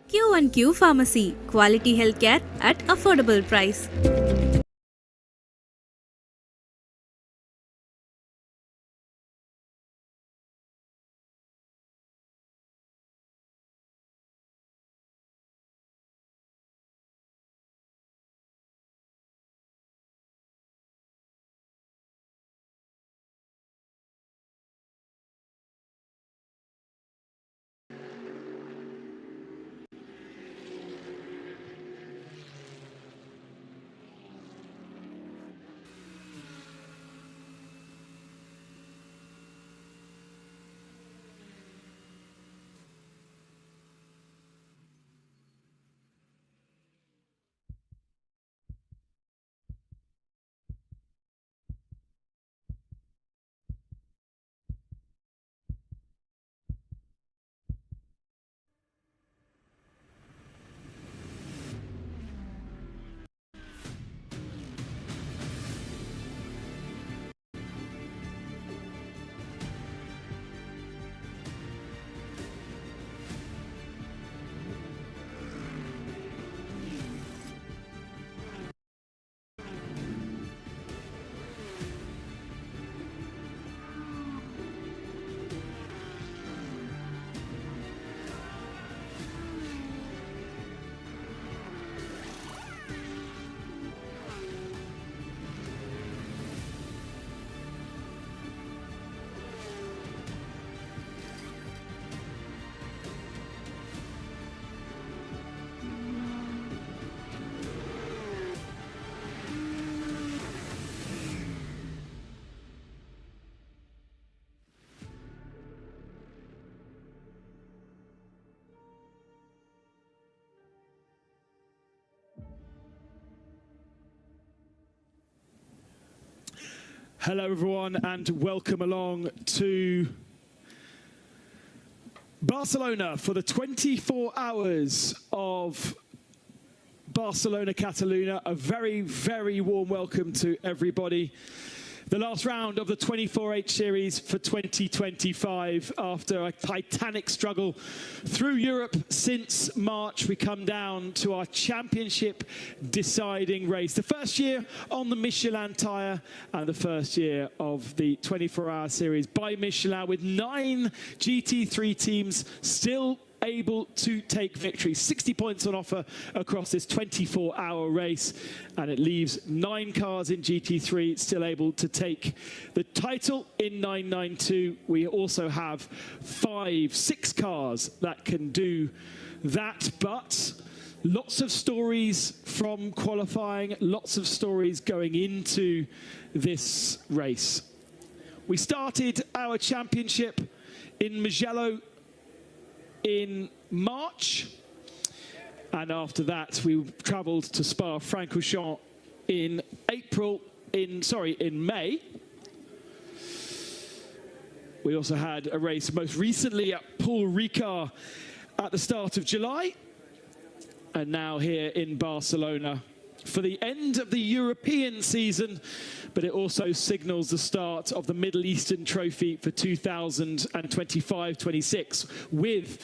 Q&Q Pharmacy, quality healthcare at affordable price. Hello everyone and welcome along to Barcelona for the 24 hours of Barcelona Catalunya. A very, very warm welcome to everybody. The last round of the 24H series for 2025. After a titanic struggle through Europe since March, we come down to our championship deciding race. The first year on the Michelin tyre and the first year of the 24-hour series by Michelin, with 9 GT3 teams still able to take victory. 60 points on offer across this 24-hour race, and it leaves 9 cars in GT3 still able to take the title in 992. We also have 6 cars that can do that, but lots of stories from qualifying, lots of stories going into this race. We started our championship in Mugello in March, and after that we travelled to Spa-Francorchamps in May. We also had a race most recently at Paul Ricard at the start of July, and now here in Barcelona for the end of the European season, but it also signals the start of the Middle Eastern Trophy for 2025-26, with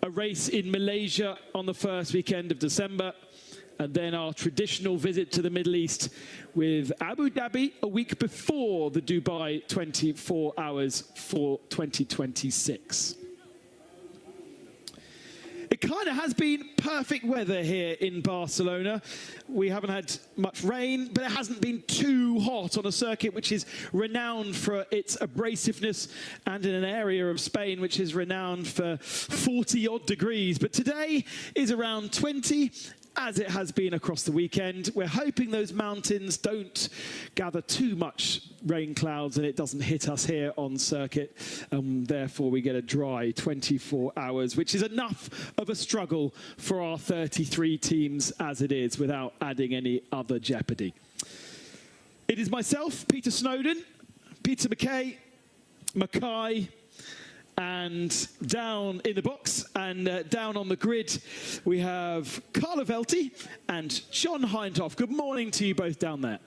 a race in Malaysia on the first weekend of December, and then our traditional visit to the Middle East with Abu Dhabi a week before the Dubai 24 hours for 2026. It kind of has been perfect weather here in Barcelona. We haven't had much rain, but it hasn't been too hot on a circuit which is renowned for its abrasiveness, and in an area of Spain which is renowned for 40-odd degrees. But today is around 20, as it has been across the weekend. We're hoping those mountains don't gather too much rain clouds and it doesn't hit us here on circuit. Therefore, we get a dry 24 hours, which is enough of a struggle for our 33 teams as it is, without adding any other jeopardy. It is myself, Peter Snowden, Peter McKay, Mackay, and down in the box and down on the grid, we have Carlo Velti and John Hindhoff. Good morning to you both down there.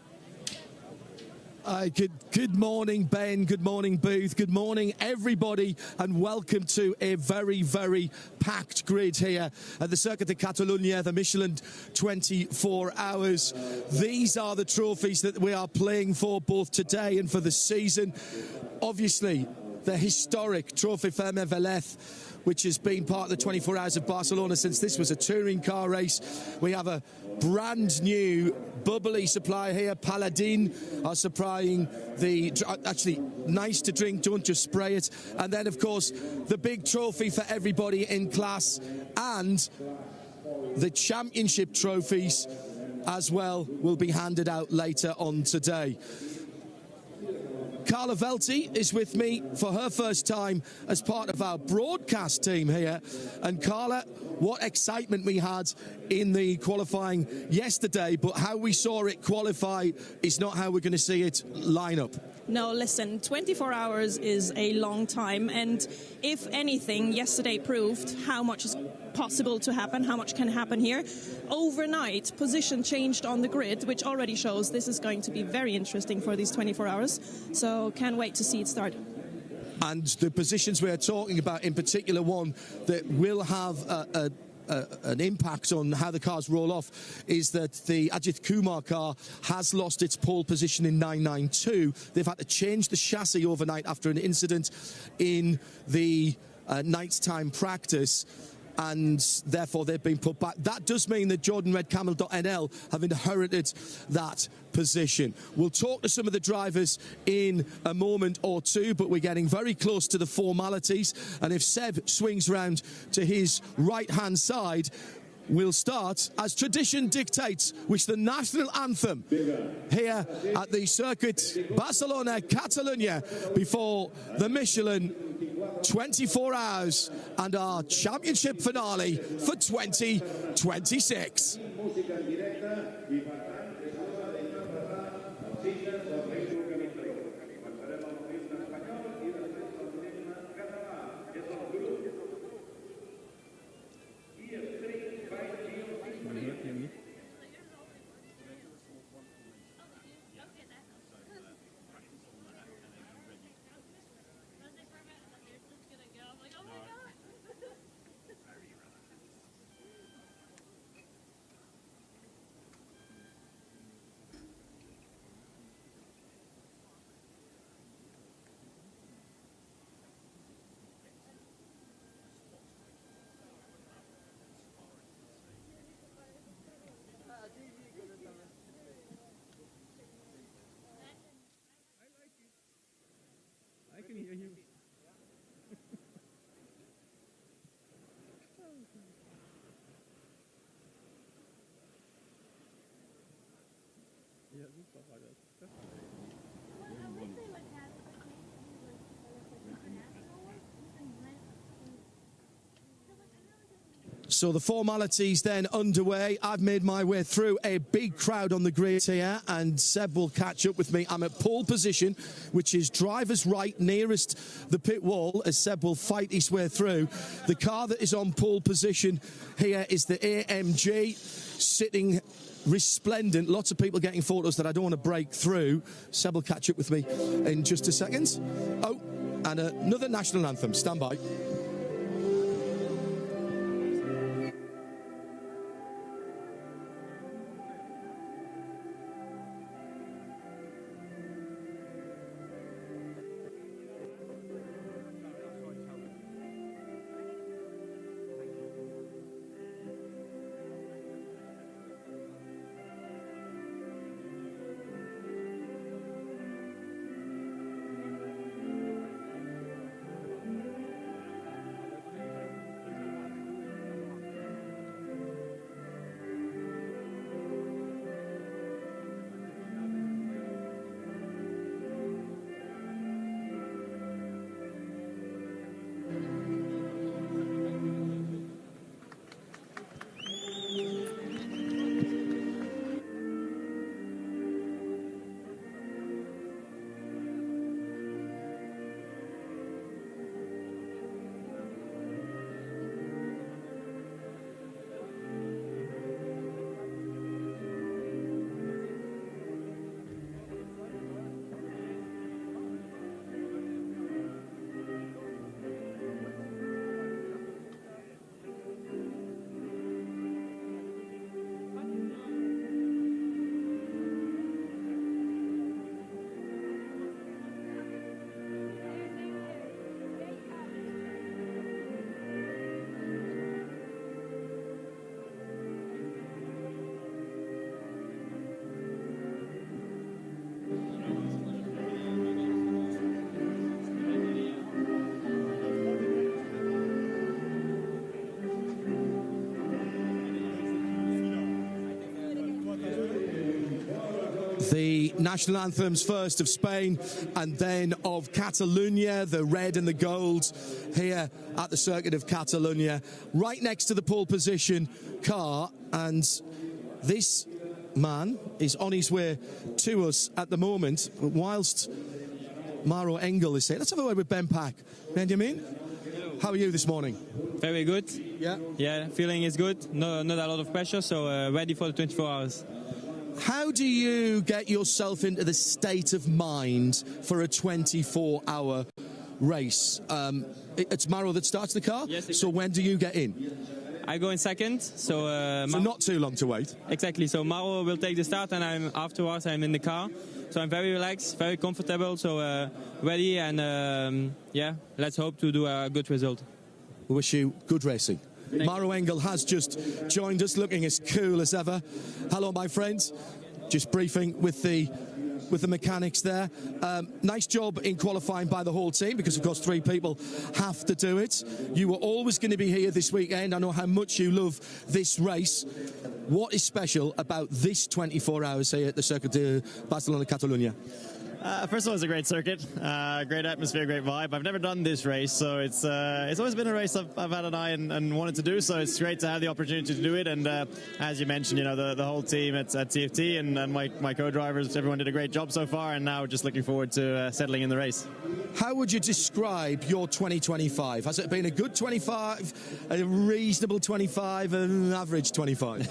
Good morning, Ben. Good morning, Booth. Good morning, everybody, and welcome to a very, very packed grid here at the Circuit de Catalunya, the Michelin 24 Hours. These are the trophies that we are playing for both today and for the season. Obviously, the historic Trophy Fermé Vélez, which has been part of the 24 Hours of Barcelona since this was a touring car race. We have a brand new bubbly supplier here. Paladin are supplying the, actually nice to drink, don't just spray it. And then of course the big trophy for everybody in class, and the championship trophies as well will be handed out later on today. Carla Velti is with me for her first time as part of our broadcast team here. And Carla, what excitement we had in the qualifying yesterday, but how we saw it qualify is not how we're going to see it line up. No, listen, 24 hours is a long time, and if anything, yesterday proved how much is possible to happen, how much can happen here. Overnight, position changed on the grid, which already shows this is going to be very interesting for these 24 hours, so can't wait to see it start. And the positions we are talking about, in particular one that will have an impact on how the cars roll off, is that the Ajit Kumar car has lost its pole position in 992. They've had to change the chassis overnight after an incident in the nighttime practice, and therefore they've been put back. That does mean that Jordan Red Camel.nl have inherited that position. We'll talk to some of the drivers in a moment or two, but we're getting very close to the formalities, and if Seb swings round to his right-hand side, we'll start, as tradition dictates, with the national anthem here at the Circuit Barcelona Catalunya before the Michelin 24 Hours and our championship finale for 2026. I can hear you. Ja, super war das. So the formalities then underway. I've made my way through a big crowd on the grid here, and Seb will catch up with me. I'm at pole position, which is driver's right, nearest the pit wall, as Seb will fight his way through. The car that is on pole position here is the AMG, sitting resplendent. Lots of people getting photos that I don't want to break through. Seb will catch up with me in just a second. Oh, and another national anthem. Stand by. national anthems first of Spain and then of Catalonia, the red and the gold here at the Circuit of Catalonia, right next to the pole position car. And this man is on his way to us at the moment, whilst Maro Engel is saying, let's have a word with Ben Pack. Benjamin, how are you this morning? Very good. Yeah? Yeah, feeling is good. No, not a lot of pressure, so ready for the 24 hours. How do you get yourself into the state of mind for a 24-hour race? It's Maro that starts the car? Yes, exactly. So when do you get in? I go in second, so not too long to wait. Exactly. So Maro will take the start, and afterwards I'm in the car. So I'm very relaxed, very comfortable, so ready, and yeah, let's hope to do a good result. We wish you good racing. Maro Engel has just joined us, looking as cool as ever. Hello, my friends. Just briefing with the mechanics there. Nice job in qualifying by the whole team, because of course 3 people have to do it. You were always going to be here this weekend. I know how much you love this race. What is special about this 24 hours here at the Circuit de Barcelona Catalunya? First of all, it's a great circuit, great atmosphere, great vibe. I've never done this race, so it's always been a race I've had an eye and wanted to do. So it's great to have the opportunity to do it. And as you mentioned, you know, the whole team at TFT and my co-drivers, everyone did a great job so far. And now just looking forward to settling in the race. How would you describe your 2025? Has it been a good 25, a reasonable 25, an average 25?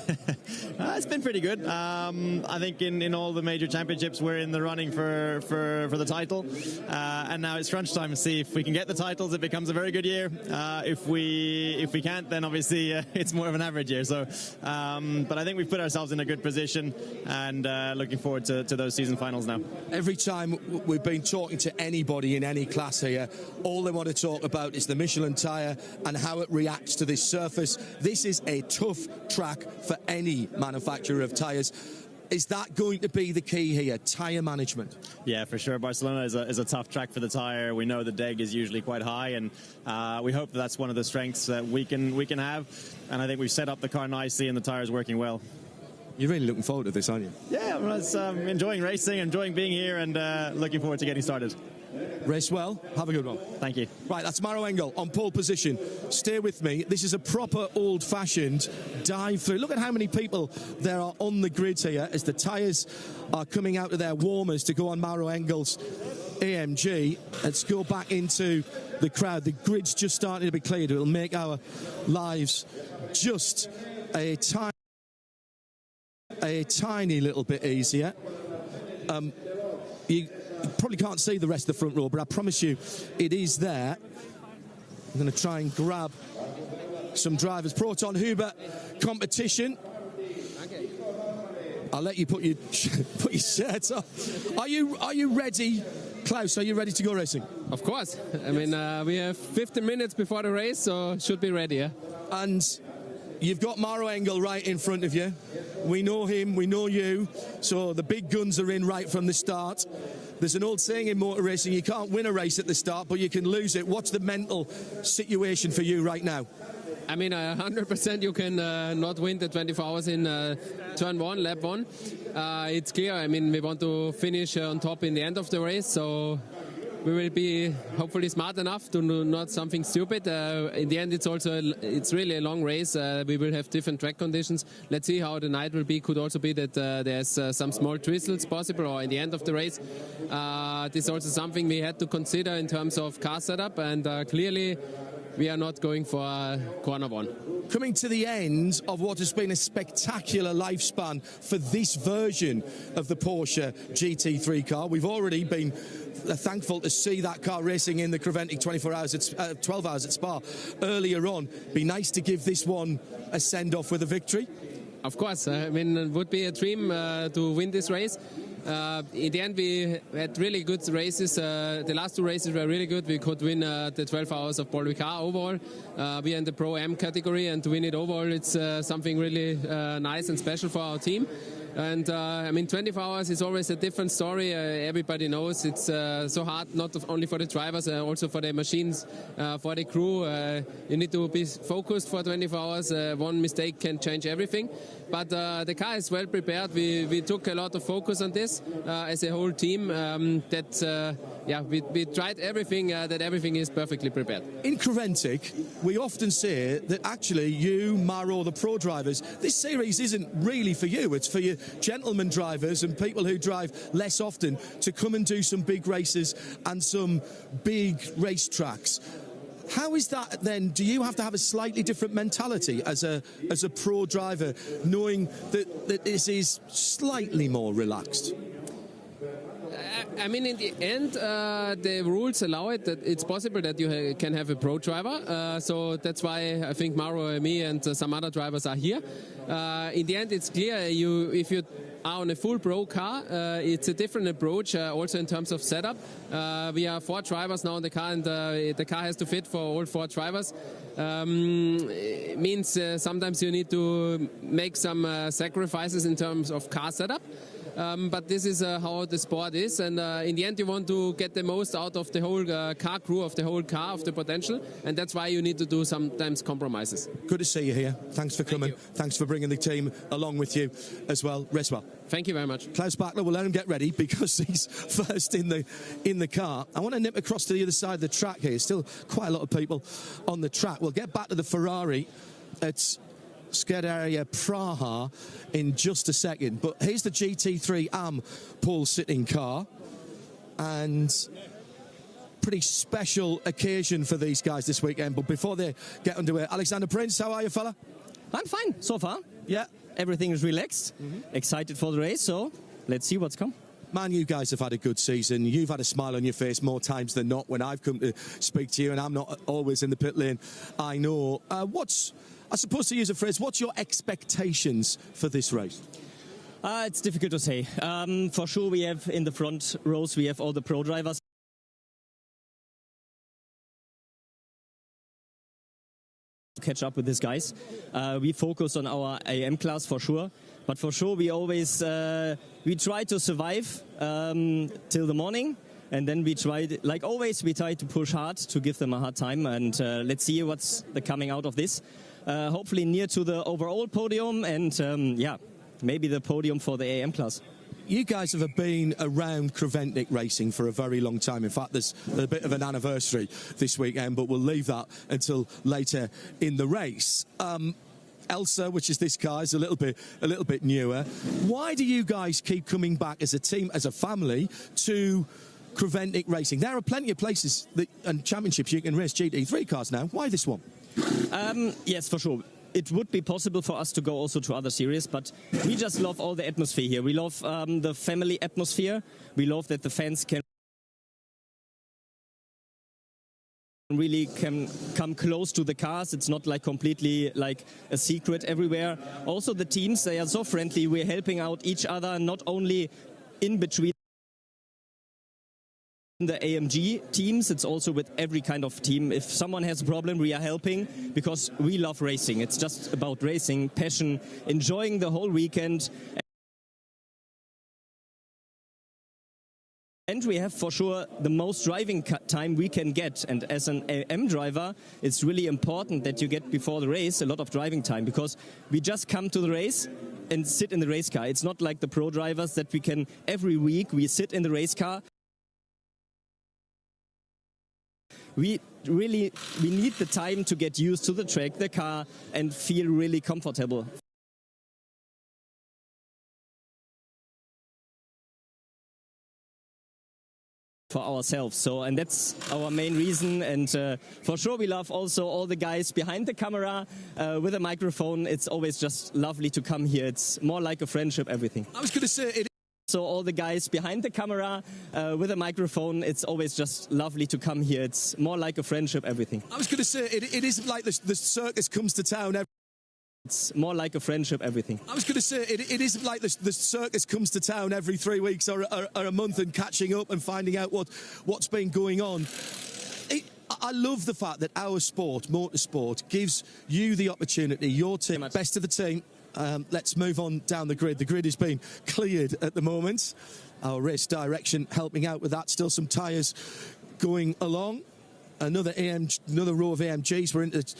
It's been pretty good. I think in all the major championships we're in the running for the title, and now it's crunch time to see if we can get the titles. It becomes a very good year. If we can't, then obviously it's more of an average year. So, but I think we've put ourselves in a good position, and looking forward to those season finals now. Every time we've been talking to anybody in any class here, all they want to talk about is the Michelin tyre and how it reacts to this surface. This is a tough track for any manufacturer of tyres. Is that going to be the key here, tyre management? Yeah, for sure. Barcelona is a tough track for the tyre. We know the deg is usually quite high, and we hope that's one of the strengths that we can have. And I think we've set up the car nicely, and the tyre is working well. You're really looking forward to this, aren't you? Yeah, I'm enjoying racing, enjoying being here, and looking forward to getting started. Race well. Have a good one. Thank you. Right, that's Maro Engel on pole position. Stay with me. This is a proper old-fashioned dive through. Look at how many people there are on the grid here as the tyres are coming out of their warmers to go on Maro Engel's AMG. Let's go back into the crowd. The grid's just starting to be cleared. It'll make our lives just a tiny little bit easier. You probably can't see the rest of the front row, but I promise you it is there. I'm going to try and grab some drivers. Proton Huber competition. I'll let you put your shirt on. Are you ready, Klaus? Are you ready to go racing? Of course. I mean, we have 15 minutes before the race, so should be ready. Yeah? And you've got Maro Engel right in front of you. We know him, we know you, so the big guns are in right from the start. There's an old saying in motor racing, you can't win a race at the start, but you can lose it. What's the mental situation for you right now? I mean, 100% you can not win the 24 hours in turn 1, lap 1. It's clear, I mean, we want to finish on top in the end of the race, so we will be hopefully smart enough to do not something stupid. In the end, it's really a long race. We will have different track conditions. Let's see how the night will be. Could also be that there's some small drizzles possible, or in the end of the race. This is also something we had to consider in terms of car setup, and clearly we are not going for corner 1. Coming to the end of what has been a spectacular lifespan for this version of the Porsche GT3 car. We've already been thankful to see that car racing in the Creventic 12 hours at Spa earlier on. Be nice to give this one a send-off with a victory. Of course, I mean, it would be a dream to win this race. In the end, we had really good races. The last 2 races were really good. We could win the 12 hours of Paul Ricard overall. We are in the Pro M category, and to win it overall, it's something really nice and special for our team. And I mean, 24 hours is always a different story. Everybody knows it's so hard, not only for the drivers, also for the machines, for the crew. You need to be focused for 24 hours. One mistake can change everything. But the car is well prepared. We took a lot of focus on this as a whole team. We tried everything, that everything is perfectly prepared. In Creventic, we often say that actually you, Maro, the pro drivers, this series isn't really for you. It's for your gentleman drivers and people who drive less often to come and do some big races and some big racetracks. How is that then? Do you have to have a slightly different mentality as a pro driver, knowing that this is slightly more relaxed? I mean, in the end, the rules allow it. That it's possible that you can have a pro driver. So that's why I think Mauro, me, and some other drivers are here. In the end, it's clear. If you are on a full pro car, it's a different approach. Also in terms of setup, we are 4 drivers now in the car, and the car has to fit for all 4 drivers. It means sometimes you need to make some sacrifices in terms of car setup. But this is how the sport is, and in the end you want to get the most out of the whole car crew, of the whole car, of the potential, and that's why you need to do sometimes compromises. Good to see you here. Thanks for coming. Thanks for bringing the team along with you as well. Race well. Thank you very much. Klaus Bachler, we'll let him get ready because he's first in the car. I want to nip across to the other side of the track here. Still quite a lot of people on the track. We'll get back to the Ferrari at Scuderia Praha in just a second, but here's the GT3 AM Paul sitting car, and pretty special occasion for these guys this weekend. But before they get underway, Alexander Prince, how are you, fella? I'm fine so far. Yeah, everything is relaxed, excited for the race, so let's see what's come. Man, you guys have had a good season. You've had a smile on your face more times than not when I've come to speak to you, and I'm not always in the pit lane, I know. I suppose, to use a phrase, what's your expectations for this race? It's difficult to say. For sure, we have in the front rows, we have all the pro drivers. Catch up with these guys. We focus on our AM class for sure, but for sure we always we try to survive till the morning. And then we tried, like always, we try to push hard to give them a hard time. And let's see what's coming out of this. Hopefully near to the overall podium and, maybe the podium for the AM class. You guys have been around Creventic racing for a very long time. In fact, there's a bit of an anniversary this weekend, but we'll leave that until later in the race. Elsa, which is this car, is a little bit newer. Why do you guys keep coming back as a team, as a family, to Creventic racing? There are plenty of places and championships you can race GT3 cars now. Why this one? Yes, for sure. It would be possible for us to go also to other series, but we just love all the atmosphere here. We love the family atmosphere. We love that the fans can really come close to the cars. It's not like completely like a secret everywhere. Also the teams, they are so friendly. We're helping out each other, not only in between the AMG teams, it's also with every kind of team. If someone has a problem, we are helping because we love racing. It's just about racing, passion, enjoying the whole weekend. And we have for sure the most driving time we can get. And as an AM driver, it's really important that you get before the race a lot of driving time, because we just come to the race and sit in the race car. It's not like the pro drivers that we can every week we sit in the race car. We need the time to get used to the track, the car, and feel really comfortable. For ourselves, and that's our main reason. And for sure, we love also all the guys behind the camera with a microphone. It's always just lovely to come here. It's more like a friendship, everything. I was going to say it. So all the guys behind the camera with a microphone, it's always just lovely to come here. It's more like a friendship, everything. I was going to say it isn't like the circus comes to town. It's more like a friendship, everything. I was going to say it isn't like the circus comes to town every 3 weeks or a month and catching up and finding out what's been going on. I love the fact that our sport, motorsport, gives you the opportunity, your team, best of the team. let's move on down the grid. The grid has been cleared at the moment. Our race direction helping out with that. Still some tyres going along. Another row of AMGs. We're into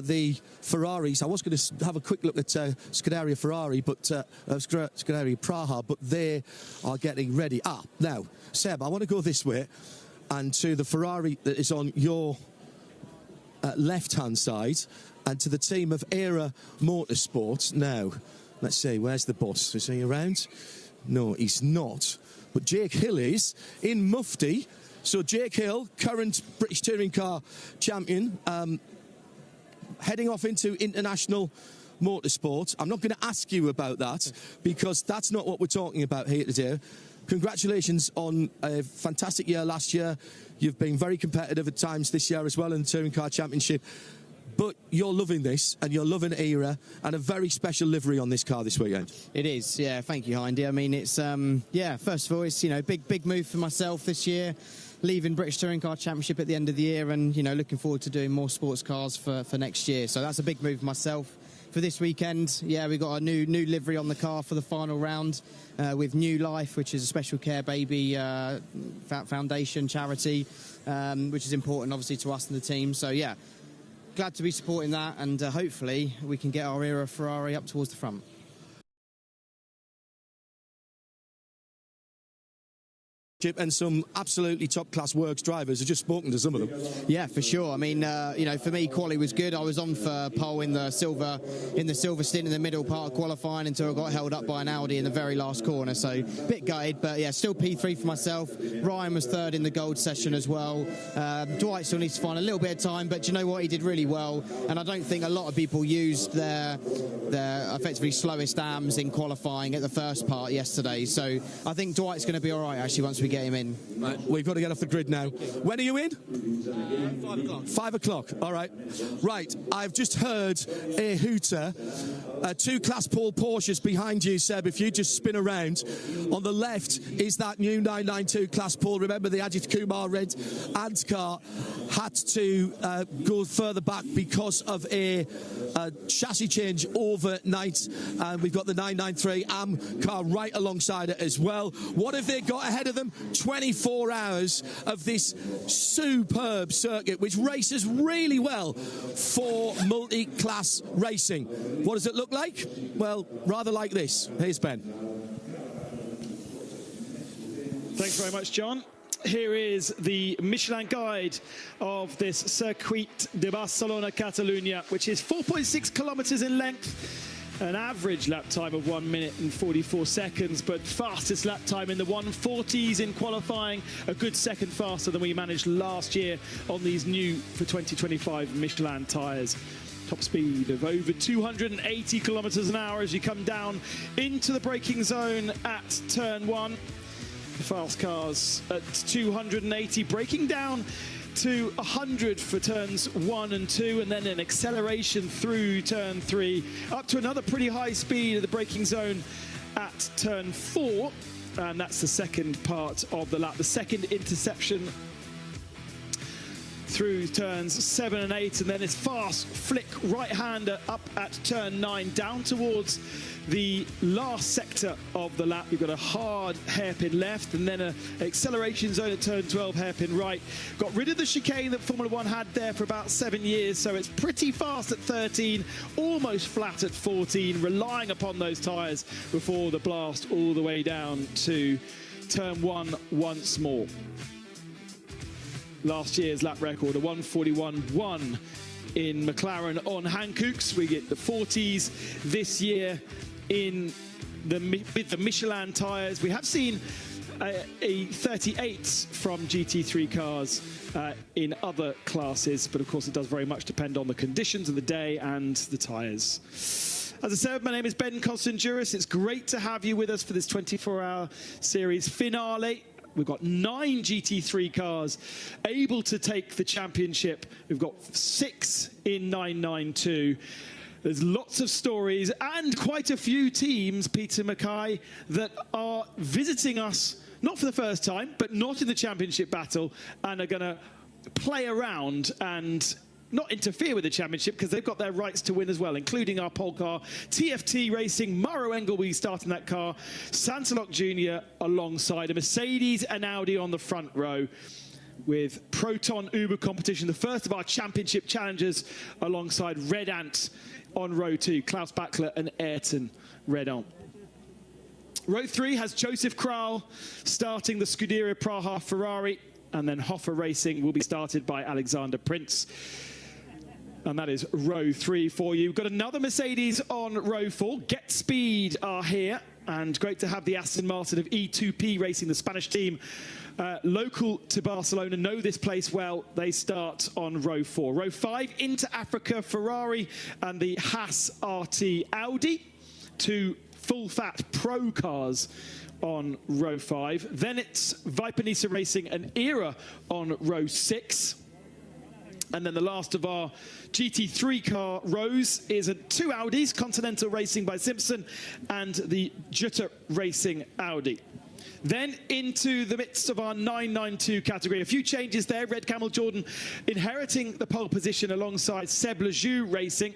the Ferraris. I was going to have a quick look at Scuderia Ferrari, but Scuderia Praha, but they are getting ready. Now, Seb, I want to go this way and to the Ferrari that is on your left-hand side, and to the team of Era Motorsport. Now, let's see, where's the boss? Is he around? No, he's not. But Jake Hill is in Mufti. So Jake Hill, current British Touring Car champion, heading off into international motorsport. I'm not going to ask you about that because that's not what we're talking about here today. Congratulations on a fantastic year last year. You've been very competitive at times this year as well in the Touring Car Championship. But you're loving this, and you're loving Era, and a very special livery on this car this weekend. It is, yeah. Thank you, Hindy. I mean, it's first of all, it's big move for myself this year, leaving British Touring Car Championship at the end of the year, and looking forward to doing more sports cars for next year. So that's a big move for myself. For this weekend, yeah, we got a new livery on the car for the final round with New Life, which is a Special Care Baby Foundation charity, which is important, obviously, to us and the team. So yeah. Glad to be supporting that, and hopefully we can get our Era Ferrari up towards the front. And some absolutely top-class works drivers. I've just spoken to some of them. Yeah, for sure. I mean, for me, quali was good. I was on for pole in the silver stint in the middle part of qualifying until I got held up by an Audi in the very last corner. So a bit gutted, but yeah, still P3 for myself. Ryan was third in the gold session as well. Dwight still needs to find a little bit of time, but you know what? He did really well, and I don't think a lot of people used their effectively slowest AMs in qualifying at the first part yesterday. So I think Dwight's going to be all right actually once we get him in. Right, we've got to get off the grid now. When are you in? 5 o'clock. 5 o'clock, all right. Right, I've just heard a hooter. 2 Class Paul Porsches behind you, Seb, if you just spin around. On the left is that new 992 Class Paul. Remember, the Ajit Kumar red Ant car had to go further back because of a chassis change overnight. And we've got the 993 AM car right alongside it as well. What have they got ahead of them? 24 hours of this superb circuit, which races really well for multi-class racing. What does it look like? Well, rather like this. Here's Ben. Thanks very much, John. Here is the Michelin guide of this Circuit de Barcelona, Catalunya, which is 4.6 kilometers in length. An average lap time of 1 minute and 44 seconds, but fastest lap time in the 140s in qualifying. A good second faster than we managed last year on these new, for 2025, Michelin tyres. Top speed of over 280 kilometers an hour as you come down into the braking zone at turn 1. The fast cars at 280, braking down to 100 for turns 1 and 2, and then an acceleration through turn 3 up to another pretty high speed of the braking zone at turn 4, and that's the second part of the lap, the second interception through turns 7 and 8, and then it's fast flick right-hander up at turn 9 down towards the last sector of the lap. You've got a hard hairpin left and then an acceleration zone at turn 12, hairpin right. Got rid of the chicane that Formula 1 had there for about 7 years, so it's pretty fast at 13, almost flat at 14, relying upon those tyres before the blast all the way down to turn 1 once more. Last year's lap record, a 1:41.1 in McLaren on Hankooks. We get the 40s this year with the Michelin tyres. We have seen a 38 from GT3 cars in other classes, but of course it does very much depend on the conditions of the day and the tyres. As I said, my name is Ben Constanduris. It's great to have you with us for this 24-hour series finale. We've got 9 GT3 cars able to take the championship. We've got 6 in 992. There's lots of stories and quite a few teams, Peter Mackay, that are visiting us, not for the first time, but not in the championship battle, and are going to play around and not interfere with the championship because they've got their rights to win as well, including our pole car, TFT Racing, Maro Engel will be starting that car, Santalok Jr. alongside a Mercedes and Audi on the front row, with Proton Uber competition, the first of our championship challengers, alongside Red Ant on row 2, Klaus Bachler and Ayrton Redon. Row 3 has Joseph Kral starting the Scuderia Praha Ferrari, and then Hoffa Racing will be started by Alexander Prince. And that is row 3 for you. We've got another Mercedes on row 4. Get Speed are here, and great to have the Aston Martin of E2P Racing, the Spanish team, local to Barcelona, know this place well. They start on row 4. Row 5, Inter Africa Ferrari and the Haas RT Audi. 2 full-fat pro cars on row 5. Then it's Viper Nisa Racing and Era on row 6. And then the last of our GT3 car rows is 2 Audis, Continental Racing by Simpson and the Jutta Racing Audi. Then into the midst of our 992 category. A few changes there. Red Camel Jordan inheriting the pole position alongside Seb Lejoux Racing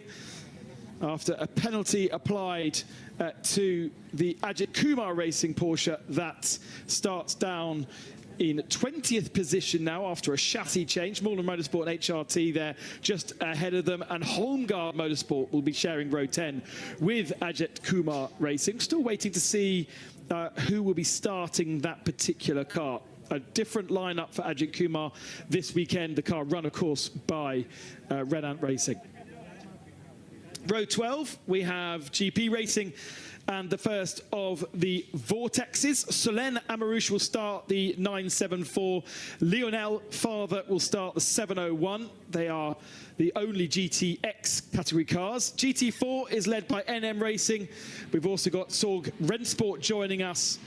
after a penalty applied to the Ajit Kumar Racing Porsche that starts down in 20th position now after a chassis change. Moreland Motorsport and HRT there just ahead of them, and Holmgard Motorsport will be sharing row 10 with Ajit Kumar Racing. Still waiting to see who will be starting that particular car. A different lineup for Ajit Kumar this weekend. The car run, of course, by Red Ant Racing. Row 12, we have GP Racing and the first of the Vortexes. Solène Amarouche will start the 974. Lionel Father will start the 701. They are the only GTX category cars. GT4 is led by NM Racing. We've also got Sorg Rennsport joining us,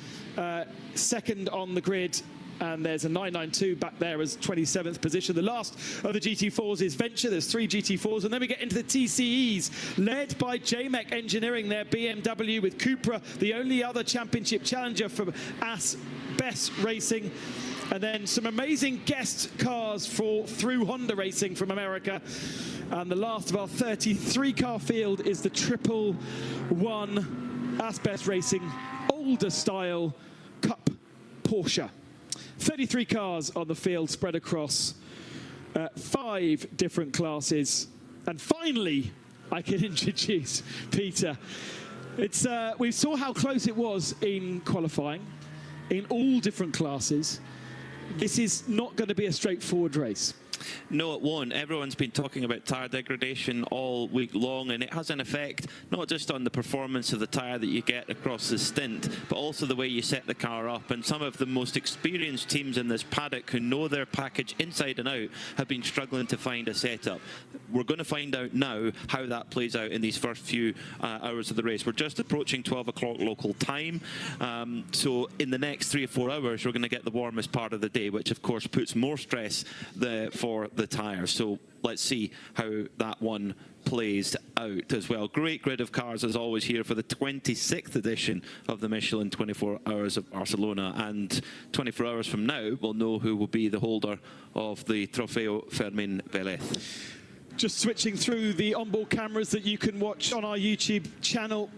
second on the grid. And there's a 992 back there as 27th position. The last of the GT4s is Venture. There's 3 GT4s. And then we get into the TCEs, led by JMEC Engineering, their BMW, with Cupra, the only other championship challenger from AS Best Racing. And then some amazing guest cars through Honda Racing from America. And the last of our 33-car field is the 111 AS Best Racing older style Cup Porsche. 33 cars on the field spread across 5 different classes. And finally, I can introduce Peter. We saw how close it was in qualifying, in all different classes. This is not going to be a straightforward race. No, it won't. Everyone's been talking about tyre degradation all week long, and it has an effect not just on the performance of the tyre that you get across the stint, but also the way you set the car up. And some of the most experienced teams in this paddock who know their package inside and out have been struggling to find a setup. We're going to find out now how that plays out in these first few hours of the race. We're just approaching 12 o'clock local time, so in the next 3 or 4 hours we're going to get the warmest part of the day, which of course puts more stress for the tyres. So let's see how that one plays out as well. Great grid of cars as always here for the 26th edition of the Michelin 24 Hours of Barcelona, and 24 hours from now we'll know who will be the holder of the Trofeo Fermín Vélez. Just switching through the onboard cameras that you can watch on our YouTube channel,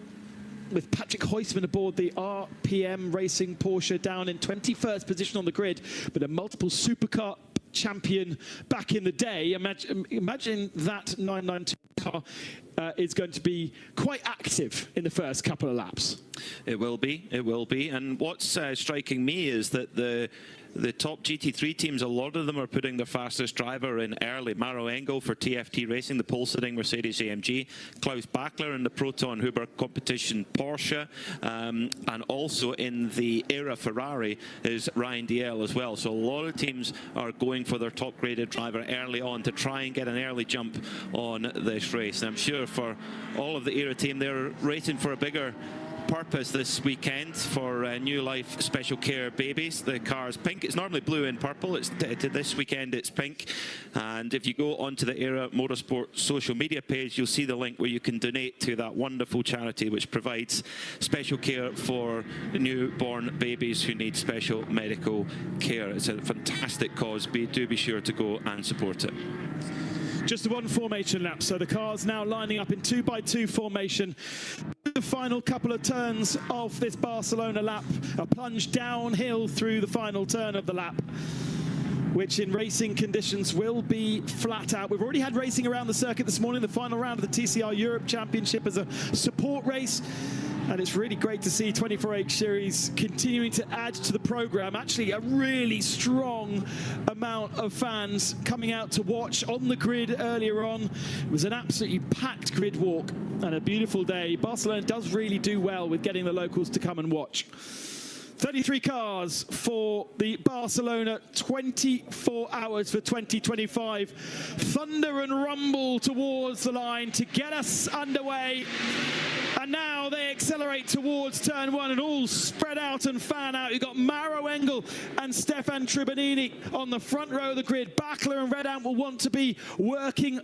with Patrick Heusman aboard the RPM Racing Porsche down in 21st position on the grid, but a multiple supercar champion back in the day. Imagine that 992 car is going to be quite active in the first couple of laps. It will be, and what's striking me is that the top GT3 teams, a lot of them are putting their fastest driver in early. Maro Engel for TFT Racing, the pole-sitting Mercedes-AMG. Klaus Bachler in the Proton Huber competition Porsche. And also in the Era Ferrari is Ryan Diel as well. So a lot of teams are going for their top-graded driver early on to try and get an early jump on this race. And I'm sure for all of the Era team, they're racing for a bigger purpose this weekend for New Life Special Care babies. The car's pink. It's normally blue and purple. This weekend it's pink. And if you go onto the Era Motorsport social media page, you'll see the link where you can donate to that wonderful charity which provides special care for newborn babies who need special medical care. It's a fantastic cause. Do be sure to go and support it. Just the one formation lap, so the cars now lining up in 2x2 formation. The final couple of turns of this Barcelona lap, a plunge downhill through the final turn of the lap, which in racing conditions will be flat out. We've already had racing around the circuit this morning, the final round of the TCR Europe Championship as a support race. And it's really great to see 24H Series continuing to add to the program. Actually, a really strong amount of fans coming out to watch on the grid earlier on. It was an absolutely packed grid walk and a beautiful day. Barcelona does really do well with getting the locals to come and watch. 33 cars for the Barcelona 24 hours for 2025. Thunder and rumble towards the line to get us underway. And now they accelerate towards turn one and all spread out and fan out. You've got Maro Engel and Stefan Tribonini on the front row of the grid. Bachler and Redant will want to be working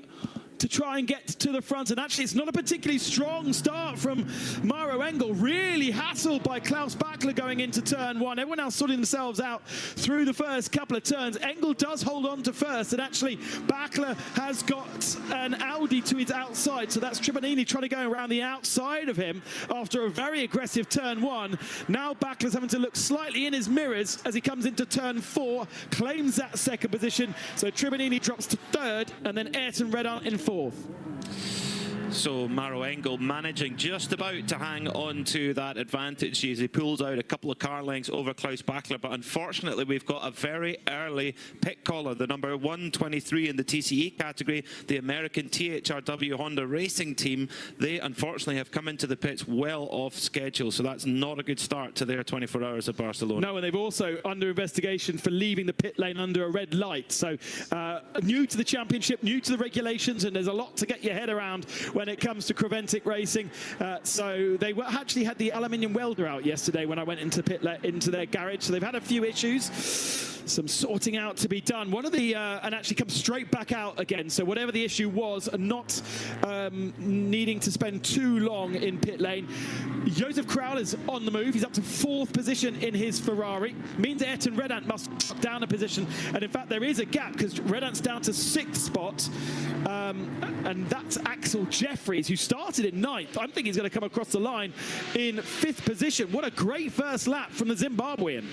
to try and get to the front, and actually it's not a particularly strong start from Maro Engel, really hassled by Klaus Bachler going into turn one. Everyone else sorting themselves out through the first couple of turns. Engel does hold on to first, and actually Bachler has got an Audi to his outside, so that's Tribonini trying to go around the outside of him after a very aggressive turn one. Now Bachler's having to look slightly in his mirrors as he comes into turn four, claims that second position, so Tribonini drops to third, and then Ayrton Redant in fourth. So Maro Engel managing just about to hang on to that advantage as he pulls out a couple of car lengths over Klaus Bachler, but unfortunately we've got a very early pit caller, the number 123 in the TCE category, the American THRW Honda Racing team. They unfortunately have come into the pits well off schedule, so that's not a good start to their 24 hours of Barcelona. No, and they've also under investigation for leaving the pit lane under a red light, so new to the championship, new to the regulations, and there's a lot to get your head around when it comes to Creventic racing. So they actually had the aluminium welder out yesterday when I went into into their garage, so they've had a few issues, some sorting out to be done. One of the and actually come straight back out again, so whatever the issue was, not needing to spend too long in pit lane. Josef Kraul is on the move. He's up to fourth position in his Ferrari. Means Ayrton Redant must drop down a position, and in fact there is a gap because Redant's down to sixth spot, and that's Axel Jeffries, who started in ninth. I'm thinking he's going to come across the line in fifth position. What a great first lap from the Zimbabwean.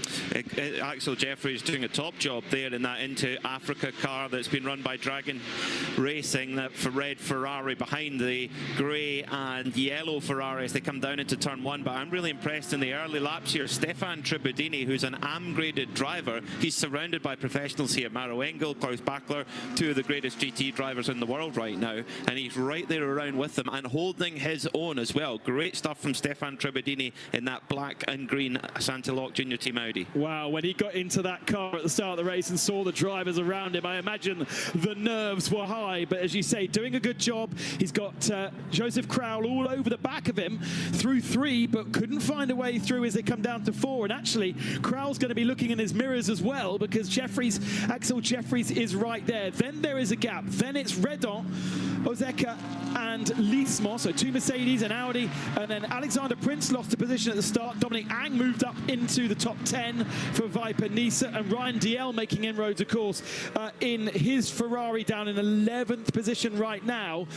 Axel Jeffries doing a top job there in that Into Africa car that's been run by Dragon Racing, that for red Ferrari behind the grey and yellow Ferrari as they come down into turn one. But I'm really impressed in the early laps here. Stefan Tribonini, who's an AM-graded driver, he's surrounded by professionals here. Maro Engel, Klaus Bachler, two of the greatest GT drivers in the world right now, and he's right there around with them and holding his own as well. Great stuff from Stefan Tribonini in that black and green Santilok Junior Team Audi. Wow, when he got into that car at the start of the race and saw the drivers around him, I imagine the nerves were high, but as you say, doing a good job. He's got Josef Kraul all over the back of him through three, but couldn't find a way through as they come down to four, and actually Kraul's going to be looking in his mirrors as well because Axel Jeffries is right there. Then there is a gap, then it's Redant, Ozeka and Lismo, so two Mercedes and Audi, and then Alexander Prince lost a position at the start. Dominic Ang moved up into the top 10 for Viper Nisa, and Ryan DL making inroads, of course, in his Ferrari down in 11th position right now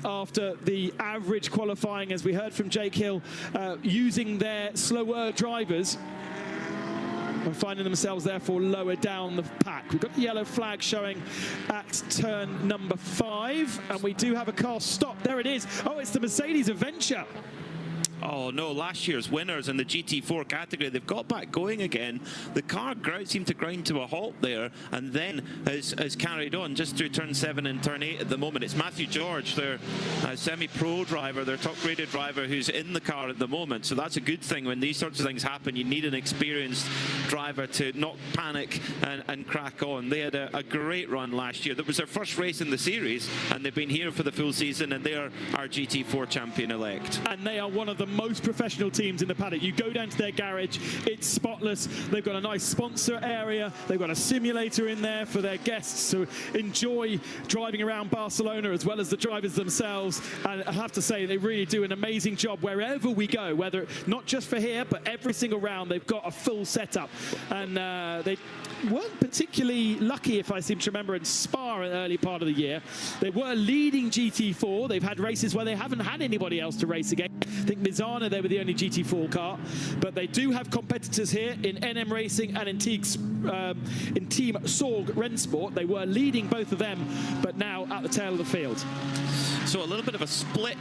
after the average qualifying, as we heard from Jake Hill, using their slower drivers and finding themselves therefore lower down the pack. We've got the yellow flag showing at turn number 5, and we do have a car stop. There it is. Oh, it's the Mercedes Adventure. Oh no, last year's winners in the GT4 category, they've got back going again. The car seemed to grind to a halt there and then has carried on just through turn 7 and turn 8 at the moment. It's Matthew George, their semi-pro driver, their top-graded driver, who's in the car at the moment. So that's a good thing. When these sorts of things happen, you need an experienced driver to not panic and crack on. They had a great run last year. That was their first race in the series, and they've been here for the full season, and they are our GT4 champion-elect. And they are one of the the most professional teams in the paddock. You go down to their garage, it's spotless. They've got a nice sponsor area. They've got a simulator in there for their guests to enjoy driving around Barcelona, as well as the drivers themselves. And I have to say, they really do an amazing job wherever we go, whether not just for here, but every single round they've got a full setup. And they weren't particularly lucky, if I seem to remember, in Spa in the early part of the year. They were leading GT4. They've had races where they haven't had anybody else to race against. I think Mizana, they were the only GT4 car. But they do have competitors here in NM Racing and in Team Sorg Rennsport. They were leading both of them, but now at the tail of the field. So a little bit of a split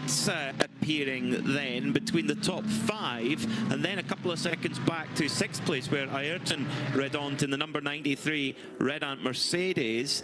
appearing then between the top 5, and then a couple of seconds back to 6th place, where Ayrton Redont in the number 93 Red Ant Mercedes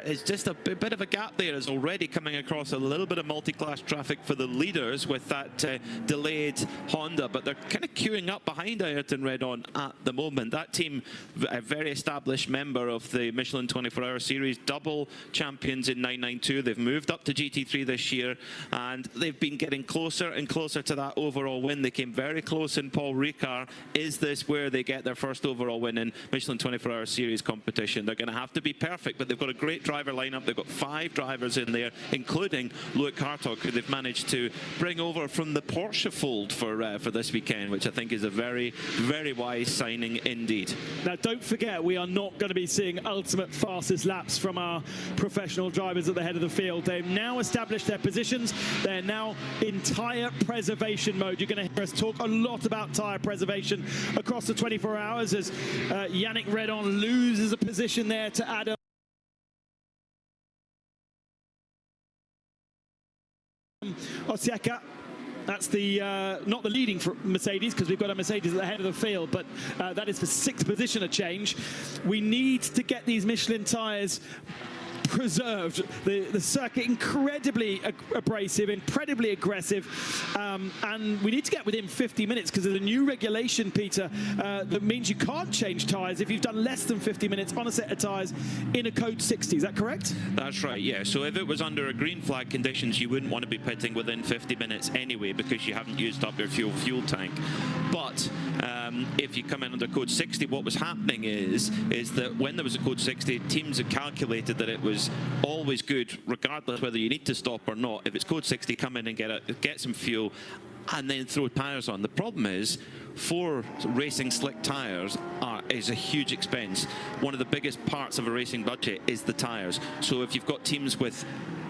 is just a bit of a gap there. Is already coming across a little bit of multi-class traffic for the leaders with that delayed Honda, but they're kind of queuing up behind Ayrton Redont at the moment. That team, a very established member of the Michelin 24-hour series, double champions in 992. They've moved up to GT3 this year, and they've been getting closer and closer to that overall win. They came very close in Paul Ricard. Is this where they get their first overall win in Michelin 24-hour series competition? They're going to have to be perfect, but they've got a great driver lineup. They've got 5 drivers in there, including Luke Hartog, who they've managed to bring over from the Porsche fold for this weekend, which I think is a very, very wise signing indeed. Now, don't forget, we are not going to be seeing ultimate fastest laps from our professional drivers at the head of the field. They've now established their positions. They're now in tyre preservation mode. You're going to hear us talk a lot about tyre preservation across the 24 hours as Yannick Redon loses a position there to Adam Osieka. That's the not the leading for Mercedes, because we've got a Mercedes at the head of the field, but that is for 6th position a change. We need to get these Michelin tyres preserved. The circuit incredibly abrasive, incredibly aggressive, and we need to get within 50 minutes because of the new regulation, Peter, that means you can't change tyres if you've done less than 50 minutes on a set of tyres in a code 60. Is that correct? That's right, yeah. So if it was under a green flag conditions, you wouldn't want to be pitting within 50 minutes anyway, because you haven't used up your fuel tank. But if you come in under code 60, what was happening is that when there was a code 60, teams had calculated that it was always good, regardless whether you need to stop or not. If it's code 60, come in and get some fuel and then throw tyres on. The problem is, for racing slick tyres is a huge expense. One of the biggest parts of a racing budget is the tyres. So if you've got teams with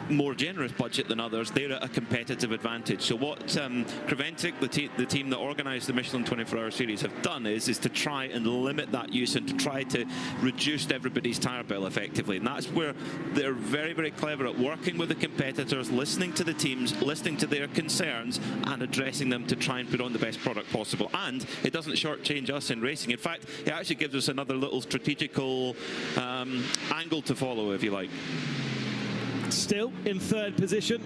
more generous budget than others, they're at a competitive advantage. So what Creventic, the team that organised the Michelin 24-hour series, have done is to try and limit that use and to try to reduce everybody's tyre bill effectively. And that's where they're very, very clever at working with the competitors, listening to the teams, listening to their concerns and addressing them to try and put on the best product possible. And it doesn't shortchange us in racing. In fact, it actually gives us another little strategical angle to follow, if you like. Still in 3rd position,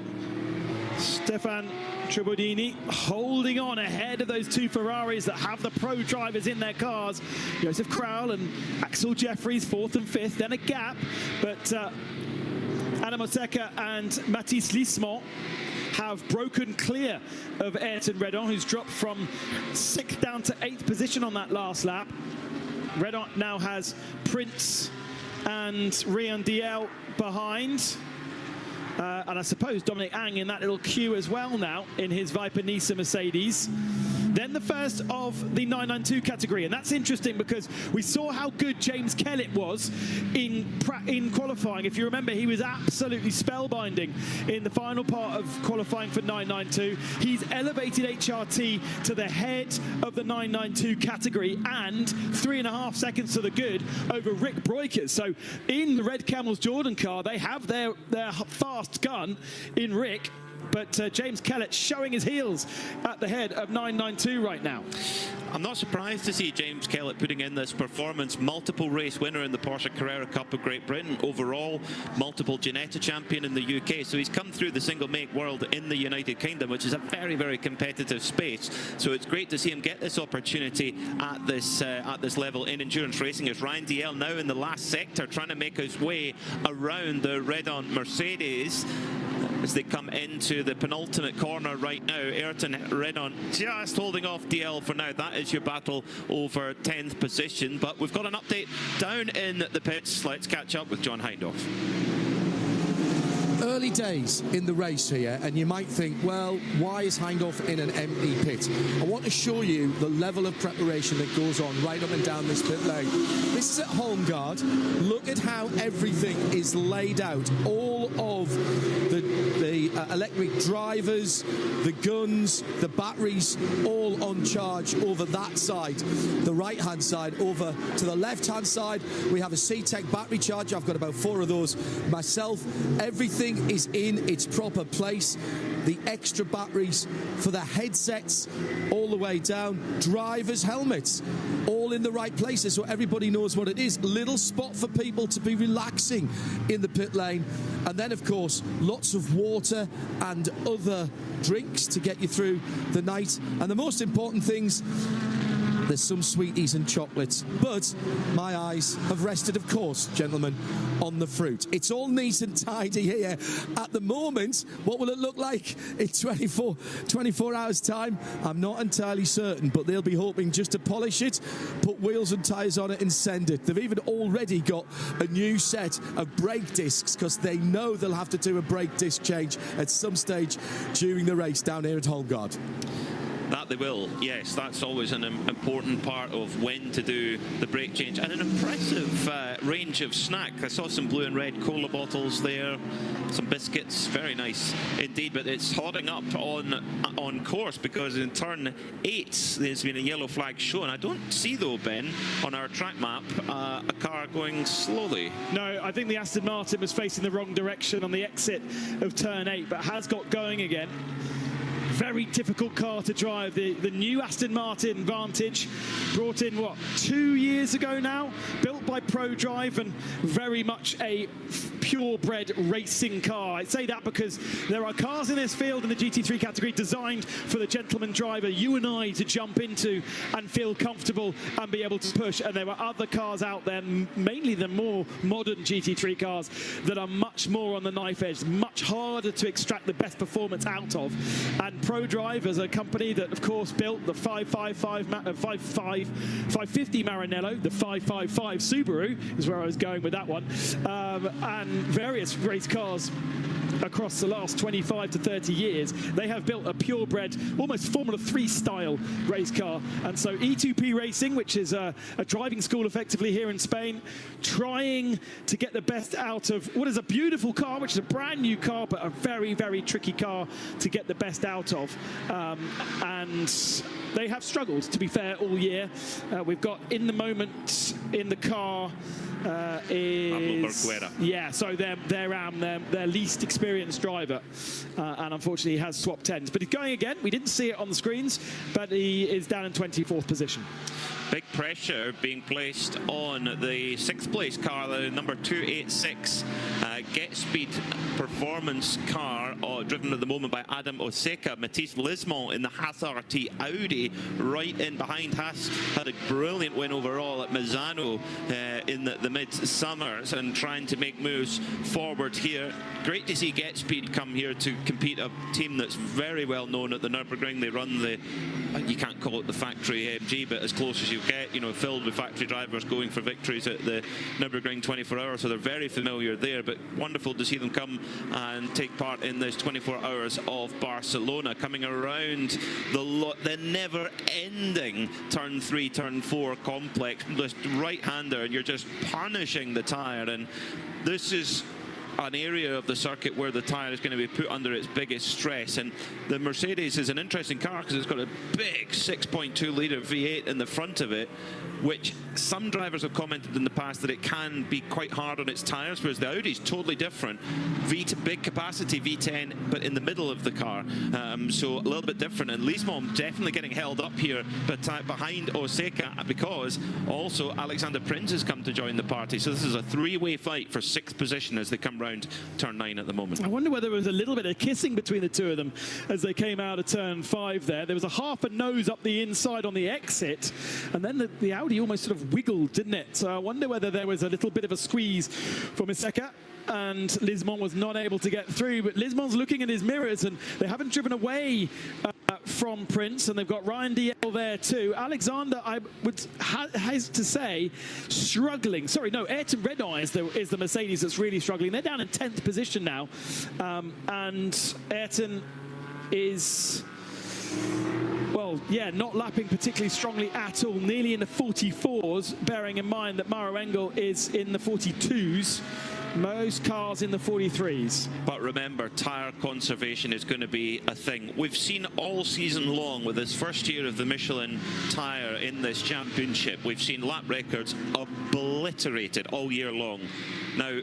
Stefan Tribodini holding on ahead of those 2 Ferraris that have the pro drivers in their cars. Joseph Crowell and Axel Jeffries 4th and 5th, then a gap, but Adam Osieka and Mathis Lismont have broken clear of Ayrton Redon, who's dropped from 6th down to 8th position on that last lap. Redon now has Prince and Rian Diel behind. And I suppose Dominic Ang in that little queue as well now in his Viper Nisa Mercedes. Then the first of the 992 category, and that's interesting because we saw how good James Kellett was in qualifying. If you remember, he was absolutely spellbinding in the final part of qualifying for 992. He's elevated HRT to the head of the 992 category and 3.5 seconds to the good over Rick Breukers. So in the Red Camels Jordan car, they have their fast gun in Rick. But James Kellett showing his heels at the head of 992 right now. I'm not surprised to see James Kellett putting in this performance. Multiple race winner in the Porsche Carrera Cup of Great Britain. Overall, multiple Ginetta champion in the UK. So he's come through the single make world in the United Kingdom, which is a very, very competitive space. So it's great to see him get this opportunity at this level in endurance racing. As Ryan DL now in the last sector, trying to make his way around the Redon Mercedes. as they come into the penultimate corner right now. Ayrton Renon just holding off DL for now. That is your battle over 10th position. But we've got an update down in the pits. Let's catch up with John Hindhaugh. Early days in the race here, and you might think, well, why is Hindhaugh in an empty pit? I want to show you the level of preparation that goes on right up and down this pit lane. This is at Holmgard. Look at how everything is laid out. All of the electric drivers, the guns, the batteries, all on charge over that side. The right-hand side. Over to the left-hand side, we have a C-Tech battery charger. I've got about 4 of those myself. Everything is in its proper place. The extra batteries for the headsets all the way down. Drivers' helmets all in the right places so everybody knows what it is. Little spot for people to be relaxing in the pit lane. And then, of course, lots of water and other drinks to get you through the night. And the most important things, there's some sweeties and chocolates, but my eyes have rested, of course, gentlemen, on the fruit. It's all neat and tidy here at the moment. What will it look like in 24 hours' time? I'm not entirely certain, but they'll be hoping just to polish it, put wheels and tyres on it and send it. They've even already got a new set of brake discs because they know they'll have to do a brake disc change at some stage during the race down here at Holmgard. That they will, yes. That's always an important part of when to do the brake change. And an impressive range of snack. I saw some blue and red cola bottles there, some biscuits, very nice indeed. But it's hotting up on course because in turn 8 there's been a yellow flag shown. I don't see though, Ben, on our track map a car going slowly. No, I think the Aston Martin was facing the wrong direction on the exit of turn 8, but has got going again. Very difficult car to drive. The new Aston Martin Vantage, brought in, what, 2 years ago now? Built by ProDrive and very much a purebred racing car. I say that because there are cars in this field in the GT3 category designed for the gentleman driver, you and I, to jump into and feel comfortable and be able to push. And there are other cars out there, mainly the more modern GT3 cars, that are much more on the knife edge, much harder to extract the best performance out of. And ProDrive is a company that, of course, built the 550 Maranello, the 555 Subaru, is where I was going with that one, and various race cars across the last 25 to 30 years. They have built a purebred, almost Formula 3 style race car. And so E2P Racing, which is a driving school effectively here in Spain, trying to get the best out of what is a beautiful car, which is a brand new car, but a very, very tricky car to get the best out of. And they have struggled, to be fair, all year. We've got in the moment in the car is so their least experienced driver, and unfortunately he has swapped ends, but he's going again. We didn't see it on the screens, but he is down in 24th position. Big pressure being placed on the 6th place car, the number 286 Get Speed performance car, driven at the moment by Adam Oseka. Matisse Lismont in the Haas RT Audi, right in behind. Haas had a brilliant win overall at Misano in the mid-summers and trying to make moves forward here. Great to see Get Speed come here to compete, a team that's very well known at the Nürburgring. They run the, you can't call it the factory AMG, but as close as you get, you know, filled with factory drivers going for victories at the Nürburgring 24 hours, so they're very familiar there. But wonderful to see them come and take part in this 24 hours of Barcelona, coming around the never-ending turn 3, turn 4 complex, just right-hander, and you're just punishing the tyre. And this is an area of the circuit where the tyre is going to be put under its biggest stress. And the Mercedes is an interesting car because it's got a big 6.2 litre V8 in the front of it, which some drivers have commented in the past that it can be quite hard on its tyres, whereas the Audi is totally different. Big capacity V10, but in the middle of the car, so a little bit different. And Lismont definitely getting held up here, but behind Oseka, because also Alexander Prinz has come to join the party. So this is a 3-way fight for 6th position as they come around turn 9 at the moment. I wonder whether there was a little bit of kissing between the two of them as they came out of turn 5 there. There was a half a nose up the inside on the exit, and then the Audi almost sort of wiggled, didn't it? So I wonder whether there was a little bit of a squeeze for Miseka, and Lismon was not able to get through. But Lismon's looking in his mirrors, and they haven't driven away from Prince, and they've got Ryan DL there too. Alexander, I would has to say, struggling. Sorry, no, Ayrton Red Eye is the Mercedes that's really struggling. They're down in 10th position now, and Ayrton is, well, yeah, not lapping particularly strongly at all, nearly in the 44s, bearing in mind that Maro Engel is in the 42s. Most cars in the 43s. But remember, tyre conservation is going to be a thing. We've seen all season long with this first year of the Michelin tyre in this championship, we've seen lap records obliterated all year long. Now,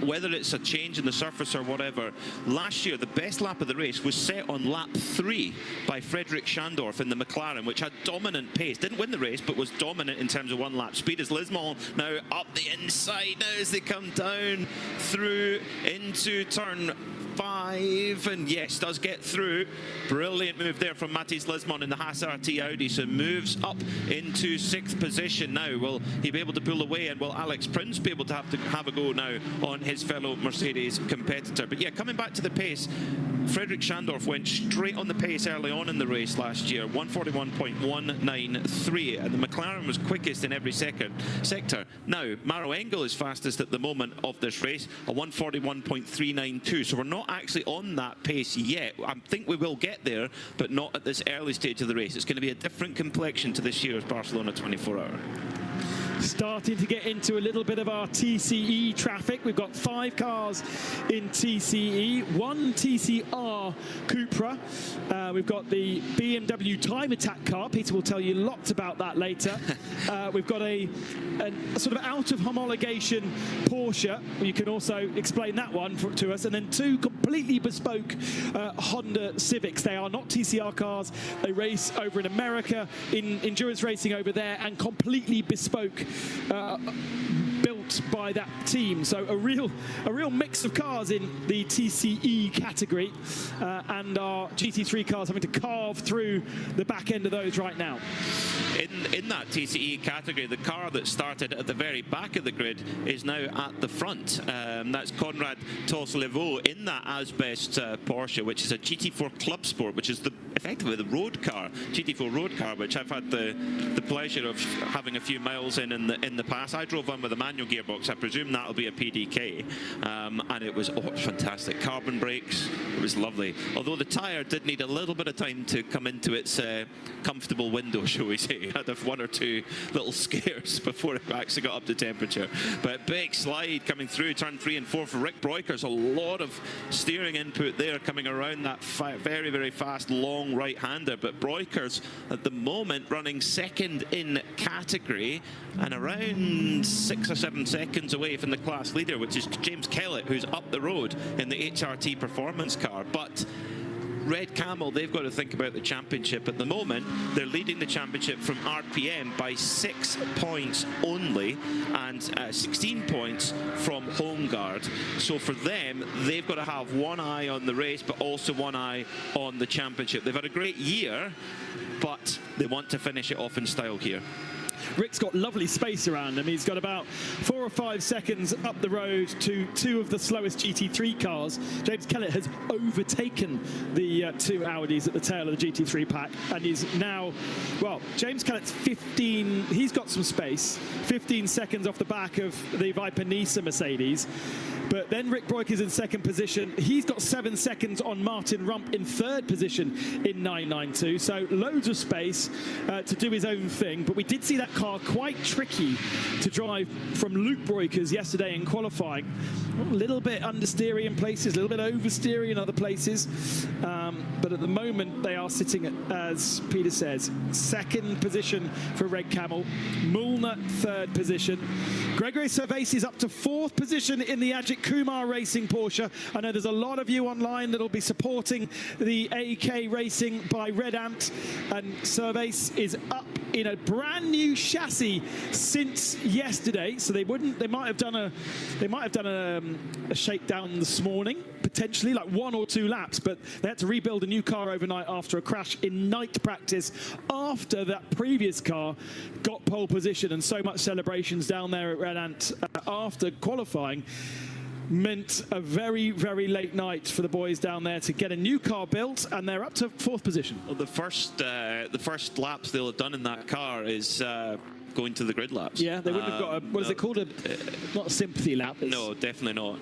whether it's a change in the surface or whatever, last year the best lap of the race was set on lap 3 by Frederick Schandorf in the McLaren, which had dominant pace. Didn't win the race, but was dominant in terms of one lap speed. As Lismon now up the inside now as they come down through into turn 5, and yes, does get through. Brilliant move there from Matthias Lismon in the Haas RT Audi, so moves up into 6th position now. Will he be able to pull away, and will Alex Prince be able to have a go now on his fellow Mercedes competitor? But yeah, coming back to the pace, Frederick Schandorf went straight on the pace early on in the race last year, 141.193, and the McLaren was quickest in every sector. Now, Maro Engel is fastest at the moment of this race, a 141.392, so we're not actually on that pace yet. I think we will get there, but not at this early stage of the race. It's going to be a different complexion to this year's Barcelona 24-hour. Starting to get into a little bit of our TCE traffic. We've got 5 cars in TCE, 1 TCR Cupra. We've got the BMW Time Attack car. Peter will tell you lots about that later. We've got a sort of out of homologation Porsche. You can also explain that one to us. And then 2 completely bespoke Honda Civics. They are not TCR cars. They race over in America, in endurance racing over there, and completely bespoke, built by that team. So a real mix of cars in the TCE category, and our GT3 cars having to carve through the back end of those right now. In that TCE category, the car that started at the very back of the grid is now at the front. That's Konrad Toslevo in that asbest Porsche, which is a GT4 Club Sport, which is effectively the road car, GT4 road car, which I've had the pleasure of having a few miles in the past. I drove one with a manual gearbox. I presume that'll be a PDK, and it was fantastic. Carbon brakes, it was lovely. Although the tyre did need a little bit of time to come into its comfortable window, shall we say. Had 1 or 2 little scares before it actually got up to temperature. But big slide coming through turn 3 and 4 for Rick Breukers. A lot of steering input there coming around that very, very fast long right-hander. But Breukers at the moment running 2nd in category and around 6 or 7 seconds away from the class leader, which is James Kellett, who's up the road in the HRT performance car. But Red Camel, they've got to think about the championship. At the moment, they're leading the championship from RPM by 6 points only, and 16 points from Home Guard. So for them, they've got to have one eye on the race, but also one eye on the championship. They've had a great year, but they want to finish it off in style here. Rick's got lovely space around him. He's got about 4 or 5 seconds up the road to 2 of the slowest GT3 cars. James Kellett has overtaken the 2 Audis at the tail of the GT3 pack, and he's now, well, James Kellett's 15, he's got some space, 15 seconds off the back of the Viper Nisa Mercedes. But then Rick Breukers in 2nd position. He's got 7 seconds on Martin Rump in 3rd position in 992. So loads of space to do his own thing. But we did see that car quite tricky to drive from Luke Breukers yesterday in qualifying. A little bit understeery in places, a little bit oversteery in other places. But at the moment, they are sitting at, as Peter says, 2nd position for Red Camel. Mulner, 3rd position. Gregory Servais is up to 4th position in the Ajit Kumar Racing Porsche. I know there's a lot of you online that will be supporting the AK Racing by Red Ant, and Servais is up in a brand new chassis since yesterday. So they might have done a shakedown this morning, potentially like 1 or 2 laps, but they had to rebuild a new car overnight after a crash in night practice after that previous car got pole position. And so much celebrations down there at Red Ant after qualifying meant a very, very late night for the boys down there to get a new car built, and they're up to 4th position. Well, the first laps they'll have done in that car is going to the grid laps. Yeah, they wouldn't have got what is it called? Not a sympathy lap. No, definitely not.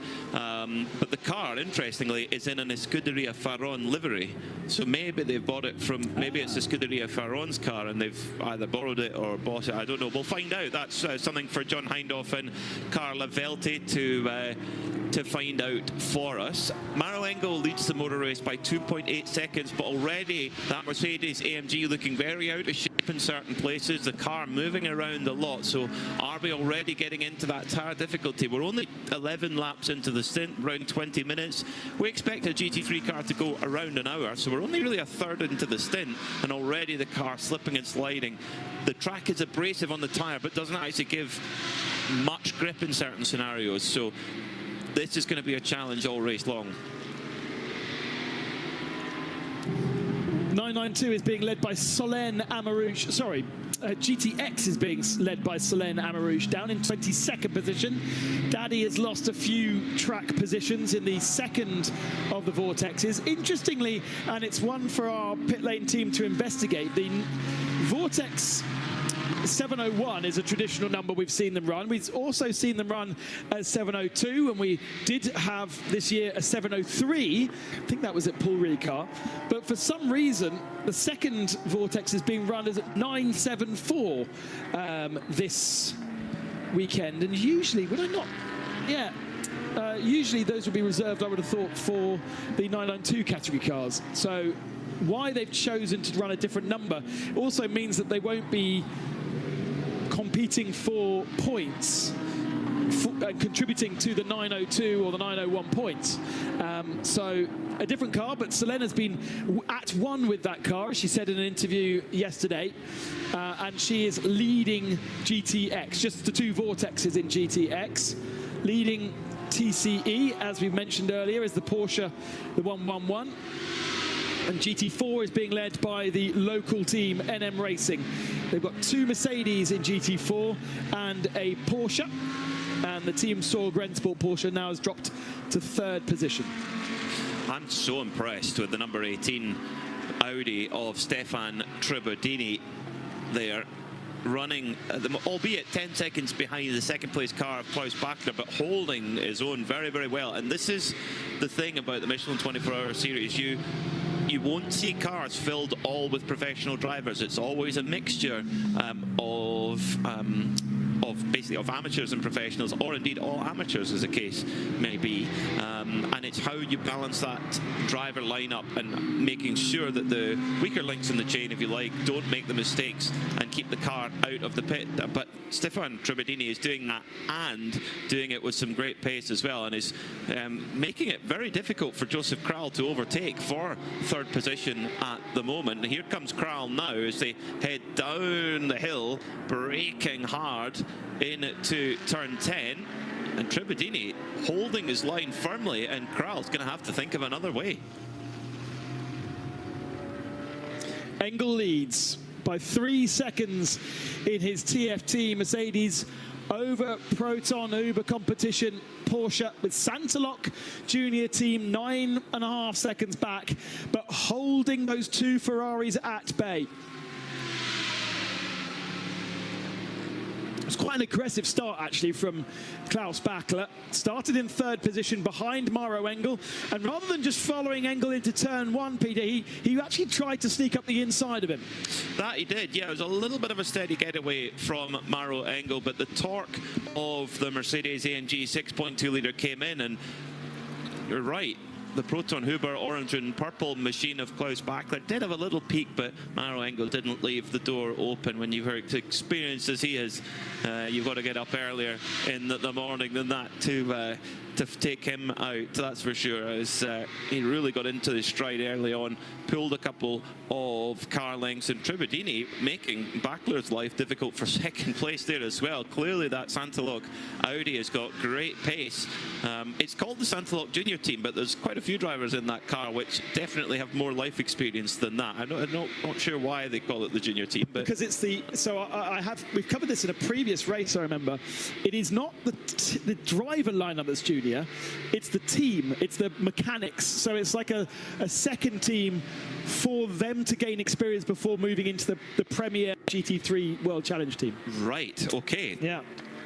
But the car, interestingly, is in an Scuderia Farron livery. So maybe they've bought it from, maybe it's the Scuderia Farron's car and they've either borrowed it or bought it. I don't know. We'll find out. That's something for John Hindhoff and Carla Velti to find out for us. Maro Engel leads the motor race by 2.8 seconds, but already that Mercedes AMG looking very out of shape in certain places. The car moving around a lot. So are we already getting into that tire difficulty? We're only 11 laps into the stint, around 20 minutes. We expect a GT3 car to go around an hour, so we're only really a third into the stint, and already the car slipping and sliding. The track is abrasive on the tire, but doesn't actually give much grip in certain scenarios. So this is going to be a challenge all race long. 992 is being led by Solène Amarouche. Sorry, GTX is being led by Solène Amarouche, down in 22nd position. Daddy has lost a few track positions in the second of the Vortexes. Interestingly, and it's one for our pit lane team to investigate, the Vortex 701 is a traditional number we've seen them run. We've also seen them run as 702, and we did have this year a 703. I think that was at Paul Ricard. But for some reason, the second Vortex is being run as 974 this weekend. And usually, would I not? Yeah. Usually those would be reserved, I would have thought, for the 992 category cars. So why they've chosen to run a different number also means that they won't be competing for points and contributing to the 902 or the 901 points. So a different car, but Solène has been at one with that car, as she said in an interview yesterday, and she is leading GTX, just the 2 Vortexes in GTX. Leading TCE, as we've mentioned earlier, is the Porsche, the 111. And GT4 is being led by the local team, NM Racing. They've got 2 Mercedes in GT4 and a Porsche. And the team Sorg Rennsport Porsche now has dropped to 3rd position. I'm so impressed with the number 18 Audi of Stefan Tribodini there, running, albeit 10 seconds behind the second place car of Klaus Bachner, but holding his own very, very well. And this is the thing about the Michelin 24-hour series. You won't see cars filled all with professional drivers. It's always a mixture of amateurs and professionals, or indeed all amateurs, as the case may be. And it's how you balance that driver lineup and making sure that the weaker links in the chain, if you like, don't make the mistakes and keep the car out of the pit. But Stefan Tribodini is doing that, and doing it with some great pace as well, and is making it very difficult for Joseph Kral to overtake for 3rd position at the moment. And here comes Kral now as they head down the hill, braking hard into turn 10, and Tribodini holding his line firmly, and Kral's going to have to think of another way. Engel leads by 3 seconds in his TFT Mercedes over Proton Uber competition Porsche, with Santalok Junior Team 9.5 seconds back, but holding those 2 Ferraris at bay. It's quite an aggressive start, actually, from Klaus Bachler. Started in 3rd position behind Maro Engel, and rather than just following Engel into turn 1, Peter, he actually tried to sneak up the inside of him. That he did, yeah. It was a little bit of a steady getaway from Maro Engel, but the torque of the Mercedes AMG 6.2 litre came in, and you're right. The Proton Huber orange and purple machine of Klaus Bachler did have a little peak, but Maro Engel didn't leave the door open. When you've heard experienced as he is, you've got to get up earlier in the morning than that to to take him out, that's for sure. As he really got into his stride early on, pulled a couple of car lengths, and Tribadini making Bachler's life difficult for second place there as well. Clearly that Santalog Audi has got great pace. It's called the Santalog Junior team, but there's quite a few drivers in that car which definitely have more life experience than that. I'm not sure why they call it the junior team, but because it's the we've covered this in a previous race. I remember it is not the driver lineup that's junior, it's the team, it's the mechanics. So it's like a second team for them to gain experience before moving into the Premier GT3 World Challenge team. Right. Okay. Yeah.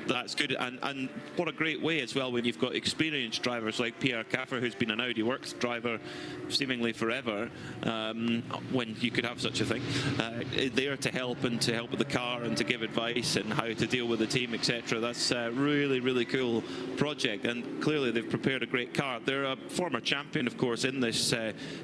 That's good, and what a great way as well when you've got experienced drivers like Pierre Caffer, who's been an Audi Works driver seemingly forever, when you could have such a thing, there to help with the car and to give advice and how to deal with the team, etc. That's a really, really cool project, and clearly they've prepared a great car. They're a former champion, of course, in this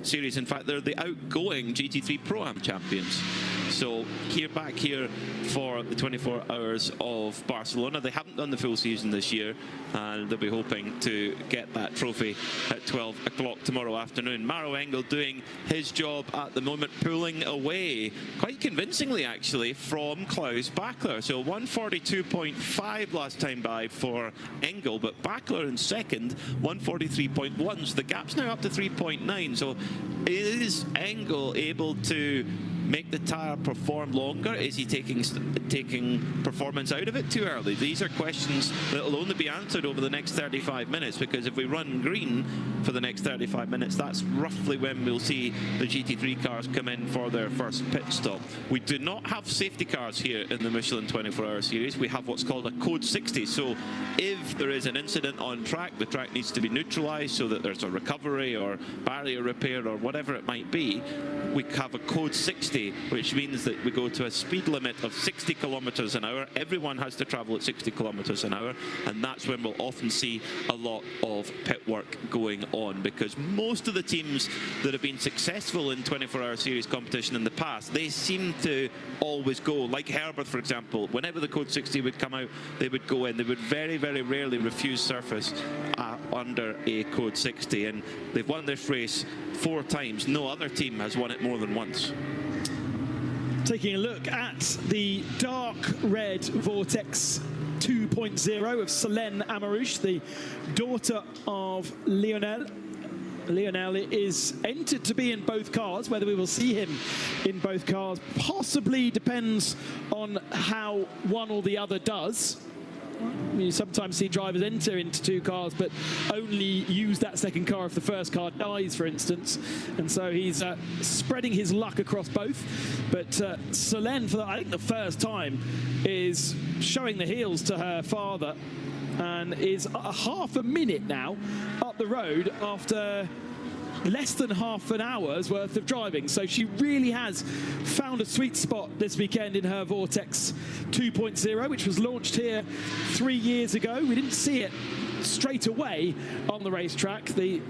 series. In fact, they're the outgoing GT3 Pro-Am champions. So back here for the 24 Hours of Barcelona. They haven't done the full season this year, and they'll be hoping to get that trophy at 12 o'clock tomorrow afternoon. Maro Engel doing his job at the moment, pulling away quite convincingly actually from Klaus Bachler. So 142.5 last time by for Engel, but Bachler in second, 143.1. So the gap's now up to 3.9. So is Engel able to make the tyre perform longer? Is he taking performance out of it too early? These are questions that will only be answered over the next 35 minutes, because if we run green for the next 35 minutes, that's roughly when we'll see the GT3 cars come in for their first pit stop. We do not have safety cars here in the Michelin 24-hour series. We have what's called a code 60. So if there is an incident on track, the track needs to be neutralized so that there's a recovery or barrier repair or whatever it might be. We have a code 60, which means that we go to a speed limit of 60 kilometers an hour. Everyone has to travel at 60 kilometers an hour, and that's when we'll often see a lot of pit work going on, because most of the teams that have been successful in 24-hour series competition in the past, they seem to always go, like Herbert, for example. Whenever the code 60 would come out, they would go in. They would very, very rarely refuse surface under a code 60, and they've won this race 4 times. No other team has won it more than once. Taking a look at the dark red Vortex 2.0 of Solène Amarouche, the daughter of Lionel. Lionel is entered to be in both cars. Whether we will see him in both cars possibly depends on how one or the other does. You sometimes see drivers enter into 2 cars but only use that second car if the first car dies, for instance, and so he's spreading his luck across both. But Solène, for I think the first time, is showing the heels to her father and is a half a minute now up the road after less than half an hour's worth of driving. So she really has found a sweet spot this weekend in her Vortex 2.0, which was launched here 3 years ago. We didn't see it straight away on the racetrack. The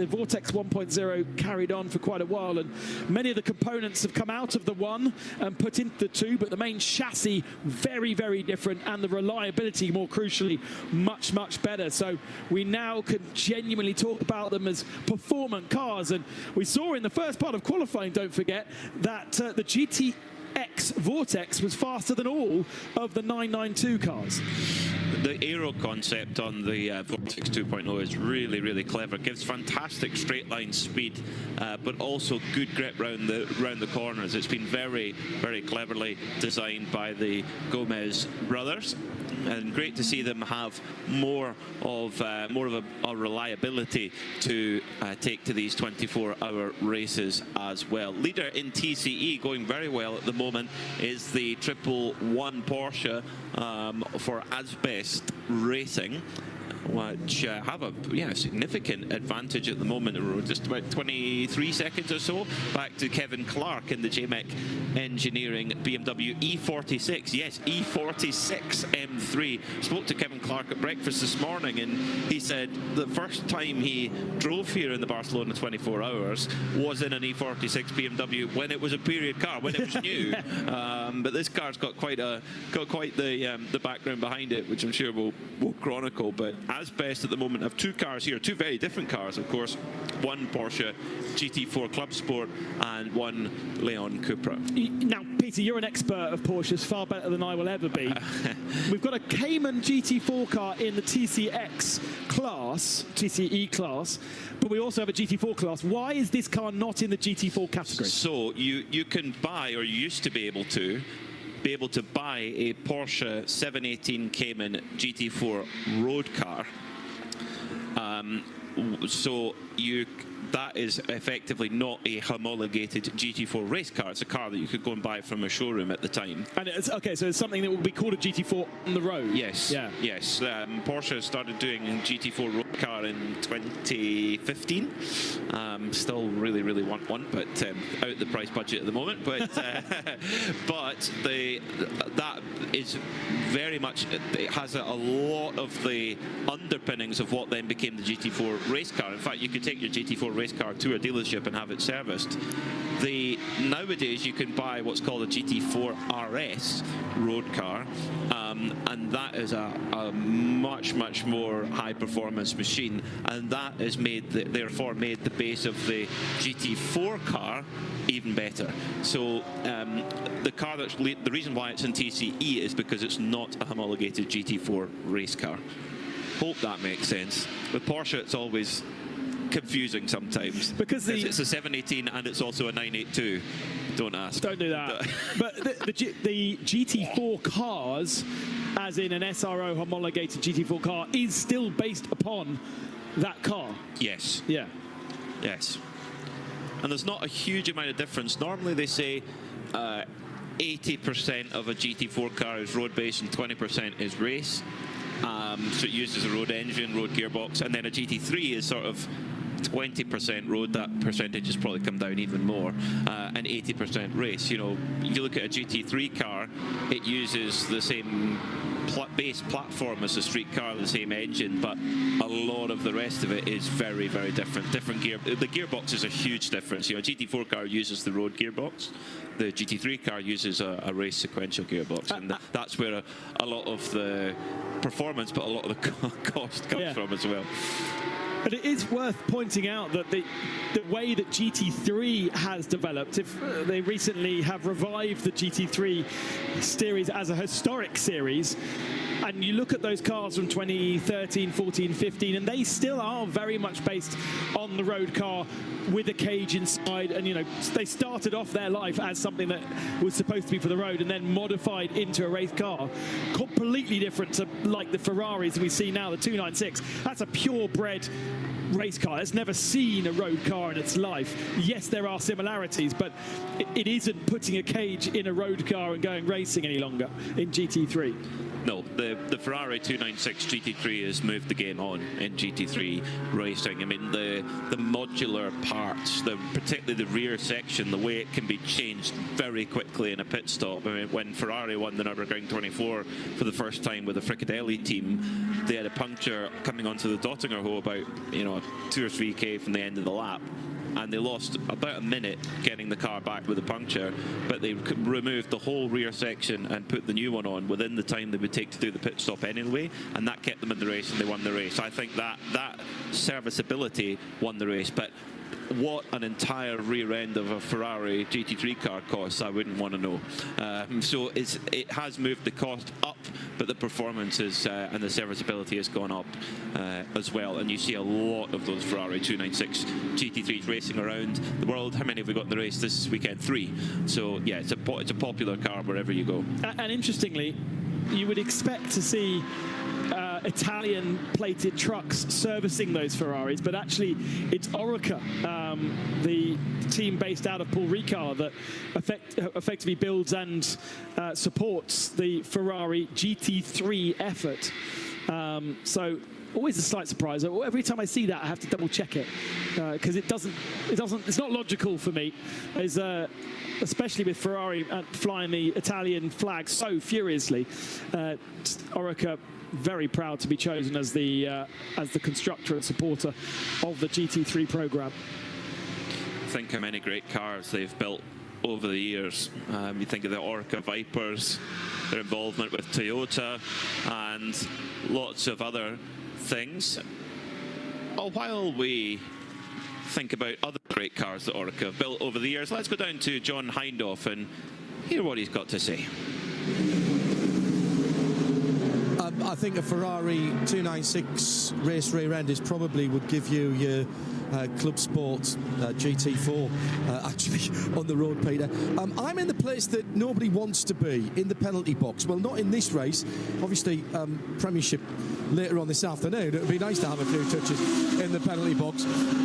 Vortex 1.0 carried on for quite a while, and many of the components have come out of the 1 and put into the 2, but the main chassis very, very different, and the reliability, more crucially, much, much better. So we now can genuinely talk about them as performant cars, and we saw in the first part of qualifying, don't forget, that the GTX Vortex was faster than all of the 992 cars. The aero concept on the Vortex 2.0 is really, really clever. It gives fantastic straight line speed, but also good grip round the corners. It's been very, very cleverly designed by the Gomez brothers, and great to see them have more of a reliability to take to these 24-hour races as well. Leader in TCE, going very well at the moment, is the 111 Porsche for Asbest Racing, which have a significant advantage at the moment. We're just about 23 seconds or so back to Kevin Clark in the JMEC Engineering BMW E46. Yes, E46 M3. Spoke to Kevin Clark at breakfast this morning, and he said the first time he drove here in the Barcelona 24 Hours was in an E46 BMW when it was a period car, when it was new. But this car's got quite the background behind it, which I'm sure we'll chronicle. But as best at the moment, have two cars here, two very different cars, of course. One Porsche GT4 Club Sport and one Leon Cupra. Now, Peter, you're an expert of Porsches, far better than I will ever be. We've got a Cayman GT4 car in the TCX class, TCE class, but we also have a GT4 class. Why is this car not in the GT4 category? So you can buy, or you used to be able to buy a Porsche 718 Cayman GT4 road car. That is effectively not a homologated GT4 race car. It's a car that you could go and buy from a showroom at the time. And it's okay, so it's something that will be called a GT4 on the road. Yes. Yeah. Yes. Porsche started doing a GT4 road car in 2015. Still really want one, but out the price budget at the moment. But that is very much, it has a lot of the underpinnings of what then became the GT4 race car. In fact, you could take your GT4 race car to a dealership and have it serviced. Nowadays you can buy what's called a GT4 RS road car, and that is a much more high performance machine, and that is therefore made the base of the GT4 car even better. So the reason why it's in TCE is because it's not a homologated GT4 race car. Hope that makes sense. With Porsche, it's always confusing sometimes because it's a 718 and it's also a 982. Don't ask. Don't do that. But the GT4 cars, as in an SRO homologated GT4 car, is still based upon that car. Yes. Yeah. Yes. And there's not a huge amount of difference. Normally they say 80% of a GT4 car is road based and 20% is race. So it uses a road engine, road gearbox, and then a GT3 is sort of 20% road. That percentage has probably come down even more, and 80% race. You know, you look at a GT3 car, it uses the same base platform as a street car, the same engine, but a lot of the rest of it is very different. The gearbox is a huge difference. You know, a GT4 car uses the road gearbox. The GT3 car uses a race sequential gearbox, and that's where a lot of the performance, but a lot of the cost comes from as well. But it is worth pointing out that the way that GT3 has developed, if they recently have revived the GT3 series as a historic series, and you look at those cars from 2013, 14, 15, and they still are very much based on the road car with a cage inside. And, you know, they started off their life as something that was supposed to be for the road and then modified into a race car. Completely different to, like, the Ferraris we see now, the 296. That's a purebred race car. It's never seen a road car in its life. Yes, there are similarities, but it isn't putting a cage in a road car and going racing any longer in GT3. No, the Ferrari 296 GT3 has moved the game on in GT3 racing. I mean, the modular parts, particularly the rear section, the way it can be changed very quickly in a pit stop. I mean, when Ferrari won the Nürburgring 24 for the first time with the Fricadelli team, they had a puncture coming onto the Dottinger Hole about 2 or 3k from the end of the lap. And they lost about a minute getting the car back with a puncture, but they removed the whole rear section and put the new one on within the time they would take to do the pit stop anyway, and that kept them in the race and they won the race. I think that serviceability won the race, but what an entire rear end of a Ferrari GT3 car costs, I wouldn't want to know. So it has moved the cost up, but the performance and the serviceability has gone up as well. And you see a lot of those Ferrari 296 GT3s racing around the world. How many have we got in the race this weekend? 3. So yeah, it's a popular car wherever you go. And interestingly, you would expect to see Italian plated trucks servicing those Ferraris, but actually it's Orica, the team based out of Paul Ricard, that effectively builds and supports the Ferrari GT3 effort. So always a slight surprise. Every time I see that, I have to double check it because it's not logical for me. Especially with Ferrari flying the Italian flag so furiously. Orica very proud to be chosen as the constructor and supporter of the GT3 program. Think how many great cars they've built over the years. You think of the Orica Vipers, their involvement with Toyota, and lots of other things, while we think about other great cars that Orica have built over the years, let's go down to John Hindhaugh and hear what he's got to say. I think a Ferrari 296 race rear end is probably would give you your Club Sport GT4 actually on the road, Peter. I'm in the place that nobody wants to be, in the penalty box. Well, not in this race. Obviously, Premiership later on this afternoon. It would be nice to have a few touches in the penalty box.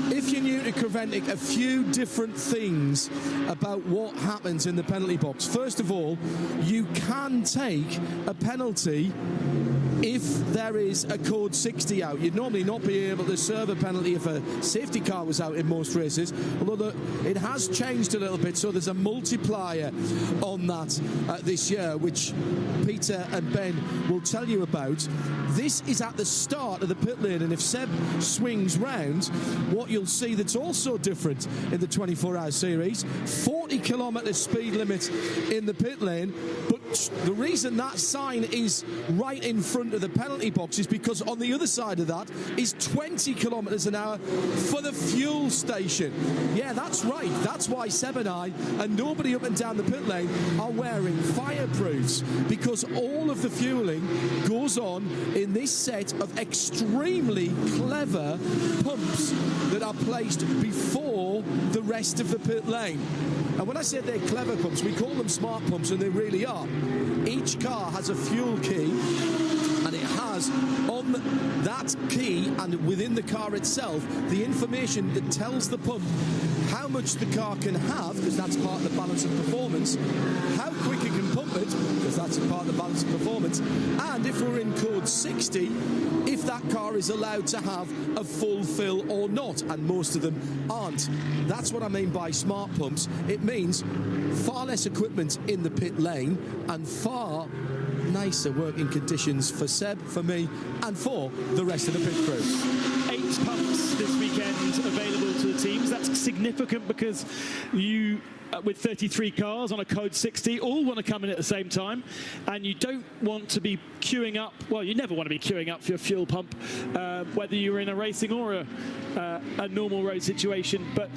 If you're new to Creventic, a few different things about what happens in the penalty box. First of all, you can take a penalty if there is a code 60 out. You'd normally not be able to serve a penalty if a safety car was out in most races, although it has changed a little bit, so there's a multiplier on that this year, which Peter and Ben will tell you about. This is at the start of the pit lane, and if Seb swings round, what you'll see that's also different in the 24-hour series, 40-kilometre speed limit in the pit lane, but the reason that sign is right in front of the penalty box is because on the other side of that is 20 kilometres an hour for the fuel station. Yeah, that's right. That's why Seb and I and nobody up and down the pit lane are wearing fireproofs, because all of the fueling goes on in this set of extremely clever pumps that are placed before the rest of the pit lane. And when I say they're clever pumps, we call them smart pumps, and they really are. Each car has a fuel key, and it has on that key and within the car itself the information that tells the pump how much the car can have, because that's part of the balance of performance, how quick it can pump it, because that's part of the balance of performance, and if we're in code 60, if that car is allowed to have a full fill or not, and most of them aren't. That's what I mean by smart pumps. It means far less equipment in the pit lane and far nicer working conditions for Seb, for me, and for the rest of the pit crew. 8 pumps this weekend available to the teams. That's significant because you, with 33 cars on a code 60, all want to come in at the same time, and you don't want to be queuing up. Well, you never want to be queuing up for your fuel pump, whether you're in a racing or a normal road situation. But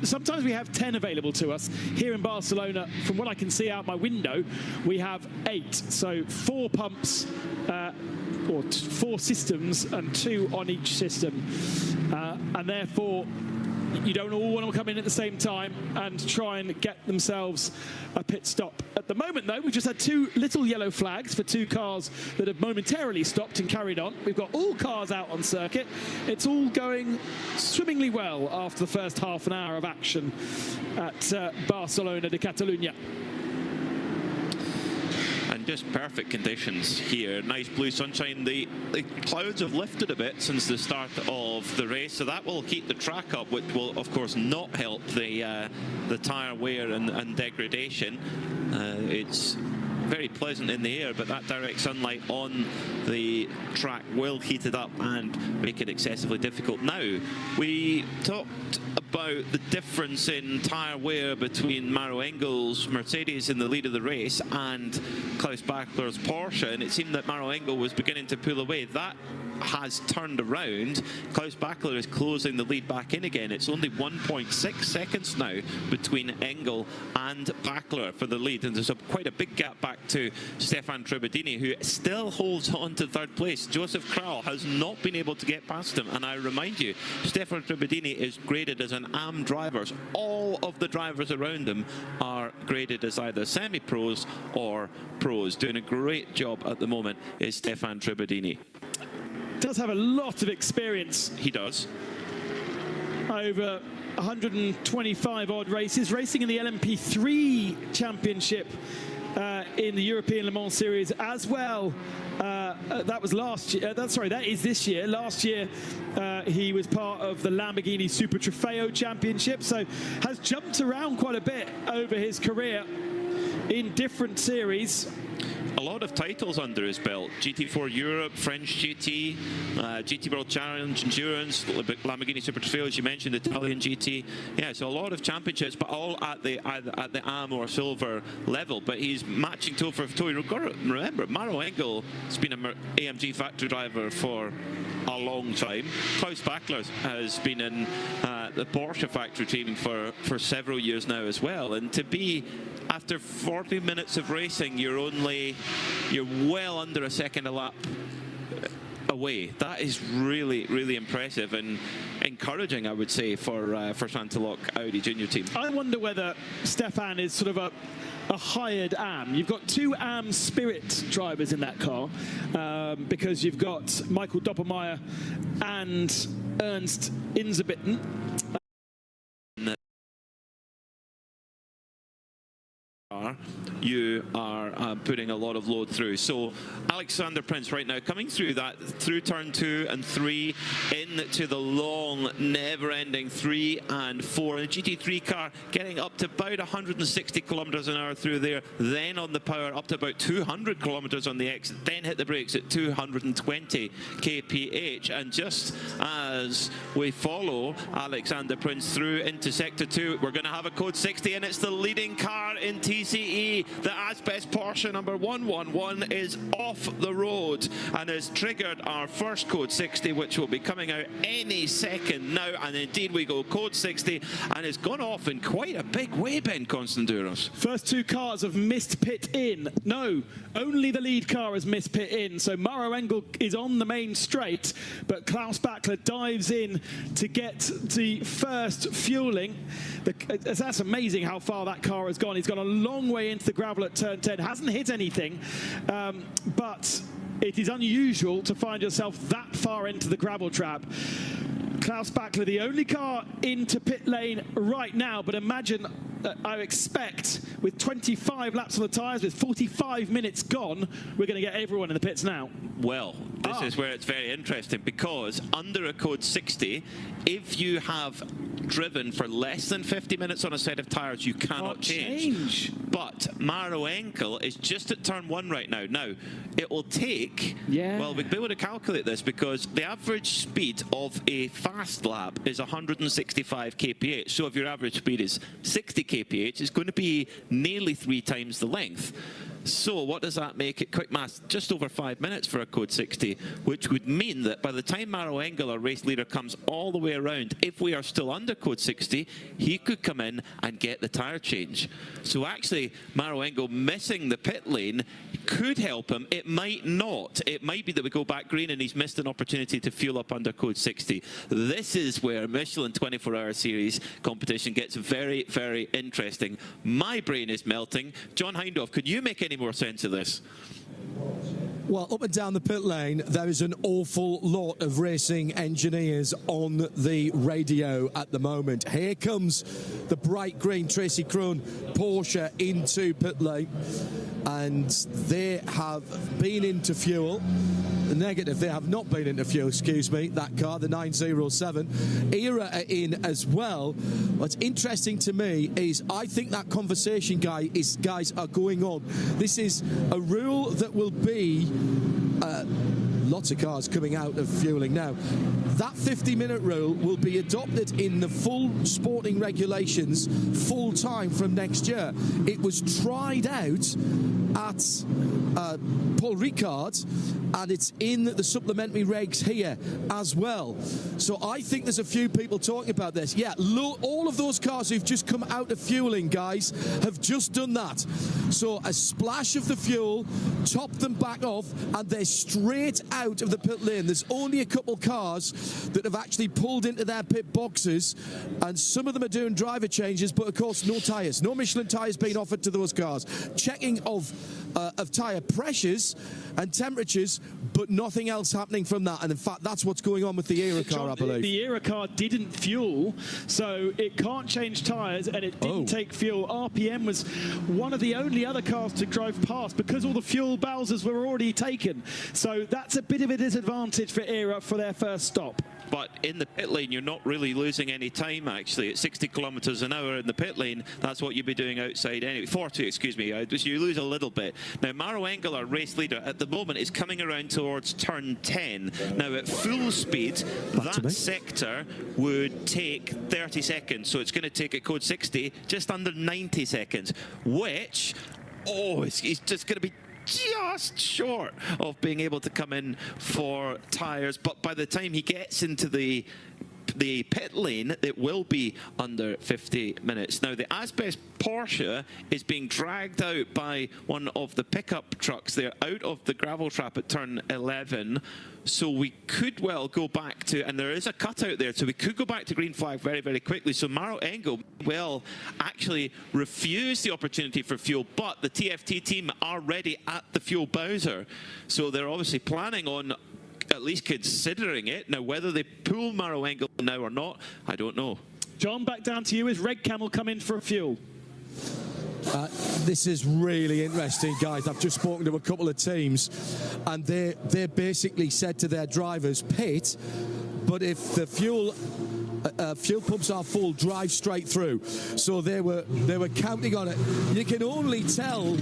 sometimes we have 10 available to us. Here in Barcelona, from what I can see out my window, we have 8. So 4 pumps, or 4 systems, and 2 on each system. And therefore, you don't all want to come in at the same time and try and get themselves a pit stop. At the moment, though, we've just had 2 little yellow flags for 2 cars that have momentarily stopped and carried on. We've got all cars out on circuit. It's all going swimmingly well after the first half an hour of action at Barcelona de Catalunya. And just perfect conditions here. Nice blue sunshine. The clouds have lifted a bit since the start of the race, so that will keep the track up, which will, of course, not help the tyre wear and degradation. It's very pleasant in the air, but that direct sunlight on the track will heat it up and make it excessively difficult. Now, we talked about the difference in tyre wear between Maro Engel's Mercedes in the lead of the race and Klaus Bachler's Porsche, and it seemed that Maro Engel was beginning to pull away. That has turned around. Klaus Bachler is closing the lead back in again. It's only 1.6 seconds now between Engel and Bachler for the lead, and there's quite a big gap back to Stefan Trebedini, who still holds on to third place. Joseph Kral has not been able to get past him, and I remind you, Stefan Trebedini is graded as an AM driver. All of the drivers around him are graded as either semi-pros or pros. Doing a great job at the moment is Stefan Trebedini. Does have a lot of experience. He does. Over 125 odd races, racing in the LMP3 Championship in the European Le Mans Series as well. That was last year. That is this year. Last year, he was part of the Lamborghini Super Trofeo Championship, so has jumped around quite a bit over his career in different series. a lot of titles under his belt. GT4 Europe, French GT, GT World Challenge Endurance, Lamborghini Super Trofeo, as you mentioned, Italian GT. Yeah, so a lot of championships, but all at the AM or silver level. But he's matching toe for toe. You've got to remember, Maro Engel has been an AMG factory driver for a long time. Klaus Bachler has been in the Porsche factory team for several years now as well. And to be, after 40 minutes of racing, you're well under a second a lap away. That is really, really impressive and encouraging, I would say, for Chanteloc Audi Junior team. I wonder whether Stefan is sort of a hired AM. You've got two AM Spirit drivers in that car because you've got Michael Doppelmayr and Ernst Inzerbitten. You are putting a lot of load through. So Alexander Prince right now coming through turn 2 and 3 into the long never-ending 3 and 4. And the GT3 car getting up to about 160 kilometers an hour through there, then on the power up to about 200 kilometers on the exit, then hit the brakes at 220 kph. And just as we follow Alexander Prince through into sector 2, we're going to have a code 60, and it's the leading car in TCE. The Asbest Porsche number 111 is off the road and has triggered our first code 60, which will be coming out any second now. And indeed we go code 60, and it's gone off in quite a big way, Ben Constanduros. First two cars have missed pit in. No, only the lead car has missed pit in. So Maro Engel is on the main straight, but Klaus Bachler dives in to get the first fueling. That's amazing how far that car has gone. He's gone a long way into the gravel at turn 10, hasn't hit anything, but it is unusual to find yourself that far into the gravel trap. Klaus Bachler, the only car into pit lane right now, but imagine, I expect, with 25 laps on the tyres, with 45 minutes gone, we're going to get everyone in the pits now. Well, this is where it's very interesting, because under a code 60, if you have driven for less than 50 minutes on a set of tyres, you cannot change. But Maro Engel is just at turn 1 right now. Now, it will take, well, we'll be able to calculate this, because the average speed of a fast lap is 165 kph. So if your average speed is 60 kph, it's going to be nearly 3 times the length. So what does that make it? Quick maths, just over 5 minutes for a code 60, which would mean that by the time Maro Engel, our race leader, comes all the way around, if we are still under code 60, he could come in and get the tyre change. So actually, Maro Engel missing the pit lane could help him. It might not. It might be that we go back green and he's missed an opportunity to fuel up under code 60. This is where Michelin 24-hour series competition gets very, very interesting. My brain is melting. John Hindhaugh, could you make any more sense of this? Well, up and down the pit lane, there is an awful lot of racing engineers on the radio at the moment. Here comes the bright green Tracy Krohn Porsche into pit lane, and they have been into fuel. The negative, they have not been into fuel, excuse me, that car, the 907. ERA are in as well. What's interesting to me is I think that conversation, guys, are going on. This is a rule that will be lots of cars coming out of fueling now. That 50-minute rule will be adopted in the full sporting regulations full time from next year. It was tried out at Paul Ricard, and it's in the supplementary regs here as well. So I think there's a few people talking about this. Yeah, all of those cars who've just come out of fueling, guys, have just done that. So a splash of the fuel, top them back off, and they're straight out of the pit lane. There's only a couple cars that have actually pulled into their pit boxes, and some of them are doing driver changes, but of course no tyres. No Michelin tyres being offered to those cars. Checking of tyre pressures and temperatures, but nothing else happening from that. And in fact, that's what's going on with the ERA car, I believe. The ERA car didn't fuel, so it can't change tyres, and it didn't take fuel. RPM was one of the only other cars to drive past because all the fuel Bowsers were already taken. So that's a bit of a disadvantage for ERA for their first stop. but in the pit lane, you're not really losing any time, actually. At 60 kilometers an hour in the pit lane, that's what you'd be doing outside anyway. 40, excuse me. You lose a little bit. Now, Maro Engel, our race leader, at the moment is coming around towards turn 10. Now, at full speed, that sector would take 30 seconds. So it's going to take at code 60 just under 90 seconds, which, he's just going to be just short of being able to come in for tyres. But by the time he gets into the pit lane, it will be under 50 minutes. Now, the Asbest Porsche is being dragged out by one of the pickup trucks. They're out of the gravel trap at turn 11. So we could well go back to, and there is a cutout there, so we could go back to green flag very, very quickly. So Maro Engel will actually refuse the opportunity for fuel, but the TFT team are ready at the fuel bowser. So they're obviously planning on at least considering it. Now, whether they pull Maro Engel now or not, I don't know. John, back down to you. Is Red Camel come in for a fuel? This is really interesting, guys. I've just spoken to a couple of teams, and they basically said to their drivers, pit, but if the fuel pumps are full, drive straight through. So they were counting on it. You can only tell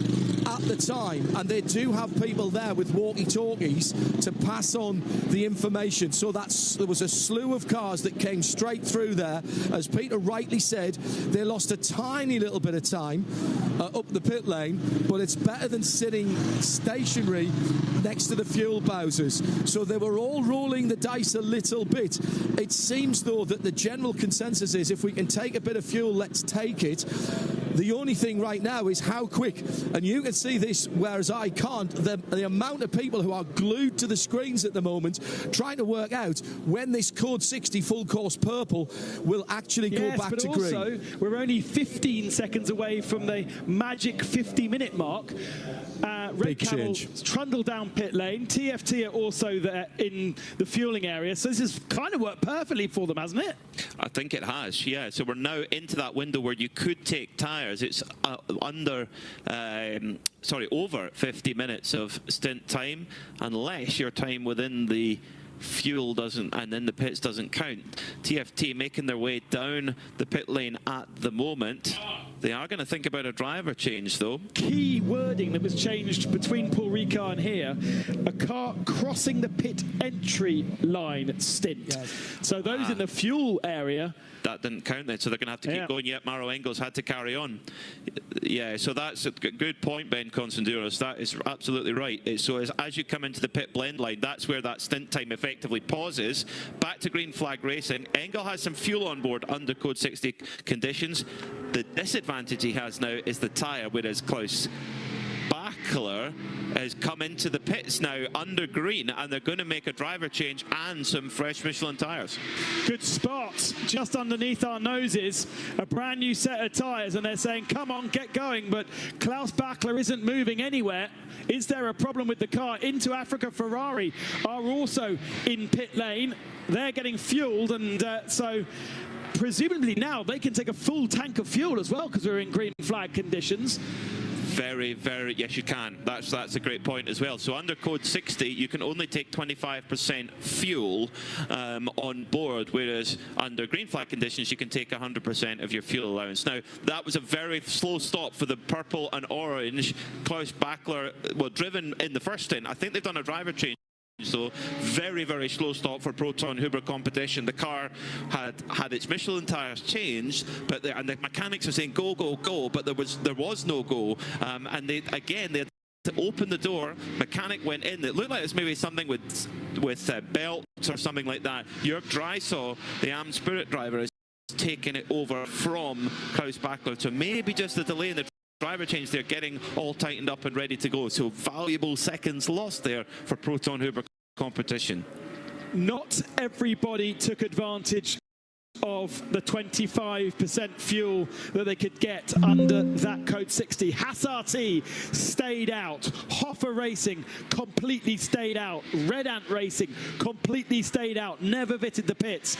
at the time, and they do have people there with walkie-talkies to pass on the information. So there was a slew of cars that came straight through there. As Peter rightly said, they lost a tiny little bit of time up the pit lane, but it's better than sitting stationary next to the fuel bowsers. So they were all rolling the dice a little bit. It seems, though, that the general consensus is if we can take a bit of fuel, let's take it. The only thing right now is how quick, and you can see this, whereas I can't, the amount of people who are glued to the screens at the moment trying to work out when this code 60 full course purple will actually go back to green. Also, we're only 15 seconds away from the magic 50-minute mark. Red Camel trundle down pit lane. TFT are also there in the fueling area. So this has kind of worked perfectly for them, hasn't it? I think it has, yeah. So we're now into that window where you could take tyres. It's over 50 minutes of stint time, unless your time within the fuel doesn't, and then the pits doesn't count. TFT making their way down the pit lane at the moment. They are going to think about a driver change, though. Key wording that was changed between Paul Ricard and here: a car crossing the pit entry line stint. Yes. So those in the fuel area, that didn't count then, so they're going to have to keep going. Yet Maro Engel's had to carry on. Yeah, so that's a good point, Ben Constanduros. That is absolutely right. So as you come into the pit blend line, that's where that stint time effectively pauses. Back to green flag racing. Engel has some fuel on board under code 60 conditions. The disadvantage he has now is the tyre, whereas Klaus Bachler has come into the pits now under green, and they're going to make a driver change and some fresh Michelin tyres. Good spot just underneath our noses, a brand new set of tyres, and they're saying come on, get going, but Klaus Bachler isn't moving anywhere. Is there a problem with the car? Into Africa Ferrari are also in pit lane. They're getting fueled, and so presumably now they can take a full tank of fuel as well, because we're in green flag conditions. Very, very, yes, you can. That's a great point as well. So under code 60, you can only take 25% fuel on board, whereas under green flag conditions, you can take 100% of your fuel allowance. Now, that was a very slow stop for the purple and orange. Klaus Bachler, well, driven in the first stint. I think they've done a driver change. So very, very slow stop for Proton Huber competition. The car had its Michelin tyres changed, but the mechanics were saying go, go, go, but there was no go. And they had to open the door. Mechanic went in. It looked like it was maybe something with belts or something like that. Jörg Dreisaw, the Am Spirit driver, is taking it over from Klaus Bachler. So maybe just a delay in the driver change, they're getting all tightened up and ready to go. So valuable seconds lost there for Proton Huber competition. Not everybody took advantage of the 25% fuel that they could get under that code 60. Hassarty stayed out. Hoffer Racing completely stayed out. Red Ant Racing completely stayed out. Never visited the pits.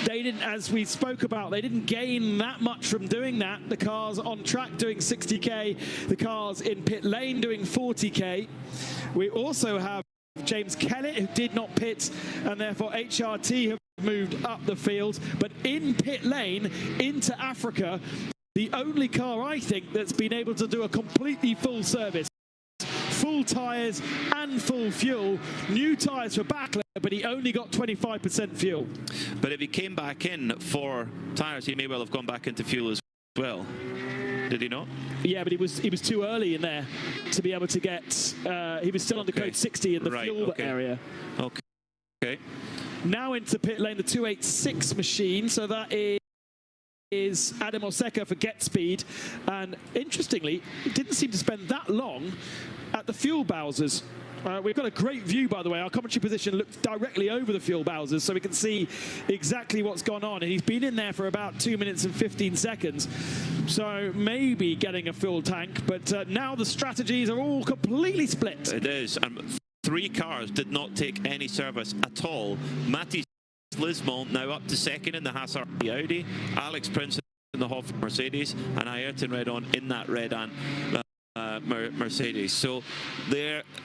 They didn't, as we spoke about, they didn't gain that much from doing that. The cars on track doing 60k. The cars in pit lane doing 40k. We also have James Kellett, who did not pit, and therefore HRT have moved up the field, but in pit lane into Africa, the only car I think that's been able to do a completely full service. Full tyres and full fuel. New tyres for Backlund, but he only got 25% fuel. But if he came back in for tyres, he may well have gone back into fuel as well. Did he not? Yeah, but he was too early in there to be able to get. He was still under code 60 in the fuel area. Okay. Now into pit lane, the 286 machine. So that is Adam Oseka for Get Speed, and interestingly, it didn't seem to spend that long at the fuel Bowsers. We've got a great view, by the way. Our commentary position looks directly over the fuel Bowsers, so we can see exactly what's gone on. And he's been in there for about 2 minutes and 15 seconds. So maybe getting a full tank, but now the strategies are all completely split. It is. 3 cars did not take any service at all. Matty Lismont now up to second in the Haas Audi, Alex Prince in the Hoff Mercedes, and Ayrton Redon in that red and Mercedes. So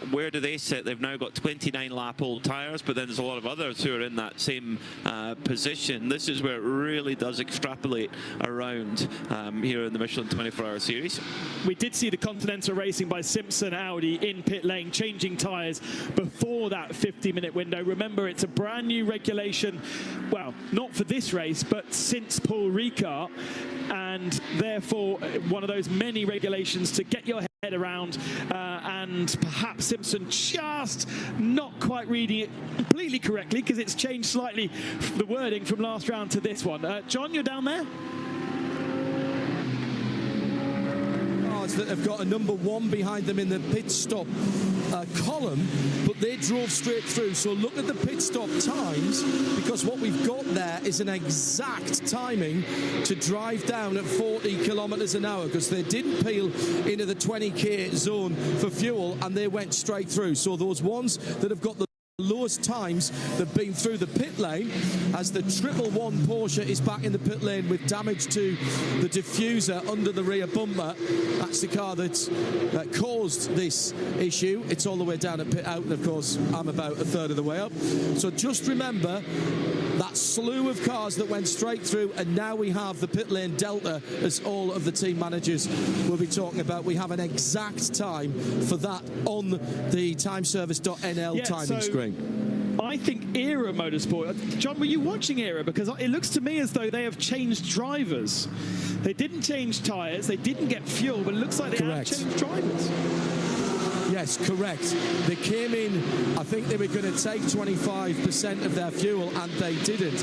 where do they sit? They've now got 29 lap old tyres, but then there's a lot of others who are in that same position. This is where it really does extrapolate around here in the Michelin 24-hour series. We did see the Continental Racing by Simpson Audi in pit lane changing tyres before that 50-minute window. Remember, it's a brand new regulation, well, not for this race, but since Paul Ricard, and therefore one of those many regulations to get your head around, and perhaps Simpson just not quite reading it completely correctly, because it's changed slightly the wording from last round to this one. John, you're down there? That have got a number 1 behind them in the pit stop column, but they drove straight through. So look at the pit stop times, because what we've got there is an exact timing to drive down at 40 kilometers an hour, because they didn't peel into the 20k zone for fuel and they went straight through. So those ones that have got the lowest times that have been through the pit lane, as the 111 Porsche is back in the pit lane with damage to the diffuser under the rear bumper. That's the car that caused this issue. It's all the way down at pit out, and of course I'm about a third of the way up. So just remember that slew of cars that went straight through, and now we have the pit lane delta, as all of the team managers will be talking about. We have an exact time for that on the timeservice.nl timing screen. I think Era Motorsport. John, were you watching Era? Because it looks to me as though they have changed drivers. They didn't change tyres, they didn't get fuel, but it looks like they have changed drivers. Yes, correct. They came in, I think they were going to take 25% of their fuel, and they didn't.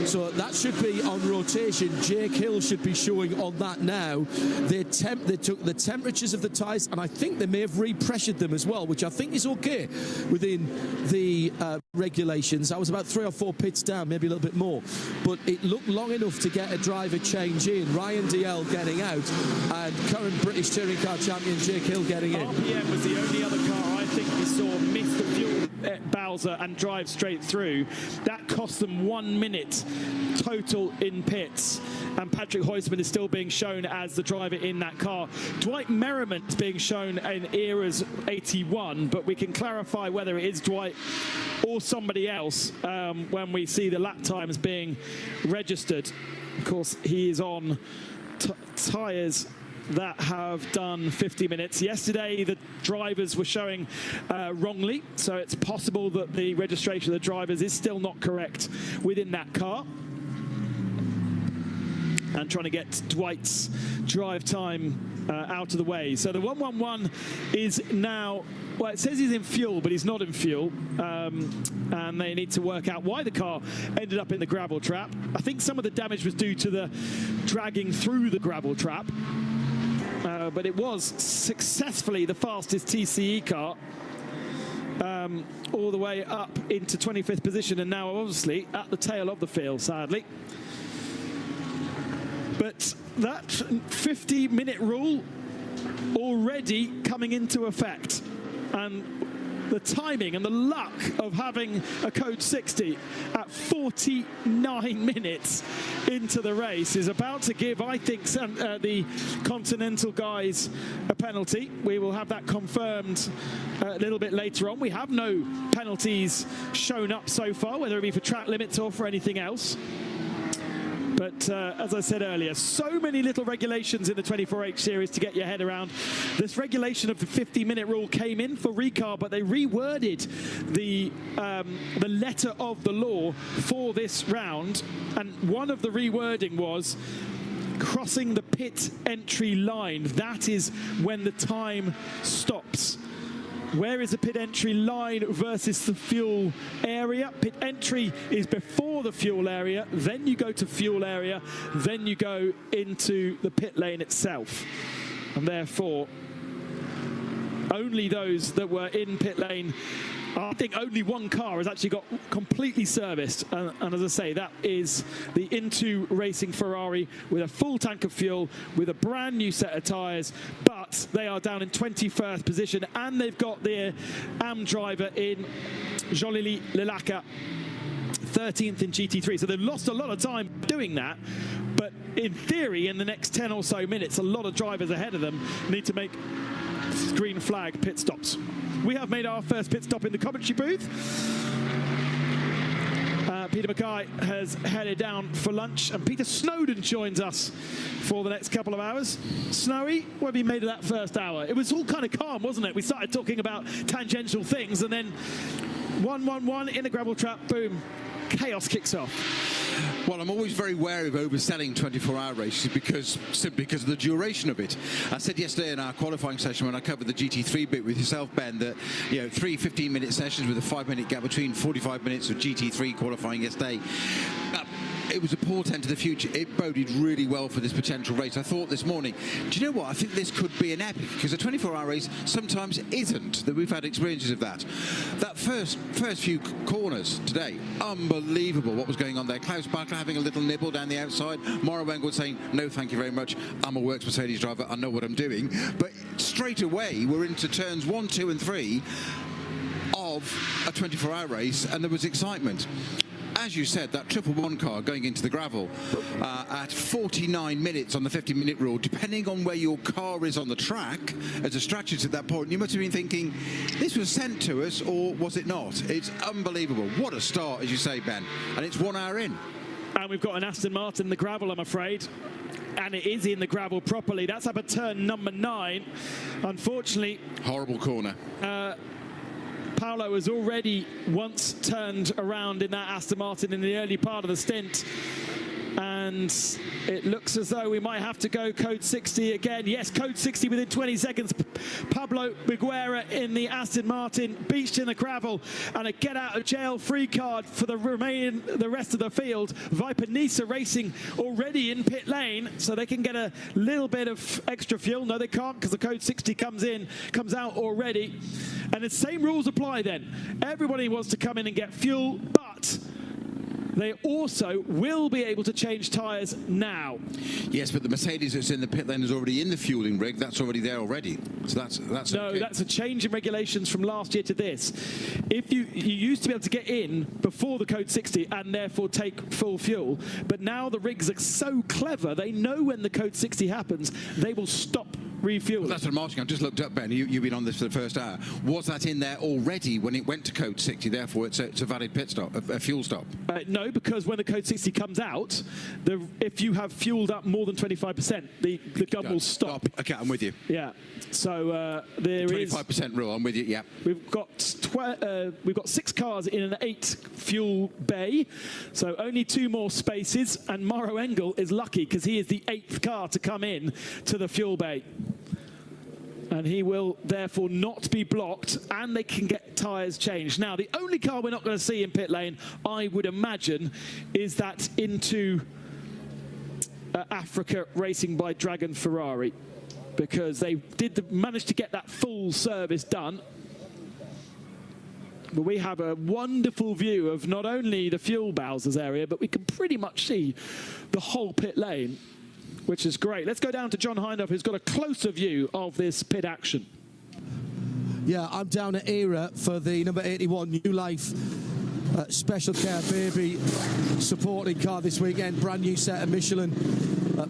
So that should be on rotation. Jake Hill should be showing on that now. They took the temperatures of the tyres, and I think they may have repressured them as well, which I think is okay within the regulations. I was about 3 or 4 pits down, maybe a little bit more. But it looked long enough to get a driver change in. Ryan DL getting out, and current British touring car champion Jake Hill getting in. RPM was the only other car I think we saw miss the fuel Bowser and drive straight through. That cost them 1 minute total in pits, and Patrick Heusman is still being shown as the driver in that car. Dwight Merriman's being shown in Era's 81, but we can clarify whether it is Dwight or somebody else when we see the lap times being registered. Of course, he is on tyres that have done 50 minutes. Yesterday, the drivers were showing wrongly, so it's possible that the registration of the drivers is still not correct within that car. And trying to get Dwight's drive time out of the way. So the 111 is now, well, it says he's in fuel, but he's not in fuel. And they need to work out why the car ended up in the gravel trap. I think some of the damage was due to the dragging through the gravel trap. But it was successfully the fastest TCE car all the way up into 25th position, and now obviously at the tail of the field, sadly. But that 50-minute rule already coming into effect, and the timing and the luck of having a code 60 at 49 minutes into the race is about to give, I think, the Continental guys a penalty. We will have that confirmed a little bit later on. We have no penalties shown up so far, whether it be for track limits or for anything else. But as I said earlier, so many little regulations in the 24H series to get your head around. This regulation of the 50-minute rule came in for Ricard, but they reworded the letter of the law for this round. And one of the rewording was crossing the pit entry line. That is when the time stops. Where is the pit entry line versus the fuel area? Pit entry is before the fuel area, then you go to fuel area, then you go into the pit lane itself. And therefore, only those that were in pit lane, I think only one car has actually got completely serviced. And as I say, that is the Into Racing Ferrari with a full tank of fuel, with a brand new set of tyres. But they are down in 21st position, and they've got their AM driver in Jean-Louis Lelaca, 13th in GT3. So they've lost a lot of time doing that. But in theory, in the next 10 or so minutes, a lot of drivers ahead of them need to make green flag pit stops. We have made our first pit stop in the commentary booth. Peter Mackay has headed down for lunch, and Peter Snowden joins us for the next couple of hours. Snowy, what have you made of that first hour? It was all kind of calm, wasn't it? We started talking about tangential things, and then 1-1-1 in a gravel trap, boom, chaos kicks off. Well, I'm always very wary of overselling 24-hour races simply because of the duration of it. I said yesterday in our qualifying session when I covered the GT3 bit with yourself, Ben, that 3 15-minute sessions with a 5-minute gap between 45 minutes of GT3 qualifying yesterday. It was a portent to the future. It boded really well for this potential race. I thought this morning, do you know what? I think this could be an epic, because a 24-hour race sometimes isn't. That we've had experiences of that. That first few corners today, unbelievable what was going on there. Klaus Bachler having a little nibble down the outside. Mauro Engel saying, no, thank you very much. I'm a works Mercedes driver. I know what I'm doing. But straight away, we're into turns 1, 2, and 3 of a 24-hour race, and there was excitement. As you said, that 111 car going into the gravel at 49 minutes on the 50-minute rule, depending on where your car is on the track as a strategist at that point, you must have been thinking, this was sent to us, or was it not? It's unbelievable. What a start, as you say, Ben. And it's 1 hour in. And we've got an Aston Martin in the gravel, I'm afraid. And it is in the gravel properly. That's up at turn number 9. Unfortunately... Horrible corner. Paolo has already once turned around in that Aston Martin in the early part of the stint. And it looks as though we might have to go code 60 again. Yes, code 60 within 20 seconds. Pablo Miguera in the Aston Martin, beached in the gravel, and a get-out-of-jail-free card for the rest of the field. Viper Nisa Racing already in pit lane, so they can get a little bit of extra fuel. No, they can't, because the code 60 comes out already. And the same rules apply then. Everybody wants to come in and get fuel, but they also will be able to change tyres now. Yes, but the Mercedes that's in the pit lane is already in the fueling rig. That's already there already. So that's no, okay. That's a change in regulations from last year to this. If you used to be able to get in before the code 60 and therefore take full fuel, but now the rigs are so clever, they know when the code 60 happens, they will stop refueling. Well, that's what I'm asking. I've just looked up, Ben. You've been on this for the first hour. Was that in there already when it went to code 60? Therefore, it's a valid pit stop, a fuel stop. No, because when the code 60 comes out, if you have fueled up more than 25%, the gun will stop. Okay, I'm with you. Yeah. So there is 25% rule. I'm with you. Yeah. We've got 6 cars in an 8 fuel bay, so only 2 more spaces. And Mauro Engel is lucky because he is the 8th car to come in to the fuel bay. And he will therefore not be blocked, and they can get tyres changed. Now, the only car we're not going to see in pit lane, I would imagine, is that Into Africa Racing by Dragon Ferrari, because they did manage to get that full service done. But we have a wonderful view of not only the fuel Bowser's area, but we can pretty much see the whole pit lane, which is great. Let's go down to John Hindhaugh, who's got a closer view of this pit action. Yeah, I'm down at Era for the number 81 New Life Special Care Baby supporting car this weekend. Brand new set of Michelin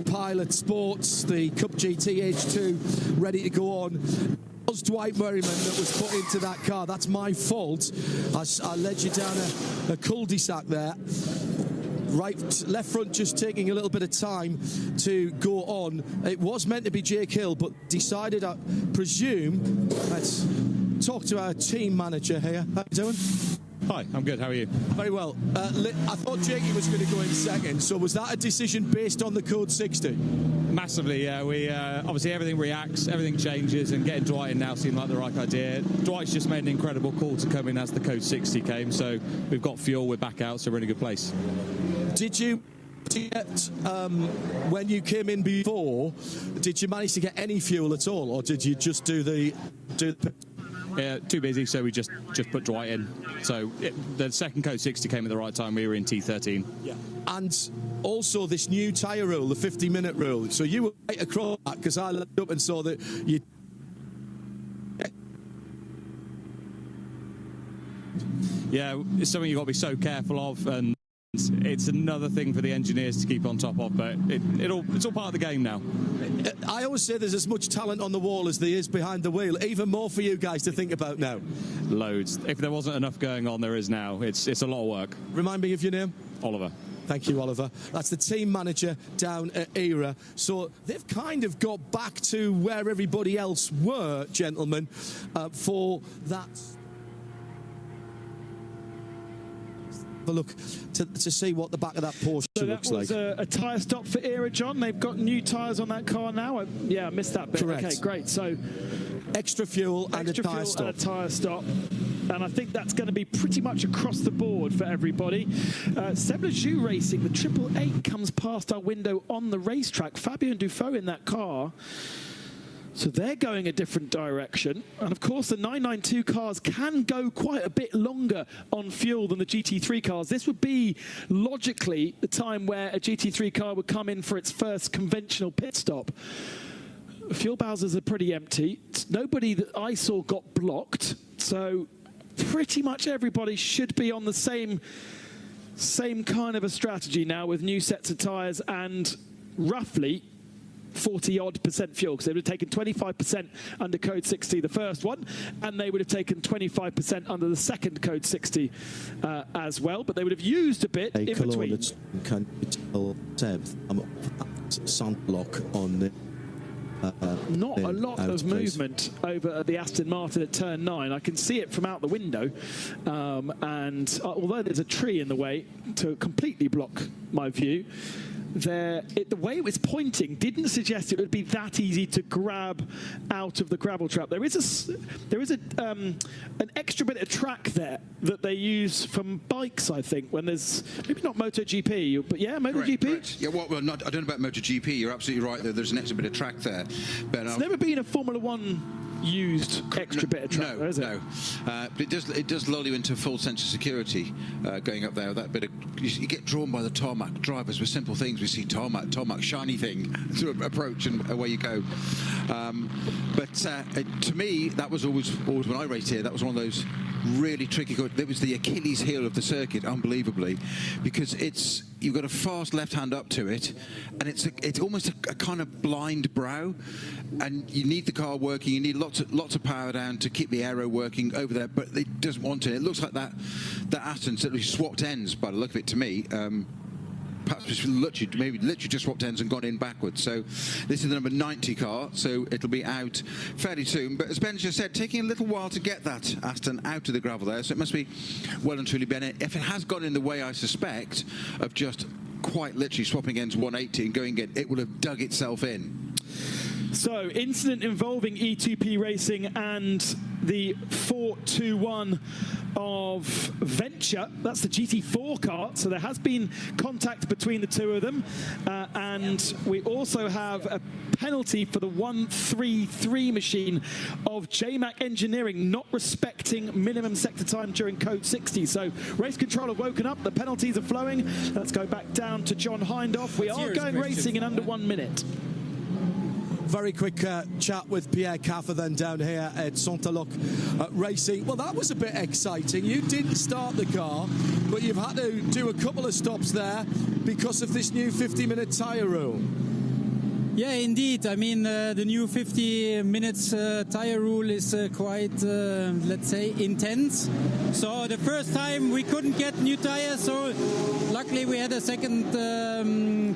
Pilot Sports, the Cup GT H2 ready to go on. It was Dwight Merriman that was put into that car. That's my fault. I led you down a cul-de-sac there. Left front just taking a little bit of time to go on. It was meant to be Jake Hill, but decided, I presume, let's talk to our team manager here. How you doing? Hi, I'm good. How are you? Very well. I thought Jakey was going to go in second, so was that a decision based on the Code 60? Massively, yeah. We obviously everything reacts, everything changes, and getting Dwight in now seemed like the right idea. Dwight's just made an incredible call to come in as the Code 60 came, so we've got fuel, we're back out, so we're in a good place. Did you get, when you came in before, did you manage to get any fuel at all, or did you just do the too busy, so we just put Dwight in. So the second Code 60 came at the right time. We were in T13. Yeah. And also this new tyre rule, the 50-minute rule. So you were right across that, because I looked up and saw that you... Yeah, it's something you've got to be so careful of, and it's another thing for the engineers to keep on top of, but it's all part of the game now. I always say there's as much talent on the wall as there is behind the wheel. Even more for you guys to think about now. Loads. If there wasn't enough going on, there is now. It's a lot of work. Remind me of your name? Oliver. Thank you, Oliver. That's the team manager down at Era. So they've kind of got back to where everybody else were, gentlemen, for that... a look to see what the back of that Porsche looks like. So that was a tyre stop for Era, John. They've got new tyres on that car now. I missed that bit. Correct. Okay, great. So extra fuel and a tyre stop. And a tyre stop. And I think that's going to be pretty much across the board for everybody. Seb Lejeune Racing, the 888 comes past our window on the racetrack. Fabio and Dufault in that car. So they're going a different direction. And of course, the 992 cars can go quite a bit longer on fuel than the GT3 cars. This would be, logically, the time where a GT3 car would come in for its first conventional pit stop. Fuel bowsers are pretty empty. Nobody that I saw got blocked. So pretty much everybody should be on the same kind of a strategy now, with new sets of tyres and roughly 40-odd% fuel, because they would have taken 25% under Code 60 the first one, and they would have taken 25% under the second Code 60 as well, but they would have used a bit in between. Can you tell Seb sunblock on the not a lot of movement over at the Aston Martin at turn 9. I can see it from out the window, and although there's a tree in the way to completely block my view, the way it was pointing didn't suggest it would be that easy to grab out of the gravel trap. There is an extra bit of track there that they use from bikes, I think, when there's maybe not MotoGP, but yeah, MotoGP. Correct. Yeah, well, I don't know about MotoGP. You're absolutely right. There's an extra bit of track there. But it's never been a Formula One used extra bit of track, is it? No. But it does lull you into a full sense of security going up there. That bit of, you get drawn by the tarmac drivers with simple things. We see tarmac, shiny thing to approach, and away you go. But to me, that was always when I raced here. That was one of those really tricky. It was the Achilles heel of the circuit, unbelievably, because you've got a fast left hand up to it, and it's almost a kind of blind brow, and you need the car working. You need lots of power down to keep the aero working over there, but it doesn't want it. It looks like that Aston certainly swapped ends by the look of it to me. Perhaps just literally just swapped ends and gone in backwards. So this is the number 90 car, so it'll be out fairly soon. But as Ben just said, taking a little while to get that Aston out of the gravel there, so it must be well and truly been it. If it has gone in the way I suspect of just quite literally swapping ends 180 and going in, it will have dug itself in. So, incident involving E2P Racing and the 421 of Venture. That's the GT4 car. So there has been contact between the two of them. And we also have a penalty for the 133 machine of JMac Engineering not respecting minimum sector time during Code 60. So race control have woken up. The penalties are flowing. Let's go back down to John Hindhoff. We are going racing in under 1 minute. very quick chat with Pierre Caffer then down here at Saint-Aloc Racing. Well, that was a bit exciting. You didn't start the car, but you've had to do a couple of stops there because of this new 50-minute tyre rule. Yeah, indeed. I mean, the new 50 minutes tyre rule is quite, let's say, intense. So the first time we couldn't get new tyres, so luckily we had a second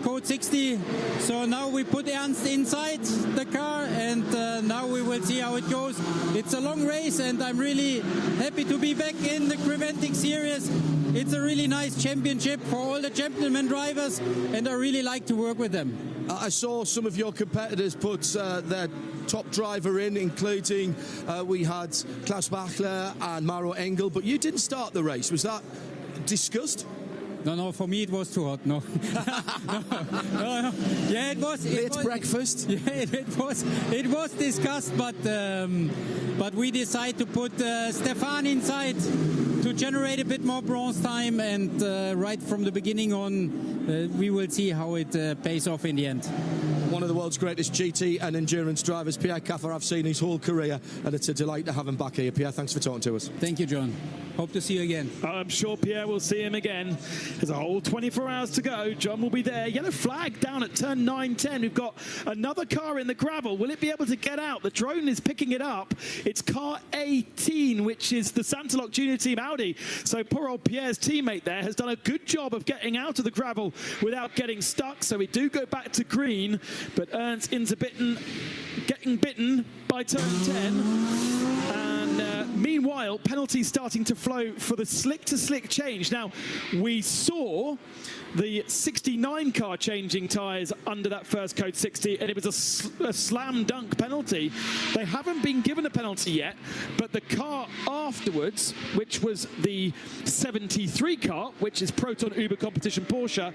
code 60. So now we put Ernst inside the car, and now we will see how it goes. It's a long race, and I'm really happy to be back in the Creventic Series. It's a really nice championship for all the gentlemen drivers, and I really like to work with them. I saw some of your competitors put their top driver in, including we had Klaus Bachler and Maro Engel, but you didn't start the race. Was that discussed? No, for me it was too hot. No. No. Yeah, it was. Late breakfast? Yeah, it was discussed, but we decided to put Stefan inside to generate a bit more bronze time, and right from the beginning on, we will see how it pays off in the end. One of the world's greatest GT and endurance drivers, Pierre Caffer. I've seen his whole career, and it's a delight to have him back here. Pierre, thanks for talking to us. Thank you, John. Hope to see you again. I'm sure Pierre will see him again. There's a whole 24 hours to go. John will be there. Yellow flag down at turn 9-10. We've got another car in the gravel. Will it be able to get out? The drone is picking it up. It's car 18, which is the Saint-Aloc Junior Team Audi. So poor old Pierre's teammate there has done a good job of getting out of the gravel without getting stuck. So we do go back to green, but Ernst getting bitten by turn 10. Meanwhile, penalties starting to flow for the slick-to-slick change. Now, we saw the 69 car changing tyres under that first code 60, and it was a slam dunk penalty. They haven't been given a penalty yet, but the car afterwards, which was the 73 car, which is Proton Uber Competition Porsche,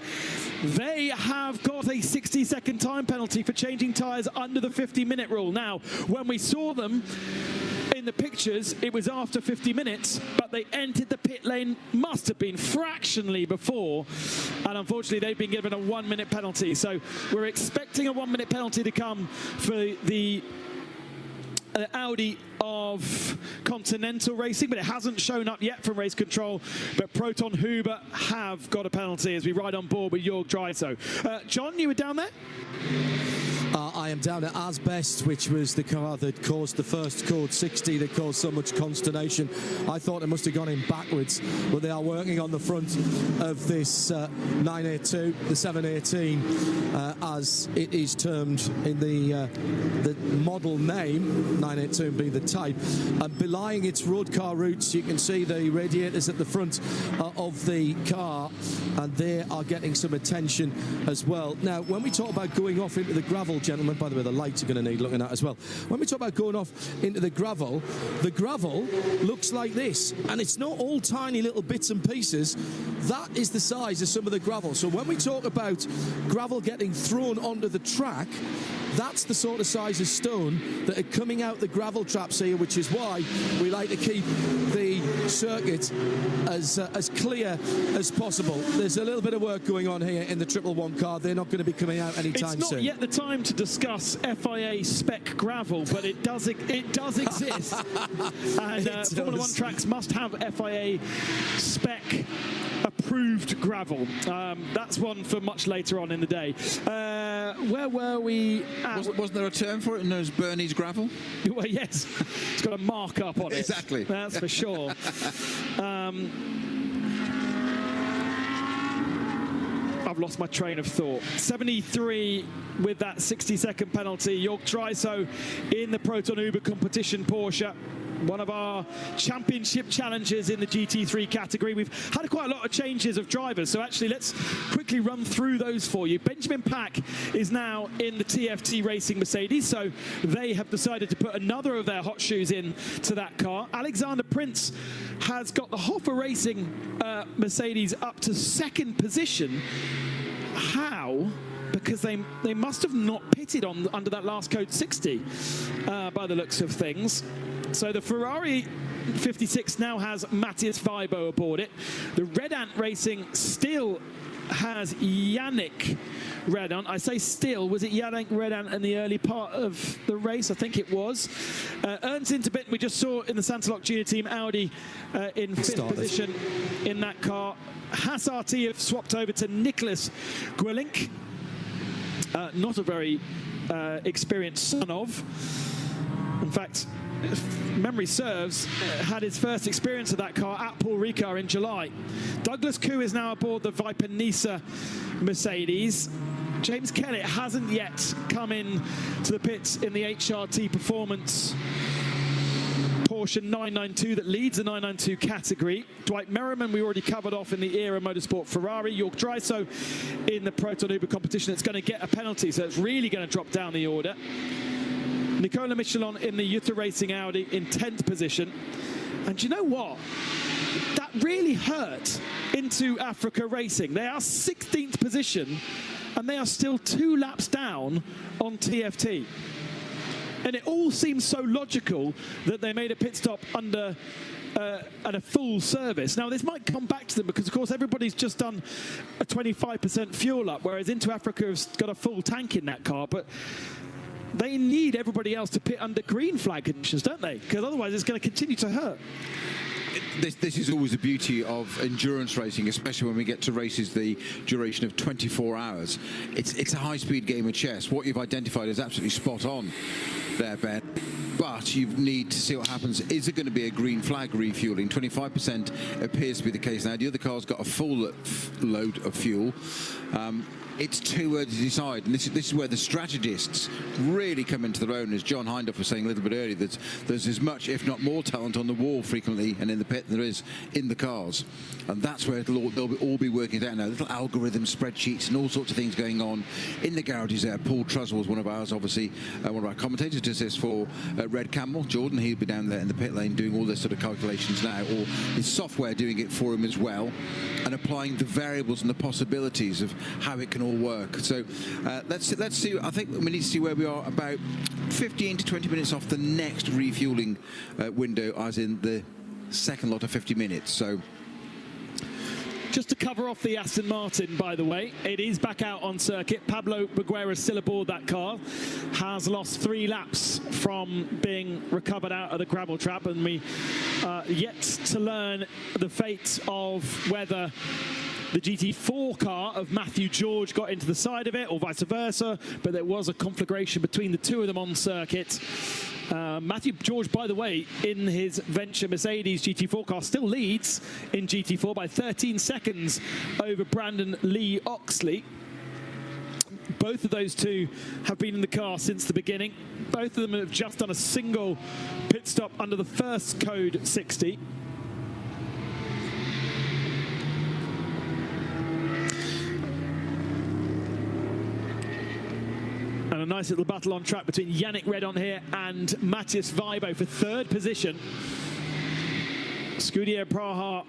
they have got a 60-second time penalty for changing tyres under the 50-minute rule. Now, when we saw them in the pictures, it was after 50 minutes, but they entered the pit lane, must have been fractionally before, and unfortunately they've been given a 1-minute penalty. So we're expecting a 1-minute penalty to come for the Audi of Continental Racing, but it hasn't shown up yet from race control. But Proton Huber have got a penalty as we ride on board with Jörg Dreiso. John, you were down there? I am down at Asbest, which was the car that caused the first code 60 that caused so much consternation. I thought it must have gone in backwards, but they are working on the front of this 982, the 718, as it is termed in the model name, 982 be the type, and belying its road car roots. You can see the radiators at the front of the car, and they are getting some attention as well. Now, when we talk about going off into the gravel, gentlemen, by the way, the lights are going to need looking at as well. When we talk about going off into the gravel looks like this, and it's not all tiny little bits and pieces. That is the size of some of the gravel. So when we talk about gravel getting thrown onto the track, that's the sort of size of stone that are coming out the gravel traps here, which is why we like to keep the circuit as clear as possible. There's a little bit of work going on here in the 111 car. They're not going to be coming out anytime soon. It's not yet the time to discuss FIA spec gravel, but it does exist. And Formula One tracks must have FIA spec approved gravel. That's one for much later on in the day. Where were we at? Wasn't there a term for it known as Bernie's gravel? Well, yes. It's got a mark up on it. Exactly. That's for sure. I've lost my train of thought. 73 with that 60-second penalty. Jörg Dreiso in the Proton Uber Competition Porsche. One of our championship challenges in the GT3 category. We've had quite a lot of changes of drivers, so actually let's quickly run through those for you. Benjamin Pack is now in the TFT Racing Mercedes, so they have decided to put another of their hot shoes in to that car. Alexander Prince has got the Hoffa Racing Mercedes up to second position. How? Because they must have not pitted under that last code 60 by the looks of things. So the Ferrari 56 now has Matthias Weibo aboard it. The Red Ant Racing still has Yannick Redon. I say still, was it Yannick Redon in the early part of the race? I think it was. Ernst Interbit, we just saw in the Santalok Junior Team Audi in 5th position in that car. Haas RT have swapped over to Nicholas Gwilink. Not a very experienced son of. In fact, if memory serves, had his first experience of that car at Paul Ricard in July. Douglas Koo is now aboard the Viper Nisa Mercedes. James Kellett hasn't yet come in to the pits in the HRT Performance Porsche 992 that leads the 992 category. Dwight Merriman we already covered off in the Era Motorsport Ferrari. York Dryso in the Proton Uber competition. It's going to get a penalty, so it's really going to drop down the order. Nicola Michelin in the Jutta Racing Audi in 10th position. And you know what? That really hurt Into Africa Racing. They are 16th position and they are still 2 laps down on TFT. And it all seems so logical that they made a pit stop under at a full service. Now, this might come back to them because, of course, everybody's just done a 25% fuel up, whereas Into Africa has got a full tank in that car. But they need everybody else to pit under green flag conditions, don't they? Because otherwise it's going to continue to hurt. This is always the beauty of endurance racing, especially when we get to races the duration of 24 hours. It's a high-speed game of chess. What you've identified is absolutely spot on there, Ben. But you need to see what happens. Is it going to be a green flag refueling? 25% appears to be the case now. The other car's got a full load of fuel. It's too early to decide, and this is where the strategists really come into their own. As John Hindhaugh was saying a little bit earlier, that there's as much, if not more, talent on the wall frequently and in the pit than there is in the cars, and that's where they'll all be working it out now. Little algorithms, spreadsheets, and all sorts of things going on in the garages there. Paul Trussell was one of ours, obviously, one of our commentators does this for Red Camel. Jordan, he'll be down there in the pit lane doing all this sort of calculations now, or his software doing it for him as well, and applying the variables and the possibilities of how it can all work. So let's see. I think we need to see where we are about 15 to 20 minutes off the next refueling window, as in the second lot of 50 minutes. So just to cover off the Aston Martin, by the way, it is back out on circuit. Pablo Beguera is still aboard that car, has lost 3 laps from being recovered out of the gravel trap, and we yet to learn the fate of whether the GT4 car of Matthew George got into the side of it or vice versa, but there was a conflagration between the two of them on circuit. Matthew George, by the way, in his Venture Mercedes GT4 car still leads in GT4 by 13 seconds over Brandon Lee Oxley. Both of those two have been in the car since the beginning. Both of them have just done a single pit stop under the first code 60. And a nice little battle on track between Yannick Redon here and Matthias Weibo for 3rd position. Scuderia Praha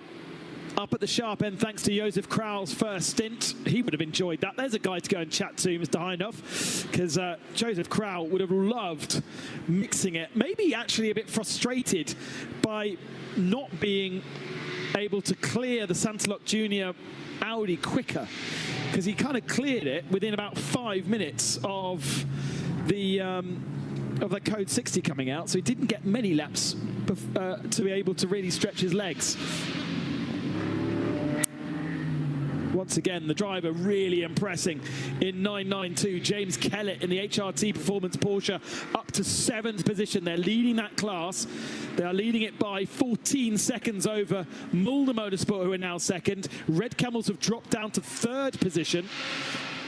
up at the sharp end thanks to Josef Krau's first stint. He would have enjoyed that. There's a guy to go and chat to, Mr. Hindhaugh, because Josef Krau would have loved mixing it. Maybe actually a bit frustrated by not being able to clear the Santalok Junior Audi quicker, because he kind of cleared it within about 5 minutes of the code 60 coming out, so he didn't get many laps to be able to really stretch his legs. Once again, the driver really impressing in 992. James Kellett in the HRT Performance Porsche up to 7th position. They're leading that class. They are leading it by 14 seconds over Mulder Motorsport, who are now 2nd. Red Camels have dropped down to 3rd position,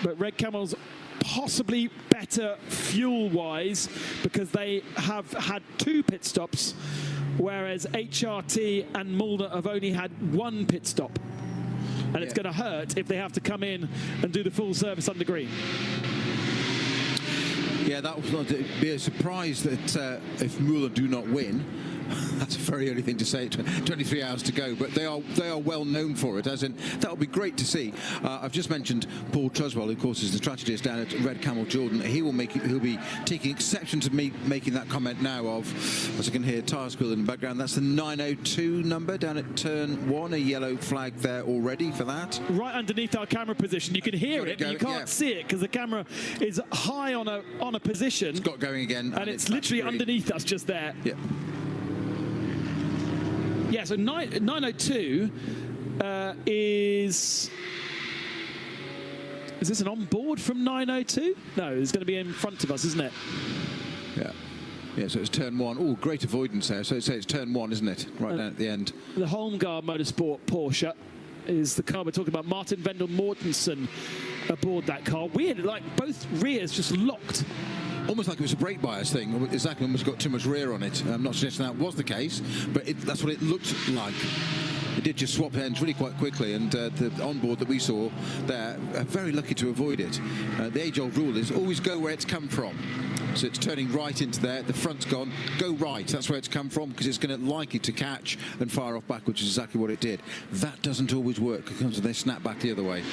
but Red Camels possibly better fuel-wise because they have had 2 pit stops, whereas HRT and Mulder have only had 1 pit stop. And it's going to hurt if they have to come in and do the full service under green. Yeah, that would be a surprise that if Müller do not win, That's a very early thing to say. 23 hours to go, but they are well known for it. As in, that'll be great to see. I've just mentioned Paul Truswell, who of course is the strategist down at Red Camel Jordan. He'll be taking exception to me making that comment now. Of, as I can hear tyre squeal in the background, that's the 902 number down at turn 1. A yellow flag there already for that. Right underneath our camera position, you can hear it, but you can't see it because the camera is high on a position. It's got going again, and it's literally underneath us, just there. Yeah. Yeah, so 902 is this an on-board from 902? No, it's going to be in front of us, isn't it? Yeah. Yeah, so it's turn 1. Oh, great avoidance there. So it's turn 1, isn't it? Right down at the end. The Holmgard Motorsport Porsche is the car we're talking about. Martin Vendel Mortensen aboard that car. Weird, like both rears just locked. Almost like it was a brake bias thing. Exactly, almost got too much rear on it. I'm not suggesting that was the case, but that's what it looked like. It did just swap ends really quite quickly, and the onboard that we saw there, very lucky to avoid it. The age-old rule is always go where it's come from. So it's turning right into there, the front's gone, go right, that's where it's come from, because it's going to likely to catch and fire off back, which is exactly what it did. That doesn't always work, because they snap back the other way.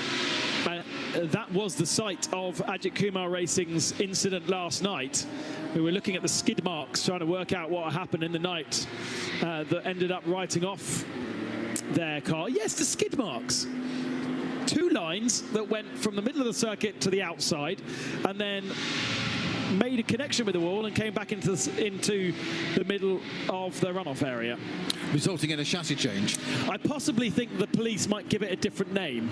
That was the site of Ajit Kumar Racing's incident last night. We were looking at the skid marks, trying to work out what happened in the night that ended up writing off their car. Yes, the skid marks. 2 lines that went from the middle of the circuit to the outside and then made a connection with the wall and came back into the middle of the runoff area, resulting in a chassis change. I possibly think the police might give it a different name.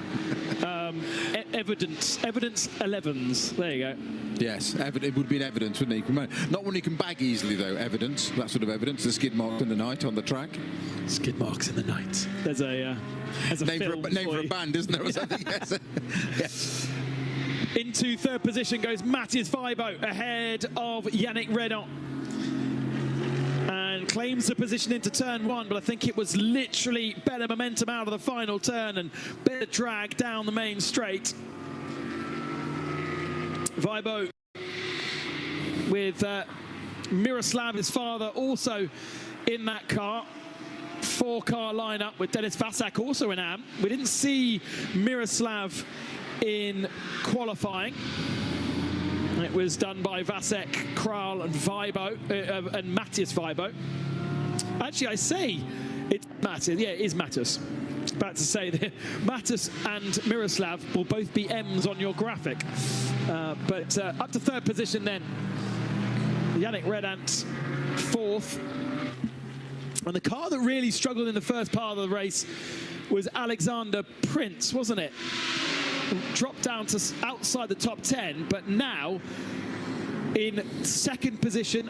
Evidence 11s. There you go. Yes, it would be an evidence, wouldn't it? Not one you can bag easily, though. Evidence, that sort of evidence. The skid marks in the night on the track. Skid marks in the night. There's a name for a band, isn't there? Or something? Yes. Yes. Into third position goes Matthias Weibo ahead of Yannick Redon. And claims the position into turn 1, but I think it was literally better momentum out of the final turn and better drag down the main straight. Weibo with Miroslav, his father, also in that car. 4-car lineup with Dennis Vasak also in AM. We didn't see Miroslav in qualifying. It was done by Vasek, Kral and Weibo, and Matthias Weibo. Actually, I say it's Matthias. Yeah, it is Matthias. About to say that Matthias and Miroslav will both be M's on your graphic. But up to third position then. Yannick Redant, 4th. And the car that really struggled in the first part of the race was Alexander Prince, wasn't it? Dropped down to outside the top 10, but now in second position,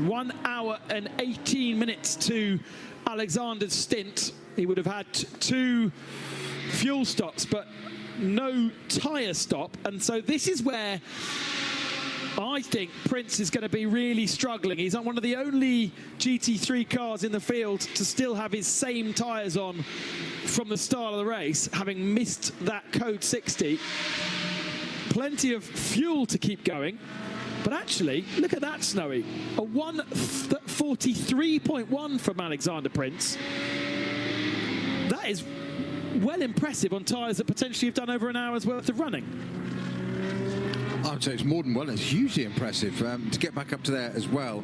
1 hour and 18 minutes to Alexander's stint. He would have had 2 fuel stops, but no tyre stop. And so this is where I think Prince is going to be really struggling. He's on one of the only GT3 cars in the field to still have his same tyres on from the start of the race, having missed that code 60. Plenty of fuel to keep going. But actually, look at that, Snowy. A 1:43.1 from Alexander Prince. That is well impressive on tyres that potentially have done over an hour's worth of running. I'd say it's more than well. It's hugely impressive to get back up to there as well.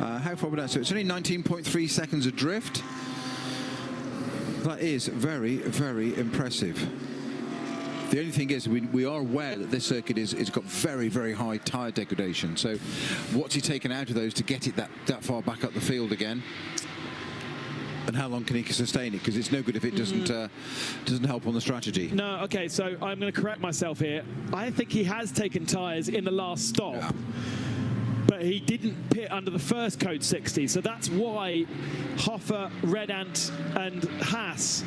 How far would that? So it's only 19.3 seconds adrift. That is very, very impressive. The only thing is, we are aware that this circuit is got very, very high tyre degradation. So what's he taken out of those to get it that far back up the field again? And how long can he sustain it? Because it's no good if it doesn't help on the strategy. No, okay, so I'm going to correct myself here. I think he has taken tyres in the last stop. Yeah. But he didn't pit under the first code 60, so that's why Hoffer, Redant and Haas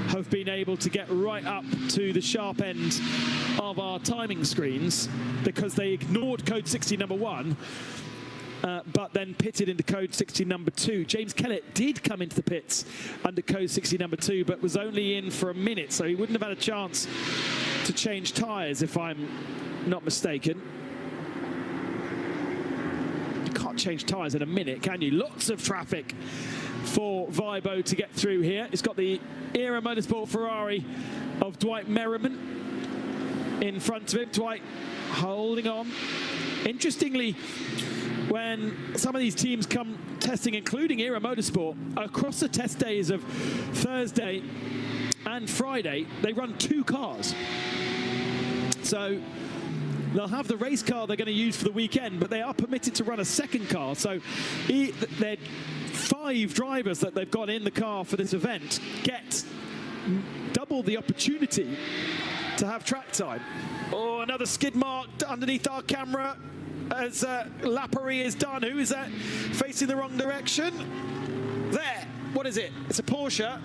have been able to get right up to the sharp end of our timing screens, because they ignored code 60 number 1, but then pitted into code 60 number 2. James Kellett did come into the pits under code 60 number 2, but was only in for a minute, so he wouldn't have had a chance to change tyres, if I'm not mistaken. can't change tyres in a minute, can you? Lots of traffic for Vibo to get through here. It's got the Era Motorsport Ferrari of Dwight Merriman in front of him. Dwight holding on. Interestingly, when some of these teams come testing, including Era Motorsport, across the test days of Thursday and Friday, they run 2 cars. So they'll have the race car they're going to use for the weekend, but they are permitted to run a second car. So they're 5 drivers that they've got in the car for this event get double the opportunity to have track time. Oh, another skid mark underneath our camera as Lappery is done. Who is that facing the wrong direction? There. What is it? It's a Porsche.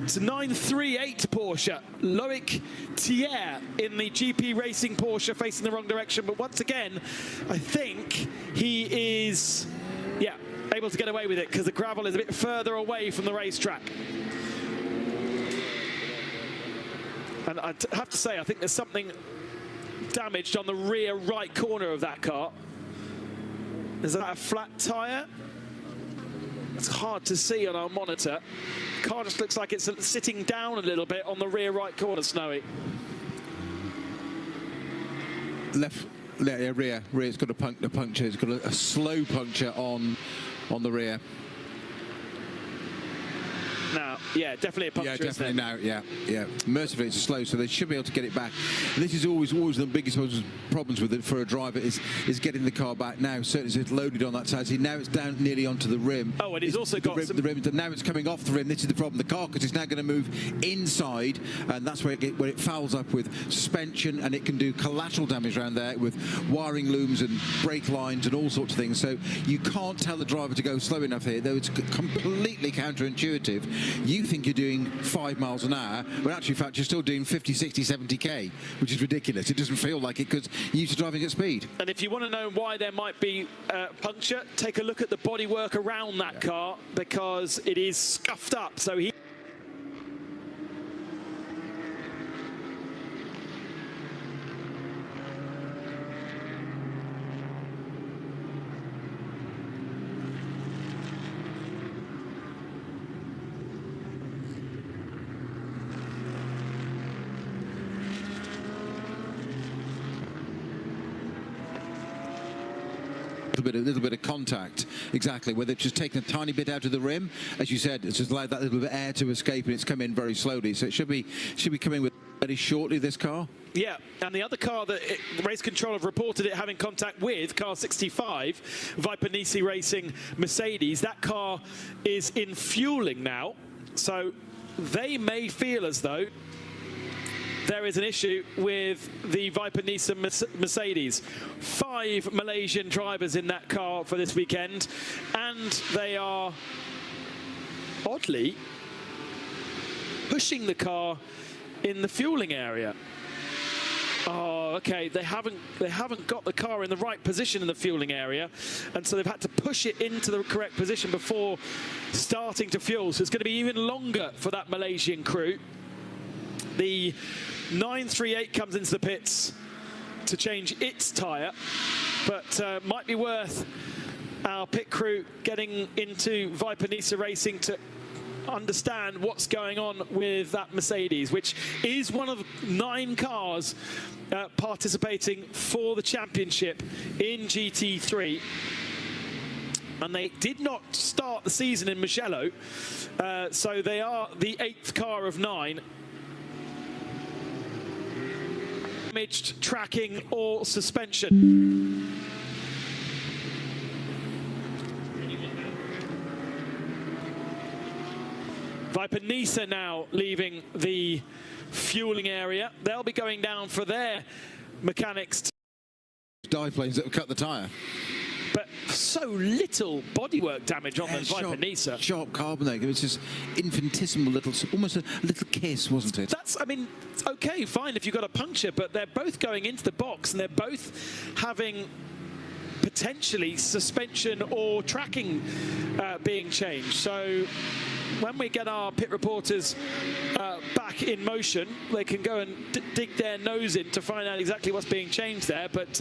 It's a 938 Porsche. Loic Thiers in the GP Racing Porsche facing the wrong direction. But once again, I think he is, able to get away with it because the gravel is a bit further away from the racetrack. And I have to say, I think there's something damaged on the rear right corner of that car. Is that a flat tyre? It's hard to see on our monitor. The car just looks like it's sitting down a little bit on the rear right corner, Snowy. Rear. Rear's got a puncture. It's got a slow puncture on the rear. Now, yeah, definitely a puncture. Yeah, definitely now. Yeah. Mercifully, it's slow, so they should be able to get it back. And this is always the biggest problems with it for a driver is getting the car back. Now, certainly, it's loaded on that side. See, now it's down nearly onto the rim. Oh, and he's also got the rim. Now it's coming off the rim. This is the problem. The car, because it's now going to move inside, and that's where it fouls up with suspension, and it can do collateral damage around there with wiring looms and brake lines and all sorts of things. So you can't tell the driver to go slow enough here, though it's completely counterintuitive. You think you're doing 5 miles an hour, but actually, in fact, you're still doing 50, 60, 70k, which is ridiculous. It doesn't feel like it because you're used to driving at speed. And if you want to know why there might be puncture, take a look at the bodywork around that car, because it is scuffed up. So he... A little bit of contact, exactly, where they've just taken a tiny bit out of the rim. As you said, it's just allowed that little bit of air to escape, and it's come in very slowly. So it should be coming with very shortly, this car. Yeah, and the other car that the race control have reported it having contact with, car 65, Viper Nisi Racing Mercedes, that car is in fueling now. So they may feel as though there is an issue with the Viper Nissan Mercedes. 5 Malaysian drivers in that car for this weekend, and they are oddly pushing the car in the fueling area. Oh, okay, they haven't got the car in the right position in the fueling area, and so they've had to push it into the correct position before starting to fuel. So it's going to be even longer for that Malaysian crew. The 938 comes into the pits to change its tyre, but might be worth our pit crew getting into Viper Nisa Racing to understand what's going on with that Mercedes, which is one of 9 cars participating for the championship in GT3. And they did not start the season in Mugello, so they are the 8th car of 9. Damaged tracking or suspension. Viper Nisa now leaving the fueling area. They'll be going down for their mechanics. Dive planes that have cut the tyre. But so little bodywork damage on the Viper Nisa. Sharp carbon there. It was just infinitesimal little, almost a little kiss, wasn't it? That's, I mean, okay, fine if you've got a puncture, but they're both going into the box and they're both having potentially suspension or tracking being changed. So when we get our pit reporters back in motion, they can go and dig their nose in to find out exactly what's being changed there. But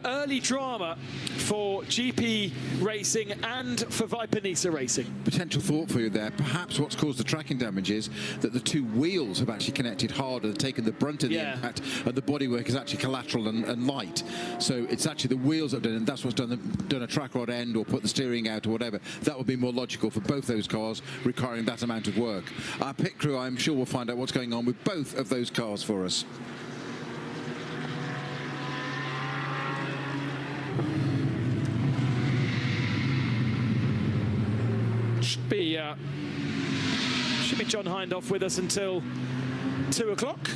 early drama for GP Racing and for Viper-Nisa Racing. Potential thought for you there. Perhaps what's caused the tracking damage is that the two wheels have actually connected hard and taken the brunt of the impact, and the bodywork is actually collateral and light. So it's actually the wheels that have done it, and that's what's done a track rod end or put the steering out or whatever. That would be more logical for both those cars, requiring that amount of work. Our pit crew, I'm sure, will find out what's going on with both of those cars for us. Should be John Hindhoff with us until 2 o'clock.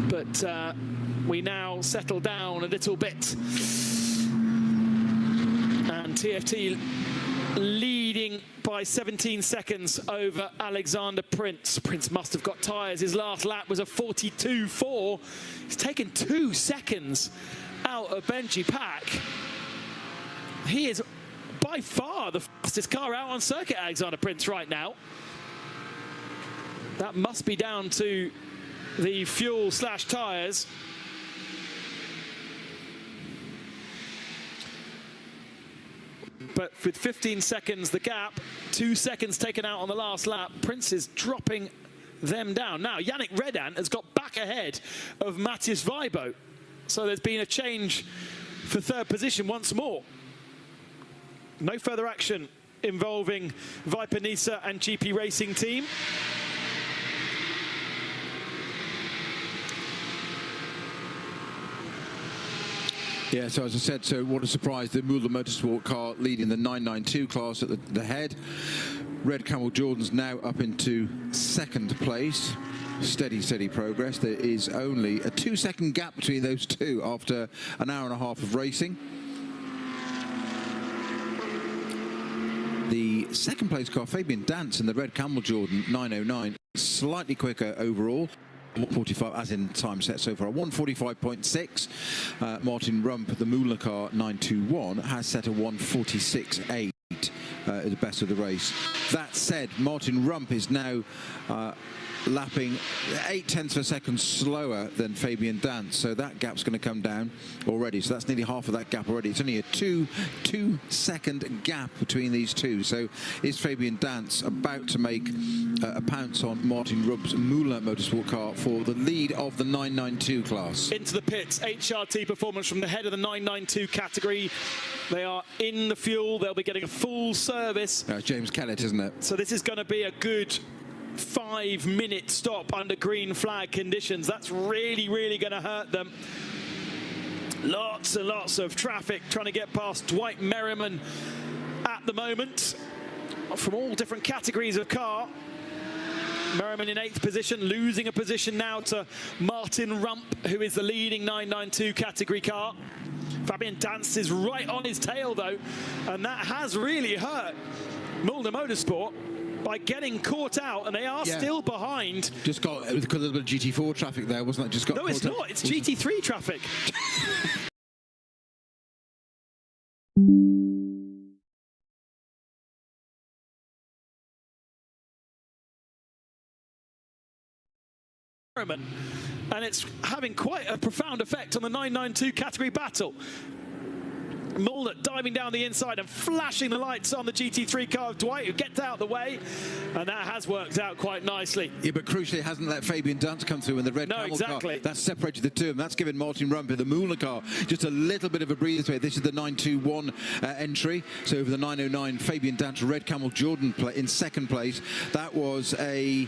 But we now settle down a little bit. And TFT leading by 17 seconds over Alexander Prince. Prince must have got tyres. His last lap was a 42.4. He's taken 2 seconds out of Benji Pack. He is by far the fastest car out on circuit, Alexander Prince, right now. That must be down to the fuel/tyres. But with 15 seconds the gap, 2 seconds taken out on the last lap, Prince is dropping them down. Now, Yannick Redan has got back ahead of Matthias Weibo. So there's been a change for third position once more. No further action involving Viper-Nisa and GP Racing Team. Yeah, so as I said, so what a surprise, the Mula Motorsport car leading the 992 class at the head. Red Camel Jordan's now up into second place. Steady progress. There is only a 2-second gap between those two after an hour and a half of racing. The second place car, Fabian Dance in the Red Camel Jordan 909, slightly quicker overall. 145 as in time set so far, 145.6. Martin Rump, the Mula car 921, has set a 146.8 at the best of the race. That said, Martin Rump is now lapping 0.8 of a second slower than Fabian Dance, so that gap's going to come down already. So that's nearly half of that gap already. It's only a two-second gap between these two. So is Fabian Dance about to make a pounce on Martin Rump's Mula Motorsport car for the lead of the 992 class? Into the pits, HRT performance from the head of the 992 category. They are in the fuel. They'll be getting a full service. James Kellett, isn't it? So this is going to be a good 5-minute stop under green flag conditions. That's really going to hurt them. Lots and lots of traffic trying to get past Dwight Merriman at the moment from all different categories of car. Merriman in 8th position, losing a position now to Martin Rump, who is the leading 992 category car. Fabian Dance is right on his tail though, and that has really hurt Mula Motorsport by getting caught out, and they are still behind. Just got a little bit of GT4 traffic there, wasn't it? Just got. No, it's not. It's GT3 traffic. And it's having quite a profound effect on the 992 category battle. Mullet diving down the inside and flashing the lights on the GT3 car of Dwight, who gets out of the way, and that has worked out quite nicely. Yeah, but crucially, it hasn't let Fabian Dance come through in the red Camel car. That's separated the two, and that's given Martin Rump in the Mula car just a little bit of a breather space. This is the 921 entry, so over the 909, Fabian Dance, Red Camel Jordan in second place. That was a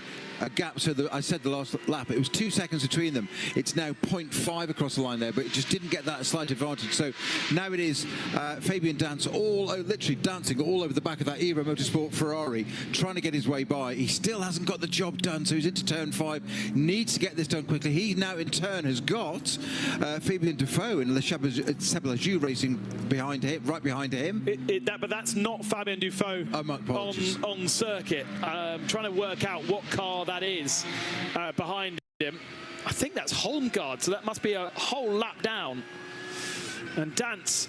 gap, so I said the last lap, it was 2 seconds between them. It's now 0.5 across the line there, but it just didn't get that slight advantage. So now it is Fabian Dance literally dancing all over the back of that Evo Motorsport Ferrari, trying to get his way by. He still hasn't got the job done, so he's into turn 5, needs to get this done quickly. He now in turn has got Fabian Defoe and Le Sebelaju racing behind him, right behind him. But that's not Fabian Defoe on circuit. Trying to work out what car that is behind I think that's Holmgaard, so that must be a whole lap down. And Dance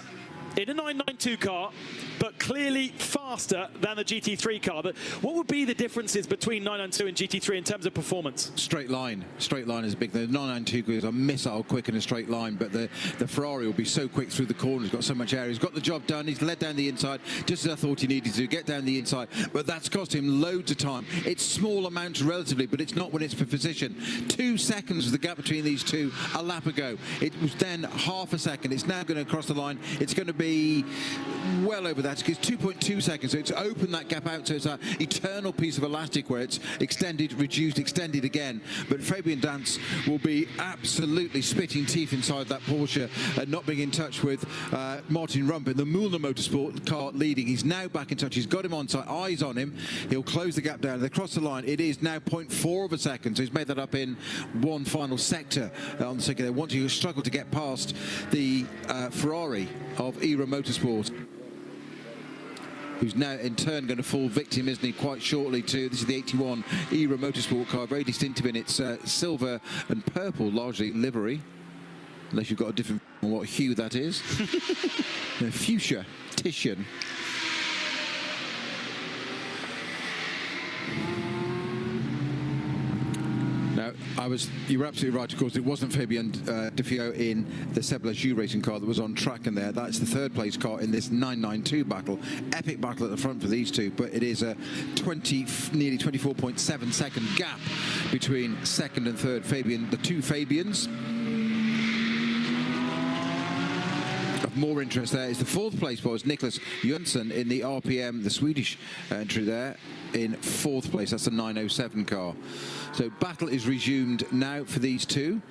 in a 992 car, but clearly faster than the GT3 car. But what would be the differences between 992 and GT3 in terms of performance? Straight line. Straight line is big. The 992 is a missile quick in a straight line, but the Ferrari will be so quick through the corners. He's got so much air. He's got the job done. He's led down the inside, just as I thought he needed to get down the inside. But that's cost him loads of time. It's small amounts relatively, but it's not when it's for position. 2 seconds was the gap between these two a lap ago. It was then half a second. It's now going to cross the line. It's going to be well over that. It's 2.2 seconds, so it's opened that gap out, so it's an eternal piece of elastic where it's extended, reduced, extended again. But Fabian Dance will be absolutely spitting teeth inside that Porsche and not being in touch with Martin Rump in the Müller Motorsport car leading. He's now back in touch. He's got him on side, eyes on him. He'll close the gap down. They cross the line. It is now 0.4 of a second, so he's made that up in one final sector on the second. They want to struggle to get past the Ferrari of ERA Motorsport, who's now in turn going to fall victim, isn't he, quite shortly to, this is the 81 ERA Motorsport car, very distinctive in its silver and purple, largely, livery, unless you've got a different what hue that is. Fuchsia, Titian. Now, you were absolutely right, of course. It wasn't Fabian Defio in the Seb Lejeune racing car that was on track in there. That's the third place car in this 992 battle. Epic battle at the front for these two, but it is a nearly 24.7 second gap between second and third. The two Fabians. Of more interest there is the fourth place was Nicholas Jönsson in the RPM, the Swedish entry there, in fourth place. That's a 907 car. So battle is resumed now for these two.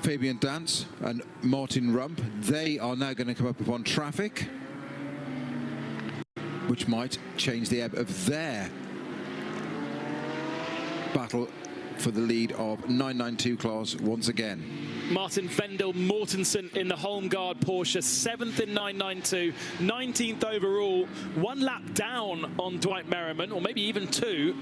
Fabian Dance and Martin Rump. They are now going to come up upon traffic, which might change the ebb of their battle for the lead of 992 class once again. Martin Vendel Mortensen in the Holmgaard Porsche, 7th in 992, 19th overall, 1 lap down on Dwight Merriman, or maybe even 2.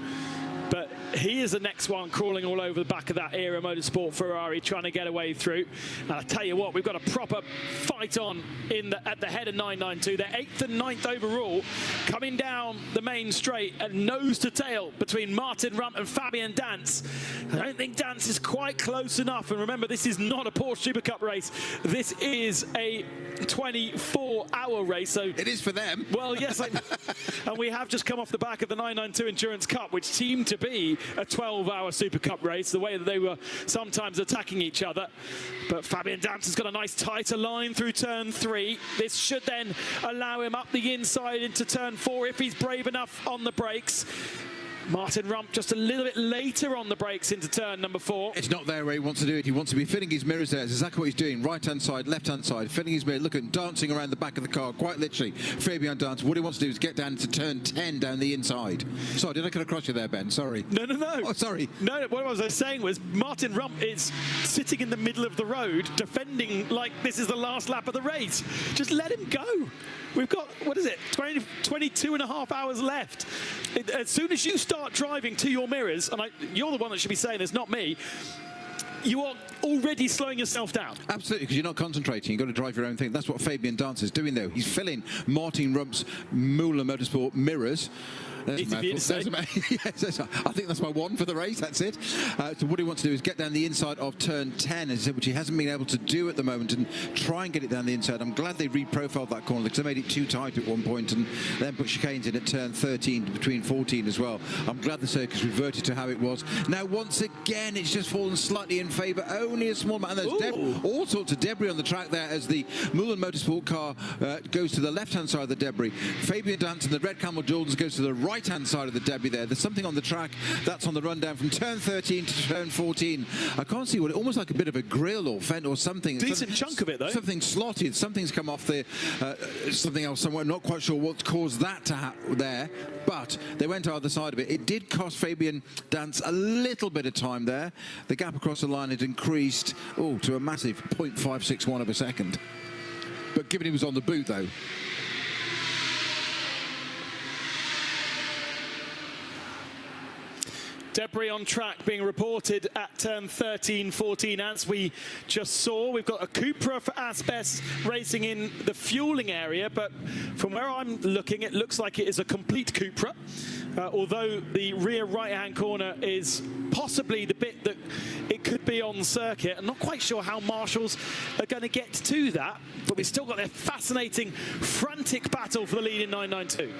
But he is the next one crawling all over the back of that ERA Motorsport Ferrari, trying to get away through. And I tell you what, we've got a proper fight on at the head of 992. They're 8th and 9th overall, coming down the main straight at nose to tail between Martin Rump and Fabian Dance. I don't think Dance is quite close enough. And remember, this is not a Porsche Super Cup race. This is a 24-hour race. So it is for them. Well, yes. And we have just come off the back of the 992 Endurance Cup, which seemed to be a 12-hour Super Cup race, the way that they were sometimes attacking each other. But Fabian Dance has got a nice tighter line through turn 3. This should then allow him up the inside into turn 4 if he's brave enough on the brakes. Martin Rump just a little bit later on the brakes into turn number 4. It's not there where he wants to do it. He wants to be filling his mirrors there. That's exactly what he's doing. Right-hand side, left-hand side, filling his mirror. Look at him dancing around the back of the car, quite literally. Fabian Dance, what he wants to do is get down to turn 10 down the inside. Sorry, did I cut across you there, Ben? Sorry. No. Oh, sorry. No, what I was saying was Martin Rump is sitting in the middle of the road, defending like this is the last lap of the race. Just let him go. We've got, what is it, 22 and a half hours left. As soon as you start driving to your mirrors, and you're the one that should be saying this, not me, you are already slowing yourself down. Absolutely, because you're not concentrating. You've got to drive your own thing. That's what Fabian Dance is doing, though. He's filling Martin Rump's Müller Motorsport mirrors. Yes, I think that's my one for the race. That's it. So what he wants to do is get down the inside of turn 10, which he hasn't been able to do at the moment, and try and get it down the inside. I'm glad they reprofiled that corner because they made it too tight at one point and then put chicanes in at turn 13 between 14 as well. I'm glad the circus reverted to how it was. Now once again it's just fallen slightly in favour, only a small amount, and there's all sorts of debris on the track there as the Müller Motorsport car goes to the left hand side of the debris. Fabian Dance and the red Camel Jordans goes to the right-hand side of the debris there. There's something on the track that's on the rundown from turn 13 to turn 14. I can't see what, almost like a bit of a grill or fend or something. Decent chunk of it though. Something slotted, something's come off the, something else somewhere. I'm not quite sure what caused that to happen there, but they went either side of it. It did cost Fabian Dance a little bit of time there. The gap across the line had increased, to a massive 0.561 of a second. But given he was on the boot though, Debris on track being reported at turn 13, 14. As we just saw, we've got a Cupra for Asbest racing in the fueling area, but from where I'm looking, it looks like it is a complete Cupra. Although the rear right-hand corner is possibly the bit that it could be on circuit. I'm not quite sure how marshals are going to get to that, but we've still got a fascinating, frantic battle for the lead in 992.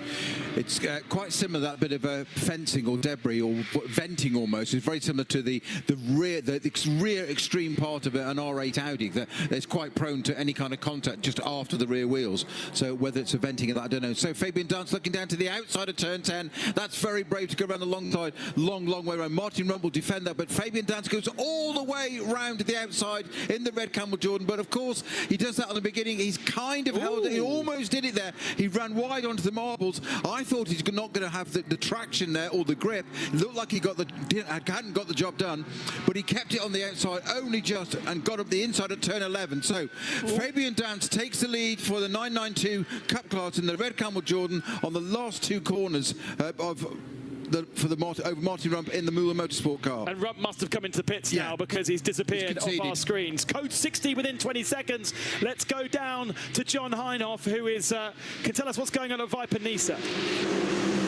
It's quite similar, that bit of fencing or debris or venting almost. It's very similar to the rear extreme part of an R8 Audi that's quite prone to any kind of contact just after the rear wheels. So whether it's a venting or that, I don't know. So Fabian Dance looking down to the outside of turn 10. That's very brave to go around the long side, long way around. Martin Rump will defend that, but Fabian Dance goes all the way round to the outside in the red Camel Jordan. But of course, he does that on the beginning. He's kind of held it. He almost did it there. He ran wide onto the marbles. I thought he's not going to have the traction there or the grip. It looked like he hadn't got the job done, but he kept it on the outside only just and got up the inside of turn 11. So Fabian Dance takes the lead for the 992 Cup class in the red Camel Jordan on the last two corners over Martin Rump in the Müller Motorsport car. And Rump must have come into the pits now because he's disappeared off our screens. Code 60 within 20 seconds. Let's go down to John Heinhoff, who is can tell us what's going on at Viper Nisa.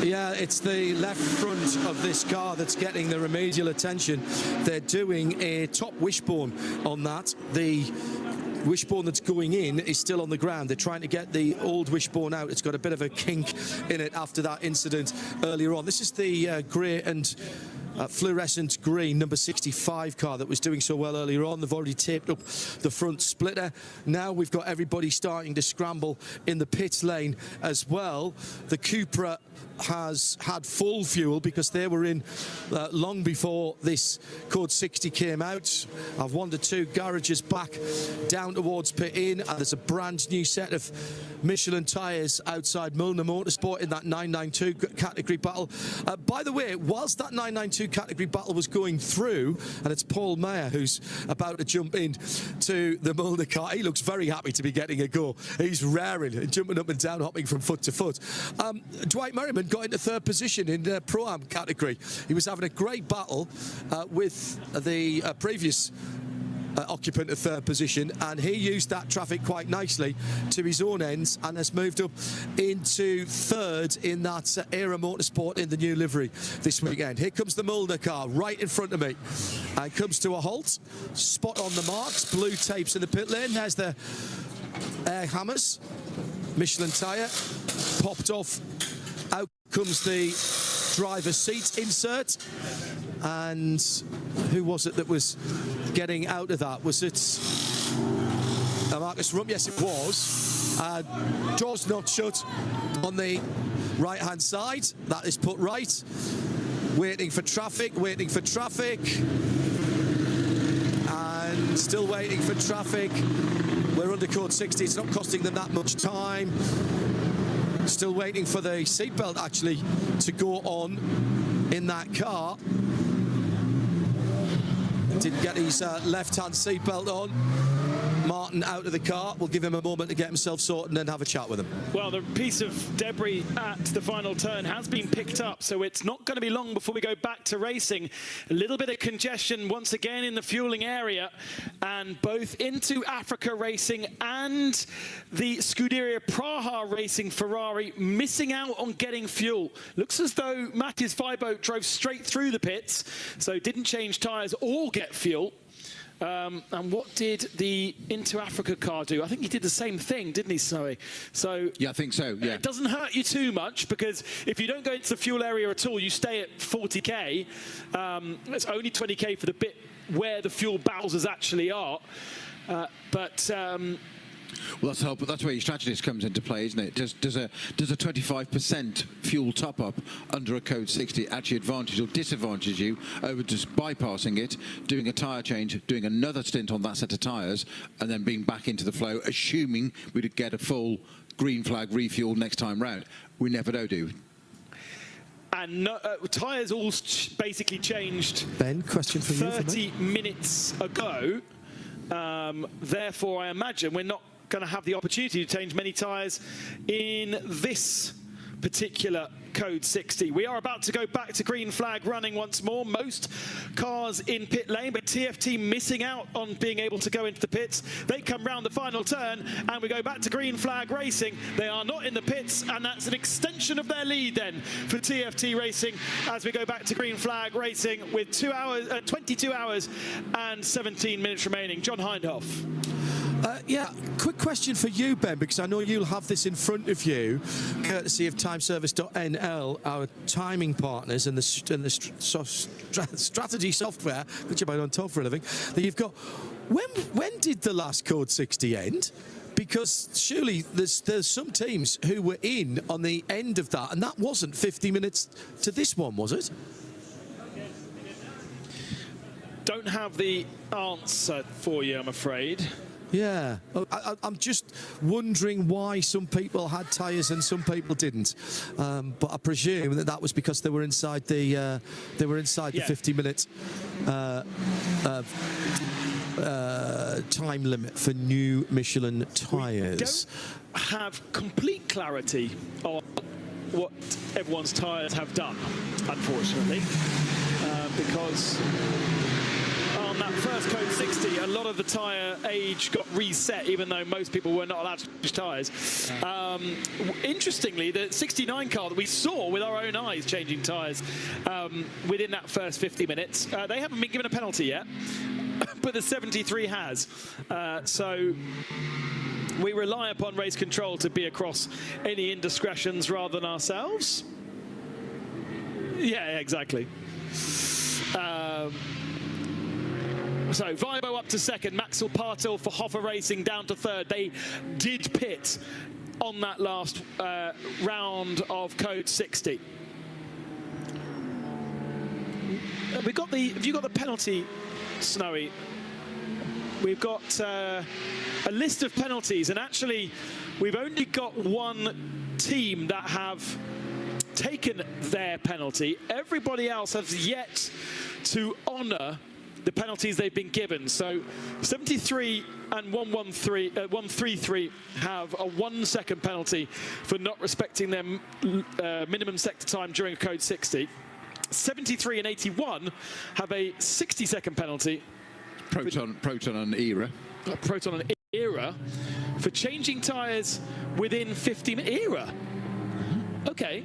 Yeah, it's the left front of this car that's getting the remedial attention. They're doing a top wishbone on that. The wishbone that's going in is still on the ground. They're trying to get the old wishbone out. It's got a bit of a kink in it after that incident earlier on. This is the grey and fluorescent green number 65 car that was doing so well earlier on. They've already taped up the front splitter. Now we've got everybody starting to scramble in the pit lane as well. The Cupra has had full fuel because they were in long before this code 60 came out. I've wandered two garages back down towards pit in, and there's a brand new set of Michelin tyres outside Müller Motorsport in that 992 category battle. By the way, whilst that 992 category battle was going through, and it's Paul Meyer who's about to jump in to the Müller car, he looks very happy to be getting a go. He's raring and jumping up and down, hopping from foot to foot. Dwight Merriman got into third position in the Pro-Am category. He was having a great battle with the previous occupant of third position, and he used that traffic quite nicely to his own ends and has moved up into third in that Era Motorsport in the new livery this weekend. Here comes the Müller car right in front of me and comes to a halt, spot on the marks, blue tapes in the pit lane. There's the air hammers, Michelin tyre popped off. Out comes the driver's seat insert, and who was it that was getting out of that? Was it Marcus Rump? Yes, it was. Doors not shut on the right-hand side. That is put right. Waiting for traffic, and still waiting for traffic. We're under code 60. It's not costing them that much time. Still waiting for the seatbelt actually to go on in that car. Didn't get his left-hand seatbelt on. Martin out of the car. We'll give him a moment to get himself sorted and then have a chat with him. Well, the piece of debris at the final turn has been picked up, so it's not going to be long before we go back to racing. A little bit of congestion once again in the fueling area, and both Into Africa Racing and the Scuderia Praha Racing Ferrari missing out on getting fuel. Looks as though Mattis Vibo drove straight through the pits, so didn't change tyres or get fuel. And what did the Into Africa car do? I think he did the same thing, didn't he, Snowy? So yeah, I think so, yeah. It doesn't hurt you too much, because if you don't go into the fuel area at all, you stay at 40k. It's only 20k for the bit where the fuel bowsers actually are. Well, that's where your strategist comes into play, isn't it? Does a 25% fuel top-up under a code 60 actually advantage or disadvantage you over just bypassing it, doing a tyre change, doing another stint on that set of tyres, and then being back into the flow, assuming we'd get a full green flag refuel next time round? We never know, do we? And tyres all basically changed. Ben, question for you. 30 minutes ago. Therefore, I imagine we're not going to have the opportunity to change many tyres in this particular Code 60. We are about to go back to green flag running once more. Most cars in pit lane, but TFT missing out on being able to go into the pits. They come round the final turn and we go back to green flag racing. They are not in the pits, and that's an extension of their lead then for TFT Racing as we go back to green flag racing with 22 hours and 17 minutes remaining. John Hindhoff. Yeah, quick question for you, Ben, because I know you'll have this in front of you, courtesy of timeservice.nl, our timing partners and the strategy software, which I don't talk for a living, that you've got. When did the last Code 60 end? Because surely there's some teams who were in on the end of that, and that wasn't 50 minutes to this one, was it? Don't have the answer for you, I'm afraid. Yeah, I'm just wondering why some people had tyres and some people didn't. But I presume that was because they were inside the 50-minute time limit for new Michelin tyres. We don't have complete clarity on what everyone's tyres have done, unfortunately, because on that first Code 60, a lot of the tyre age got reset, even though most people were not allowed to change tyres. Interestingly, the 69 car that we saw with our own eyes changing tyres within that first 50 minutes, they haven't been given a penalty yet, but the 73 has. So we rely upon race control to be across any indiscretions rather than ourselves. Yeah, exactly. So Vibo up to second, Maxwell Partil for Hoffa Racing down to third. They did pit on that last round of Code 60. Have you got the penalty, Snowy? We've got a list of penalties, and actually we've only got one team that have taken their penalty. Everybody else has yet to honour the penalties they've been given. So 73 and 133 have a 1 second penalty for not respecting their minimum sector time during a Code 60. 73 and 81 have a 60-second penalty. Proton and Era. Proton and Era for changing tyres within 50 minutes. Era. Okay.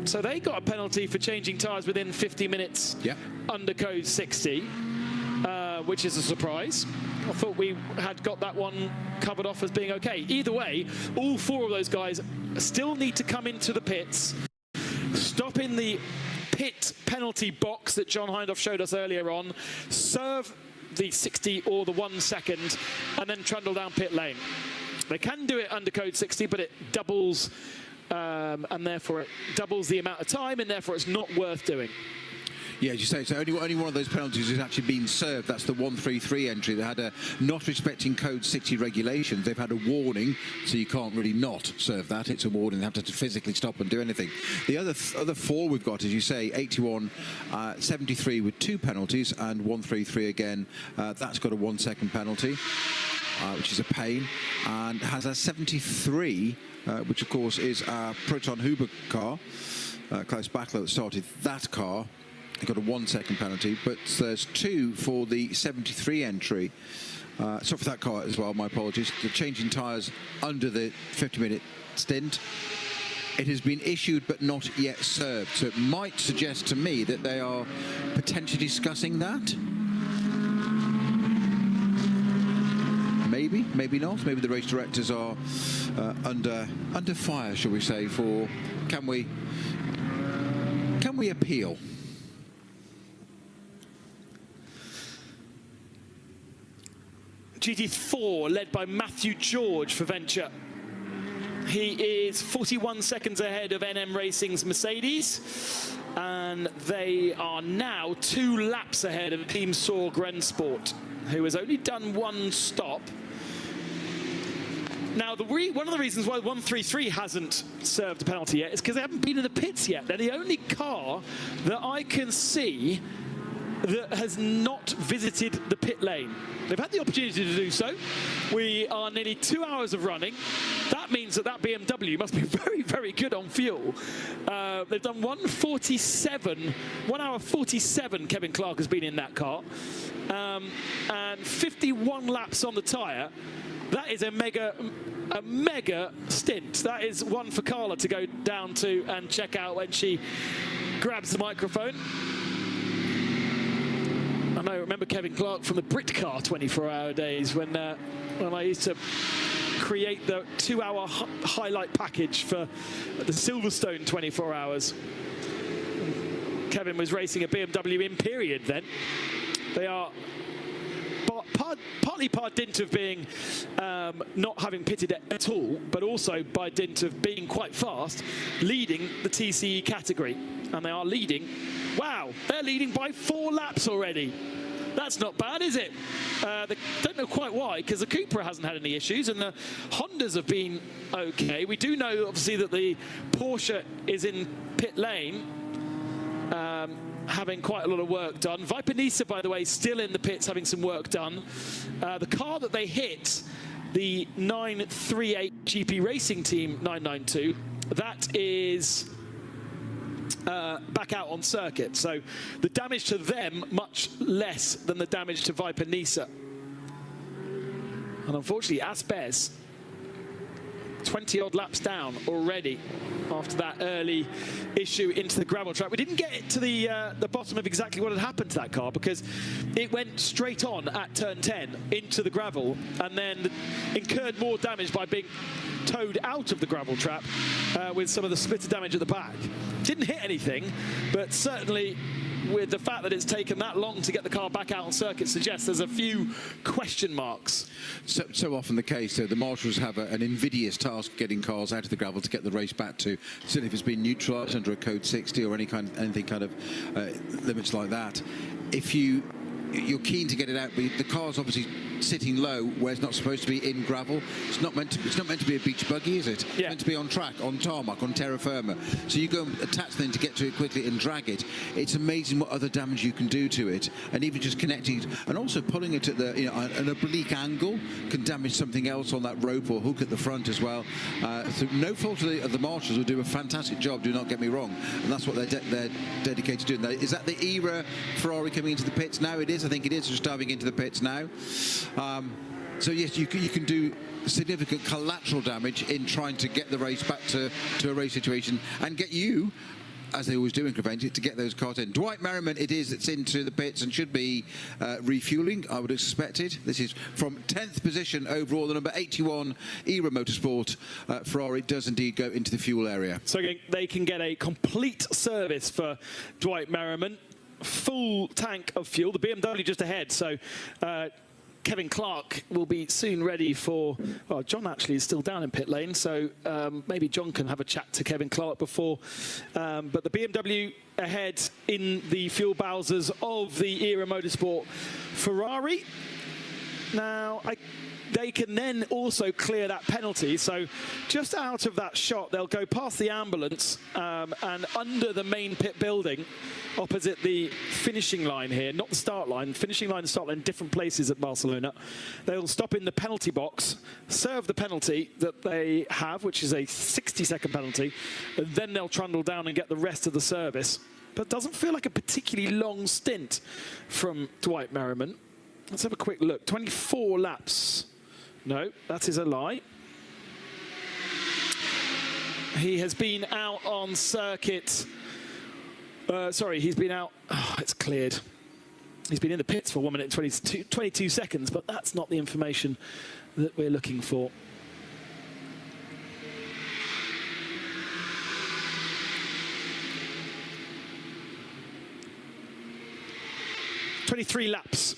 So they got a penalty for changing tyres within 50 minutes under Code 60. Which is a surprise. I thought we had got that one covered off as being okay. Either way, all four of those guys still need to come into the pits, stop in the pit penalty box that John Hindhoff showed us earlier on, serve the 60 or the 1 second, and then trundle down pit lane. They can do it under Code 60, but it doubles, and therefore it doubles the amount of time, and therefore it's not worth doing. Yeah, as you say, so only one of those penalties has actually been served. That's the 133 entry. They had a not respecting Code 60 regulations. They've had a warning, so you can't really not serve that. It's a warning. They have to physically stop and do anything. The other four we've got, as you say, 81, 73 with 2 penalties, and 133 again. That's got a 1 second penalty, which is a pain, and has a 73, which of course is our Proton Huber car. Klaus Bachler that started that car. Got a 1 second penalty, but there's 2 for the 73 entry. So for that car as well, my apologies. The changing tyres under the 50-minute stint. It has been issued but not yet served. So it might suggest to me that they are potentially discussing that. Maybe, maybe not. Maybe the race directors are under fire, shall we say, for can we appeal? GT4 led by Matthew George for Venture. He is 41 seconds ahead of NM Racing's Mercedes, and they are now 2 laps ahead of Team Sorg Rennsport, who has only done 1 stop. Now, one of the reasons why 133 hasn't served a penalty yet is because they haven't been in the pits yet. They're the only car that I can see that has not visited the pit lane. They've had the opportunity to do so. We are nearly 2 hours of running. That means that that BMW must be very, very good on fuel. They've done 1 hour 47 Kevin Clark has been in that car. And 51 laps on the tyre. That is a mega stint. That is one for Carla to go down to and check out when she grabs the microphone. I remember Kevin Clark from the Brit Car 24-hour days when I used to create the 2-hour highlight package for the Silverstone 24 hours. Kevin was racing a BMW Imperial then. They are partly by dint of being not having pitted at all, but also by dint of being quite fast, leading the TCE category. And they are leading. Wow, they're leading by 4 laps already. That's not bad, is it? They don't know quite why, because the Cupra hasn't had any issues, and the Hondas have been okay. We do know, obviously, that the Porsche is in pit lane, having quite a lot of work done. Viper Nisa, by the way, still in the pits, having some work done. The car that they hit, the 938 GP Racing Team 992, that is back out on circuit. So the damage to them much less than the damage to Viper Nisa. And unfortunately, Asbez 20-odd laps down already after that early issue into the gravel track. We didn't get to the bottom of exactly what had happened to that car, because it went straight on at turn 10 into the gravel and then incurred more damage by being towed out of the gravel trap with some of the splitter damage at the back. Didn't hit anything, but certainly with the fact that it's taken that long to get the car back out on circuit suggests there's a few question marks. So often the case, the marshals have an invidious task getting cars out of the gravel to get the race back to, certainly if it's been neutralised under a code 60 or anything kind of limits like that. If you're keen to get it out, but the car's obviously sitting low where it's not supposed to be in gravel. It's not meant to be a beach buggy, is it? Yeah. It's meant to be on track, on tarmac, on terra firma. So you go and attach the thing to get to it quickly and drag it. It's amazing what other damage you can do to it, and even just connecting it and also pulling it at an oblique angle can damage something else on that rope or hook at the front as well. So no fault of the marshals, who do a fantastic job, do not get me wrong, and that's what they're dedicated to doing. Is that the era Ferrari coming into the pits now? It is. I think it is just diving into the pits now. So yes, you can do significant collateral damage in trying to get the race back to a race situation and get you, as they always do in Coventry, to get those cars in. Dwight Merriman, it's into the pits and should be refueling, I would have suspected. This is from 10th position overall. The number 81 Era Motorsport Ferrari does indeed go into the fuel area. So they can get a complete service for Dwight Merriman. Full tank of fuel. The BMW just ahead. So Kevin Clark will be soon ready for... Well, John actually is still down in pit lane, so maybe John can have a chat to Kevin Clark before. But the BMW ahead in the fuel Bowsers of the Era Motorsport Ferrari. Now, they can then also clear that penalty. So just out of that shot, they'll go past the ambulance and under the main pit building, opposite the finishing line here, not the start line. Finishing line and start line, different places at Barcelona. They'll stop in the penalty box, serve the penalty that they have, which is a 60-second penalty, and then they'll trundle down and get the rest of the service. But it doesn't feel like a particularly long stint from Dwight Merriman. Let's have a quick look. 24 laps. No, that is a lie. He has been out on circuit. Sorry, he's been out. Oh, it's cleared. He's been in the pits for 1 minute and 22 seconds, but that's not the information that we're looking for. "23 laps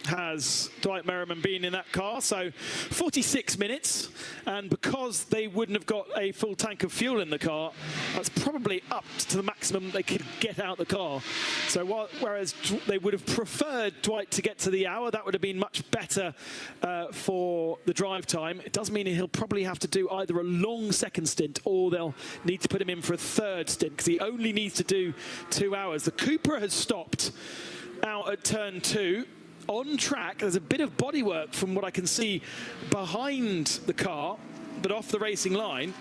has Dwight Merriman been in that car, so 46 minutes, and because they wouldn't have got a full tank of fuel in the car, that's probably up to the maximum they could get out the car. So whereas they would have preferred Dwight to get to the hour, that would have been much better for the drive time. It does mean he'll probably have to do either a long second stint or they'll need to put him in for a third stint, because he only needs to do 2 hours. The Cupra has stopped out at turn 2. On track, there's a bit of bodywork from what I can see behind the car, but off the racing line.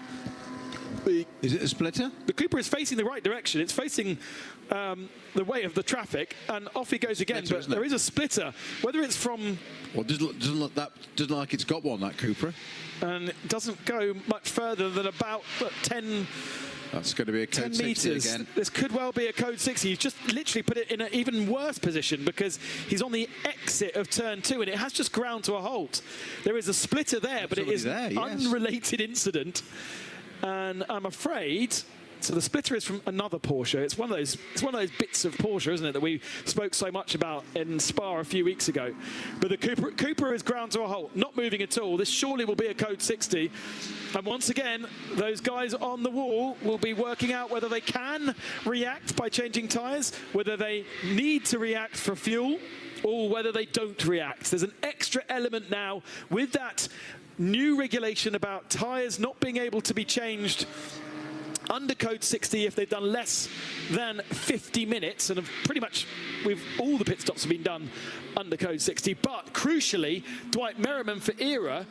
Is it a splitter? The Cooper is facing the right direction. It's facing the way of the traffic, and off he goes again. But there is a splitter. Whether it's from... Well, doesn't look like it's got one, that Cooper. And it doesn't go much further than about 10... That's going to be a code 60 again. This could well be a code 60. He's just literally put it in an even worse position because he's on the exit of turn 2 and it has just ground to a halt. There is a splitter there, but it is an unrelated incident. And I'm afraid, so the splitter is from another Porsche. It's one of those bits of Porsche, isn't it, that we spoke so much about in Spa a few weeks ago. But the Cooper is ground to a halt, not moving at all. This surely will be a code 60. And once again, those guys on the wall will be working out whether they can react by changing tyres, whether they need to react for fuel, or whether they don't react. There's an extra element now with that new regulation about tyres not being able to be changed under code 60 if they've done less than 50 minutes, and pretty much all the pit stops have been done under code 60. But crucially, Dwight Merriman for ERA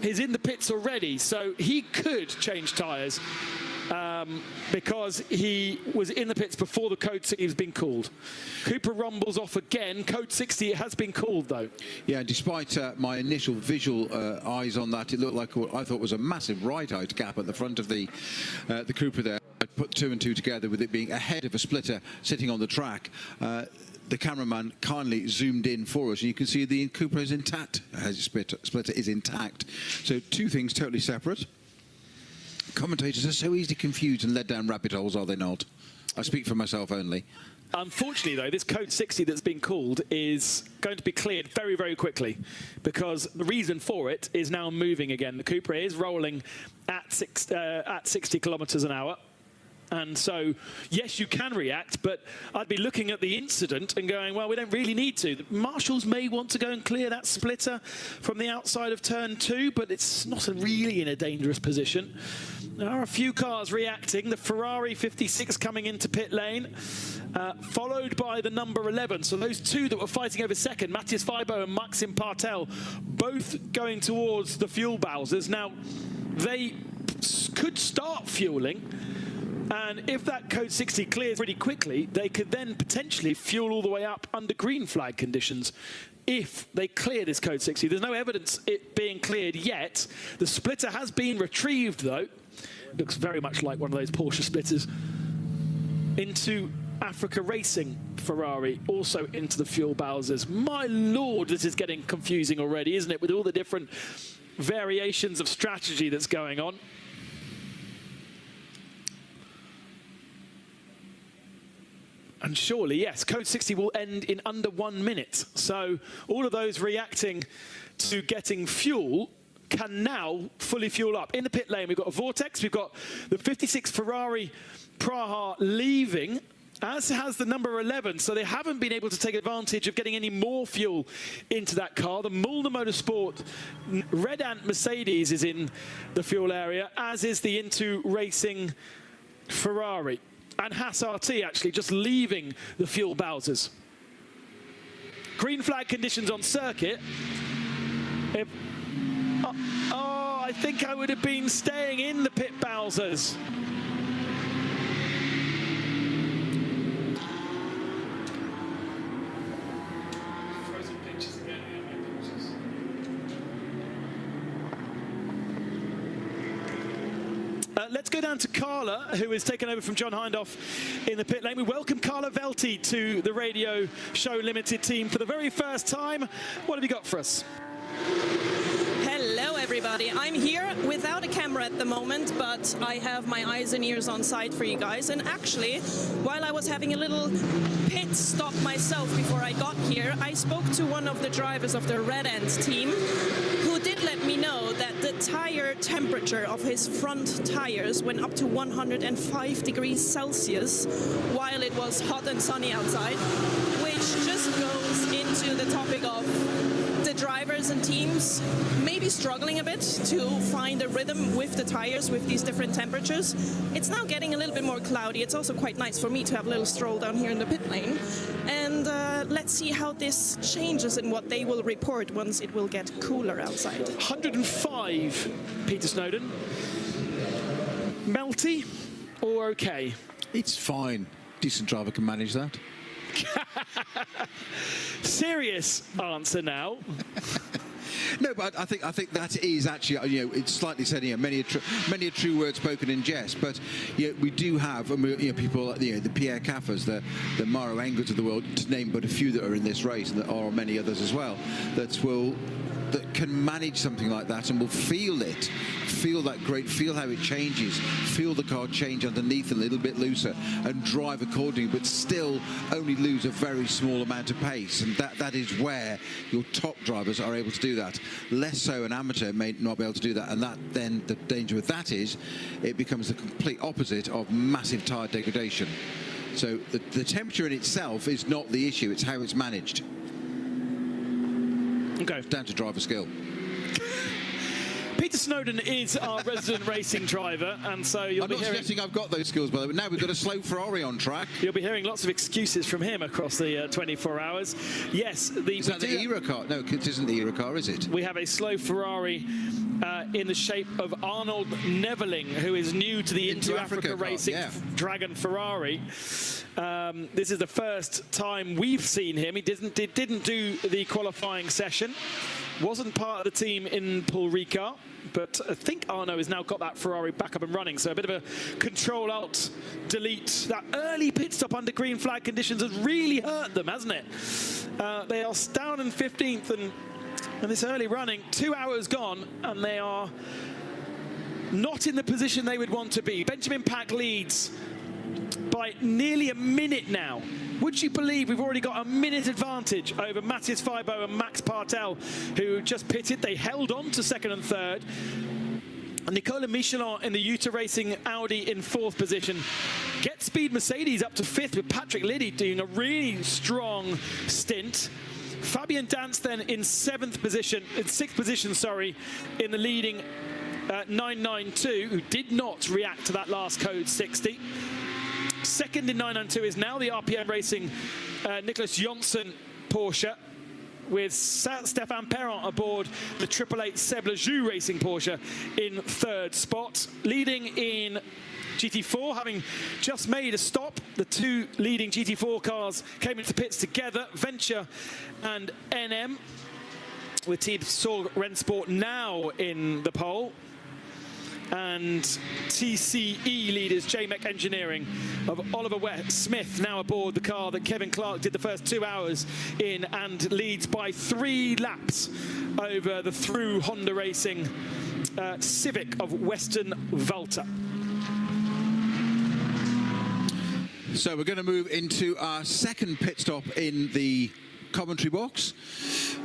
is in the pits already, so he could change tyres because he was in the pits before the code 60 has been called. Cooper rumbles off again. Code 60 has been called, though. Yeah, despite my initial visual eyes on that, it looked like what I thought was a massive right-out gap at the front of the Cooper there. I put 2 and 2 together with it being ahead of a splitter sitting on the track. The cameraman kindly zoomed in for us, and you can see the Cooper is intact. His splitter is intact. So 2 things totally separate. Commentators are so easily confused and led down rabbit holes, are they not? I speak for myself only. Unfortunately, though, this code 60 that's been called is going to be cleared very, very quickly because the reason for it is now moving again. The Cooper is rolling at 60 kilometres an hour. And so, yes, you can react, but I'd be looking at the incident and going, well, we don't really need to. The marshals may want to go and clear that splitter from the outside of turn 2, but it's not really in a dangerous position. There are a few cars reacting. The Ferrari 56 coming into pit lane, followed by the number 11. So those 2 that were fighting over second, Matthias Feibo and Maxim Partel, both going towards the fuel bowsers. Now, they could start fueling, and if that code 60 clears pretty quickly, they could then potentially fuel all the way up under green flag conditions if they clear this code 60. There's no evidence it being cleared yet. The splitter has been retrieved, though. Looks very much like one of those Porsche splitters. Into Africa Racing Ferrari, also into the fuel bowsers. My lord, this is getting confusing already, isn't it, with all the different variations of strategy that's going on. And surely, yes, code 60 will end in under 1 minute. So all of those reacting to getting fuel can now fully fuel up. In the pit lane, we've got a Vortex, we've got the 56 Ferrari Praha leaving, as has the number 11, so they haven't been able to take advantage of getting any more fuel into that car. The Mulder Motorsport Red Ant Mercedes is in the fuel area, as is the Into Racing Ferrari. And Haas RT actually just leaving the fuel bowsers. Green flag conditions on circuit. I think I would have been staying in the pit bowsers. Let's go down to Carla, who is taken over from John Hindhoff in the pit lane. We welcome Carla Velti to the Radio Show Limited team for the very first time. What have you got for us? Hello, everybody. I'm here without a camera at the moment, but I have my eyes and ears on site for you guys. And actually, while I was having a little pit stop myself before I got here, I spoke to one of the drivers of the Red Ant team, who did let me know that the tire temperature of his front tires went up to 105 degrees Celsius while it was hot and sunny outside, which just goes into the topic of the drivers and teams maybe struggling a bit to find a rhythm with the tires with these different temperatures. It's now getting a little bit more cloudy. It's also quite nice for me to have a little stroll down here in the pit lane. And let's see how this changes and what they will report once it will get cooler outside. 105, Peter Snowden. Melty or okay? It's fine. Decent driver can manage that. Serious answer now. No, but I think that is actually, you know, it's slightly said here, many a true word spoken in jest. But you know, we do have, people, you know, the Pierre Caffers, the Maro Engels of the world, to name but a few that are in this race, and there are many others as well, that can manage something like that and will feel it, feel that great, feel how it changes, feel the car change underneath a little bit looser and drive accordingly, but still only lose a very small amount of pace. And that is where your top drivers are able to do that. Less so an amateur may not be able to do that, and that then the danger with that is it becomes the complete opposite of massive tyre degradation. So the temperature in itself is not the issue, it's how it's managed. Okay. Down to driver skill. Peter Snowden is our resident racing driver, and so you'll I'm be not hearing... suggesting I've got those skills, by the way. Now we've got a slow Ferrari on track. You'll be hearing lots of excuses from him across the 24 hours. Yes, is that the Era car? No, it isn't the Era car, is it? We have a slow Ferrari in the shape of Arnold Neveling, who is new to the Into Africa Racing Dragon Ferrari. This is the first time we've seen him. He didn't do the qualifying session. Wasn't part of the team in Paul Ricard, but I think Arno has now got that Ferrari back up and running. So a bit of a Control-Alt-Delete. That early pit stop under green flag conditions has really hurt them, hasn't it? They are down in 15th, and this early running, 2 hours gone, and they are not in the position they would want to be. Benjamin Pack leads by nearly a minute now. Would you believe we've already got a minute advantage over Matthias Feibo and Max Partel, who just pitted? They held on to second and third. And Nicola Michelin in the Utah Racing Audi in fourth position. Get Speed Mercedes up to fifth with Patrick Liddy doing a really strong stint. Fabian Dance then in sixth position, in the leading 992, who did not react to that last code 60. Second in 992 is now the RPM Racing Nicholas Jonsson Porsche, with Stéphane Perron aboard the 888 Seb Lejoux Racing Porsche in third spot. Leading in GT4, having just made a stop, the two leading GT4 cars came into the pits together, Venture and NM, with Team Sorg Rennsport now in the pole. And TCE leaders, JMEC Engineering of Oliver Smith now aboard the car that Kevin Clark did the first 2 hours in, and leads by 3 laps over the through Honda Racing Civic of Western Volta. So we're going to move into our second pit stop in the commentary box.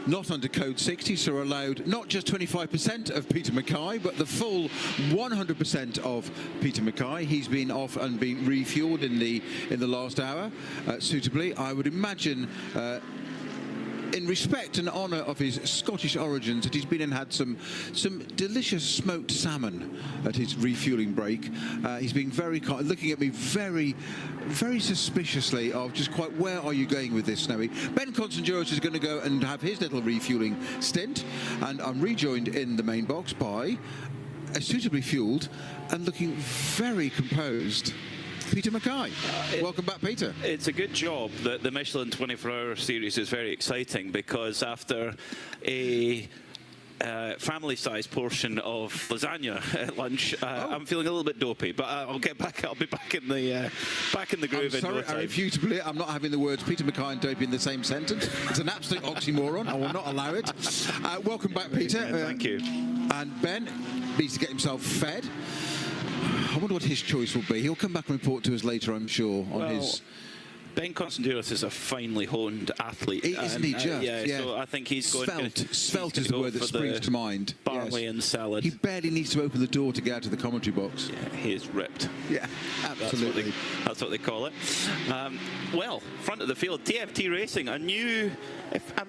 Not under code 60, so we're allowed not just 25% of Peter Mackay, but the full 100% of Peter Mackay. He's been off and been refueled in the last hour suitably. I would imagine, in respect and honour of his Scottish origins, that he's been and had some delicious smoked salmon at his refuelling break. He's been very kind, looking at me very, very suspiciously of just quite, where are you going with this, Snowy? Ben Constanduros is going to go and have his little refuelling stint, and I'm rejoined in the main box by a suitably fueled and looking very composed Peter Mackay. Welcome back, Peter. It's a good job that the Michelin 24-hour series is very exciting, because after a family-sized portion of lasagna at lunch, I'm feeling a little bit dopey, but I'll get back. I'll be back in the groove. I'm sorry, I refuse to believe I'm not having the words Peter Mackay and dopey in the same sentence. It's an absolute oxymoron. I will not allow it. Welcome back, Peter. Thank you. And Ben needs to get himself fed. I wonder what his choice will be. He'll come back and report to us later, I'm sure, on his... Ben Constanduros is a finely honed athlete. Isn't he just? Yeah, so I think he's going to... Svelte is the word that springs to mind. Barley and salad. He barely needs to open the door to get out of the commentary box. Yeah, he is ripped. Yeah, absolutely. That's what they call it. Well, front of the field, TFT Racing, a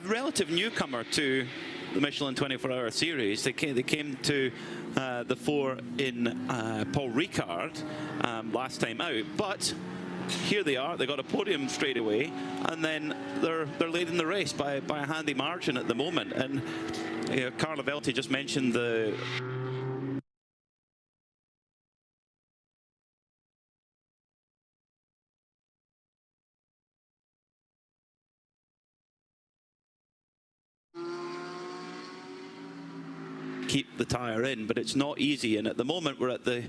relative newcomer to the Michelin 24-hour series. They came to the fore in Paul Ricard last time out, but here they are. They got a podium straight away, and then they're leading the race by a handy margin at the moment. And Carlo Velti just mentioned the. Keep the tyre in, but it's not easy. And at the moment, we're at the.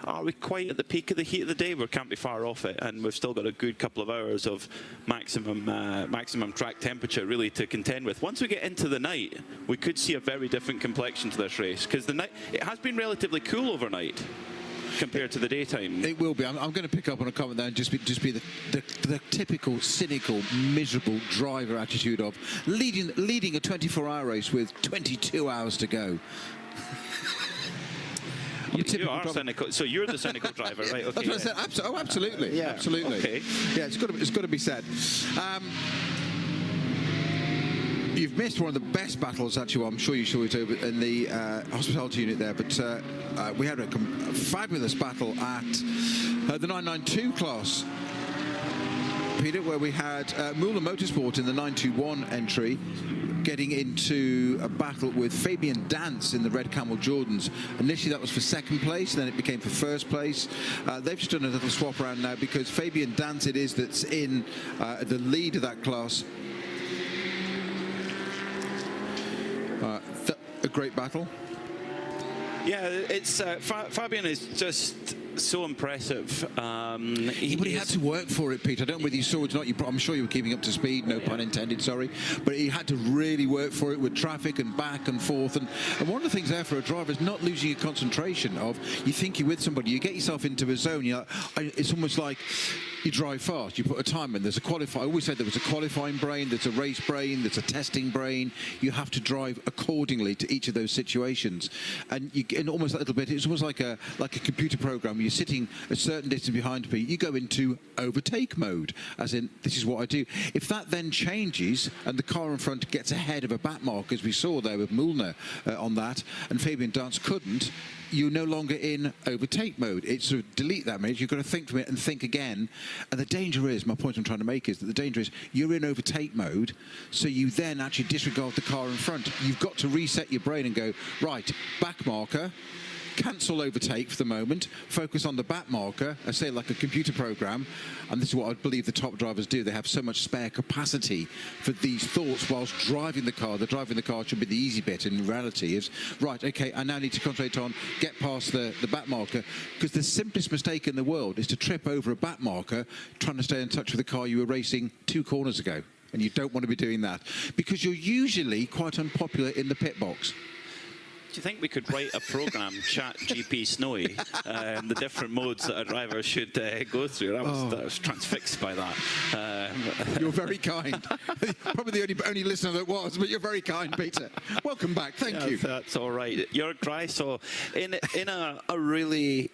Are we quite at the peak of the heat of the day? We can't be far off it, and we've still got a good couple of hours of maximum track temperature really to contend with. Once we get into the night, we could see a very different complexion to this race, because the night it has been relatively cool overnight compared to the daytime. It will be. I'm going to pick up on a comment there and just be the typical cynical, miserable driver attitude of leading a 24-hour race with 22 hours to go. You are cynical, so you're the cynical driver, right? Okay. That's what I said. Oh, absolutely. Yeah, absolutely. Okay. Yeah, it's got to be said. You've missed one of the best battles, actually. Well, I'm sure you saw it over in the hospitality unit there, but we had a fabulous battle at the 992 class, Peter, where we had Mula Motorsport in the 921 entry getting into a battle with Fabian Dance in the Red Camel Jordans. Initially that was for second place, then it became for first place. They've just done a little swap around now, because Fabian Dance it is that's in the lead of that class. A great battle. Yeah, it's Fabian is just so impressive. But he had to work for it, Pete. I don't know whether you saw it or not. I'm sure you were keeping up to speed, no pun intended, sorry. But he had to really work for it with traffic and back and forth. And one of the things there for a driver is not losing your concentration of, you think you're with somebody, you get yourself into a zone, you're like, it's almost like you drive fast, you put a time in, there's a qualifying, I always said there was a qualifying brain, there's a race brain, there's a testing brain. You have to drive accordingly to each of those situations. And you get almost a little bit, it's almost like a computer program. You're sitting a certain distance behind me, you go into overtake mode, as in, this is what I do. If that then changes and the car in front gets ahead of a back mark, as we saw there with Mulner on that, and Fabian Dance couldn't, you're no longer in overtake mode. It's sort of delete that mode. You've got to think from it and think again. And the danger is, my point I'm trying to make is that the danger is you're in overtake mode, so you then actually disregard the car in front. You've got to reset your brain and go, right, back marker, cancel overtake for the moment, focus on the back marker, I say like a computer program, and this is what I believe the top drivers do. They have so much spare capacity for these thoughts whilst driving the car. The driving the car should be the easy bit. In reality is, right, okay, I now need to concentrate on get past the back marker, because the simplest mistake in the world is to trip over a back marker trying to stay in touch with the car you were racing 2 corners ago. And you don't want to be doing that, because you're usually quite unpopular in the pit box. Do you think we could write a program, Chat GP Snowy, the different modes that a driver should go through? I was transfixed by that. You're very kind. Probably the only listener that was, but you're very kind, Peter. Welcome back. Thank you. That's all right. Jörg Dreiso in a really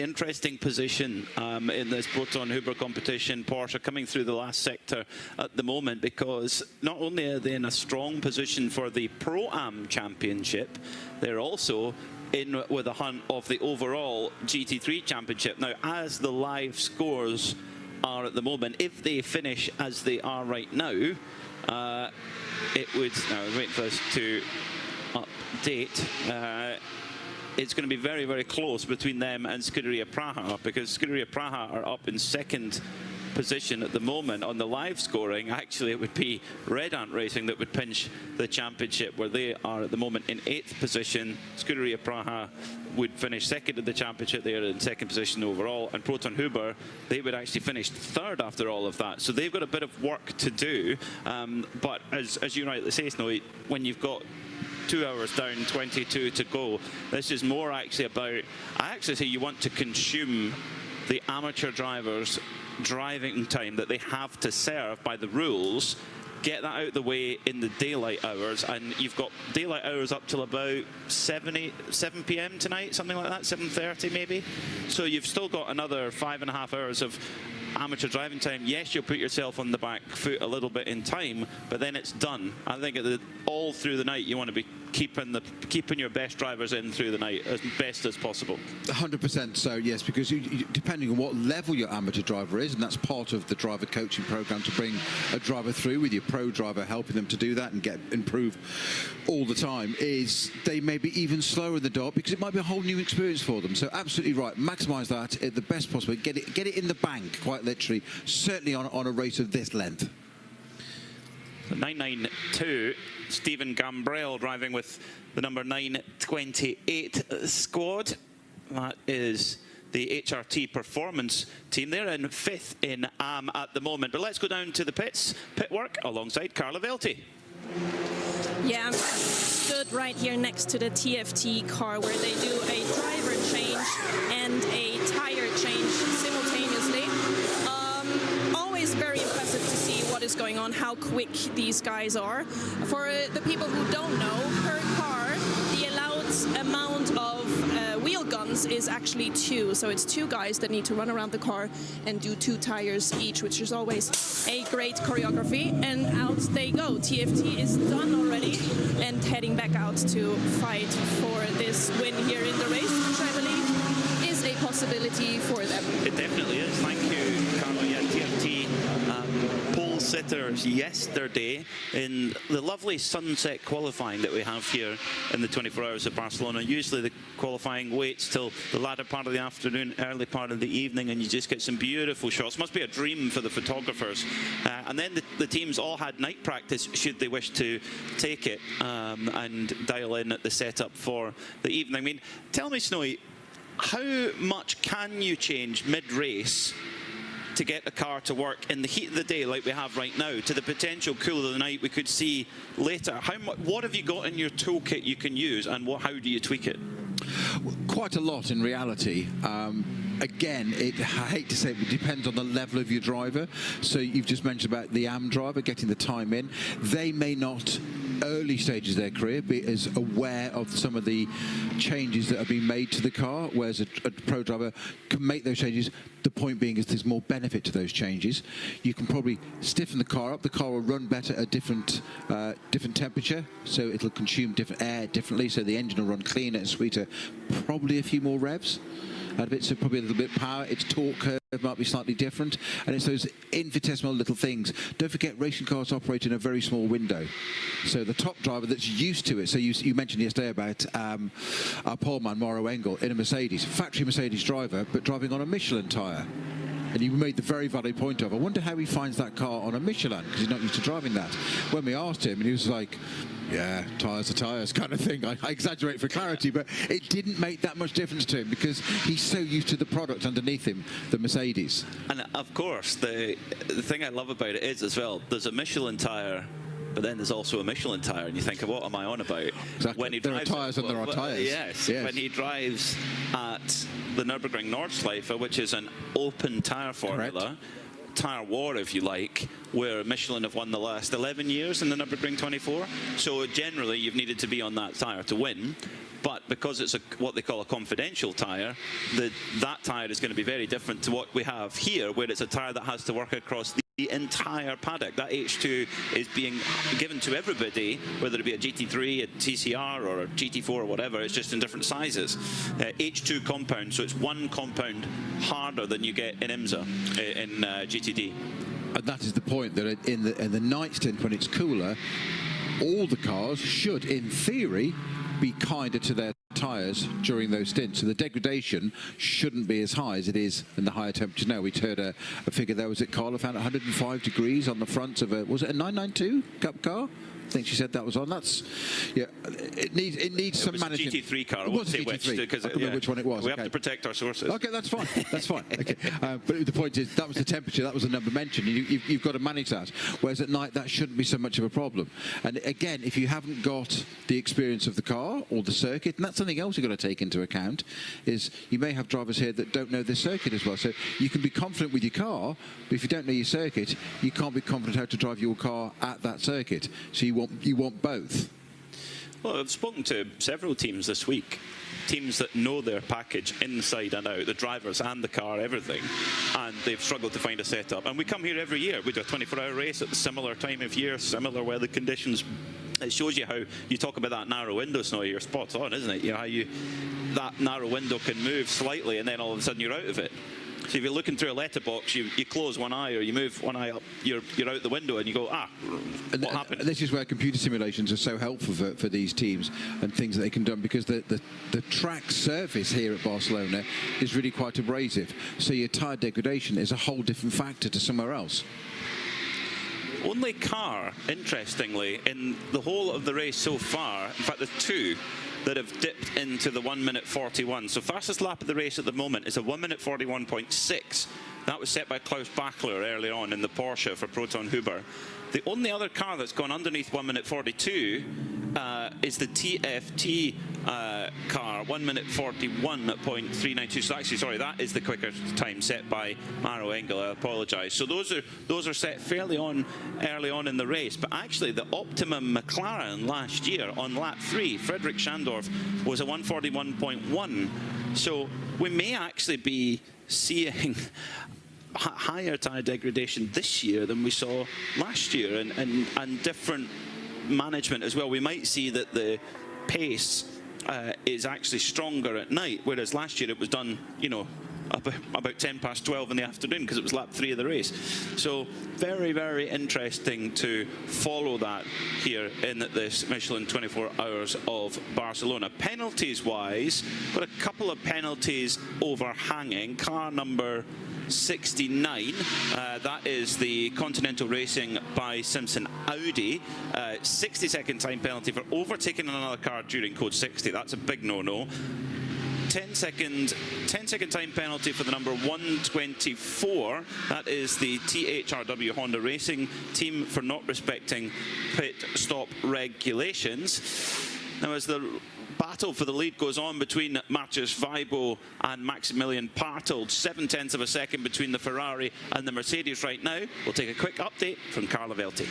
interesting position in this Proton Huber competition. Porsche coming through the last sector at the moment, because not only are they in a strong position for the Pro-Am Championship, they're also in with a hunt of the overall GT3 Championship. Now, as the live scores are at the moment, if they finish as they are right now, it would, now wait for us to update, it's going to be very, very close between them and Scuderia Praha, because Scuderia Praha are up in second position at the moment. On the live scoring, actually it would be Red Ant Racing that would pinch the championship, where they are at the moment in 8th position. Scuderia Praha would finish second in the championship. They are in second position overall, and Proton Huber, they would actually finish 3rd after all of that. So they've got a bit of work to do, but as you rightly say, Snowy, when you've got 2 hours down, 22 to go. This is more actually about, I actually say you want to consume the amateur drivers' driving time that they have to serve by the rules, get that out of the way in the daylight hours, and you've got daylight hours up till about 7 p.m. tonight, something like that, 7:30 maybe. So you've still got another 5.5 hours of amateur driving time. Yes, you'll put yourself on the back foot a little bit in time, but then it's done. I think all through the night you want to be keeping your best drivers in through the night as best as possible. 100% so, yes, because depending on what level your amateur driver is, and that's part of the driver coaching program, to bring a driver through with your pro driver, helping them to do that and improve all the time, is they may be even slower in the dark because it might be a whole new experience for them. So absolutely right, maximise that at the best possible. Get it in the bank, quite literally, certainly on a race of this length. 992, Stephen Gambrell driving with the number 928 squad. That is the HRT Performance team. They're in 5th in AM at the moment. But let's go down to the pit work alongside Carla Velti. Yeah, I'm stood right here next to the TFT car where they do a driver change and a tire change simultaneously. Always very impressive to see what is going on, how quick these guys are. For the people who don't know, per car, the allowed amount of wheel guns is actually 2. So it's 2 guys that need to run around the car and do 2 tires each, which is always a great choreography. And out they go. TFT is done already and heading back out to fight for this win here in the race, which I believe is a possibility for them. It definitely is. Thank you, Carlo. Yeah, TFT pole sitters yesterday in the lovely sunset qualifying that we have here in the 24 hours of Barcelona. Usually the qualifying waits till the latter part of the afternoon, early part of the evening, and you just get some beautiful shots. Must be a dream for the photographers. And then the teams all had night practice should they wish to take it and dial in at the setup for the evening. I mean, tell me, Snowy, how much can you change mid-race to get the car to work in the heat of the day like we have right now, to the potential cool of the night we could see later? What have you got in your toolkit you can use, and how do you tweak it? Quite a lot in reality. Again, I hate to say it, but it depends on the level of your driver. So you've just mentioned about the AM driver getting the time in. They may not, early stages of their career, be as aware of some of the changes that have been made to the car, whereas a pro driver can make those changes. The point being is there's more benefit to those changes. You can probably stiffen the car up. The car will run better at different temperature, so it'll consume different air differently, so the engine will run cleaner and sweeter, probably a few more revs out of it, so probably a little bit of power. Its torque curve might be slightly different, and it's those infinitesimal little things. Don't forget, racing cars operate in a very small window, so the top driver that's used to it. So you mentioned yesterday about our poleman Mauro Engel in a Mercedes, factory Mercedes driver, but driving on a Michelin tyre. And you made the very valid point of, I wonder how he finds that car on a Michelin, because he's not used to driving that. When we asked him, and he was like, yeah, tyres are tyres kind of thing. I exaggerate for clarity, but it didn't make that much difference to him because he's so used to the product underneath him, the Mercedes. And of course, the thing I love about it is as well, there's a Michelin tyre, but then there's also a Michelin tyre, and you think, what am I on about? Exactly. When he there drives are tyres and there are tyres. Yes, when he drives at the Nürburgring Nordschleife, which is an open tyre formula, correct. Tyre war, if you like, where Michelin have won the last 11 years in the Nürburgring 24. So generally, you've needed to be on that tyre to win. But because it's what they call a confidential tyre, that tyre is going to be very different to what we have here, where it's a tyre that has to work across the entire paddock. That H2 is being given to everybody, whether it be a GT3, a TCR, or a GT4 or whatever. It's just in different sizes. H2 compound, so it's one compound harder than you get in IMSA, in GTD. And that is the point, that in the night stint when it's cooler, all the cars should, in theory, be kinder to their tyres during those stints, so the degradation shouldn't be as high as it is in the higher temperatures now. We heard a figure there, was it Carla found 105 degrees on the front of was it a 992 Cup car? I think she said that was on. That's, yeah, it needs some management. It was a GT3 car. I won't say which, because I don't know which one it was. We have to protect our sources. Okay, that's fine. That's fine. Okay, but the point is, that was the temperature. That was the number mentioned. You've got to manage that. Whereas at night, that shouldn't be so much of a problem. And again, if you haven't got the experience of the car or the circuit, and that's something else you've got to take into account, is you may have drivers here that don't know this circuit as well. So you can be confident with your car, but if you don't know your circuit, you can't be confident how to drive your car at that circuit. So you want both. Well, I've spoken to several teams this week, teams that know their package inside and out, the drivers and the car, everything, and they've struggled to find a setup. And we come here every year. We do a 24-hour race at a similar time of year, similar weather conditions, it shows you how you talk about that narrow window, Snowy. You're spot on, isn't it? You know how that narrow window can move slightly, and then all of a sudden you're out of it. So if you're looking through a letterbox, you close one eye or you move one eye up, you're out the window, and you go, what happened? This is where computer simulations are so helpful for these teams and things that they can do, because the track surface here at Barcelona is really quite abrasive. So your tyre degradation is a whole different factor to somewhere else. Only car, interestingly, in the whole of the race so far, in fact, there's two that have dipped into the 1:41. So fastest lap of the race at the moment is a 1:41.6. That was set by Klaus Bachler earlier on in the Porsche for Proton Huber. The only other car that's gone underneath 1:42 is the TFT car, 1:41.392. So actually, sorry, that is the quicker time set by Maro Engel. I apologise. So those are set fairly early on in the race. But actually, the optimum McLaren last year on lap 3, Frederick Schandorf, was a 1:41.1. So we may actually be seeing higher tyre degradation this year than we saw last year, and different management as well. We might see that the pace is actually stronger at night, whereas last year it was done, you know, about 12 in the afternoon, because it was lap 3 of the race. So very, very interesting to follow that here in this Michelin 24 Hours of Barcelona. Penalties wise, got a couple of penalties overhanging. Car number 69, that is the Continental Racing by Simpson Audi. 60-second time penalty for overtaking another car during code 60. That's a big no-no. 10-second time penalty for the number 124. That is the THRW Honda Racing team for not respecting pit stop regulations. Now, as the battle for the lead goes on between Matthias Weibo and Maximilian Barthold, 0.7 of a second between the Ferrari and the Mercedes right now. We'll take a quick update from Carla Velti.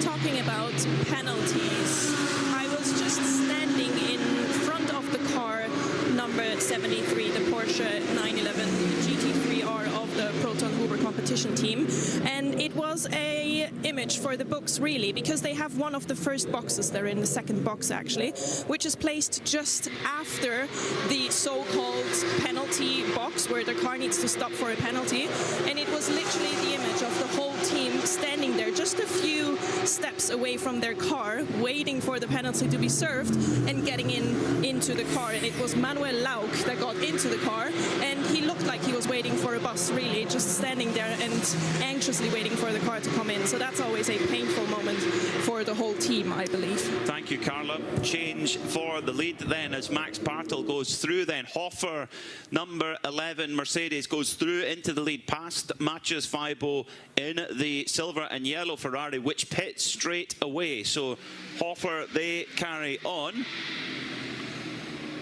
Talking about penalties, I was just standing in front of the car number 73, the Porsche 911 GT3R of the Proton Huber competition team, and it was a image for the books, really, because they have one of the first boxes. They're in the second box actually, which is placed just after the so-called penalty box where the car needs to stop for a penalty, and it was literally the image of the whole team standing there just a few steps away from their car, waiting for the penalty to be served and getting into the car. And it was Manuel Lauk that got into the car, and he looked like he was waiting for a bus, really, just standing there and anxiously waiting for the car to come in. So that's always a painful moment for the whole team, I believe. Thank you, Carla. Change for the lead then as Max Barthold goes through. Then Hofer, number 11 Mercedes, goes through into the lead past Matthias Weibo in the silver and yellow Ferrari, which pits straight away. So Hofer, they carry on,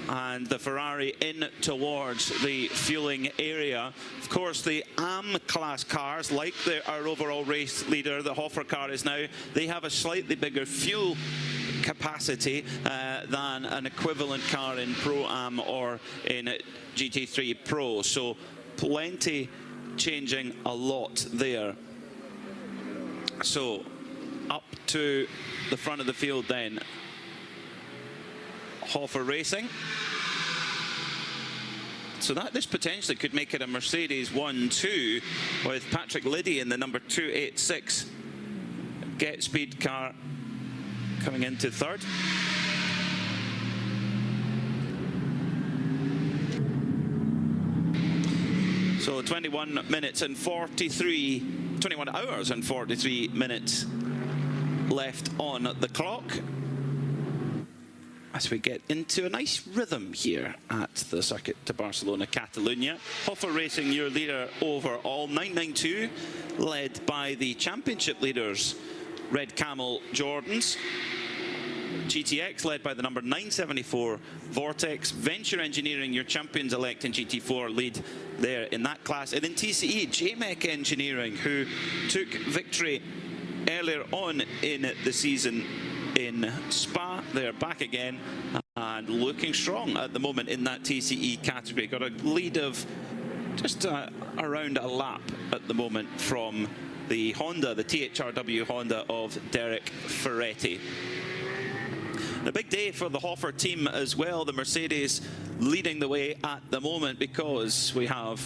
and the Ferrari in towards the fueling area. Of course, the AM class cars, like our overall race leader, the Hofer car is now, they have a slightly bigger fuel capacity than an equivalent car in Pro-Am or in GT3 Pro. So plenty changing a lot there. So up to the front of the field then, Hofer Racing. So this potentially could make it a Mercedes 1-2 with Patrick Liddy in the number 286 Get Speed car coming into third. So 21 hours and 43 minutes left on the clock as we get into a nice rhythm here at the Circuit de Barcelona, Catalunya. Hofer Racing, your leader overall, 992, led by the championship leaders, Red Camel Jordans. GTX led by the number 974 Vortex. Venture Engineering, your champions-elect in GT4, lead there in that class. And in TCE, JMEC Engineering, who took victory earlier on in the season in Spa. They're back again and looking strong at the moment in that TCE category. Got a lead of just around a lap at the moment from the Honda, the THRW Honda of Derek Ferretti. A big day for the Hofer team as well. The Mercedes leading the way at the moment, because we have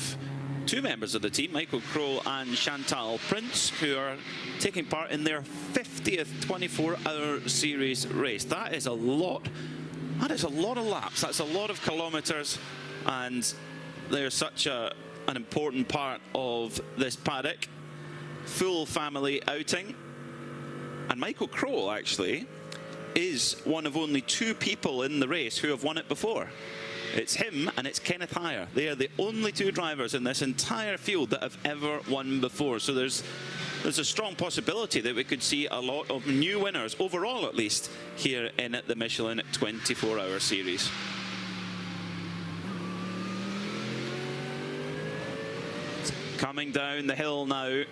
two members of the team, Michael Kroll and Chantal Prince, who are taking part in their 50th 24-hour series race. That is a lot. That is a lot of laps. That's a lot of kilometers, and they're such an important part of this paddock. Full family outing. And Michael Kroll actually is one of only two people in the race who have won it before. It's him and it's Kenneth Heyer. They are the only two drivers in this entire field that have ever won before. So there's a strong possibility that we could see a lot of new winners, overall at least, here in the Michelin 24-hour series. Coming down the hill now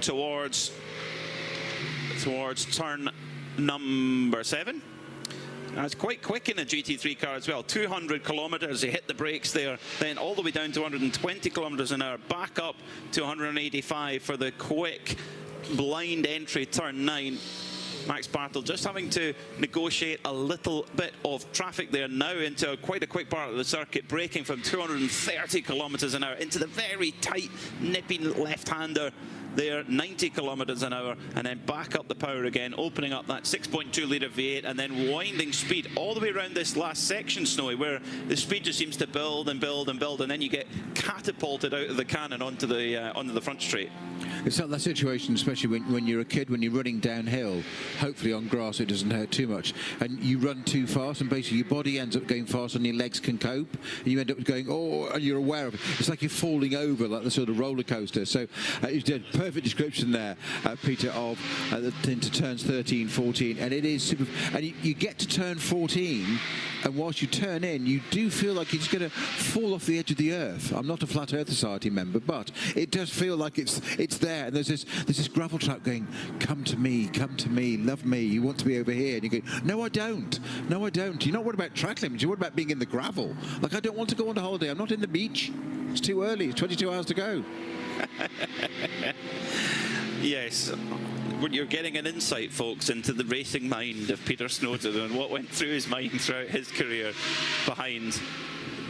towards turn number 7. That's quite quick in a GT3 car as well. 200 kilometers, they hit the brakes there, then all the way down to 120 kilometers an hour, back up to 185 for the quick blind entry turn 9. Max Bartel just having to negotiate a little bit of traffic there now into quite a quick part of the circuit, braking from 230 kilometers an hour into the very tight, nipping left-hander there, 90 kilometers an hour, and then back up the power again, opening up that 6.2 litre V8, and then winding speed all the way around this last section, Snowy, where the speed just seems to build and build and build, and then you get catapulted out of the cannon onto the front straight. It's not that situation, especially when you're a kid, when you're running downhill, hopefully on grass it doesn't hurt too much, and you run too fast, and basically your body ends up going fast and your legs can cope, and you end up going, oh, and you're aware of it. It's like you're falling over, like the sort of roller coaster. So you did a perfect description there, Peter, of into turns 13, 14, and it is super. And you get to turn 14, and whilst you turn in, you do feel like it's going to fall off the edge of the earth. I'm not a Flat Earth Society member, but it does feel like it's there. And there's this gravel trap going, come to me, love me, you want to be over here. And you go, no, I don't. No, I don't. You're not worried about track limits. You're worried about being in the gravel. Like, I don't want to go on a holiday. I'm not in the beach. It's too early. It's 22 hours to go. Yes. You're getting an insight, folks, into the racing mind of Peter Snowden and what went through his mind throughout his career behind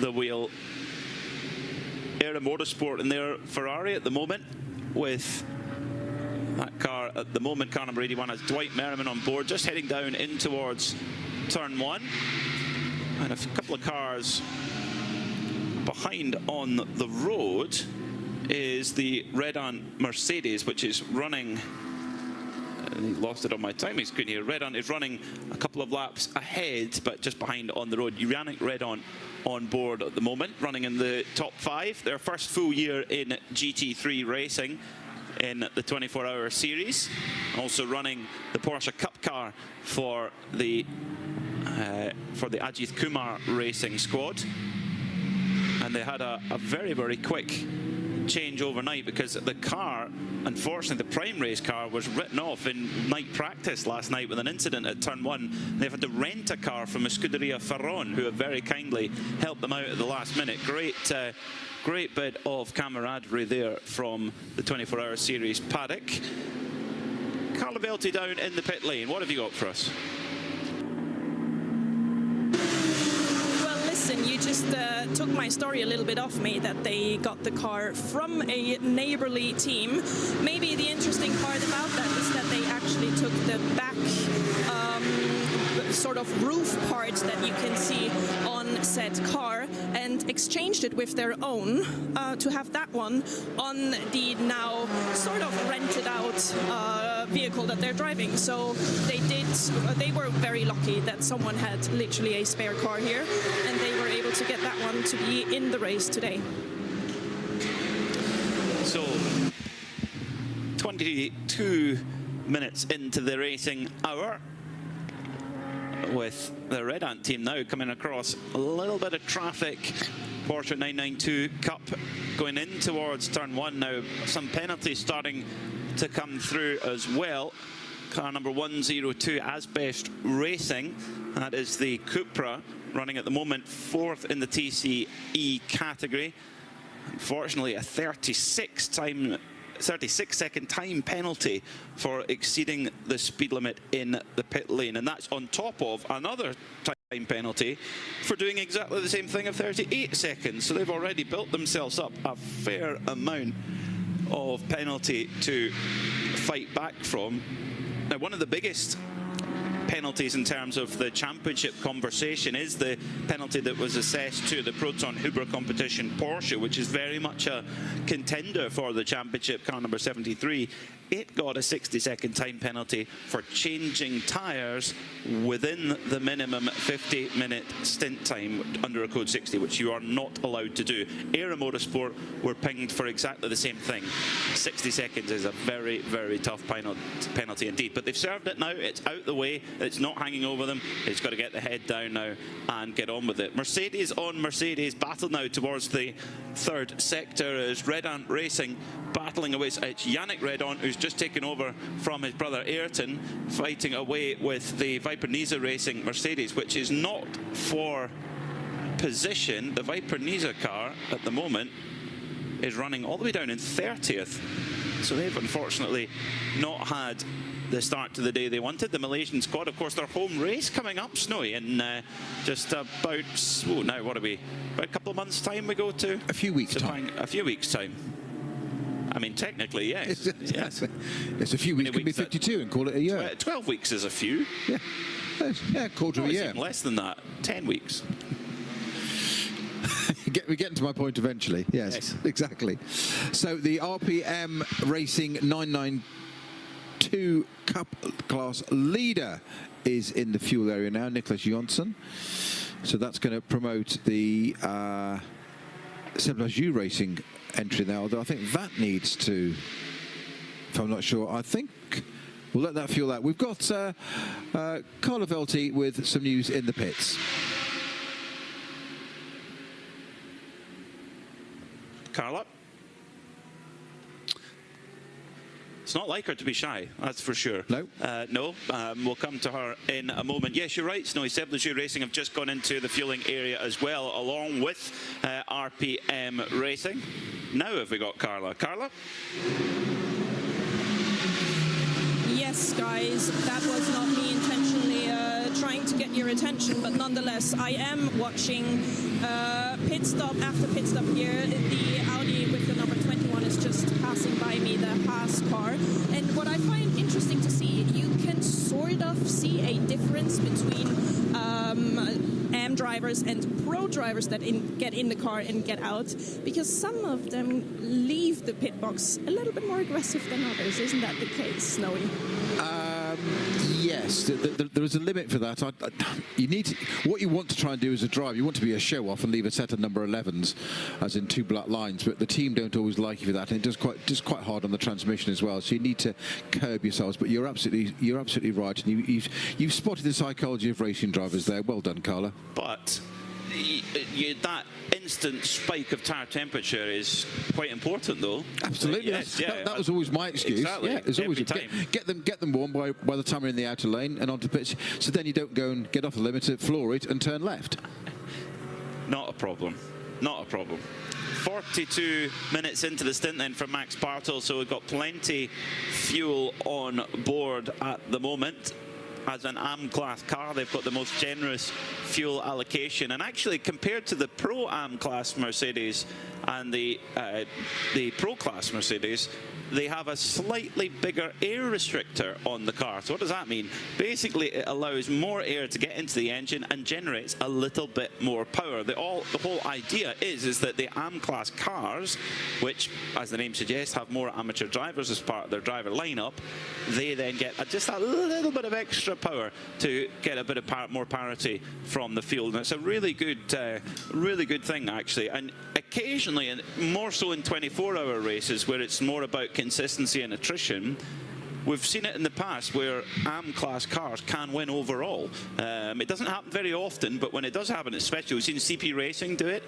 the wheel. Era Motorsport in their Ferrari at the moment, with that car at the moment, car number 81, has Dwight Merriman on board, just heading down in towards turn 1. And a couple of cars behind on the road is the Red Ant Mercedes, which is running, and he lost it on my timing screen here. Red Ant is running a couple of laps ahead, but just behind on the road. Uranic Red Ant on board at the moment, running in the top 5. Their first full year in GT3 racing in the 24-hour series. Also running the Porsche Cup car for the Ajit Kumar racing squad. And they had a very, very quick change overnight, because the car, unfortunately, the prime race car, was written off in night practice last night with an incident at turn 1. They've had to rent a car from Scuderia Ferron, who have very kindly helped them out at the last minute. Great bit of camaraderie there from the 24-hour series paddock. Carlo Velti down in the pit lane. What have you got for us? Listen, you just took my story a little bit off me, that they got the car from a neighborly team. Maybe the interesting part about that is that they actually took the back sort of roof part that you can see on said car and exchanged it with their own to have that one on the now sort of rented out vehicle that they're driving. So they were very lucky that someone had literally a spare car here, and they were able to get that one to be in the race today. So 22 minutes into the racing hour, with the Red Ant team now coming across a little bit of traffic. Porsche 992 Cup going in towards turn 1 now. Some penalties starting to come through as well. Car number 102, Asbest Racing. That is the Cupra, running at the moment 4th in the TCE category. Unfortunately, a 36-time 36-second time penalty for exceeding the speed limit in the pit lane, and that's on top of another time penalty for doing exactly the same thing of 38 seconds. So they've already built themselves up a fair amount of penalty to fight back from. Now, one of the biggest penalties in terms of the championship conversation is the penalty that was assessed to the Proton Huber competition Porsche, which is very much a contender for the championship, car number 73. It got a 60-second time penalty for changing tyres within the minimum 50-minute stint time under a code 60, which you are not allowed to do. Aero Motorsport were pinged for exactly the same thing. 60 seconds is a very, very tough penalty indeed. But they've served it now. It's out the way. It's not hanging over them. It's got to get the head down now and get on with it. Mercedes on Mercedes battle now towards the third sector as Red Ant Racing battling away. It's Yannick Redon, who's just taken over from his brother Ayrton, fighting away with the Viper Niza Racing Mercedes, which is not for position. The Viper Niza car at the moment is running all the way down in 30th. So they've unfortunately not had the start to the day they wanted. The Malaysian squad, of course, their home race coming up, Snowy, in just about, now what are we, about a couple of months' time we go to? A few weeks' time. A few weeks' time. I mean, technically, yes. Yes. It's a few weeks, could be 52 and call it a year. 12 weeks is a few. Yeah, yeah, quarter of a year. Even less than that, 10 weeks. We're getting to my point eventually. Yes, exactly. So the RPM Racing 992 Cup class leader is in the fuel area now, Nicholas Jonsson. So that's going to promote the Seblagiu Racing entry now, although I think that needs to, if I'm not sure, I think we'll let that fuel out. We've got Carlo Velti with some news in the pits. Carla? It's not like her to be shy, that's for sure. No? No, we'll come to her in a moment. Yes, you're right, Snowy. Seblagiu Racing have just gone into the fueling area as well, along with RPM Racing. Now have we got Carla? Carla? Yes, guys, that was not me intentionally trying to get your attention, but nonetheless, I am watching pit stop after pit stop here. The Audi with the number 21 is just passing by me, the Haas car. And what I find interesting to see, you can sort of see a difference between AM drivers and pro drivers that get in the car and get out, because some of them leave the pit box a little bit more aggressive than others. Isn't that the case, Snowy? Yes, there is a limit for that. You need to, what you want to try and do as a driver, you want to be a show-off and leave a set of number 11s, as in two black lines. But the team don't always like you for that, and it does quite hard on the transmission as well. So you need to curb yourselves. But you're absolutely right, and you've spotted the psychology of racing drivers there. Well done, Carla. But that instant spike of tire temperature is quite important, though. Absolutely. Yes, that was always my excuse. Exactly. Yeah, it's always get them warm by the time we're in the outer lane and onto pits, so then you don't go and get off the limiter, floor it, and turn left. Not a problem. Not a problem. 42 minutes into the stint then for Max Bartel, so we've got plenty fuel on board at the moment. As an AM class car, they've got the most generous fuel allocation, and actually compared to the Pro AM class Mercedes and the Pro class Mercedes, they have a slightly bigger air restrictor on the car. So what does that mean? Basically, it allows more air to get into the engine and generates a little bit more power. The whole idea is that the AM class cars, which, as the name suggests, have more amateur drivers as part of their driver lineup, they then get just a little bit of extra power to get a bit of more parity from the field. And it's a really good thing, actually. And occasionally, and more so in 24-hour races, where it's more about consistency and attrition, we've seen it in the past where AM class cars can win overall. It doesn't happen very often, but when it does happen, it's special. We've seen CP Racing do it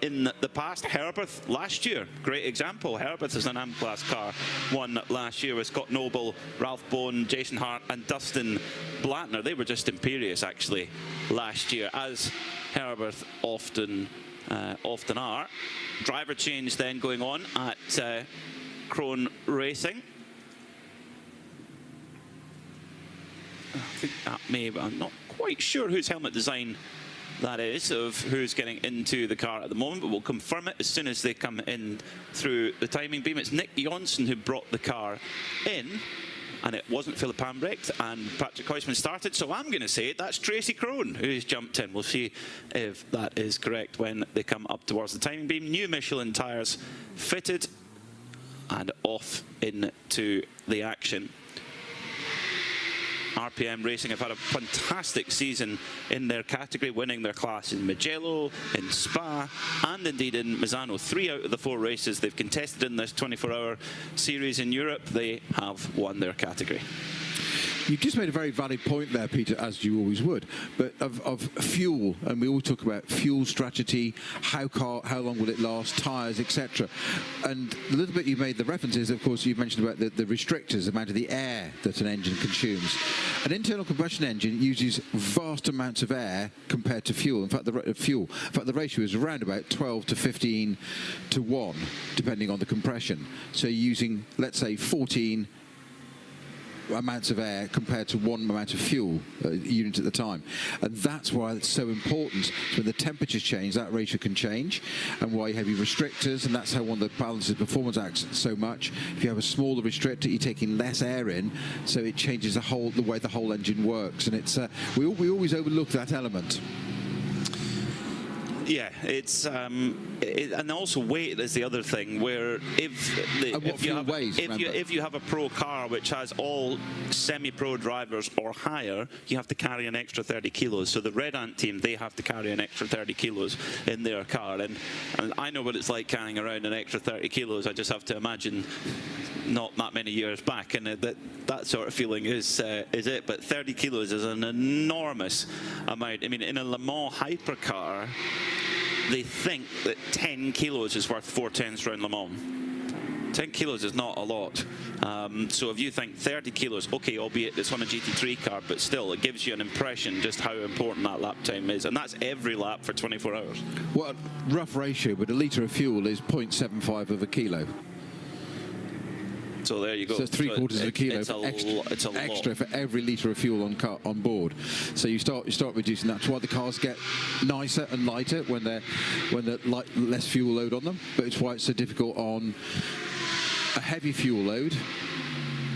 in the past. Herberth last year, great example. Herberth is an AM class car, won last year with Scott Noble, Ralph Bone, Jason Hart and Dustin Blattner. They were just imperious actually last year, as Herberth often are. Driver change then going on at Krone Racing. I think that may, but I'm not quite sure whose helmet design that is, of who's getting into the car at the moment, but we'll confirm it as soon as they come in through the timing beam. It's Nick Jonsson who brought the car in, and it wasn't Philip Ambrecht, and Patrick Huysman started, so I'm going to say that's Tracy Krone who's jumped in. We'll see if that is correct when they come up towards the timing beam. New Michelin tyres fitted and off into the action. RPM Racing have had a fantastic season in their category, winning their class in Mugello, in Spa, and indeed in Misano. 3 out of the 4 races they've contested in this 24-hour series in Europe, they have won their category. You just made a very valid point there, Peter, as you always would, but of fuel, and we all talk about fuel strategy, how long will it last, tyres, etc. And the little bit you made the references, of course, you mentioned about the restrictors, the amount of the air that an engine consumes. An internal combustion engine uses vast amounts of air compared to fuel. In fact, the ratio is around about 12 to 15 to 1, depending on the compression. So you're using, let's say, 14 amounts of air compared to 1 amount of fuel unit at the time, and that's why it's so important. So when the temperatures change, that ratio can change, and why you have your restrictors, and that's how one of the balances performance acts so much. If you have a smaller restrictor, you're taking less air in, so it changes the way the whole engine works, and it's we always overlook that element. Yeah, it's and also weight is the other thing. Where if you have a pro car which has all semi-pro drivers or higher, you have to carry an extra 30 kilos. So the Red Ant team, they have to carry an extra 30 kilos in their car, and I know what it's like carrying around an extra 30 kilos. I just have to imagine not that many years back, and that sort of feeling is it. But 30 kilos is an enormous amount. I mean, in a Le Mans hypercar, they think that 10 kilos is worth 4/10 around Le Mans. 10 kilos is not a lot. So if you think 30 kilos, okay, albeit it's on a GT3 car, but still, it gives you an impression just how important that lap time is. And that's every lap for 24 hours. Well, rough ratio, but a litre of fuel is 0.75 of a kilo. So there you go. So it's 3/4 of a kilo it's a extra lot for every litre of fuel on board. So you start reducing that. That's why the cars get nicer and lighter when they're less fuel load on them. But it's why it's so difficult on a heavy fuel load,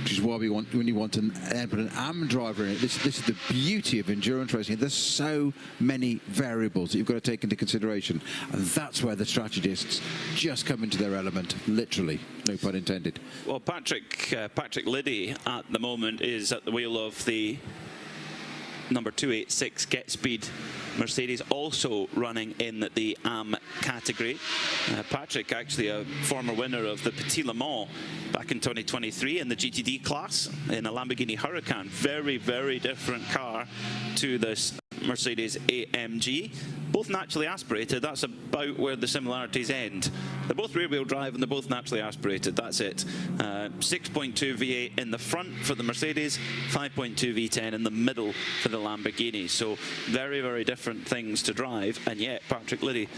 which is why when you want to put an AM driver in it. This is the beauty of endurance racing. There's so many variables that you've got to take into consideration, and that's where the strategists just come into their element, literally, no pun intended. Well, Patrick Liddy at the moment is at the wheel of the number 286 Get Speed Mercedes, also running in the AM category. Patrick, actually a former winner of the Petit Le Mans back in 2023 in the GTD class in a Lamborghini Huracan. Very, very different car to this Mercedes AMG. Both naturally aspirated. That's about where the similarities end. They're both rear-wheel drive and they're both naturally aspirated. That's it. 6.2 V8 in the front for the Mercedes, 5.2 V10 in the middle for the Lamborghini. So very, very different things to drive. And yet Patrick Liddy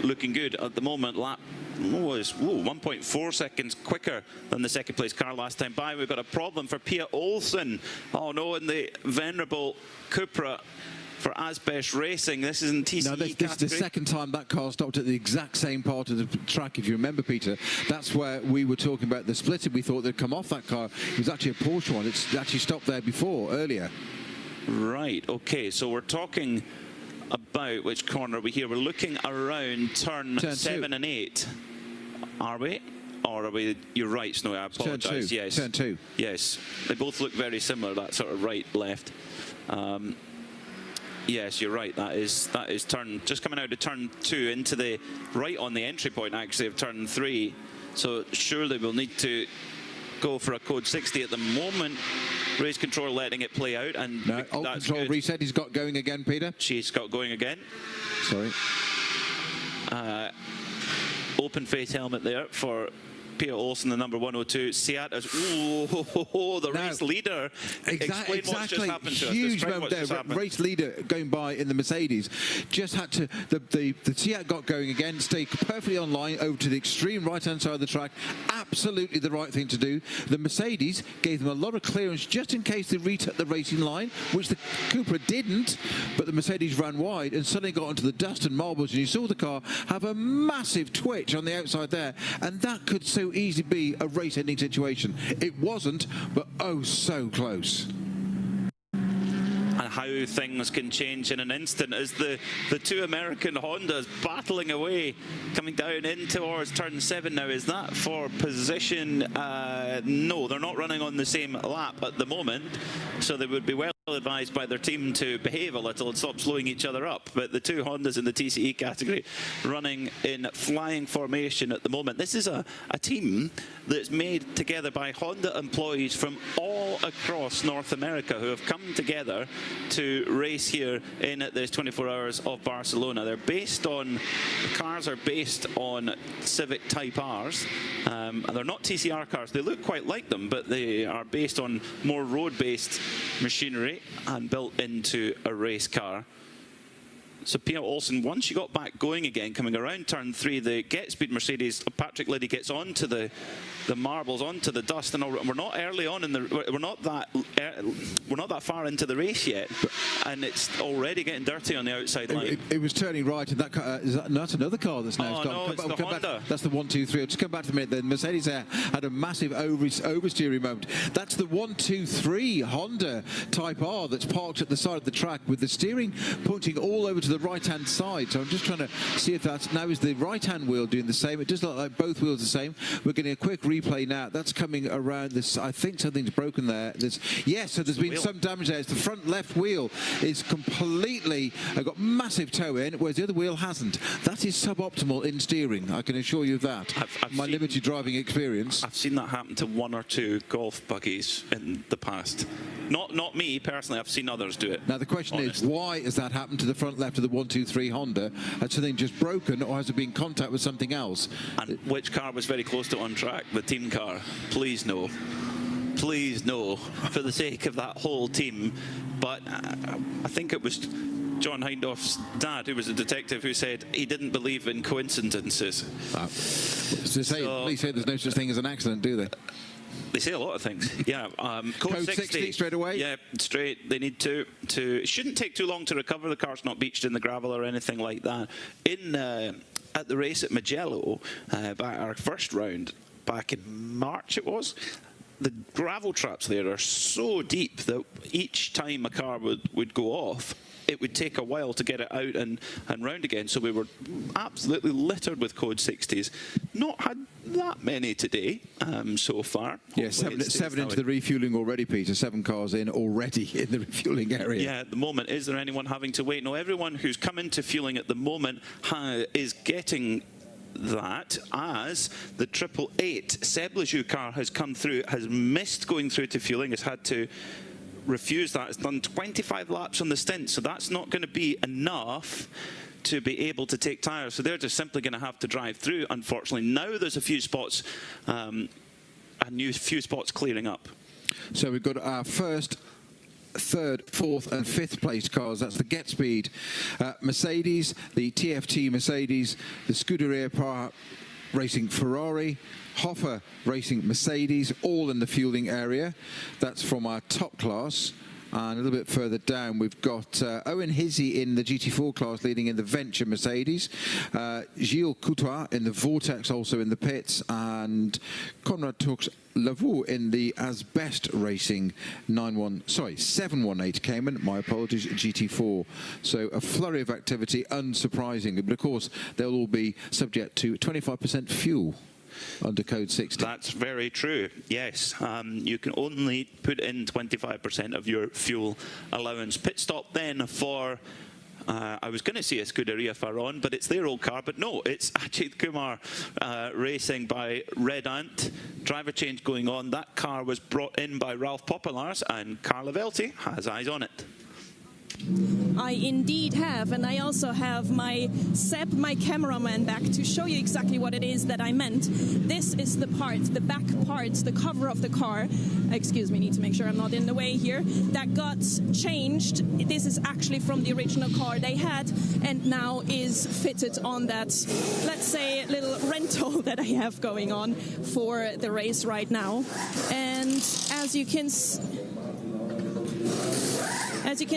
looking good at the moment. Lap was 1.4 seconds quicker than the second place car last time by. We've got a problem for Pia Olsen. Oh no, in the venerable Cupra for Asbesh Racing. This is in TCE category. This is the second time that car stopped at the exact same part of the track. If you remember, Peter, that's where we were talking about the splitter. We thought they'd come off that car. It was actually a Porsche one. It's actually stopped there earlier. Right, okay, so we're talking about which corner are we here? We're looking around turn 7 and 8. Are we? Or are we? You're right, Snowy, I apologise. Yes. Turn 2. Yes. They both look very similar, that sort of right, left. Yes, you're right. That is turn, just coming out of turn 2 into the right on the entry point actually of turn 3. So surely we'll need to go for a code 60 at the moment. Race control letting it play out, and no, that's control good. Reset. He's got going again, Peter. She's got going again. Sorry. Open face helmet there for Peter Olsen, the number 102. Seat is the race leader. Explain what's just happened to us. Huge moment there. Race leader going by in the Mercedes. Just had to, the Seat got going again, stayed perfectly on line over to the extreme right-hand side of the track. Absolutely the right thing to do. The Mercedes gave them a lot of clearance just in case they retook the racing line, which the Cupra didn't, but the Mercedes ran wide and suddenly got onto the dust and marbles, and you saw the car have a massive twitch on the outside there, and that could so easily be a race-ending situation. It wasn't, but oh so close. And how things can change in an instant as the two American Hondas battling away, coming down in towards turn 7 now. Is that for position? No, they're not running on the same lap at the moment, so they would be well advised by their team to behave a little and stop slowing each other up. But the two Hondas in the TCE category running in flying formation at the moment. This is a team that's made together by Honda employees from all across North America who have come together to race here in this 24 Hours of Barcelona. They're based on, the cars are based on Civic Type Rs, and they're not TCR cars. They look quite like them, but they are based on more road-based machinery and built into a race car. So Pia Olsen, once you got back going again, coming around turn 3, the Get Speed Mercedes, Patrick Liddy gets onto the marbles, onto the dust, and we're not early on in the, we're not that far into the race yet, and it's already getting dirty on the outside line. It was turning right, and that's another car that's now started. No, it's the Honda. That's the 1, 2, 3. I'll just come back to a minute. The Mercedes had a massive oversteering moment. That's the 1, 2, 3 Honda Type R that's parked at the side of the track with the steering pointing all over to the right-hand side. So I'm just trying to see if that's now is the right-hand wheel doing the same. It does look like both wheels the same. We're getting a quick replay now. That's coming around this. I think something's broken there. Yes, so there's been some damage there. It's the front left wheel is completely got massive toe in, whereas the other wheel hasn't. That is suboptimal in steering. I can assure you that. My limited driving experience. I've seen that happen to 1 or 2 golf buggies in the past. Not me personally. I've seen others do it. Now the question is, why has that happened to the front left of the 1, 2, 3 Honda? Has something just broken, or has it been in contact with something else? And which car was very close to on track? The team car. Please no. Please no, for the sake of that whole team. But I think it was John Hindhoff's dad, who was a detective, who said he didn't believe in coincidences. Police say there's no such thing as an accident, do they? They say a lot of things. Yeah, code 60 straight away. Yeah, straight. They need to. It shouldn't take too long to recover. The car's not beached in the gravel or anything like that. At the race at Mugello, by our first round back in March, it was. The gravel traps there are so deep that each time a car would go off, it would take a while to get it out and round again. So we were absolutely littered with code 60s. Not had that many today so far. Yeah, seven into the refuelling already, Peter. 7 cars in already in the refuelling area. Yeah, at the moment. Is there anyone having to wait? No, everyone who's come into fueling at the moment is getting that, as the 888 Seb Lejeune car has come through, has missed going through to fueling, has had to refuse that. It's done 25 laps on the stint, so that's not going to be enough to be able to take tyres. So they're just simply going to have to drive through, unfortunately. Now there's a few spots, few spots clearing up. So we've got our first, 3rd, 4th and 5th place cars. That's the Get Speed Mercedes, the TFT Mercedes, the Scuderia Par Racing Ferrari, Hoffa Racing Mercedes, all in the fueling area. That's from our top class. And a little bit further down, we've got Owen Hizzy in the GT4 class leading in the Venture Mercedes, Gilles Coutois in the Vortex, also in the pits, and Conrad Tux Lavaux in the Asbest Racing 718 Cayman, my apologies, GT4. So a flurry of activity, unsurprisingly, but of course they'll all be subject to 25% fuel under code 60. That's very true, yes. You can only put in 25% of your fuel allowance. Pit stop then for, I was going to say a Scuderia Farron, but it's their old car, but no, it's Ajit Kumar Racing by Red Ant. Driver change going on. That car was brought in by Ralph Popelars, and Carla Velti has eyes on it. I indeed have, and I also have my Seb, my cameraman, back to show you exactly what it is that I meant. This is the part, the back part, the cover of the car. Excuse me, need to make sure I'm not in the way here. That got changed. This is actually from the original car they had, and now is fitted on that, let's say, little rental that I have going on for the race right now. And as you can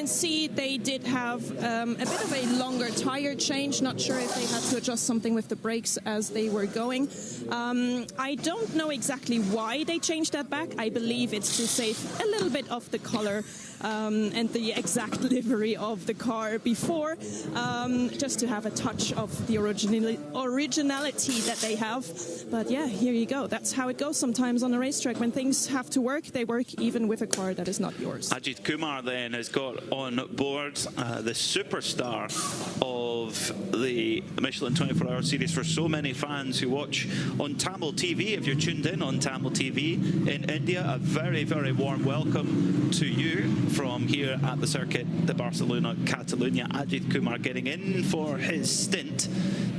see, they did have a bit of a longer tire change. Not sure if they had to adjust something with the brakes as they were going. I don't know exactly why they changed that back. I believe it's to save a little bit of the color and the exact livery of the car before, just to have a touch of the originality that they have. But yeah, here you go. That's how it goes sometimes on a racetrack. When things have to work, they work even with a car that is not yours. Ajit Kumar then has got on board the superstar of the Michelin 24-hour series for so many fans who watch on Tamil TV. If you're tuned in on Tamil TV in India, a very, very warm welcome to you from here at the circuit, the Barcelona, Catalunya. Ajit Kumar getting in for his stint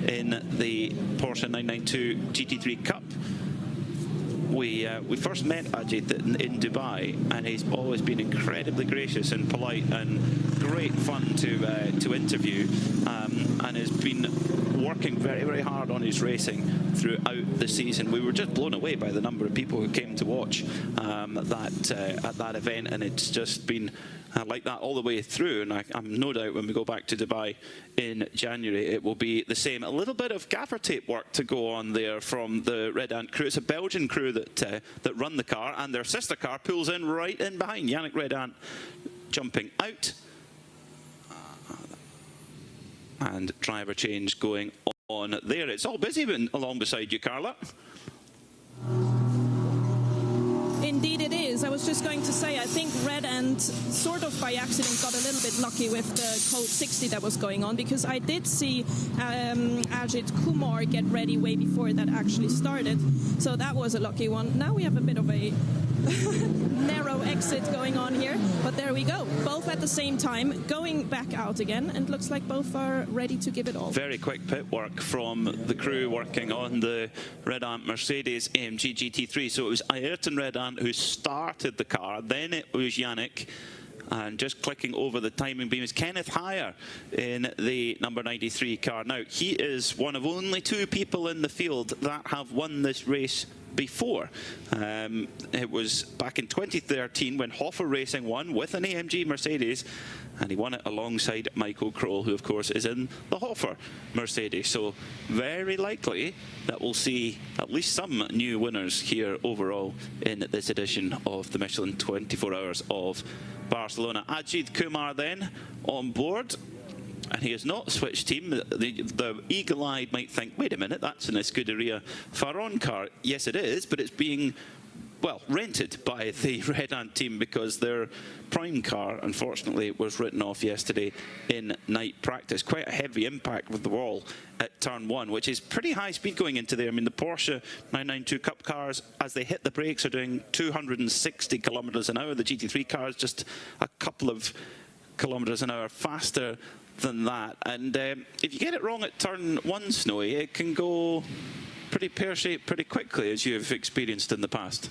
in the Porsche 992 GT3 Cup. We first met Ajit in Dubai, and he's always been incredibly gracious and polite and great fun to interview, and has been working very, very hard on his racing throughout the season. We were just blown away by the number of people who came to watch at that event, and it's just been like that all the way through. And I'm no doubt when we go back to Dubai in January, it will be the same. A little bit of gaffer tape work to go on there from the Red Ant crew. It's a Belgian crew that run the car, and their sister car pulls in right in behind. Yannick Red Ant jumping out. And driver change going on there. It's all busy along beside you, Carla. Indeed it is. I was just going to say, I think Red Ant sort of by accident got a little bit lucky with the code 60 that was going on, because I did see Ajit Kumar get ready way before that actually started. So that was a lucky one. Now we have a bit of a narrow exit going on here, but there we go. Both at the same time going back out again, and looks like both are ready to give it all. Very quick pit work from the crew working on the Red Ant Mercedes AMG GT3. So it was Ayrton Red Ant who started the car, then it was Yannick, and just clicking over the timing beams, Kenneth Heyer in the number 93 car. Now, he is one of only two people in the field that have won this race before. It was back in 2013 when Hoffer Racing won with an AMG Mercedes, and he won it alongside Michael Kroll, who of course is in the Hoffer Mercedes. So very likely that we'll see at least some new winners here overall in this edition of the Michelin 24 Hours of Barcelona. Ajit Kumar then on board. And he has not switched team. The eagle-eyed might think, wait a minute, that's an Scuderia Farron car. Yes, it is, but it's being, well, rented by the Red Ant team because their prime car, unfortunately, was written off yesterday in night practice. Quite a heavy impact with the wall at turn one, which is pretty high speed going into there. I mean, the Porsche 992 Cup cars, as they hit the brakes, are doing 260 kilometers an hour. The GT3 cars just a couple of kilometers an hour faster than that. And if you get it wrong at turn one, Snowy, it can go pretty pear-shaped pretty quickly, as you've experienced in the past.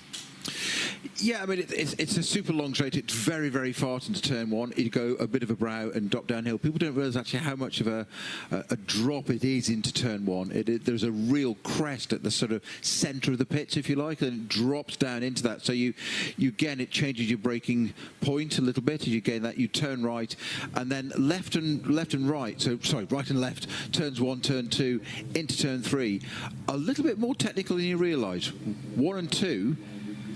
Yeah, I mean, it's a super long straight. It's very, very fast into turn one. You go a bit of a brow and drop downhill. People don't realise actually how much of a drop it is into turn one. There's a real crest at the sort of centre of the pits, if you like, and it drops down into that. So you again, it changes your braking point a little bit. As you gain that, you turn right, and then left and right. So sorry, right and left. Turns one, turn two, into turn three. A little bit more technical than you realise. 1 and 2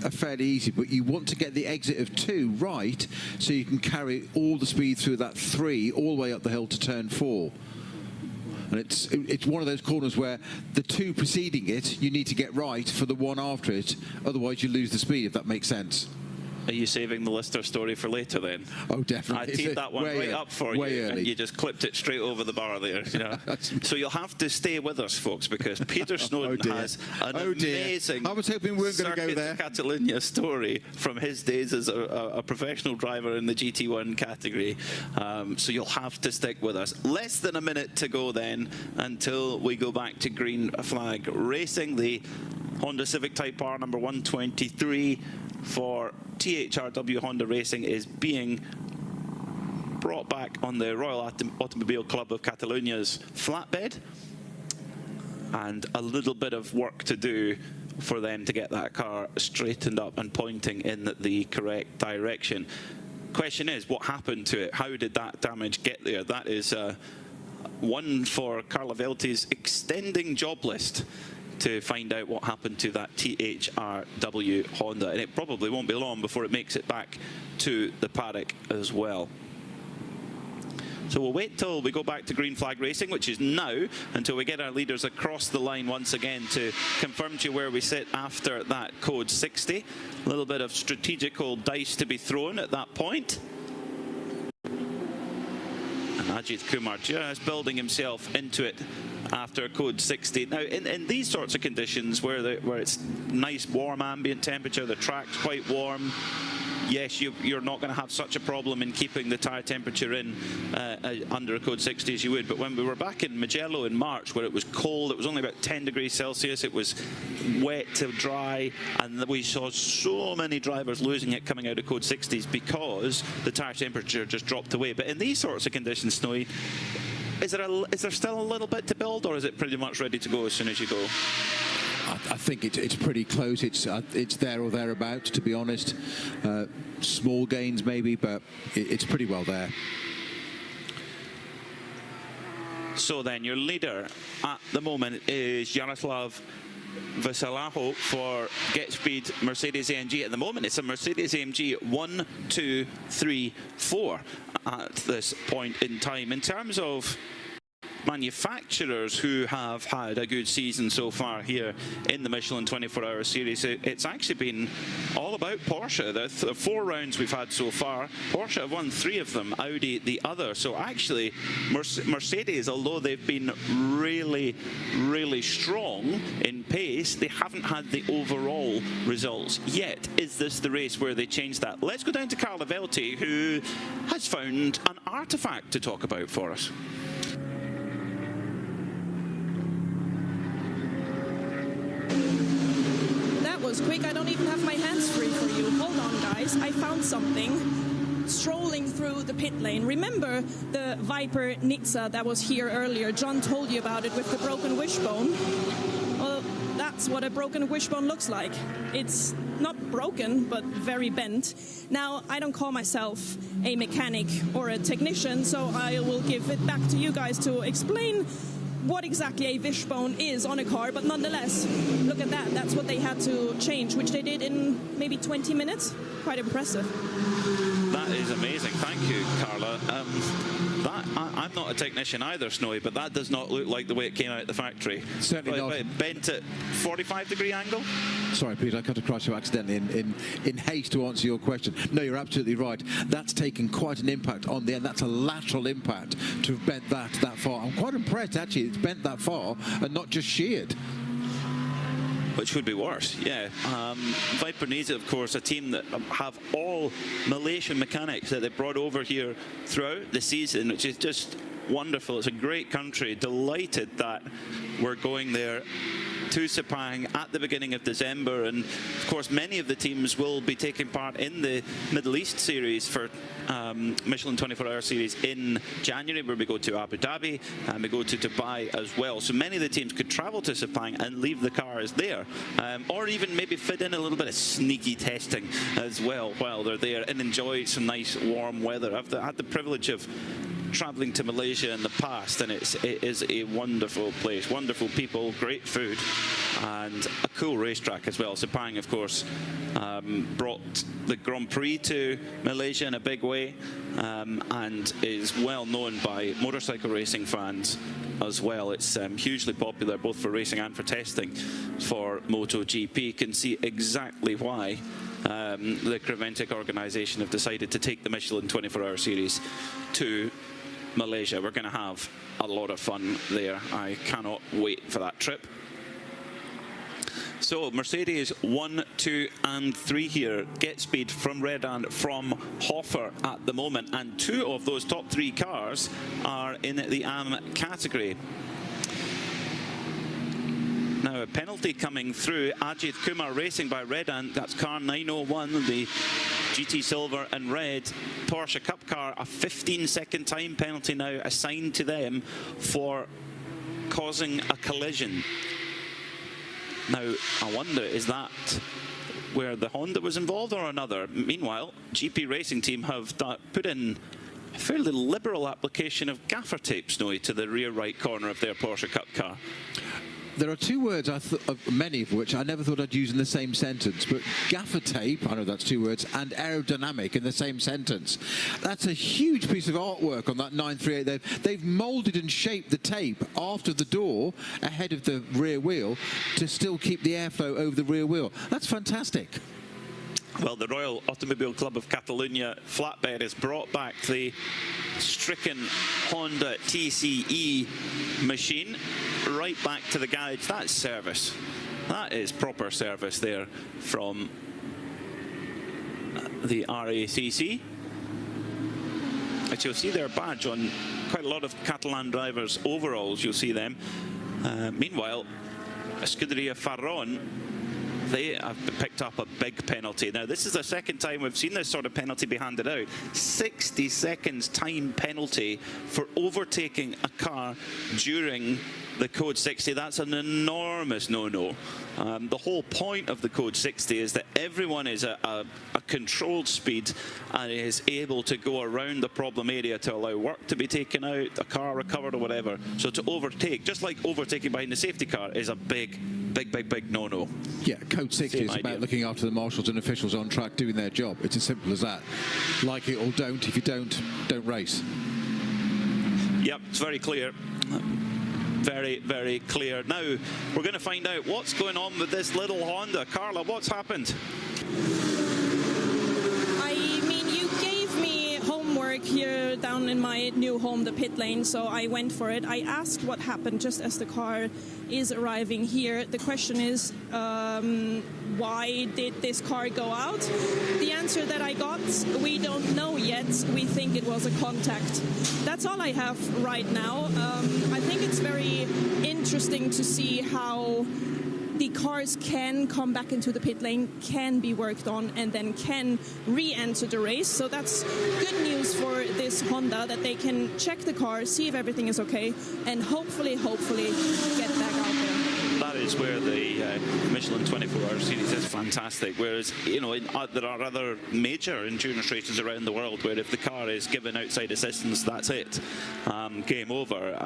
are fairly easy, but you want to get the exit of 2 right so you can carry all the speed through that 3 all the way up the hill to turn 4. And it's one of those corners where the 2 preceding it you need to get right for the 1 after it, otherwise you lose the speed, if that makes sense. Are you saving the Lister story for later then? Oh, definitely. I teed that one right up for you, early. and you just clipped it straight over the bar there. You know? So you'll have to stay with us, folks, because Peter Snowden has an amazing I was hoping we weren't going to go there. Catalunya story from his days as a professional driver in the GT1 category. So you'll have to stick with us. Less than a minute to go then until we go back to green flag racing. The Honda Civic Type R number 123 for THRW Honda Racing is being brought back on the Royal Automobile Club of Catalunia's flatbed, and a little bit of work to do for them to get that car straightened up and pointing in the correct direction. Question is, what happened to it? How did that damage get there? That is one for Carla Velti's extending job list to find out what happened to that THRW Honda, and it probably won't be long before it makes it back to the paddock as well. So we'll wait till we go back to green flag racing, which is now, until we get our leaders across the line once again to confirm to you where we sit after that code 60. A little bit of strategical dice to be thrown at that point. And Ajit Kumar just building himself into it after code 60. Now, in these sorts of conditions where it's nice warm ambient temperature, the track's quite warm, yes, you're not going to have such a problem in keeping the tyre temperature in under a code 60 as you would. But when we were back in Mugello in March, where it was cold, it was only about 10 degrees Celsius, it was wet to dry, and we saw so many drivers losing it coming out of code 60s because the tyre temperature just dropped away. But in these sorts of conditions, Snowy, is there still a little bit to build, or is it pretty much ready to go as soon as you go? I think it's pretty close. It's there or thereabouts, to be honest. Small gains maybe, but it's pretty well there. So then your leader at the moment is Jaroslav Vasalaho for Get Speed Mercedes AMG. At the moment it's a Mercedes AMG 1, 2, 3, 4 at this point in time. In terms of manufacturers who have had a good season so far here in the Michelin 24-hour series, it's actually been all about Porsche. The 4 rounds we've had so far, Porsche have won 3 of them, Audi the other. So actually Mercedes, although they've been really, really strong in pace, they haven't had the overall results yet. Is this the race where they change that? Let's go down to Carla Velti, who has found an artifact to talk about for us. Was quick. I don't even have my hands free for you. Hold on, guys. I found something strolling through the pit lane. Remember the Viper Nizza that was here earlier? John told you about it with the broken wishbone. Well, that's what a broken wishbone looks like. It's not broken, but very bent. Now, I don't call myself a mechanic or a technician, so I will give it back to you guys to explain what exactly a wishbone is on a car, but nonetheless, look at that. That's what they had to change, which they did in maybe 20 minutes. Quite impressive. That is amazing. Thank you, Carla. I'm not a technician either, Snowy, but that does not look like the way it came out of the factory. Certainly not. Bent at 45-degree angle? Sorry, Peter, I cut across you accidentally in haste to answer your question. No, you're absolutely right. That's taken quite an impact on the end. That's a lateral impact to have bent that far. I'm quite impressed, actually, it's bent that far and not just sheared. Which would be worse, yeah. Viper Nizza, of course, a team that have all Malaysian mechanics that they brought over here throughout the season, which is just wonderful. It's a great country. Delighted that we're going there to Sepang at the beginning of December, and of course many of the teams will be taking part in the Middle East series for Michelin 24-hour series in January, where we go to Abu Dhabi and we go to Dubai as well. So many of the teams could travel to Sepang and leave the cars there, or even maybe fit in a little bit of sneaky testing as well while they're there and enjoy some nice warm weather. I've had the privilege of traveling to Malaysia in the past, and it is a wonderful place, wonderful people, great food, and a cool racetrack as well. Sepang, of course, brought the Grand Prix to Malaysia in a big way, and is well known by motorcycle racing fans as well. It's hugely popular both for racing and for testing for MotoGP. You can see exactly why the Creventic organisation have decided to take the Michelin 24-hour series to Malaysia. We're going to have a lot of fun there. I cannot wait for that trip. So Mercedes 1, 2 and 3 here. Get speed from Redan, from Hoffer at the moment, and 2 of those top 3 cars are in the AM category. Now a penalty coming through. Ajit Kumar racing by Redan. That's car 901, the GT Silver and Red Porsche Cup car. A 15-second time penalty now assigned to them for causing a collision. Now I wonder, is that where the Honda was involved or another? Meanwhile, GP Racing Team have put in a fairly liberal application of gaffer tape, Snowy, to the rear right corner of their Porsche Cup car. There are 2 words, many of which I never thought I'd use in the same sentence, but gaffer tape, I know that's 2 words, and aerodynamic in the same sentence. That's a huge piece of artwork on that 938. They've moulded and shaped the tape after the door, ahead of the rear wheel, to still keep the airflow over the rear wheel. That's fantastic. Well, the Royal Automobile Club of Catalonia flatbed has brought back the stricken Honda TCE machine right back to the garage. That's service. That is proper service there from the RACC. But you'll see their badge on quite a lot of Catalan drivers' overalls. You'll see them. Meanwhile, Scuderia Farron, they have picked up a big penalty. Now, this is the second time we've seen this sort of penalty be handed out. 60 seconds time penalty for overtaking a car during the Code 60. That's an enormous no-no. The whole point of the Code 60 is that everyone is at a controlled speed and is able to go around the problem area to allow work to be taken out, a car recovered or whatever. So to overtake, just like overtaking behind the safety car, is a big no-no. Yeah, Code 60 is about looking after the marshals and officials on track doing their job. It's as simple as that. Like it or don't. If you don't race. Yep, it's very clear. Very, very clear. Now, we're going to find out what's going on with this little Honda. Carla, what's happened? I mean, you gave me homework here down in my new home, the pit lane, so I went for it. I asked what happened just as the car is arriving here. The question is, why did this car go out? The answer that I got, we don't know yet. We think it was a contact. That's all I have right now. I think it's very interesting to see how the cars can come back into the pit lane, can be worked on, and then can re-enter the race. So that's good news for this Honda, that they can check the car, see if everything is okay, and hopefully get back out there. That is where the Michelin 24-hour series is fantastic. Whereas, you know, there are other major endurance races around the world where if the car is given outside assistance, that's it. Game over.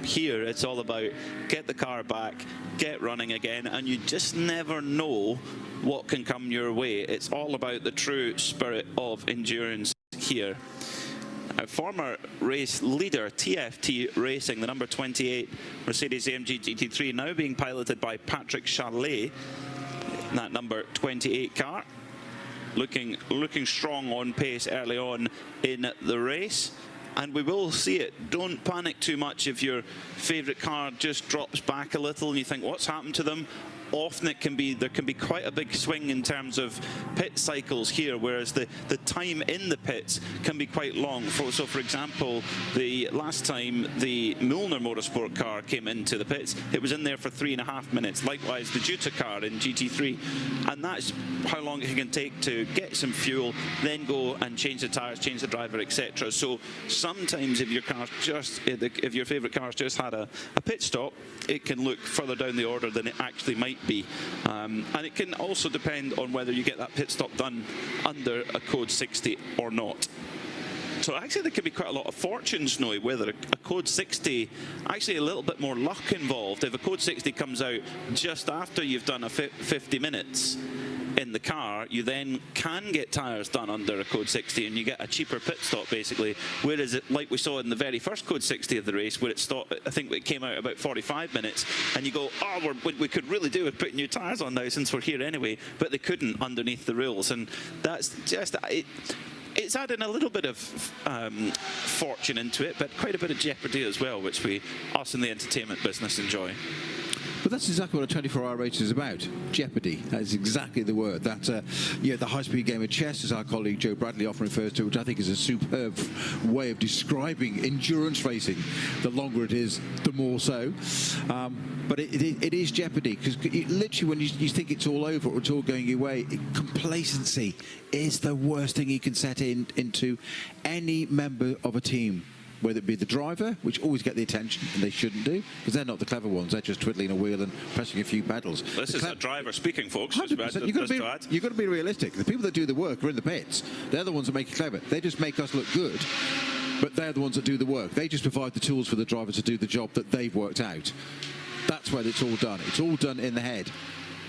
Here, it's all about get the car back, get running again, and you just never know what can come your way. It's all about the true spirit of endurance here. A former race leader, TFT Racing, the number 28 Mercedes-AMG GT3, now being piloted by Patrick Charlet, that number 28 car, looking strong on pace early on in the race. And we will see it. Don't panic too much if your favourite car just drops back a little and you think, what's happened to them? Often there can be quite a big swing in terms of pit cycles here, whereas the time in the pits can be quite long. So for example, the last time the Milner Motorsport car came into the pits, it was in there for 3.5 minutes. Likewise, the Jutta car in GT3. And that's how long it can take to get some fuel, then go and change the tyres, change the driver, etc. So sometimes if your favourite car's just had a pit stop, it can look further down the order than it actually might be. And it can also depend on whether you get that pit stop done under a Code 60 or not. So actually there can be quite a lot of fortunes now, whether a Code 60, actually a little bit more luck involved. If a Code 60 comes out just after you've done a 50 minutes, in the car, you then can get tyres done under a Code 60 and you get a cheaper pit stop basically. Whereas like we saw in the very first Code 60 of the race, where it stopped, I think it came out about 45 minutes, and you go, oh, we could really do with putting new tyres on now since we're here anyway, but they couldn't underneath the rules, and that's just it's adding a little bit of fortune into it, but quite a bit of jeopardy as well, which us in the entertainment business enjoy. But that's exactly what a 24-hour race is about. Jeopardy. That is exactly the word. That, the high-speed game of chess, as our colleague Joe Bradley often refers to, which I think is a superb way of describing endurance racing. The longer it is, the more so. But it is jeopardy, because literally when you think it's all over or it's all going your way, complacency is the worst thing you can set into any member of a team. Whether it be the driver, which always get the attention, and they shouldn't do, because they're not the clever ones. They're just twiddling a wheel and pressing a few pedals. This is a driver speaking, folks. 100%. You've got to be realistic. The people that do the work are in the pits. They're the ones that make it clever. They just make us look good, but they're the ones that do the work. They just provide the tools for the driver to do the job that they've worked out. That's where it's all done. It's all done in the head.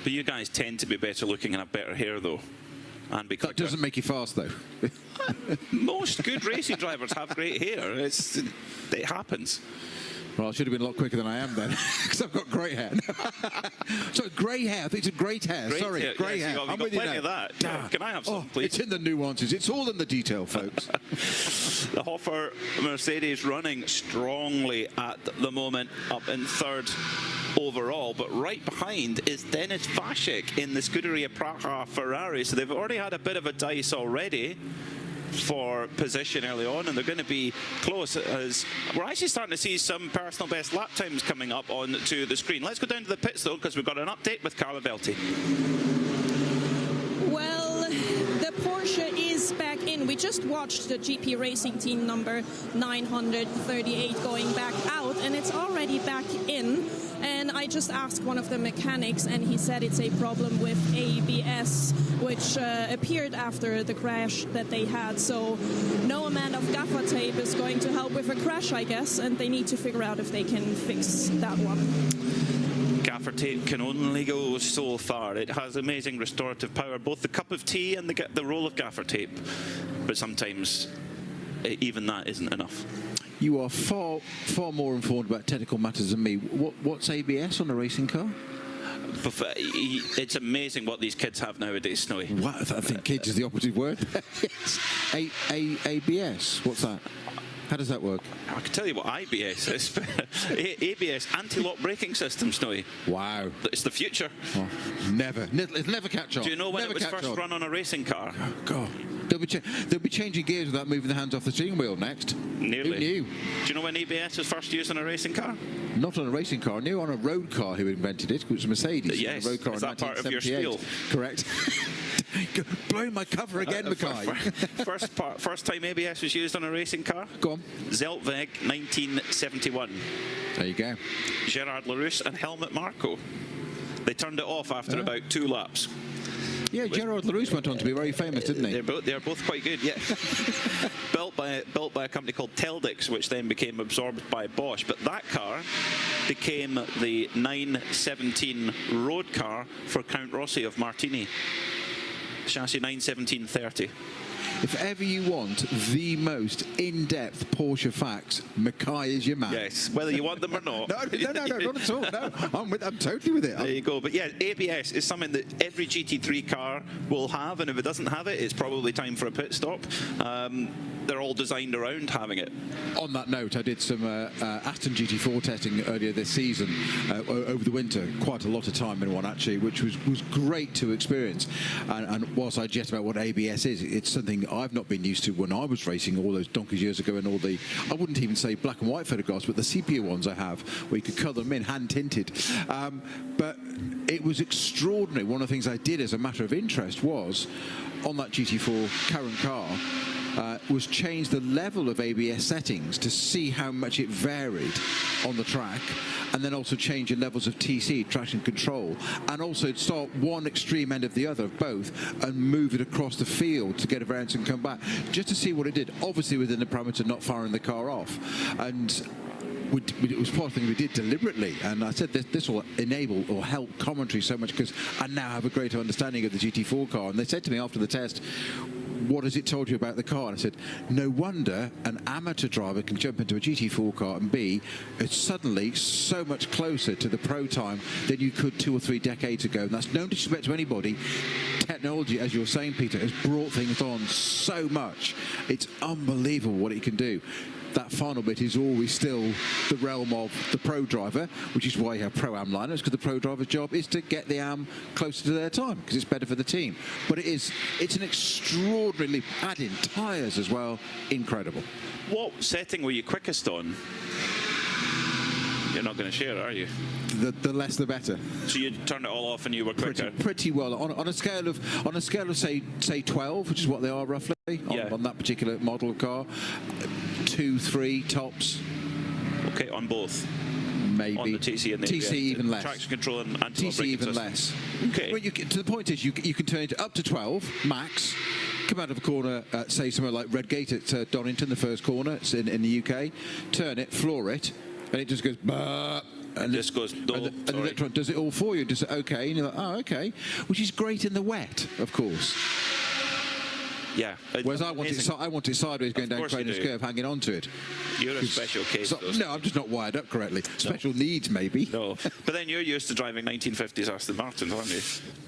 But you guys tend to be better looking and have better hair, though. And be quicker. That doesn't make you fast, though. Most good racing drivers have great hair. It happens. Well, I should have been a lot quicker than I am then, because I've got grey hair. So grey hair. I think it's great hair. Sorry, grey hair. I'm with you now. Of that. Can I have some, please? It's in the nuances. It's all in the detail, folks. The Hoffer Mercedes running strongly at the moment, up in third overall, but right behind is Denis Vashik in the Scuderia Praha Ferrari. So they've already had a bit of a dice already for position early on, and they're going to be close, as we're actually starting to see some personal best lap times coming up onto the screen. Let's go down to the pits though, because we've got an update with Carla Velti. Well, the Porsche is back in. We just watched the GP Racing Team number 938 going back out, and it's already back in. And I just asked one of the mechanics, and he said it's a problem with ABS, which appeared after the crash that they had. So no amount of gaffer tape is going to help with a crash, I guess, and they need to figure out if they can fix that one. Gaffer tape can only go so far. It has amazing restorative power, both the cup of tea and the roll of gaffer tape. But sometimes even that isn't enough. You are far more informed about technical matters than me. What's ABS on a racing car? It's amazing what these kids have nowadays, Snowy. What? I think kids is the operative word. ABS. What's that? How does that work? I can tell you what IBS is. ABS, anti-lock braking system, Snowy. Wow. It's the future. Oh, never. It'll never catch on. Do you know when it was first run on a racing car? Oh, God. They'll be changing gears without moving the hands off the steering wheel next. Nearly. Who knew? Do you know when ABS was first used on a racing car? Not on a racing car. I knew on a road car who invented it, which was Mercedes. Yes. A road car is in that part of your spiel? Correct. Blowing my cover again, Mackay. First time ABS was used on a racing car? Go on. Zeltweg, 1971. There you go. Gerard Larousse and Helmut Marko. They turned it off after about 2 laps. Yeah, Gerard Larousse went on to be very famous, didn't he? They're both quite good, yeah. built by a company called Teldix, which then became absorbed by Bosch. But that car became the 917 road car for Count Rossi of Martini. Chassis 917-30. If ever you want the most in-depth Porsche facts, Mackay is your man. Yes, whether you want them or not. No, not at all. No, I'm totally with it. There you go. But yeah, ABS is something that every GT3 car will have, and if it doesn't have it, it's probably time for a pit stop. They're all designed around having it. On that note, I did some Aston GT4 testing earlier this season, over the winter. Quite a lot of time in one, actually, which was great to experience. And whilst I jest about what ABS is, it's something I've not been used to when I was racing all those donkeys years ago, and all the, I wouldn't even say black and white photographs, but the sepia ones I have, where you could colour them in, hand-tinted. But it was extraordinary. One of the things I did as a matter of interest was, on that GT4 current car, was change the level of ABS settings to see how much it varied on the track, and then also change the levels of TC, traction control, and also start one extreme end of the other of both and move it across the field to get a variance and come back, just to see what it did, obviously within the parameter not firing the car off. And it was part of the thing we did deliberately, and I said this will enable or help commentary so much because I now have a greater understanding of the GT4 car. And they said to me after the test, what has it told you about the car? And I said, no wonder an amateur driver can jump into a GT4 car and be suddenly so much closer to the pro time than you could 2 or 3 decades ago. And that's no disrespect to anybody. Technology, as you're saying, Peter, has brought things on so much. It's unbelievable what it can do. That final bit is always still the realm of the pro driver, which is why you have pro-am lineups, because the pro driver's job is to get the am closer to their time, because it's better for the team. But it's an extraordinarily, add in tyres as well, incredible. What setting were you quickest on? You're not going to share, are you? The less the better. So you turned it all off and you were quicker? Pretty well. On a scale of say 12, which is what they are roughly on that particular model of car. 2, 3 tops. Okay, on both. Maybe. On the TC and the TC even less. Traction control and anti-lock TC braking even system. less. Okay. Well, to the point is, you can turn it up to 12 max. Come out of a corner, say somewhere like Redgate at Donington, the first corner. It's in the UK. Turn it, floor it, and it just goes. Bah, and this goes. No, and the electron does it all for you. Does it okay? And you're like, oh, okay. Which is great in the wet, of course. Yeah. Whereas I want it sideways, going down Craner's Curve, hanging onto it. You're a special case. No, I'm just not wired up correctly. Special needs, maybe. No, but then you're used to driving 1950s Aston Martins, aren't you?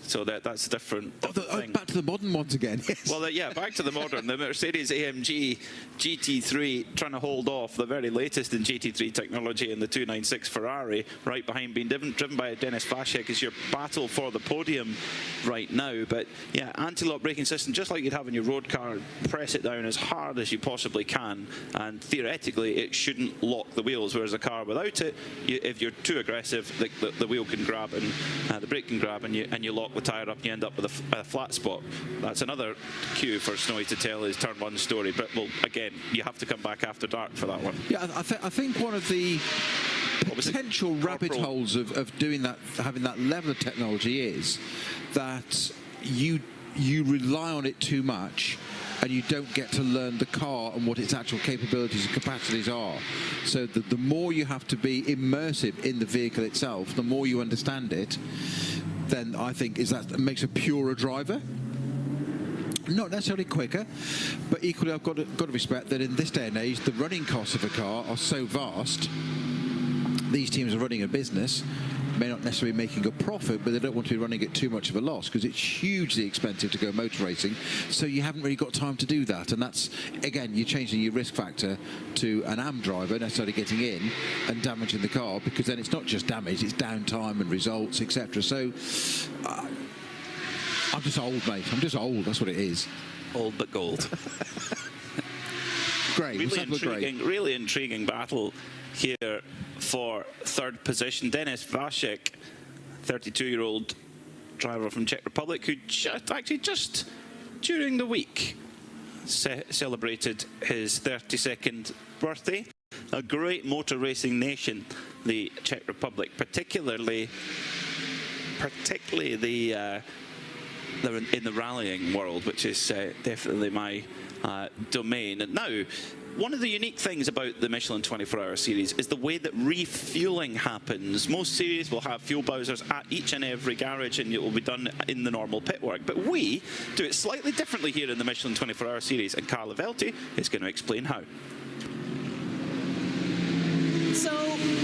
So that's a different thing. Back to the modern ones again. Yes. Well, yeah, back to the modern. The Mercedes AMG GT3 trying to hold off the very latest in GT3 technology in the 296 Ferrari, right behind, being driven by Dennis Vashek, is your battle for the podium right now. But yeah, anti-lock braking system, just like you'd have in your road car, press it down as hard as you possibly can, and theoretically it shouldn't lock the wheels, whereas a car without it, if you're too aggressive, the wheel can grab and the brake can grab, and you lock the tyre up and you end up with a flat spot. That's another cue for Snowy to tell his turn 1 story, but well, again, you have to come back after dark for that one. Yeah, I think one of the potential rabbit holes of doing that, having that level of technology, is that you rely on it too much and you don't get to learn the car and what its actual capabilities and capacities are. So the more you have to be immersive in the vehicle itself, the more you understand it, then I think that makes a purer driver. Not necessarily quicker, but equally I've got to respect that in this day and age, the running costs of a car are so vast. These teams are running a business, may not necessarily be making a profit, but they don't want to be running at too much of a loss because it's hugely expensive to go motor racing, so you haven't really got time to do that. And that's, again, you're changing your risk factor to an AM driver necessarily getting in and damaging the car, because then it's not just damage, it's downtime and results, etc. So I'm just old, mate. I'm just old, that's what it is. Old but gold. Great. Really intriguing battle here for third position. Dennis Vashek, 32-year-old driver from Czech Republic, who just during the week celebrated his 32nd birthday. A great motor racing nation, the Czech Republic, particularly the they're in the rallying world, which is definitely my domain. And now, one of the unique things about the Michelin 24-hour series is the way that refueling happens. Most series will have fuel bowsers at each and every garage, and it will be done in the normal pit work. But we do it slightly differently here in the Michelin 24-hour series, and Carla Velti is going to explain how. So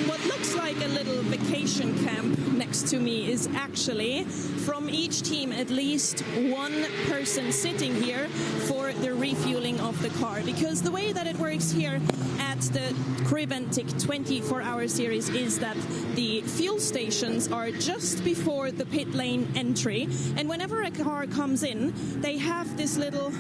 what looks like a little vacation camp next to me is actually from each team at least one person sitting here for the refueling of the car. Because the way that it works here at the Creventic 24-hour series is that the fuel stations are just before the pit lane entry, and whenever a car comes in, they have this little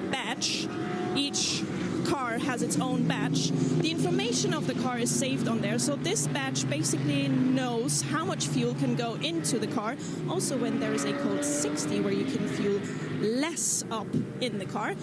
badge. Each car has its own badge. The information of the car is saved on there, so this badge basically knows how much fuel can go into the car. Also, when there is a code 60 where you can fuel less up in the car,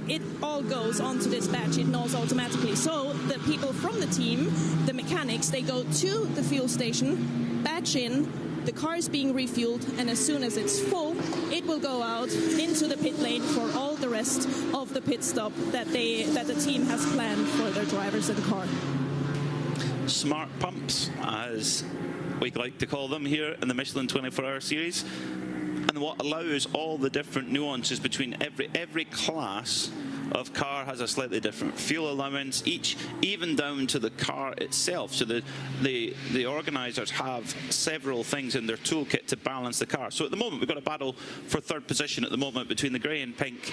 it all goes onto this badge. It knows automatically. So the people from the team, the mechanics, they go to the fuel station, badge in, the car is being refueled, and as soon as it's full, it will go out into the pit lane for all the rest of the pit stop that the team has planned for their drivers and car. smart pumps, as we like to call them here in the Michelin 24-hour series, and what allows all the different nuances between every class of car has a slightly different fuel allowance, each even down to the car itself. So the organisers have several things in their toolkit to balance the car. So at the moment we've got a battle for third position at the moment between the grey and pink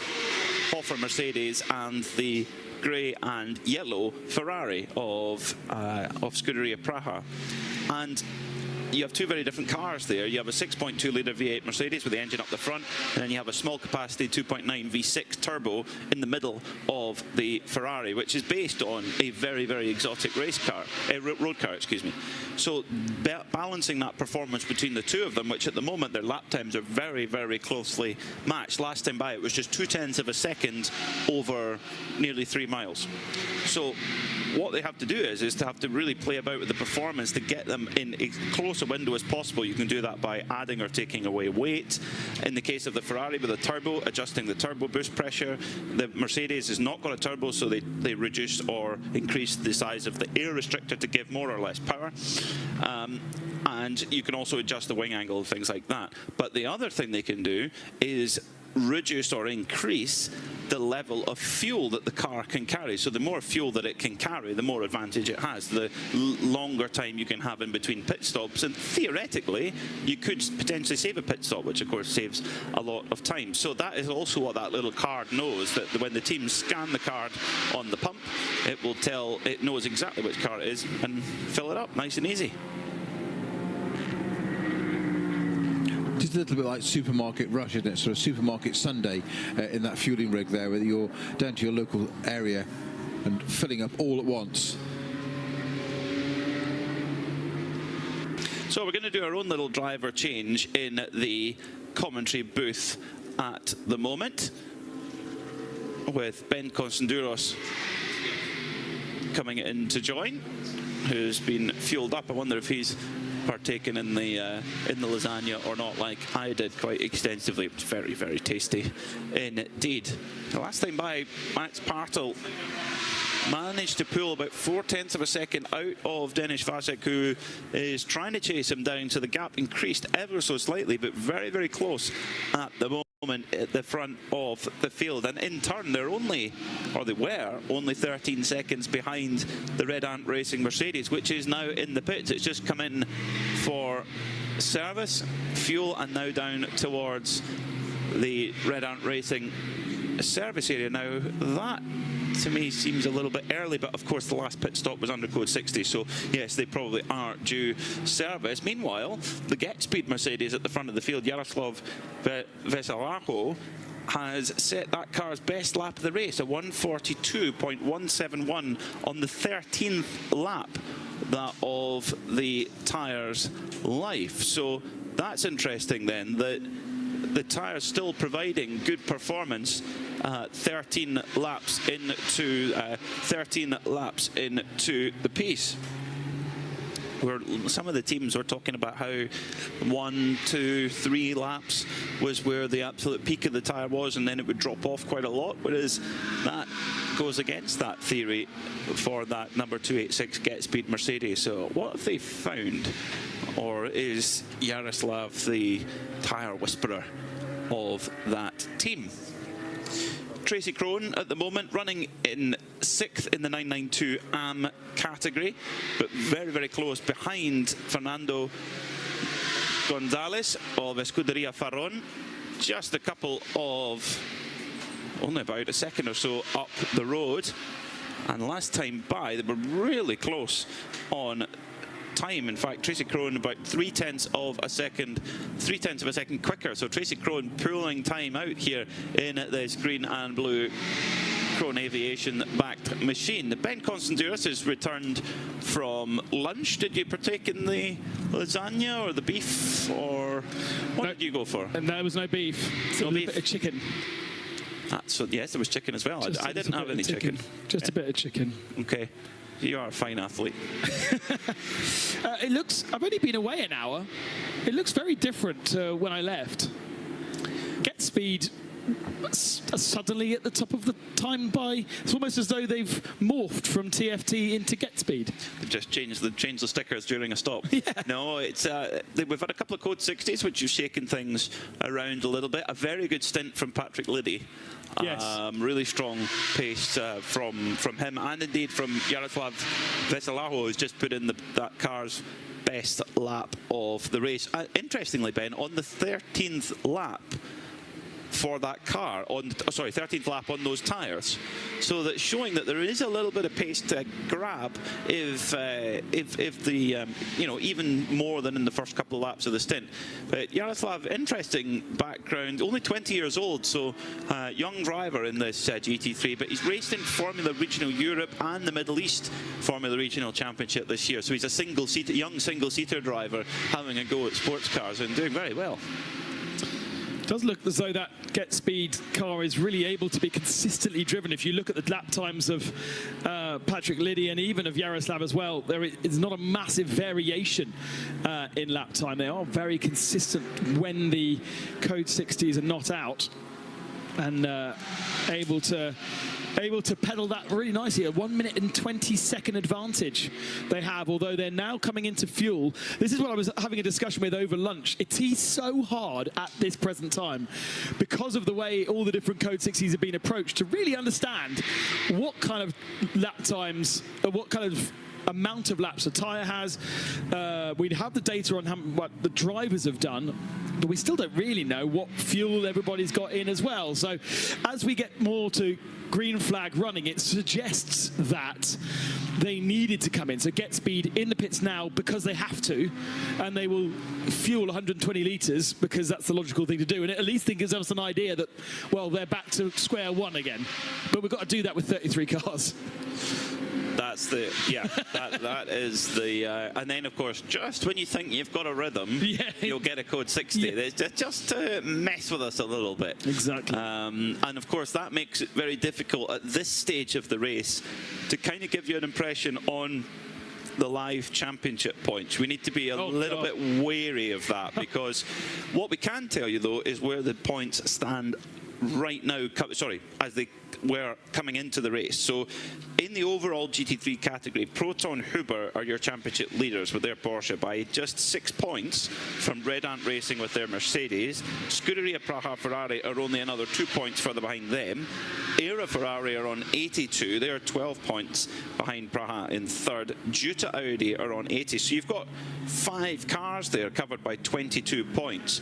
Hoffer Mercedes and the grey and yellow Ferrari of Scuderia Praha. And you have two very different cars there. You have a 6.2 litre V8 Mercedes with the engine up the front, and then you have a small capacity 2.9 V6 turbo in the middle of the Ferrari, which is based on a very, very exotic race car, road car, excuse me. So balancing that performance between the two of them, which at the moment their lap times are very, very closely matched. Last time by it was just 0.2 of a second over nearly 3 miles. So what they have to do is to have to really play about with the performance to get them in as close a window as possible. You can do that by adding or taking away weight. In the case of the Ferrari with a turbo, adjusting the turbo boost pressure. The Mercedes has not got a turbo, so they reduce or increase the size of the air restrictor to give more or less power. And you can also adjust the wing angle and things like that. But the other thing they can do is reduce or increase the level of fuel that the car can carry. So the more fuel that it can carry, the more advantage it has. The longer time you can have in between pit stops, and theoretically you could potentially save a pit stop, which of course saves a lot of time. So that is also what that little card knows, that when the teams scan the card on the pump, it knows exactly which car it is and fill it up nice and easy. It's a little bit like Supermarket Rush, isn't it? Sort of Supermarket Sunday in that fueling rig there, where you're down to your local area and filling up all at once. So we're going to do our own little driver change in the commentary booth at the moment, with Ben Constanduros coming in to join, who's been fueled up. I wonder if he's partaken in the lasagna or not, like I did quite extensively. It was very, very tasty indeed. The last time by, Max Partel managed to pull about 0.4 of a second out of Denis Vasek, who is trying to chase him down. So the gap increased ever so slightly, but very, very close at the moment at the front of the field. And in turn, they were only 13 seconds behind the Red Ant Racing Mercedes, which is now in the pits. It's just come in for service, fuel, and now down towards the Red Ant Racing service area. Now that to me seems a little bit early, but of course the last pit stop was under code 60, so yes, they probably are due service. Meanwhile, the Get Speed Mercedes at the front of the field, Jaroslav Veselaho, has set that car's best lap of the race, a 1:42.171 on the 13th lap that of the tyre's life. So that's interesting then, that the tyre's still providing good performance 13 laps into the piece. Where some of the teams were talking about how 1, 2, 3 laps was where the absolute peak of the tyre was, and then it would drop off quite a lot, whereas that goes against that theory for that number 286 Get Speed Mercedes. So what have they found? Or is Jaroslav the tyre whisperer of that team? Tracy Crone at the moment running in 6th in the 992 AM category, but very, very close behind Fernando Gonzalez of Escuderia Farron. Just a couple of, only about a second or so up the road. And last time by, they were really close on time. In fact, Tracy Crone about 0.3 of a second quicker. So Tracy Crone pulling time out here in this green and blue Crone Aviation backed machine. Ben Constanduros has returned from lunch. Did you partake in the lasagna or the beef, or what did you go for? And there was no beef. No beef. A bit of chicken. So yes, there was chicken as well. I didn't have any chicken. Just a bit of chicken. Okay. You are a fine athlete. It looks, I've only been away an hour. It looks very different to when I left. Get Speed suddenly at the top of the time by, it's almost as though they've morphed from TFT into GetSpeed. They've just changed the stickers during a stop. Yeah. No, it's we've had a couple of Code 60s which have shaken things around a little bit. A very good stint from Patrick Liddy. Yes. Really strong pace from him, and indeed from Jaroslav Veselaho, who's just put in that car's best lap of the race. Interestingly, Ben, on the 13th lap for that car, 13th lap on those tyres, so that's showing that there is a little bit of pace to grab if the even more than in the first couple of laps of the stint. But Jaroslav, interesting background, only 20 years old, so young driver in this GT3, but he's raced in Formula Regional Europe and the Middle East Formula Regional Championship this year, so he's a young single-seater driver having a go at sports cars and doing very well. Does look as though that GetSpeed car is really able to be consistently driven. If you look at the lap times of Patrick Liddy and even of Jaroslav as well, there is not a massive variation in lap time. They are very consistent when the Code 60s are not out, and able to pedal that really nicely. A 1 minute and 20-second advantage they have, although they're now coming into fuel. This is what I was having a discussion with over lunch. It is so hard at this present time, because of the way all the different Code 60s have been approached, to really understand what kind of lap times, what kind of amount of laps a tyre has. We'd have the data on what the drivers have done, but we still don't really know what fuel everybody's got in as well. So as we get more to green flag running, it suggests that they needed to come in. So GetSpeed in the pits now because they have to, and they will fuel 120 litres because that's the logical thing to do. And it at least gives us an idea that, well, they're back to square one again. But we've got to do that with 33 cars. That's that is the and then of course just when you think you've got a rhythm, you'll get a Code 60. Yeah. Just to mess with us a little bit. Exactly. And of course that makes it very difficult at this stage of the race to kind of give you an impression on the live championship points. We need to be a little bit wary of that, because what we can tell you though is where the points stand right now, as they were coming into the race. So in the overall GT3 category, Proton Huber are your championship leaders with their Porsche by just 6 points from Red Ant Racing with their Mercedes. Scuderia Praha Ferrari are only another 2 points further behind them. Era Ferrari are on 82. They are 12 points behind Praha in third. Duta Audi are on 80. So you've got 5 cars there covered by 22 points.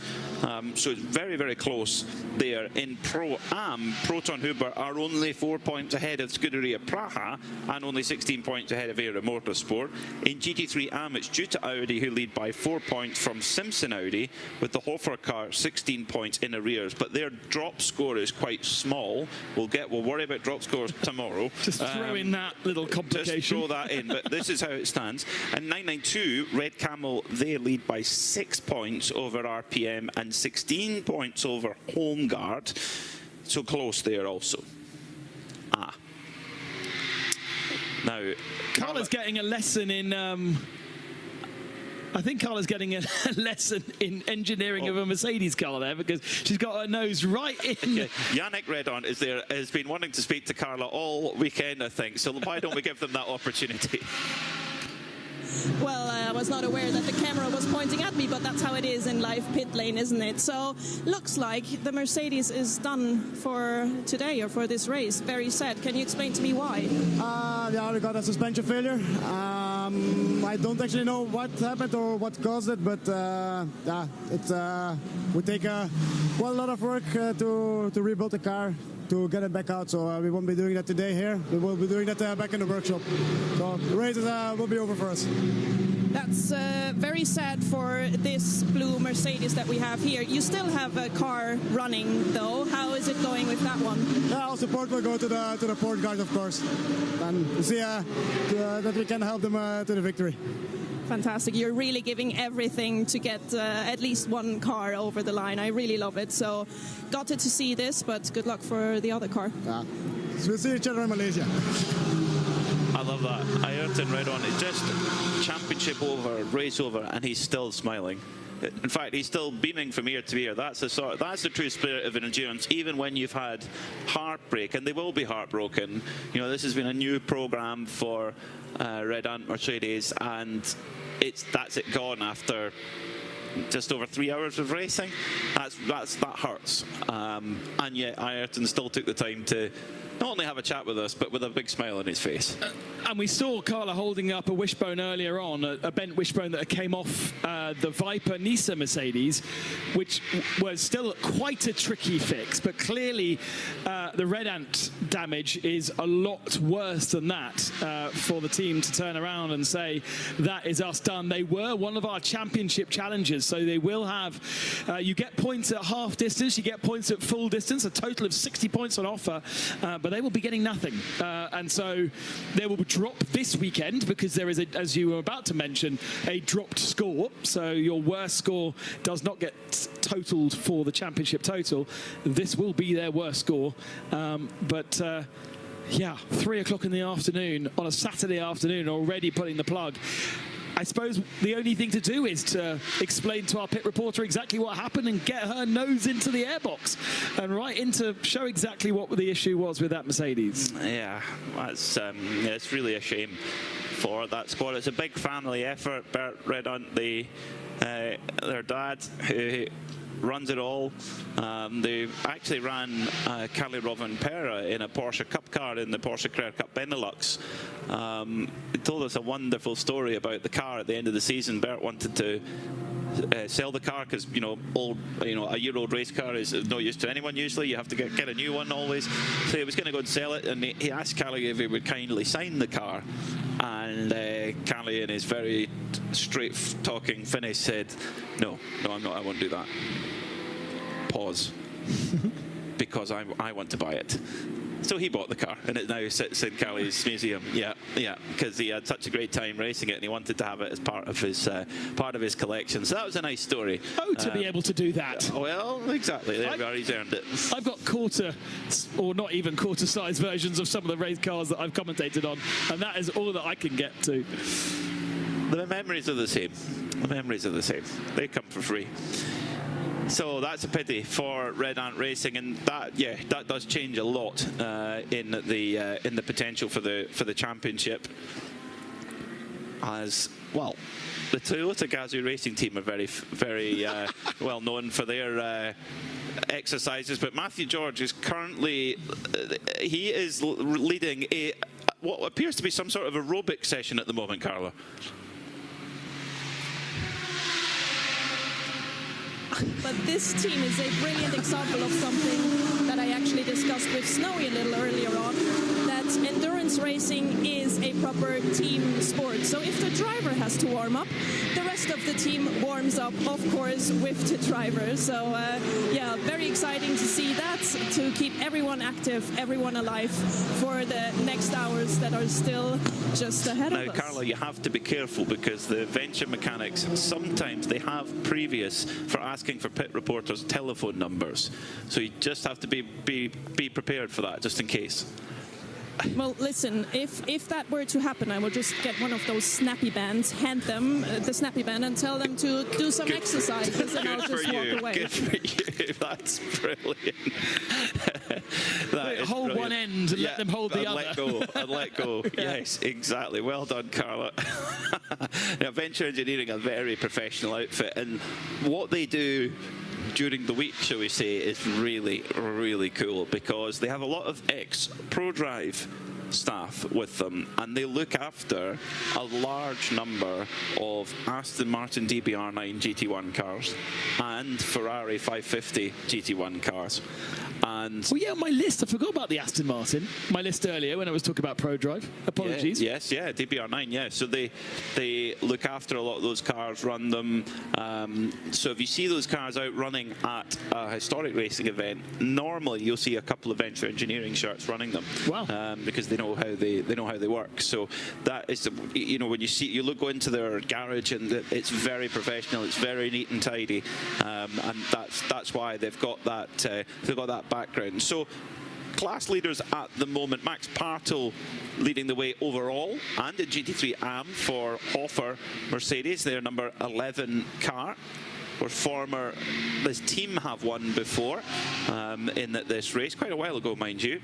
So it's very, very close there. In Pro-Am, Proton Huber are only 4 points ahead of Scuderia Praha and only 16 points ahead of Era Motorsport. In GT3 Am, it's Duta Audi who lead by 4 points from Simpson Audi, with the Hofer car 16 points in arrears. But their drop score is quite small. We'll worry about drop scores tomorrow. Just throw in that little complication. Just throw that in, but this is how it stands. And 992, Red Camel, they lead by 6 points over RPM and 16 points over Home Guard. So close there also. Now, Carla's getting a lesson in... I think Carla's getting a lesson in engineering of a Mercedes car there, because she's got her nose right in. Okay. Yannick Redon has been wanting to speak to Carla all weekend, I think. So why don't we give them that opportunity? Well, I was not aware that the camera was pointing at me, but that's how it is in live pit lane, isn't it? So, looks like the Mercedes is done for today, or for this race. Very sad. Can you explain to me why? Yeah, we got a suspension failure. I don't actually know what happened or what caused it, but yeah, it's we take quite a lot of work to rebuild the car, to get it back out. So we won't be doing that today here. We will be doing that back in the workshop. So the race will be over for us. That's very sad for this blue Mercedes that we have here. You still have a car running, though. How is it going with that one? Yeah, our support will go to the port guard, of course, and see that we can help them to the victory. Fantastic. You're really giving everything to get at least one car over the line. I really love it. So, got it to see this, but good luck for the other car. Yeah. So we'll see each other in Malaysia. I love that. Ayrton Redon, it's just championship over, race over, and he's still smiling. In fact, he's still beaming from ear to ear. That's the true spirit of endurance, even when you've had heartbreak, and they will be heartbroken. You know, this has been a new program for Red Ant Mercedes, and that's it gone after just over 3 hours of racing. That hurts. And yet Ayrton still took the time to not only have a chat with us, but with a big smile on his face. And we saw Carla holding up a wishbone earlier on, a bent wishbone that came off the Viper Nisa Mercedes, which was still quite a tricky fix. But clearly, the Red Ant damage is a lot worse than that for the team to turn around and say, that is us done. They were one of our championship challengers, so they will have, you get points at half distance, you get points at full distance, a total of 60 points on offer, but they will be getting nothing. And so they will drop this weekend because there is, as you were about to mention, a dropped score. So your worst score does not get totaled for the championship total. This will be their worst score. Yeah, 3 o'clock in the afternoon on a Saturday afternoon, already putting the plug. I suppose the only thing to do is to explain to our pit reporter exactly what happened and get her nose into the airbox and show exactly what the issue was with that Mercedes. Yeah, it's really a shame for that squad. It's a big family effort. Bert Redhunt, their dad, who runs it all. They actually ran Kalle Rovanperä in a Porsche Cup car in the Porsche Carrera Cup Benelux. He told us a wonderful story about the car at the end of the season. Bert wanted to sell the car because a year-old race car is no use to anyone usually. You have to get a new one always. So he was going to go and sell it, and he asked Kalle if he would kindly sign the car. And Kalle, in his very straight-talking Finnish, said, "No, I'm not. I won't do that." Pause. Because I want to buy it. So he bought the car, and it now sits in Calle's museum. Yeah, because he had such a great time racing it, and he wanted to have it as part of his collection. So that was a nice story. Oh, to be able to do that. Well, exactly. There we are. He's earned it. I've got quarter, or not even quarter-size versions of some of the race cars that I've commentated on, and that is all that I can get to. The memories are the same. The memories are the same. They come for free. So that's a pity for Red Ant Racing, and that does change a lot in the potential for the championship. As well, the Toyota Gazoo Racing team are very well known for their exercises, but Matthew George is currently he is leading what appears to be some sort of aerobic session at the moment, Carla. But this team is a brilliant example of something that I actually discussed with Snowy a little earlier on, that endurance racing is a proper team sport. So if the driver has to warm up, the rest of the team warms up, of course, with the driver. So, yeah, very exciting to see that, to keep everyone active, everyone alive for the next hours that are still just ahead of us. Now, Carla, you have to be careful because the venture mechanics, sometimes they have previous for asking for pit reporters' telephone numbers. So you just have to be prepared for that, just in case. Well, listen, if that were to happen, I will just get one of those snappy bands, hand them the snappy band, and tell them to do some exercises, and I'll just walk away. Good for you. That's brilliant. Hold brilliant. One end and let them hold the other. Let go. Yeah. Yes, exactly. Well done, Carla. Now, Venture Engineering are a very professional outfit, and what they do during the week, shall we say, is really, really cool because they have a lot of ex-ProDrive staff with them, and they look after a large number of Aston Martin DBR9 GT1 cars and Ferrari 550 GT1 cars. And well, yeah, my list. I forgot about the Aston Martin. My list earlier when I was talking about ProDrive. Apologies. Yes, DBR9. Yeah, so they look after a lot of those cars, run them. So if you see those cars out running at a historic racing event, normally you'll see a couple of Venture Engineering shirts running them. Wow. Because they know how they work. So that is, when you go into their garage, and it's very professional. It's very neat and tidy, and that's why they've got that background. So class leaders at the moment, Max Partel leading the way overall, and in GT3 AM for Hofer Mercedes, their number 11 car. this team have won before in this race, quite a while ago, mind you.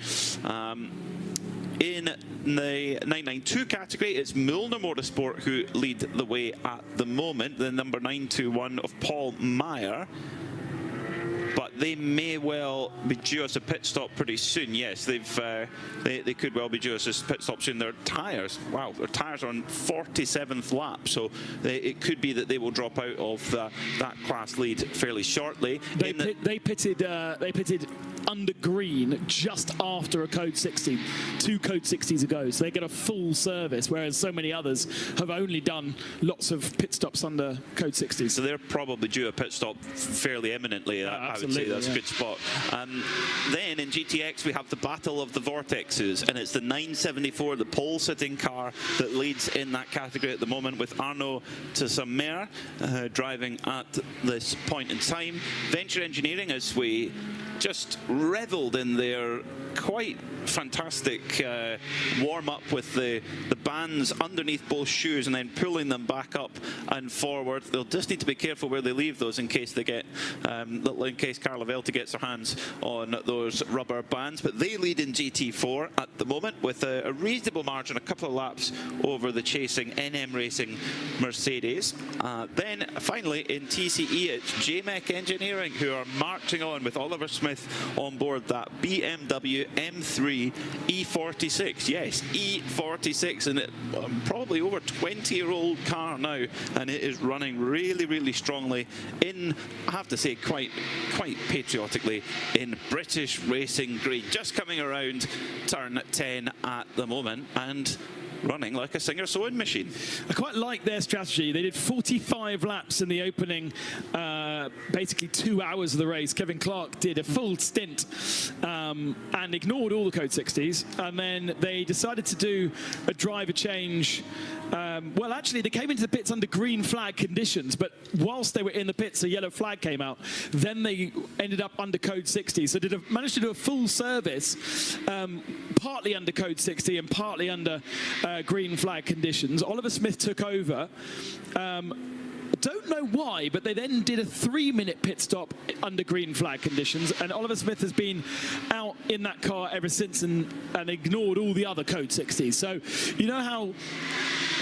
In the 992 category, it's Milner Motorsport who lead the way at the moment, the number 921 of Paul Meyer. But they may well be due us a pit stop pretty soon. Yes, they could well be due us a pit stop soon. Their tyres, wow, their tyres are on 47th lap, so it could be that they will drop out of that class lead fairly shortly. They pitted under green just after a Code 60, 2 Code 60s ago, so they get a full service, whereas so many others have only done lots of pit stops under Code 60s. So they're probably due a pit stop fairly imminently. I would say that's a good spot. Then in GTX we have the Battle of the Vortexes, and it's the 974, the pole-sitting car, that leads in that category at the moment, with Arnaud Tissamer driving at this point in time. Venture Engineering, as we just revelled in their quite fantastic warm-up with the bands underneath both shoes and then pulling them back up and forward. They'll just need to be careful where they leave those in case they get, in case Carlo Velti gets their hands on those rubber bands. But they lead in GT4 at the moment with a reasonable margin, a couple of laps over the chasing NM Racing Mercedes. Then finally in TCE, it's JMEC Engineering who are marching on with Oliver Smith on board that BMW M3 E46. Yes, E46, and it probably over 20-year-old car now, and it is running really strongly in, I have to say, quite patriotically, in British racing green, just coming around turn 10 at the moment and running like a Singer sewing machine. I quite like their strategy. They did 45 laps in the opening, basically 2 hours of the race. Kevin Clark did a full stint and ignored all the Code 60s, and then they decided to do a driver change. Well, actually, they came into the pits under green flag conditions, but whilst they were in the pits, a yellow flag came out. Then they ended up under Code 60. So managed to do a full service, partly under Code 60 and partly under green flag conditions. Oliver Smith took over. Don't know why, but they then did a 3-minute pit stop under green flag conditions, and Oliver Smith has been out in that car ever since and ignored all the other Code 60s. So you know how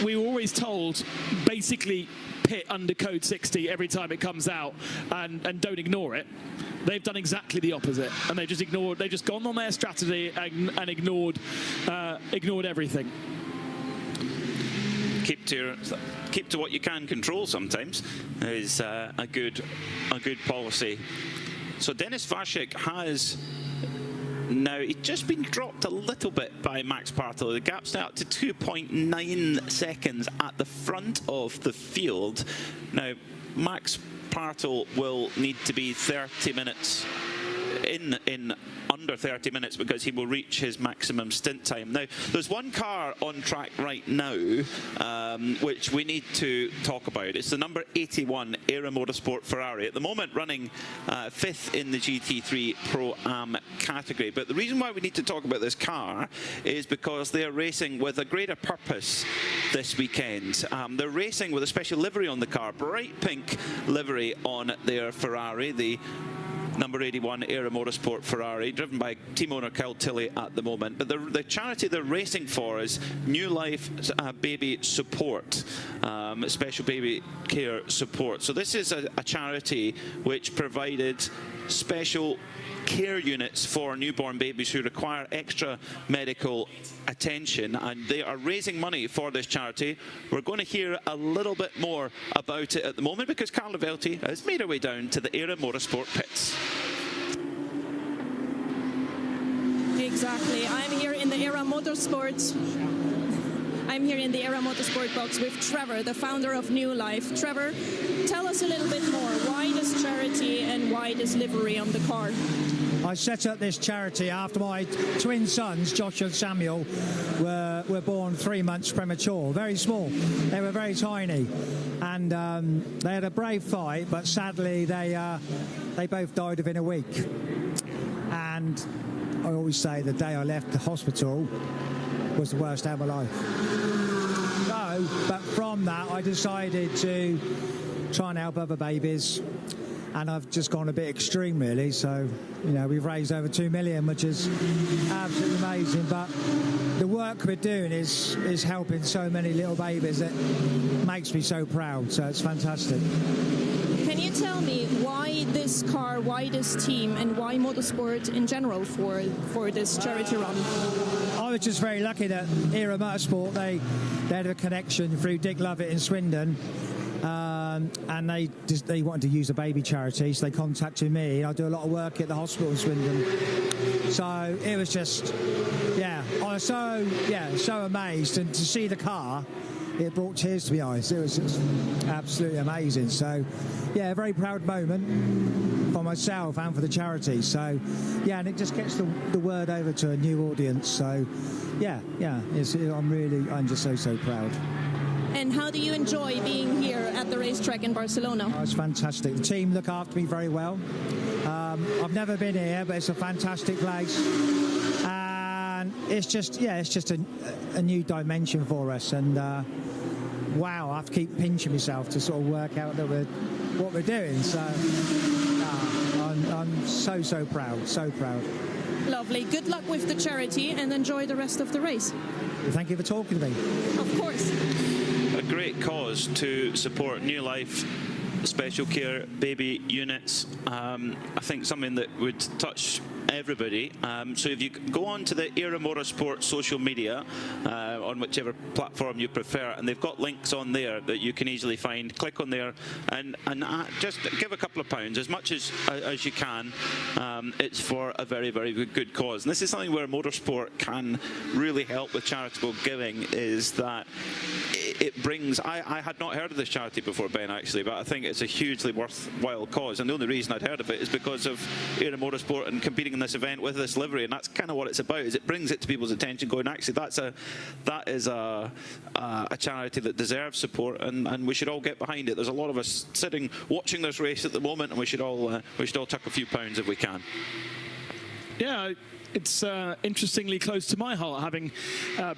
we were always told, basically pit under Code 60 every time it comes out and don't ignore it. They've done exactly the opposite, and they've just gone on their strategy and ignored everything. Keep to what you can control sometimes is a good policy. So Denis Vashik has now just been dropped a little bit by Max Partel. The gap's now up to 2.9 seconds at the front of the field. Now Max Partel will need to be 30 minutes in under 30 minutes because he will reach his maximum stint time. Now, there's one car on track right now which we need to talk about. It's the number 81 Era Motorsport Ferrari. At the moment running 5th in the GT3 Pro-Am category. But the reason why we need to talk about this car is because they are racing with a greater purpose this weekend. They're racing with a special livery on the car, bright pink livery on their Ferrari, the number 81 Era Motorsport Ferrari, driven by team owner Kyle Tilley at the moment. But the charity they're racing for is New Life Baby Support, Special Baby Care Support. So this is a charity which provided special care units for newborn babies who require extra medical attention, and they are raising money for this charity. We're going to hear a little bit more about it at the moment because Carlo Velti has made her way down to the Era Motorsport pits. Exactly. I'm here in the Era Motorsport. I'm here in the Era Motorsport box with Trevor, the founder of New Life. Trevor, tell us a little bit more. Why this charity and why this livery on the car? I set up this charity after my twin sons, Josh and Samuel, were born 3 months premature, very small. They were very tiny, and they had a brave fight, but sadly they both died within a week. And I always say the day I left the hospital was the worst day of my life. So, but from that I decided to trying to help other babies. And I've just gone a bit extreme, really. So, you know, we've raised over 2 million, which is absolutely amazing. But the work we're doing is helping so many little babies. It makes me so proud. So it's fantastic. Can you tell me why this car, why this team, and why motorsport in general for this charity run? I was just very lucky that Era Motorsport, they had a connection through Dick Lovett in Swindon. And they wanted to use a baby charity, so they contacted me. I do a lot of work at the hospital in Swindon, so it was just, I was so amazed, and to see the car, it brought tears to my eyes. It was just absolutely amazing. So, yeah, a very proud moment for myself and for the charity. So, yeah, and it just gets the word over to a new audience. So, I'm just so proud. And how do you enjoy being here at the racetrack in Barcelona? Oh, it's fantastic. The team look after me very well. I've never been here, but it's a fantastic place. And it's just a new dimension for us. And wow, I have to keep pinching myself to sort of work out that what we're doing. So I'm so proud, so proud. Lovely. Good luck with the charity and enjoy the rest of the race. Thank you for talking to me. Of course. A great cause to support New Life special care baby units. I think something that would touch everybody. So if you go on to the Era Motorsport social media on whichever platform you prefer, and they've got links on there that you can easily find, click on there and just give a couple of pounds, as much as you can. It's for a very good cause, and this is something where motorsport can really help with charitable giving, is that it brings, I had not heard of this charity before, Ben, actually, but I think it's a hugely worthwhile cause, and the only reason I'd heard of it is because of Era Motorsport and competing in this event with this livery, and that's kind of what it's about, is it brings it to people's attention, going, actually, that is a charity that deserves support, and we should all get behind it. There's a lot of us sitting watching this race at the moment, and we should all chuck a few pounds if we can. Yeah, it's interestingly close to my heart, having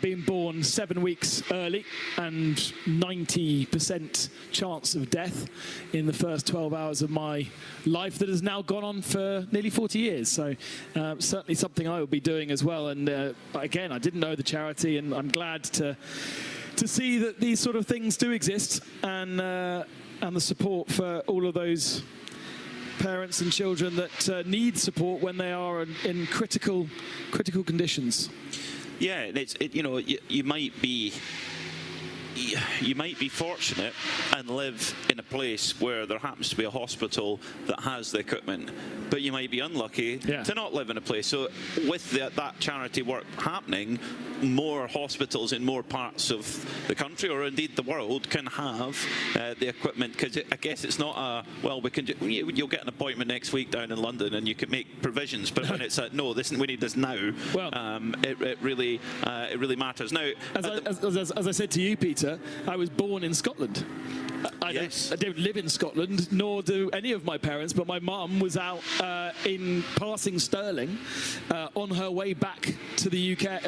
been born 7 weeks early and 90% chance of death in the first 12 hours of my life that has now gone on for nearly 40 years. So certainly something I will be doing as well. And again, I didn't know the charity, and I'm glad to see that these sort of things do exist, and the support for all of those parents and children that need support when they are in critical conditions. Yeah, you might be fortunate and live in a place where there happens to be a hospital that has the equipment, but you might be unlucky to not live in a place. So with that charity work happening, more hospitals in more parts of the country, or indeed the world, can have the equipment, because I guess it's not you'll get an appointment next week down in London and you can make provisions, but when it's we need this now, it really matters. Now, as I said to you, Peter, I was born in Scotland. I don't live in Scotland, nor do any of my parents, but my mum was out in passing Stirling on her way back to the UK,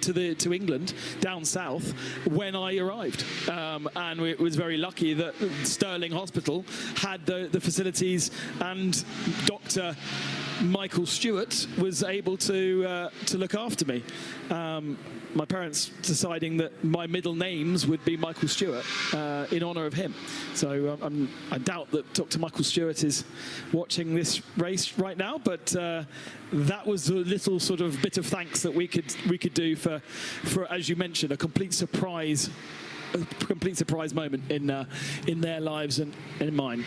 to England, down south, when I arrived. And it was very lucky that Stirling Hospital had the facilities, and Dr. Michael Stewart was able to look after me. My parents deciding that my middle names would be Michael Stewart in honour of him. So I doubt that Dr. Michael Stewart is watching this race right now, but that was a little sort of bit of thanks that we could do for, as you mentioned, a complete surprise moment in their lives and in mine.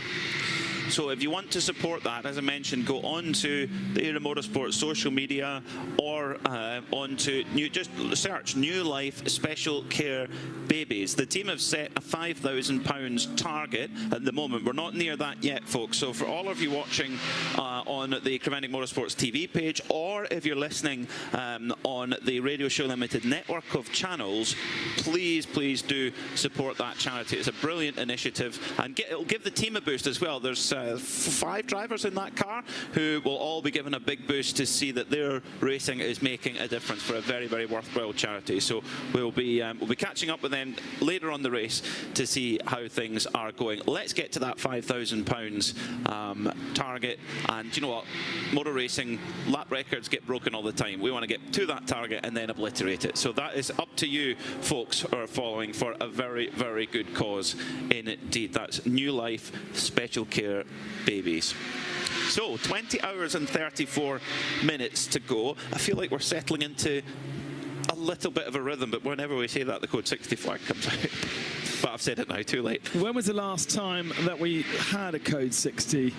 So if you want to support that, as I mentioned, go on to the Era Motorsport social media, or just search New Life Special Care Babies. The team have set a £5,000 target at the moment. We're not near that yet, folks. So for all of you watching on the Creventic Motorsports TV page, or if you're listening on the Radio Show Limited network of channels, please do support that charity. It's a brilliant initiative, and it'll give the team a boost as well. There's 5 drivers in that car who will all be given a big boost to see that their racing is making a difference for a very, very worthwhile charity. So we'll be catching up with them later on the race to see how things are going. Let's get to that £5,000 target. And you know what? Motor racing, lap records get broken all the time. We want to get to that target and then obliterate it. So that is up to you, folks, who are following for a very, very good cause indeed. That's New Life Special Care Babies. So 20 hours and 34 minutes to go. I feel like we're settling into a little bit of a rhythm, but whenever we say that, the code 60 flag comes out. But I've said it now, too late. When was the last time that we had a code 60?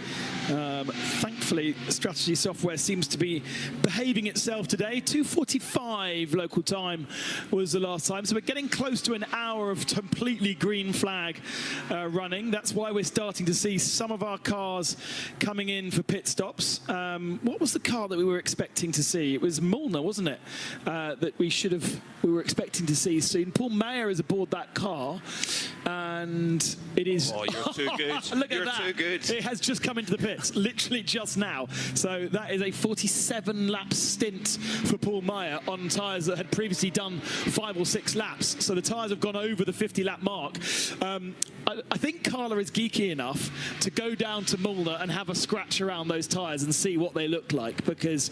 Thankfully, strategy software seems to be behaving itself today. 2:45 local time was the last time. So we're getting close to an hour of completely green flag running. That's why we're starting to see some of our cars coming in for pit stops. What was the car that we were expecting to see? It was Mulner, wasn't it? That we were expecting to see soon. Paul Mayer is aboard that car. And it is... Oh, you're too good. Look you're at that. Too good. It has just come into the pits, literally just now. So that is a 47-lap stint for Paul Mayer on tyres that had previously done 5 or 6 laps. So the tyres have gone over the 50-lap mark. I think Carla is geeky enough to go down to Mulner and have a scratch around those tyres and see what they look like, because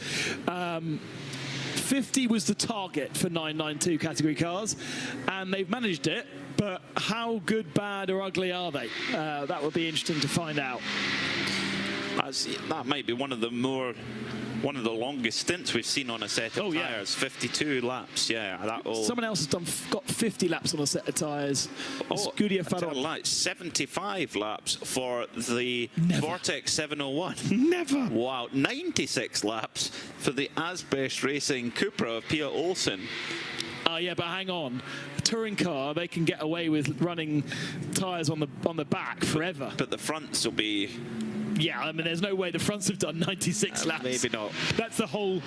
50 was the target for 992 category cars, and they've managed it. But how good, bad, or ugly are they? That would be interesting to find out. That might be one of the longest stints we've seen on a set of tyres. 52 laps, yeah. Someone else has got 50 laps on a set of tyres. Scuderia Farol. 75 laps for the Vortex 701. Never. Wow. 96 laps for the Asbest Racing Cupra of Pia Olsen. Yeah, but hang on. A touring car, they can get away with running tyres on the back forever. But the fronts will be... Yeah, I mean, there's no way the fronts have done 96 laps. Maybe not. That's the whole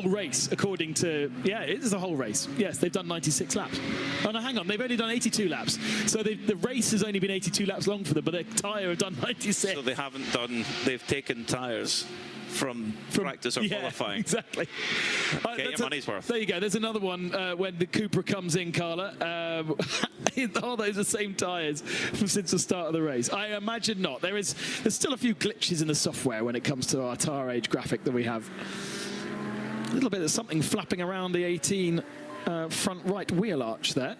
race, according to... Yeah, it is the whole race. Yes, they've done 96 laps. Oh, no, hang on. They've only done 82 laps. So the race has only been 82 laps long for them, but their tyre have done 96. So they haven't done... They've taken tyres from practice or qualifying. Exactly. Get your money's worth. There you go. There's another one when the Cupra comes in, Carla. Are those the same tyres from since the start of the race? I imagine not. There's still a few glitches in the software when it comes to our tyre age graphic that we have. A little bit of something flapping around the 18 front right wheel arch there.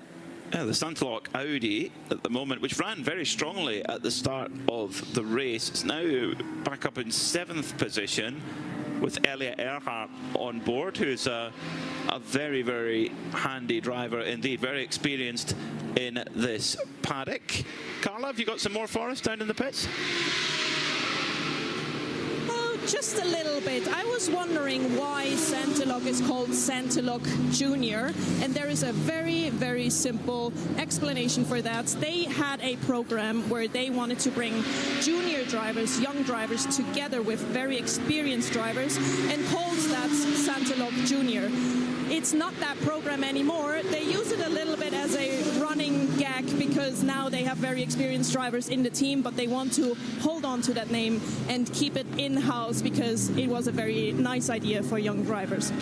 Yeah, the Santalock Audi at the moment, which ran very strongly at the start of the race, is now back up in 7th position with Elliot Earhart on board, who's a very, very handy driver indeed, very experienced in this paddock. Carla, have you got some more for us down in the pits? Just a little bit. I was wondering why Santalock is called Santalock Junior, and there is a very, very simple explanation for that. They had a program where they wanted to bring junior drivers, young drivers, together with very experienced drivers, and called that Santalock Junior. It's not that program anymore. They use it a little bit as a running gag because now they have very experienced drivers in the team, but they want to hold on to that name and keep it in-house because it was a very nice idea for young drivers.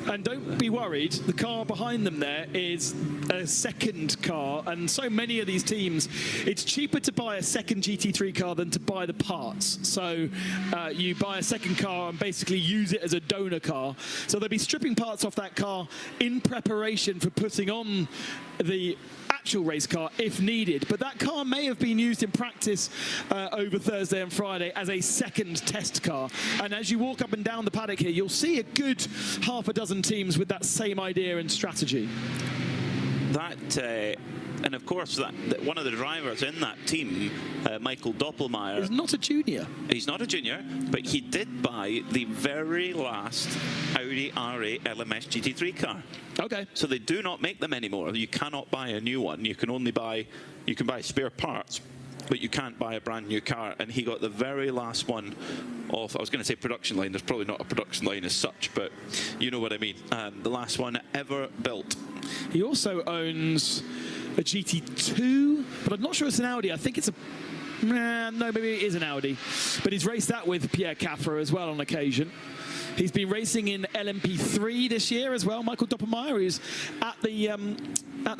And don't be worried, the car behind them there is a second car, and so many of these teams, it's cheaper to buy a second GT3 car than to buy the parts. So you buy a second car and basically use it as a donor car. So they'll be stripping parts off that car in preparation for putting on the actual race car if needed, but that car may have been used in practice over Thursday and Friday as a second test car. And as you walk up and down the paddock here, you'll see a good half a dozen teams with that same idea and strategy. And of course, one of the drivers in that team, Michael Doppelmayr, is not a junior. He's not a junior, but he did buy the very last Audi R8 LMS GT3 car. Okay. So they do not make them anymore. You cannot buy a new one. You can only buy spare parts, but you can't buy a brand new car. And he got the very last one off, I was going to say production line. There's probably not a production line as such, but you know what I mean. The last one ever built. He also owns a GT2, but I'm not sure it's an Audi. I think it's no, maybe it is an Audi. But he's raced that with Pierre Caffer as well on occasion. He's been racing in LMP3 this year as well. Michael Doppelmayr, who's at the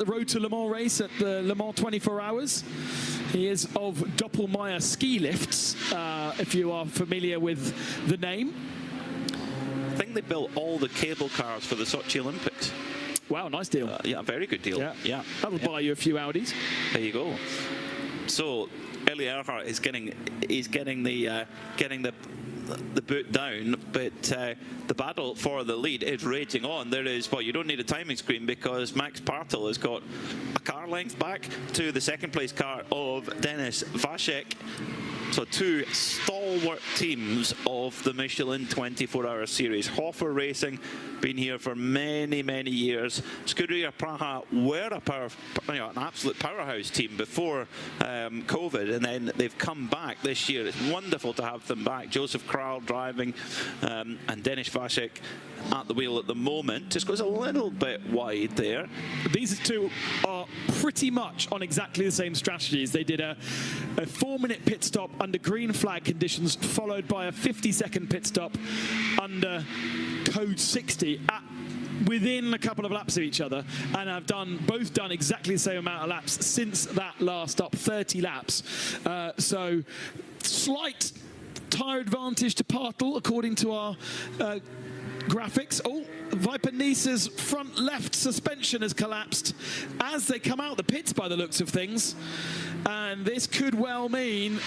Road to Le Mans race at the Le Mans 24 Hours. He is of Doppelmayr Ski Lifts, if you are familiar with the name. I think they built all the cable cars for the Sochi Olympics. Wow, nice deal. Yeah, very good deal. Yeah. That'll buy you a few Audis. There you go. So Eli Earhart is getting the boot down, but the battle for the lead is raging on. There is, well, you don't need a timing screen because Max Partel has got a car length back to the second place car of Denis Vacek. So two stalwart teams of the Michelin 24-hour series. Hofer Racing, been here for many, many years. Scuderia Praha were an absolute powerhouse team before COVID, and then they've come back this year. It's wonderful to have them back. Joseph Kral driving, and Denis Vacek at the wheel at the moment. Just goes a little bit wide there. These two are pretty much on exactly the same strategies. They did a 4-minute pit stop under green flag conditions, followed by a 50-second pit stop under code 60 within a couple of laps of each other, and have both done exactly the same amount of laps since that last stop, 30 laps. So slight tyre advantage to Partel according to our graphics. Oh, Viper Nisa's front left suspension has collapsed as they come out the pits by the looks of things, and this could well mean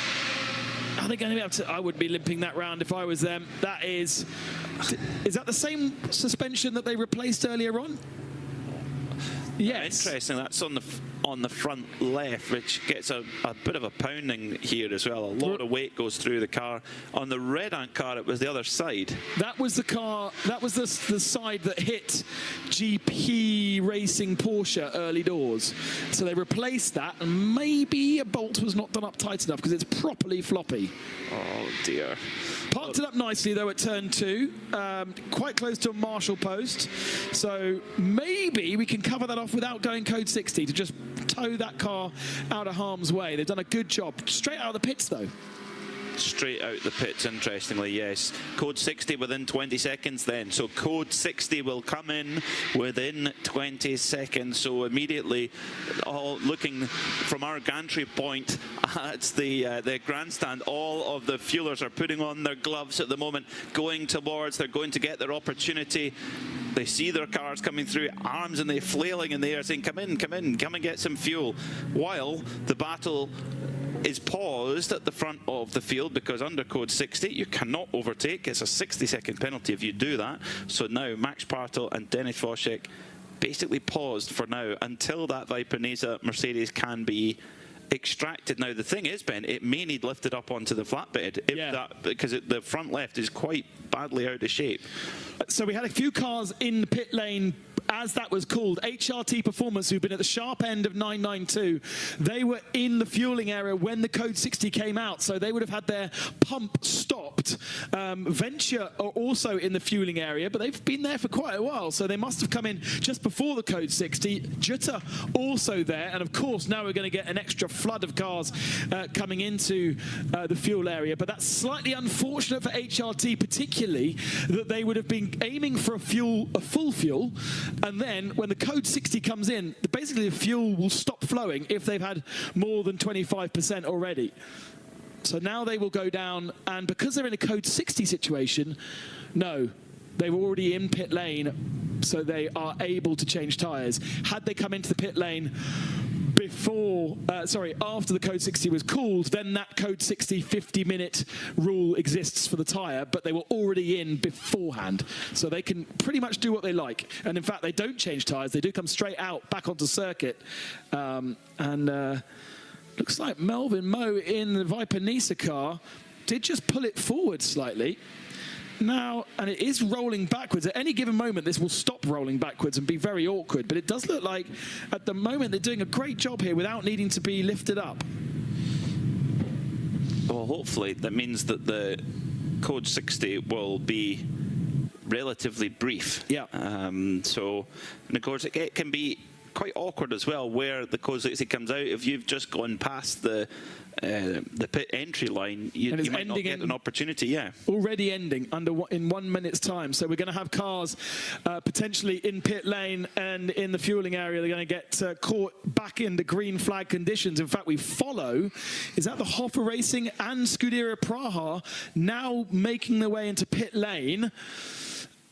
are they going to be able to? I would be limping that round if I was them. That is that the same suspension that they replaced earlier on? Yes. Interesting. That's on the front left, which gets a bit of a pounding here as well. A lot of weight goes through the car. On the Red Ant car, it was the other side. That was the car. That was the side that hit GP Racing Porsche early doors. So they replaced that, and maybe a bolt was not done up tight enough because it's properly floppy. Oh dear. Parked it up nicely though at turn 2, quite close to a marshal post. So maybe we can cover that off without going code 60 to just tow that car out of harm's way. They've done a good job. Straight out of the pits though. Straight out the pits, interestingly, yes. Code 60 within 20 seconds then. So code 60 will come in within 20 seconds. So immediately, all looking from our gantry point at the grandstand, all of the fuelers are putting on their gloves at the moment, going towards, they're going to get their opportunity. They see their cars coming through, arms and they flailing in the air, saying, come in, come in, come and get some fuel. While the battle is paused at the front of the field because under code 60 you cannot overtake. It's a 60-second penalty if you do that. So now Max Partel and Denis Vacek basically paused for now until that Viper Nisa Mercedes can be extracted. Now the thing is, Ben, it may need lifted up onto the flatbed because the front left is quite badly out of shape. So we had a few cars in the pit lane as that was called. HRT Performance, who've been at the sharp end of 992, they were in the fueling area when the code 60 came out, so they would have had their pump stopped. Venture are also in the fueling area, but they've been there for quite a while, so they must have come in just before the code 60. Jutta also there, and of course now we're going to get an extra flood of cars coming into the fuel area, but that's slightly unfortunate for HRT, particularly that they would have been aiming for a full fuel, and then when the code 60 comes in, basically the fuel will stop flowing if they've had more than 25% already. So now they will go down, and because they're in a code 60 situation, no, they're already in pit lane, so they are able to change tyres. Had they come into the pit lane after the code 60 was called, then that code 60 50-minute rule exists for the tyre, but they were already in beforehand, so they can pretty much do what they like. And in fact, they don't change tyres, they do come straight out back onto circuit. Looks like Melvin Moe in the Viper Nisa car did just pull it forward slightly. Now, and it is rolling backwards. At any given moment, this will stop rolling backwards and be very awkward. But it does look like, at the moment, they're doing a great job here without needing to be lifted up. Well, hopefully that means that the code 60 will be relatively brief. Yeah. So, and of course, it can be quite awkward as well where the code 60 comes out. If you've just gone past the pit entry line, you might not get an opportunity. Yeah, already ending in 1 minute's time. So we're going to have cars potentially in pit lane and in the fueling area. They're going to get caught back into green flag conditions. In fact, we follow is that the Hoffa Racing and Scuderia Praha now making their way into pit lane.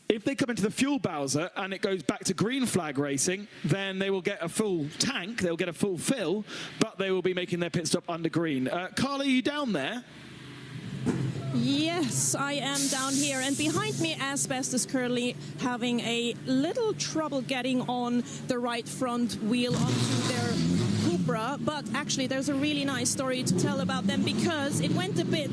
If they come into the fuel Bowser and it goes back to green flag racing, then they will get a full tank, they'll get a full fill, but they will be making their pit stop under green. Carla, are you down there? Yes, I am down here, and behind me Asbest is currently having a little trouble getting on the right front wheel onto their Cupra, but actually there's a really nice story to tell about them because it went a bit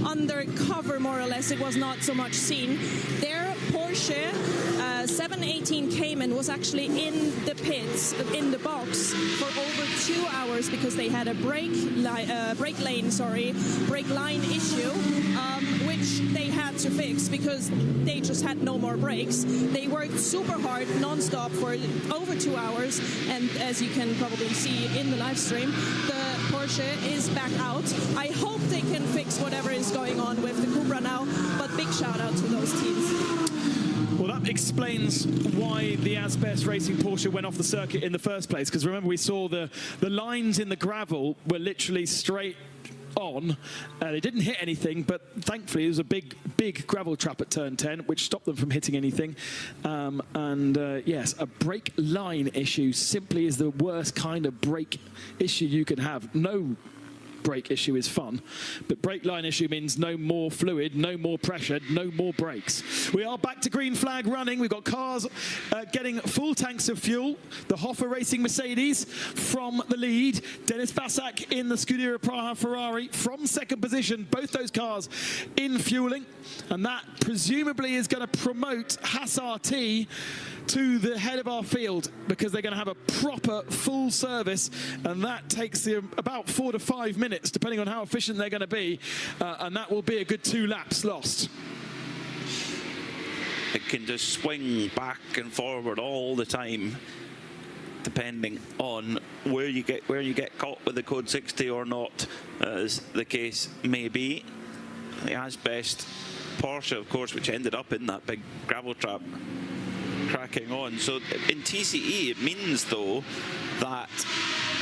undercover, more or less. It was not so much seen. Their Porsche 718 Cayman was actually in the pits, in the box, for over 2 hours because they had a brake line issue, which they had to fix because they just had no more brakes. They worked super hard, non-stop, for over 2 hours, and as you can probably see in the live stream, the Porsche is back out. I hope they can fix whatever is going on with the Cupra now, but big shout out to those teams. Well, that explains why the Asbest Racing Porsche went off the circuit in the first place, because remember we saw the lines in the gravel were literally straight on. They didn't hit anything, but thankfully there was a big gravel trap at turn 10 which stopped them from hitting anything. Yes, a brake line issue simply is the worst kind of brake issue you can have. No brake issue is fun, but brake line issue means no more fluid, no more pressure, no more brakes. We are back to green flag running. We've got cars getting full tanks of fuel. The Hoffa Racing Mercedes from the lead, Dennis Vassak in the Scuderia Praha Ferrari from second position, both those cars in fueling, and that presumably is going to promote Haas RT to the head of our field because they're going to have a proper full service, and that takes about 4 to 5 minutes depending on how efficient they're going to be, and that will be a good 2 laps lost. It can just swing back and forward all the time depending on where you get caught with the code 60 or not, as the case may be. The Asbest Porsche, of course, which ended up in that big gravel trap, cracking on. So in TCE it means though that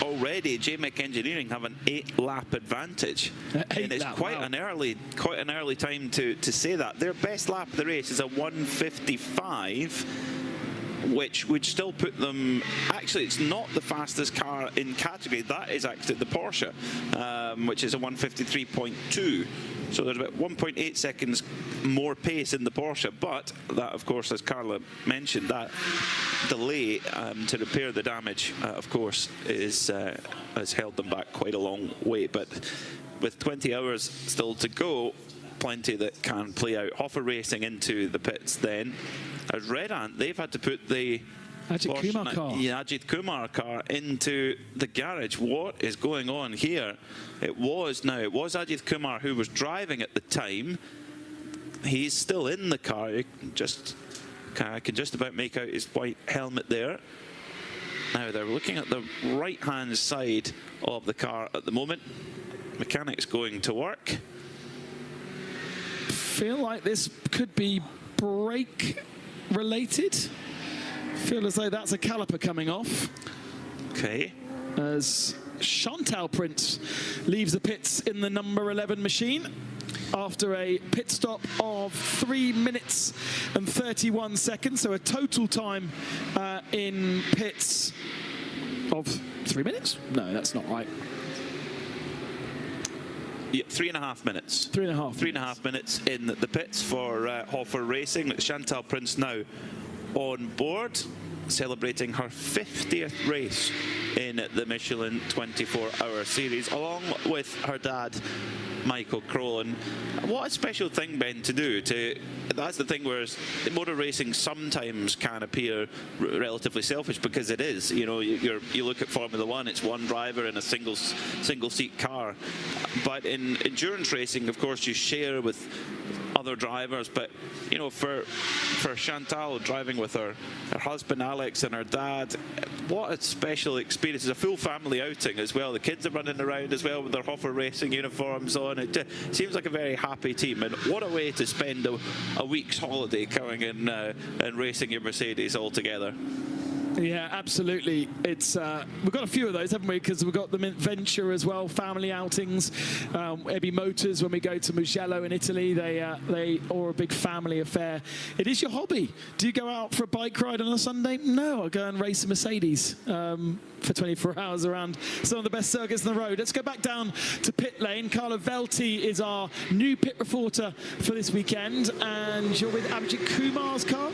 already JMEC Engineering have an 8-lap advantage, and it's quite an early time to say that. Their best lap of the race is a 1:55, which would still put them, actually it's not the fastest car in category, that is actually the Porsche, which is a 1:53.2. So there's about 1.8 seconds more pace in the Porsche, but that, of course, as Carla mentioned, that delay to repair the damage, of course, has held them back quite a long way. But with 20 hours still to go, plenty that can play out. Hoffa Racing into the pits then. As Red Ant, they've had to put the Ajit Kumar car into the garage. What is going on here? It was Ajit Kumar who was driving at the time. He's still in the car. You can just about make out his white helmet there. Now they're looking at the right-hand side of the car at the moment. Mechanics going to work. Feel like this could be brake related. Feel as though that's a caliper coming off. Okay. As Chantal Prince leaves the pits in the number 11 machine after a pit stop of 3 minutes and 31 seconds. So a total time in pits of 3 minutes? No, that's not right. Yeah, 3.5 minutes. 3.5 minutes in the pits for Hoffa Racing. Chantal Prince now on board, celebrating her 50th race in the Michelin 24-hour series, along with her dad Michael Kroll. And what a special thing, Ben, to do. That's the thing where motor racing sometimes can appear relatively selfish, because it is. You know, you look at Formula One, it's one driver in a single seat car. But in endurance racing, of course, you share with other drivers. But you know, for Chantal driving with her husband Alex and her dad, what a special experience. It's a full family outing as well. The kids are running around as well with their Hoffer racing uniforms on. It seems like a very happy team, and what a way to spend a week's holiday coming in and racing your Mercedes all together. Yeah, absolutely. It's we've got a few of those, haven't we? Because we've got the Venture as well, family outings. Ebby Motors, when we go to Mugello in Italy, they are a big family affair. It is your hobby. Do you go out for a bike ride on a Sunday? No, I go and race a Mercedes for 24 hours around some of the best circuits on the road. Let's go back down to pit lane. Carlo Velti is our new pit reporter for this weekend, and you're with Abhijit Kumar's car.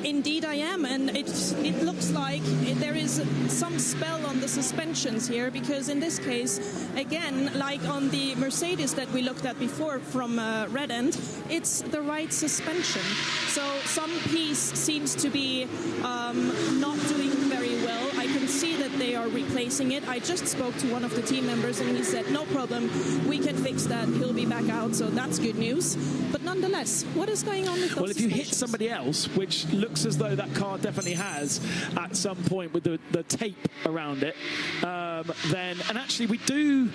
Indeed I am, and it looks like there is some spell on the suspensions here, because in this case, again, like on the Mercedes that we looked at before from Red End, it's the right suspension. So some piece seems to be not doing very well. I can see that they are replacing it. I just spoke to one of the team members and he said, no problem, we can fix that, he'll be back out, so that's good news. But nonetheless, what is going on with those Well, if you hit somebody else, which looks as though that car definitely has at some point with the tape around it, then, and actually we do,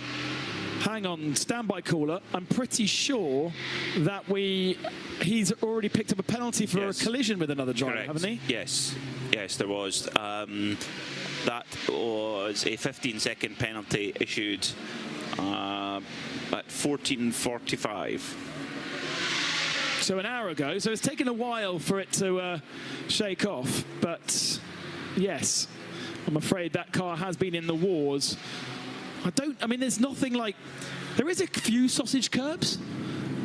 hang on, standby caller, I'm pretty sure that he's already picked up a penalty for a collision with another driver, Correct. haven't he? Yes, there was. That was a 15-second penalty issued at 14:45. So an hour ago. So it's taken a while for it to shake off. But yes, I'm afraid that car has been in the wars. I mean, there's nothing like, there is a few sausage curbs,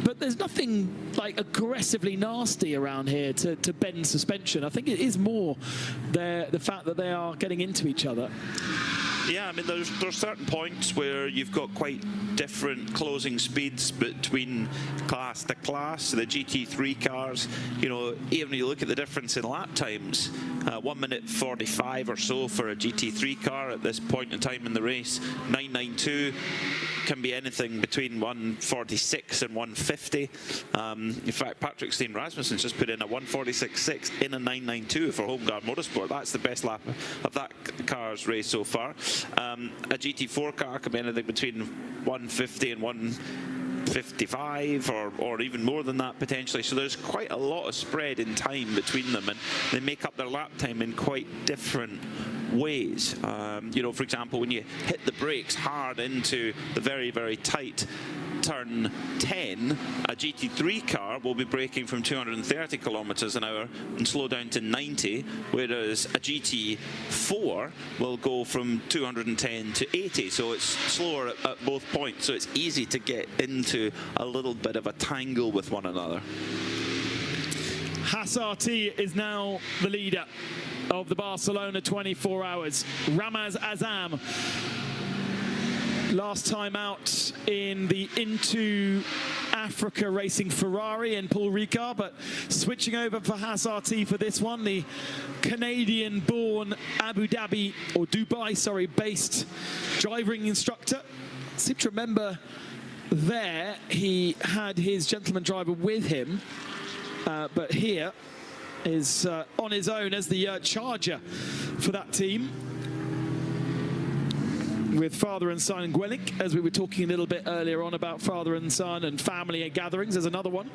but there's nothing like aggressively nasty around here to bend suspension. I think it is more the fact that they are getting into each other. Yeah, I mean, there's certain points where you've got quite different closing speeds between class to class. The GT3 cars, you know, even when you look at the difference in lap times, 1 minute 45 or so for a GT3 car at this point in time in the race. 992 can be anything between 146 and 150. In fact, Patrick Steen Rasmussen's just put in a 146.6 in a 992 for Homeguard Motorsport. That's the best lap of that car's race so far. A GT4 car can be anything between 150 and 155 or even more than that potentially. So there's quite a lot of spread in time between them, and they make up their lap time in quite different ways. You know, for example, when you hit the brakes hard into the very, very tight turn 10, a GT3 car will be braking from 230 kilometers an hour and slow down to 90, whereas a GT4 will go from 210 to 80, so it's slower at both points, so it's easy to get into a little bit of a tangle with one another. Haas RT is now the leader of the Barcelona 24 hours. Ramaz Azam, last time out in the Into Africa racing Ferrari and Paul Ricard, but switching over for Haas RT for this one, the Canadian-born Abu Dhabi, or Dubai, sorry, based driving instructor. I seem to remember there he had his gentleman driver with him, but here is on his own as the charger for that team, with father and son Gwelink, as we were talking a little bit earlier on about father and son and family gatherings. There's another one.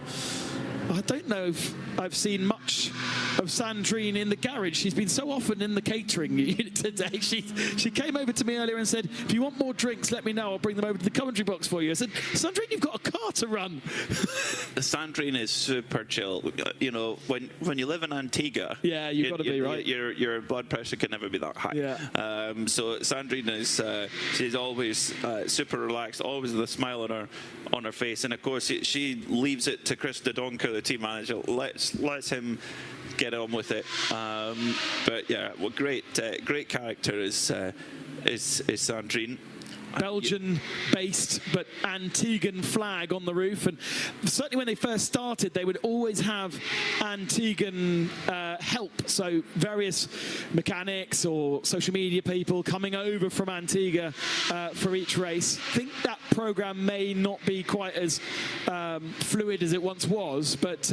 I don't know if I've seen much of Sandrine in the garage. She's been so often in the catering unit today. She came over to me earlier and said, if you want more drinks, let me know. I'll bring them over to the commentary box for you. I said, Sandrine, you've got a car to run. Sandrine is super chill. You know, when you live in Antigua, yeah, you've got to be, right? Your blood pressure can never be that high. Yeah. So Sandrine is she's always super relaxed, always with a smile on her face, and of course she leaves it to Chris Dodonka, the team manager. Lets him get on with it. But yeah, well, great character is Sandrine. Belgian-based but Antiguan flag on the roof, and certainly when they first started, they would always have Antiguan help, so various mechanics or social media people coming over from Antigua for each race. I think that program may not be quite as fluid as it once was, but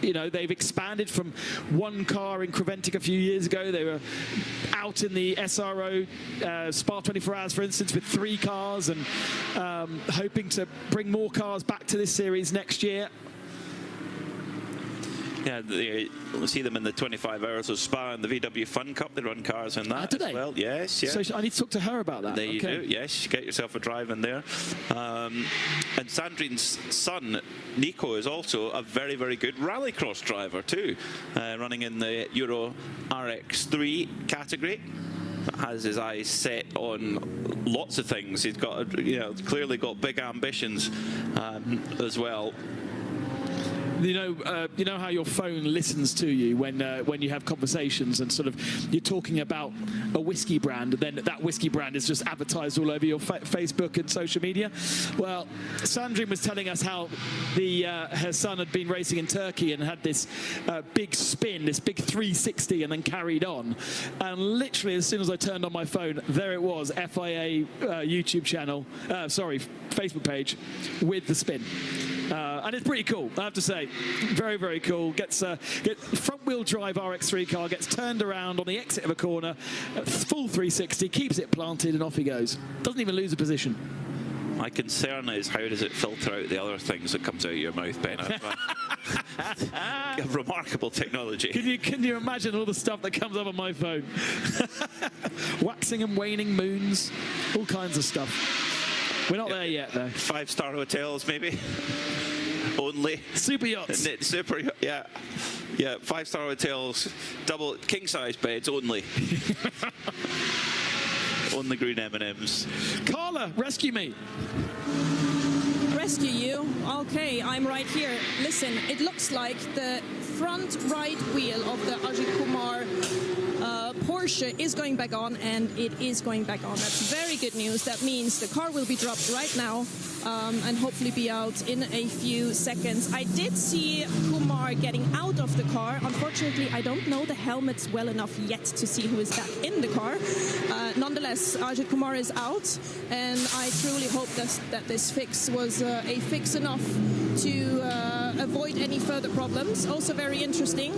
you know, they've expanded from one car in Creventic a few years ago. They were out in the SRO Spa 24 Hours, for instance, with 3 cars, and hoping to bring more cars back to this series next year. Yeah, we'll see them in the 25 Hours of Spa and the VW Fun Cup. They run cars in that as well. Yes, yes. So I need to talk to her about that. There you do. Yes, get yourself a drive in there. And Sandrine's son, Nico, is also a very, very good rallycross driver too, running in the Euro RX3 category. Has his eyes set on lots of things. He's got, you know, clearly got big ambitions as well. You know how your phone listens to you when you have conversations, and sort of you're talking about a whiskey brand, and then that whiskey brand is just advertised all over your Facebook and social media. Well, Sandrine was telling us how her son had been racing in Turkey and had this big spin, this big 360, and then carried on. And literally, as soon as I turned on my phone, there it was, FIA YouTube channel, Facebook page with the spin. And it's pretty cool, I have to say. Very, very cool. Gets front-wheel drive RX3 car, gets turned around on the exit of a corner, full 360, keeps it planted, and off he goes. Doesn't even lose a position. My concern is, how does it filter out the other things that comes out of your mouth, Ben? Remarkable technology. Can you imagine all the stuff that comes up on my phone? Waxing and waning moons, all kinds of stuff. We're not there yet, though. 5-star hotels, maybe. Only. Super yachts. Super, yeah. Yeah, 5-star hotels, double king-size beds only. Only green M&Ms. Carla, rescue me. Rescue you? Okay, I'm right here. Listen, it looks like the front right wheel of the Ajit Kumar Porsche is going back on, and it is going back on. That's very good news. That means the car will be dropped right now and hopefully be out in a few seconds. I did see Kumar getting out of the car. Unfortunately, I don't know the helmets well enough yet to see who is back in the car. Nonetheless, Ajit Kumar is out, and I truly hope that this fix was a fix enough to avoid any further problems. Also very interesting,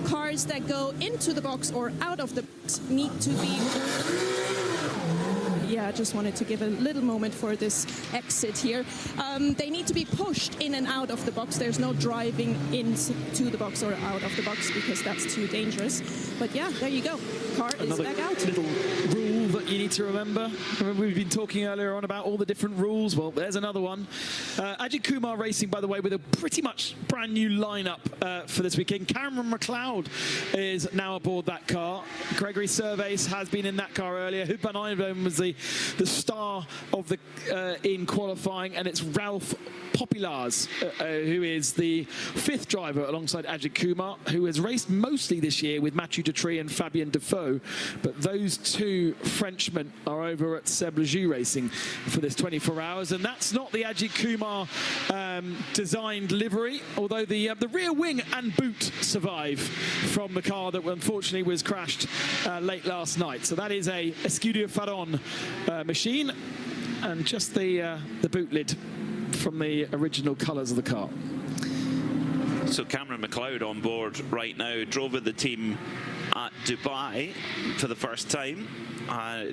cars that go into the box or out of the box need to be... Yeah, I just wanted to give a little moment for this exit here. They need to be pushed in and out of the box. There's no driving into the box or out of the box, because that's too dangerous. But yeah, there you go. Car is back out. Little rule that you need to remember. We've been talking earlier on about all the different rules. Well, there's another one. Ajit Kumar Racing, by the way, with a pretty much brand new lineup for this weekend. Cameron McLeod is now aboard that car. Gregory Servais has been in that car earlier. Hubban Ivan was the star of the in qualifying, and it's Ralph Populars, who is the 5th driver alongside Ajit Kumar, who has raced mostly this year with Mathieu Detry and Fabien Defoe, but those 2 Frenchmen are over at Seb Lejoux Racing for this 24 hours, and that's not the Ajit Kumar designed livery, although the rear wing and boot survive from the car that unfortunately was crashed late last night. So that is a Escuderia Faron machine, and just the boot lid from the original colours of the car. So Cameron McLeod on board right now, drove with the team at Dubai for the first time,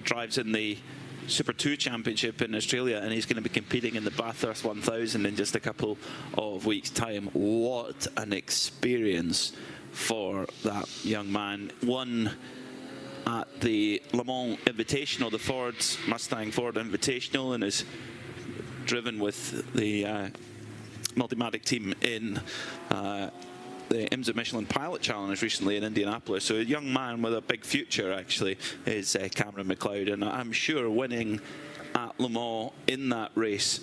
drives in the Super 2 Championship in Australia, and he's going to be competing in the Bathurst 1000 in just a couple of weeks' time. What an experience for that young man. Won at the Le Mans Invitational, the Mustang Ford Invitational, and is driven with the Multimatic team in the IMSA Michelin Pilot Challenge recently in Indianapolis. So a young man with a big future, actually, is Cameron McLeod, and I'm sure winning at at Le Mans in that race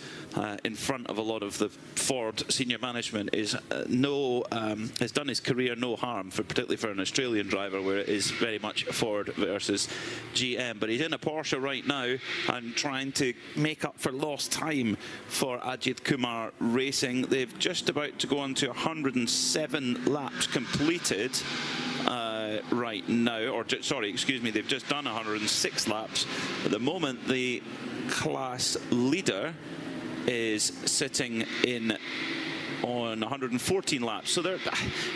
in front of a lot of the Ford senior management is has done his career no harm, particularly for an Australian driver, where it is very much Ford versus GM. But he's in a Porsche right now and trying to make up for lost time for Ajit Kumar Racing. They've just about to go on to 107 laps completed right now, or sorry, excuse me, they've just done 106 laps. At the moment, the class leader is sitting in on 114 laps. So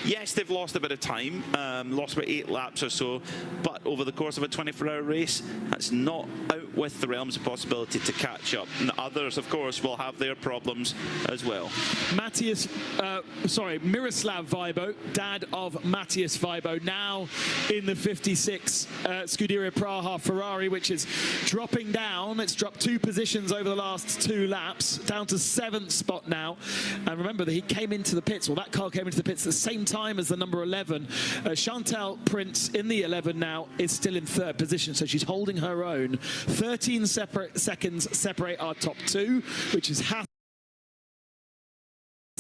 yes, they've lost a bit of time, lost about 8 laps or so, but over the course of a 24-hour race, that's not out with the realms of possibility to catch up. And others, of course, will have their problems as well. Miroslav Weibo, dad of Matthias Weibo, now in the 56 Scuderia Praha Ferrari, which is dropping down. It's dropped 2 positions over the last 2 laps, down to 7th spot now. And remember that he came into the pits, well, that car came into the pits at the same time as the number 11. Chantal Prince in the 11 now is still in 3rd position, so she's holding her own. 13 seconds separate our top 2, which is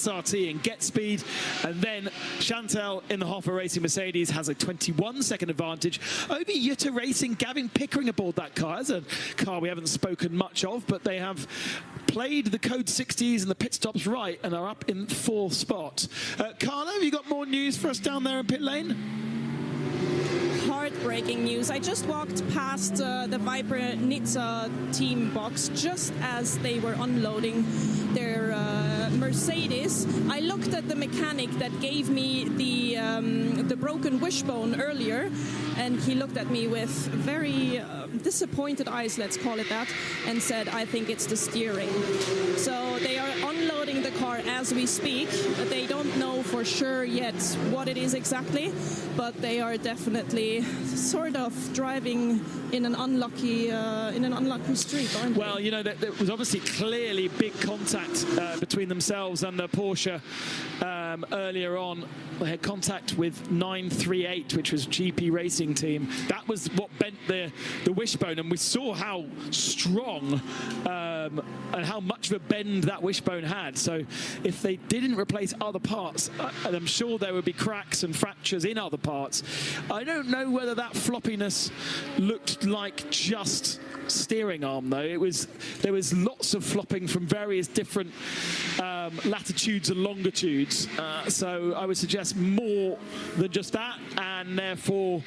RT and Get Speed, and then Chantal in the Hoffa Racing Mercedes has a 21-second advantage over Jutta Racing. Gavin Pickering aboard that car. That's a car we haven't spoken much of, but they have played the code 60s and the pit stops right and are up in 4th spot. Carlo, have you got more news for us down there in pit lane? Heartbreaking news. I just walked past the Viper Nizza team box just as they were unloading their Mercedes. I looked at the mechanic that gave me the broken wishbone earlier, and he looked at me with very disappointed eyes, let's call it that, and said, I think it's the steering. So they are unloading the car as we speak. They don't know for sure yet what it is exactly, but they are definitely sort of driving in an unlucky streak, aren't they? Well, you know, there was obviously clearly big contact between themselves and the Porsche earlier on. They had contact with 938, which was GP Racing Team. That was what bent the wishbone, and we saw how strong and how much of a bend that wishbone had. So if they didn't replace other parts, I'm sure there would be cracks and fractures in other parts. I don't know whether that floppiness looked like just steering arm, though. There was lots of flopping from various different latitudes and longitudes. So I would suggest more than just that, and therefore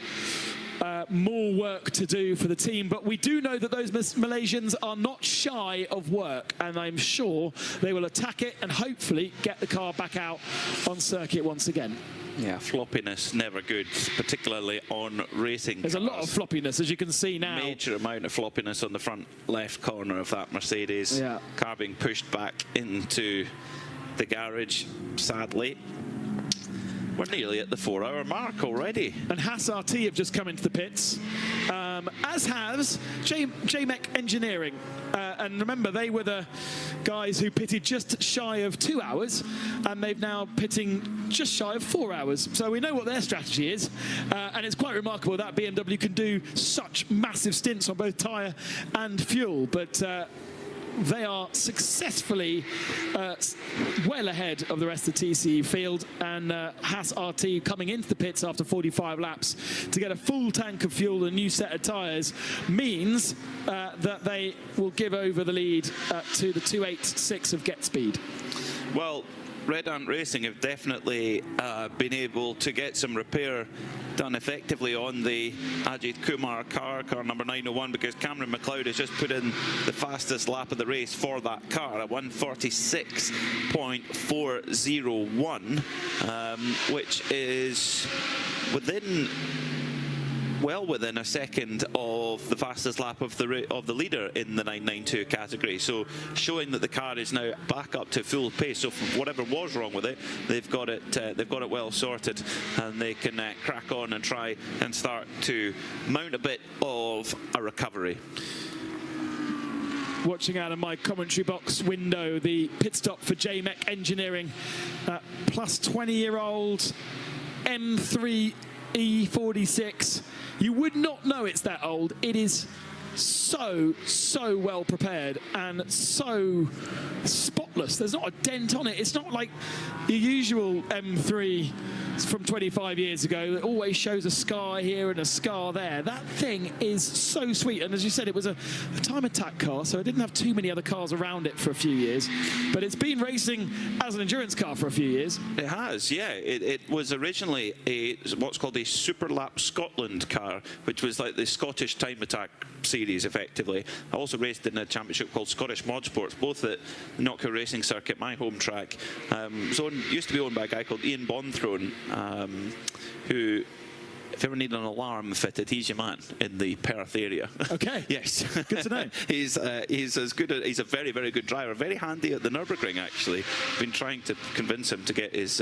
more work to do for the team. But we do know that those Malaysians are not shy of work, and I'm sure they will attack it and hopefully get the car back out on circuit once again. Yeah, floppiness, never good, particularly on racing cars. There's a lot of floppiness, as you can see now. Major amount of floppiness on the front left corner of that Mercedes. Yeah. Car being pushed back into the garage, sadly. We're nearly at the 4-hour mark already. And Haas RT have just come into the pits, as has JMEC Engineering. And remember, they were the guys who pitted just shy of 2 hours, and they've now pitting just shy of 4 hours. So we know what their strategy is, and it's quite remarkable that BMW can do such massive stints on both tyre and fuel. But they are successfully well ahead of the rest of the TCE field, and Haas RT coming into the pits after 45 laps to get a full tank of fuel and a new set of tyres means that they will give over the lead to the 286 of Get Speed. Well, Red Ant Racing have definitely been able to get some repair done effectively on the Ajit Kumar car number 901, because Cameron McLeod has just put in the fastest lap of the race for that car at 146.401, which is well within a second of the fastest lap of the leader in the 992 category. So showing that the car is now back up to full pace. So whatever was wrong with it, they've got it well sorted, and they can crack on and try and start to mount a bit of a recovery. Watching out of my commentary box window, the pit stop for JMEC Engineering, plus 20-year-old M3 E46. You would not know it's that old. It is so well prepared and so spotless. There's not a dent on it. It's not like the usual M3 from 25 years ago. It always shows a scar here and a scar there. That thing is so sweet. And as you said, it was a time attack car, so it didn't have too many other cars around it for a few years. But it's been racing as an endurance car for a few years. It has, yeah. It was originally what's called a Superlap Scotland car, which was like the Scottish time attack series, effectively. I also raced in a championship called Scottish Modsports, both at Knockhill Racing Circuit, my home track. Used to be owned by a guy called Ian Bonthrone, who, if you ever need an alarm fitted, he's your man in the Perth area. Okay. Yes. Good to know. He's as good. He's a very, very good driver. Very handy at the Nürburgring, actually. Been trying to convince him to get his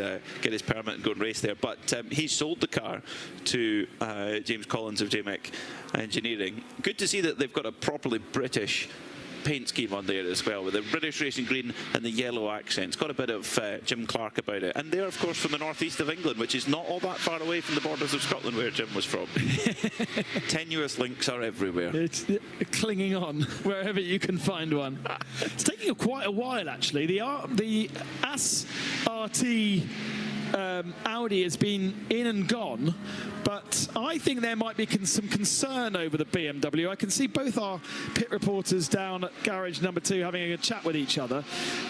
permit and go and race there. But he sold the car to James Collins of JMEC Engineering. Good to see that they've got a properly British paint scheme on there as well, with the British racing green and the yellow accents. Got a bit of Jim Clark about it. And they're, of course, from the northeast of England, which is not all that far away from the borders of Scotland, where Jim was from. Tenuous links are everywhere. It's clinging on wherever you can find one. It's taking quite a while, actually. The AS RT Audi has been in and gone, but I think there might be some concern over the BMW. I can see both our pit reporters down at garage number 2 having a chat with each other.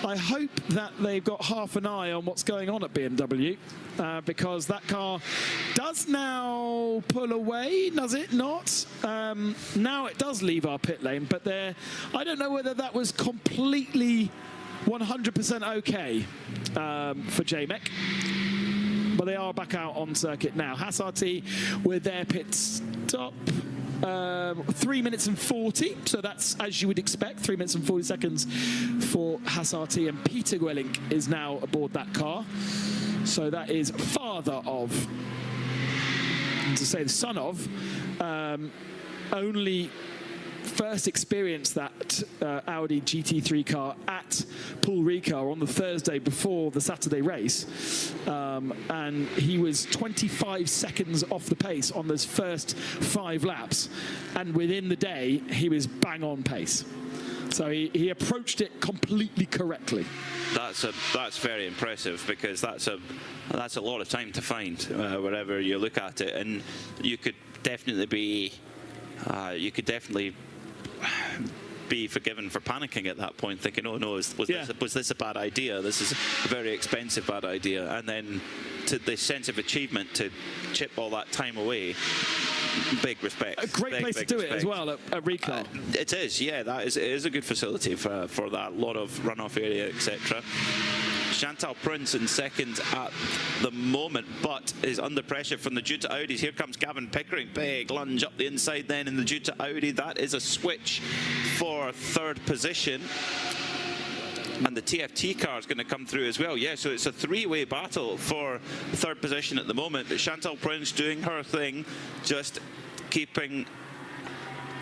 I hope that they've got half an eye on what's going on at BMW, because that car does now pull away, does it not? Now it does leave our pit lane, but I don't know whether that was completely 100% okay for JMEC. But they are back out on circuit now. Haas RT with their pit stop, 3 minutes and 40. So that's as you would expect, 3 minutes and 40 seconds for Haas RT. And Peter Gwelink is now aboard that car. So that is father of, to say the son of, only first experienced that Audi GT3 car at Paul Ricard on the Thursday before the Saturday race, and he was 25 seconds off the pace on those first 5 laps, and within the day he was bang on pace. So he approached it completely correctly. That's very impressive, because that's a lot of time to find wherever you look at it, and you could definitely be forgiven for panicking at that point, thinking, oh no, was this a bad idea? This is a very expensive bad idea. And then to the sense of achievement to chip all that time away, big respect. A great place to do it as well at Ricard. It is, yeah. It is a good facility for that. A lot of runoff area, etc. Chantal Prince in second at the moment, but is under pressure from the Duta Audis. Here comes Gavin Pickering. Big lunge up the inside then in the Duta Audi. That is a switch for third position. And the TFT car is going to come through as well. Yeah, so it's a 3-way battle for third position at the moment. But Chantal Prince doing her thing, just keeping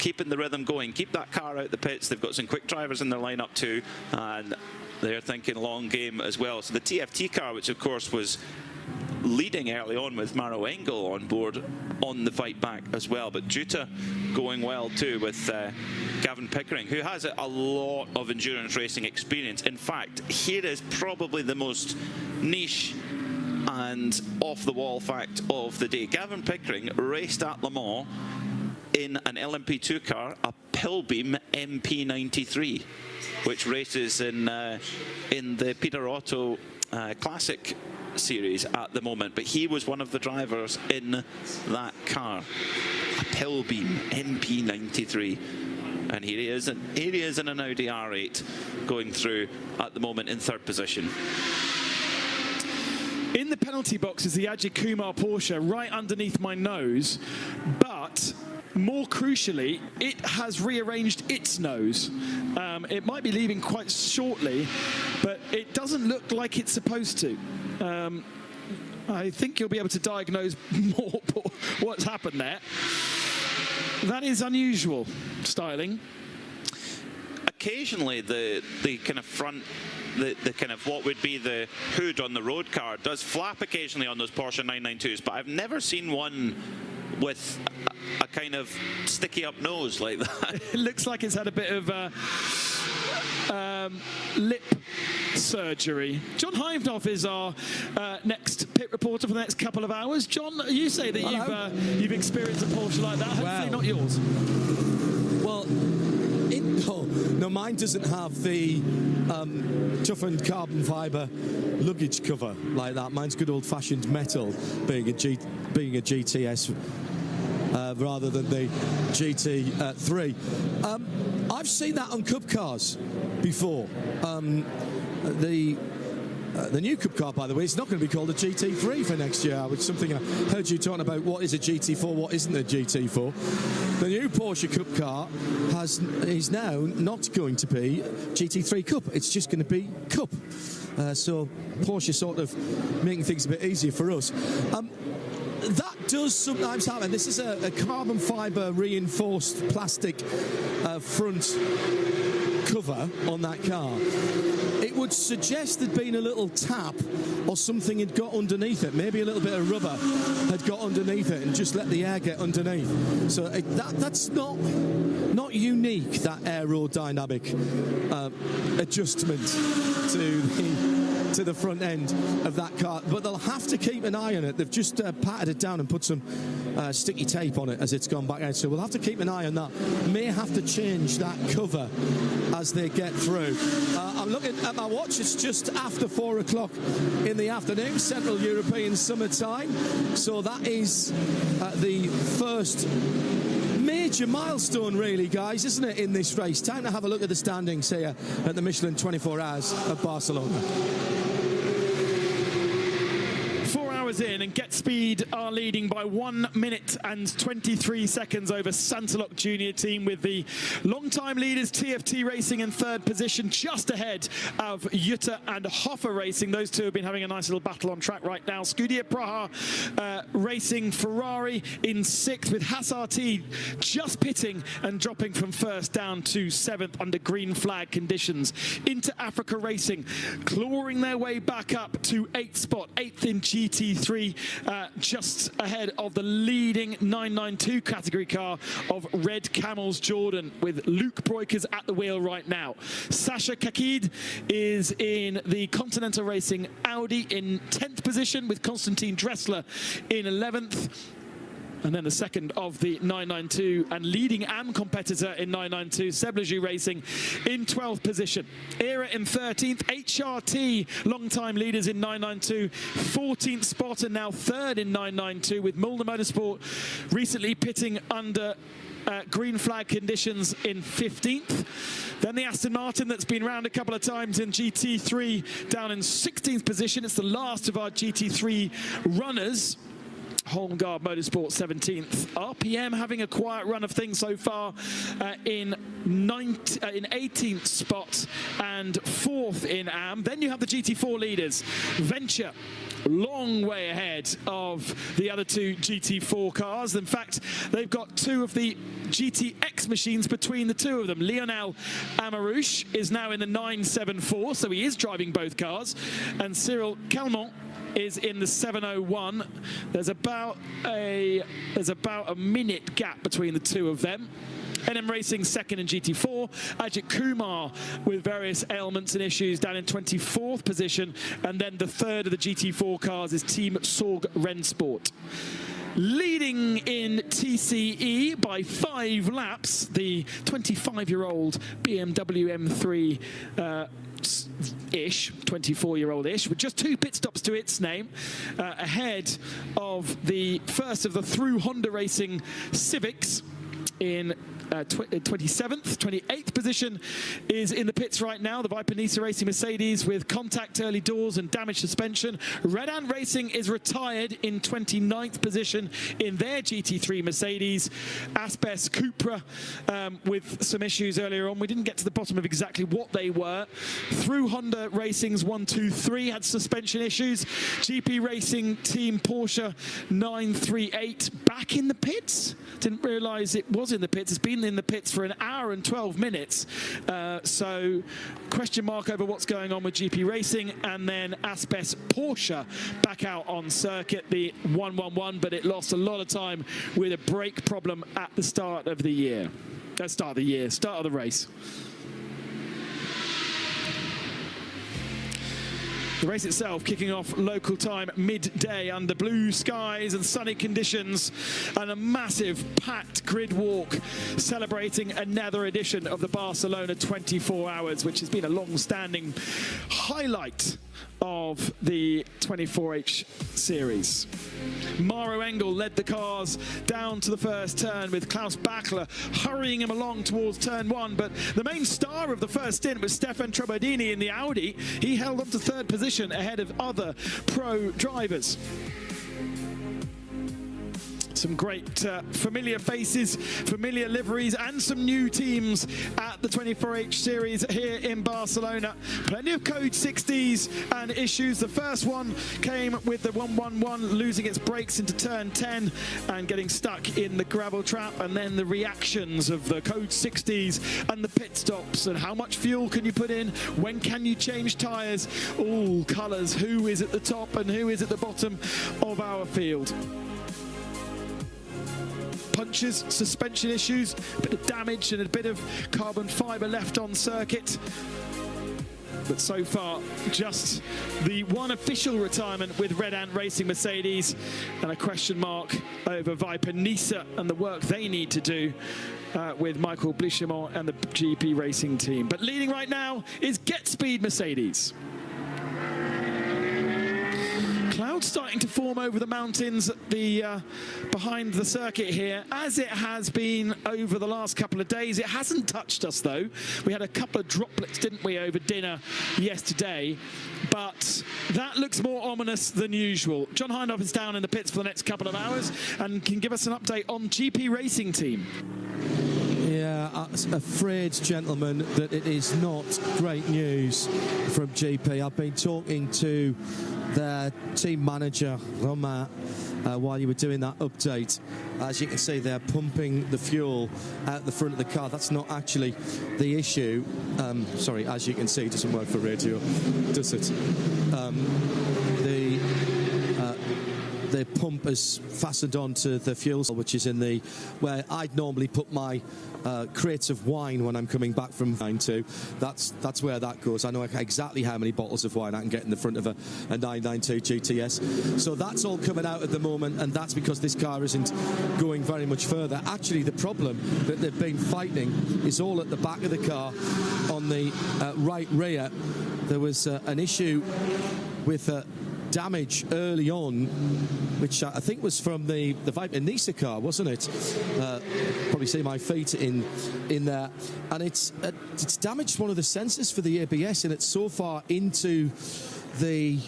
the rhythm going. Keep that car out the pits. They've got some quick drivers in their lineup too, and they're thinking long game as well. So the TFT car, which of course was leading early on with Maro Engel on board on the fight back as well, but Duta going well too with Gavin Pickering, who has a lot of endurance racing experience. In fact, here is probably the most niche and off-the-wall fact of the day. Gavin Pickering raced at Le Mans in an LMP2 car, a Pilbeam MP93, which races in the Peter Otto Classic series at the moment. But he was one of the drivers in that car, a Pilbeam MP93. And here he is in an Audi R8 going through at the moment in third position. In the penalty box is the Ajit Kumar Porsche right underneath my nose, but more crucially, it has rearranged its nose. It might be leaving quite shortly, but it doesn't look like it's supposed to. I think you'll be able to diagnose more what's happened there. That is unusual styling. Occasionally, the kind of front, the kind of what would be the hood on the road car does flap occasionally on those Porsche 992s, but I've never seen one with a kind of sticky up nose like that. It looks like it's had a bit of lip surgery. John Hivenoff is our next pit reporter for the next couple of hours. John, you say that you've experienced a Porsche like that. Hopefully not yours. Well, no, mine doesn't have the toughened carbon fibre luggage cover like that. Mine's good old-fashioned metal, being a GTS rather than the GT3. I've seen that on Cup cars before. The new Cup car, by the way, is not going to be called a GT3 for next year, which is something I heard you talking about. What is a GT4, what isn't a GT4? The new Porsche Cup car is now not going to be GT3 Cup. It's just going to be Cup. So Porsche sort of making things a bit easier for us. That does sometimes happen. This is a carbon fibre reinforced plastic front cover on that car. It would suggest there'd been a little tap or something had got underneath it. Maybe a little bit of rubber had got underneath it and just let the air get underneath. So that's not unique, that aerodynamic adjustment to the front end of that car. But they'll have to keep an eye on it. They've just patted it down and put some sticky tape on it as it's gone back out. So we'll have to keep an eye on that. May have to change that cover as they get through. I'm looking at my watch. It's just after 4 o'clock in the afternoon, Central European summer time. So that is the first major milestone, really, guys, isn't it, in this race? Time to have a look at the standings here at the Michelin 24 Hours of Barcelona. 4 hours in, and Get Speed are leading by 1 minute and 23 seconds over Santalok Junior Team, with the long-time leaders TFT Racing in third position, just ahead of Jutta and Hoffer Racing. Those two have been having a nice little battle on track right now. Scuderia Praha Racing Ferrari in sixth, with Hassarti just pitting and dropping from first down to seventh under green flag conditions. Inter Africa Racing clawing their way back up to eighth spot, eighth in GT3, just ahead of the leading 992 category car of Red Camels Jordan, with Luke Broikers at the wheel right now. Sasha Kakid is in the Continental Racing Audi in 10th position, with Konstantin Dressler in 11th. And then the second of the 992 and leading AM competitor in 992, Sebleju Racing, in 12th position. Era in 13th, HRT, long-time leaders in 992, 14th spot, and now third in 992, with Mulder Motorsport recently pitting under green flag conditions in 15th. Then the Aston Martin, that's been round a couple of times in GT3, down in 16th position. It's the last of our GT3 runners. Holmgard Motorsport 17th. RPM having a quiet run of things so far, in 18th spot and 4th in AM. Then you have the GT4 leaders. Venture, long way ahead of the other two GT4 cars. In fact, they've got two of the GTX machines between the two of them. Lionel Amarouche is now in the 974, so he is driving both cars. And Cyril Calmont is in the 701. There's about a minute gap between the two of them. NM Racing second in GT4. Ajit Kumar with various ailments and issues down in 24th position. And then the third of the GT4 cars is Team Sorg Rennsport. Leading in TCE by 5 laps, the 25-year-old BMW M3 ish, 24-year-old-ish, with just 2 pit stops to its name, ahead of the first of the through Honda Racing Civics in 27th. 28th position is in the pits right now, the Viper Nisa Racing Mercedes, with contact early doors and damaged suspension. Red Ant Racing is retired in 29th position in their GT3 Mercedes. Aspes Cupra with some issues earlier on. We didn't get to the bottom of exactly what they were. Through Honda Racing's 1, 2, 3 had suspension issues. GP Racing Team Porsche 938 back in the pits. Didn't realise it was in the pits. It's been been in the pits for an hour and 12 minutes. So question mark over what's going on with GP Racing. And then Aspes Porsche back out on circuit, the 111, but it lost a lot of time with a brake problem at the start of the year. Start of the race. The race itself kicking off local time midday under blue skies and sunny conditions, and a massive packed grid walk celebrating another edition of the Barcelona 24 Hours, which has been a long-standing highlight of the 24H series. Maro Engel led the cars down to the first turn with Klaus Bachler hurrying him along towards turn 1, but the main star of the first stint was Stefan Trabadini in the Audi. He held up to third position ahead of other pro drivers. Some great familiar faces, familiar liveries, and some new teams at the 24H series here in Barcelona. Plenty of code 60s and issues. The first one came with the 111 losing its brakes into turn 10 and getting stuck in the gravel trap, and then the reactions of the code 60s and the pit stops and how much fuel can you put in, when can you change tyres, all colours, who is at the top and who is at the bottom of our field. Punches, suspension issues, a bit of damage and a bit of carbon fibre left on circuit. But so far, just the one official retirement with Red Ant Racing Mercedes, and a question mark over Viper Nisa and the work they need to do with Michael Blichemont and the GP Racing team. But leading right now is Get Speed Mercedes. Clouds starting to form over the mountains at the behind the circuit here, as it has been over the last couple of days. It hasn't touched us though. We had a couple of droplets, didn't we, over dinner yesterday, but that looks more ominous than usual. John Hindhaugh is down in the pits for the next couple of hours and can give us an update on GP Racing team. Yeah, I'm afraid, gentlemen, that it is not great news from GP. I've been talking to their team manager, Romain, while you were doing that update. As you can see, they're pumping the fuel out the front of the car. That's not actually the issue. Sorry, as you can see, it doesn't work for radio, does it? The pump is fastened onto the fuel cell, which is in the where I'd normally put my crates of wine when I'm coming back from 992. That's where that goes. I know exactly how many bottles of wine I can get in the front of a 992 GTS. So that's all coming out at the moment, and that's because this car isn't going very much further. Actually, the problem that they've been fighting is all at the back of the car on the right rear. There was an issue with damage early on, which I think was from the Viper Nisa car, wasn't it? Probably see my feet in there, and it's damaged one of the sensors for the ABS, and it's so far into the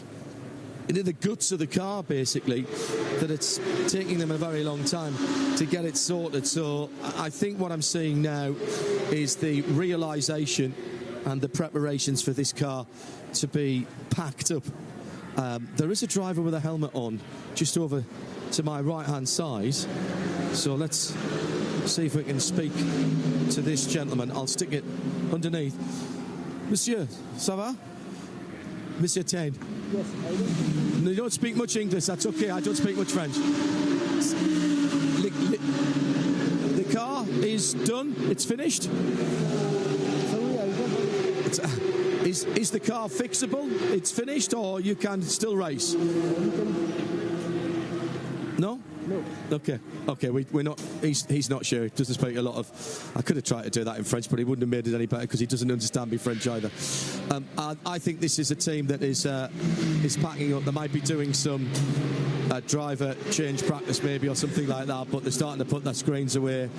guts of the car, basically, that it's taking them a very long time to get it sorted. So I think what I'm seeing now is the realisation and the preparations for this car to be packed up. There is a driver with a helmet on just over to my right-hand side. So let's see if we can speak to this gentleman. I'll stick it underneath. Monsieur, ça va? Monsieur Tain. Yes, I do. No, you don't speak much English, that's okay. I don't speak much French. The car is done, it's finished. Is the car fixable? It's finished, or you can still race? No? No. Okay. We're not. He's not sure. He doesn't speak a lot of. I could have tried to do that in French, but he wouldn't have made it any better because he doesn't understand me French either. I think this is a team that is packing up. They might be doing some driver change practice maybe or something like that, but they're starting to put their screens away.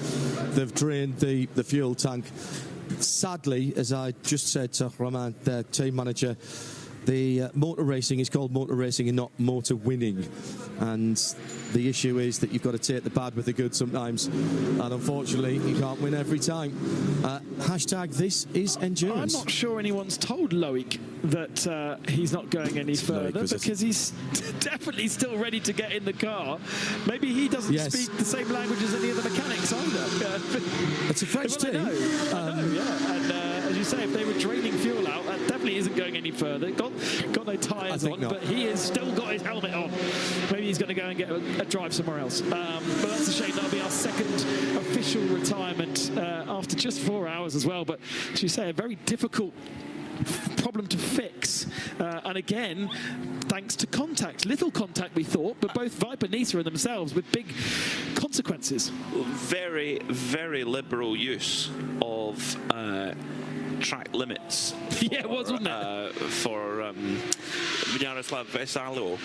They've drained the fuel tank. Sadly, as I just said to Romain, their team manager, the motor racing is called motor racing and not motor winning, and the issue is that you've got to take the bad with the good sometimes, and unfortunately you can't win every time. Hashtag this is endurance. I'm not sure anyone's told Loic that he's not going any further because he's definitely still ready to get in the car. Maybe he doesn't speak the same language as any of the mechanics either. It's a French team. I know, yeah. And as you say, if they were draining fuel out, that definitely isn't going any further. Got no tyres on, but he has still got his helmet on. Maybe he's going to go and get a drive somewhere else. But that's a shame. That'll be our second official retirement after just 4 hours as well. But as you say, a very difficult problem to fix, and again thanks to contact, little contact we thought, but both Viper, Nisa and themselves with big consequences. Very, very liberal use of track limits. Yeah, it was, wasn't it? For Jaroslav Vesalo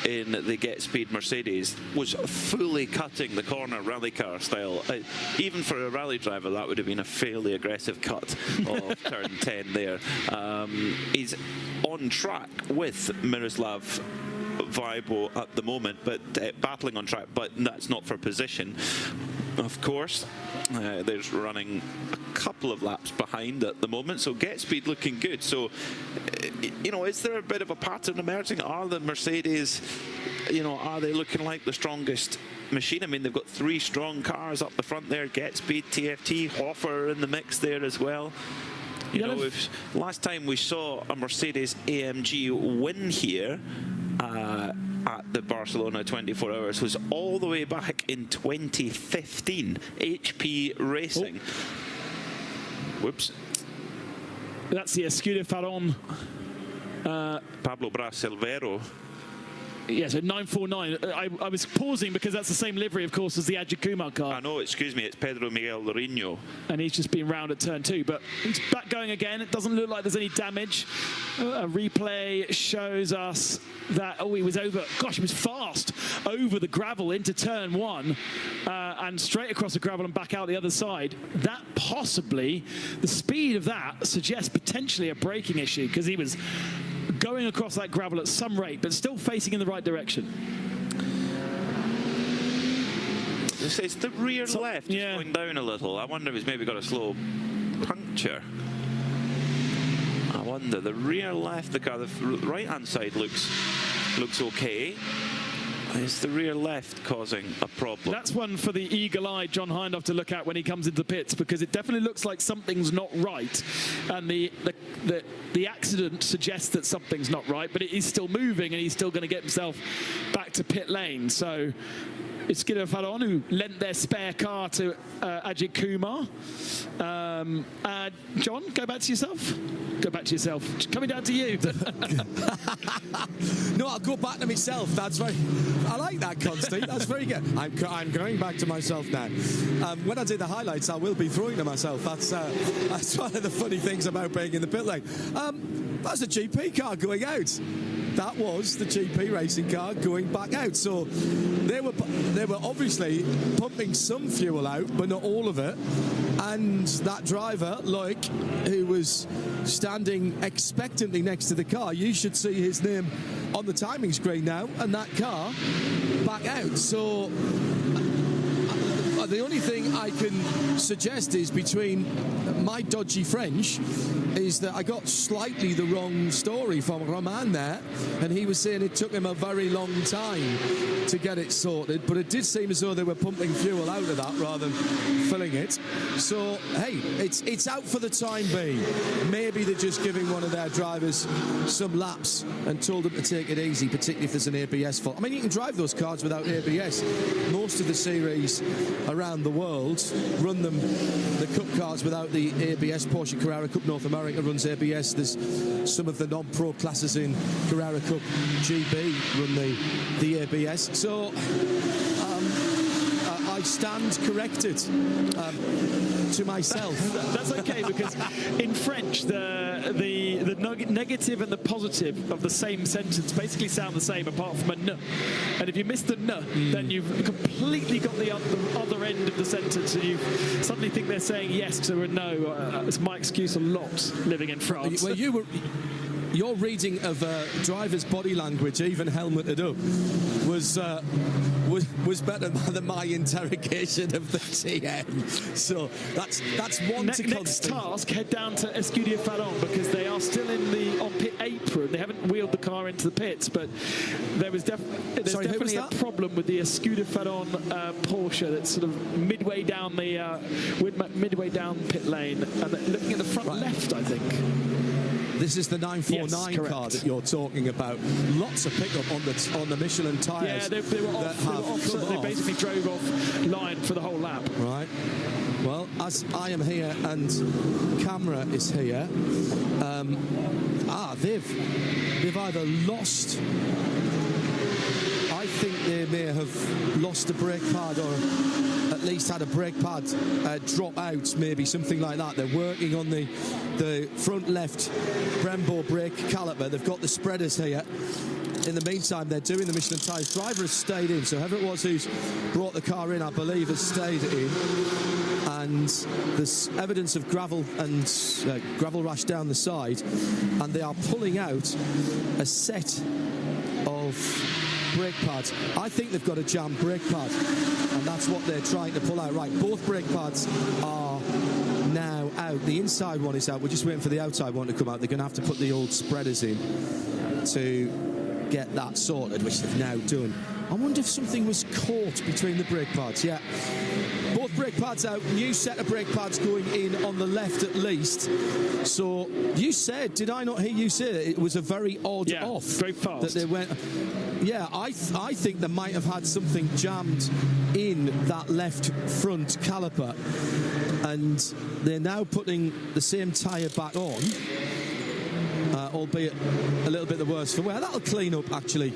in the Get Speed Mercedes was fully cutting the corner rally car style. Even for a rally driver, that would have been a fairly aggressive cut of turn 10 there. He's on track with Miroslav Vibo at the moment, but battling on track, but that's not for position. Of course, there's running a couple of laps behind at the moment, so Get Speed looking good. So, you know, is there a bit of a pattern emerging? Are the Mercedes, you know, are they looking like the strongest machine? I mean, they've got 3 strong cars up the front there. Get Speed, TFT, Hoffer in the mix there as well. You know, last time we saw a Mercedes AMG win here at the Barcelona 24 Hours was all the way back in 2015. HP Racing. Whoops. That's the Escudo Faron. Pablo Brasilvero. Yeah, so 949. I was pausing because that's the same livery, of course, as the Ajit Kumar car. I know, excuse me, it's Pedro Miguel Lourinho. And he's just been round at turn 2, but he's back going again. It doesn't look like there's any damage. A replay shows us that, he was over, gosh, he was fast over the gravel into turn 1 and straight across the gravel and back out the other side. That possibly, the speed of that suggests potentially a braking issue because he was going across that gravel at some rate, but still facing in the right direction. This is the rear left is going down a little. I wonder if he's maybe got a slow puncture. I wonder. The rear left, the car, the right-hand side looks okay. Is the rear left causing a problem? That's one for the eagle-eyed John Hindhaugh to look at when he comes into the pits, because it definitely looks like something's not right, and the accident suggests that something's not right, but it is still moving and he's still going to get himself back to pit lane. So it's Escudo Faron who lent their spare car to Ajit Kumar. John, go back to yourself. Go back to yourself. Coming down to you. No, I'll go back to myself. That's very... I like that, Consti. That's very good. I'm going back to myself now. When I do the highlights, I will be throwing to myself. That's one of the funny things about being in the pit lane. That's a GP car going out. That was the GP racing car going back out. So they were obviously pumping some fuel out, but not all of it. And that driver, Loic, who was standing expectantly next to the car, you should see his name on the timing screen now, and that car back out. So the only thing I can suggest is, between my dodgy French, is that I got slightly the wrong story from Roman there, and he was saying it took him a very long time to get it sorted, but it did seem as though they were pumping fuel out of that rather than filling it. So, hey, it's out for the time being. Maybe they're just giving one of their drivers some laps and told them to take it easy, particularly if there's an ABS fault. I mean, you can drive those cars without ABS. Most of the series around the world run the Cup cars without the ABS. Porsche Carrera Cup North America runs ABS. There's some of the non-pro classes in Carrera Cup GB run the ABS. So I stand corrected to myself. That's okay, because in French the negative and the positive of the same sentence basically sound the same apart from a n. And if you miss the n, then you've completely got the other end of the sentence, and you suddenly think they're saying yes to a no. It's my excuse a lot living in France. Well, your reading of driver's body language, even helmeted up, was better than my interrogation of the TM. So that's one to next task, head down to Escuderia Fallon, because they are still on pit apron. They haven't wheeled the car into the pits, but there's definitely a problem with the Escuderia Fallon Porsche that's sort of midway down pit lane, and looking at the front left, I think. This is the 949 yes, car that you're talking about. Lots of pickup on the Michelin tyres. Yeah, they were off. They basically drove off line for the whole lap. Right. Well, as I am here and camera is here, they've either lost. I think they may have lost a brake pad, or at least had a brake pad drop out, maybe something like that. They're working on the front left Brembo brake caliper. They've got the spreaders here. In the meantime, they're doing the Michelin tyres. Driver has stayed in, so whoever it was who's brought the car in, I believe, has stayed in. And there's evidence of gravel and gravel rash down the side, and they are pulling out a set of brake pads. I think they've got a jammed brake pad, and that's what they're trying to pull out. Right, both brake pads are now out. The inside one is out. We're just waiting for the outside one to come out. They're going to have to put the old spreaders in to get that sorted, which they've now done. I wonder if something was caught between the brake pads. Yeah, both brake pads out. New set of brake pads going in on the left at least. So you said, did I not hear you say that it was a very odd off? Very fast. That they went. Yeah, I think they might have had something jammed in that left front caliper, and they're now putting the same tyre back on, albeit a little bit the worse for wear. That'll clean up actually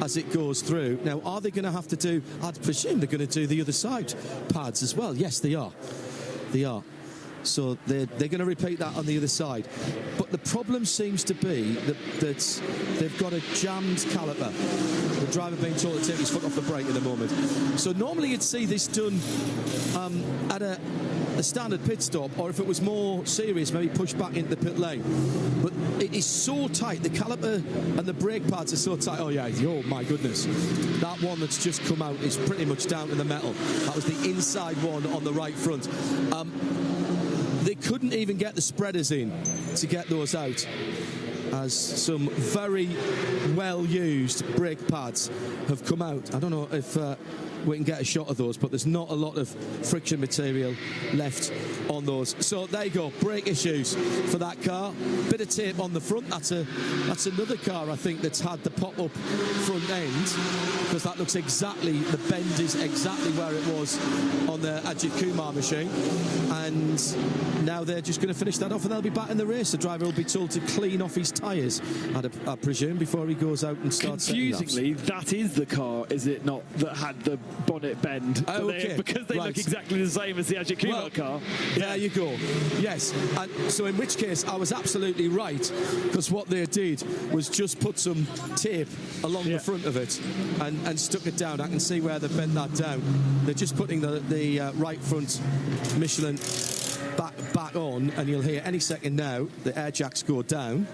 as it goes through. Now, are they going to have to do? I'd presume they're going to do the other side pads as well. Yes, they are. They are. So they're going to repeat that on the other side. But the problem seems to be that they've got a jammed caliper. The driver being told to take his foot off the brake at the moment. So normally you'd see this done at a standard pit stop, or if it was more serious, maybe push back into the pit lane. But it is so tight, the caliper and the brake pads are so tight. Oh yeah, oh my goodness. That one that's just come out is pretty much down to the metal. That was the inside one on the right front. They couldn't even get the spreaders in to get those out, as some very well-used brake pads have come out. I don't know if we can get a shot of those, but there's not a lot of friction material left on those. So there you go, brake issues for that car. Bit of tape on the front. That's another car, I think, that's had the pop-up front end, because that looks exactly, the bend is exactly where it was on the Ajit Kumar machine. And now they're just going to finish that off, and they'll be back in the race. The driver will be told to clean off his tyres, I presume, before he goes out and starts. Confusingly, that is the car, is it not, that had the bonnet bend? Oh, okay. Because they look exactly the same as the Ajit Kumar car. There you go. Yes. And so in which case, I was absolutely right, because what they did was just put some tape along the front of it and stuck it down. I can see where they've bent that down. They're just putting the right front Michelin back on, and you'll hear any second now the air jacks go down.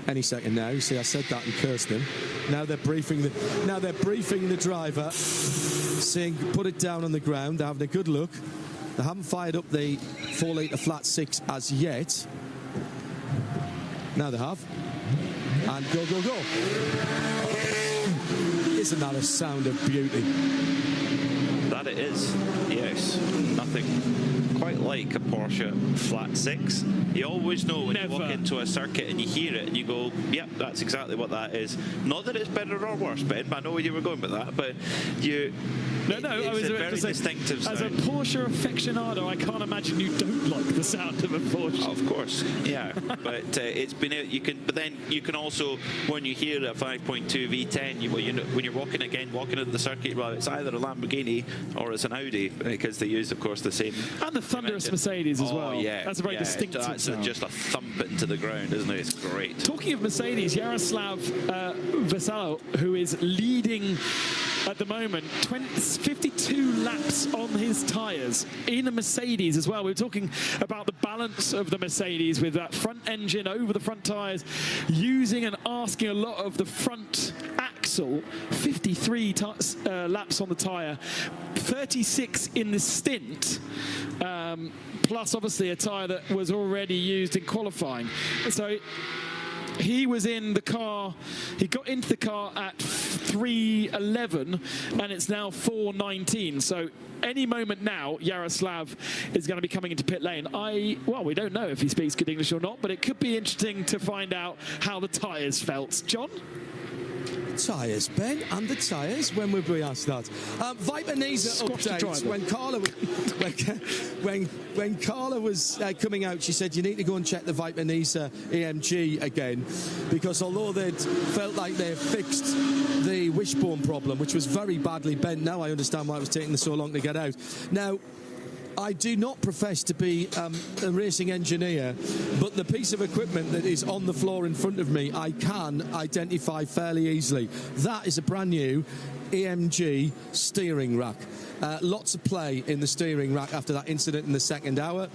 Any second now. You see, I said that and cursed him. Now they're briefing the driver, saying put it down on the ground. They're having a good look. They haven't fired up the 4-litre flat 6 as yet. Now they have. And go, go, go. Isn't that a sound of beauty? That it is, yes. Nothing quite like a Porsche flat 6. You always know when you walk into a circuit and you hear it and you go, yep, that's exactly what that is. Not that it's better or worse, Ben, I know where you were going with that, but you... No, I was very distinctive sound. As a Porsche aficionado, I can't imagine you don't like the sound of a Porsche. Of course, yeah. But it's been but then you can also, when you hear a 5.2 V10, when you're walking into the circuit, well, it's either a Lamborghini or it's an Audi, because they use, of course, the same. And the thunderous Mercedes as well. Yeah, that's a very distinctive sound. Just a thump it into the ground, isn't it? It's great. Talking of Mercedes, Jaroslav Vesalo, who is leading at the moment. 52 laps on his tyres in a Mercedes as well. We're talking about the balance of the Mercedes with that front engine over the front tyres, using and asking a lot of the front axle. 53 laps on the tyre, 36 in the stint, plus obviously a tyre that was already used in qualifying. So he was in the car, he got into the car at 3:11 and it's now 4:19. So any moment now, Jaroslav is going to be coming into pit lane. Well, we don't know if he speaks good English or not, but it could be interesting to find out how the tyres felt. John? Tyres, Ben, and the tyres. When would we ask that? Viper Nisa update. When Carla was coming out, she said you need to go and check the Viper Nisa AMG again, because although they'd felt like they fixed the wishbone problem, which was very badly bent, now I understand why it was taking so long to get out. Now, I do not profess to be a racing engineer, but the piece of equipment that is on the floor in front of me, I can identify fairly easily. That is a brand new AMG steering rack. Lots of play in the steering rack after that incident in the second hour,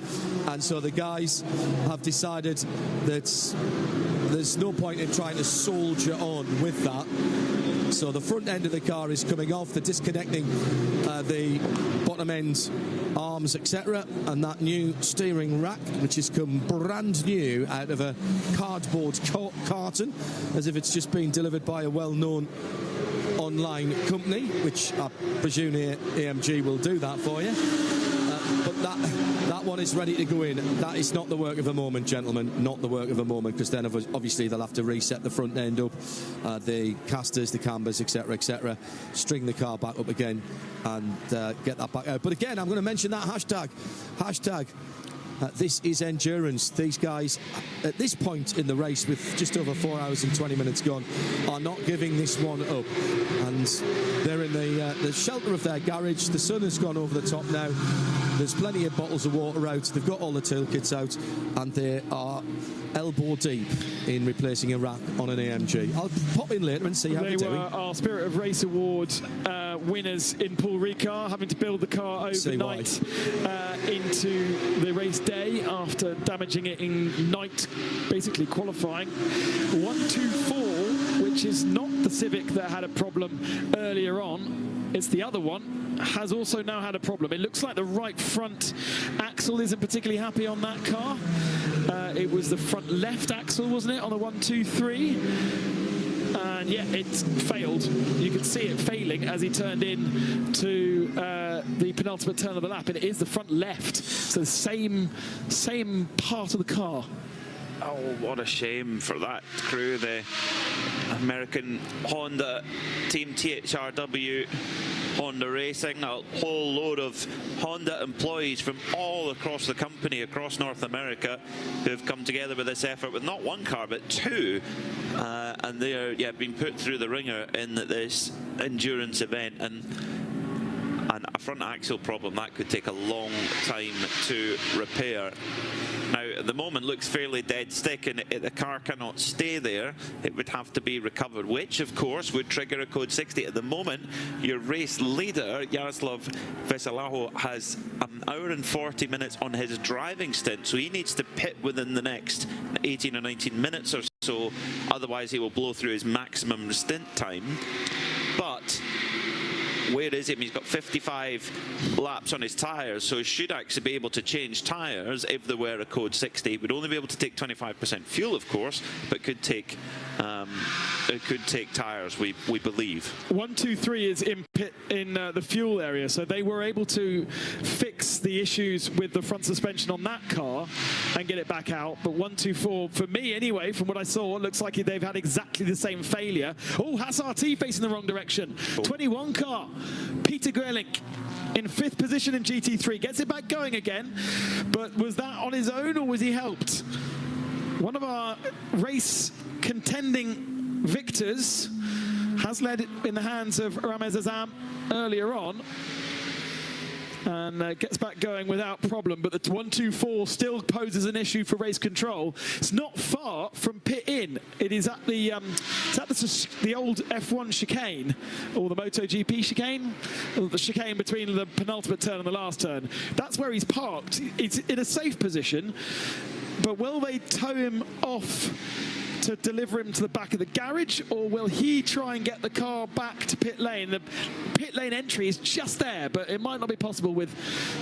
and so the guys have decided that there's no point in trying to soldier on with that. So the front end of the car is coming off, they're disconnecting the bottom end arms, etc., and that new steering rack, which has come brand new out of a cardboard carton, as if it's just been delivered by a well-known online company, which I presume AMG will do that for you. But that one is ready to go in. That is not the work of a moment, gentlemen, not the work of a moment, because then obviously they'll have to reset the front end up, the casters, the cambers, etc., string the car back up again and get that back out. But again, I'm going to mention that hashtag. This is endurance. These guys, at this point in the race, with just over 4 hours and 20 minutes gone, are not giving this one up. And they're in the shelter of their garage. The sun has gone over the top now. There's plenty of bottles of water out. They've got all the toolkits out, and they are elbow deep in replacing a rack on an AMG. I'll pop in later and see how they're doing. They were our Spirit of Race Award winners in Paul Ricard, having to build the car overnight into the race day after damaging it in night, basically qualifying. 124, which is not the Civic that had a problem earlier on, it's the other one, has also now had a problem. It looks like the right front axle isn't particularly happy on that car. It was the front left axle, wasn't it, on the 123? And yeah, it's failed. You can see it failing as he turned in to the penultimate turn of the lap, and it is the front left. So the same part of the car. Oh, what a shame for that crew. The American Honda Team THRW Honda Racing, a whole load of Honda employees from all across the company, across North America, who have come together with this effort with not one car but two, and they are being put through the ringer in this endurance event. And a front axle problem that could take a long time to repair. Now, at the moment, looks fairly dead stick, and the car cannot stay there. It would have to be recovered, which, of course, would trigger a code 60. At the moment, your race leader, Jaroslav Veselaho, has an hour and 40 minutes on his driving stint, so he needs to pit within the next 18 or 19 minutes or so. Otherwise, he will blow through his maximum stint time. But where is he? He's got 55 laps on his tyres, so he should actually be able to change tyres if there were a code 60. He would only be able to take 25% fuel, of course, but could take tyres, we believe. 123 is in pit in the fuel area, so they were able to fix the issues with the front suspension on that car and get it back out. But 124, for me anyway, from what I saw, it looks like they've had exactly the same failure. Oh, Haas RT facing the wrong direction. 21 car, Peter Grelink in 5th position in GT3, gets it back going again. But was that on his own, or was he helped? One of our race contending victors has led it in the hands of Ramez Azam earlier on. and gets back going without problem. But the 124 still poses an issue for race control. It's not far from pit in. It is at the the old F1 chicane, or the MotoGP chicane, or the chicane between the penultimate turn and the last turn. That's where he's parked. It's in a safe position, but will they tow him off to deliver him to the back of the garage, or will he try and get the car back to pit lane? The pit lane entry is just there, but it might not be possible with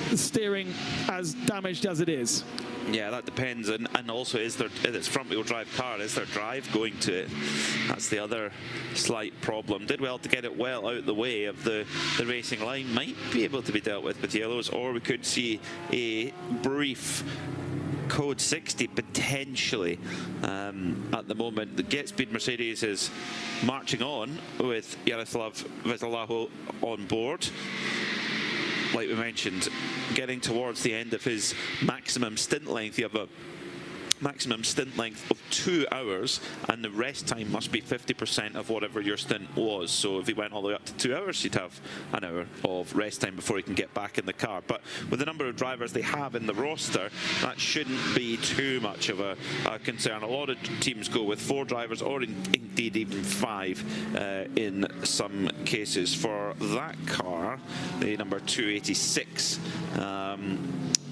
the steering as damaged as it is. Yeah, that depends, and also if it's front-wheel drive car, is there drive going to it? That's the other slight problem. Did well to get it well out the way of the racing line. Might be able to be dealt with yellows, or we could see a brief code 60 potentially. At the moment, the Get Speed Mercedes is marching on with Jaroslav Vetelaho on board. Like we mentioned, getting towards the end of his maximum stint length. You have a maximum stint length of 2 hours, and the rest time must be 50% of whatever your stint was. So if he went all the way up to 2 hours, he'd have an hour of rest time before he can get back in the car. But with the number of drivers they have in the roster, that shouldn't be too much of a concern. A lot of teams go with 4 drivers, or indeed even 5 in some cases. For that car, the number 286,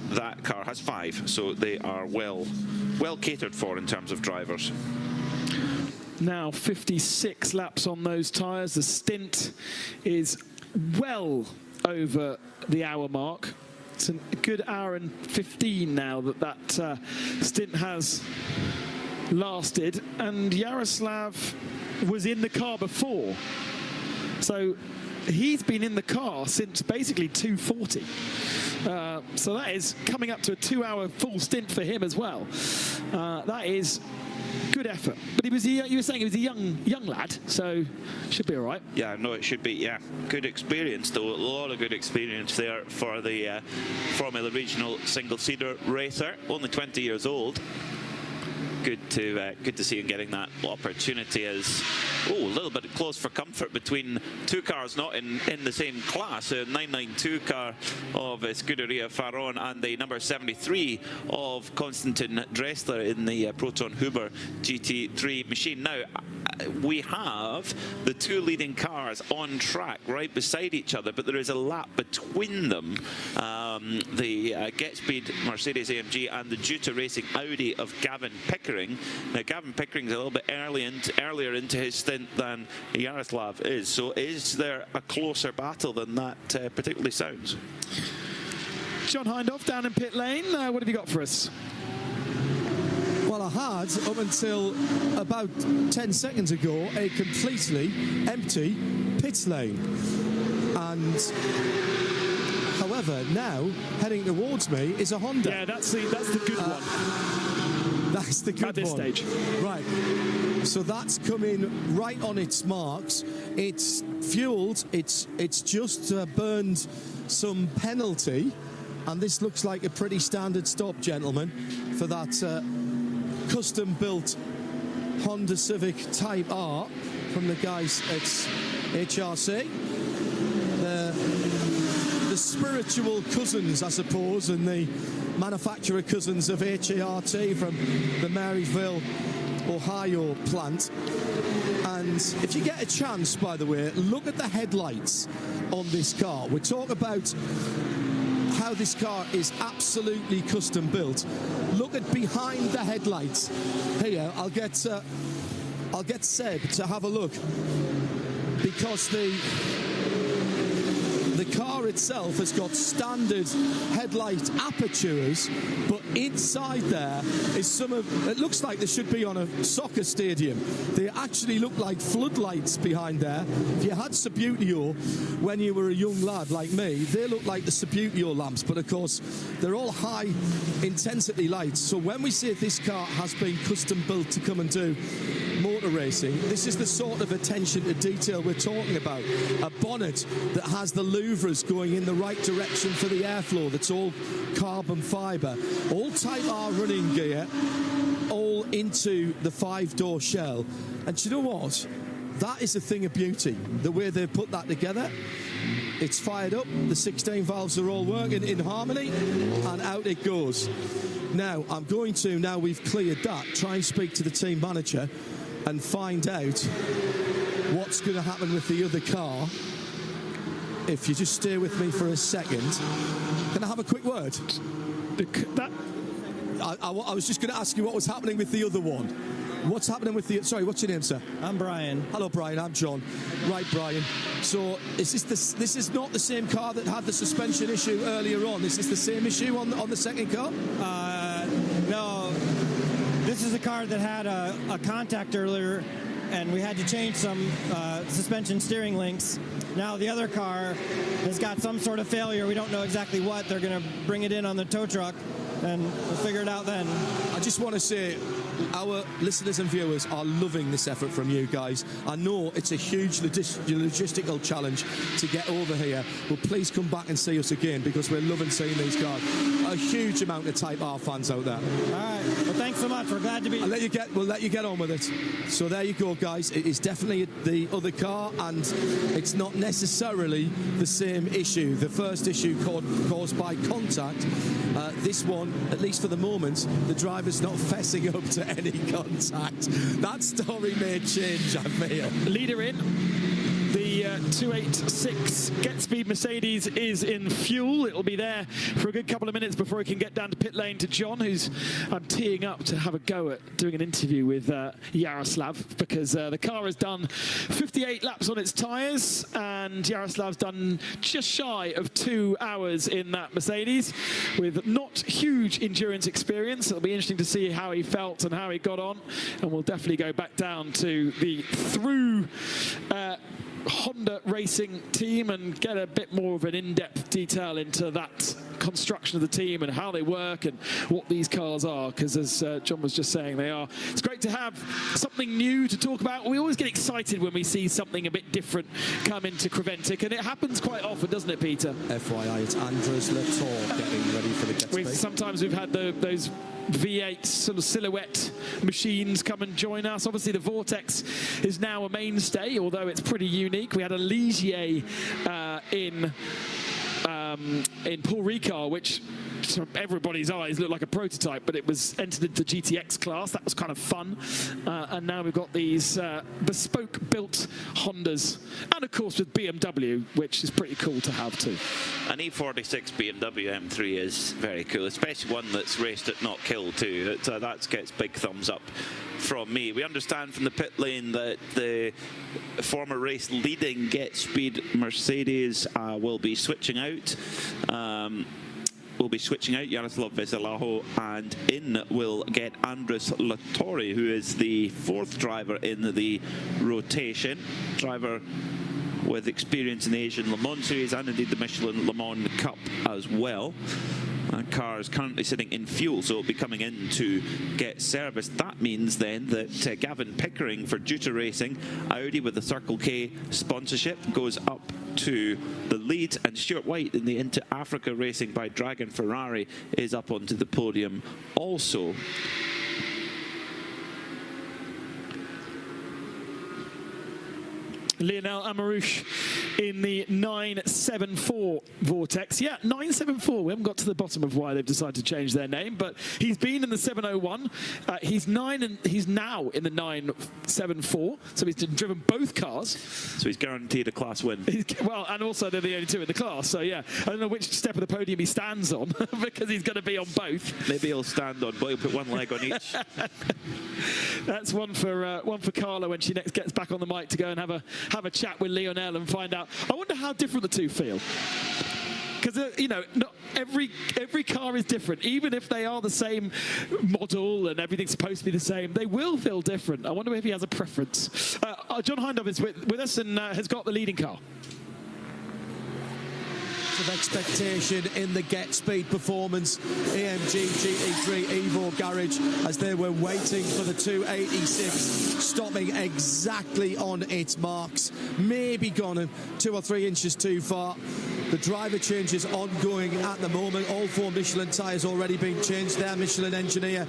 that car has 5, so they are well catered for in terms of drivers. Now 56 laps on those tyres. The stint is well over the hour mark. It's a good hour and 15 now that stint has lasted, and Jaroslav was in the car before, so he's been in the car since basically 2:40. So that is coming up to a 2-hour full stint for him as well. That is good effort. But you were saying he was a young lad, so should be all right. Yeah, no, it should be. Yeah, good experience though. A lot of good experience there for the Formula Regional single-seater racer. Only 20 years old. Good to see him getting that opportunity. As a little bit close for comfort between 2 cars not in the same class. A 992 car of Scuderia Faron and the number 73 of Konstantin Dressler in the Proton Huber GT3 machine. Now we have the 2 leading cars on track right beside each other, but there is a lap between them. The Get Speed Mercedes AMG and the Duta Racing Audi of Gavin Pickering. Now Gavin Pickering's a little bit earlier into his stint than Jaroslav is, so is there a closer battle than that particularly sounds? John Hindhaugh down in pit lane. What have you got for us? Well, I had, up until about 10 seconds ago, a completely empty pit lane. And however, now heading towards me is a Honda. Yeah, that's the good one. That's the good one. At this stage. Right. So that's coming right on its marks. It's fueled. It's just burned some penalty. And this looks like a pretty standard stop, gentlemen, for that custom-built Honda Civic Type R from the guys at HRC. The spiritual cousins, I suppose, and the manufacturer cousins of HART from the Maryville, Ohio plant. And if you get a chance, by the way, look at the headlights on this car. We talk about how this car is absolutely custom built. Look at behind the headlights. Here, I'll get Seb to have a look, because the car itself has got standard headlight apertures, but inside there is it looks like they should be on a soccer stadium. They actually look like floodlights behind there. If you had Subbuteo when you were a young lad like me, they look like the Subbuteo lamps, but of course they're all high intensity lights. So when we say this car has been custom built to come and do motor racing, this is the sort of attention to detail we're talking about. A bonnet that has the louvres going in the right direction for the airflow, that's all carbon fibre, all Type R running gear, all into the 5-door shell. And do you know what? That is a thing of beauty, the way they've put that together. It's fired up. The 16 valves are all working in harmony, and out it goes. Now, I'm going to, now we've cleared that, try and speak to the team manager and find out what's going to happen with the other car. If you just stay with me for a second. Can I have a quick word? I was just going to ask you what was happening with the other one. What's happening with the... Sorry, what's your name, sir? I'm Brian. Hello, Brian. I'm John. Right, Brian. So, this is not the same car that had the suspension issue earlier on. Is this the same issue on the second car? No. This is a car that had a contact earlier, and we had to change some suspension steering links. Now the other car has got some sort of failure. We don't know exactly what. They're going to bring it in on the tow truck, and we'll figure it out then. I just want to say, our listeners and viewers are loving this effort from you guys. I know it's a huge logistical challenge to get over here, but please come back and see us again, because we're loving seeing these cars. A huge amount of Type R fans out there. All right. Well, thanks so much. We're glad to be. We'll let you get on with it. So there you go, guys. It is definitely the other car, and it's not necessarily the same issue. The first issue caused by contact. This one, at least for the moment, the driver's not fessing up to any contact. That story may change, I feel. Leader in. The 286 Get Speed Mercedes is in fuel. It'll be there for a good couple of minutes before it can get down to pit lane to John, who's teeing up to have a go at doing an interview with Yaroslav, because the car has done 58 laps on its tyres, and Yaroslav's done just shy of 2 hours in that Mercedes with not huge endurance experience. It'll be interesting to see how he felt and how he got on, and we'll definitely go back down to the through Honda racing team and get a bit more of an in-depth detail into that construction of the team and how they work and what these cars are, because as John was just saying, they are. It's great to have something new to talk about. We always get excited when we see something a bit different come into Creventic, and it happens quite often, doesn't it, Peter? FYI, it's Andres Latour getting ready for the Get Speed. Sometimes we've had those V8 sort of silhouette machines come and join us. Obviously the Vortex is now a mainstay, although it's pretty unique. We had a Ligier in Paul Ricard, which to everybody's eyes looked like a prototype, but it was entered into the GTX class. That was kind of fun. And now we've got these bespoke built Hondas, and of course with BMW, which is pretty cool to have too. An E46 BMW M3 is very cool, especially one that's raced at not killed too. That gets big thumbs up from me. We understand from the pit lane that the former race leading Get Speed Mercedes will be switching out. Yaroslav Veselaho, and in will get Andres Latour, who is the fourth driver in the rotation. Driver with experience in the Asian Le Mans Series and indeed the Michelin Le Mans Cup as well. That car is currently sitting in fuel, so it'll be coming in to get serviced. That means then that Gavin Pickering for Duta Racing, Audi with the Circle K sponsorship, goes up to the lead, and Stuart White in the Into Africa Racing by Dragon Ferrari is up onto the podium also. Lionel Amarouche in the 974 Vortex. Yeah, 974. We haven't got to the bottom of why they've decided to change their name, but he's been in the 701. He's now in the 974, so he's driven both cars. So he's guaranteed a class win. Well, and also they're the only two in the class, so yeah. I don't know which step of the podium he stands on, because he's going to be on both. Maybe he'll stand on, but he'll put one leg on each. That's one for Carla when she next gets back on the mic to go and have a chat with Lionel and find out. I wonder how different the two feel. Because, not every car is different. Even if they are the same model and everything's supposed to be the same, they will feel different. I wonder if he has a preference. John Hindhaugh is with us and has got the leading car. Of expectation in the Get Speed performance. AMG GT3 Evo Garage, as they were waiting for the 286, stopping exactly on its marks, maybe gone 2 or 3 inches too far. The driver change is ongoing at the moment. All 4 Michelin tyres already being changed there. Michelin engineer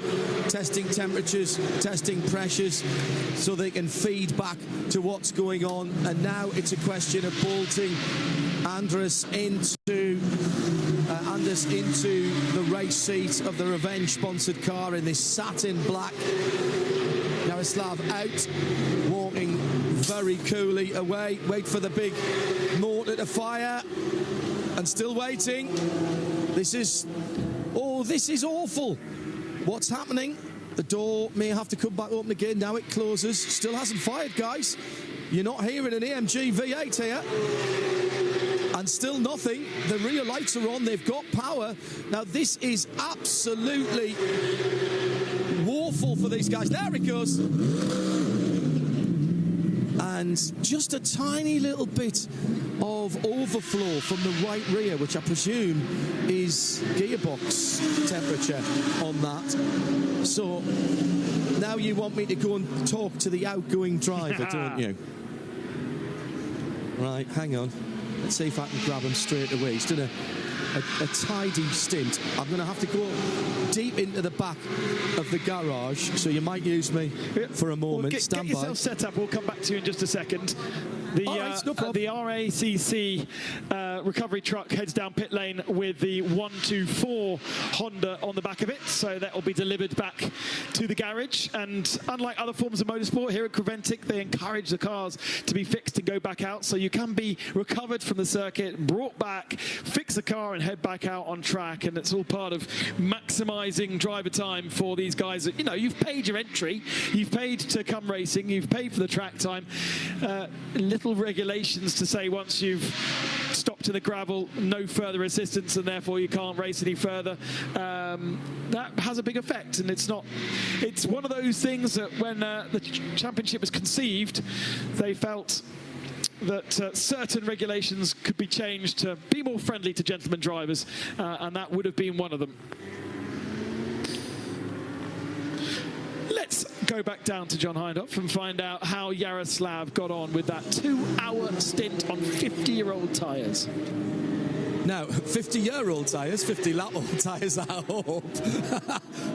testing temperatures, testing pressures, so they can feed back to what's going on. And now it's a question of bolting Anders into the race seat of the Revenge-sponsored car in this satin black. Yaroslav out, walking very coolly away. Wait for the big mortar to fire, and still waiting. This is awful. What's happening? The door may have to come back open again. Now it closes. Still hasn't fired, guys. You're not hearing an AMG V8 here. And still nothing. The rear lights are on. They've got power. Now this is absolutely woeful for these guys. There it goes. And just a tiny little bit of overflow from the right rear, which I presume is gearbox temperature on that. So now you want me to go and talk to the outgoing driver, don't you? Right, hang on. Let's see if I can grab him straight away. He's done a tidy stint. I'm going to have to go deep into the back of the garage, so you might use me for a moment. Well, get yourself set up. We'll come back to you in just a second. The RACC recovery truck heads down pit lane with the 124 Honda on the back of it, so that will be delivered back to the garage. And unlike other forms of motorsport, here at Creventic, they encourage the cars to be fixed and go back out, so you can be recovered from the circuit, brought back, fix the car and head back out on track. And it's all part of maximising driver time for these guys. You know, you've paid your entry, you've paid to come racing, you've paid for the track time. Little regulations to say once you've stopped in the gravel, no further assistance, and therefore you can't race any further. That has a big effect, and it's one of those things that when the championship was conceived, they felt that certain regulations could be changed to be more friendly to gentlemen drivers, and that would have been one of them. Let's go back down to John Hindhoff and find out how Yaroslav got on with that 2-hour stint on 50-year-old tyres. Now, 50-year-old tyres, 50-lap-old tyres, I hope.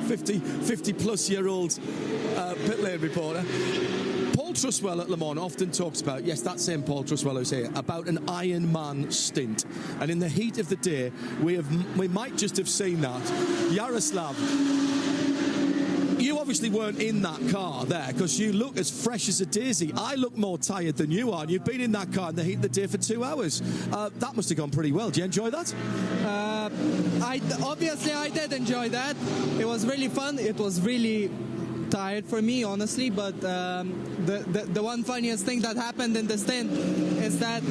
50-plus-year-old pit lane reporter. Paul Truswell at Le Mans often talks about, yes, that same Paul Truswell who's here, about an Iron Man stint. And in the heat of the day, we might just have seen that. Yaroslav, you obviously weren't in that car there because you look as fresh as a daisy. I look more tired than you are, and you've been in that car in the heat of the day for 2 hours. That must have gone pretty well. Do you enjoy that? Obviously, I did enjoy that. It was really fun. It was really tired for me, honestly, but the one funniest thing that happened in the stint is that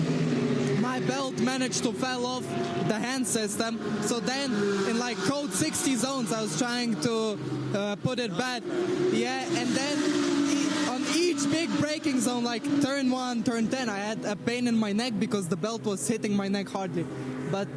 my belt managed to fall off the hand system. So then in like code 60 zones, I was trying to put it back. Yeah, and then on each big braking zone, like turn 1, turn 10, I had a pain in my neck because the belt was hitting my neck hardly. But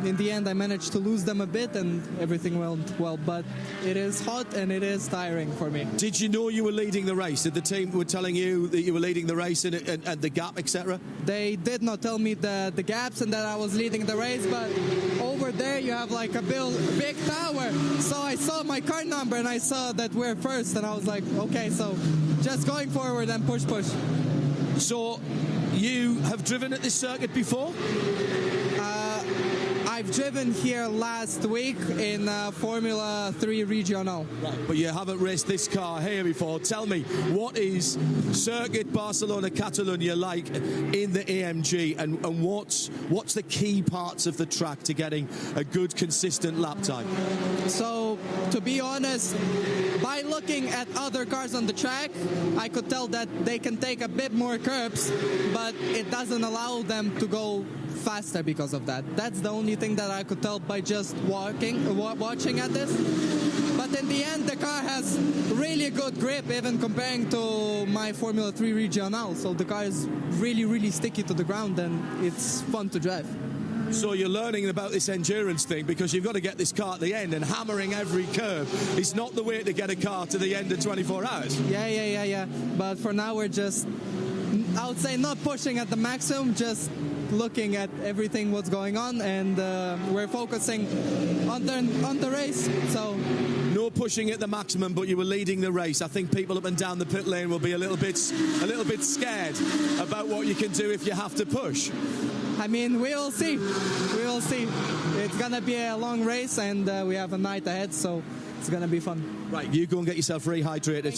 in the end, I managed to lose them a bit and everything went well. But it is hot and it is tiring for me. Did you know you were leading the race? Did the team were telling you that you were leading the race and the gap, etc.? They did not tell me the gaps and that I was leading the race, but over there you have like a big tower. So I saw my car number and I saw that we're first and I was like, okay, so just going forward and push. So you have driven at this circuit before? I've driven here last week in Formula 3 Regional. Right, but you haven't raced this car here before. Tell me, what is Circuit Barcelona Catalunya like in the AMG, and what's the key parts of the track to getting a good, consistent lap time? So, to be honest, by looking at other cars on the track, I could tell that they can take a bit more curbs, but it doesn't allow them to go faster because of that. That's the only thing that I could tell by just watching at this. But in the end, the car has really good grip, even comparing to my Formula 3 Regional. So the car is really, really sticky to the ground, and it's fun to drive. So you're learning about this endurance thing because you've got to get this car at the end, and hammering every curve is not the way to get a car to the end of 24 hours. Yeah. But for now, we're just I would say not pushing at the maximum, just looking at everything what's going on, and we're focusing on the race. So no pushing at the maximum, but you were leading the race. I think people up and down the pit lane will be a little bit scared about what you can do if you have to push. I mean, we will see. We will see. It's gonna be a long race, and we have a night ahead, so it's going to be fun. Right, you go and get yourself rehydrated.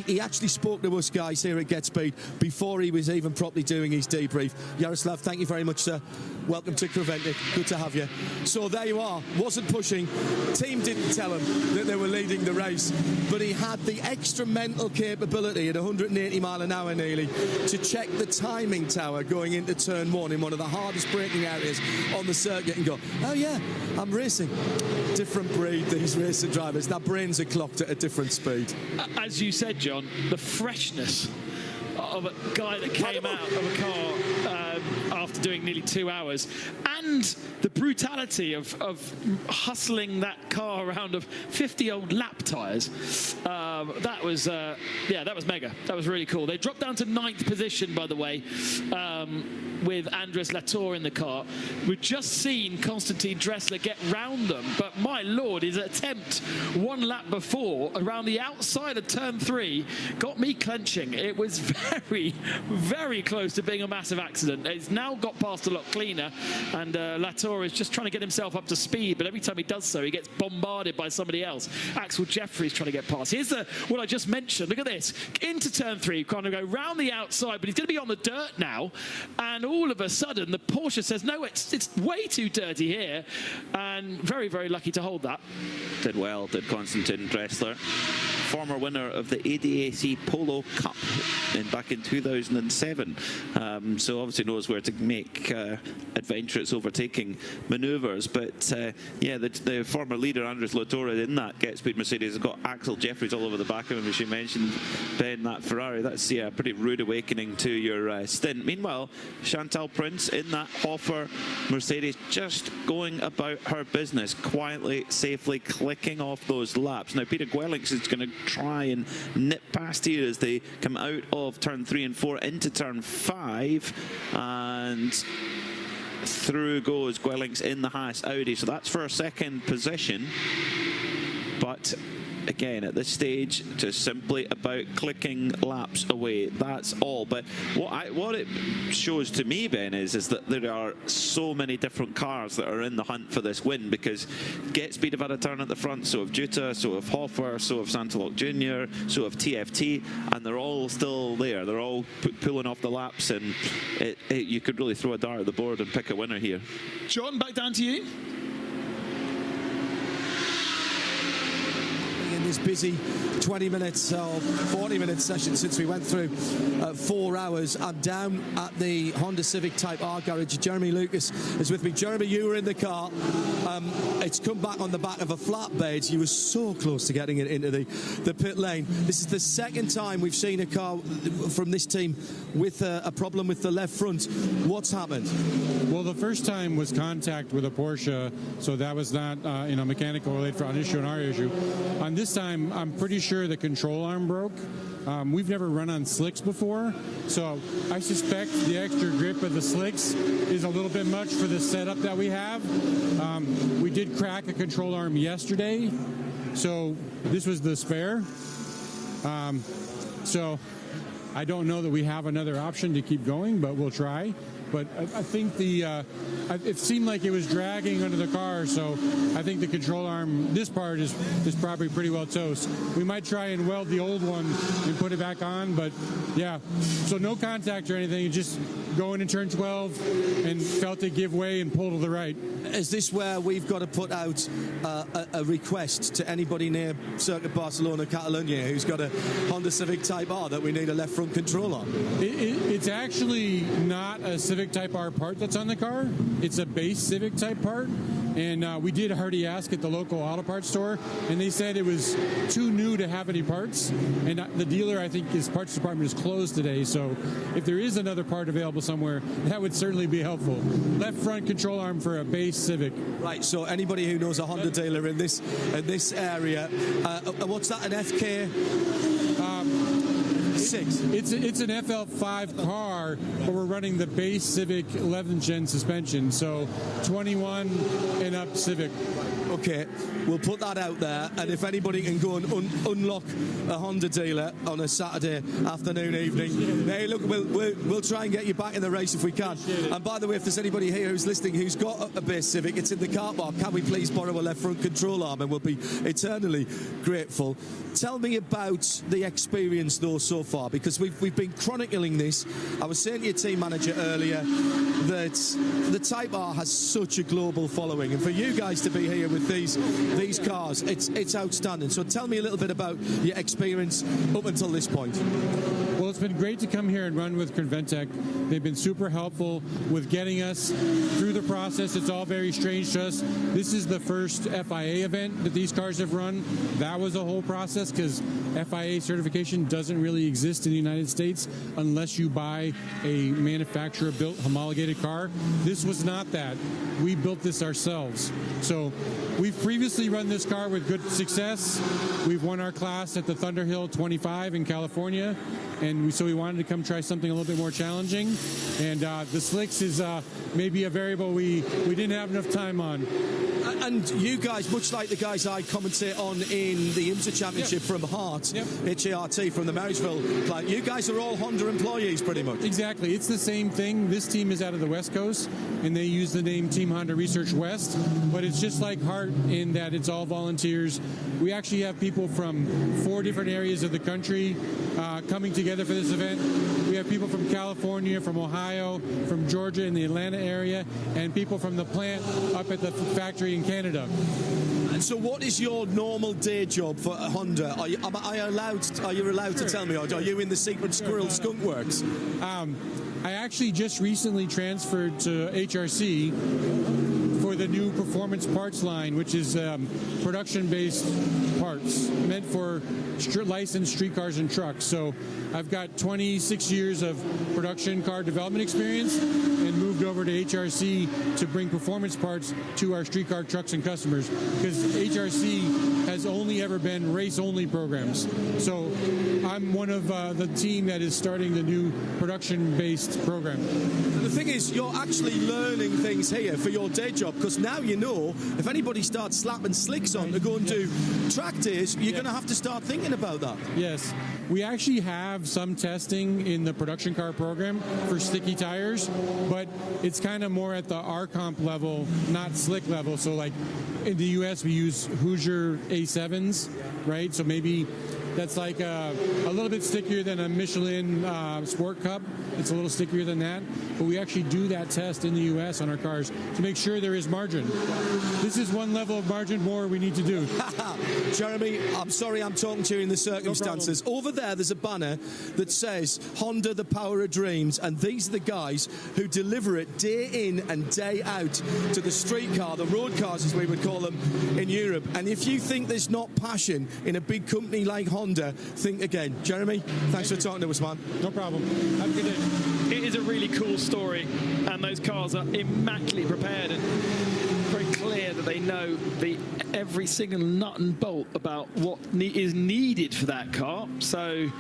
He actually spoke to us guys here at Get Speed before he was even properly doing his debrief. Yaroslav, thank you very much, sir. Welcome to Creventic. Good to have you. So there you are. Wasn't pushing. Team didn't tell him that they were leading the race, but he had the extra mental capability at 180 mile an hour nearly to check the timing tower going into turn 1 in one of the hardest braking areas on the circuit and go, oh yeah, I'm racing. Different breed, these racing drivers. Their brains are clocked at a different speed. As you said, John, the freshness of a guy that came out of a car after doing nearly 2 hours, and the brutality of hustling that car around of 50 old lap tyres. That was mega. That was really cool. They dropped down to 9th position, by the way, with Andres Latour in the car. We've just seen Konstantin Dressler get round them, but my lord, his attempt 1 lap before around the outside of turn 3 got me clenching. It was very, very close to being a massive accident. It's now got past a lot cleaner, and Latour is just trying to get himself up to speed, but every time he does so, he gets bombarded by somebody else. Axel Jeffries trying to get past. Here's what I just mentioned. Look at this. Into turn 3, kind of go round the outside, but he's going to be on the dirt now, and all of a sudden, the Porsche says, no, it's way too dirty here, and very, very lucky to hold that. Did well, did Konstantin Dressler. Former winner of the ADAC Polo Cup back in 2007. So obviously knows where to make adventurous overtaking manoeuvres. But yeah, the former leader, Andres Latour, in that Get Speed Mercedes, has got Axel Jeffries all over the back of him, as you mentioned, Ben, that Ferrari. That's a pretty rude awakening to your stint. Meanwhile, Chantal Prince in that Hoffer Mercedes, just going about her business, quietly, safely clicking off those laps. Now, Peter Gwelings is going to try and nip past here as they come out of turn 3 and 4 into turn 5, and through goes Gwelings in the Haas Audi. So that's for a 2nd position, but again, at this stage, just simply about clicking laps away. That's all. But what it shows to me, Ben, is that there are so many different cars that are in the hunt for this win, because Get Speed have had a turn at the front, so have Jutta, so have Hoffer, so have Santalok Jr., so have TFT, and they're all still there. They're all pulling off the laps, and you could really throw a dart at the board and pick a winner here. John, back down to you. In this busy 20 minutes or 40 minute session since we went through 4 hours, I'm down at the Honda Civic Type R garage. Jeremy Lucas is with me. Jeremy, you were in the car. It's come back on the back of a flatbed. You were so close to getting it into the pit lane. This is the 2nd time we've seen a car from this team with a problem with the left front. What's happened? Well, the first time was contact with a Porsche, so that was not mechanical related for an issue and our issue. On this time, I'm pretty sure the control arm broke. We've never run on slicks before, so I suspect the extra grip of the slicks is a little bit much for the setup that we have. We did crack a control arm yesterday, so this was the spare. So I don't know that we have another option to keep going, but we'll try. But I think it seemed like it was dragging under the car, so I think the control arm, this part is probably pretty well toast. We might try and weld the old one and put it back on, but yeah. So no contact or anything, just going in turn 12 and felt it give way and pull to the right. Is this where we've got to put out a request to anybody near Circuit Barcelona, Catalonia, who's got a Honda Civic Type R that we need a left front control on? It's actually not a Civic Type R part that's on the car. It's a base Civic Type part, and we did already ask at the local auto parts store, and they said it was too new to have any parts, and the dealer, I think, his parts department is closed today, so if there is another part available somewhere, that would certainly be helpful. Left front control arm for a base Civic. Right, so anybody who knows a Honda dealer in this area, what's that, an FK? 26. It's an FL5 car, but we're running the base Civic 11th gen suspension, so 21 and up Civic. Okay, we'll put that out there, and if anybody can go and unlock a Honda dealer on a Saturday afternoon, evening, hey, look, we'll try and get you back in the race if we can. And by the way, if there's anybody here who's listening who's got a base Civic, it's in the car park. Can we please borrow a left front control arm? And we'll be eternally grateful. Tell me about the experience, though, so far, because we've been chronicling this. I was saying to your team manager earlier that the Type R has such a global following, and for you guys to be here with these cars, it's outstanding. So tell me a little bit about your experience up until this point. Well, it's been great to come here and run with Conventec. They've been super helpful with getting us through the process. It's all very strange to us. This is the first FIA event that these cars have run. That was a whole process because FIA certification doesn't really exist in the United States unless you buy a manufacturer-built homologated car. This was not that. We built this ourselves. So we've previously run this car with good success. We've won our class at the Thunderhill 25 in California, and so we wanted to come try something a little bit more challenging. And the slicks is maybe a variable we didn't have enough time on. And you guys, much like the guys I commentate on in the IMSA Championship from Hart, H-A-R-T, from the Marysville client, you guys are all Honda employees pretty much. Exactly. It's the same thing. This team is out of the West Coast, and they use the name Team Honda Research West, but it's just like Hart in that it's all volunteers. We actually have people from 4 different areas of the country coming together for this event. We have people from California, from Ohio, from Georgia in the Atlanta area, and people from the plant up at the factory in Canada. And so what is your normal day job for Honda? Are you allowed to tell me, or are you in the secret squirrel skunk works? I actually just recently transferred to HRC for the new performance parts line, which is production-based parts meant for licensed street cars and trucks. So I've got 26 years of production car development experience and moved over to HRC to bring performance parts to our street car trucks and customers, because HRC has only ever been race-only programs. So I'm one of the team that is starting the new production-based program. And the thing is, you're actually learning things here for your day job, because now you know if anybody starts slapping slicks on to go and do track days, you're going to have to start thinking about that. Yes. We actually have some testing in the production car program for sticky tires, but it's kind of more at the R-comp level, not slick level. So like in the US, we use Hoosier A7s, right? So maybe that's like a little bit stickier than a Michelin Sport Cup. It's a little stickier than that. But we actually do that test in the U.S. on our cars to make sure there is margin. This is one level of margin more we need to do. Jeremy, I'm sorry I'm talking to you in the circumstances. No Over there's a banner that says Honda, the power of dreams, and these are the guys who deliver it day in and day out to the street car, the road cars as we would call them in Europe. And if you think there's not passion in a big company like Honda, think again. Jeremy, thanks for talking to us, man. No problem. Have a good day. It is a really cool story, and those cars are immaculately prepared and very clear that they know every single nut and bolt about what is needed for that car. So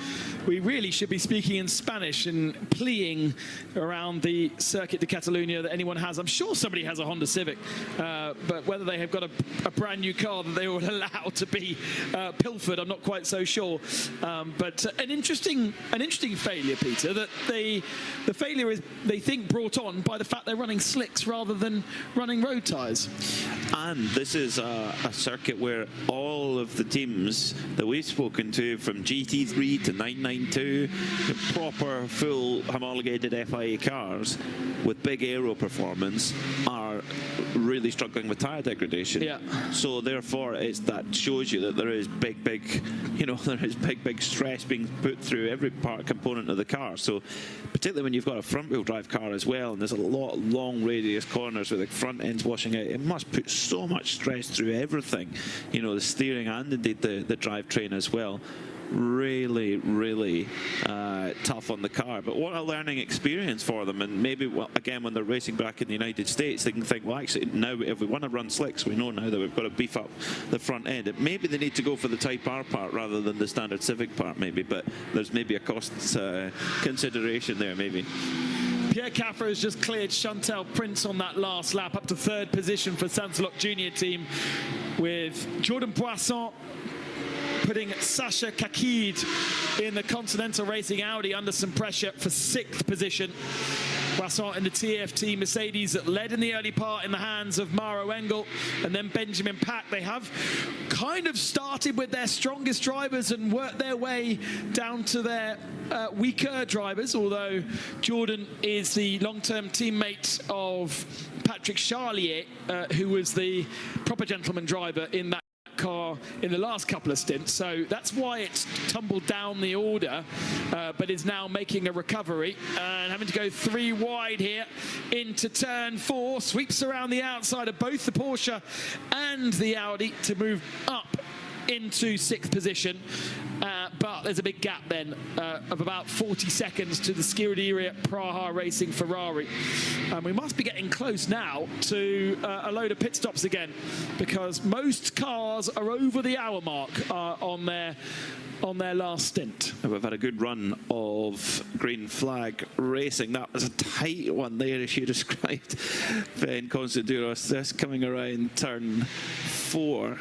we really should be speaking in Spanish and pleading around the Circuit de Catalunya that anyone has. I'm sure somebody has a Honda Civic, but whether they have got a brand new car that they would allow to be pilfered, I'm not quite so sure. But an interesting failure, Peter, that the failure is, they think, brought on by the fact they're running slicks rather than running road tyres. And this is a circuit where all of the teams that we've spoken to, from GT3 to 992, the proper full homologated FIA cars with big aero performance, are really struggling with tyre degradation. Yeah. So therefore that shows you that there is big stress being put through every component of the car. So particularly when you've got a front wheel drive car as well, and there's a lot of long radius corners with the front ends washing out, it must put so much stress through everything, the steering and indeed the drivetrain as well. really, really tough on the car. But what a learning experience for them. And maybe, well, again, when they're racing back in the United States, they can think, well, actually, now if we want to run slicks, we know now that we've got to beef up the front end. Maybe they need to go for the Type R part rather than the standard Civic part, maybe. But there's maybe a cost consideration there, maybe. Pierre Caffer has just cleared Chantal Prince on that last lap, up to 3rd position for Sansalot Junior team, with Jordan Poisson putting Sasha Kakid in the Continental Racing Audi under some pressure for 6th position. Poisson in the TFT Mercedes that led in the early part in the hands of Maro Engel and then Benjamin Pack. They have kind of started with their strongest drivers and worked their way down to their weaker drivers, although Jordan is the long-term teammate of Patrick Charlier, who was the proper gentleman driver in that car in the last couple of stints, so that's why it's tumbled down the order, but is now making a recovery and having to go 3 wide here into turn 4, sweeps around the outside of both the Porsche and the Audi to move up into 6th position, but there's a big gap then of about 40 seconds to the Scuderia Praha Racing Ferrari. We must be getting close now to a load of pit stops again, because most cars are over the hour mark on their last stint. We've had a good run of green flag racing. That was a tight one there, as you described, Ben Considuros. This coming around turn 4.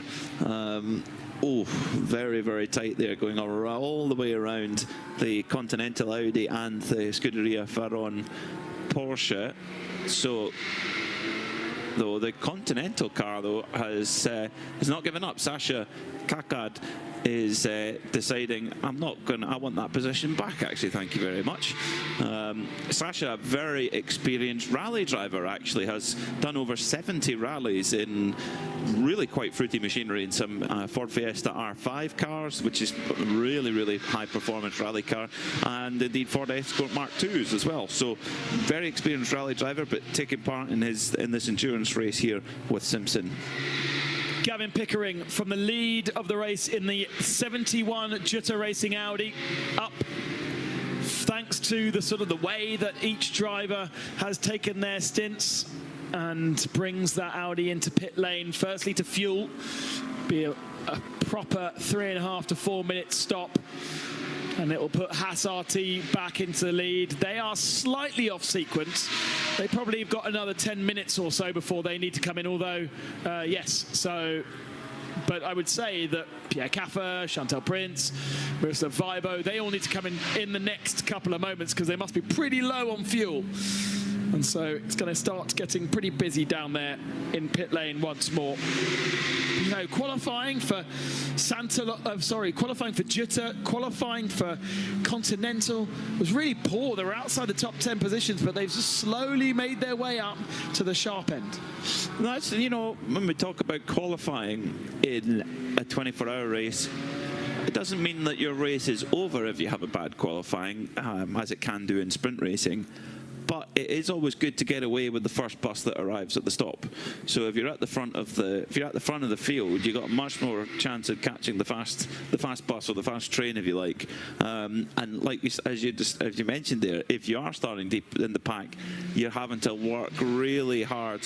Oh, very, very tight there, going all the way around the Continental Audi and the Scuderia Ferron Porsche. So, though, the Continental car, though, has not given up. Sasha Kakad is deciding, I want that position back, actually, thank you very much. Sasha, a very experienced rally driver, actually, has done over 70 rallies in really quite fruity machinery in some Ford Fiesta R5 cars, which is really, really high-performance rally car, and indeed Ford Escort Mark IIs as well. So, very experienced rally driver, but taking part in this endurance race here with Simpson. Gavin Pickering from the lead of the race in the 71 Jutta Racing Audi, up thanks to the way that each driver has taken their stints, and brings that Audi into pit lane, firstly to fuel, be a proper 3.5 to 4 minute stop, and it will put Haas RT back into the lead. They are slightly off sequence. They probably have got another 10 minutes or so before they need to come in, although, yes, so... But I would say that Pierre Caffer, Chantal Prince, Miroslav Weibo, they all need to come in the next couple of moments, because they must be pretty low on fuel. And so it's going to start getting pretty busy down there in pit lane once more. You know, qualifying for qualifying for Jutta, qualifying for Continental was really poor. They were outside the top 10 positions, but they've just slowly made their way up to the sharp end. That's, you know, when we talk about qualifying in a 24-hour race, it doesn't mean that your race is over if you have a bad qualifying, as it can do in sprint racing. But it is always good to get away with the first bus that arrives at the stop. So if you're at the front of the field, you've got a much more chance of catching the fast bus or the fast train, if you like. And like as you mentioned there, if you are starting deep in the pack, you're having to work really hard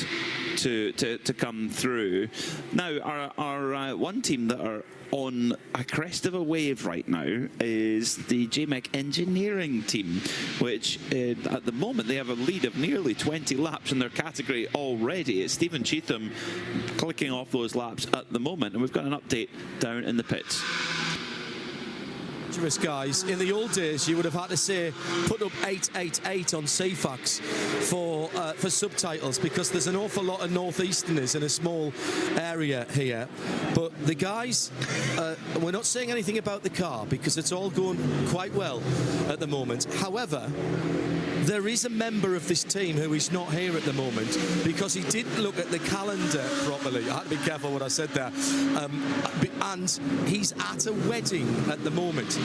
to come through. Now, our one team that are on a crest of a wave right now is the JMEC engineering team, which at the moment they have a lead of nearly 20 laps in their category already. It's Stephen Cheatham clicking off those laps at the moment, and we've got an update down in the pits. Guys, in the old days you would have had to say put up 888 on CFAX for subtitles, because there's an awful lot of northeasterners in a small area here. But the guys, we're not saying anything about the car because it's all going quite well at the moment. However, there is a member of this team who is not here at the moment because he didn't look at the calendar properly. I had to be careful what I said there. And he's at a wedding at the moment.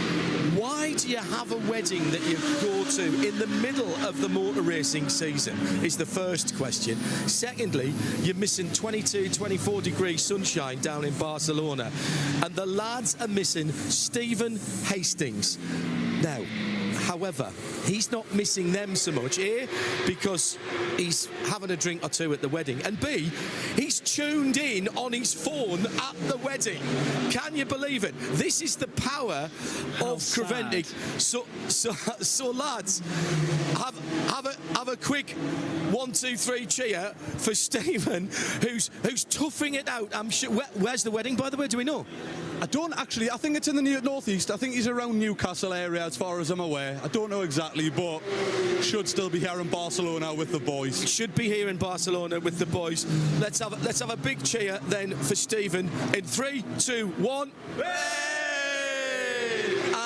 Why do you have a wedding that you go to in the middle of the motor racing season is the first question. Secondly, you're missing 22, 24 degree sunshine down in Barcelona. And the lads are missing Stephen Hastings. Now, however, he's not missing them so much, A, because he's having a drink or two at the wedding, and B, he's tuned in on his phone at the wedding. Can you believe it? This is the power of Creventic. So lads, have a quick 1, 2, 3 cheer for Stephen, who's toughing it out. I'm sure. Where's the wedding, by the way? Do we know? I don't actually. I think it's in the northeast. I think he's around Newcastle area, as far as I'm aware. I don't know exactly, but should still be here in Barcelona with the boys. Should be here in Barcelona with the boys. Let's have a big cheer then for Stephen in 3, 2, 1.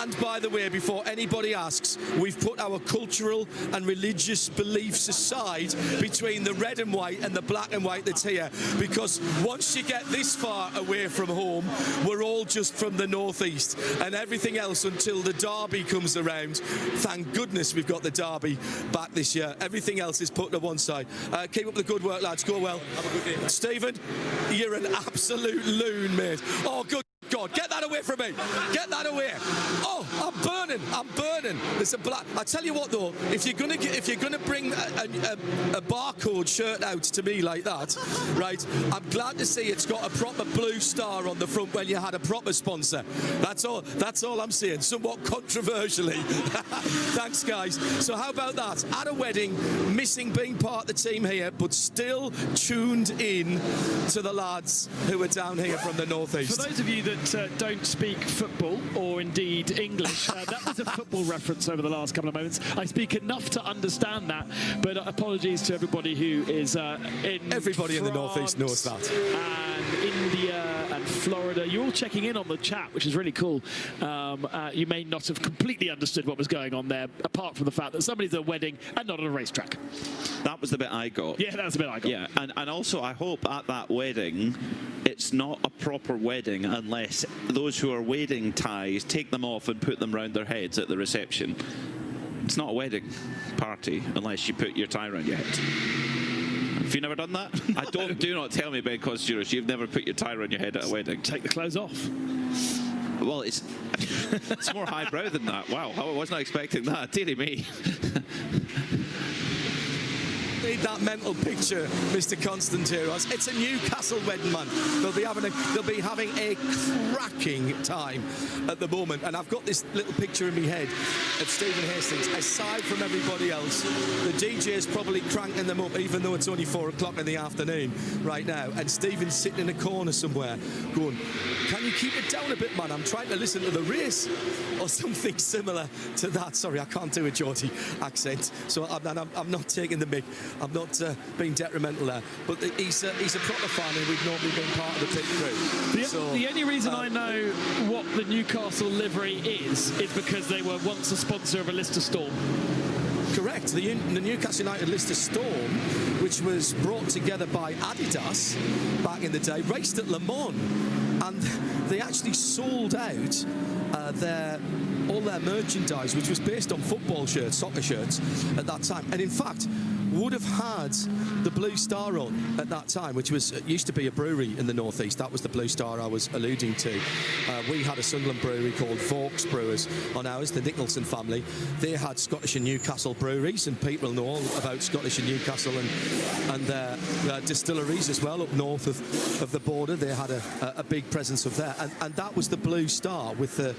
And by the way, before anybody asks, we've put our cultural and religious beliefs aside between the red and white and the black and white that's here, because once you get this far away from home, we're all just from the northeast, and everything else until the derby comes around. Thank goodness we've got the derby back this year. Everything else is put to one side. Keep up the good work, lads. Go well. Have a good day. Stephen, you're an absolute loon, mate. Oh, good God, get that away from me. Get that away. Oh, I'm burning. There's a black. I tell you what though, if you're gonna bring a barcode shirt out to me like that, right? I'm glad to see it's got a proper blue star on the front when you had a proper sponsor. That's all I'm saying. Somewhat controversially. Thanks, guys. So how about that? At a wedding, missing being part of the team here, but still tuned in to the lads who are down here from the northeast. For those of you that don't speak football or indeed English, that was a football reference over the last couple of moments. I speak enough to understand that, but apologies to everybody who is in Everybody France in the northeast knows that. and India and Florida. You're all checking in on the chat, which is really cool. You may not have completely understood what was going on there, apart from the fact that somebody's at a wedding and not on a racetrack. That was the bit I got. Yeah, that was the bit I got. Yeah, and also I hope at that wedding it's not a proper wedding unless those who are wearing ties take them off and put them round their heads at the reception. It's not a wedding party unless you put your tie around your head. Have you never done that? Do not tell me, Ben Cosjuris, you've never put your tie around your head at a wedding. Take the clothes off. Well, it's more highbrow than that. Wow, I was not expecting that. Dearie me. Need that mental picture, Mr. Constantinos. It's a Newcastle wedding, man. They'll be having a cracking time at the moment. And I've got this little picture in my head of Stephen Hastings. Aside from everybody else, the DJ is probably cranking them up, even though it's only 4 o'clock in the afternoon right now. And Stephen's sitting in a corner somewhere, going, "Can you keep it down a bit, man? I'm trying to listen to the race," or something similar to that. Sorry, I can't do a Geordie accent, so I'm not taking the mic. I'm not being detrimental there, but he's a proper fan, and we've normally been part of the pit crew. The only reason I know what the Newcastle livery is because they were once a sponsor of a Lister Storm. Correct. The Newcastle United Lister Storm, which was brought together by Adidas back in the day, raced at Le Mans, and they actually sold out all their merchandise, which was based on football shirts, soccer shirts at that time, and in fact would have had the Blue Star on at that time, which used to be a brewery in the northeast. That was the Blue Star I was alluding to. We had a Sunderland brewery called Vaux Brewers on ours, the Nicholson family. They had Scottish and Newcastle breweries, and people know all about Scottish and Newcastle and their distilleries as well up north of the border. They had a big presence of there, and that was the Blue Star with the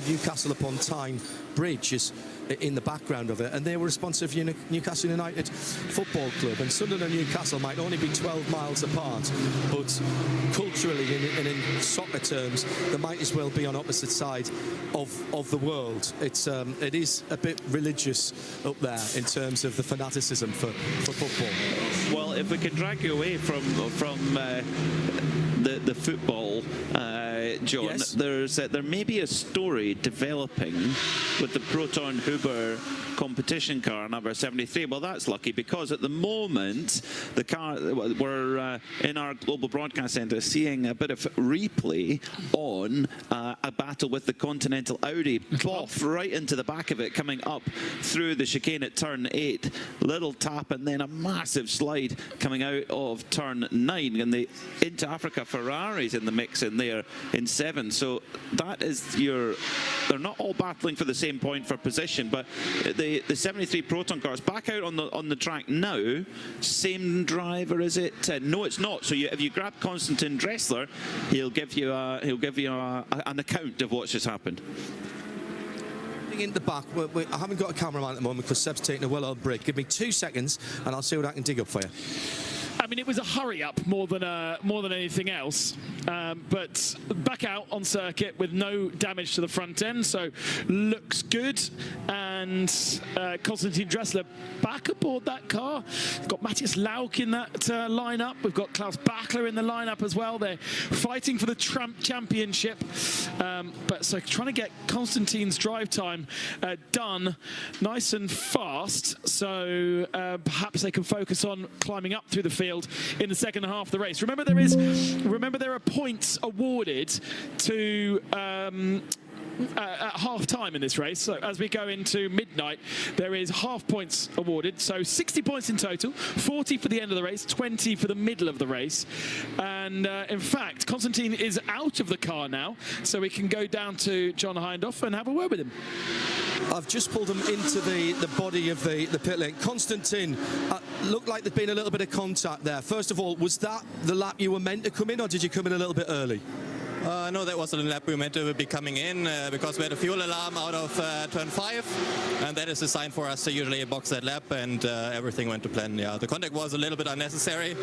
Newcastle upon Tyne Bridge is in the background of it, and they were a sponsor of Newcastle United Football Club. And Sunderland and Newcastle might only be 12 miles apart, but culturally and in soccer terms, they might as well be on opposite side of the world. It is a bit religious up there in terms of the fanaticism for football. Well, if we can drag you away from the football, John, Yes. there may be a story developing with the Proton Huber competition car number 73. Well, that's lucky, because at the moment the car, we're in our global broadcast centre seeing a bit of replay on a battle with the Continental Audi. Boff right into the back of it, coming up through the chicane at turn 8. Little tap and then a massive slide coming out of turn 9, and the Into Africa Ferraris in the mix in there in 7. So that is your, they're not all battling for the same point for position, but the 73 Proton cars back out on the track now. Same driver, is it? No, it's not. So if you grab Konstantin Dressler, he'll give you an account of what's just happened. In the back, I haven't got a cameraman at the moment because Seb's taking a well-oiled break. Give me 2 seconds and I'll see what I can dig up for you. I mean, it was a hurry-up more than anything else. But back out on circuit with no damage to the front end, so looks good. And Konstantin Dressler back aboard that car. We've got Matthias Lauk in that lineup. We've got Klaus Bachler in the lineup as well. They're fighting for the championship. But so trying to get Konstantin's drive time done nice and fast, so perhaps they can focus on climbing up through the field in the second half of the race. Remember, there are points awarded to at half time in this race. So as we go into midnight, there is half points awarded. So 60 points in total, 40 for the end of the race, 20 for the middle of the race. And in fact, Konstantin is out of the car now, so we can go down to John Hindhaugh and have a word with him. I've just pulled him into the body of the pit lane. Konstantin, looked like there'd been a little bit of contact there. First of all, was that the lap you were meant to come in, or did you come in a little bit early? No, that wasn't a lap we were meant to be coming in because we had a fuel alarm out of turn 5, and that is a sign for us to usually box that lap, and everything went to plan. Yeah, the contact was a little bit unnecessary,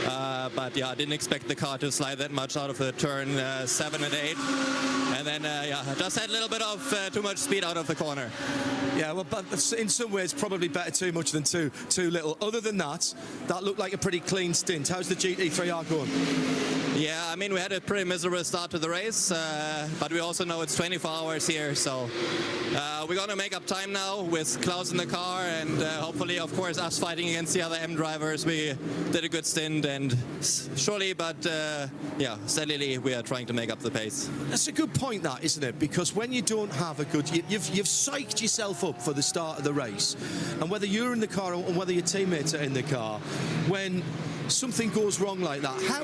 but yeah, I didn't expect the car to slide that much out of the turn 7 and 8, and then yeah, just had a little bit of too much speed out of the corner. Yeah, well, but in some ways, probably better too much than too little. Other than that, that looked like a pretty clean stint. How's the GT3R going? Yeah, I mean, we had a pretty miserable start to the race, but we also know it's 24 hours here, so we're going to make up time now with Klaus in the car, and hopefully, of course, us fighting against the other M drivers. We did a good stint, and surely, but yeah, steadily, we are trying to make up the pace. That's a good point, that, isn't it? Because when you don't have a good... You've psyched yourself up for the start of the race, and whether you're in the car or whether your teammates are in the car, when something goes wrong like that, how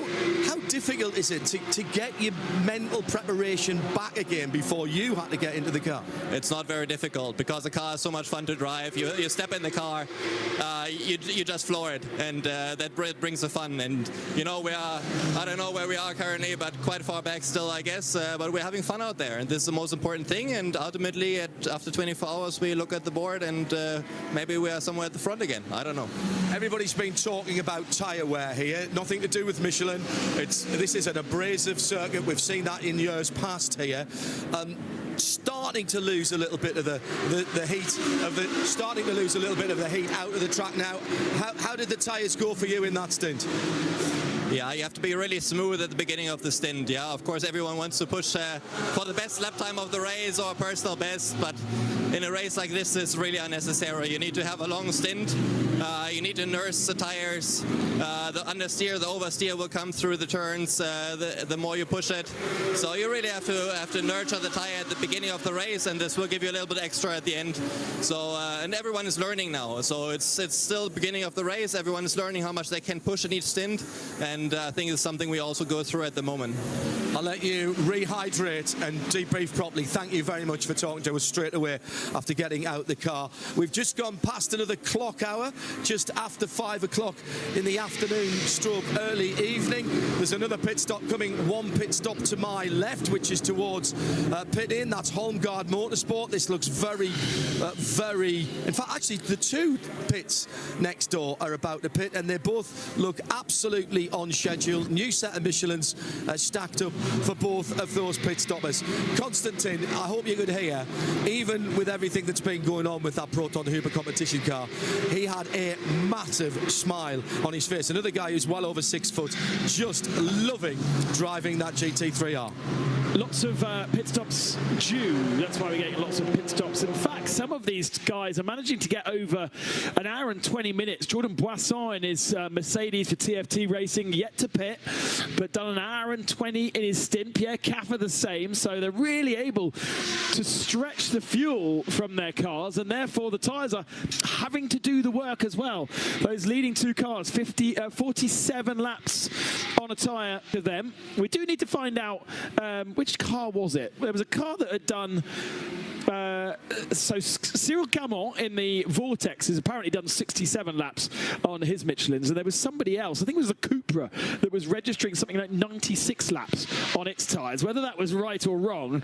difficult is it to get your mental preparation back again before you had to get into the car? It's not very difficult because the car is so much fun to drive. You step in the car, you just floor it, and that brings the fun. And you know, I don't know where we are currently, but quite far back still, I guess, but we're having fun out there, and this is the most important thing. And ultimately, after 24 hours, we look at the board, and maybe we are somewhere at the front again. I don't know. Everybody's been talking about tyre wear here, nothing to do with Michelin. This is an abrasive circuit. We've seen that in years past here. Starting to lose a little bit of the heat starting to lose a little bit of the heat out of the track now. How did the tyres go for you in that stint? Yeah, you have to be really smooth at the beginning of the stint. Yeah, of course, everyone wants to push for the best lap time of the race or personal best, but in a race like this, it's really unnecessary. You need to have a long stint. You need to nurse the tires. The understeer, the oversteer will come through the turns the more you push it. So you really have to nurture the tire at the beginning of the race, and this will give you a little bit extra at the end. So and everyone is learning now. So it's still the beginning of the race. Everyone is learning how much they can push in each stint, and I think it's something we also go through at the moment. I'll let you rehydrate and debrief properly. Thank you very much for talking to us straight away after getting out the car. We've just gone past another clock hour, just after 5 o'clock in the afternoon stroke early evening. There's another pit stop coming, one pit stop to my left, which is towards pit in. That's Holmgard Motorsport. This looks very, in fact, actually, the two pits next door are about to pit, and they both look absolutely on schedule. New set of Michelins stacked up for both of those pit stoppers. Konstantin, I hope you could hear, even with everything that's been going on with that Proton Huber competition car, he had a massive smile on his face. Another guy who's well over 6 foot, just loving driving that GT3R. Lots of pit stops due. That's why we're getting lots of pit stops. In fact, some of these guys are managing to get over an hour and 20 minutes. Jordan Boisson in his Mercedes for TFT Racing, yet to pit, but done an hour and 20 in his stint. Pierre Caffer the same. So they're really able to stretch the fuel from their cars, and therefore the tyres are having to do the work as well. Those leading two cars, 47 laps on a tyre to them. We do need to find out which car was it. There was a car that had done so Cyril Gamont in the Vortex has apparently done 67 laps on his Michelins, and there was somebody else, I think it was a Cupra, that was registering something like 96 laps on its tyres. Whether that was right or wrong,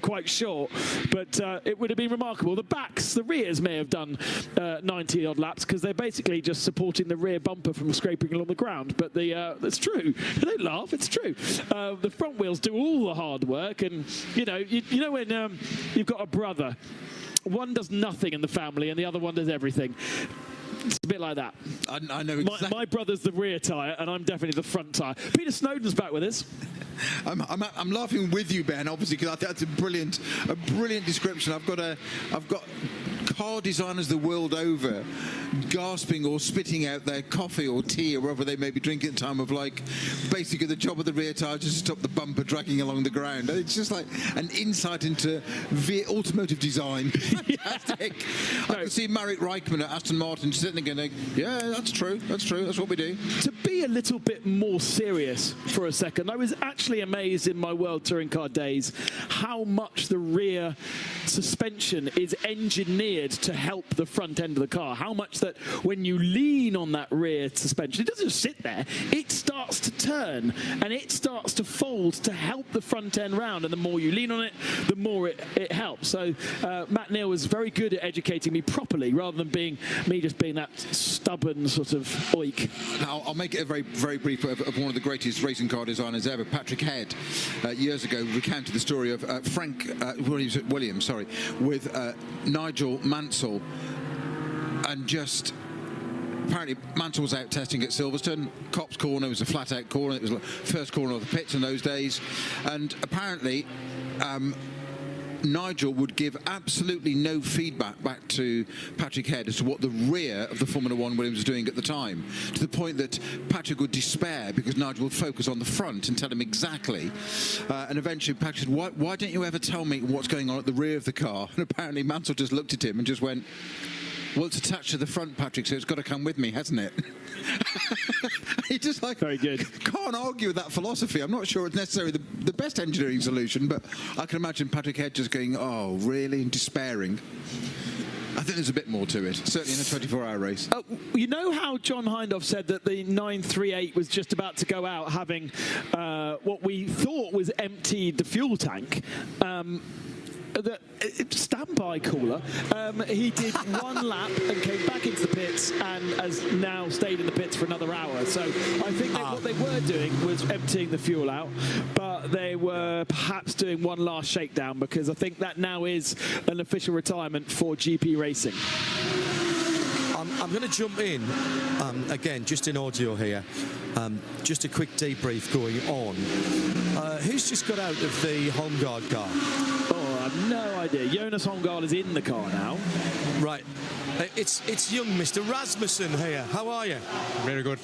quite sure, but it would have been remarkable. The rears may have done 90 odd laps because they're basically just supporting the rear bumper from scraping along the ground, but that's true. Don't laugh, it's true. The front wheels do all the hard work, and you know when you've got a brother, one does nothing in the family and the other one does everything. It's a bit like that. I know exactly. My brother's the rear tyre and I'm definitely the front tyre. Peter Snowden's back with us. I'm laughing with you, Ben, obviously, because I think that's a brilliant description. I've got car designers the world over gasping or spitting out their coffee or tea or whatever they may be drinking at the time of, like, basically the job of the rear tyre just to stop the bumper dragging along the ground. It's just like an insight into automotive design. Fantastic. I can see Marek Reichman at Aston Martin sitting there going, yeah, that's true, that's what we do. To be a little bit more serious for a second, I was actually amazed in my World Touring Car days how much the rear suspension is engineered to help the front end of the car. How much that when you lean on that rear suspension, it doesn't just sit there, it starts to turn and it starts to fold to help the front end round, and the more you lean on it, the more it helps. So Matt Neal was very good at educating me properly rather than me just being that stubborn sort of oik. Now, I'll make it a very, very brief of one of the greatest racing car designers ever, Patrick Head, years ago recounted the story of Frank Williams, with Nigel Mansell, and just apparently Mansell was out testing at Silverstone. Copse Corner was a flat-out corner. It was the first corner of the pits in those days, and apparently Nigel would give absolutely no feedback back to Patrick Head as to what the rear of the Formula One Williams was doing at the time, to the point that Patrick would despair because Nigel would focus on the front and tell him exactly. And eventually Patrick said, why don't you ever tell me what's going on at the rear of the car? And apparently Mansell just looked at him and just went, well, it's attached to the front, Patrick, so it's got to come with me, hasn't it? He just very good. Can't argue with that philosophy. I'm not sure it's necessarily the best engineering solution, but I can imagine Patrick Head just going, oh, really, and despairing. I think there's a bit more to it, certainly in a 24-hour race. You know how John Hindhaugh said that the 938 was just about to go out having what we thought was emptied the fuel tank? The standby cooler. He did one lap and came back into the pits and has now stayed in the pits for another hour. So I think that what they were doing was emptying the fuel out, but they were perhaps doing one last shakedown, because I think that now is an official retirement for GP racing. I'm going to jump in again, just in audio here. Just a quick debrief going on. Who's just got out of the Holmgaard car? Oh, I have no idea. Jonas Holmgaard is in the car now. Right. It's young Mr. Rasmussen here. How are you? Very good.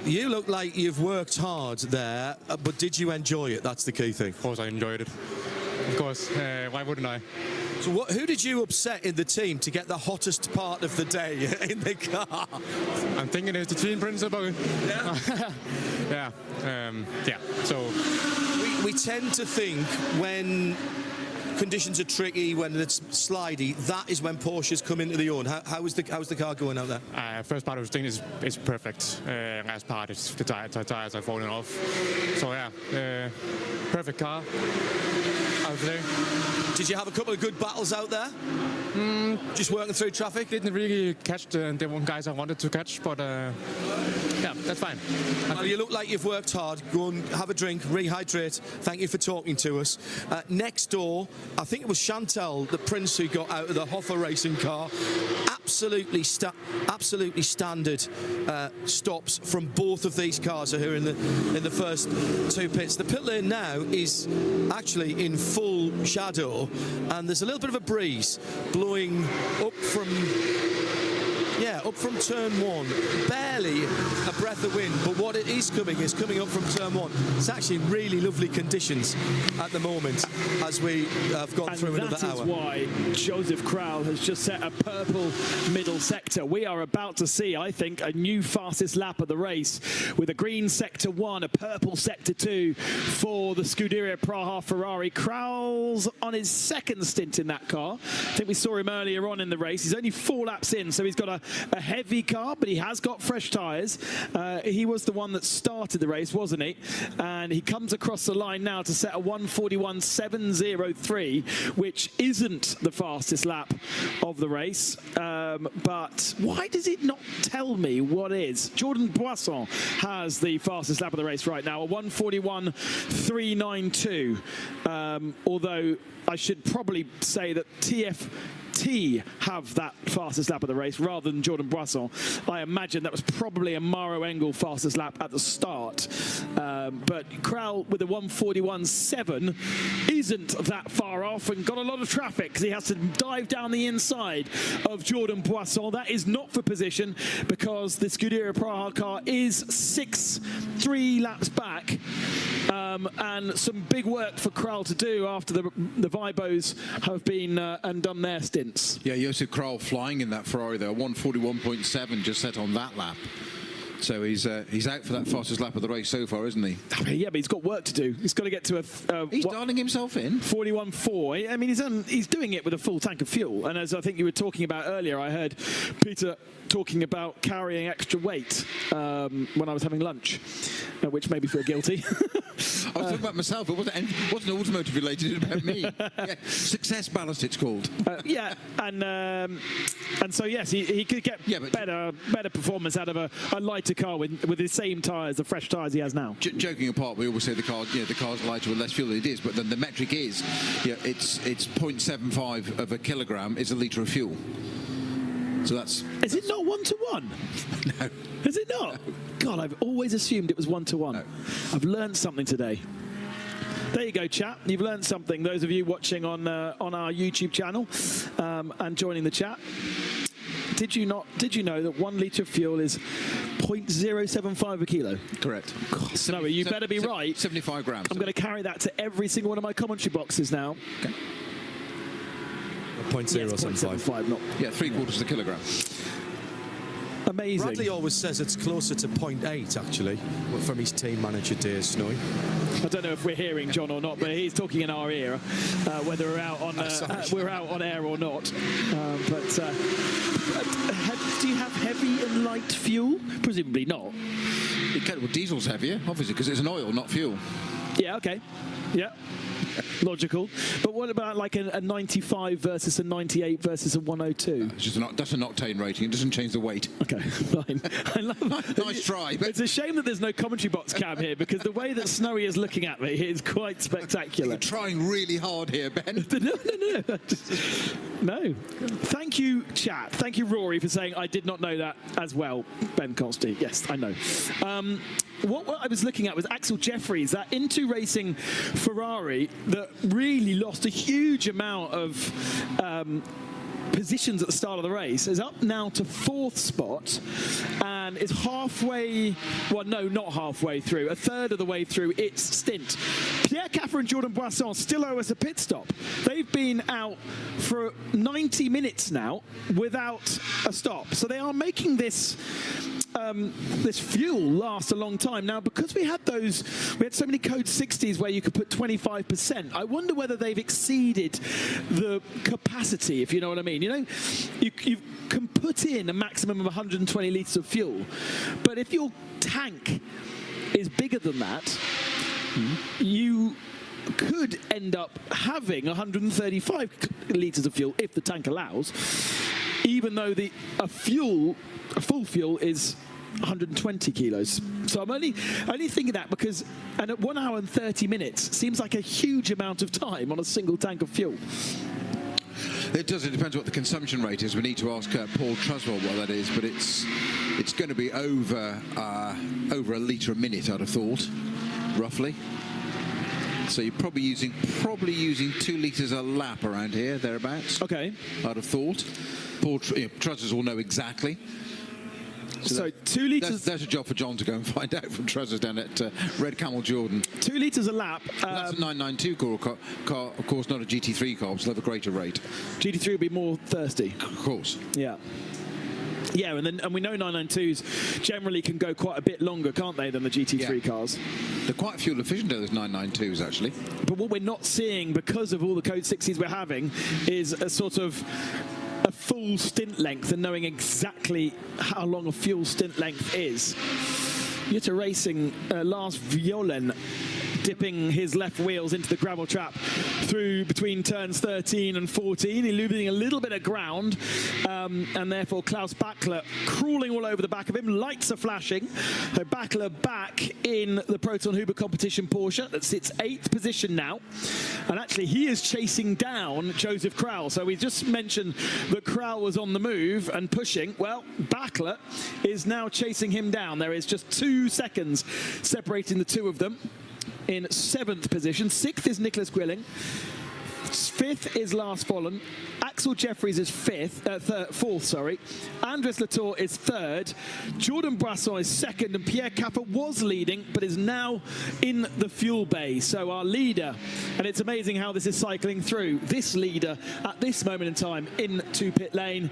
You look like you've worked hard there, but did you enjoy it? That's the key thing. Of course I enjoyed it. Of course. Why wouldn't I? So who did you upset in the team to get the hottest part of the day in the car? I'm thinking it's the team principal. Yeah. Yeah. So we tend to think when conditions are tricky, when it's slidey, that is when Porsches come into the own. How's the car going out there? First part of the thing is perfect. Last part is the tires are falling off. So yeah, perfect car out there. Did you have a couple of good battles out there? Just working through traffic? Didn't really catch the one guys I wanted to catch, but Yeah, that's fine. Well, you look like you've worked hard. Go and have a drink, rehydrate. Thank you for talking to us. Next door, I think it was Chantal, the prince who got out of the Hoffa racing car. Absolutely standard stops from both of these cars here in the first two pits. The pit lane now is actually in full shadow, and there's a little bit of a breeze blowing up from turn one. Barely a breath of wind, but what it is coming up from turn one. It's actually really lovely conditions at the moment as we have gone through another hour. And that is why Joseph Král has just set a purple middle sector. We are about to see, I think, a new fastest lap of the race with a green sector 1, a purple sector 2 for the Scuderia Praha Ferrari. Král's on his second stint in that car. I think we saw him earlier on in the race. He's only 4 laps in, so he's got a heavy car, but he has got fresh tyres. He was the one that started the race, wasn't he? And he comes across the line now to set a 1:41.703, which isn't the fastest lap of the race. But why does it not tell me what is? Jordan Boisson has the fastest lap of the race right now, a 1:41.392. Although I should probably say that TFT have that fastest lap of the race rather than Jordan Boisson. I imagine that was probably a Maro Engel fastest lap at the start. But Král with a 1:41.7 isn't that far off and got a lot of traffic because he has to dive down the inside of Jordan Boisson. That is not for position because the Scuderia Praha car is 3 laps back. And some big work for Král to do after the Vibos have been and done their stints. Yeah, Joseph Král flying in that Ferrari there, 1:41.7 just set on that lap. So he's out for that fastest lap of the race so far, isn't he? Yeah, but he's got work to do. He's got to get to he's dialing himself in. 41.4. I mean, he's doing it with a full tank of fuel. And as I think you were talking about earlier, I heard Peter talking about carrying extra weight when I was having lunch, which made me feel guilty. I was talking about myself. It wasn't automotive related. It was about me. Yeah, success ballast, it's called. And so yes, he could get better performance out of a lighter car with the same tyres, the fresh tyres he has now. Joking apart, we always say the car's lighter with less fuel than it is, but then the metric is, it's 0.75 of a kilogram is a litre of fuel. So that's... Is it not 1-to-1? No. Is it not? No. God, I've always assumed it was 1-to-1. No. I've learned something today. There you go, chat. You've learned something. Those of you watching on our YouTube channel and joining the chat. Did you know that 1 litre of fuel is 0.075 a kilo? Correct. God, Snowy, you better be right. 75 grams. I'm going to carry that to every single one of my commentary boxes now. Okay. 0.075. Not. Yeah, 3/4 of a kilogram. Amazing. Bradley always says it's closer to 0.8 actually from his team manager days, Snowy. I don't know if we're hearing John or not, but he's talking in our ear, whether we're out on air or not. Do you have heavy and light fuel? Presumably not. Well, diesel's heavier, obviously, because it's an oil, not fuel. Yeah. Okay. Yeah. Logical. But what about like a 95 versus a 98 versus a 102? That's an octane rating. It doesn't change the weight. Okay, fine. I love nice try. It's a shame that there's no commentary box cam here because the way that Snowy is looking at me is quite spectacular. You're trying really hard here, Ben. No. Thank you, chat. Thank you, Rory, for saying I did not know that as well. Ben Consty. Yes, I know. What I was looking at was Axel Jeffries, that Into Racing Ferrari that really lost a huge amount of positions at the start of the race, is up now to 4th spot and is halfway, well, no, not halfway through, a third of the way through its stint. Pierre Caffer and Jordan Boisson still owe us a pit stop. They've been out for 90 minutes now without a stop. So they are making this fuel last a long time. Now, because we had so many code 60s where you could put 25%, I wonder whether they've exceeded the capacity, if you know what I mean. You know, you can put in a maximum of 120 litres of fuel, but if your tank is bigger than that, you could end up having 135 litres of fuel if the tank allows, even though a full fuel is 120 kilos. So I'm only thinking that because, and at 1 hour and 30 minutes seems like a huge amount of time on a single tank of fuel. It does. It depends what the consumption rate is. We need to ask Paul Truswell what that is, but it's going to be over a litre a minute, I'd have thought, roughly. So you're probably using 2 litres a lap around here, thereabouts. Okay. I'd have thought. Paul Truswell will know exactly. So 2 litres. There's a job for John to go and find out from Truswell down at Red Camel Jordan. 2 litres a lap. That's a 992 car, of course, not a GT3 car, so they'll have a greater rate. GT3 will be more thirsty. Of course. Yeah. Yeah, and we know 992s generally can go quite a bit longer, can't they, than the GT3 cars? They're quite fuel efficient, those 992s, actually. But what we're not seeing, because of all the Code 60s we're having, is a sort of a full stint length and knowing exactly how long a fuel stint length is. Jutta Racing, Lars Violen dipping his left wheels into the gravel trap through between turns 13 and 14. He's losing a little bit of ground, and therefore Klaus Bachler crawling all over the back of him. Lights are flashing. So Bachler back in the Proton Huber competition Porsche that sits 8th position now. And actually he is chasing down Joseph Kraull. So we just mentioned that Kraull was on the move and pushing. Well, Bachler is now chasing him down. There is just 2 seconds separating the two of them. In 7th position. 6th is Nicholas Grilling. 5th is Lars Follen. Axel Jeffries is 4th. Andres Latour is 3rd. Jordan Brasson is 2nd, and Pierre Capper was leading, but is now in the fuel bay. So our leader, and it's amazing how this is cycling through. This leader at this moment in time into pit lane.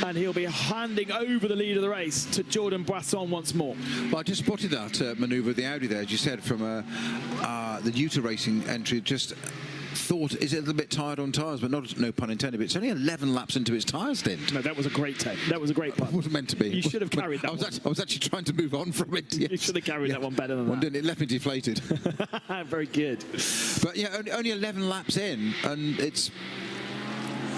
And he'll be handing over the lead of the race to Jordan Brasson once more. Well, I just spotted that manoeuvre of the Audi there, as you said, from the Jutta Racing entry. Just thought, is it a little bit tired on tyres? But no pun intended, but it's only 11 laps into its tyre stint. No, that was a great take. That was a great pun. It wasn't meant to be. You should have carried that one. I was actually trying to move on from it. Yes. You should have carried that one better than that. Didn't it? Left me deflated. Very good. But yeah, only 11 laps in, and it's...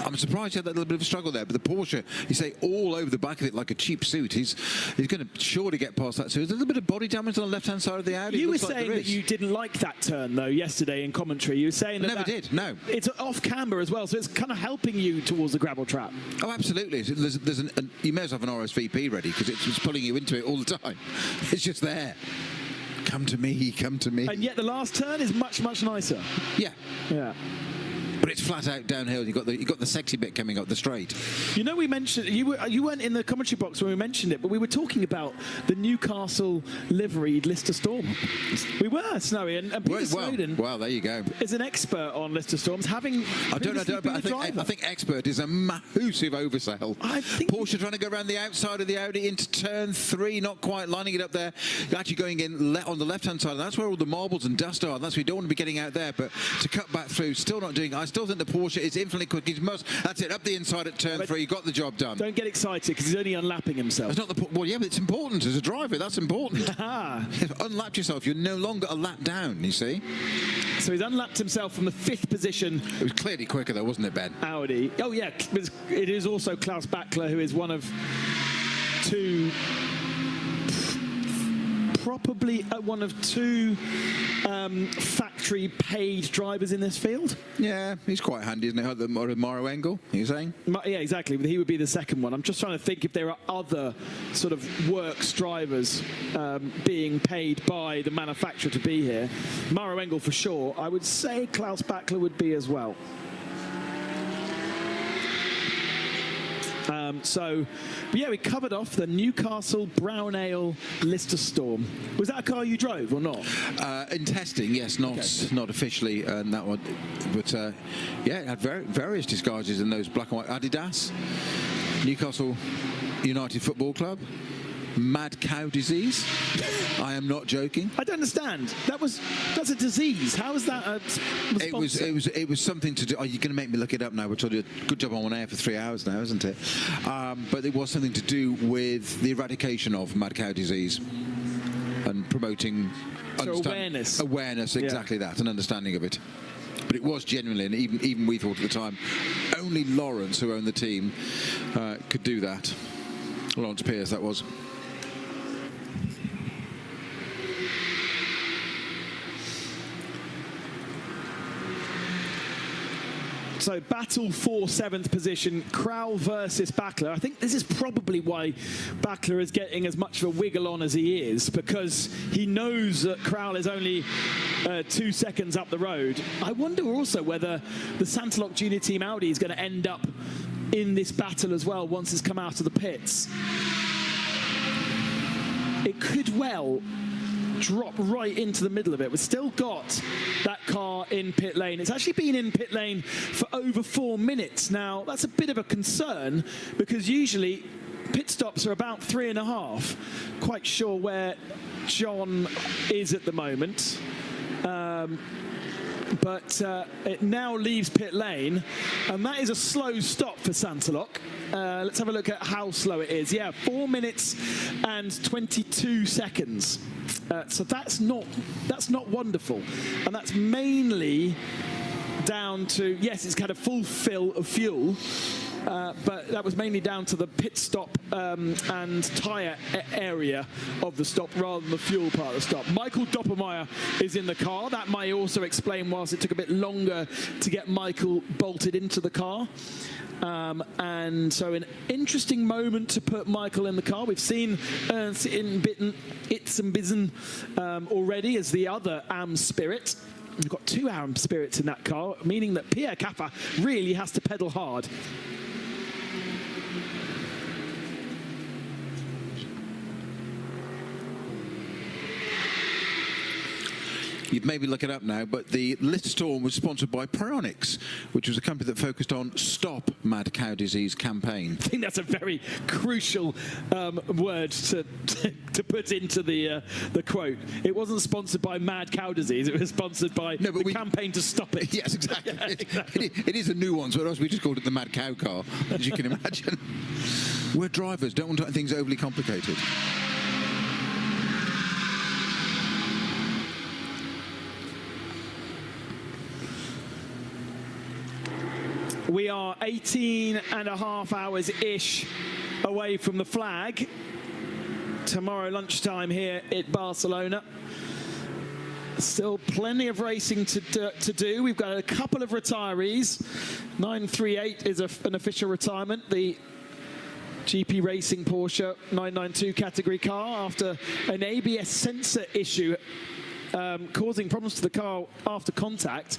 I'm surprised he had that little bit of a struggle there, but the Porsche, you say, all over the back of it like a cheap suit. He's going to surely get past that. So there's a little bit of body damage on the left-hand side of the Audi. You were saying that you didn't like that turn, though, yesterday in commentary. You were saying that... Never did, no. It's off camber as well, so it's kind of helping you towards the gravel trap. Oh, absolutely. There's you may as well have an RSVP ready, because it's pulling you into it all the time. It's just there. Come to me, come to me. And yet the last turn is much, much nicer. Yeah. Yeah. But it's flat out downhill. You got the sexy bit coming up the straight. You know, we mentioned you weren't in the commentary box when we mentioned it, but we were talking about the Newcastle liveried Lister Storm. We were, Snowy, and Peter Snowden. Well, there you go. Is an expert on Lister Storms, having I think expert is a massive oversell. I think Porsche trying to go around the outside of the Audi into turn 3, not quite lining it up there. Actually going in on the left-hand side. And that's where all the marbles and dust are. That's we don't want to be getting out there, but to cut back through, still not doing. I still think the Porsche is infinitely quick. That's it, up the inside at turn 3. You got the job done. Don't get excited because he's only unlapping himself. It's not well, yeah, but it's important as a driver. That's important. Unlapped yourself, you're no longer a lap down, you see. So he's unlapped himself from the 5th position. It was clearly quicker though, wasn't it, Ben? Audi. Oh yeah, it is also Klaus Bachler, who is one of 2... probably one of 2 factory paid drivers in this field. Yeah, he's quite handy, isn't it? The Mauro Engel, you're saying? Yeah, exactly. He would be the second one. I'm just trying to think if there are other sort of works drivers being paid by the manufacturer to be here. Mauro Engel for sure. I would say Klaus Bachler would be as well. Yeah, we covered off the Newcastle Brown Ale Lister Storm. Was that a car you drove or not? In testing, yes, not officially, and that one. But yeah, it had various disguises in those black and white Adidas, Newcastle United Football Club, mad cow disease. I am not joking. I don't understand. That's a disease. How is that a response? It was something to do. Oh, you're going to make me look it up now. We're trying to do a good job on air for 3 hours now, isn't it? But it was something to do with the eradication of mad cow disease and promoting awareness, exactly that, and understanding of it. But it was genuinely, and even we thought at the time, only Lawrence, who owned the team, could do that. Lawrence Pierce, that was. So battle for 7th position, Kraull versus Backler. I think this is probably why Backler is getting as much of a wiggle on as he is, because he knows that Kraull is only 2 seconds up the road. I wonder also whether the Santalok Junior Team Audi is going to end up in this battle as well once it's come out of the pits. It could well drop right into the middle of it. We've still got that car in pit lane. It's actually been in pit lane for over 4 minutes now. That's a bit of a concern, because usually pit stops are about 3.5. Quite sure where John is at the moment. But it now leaves pit lane, and that is a slow stop for Santalok. Let's have a look at how slow it is. Yeah, 4 minutes and 22 seconds. So that's not wonderful, and that's mainly down to, yes, it's got a full fill of fuel, but that was mainly down to the pit stop and tyre area of the stop rather than the fuel part of the stop. Michael Doppelmayr is in the car. That may also explain whilst it took a bit longer to get Michael bolted into the car. And so an interesting moment to put Michael in the car. We've seen Itzenbisen already as the other AM Spirit. We've got 2 AM Spirits in that car, meaning that Pierre Caffa really has to pedal hard. You'd maybe look it up now, but the Litter Storm was sponsored by Pryonics, which was a company that focused on Stop Mad Cow Disease campaign. I think that's a very crucial word to put into the quote. It wasn't sponsored by Mad Cow Disease, it was sponsored by the campaign to stop it. Yes, exactly. Yeah, exactly. It is a nuance, but else we just called it the Mad Cow car, as you can imagine. We're drivers, don't want things overly complicated. We are 18.5 hours-ish away from the flag. Tomorrow lunchtime here at Barcelona. Still plenty of racing to do. We've got a couple of retirees. 938 is an official retirement. The GP Racing Porsche 992 category car after an ABS sensor issue causing problems to the car after contact.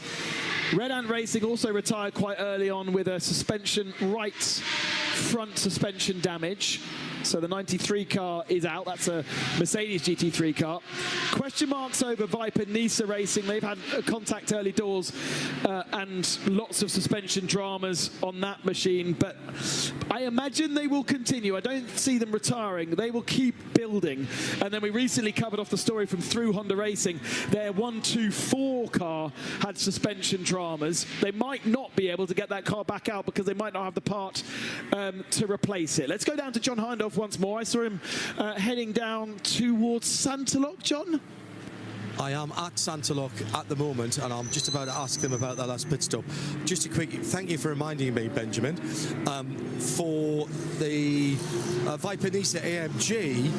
Red Ant Racing also retired quite early on with a right front suspension damage. So the 93 car is out. That's a Mercedes GT3 car. Question marks over Viper Nisa Racing. They've had contact early doors and lots of suspension dramas on that machine. But I imagine they will continue. I don't see them retiring. They will keep building. And then we recently covered off the story from Through Honda Racing. Their 124 car had suspension dramas. They might not be able to get that car back out because they might not have the part to replace it. Let's go down to John Hindhaugh once more. I saw him heading down towards Santalok, John. I am at Santalok at the moment, and I'm just about to ask them about that last pit stop. Just a quick thank you for reminding me, Benjamin, for the Viper Nisa AMG.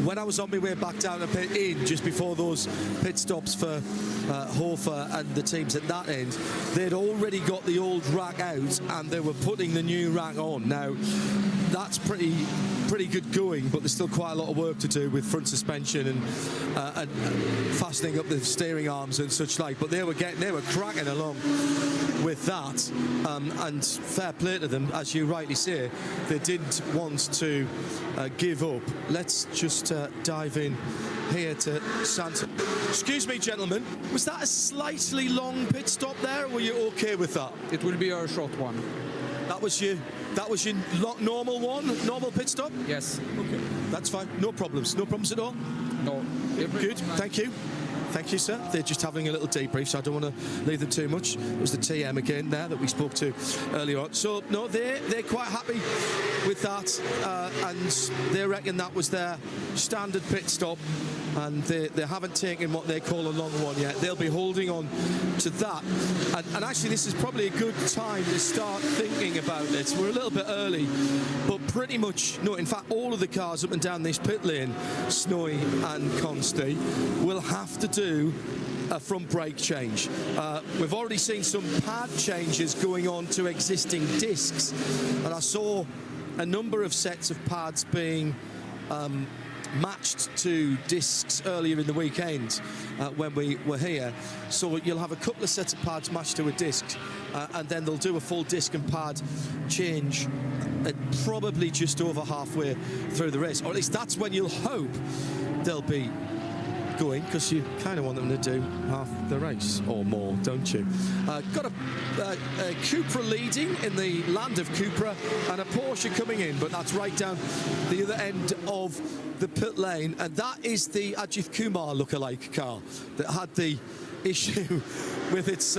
When I was on my way back down to pit in, just before those pit stops for Hofer and the teams at that end, they'd already got the old rack out and they were putting the new rack on. Now, that's pretty good going, but there's still quite a lot of work to do with front suspension and fastening up the steering arms and such like. But they were cracking along with that, and fair play to them, as you rightly say, they didn't want to give up. Let's just dive in here to Santa. Excuse me, gentlemen, was that a slightly long pit stop there, or were you okay with that? It will be a short one. That was your normal one, normal pit stop? Yes. Okay, that's fine. No problems at all? No. Good, thank you. Thank you, sir. They're just having a little debrief, so I don't want to leave them too much. It was the TM again there that we spoke to earlier on. So, no, they're quite happy with that, and they reckon that was their standard pit stop, and they haven't taken what they call a long one yet. They'll be holding on to that. And actually, this is probably a good time to start thinking about it. We're a little bit early, but pretty much, no, in fact, all of the cars up and down this pit lane, Snowy and Consti, will have to do a front brake change. We've already seen some pad changes going on to existing discs, and I saw a number of sets of pads being matched to discs earlier in the weekend when we were here. So you'll have a couple of sets of pads matched to a disc, and then they'll do a full disc and pad change probably just over halfway through the race, or at least that's when you'll hope they'll be going, because you kind of want them to do half the race or more, don't you? Got a Cupra leading in the land of Cupra, and a Porsche coming in, but that's right down the other end of the pit lane, and that is the Ajith Kumar lookalike car that had the issue with its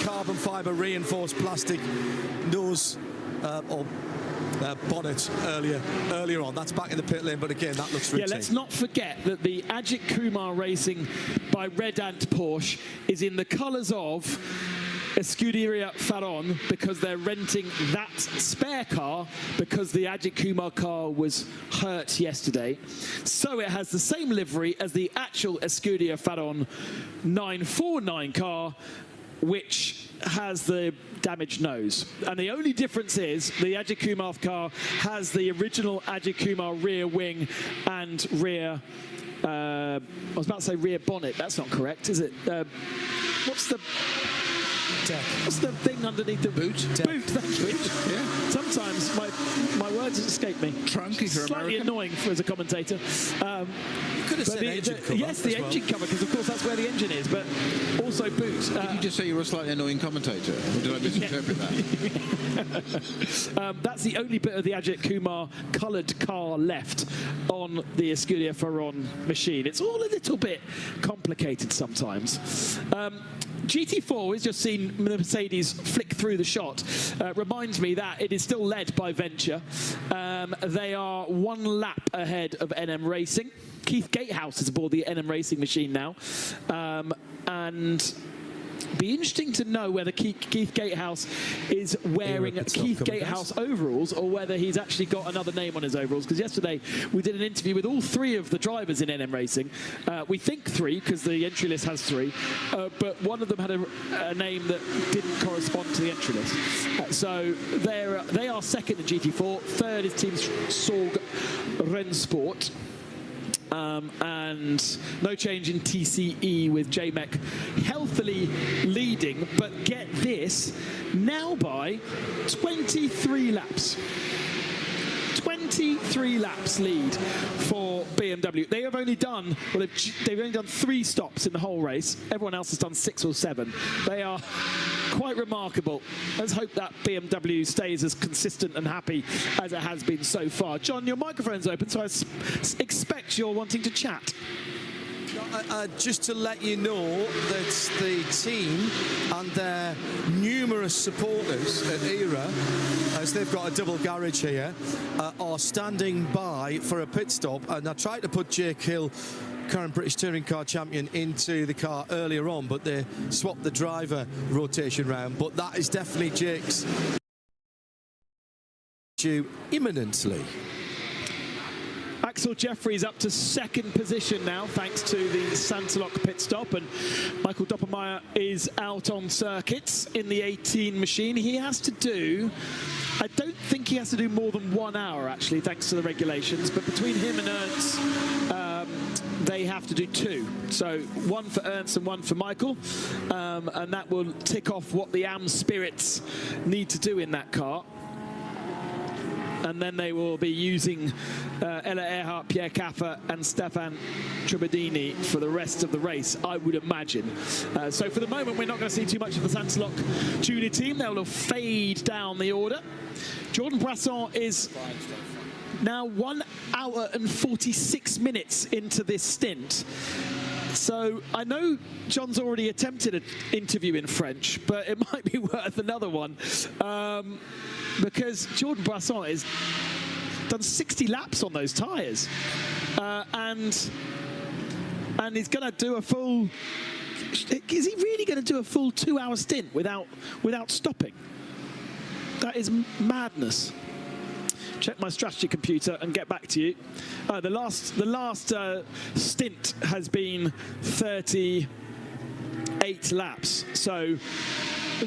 carbon fibre reinforced plastic nose or bonnet earlier on. That's back in the pit lane, but again, that looks routine. Yeah, let's not forget that the Ajit Kumar Racing by Red Ant Porsche is in the colours of Scuderia Faron, because they're renting that spare car because the Ajit Kumar car was hurt yesterday. So it has the same livery as the actual Scuderia Faron 949 car, which has the damaged nose. And the only difference is the Ajit Kumar car has the original Ajit Kumar rear wing and rear, I was about to say rear bonnet. That's not correct, is it? What's the thing underneath the boot? Boot, thank you. Yeah. Sometimes my words escape me. Trunk, if you're slightly American. annoying as a commentator. You could have said engine cover. Yes, the engine cover, because of course that's where the engine is, but also boot. Did you just say you were a slightly annoying commentator? Or did I misinterpret that? That's the only bit of the Ajit Kumar coloured car left on the Scuderia Faron machine. It's all a little bit complicated sometimes. GT4 has just seen Mercedes flick through the shot. Reminds me that it is still led by Venture. They are 1 lap ahead of NM Racing. Keith Gatehouse is aboard the NM Racing machine now. And be interesting to know whether Keith Gatehouse is wearing Keith Gatehouse overalls, or whether he's actually got another name on his overalls, because yesterday we did an interview with all 3 of the drivers in NM Racing. We think 3, because the entry list has 3, but one of them had a name that didn't correspond to the entry list. So they are second in GT4, third is Team Sorg Rennsport. And no change in TCE with JMEC healthily leading, but get this, now by 23 laps. 23 laps lead for BMW. They have only done, well, they've only done 3 stops in the whole race. Everyone else has done 6 or 7. They are quite remarkable. Let's hope that BMW stays as consistent and happy as it has been so far. John, your microphone's open, so I expect you're wanting to chat. Just to let you know that the team and their numerous supporters at ERA, as they've got a double garage here, are standing by for a pit stop. And I tried to put Jake Hill, current British Touring Car Champion, into the car earlier on, but they swapped the driver rotation round. But that is definitely Jake's due imminently. Axel Jeffries up to 2nd position now, thanks to the Santalok pit stop, and Michael Doppelmayr is out on circuits in the 18 machine. He has to do, I don't think he has to do more than 1 hour, actually, thanks to the regulations, but between him and Ernst, they have to do 2. So 1 for Ernst and 1 for Michael, and that will tick off what the AM Spirits need to do in that car. And then they will be using Ella Earhart, Pierre Caffer and Stefan Tribadini for the rest of the race, I would imagine. So for the moment, we're not going to see too much of the Santalok junior team. They'll fade down the order. Jordan Brasson is now 1 hour and 46 minutes into this stint. So I know John's already attempted an interview in French, but it might be worth another one. Because Jordan Brasson has done 60 laps on those tyres, and he's going to do a full. Is he really going to do a full 2-hour stint without stopping? That is madness. Check my strategy computer and get back to you. The last stint has been 30. 8 laps. So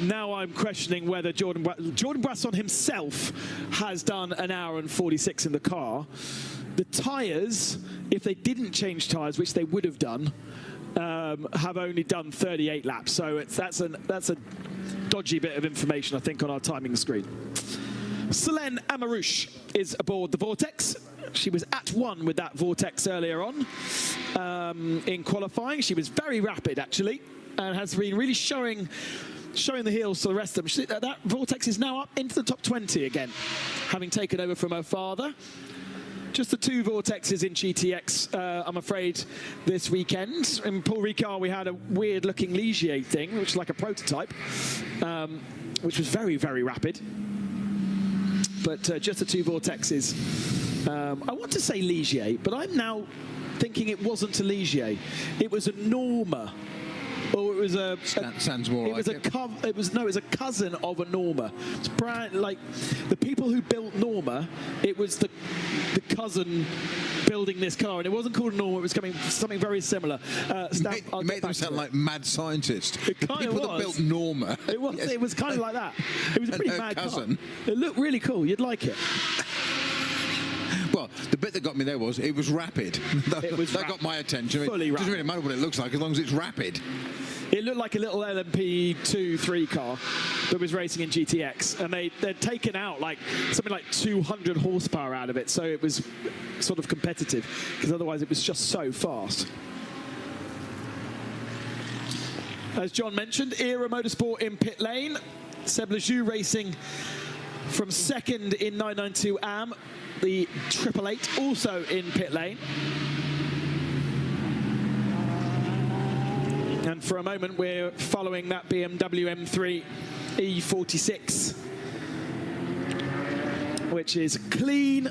now I'm questioning whether Jordan Boisson himself has done an hour and 46 in the car. The tyres, if they didn't change tyres, which they would have done, have only done 38 laps. So that's a dodgy bit of information, I think, on our timing screen. Selene Amarouche is aboard the Vortex. She was at 1 with that Vortex earlier on in qualifying. She was very rapid, actually, and has been really showing the heels to the rest of them. That Vortex is now up into the top 20 again, having taken over from her father. Just the 2 Vortexes in GTX, I'm afraid, this weekend. In Paul Ricard, we had a weird-looking Ligier thing, which is like a prototype, which was very, very rapid. But just the 2 Vortexes. I want to say Ligier, but I'm now thinking it wasn't a Ligier. It was a Norma. Or it was a sounds more like it. It was a cousin of a Norma. It's like the people who built Norma. It was the cousin building this car, and it wasn't called Norma. It was something very similar. You made them sound like mad scientists. The people that built Norma. It was. Yes. It was kind of like that. It was a pretty mad cousin. car. It looked really cool. You'd like it. Well, the bit that got me there was it was rapid. that got my attention. Fully it rapid. doesn't really matter what it looks like as long as it's rapid. It looked like a little LMP 2-3 car that was racing in GTX, and they'd taken out something like 200 horsepower out of it, so it was sort of competitive, because otherwise it was just so fast. As John mentioned, Era Motorsport in pit lane. Seb Lejoux racing from 2nd in 992 AM. The 888 also in pit lane. And for a moment, we're following that BMW M3 E46, which is clean,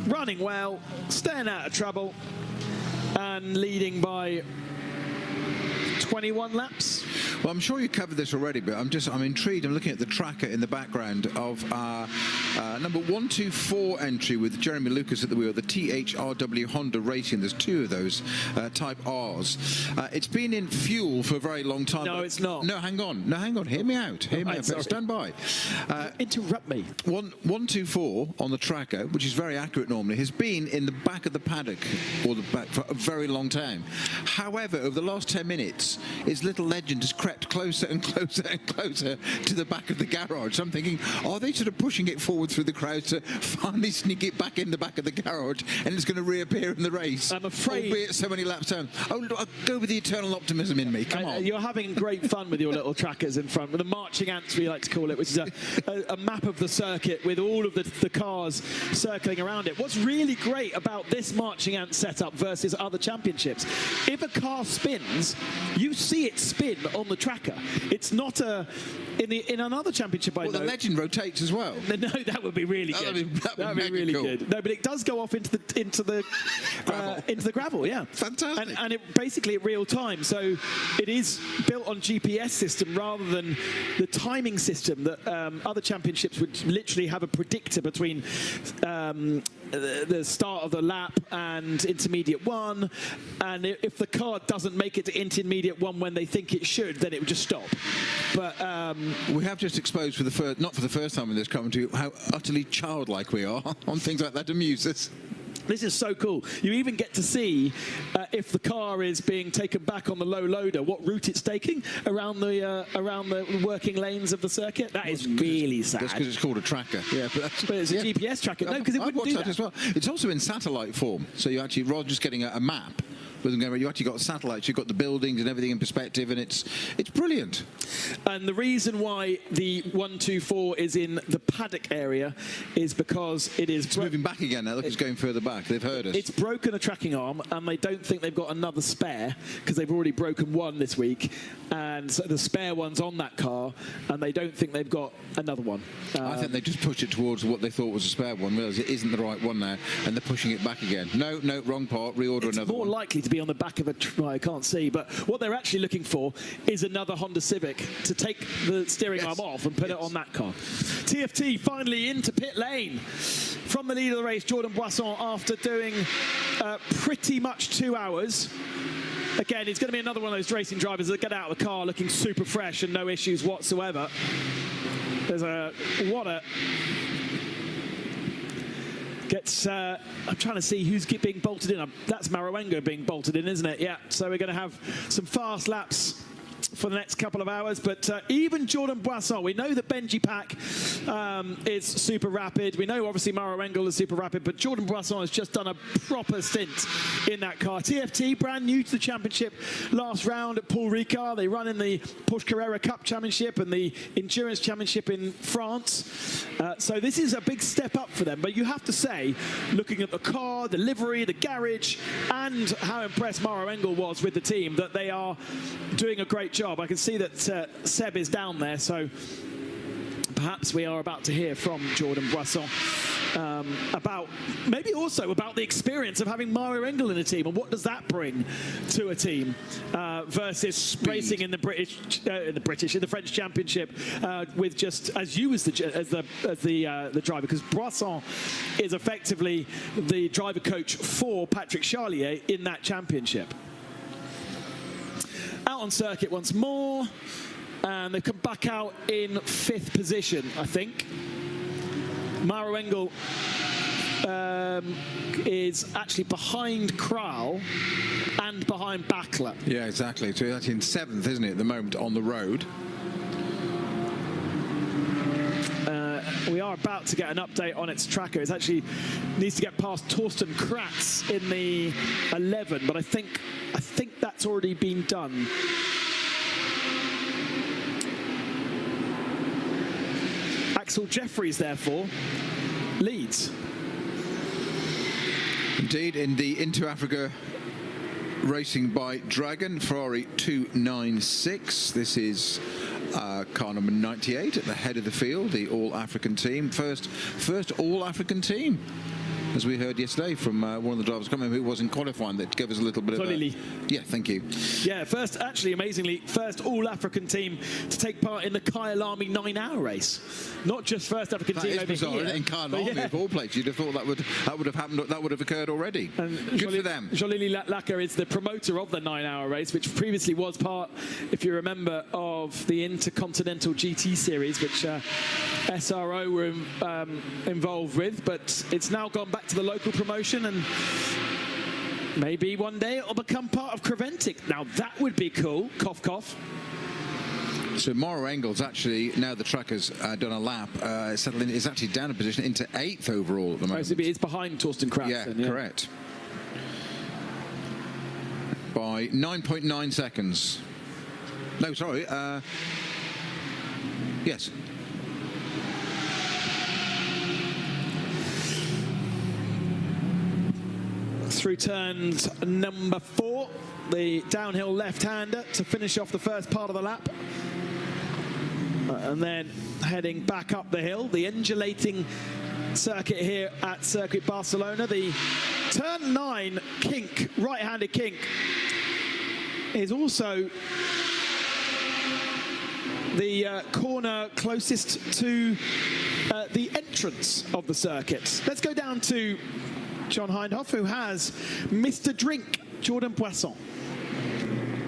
running well, staying out of trouble, and leading by 21 laps. Well, I'm sure you covered this already, but I'm intrigued. I'm looking at the tracker in the background of our number 124 entry with Jeremy Lucas at the wheel, the THRW Honda Racing. There's 2 of those Type Rs. It's been in fuel for a very long time. No, it's not. No, hang on. Hear me out. Stand by. Interrupt me. 124 on the tracker, which is very accurate normally, has been in the back of the paddock or the back for a very long time. However, over the last 10 minutes, its little legend has crept closer and closer and closer to the back of the garage. So I'm thinking, are they sort of pushing it forward through the crowd to finally sneak it back in the back of the garage, and it's going to reappear in the race? I'm afraid, albeit so many laps down. Oh, I'll go with the eternal optimism in me. Come on. You're having great fun with your little trackers in front, with the marching ants, we like to call it, which is a map of the circuit with all of the cars circling around it. What's really great about this marching ant setup versus other championships, if a car spins, you see it spin on the tracker. It's not in another championship I know. Well, the legend rotates as well. No, that would be really good. That would be really cool. Good. No, but it does go off into the gravel. Yeah, fantastic. And it basically at real time. So it is built on GPS system rather than the timing system that other championships would literally have a predictor between the start of the lap and intermediate 1, and if the car doesn't make it to intermediate 1 when they think it should, then it would just stop. But we have just exposed not for the first time in this commentary, how utterly childlike we are on things like that. Amuse us. This is so cool. You even get to see if the car is being taken back on the low loader, what route it's taking around the working lanes of the circuit. That is really sad. That's because it's called a tracker. Yeah, but it's a GPS tracker. No, because it wouldn't do that. As well. It's also in satellite form, so you actually, rather than just getting a map, you actually got satellites, you've got the buildings and everything in perspective, and it's brilliant. And the reason why the 124 is in the paddock area is because it's moving back again now. Look, it's going further back. They've heard us. It's broken a tracking arm, and they don't think they've got another spare because they've already broken one this week, and so the spare one's on that car, and they don't think they've got another one. I think they just pushed it towards what they thought was a spare one, realised it isn't the right one now, and they're pushing it back again. No, wrong part. Reorder another one. It's more likely to be on the back of I can't see, but what they're actually looking for is another Honda Civic to take the steering arm off and put it on that car. TFT finally into pit lane from the lead of the race, Jordan Boisson, after doing pretty much 2 hours again, he's going to be another one of those racing drivers that get out of the car looking super fresh and no issues whatsoever. There's I'm trying to see who's being bolted in. That's Marouengo being bolted in, isn't it? Yeah, so we're going to have some fast laps for the next couple of hours, but even Jordan Boisson, we know that Benji Pack is super rapid. We know obviously Marouengo is super rapid, but Jordan Boisson has just done a proper stint in that car. TFT, brand new to the championship last round at Paul Ricard. They run in the Porsche Carrera Cup Championship and the Endurance Championship in France. So this is a big step up for them, but you have to say, looking at the car, the livery, the garage, and how impressed Marouengo was with the team, that they are doing a great job. I can see that Seb is down there, so perhaps we are about to hear from Jordan Boisson maybe also about the experience of having Marouengo in a team, and what does that bring to a team versus racing in the French Championship with just as the driver, because Boisson is effectively the driver coach for Patrick Charlier in that championship. Out on circuit once more, and they've come back out in 5th position, I think. Marouengo is actually behind Kral and behind Bakla. Yeah, exactly. So that's in 7th, isn't it, at the moment on the road? We are about to get an update on its tracker. It actually needs to get past Torsten Kratz in the 11, but I think that's already been done. Axel Jeffries, therefore, leads. Indeed, in the Inter-Africa racing by Dragon, Ferrari 296. This is car number 98 at the head of the field, the All-African team. First All-African team, as we heard yesterday from one of the drivers coming who was in qualifying, that gave us a little bit of yeah, thank you. Yeah, amazingly, first all-African team to take part in the Kyalami 9-hour race. Not just first African team over bizarre, here. In Kyalami, of all places, you'd have thought that would have happened, that would have occurred already. And good for them. Jolili Lacker is the promoter of the 9-hour race, which previously was part, if you remember, of the Intercontinental GT series, which SRO were involved with, but it's now gone back to the local promotion, and maybe one day it'll become part of Creventic. Now that would be cool. Cough, cough. So Marouengo's actually, now the track has done a lap, settled in, is actually down a position into 8th overall at the moment. So it's behind Torsten Kratz. Yeah, correct. By 9.9 seconds. No, sorry. Yes. Through turns number 4, the downhill left-hander to finish off the first part of the lap. And then heading back up the hill, the undulating circuit here at Circuit Barcelona. The turn 9 kink, right-handed kink, is also the corner closest to the entrance of the circuit. Let's go down to John Hindhoff, who has Mr. Drink, Jordan Boisson.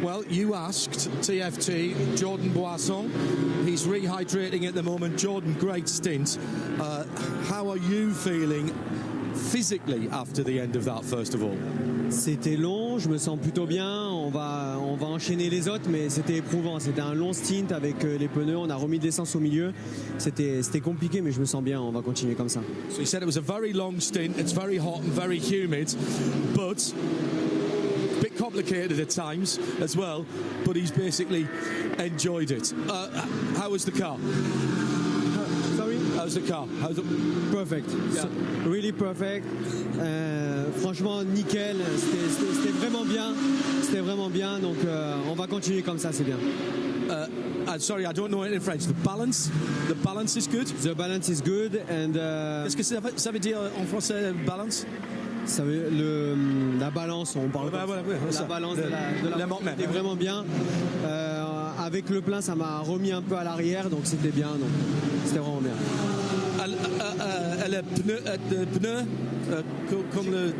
Well, you asked TFT, Jordan Boisson. He's rehydrating at the moment. Jordan, great stint. How are you feeling physically after the end of that, first of all? C'était long, je me sens plutôt bien. On va enchaîner les autres, mais c'était éprouvant. C'était un long stint avec les pneus. On a remis de l'essence au milieu. C'était compliqué, mais je me sens bien. On va continuer comme ça. So he said it was a very long stint. It's very hot and very humid, but a bit complicated at times as well. But he's basically enjoyed it. How was the car? Sorry? How's the car? Perfect. Yeah. Really perfect. Franchement, nickel. C'était vraiment bien. C'était vraiment bien. Donc, on va continuer comme ça, c'est bien. Sorry, I don't know it in French. The balance is good. The balance is good, and. Qu'est-ce que ça veut dire en français, balance? Ça veut, la balance, on parle la balance de la montre était vraiment bien. Avec le plein, ça m'a remis un peu à l'arrière, donc c'était bien. Donc c'était vraiment bien. Le pneu comme le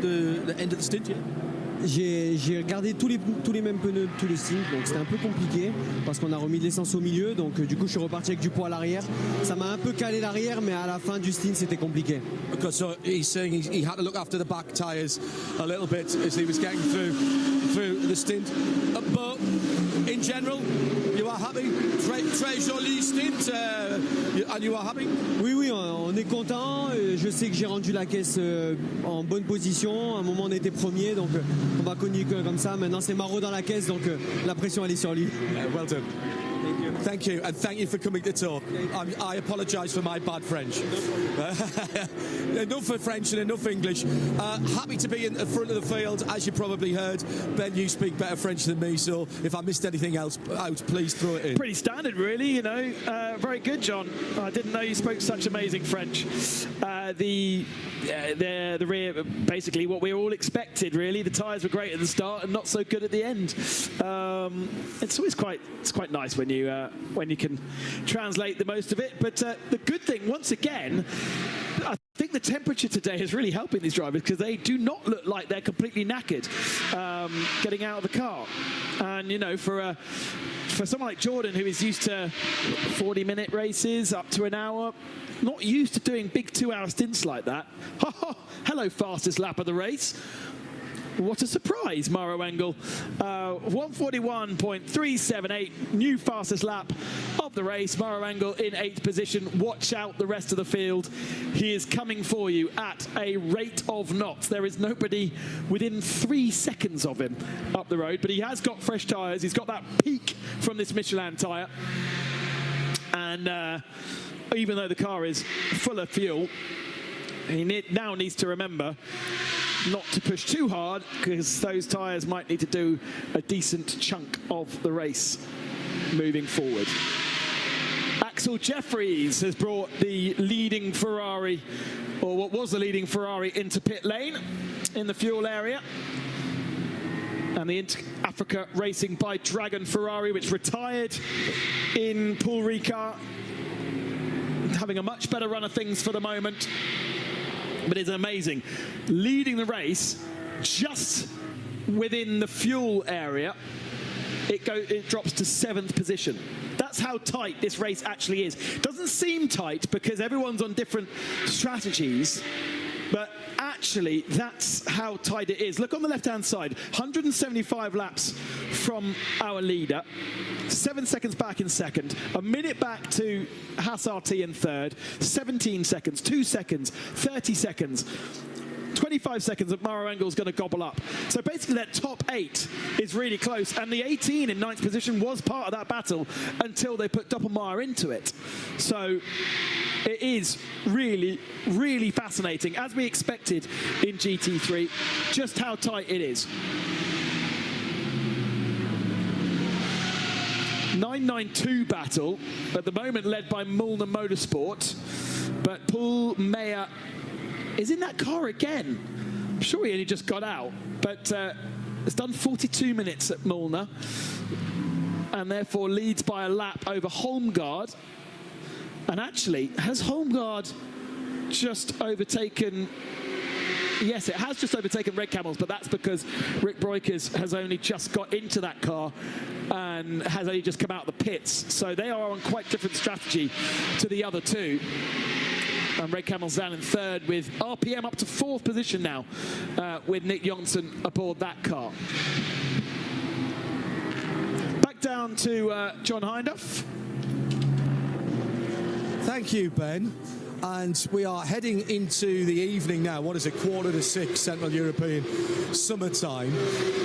end of the stint, yeah? j'ai regardé tous les mêmes pneus de tous les signes, donc c'était un peu compliqué parce qu'on a remis de l'essence au milieu, donc du coup je suis reparti avec du poids à l'arrière. Ça m'a un peu calé l'arrière, mais à la fin du stint c'était compliqué. Because he's saying he had to look after the back tyres a little bit as he was getting through the stint. But in general, you are happy. Très joli stint, and you are happy. Oui, on est content. Je sais que j'ai rendu la caisse en bonne position. À un moment on était premier, donc on va continuer comme ça. Maintenant c'est Maro dans la caisse, donc la pression elle est sur lui. Well done. Thank you, and thank you for coming to talk. I apologise for my bad French. Enough for French and enough English. Happy to be in the front of the field, as you probably heard. Ben, you speak better French than me, so if I missed anything else out, please throw it in. Pretty standard, really, you know. Very good, John. I didn't know you spoke such amazing French. The rear, basically what we all expected, really. The tyres were great at the start and not so good at the end. It's always quite nice when you can translate the most of it. But the good thing, once again, I think the temperature today is really helping these drivers because they do not look like they're completely knackered getting out of the car. And, you know, for someone like Jordan, who is used to 40-minute races up to an hour, not used to doing big 2-hour stints like that. Hello, fastest lap of the race. What a surprise, Maro Engel. 141.378, new fastest lap of the race. Maro Engel in 8th position. Watch out the rest of the field. He is coming for you at a rate of knots. There is nobody within 3 seconds of him up the road, but he has got fresh tyres. He's got that peak from this Michelin tyre. And even though the car is full of fuel, he now needs to remember not to push too hard because those tyres might need to do a decent chunk of the race moving forward. Axel Jeffries has brought the leading Ferrari, or what was the leading Ferrari, into pit lane in the fuel area. And the Inter-Africa Racing by Dragon Ferrari, which retired in Paul Ricard, having a much better run of things for the moment. But it's amazing. Leading the race just within the fuel area, it drops to 7th position. That's how tight this race actually is. Doesn't seem tight because everyone's on different strategies, but actually that's how tight it is. Look on the left-hand side, 175 laps from our leader, 7 seconds back in second, a minute back to Haas RT in third, 17 seconds, 2 seconds, 30 seconds, 25 seconds that Maro Engel's going to gobble up. So basically that top 8 is really close, and the 18 in 9th position was part of that battle until they put Doppelmayr into it. So it is really, really fascinating, as we expected in GT3, just how tight it is. 992 battle, at the moment led by Mulner Motorsport, but Paul Meyer is in that car again. I'm sure he only just got out, but has done 42 minutes at Mulner, and therefore leads by a lap over Holmgaard. And actually, has Holmgaard just overtaken? Yes, it has just overtaken Red Camels, but that's because Rick Breukers has only just got into that car and has only just come out of the pits. So they are on quite different strategy to the other two. And Red Camels down in third with RPM up to 4th position now with Nick Johnson aboard that car. Back down to John Hindhaugh. Thank you, Ben. And we are heading into the evening now. What is it, 5:45 Central European summertime?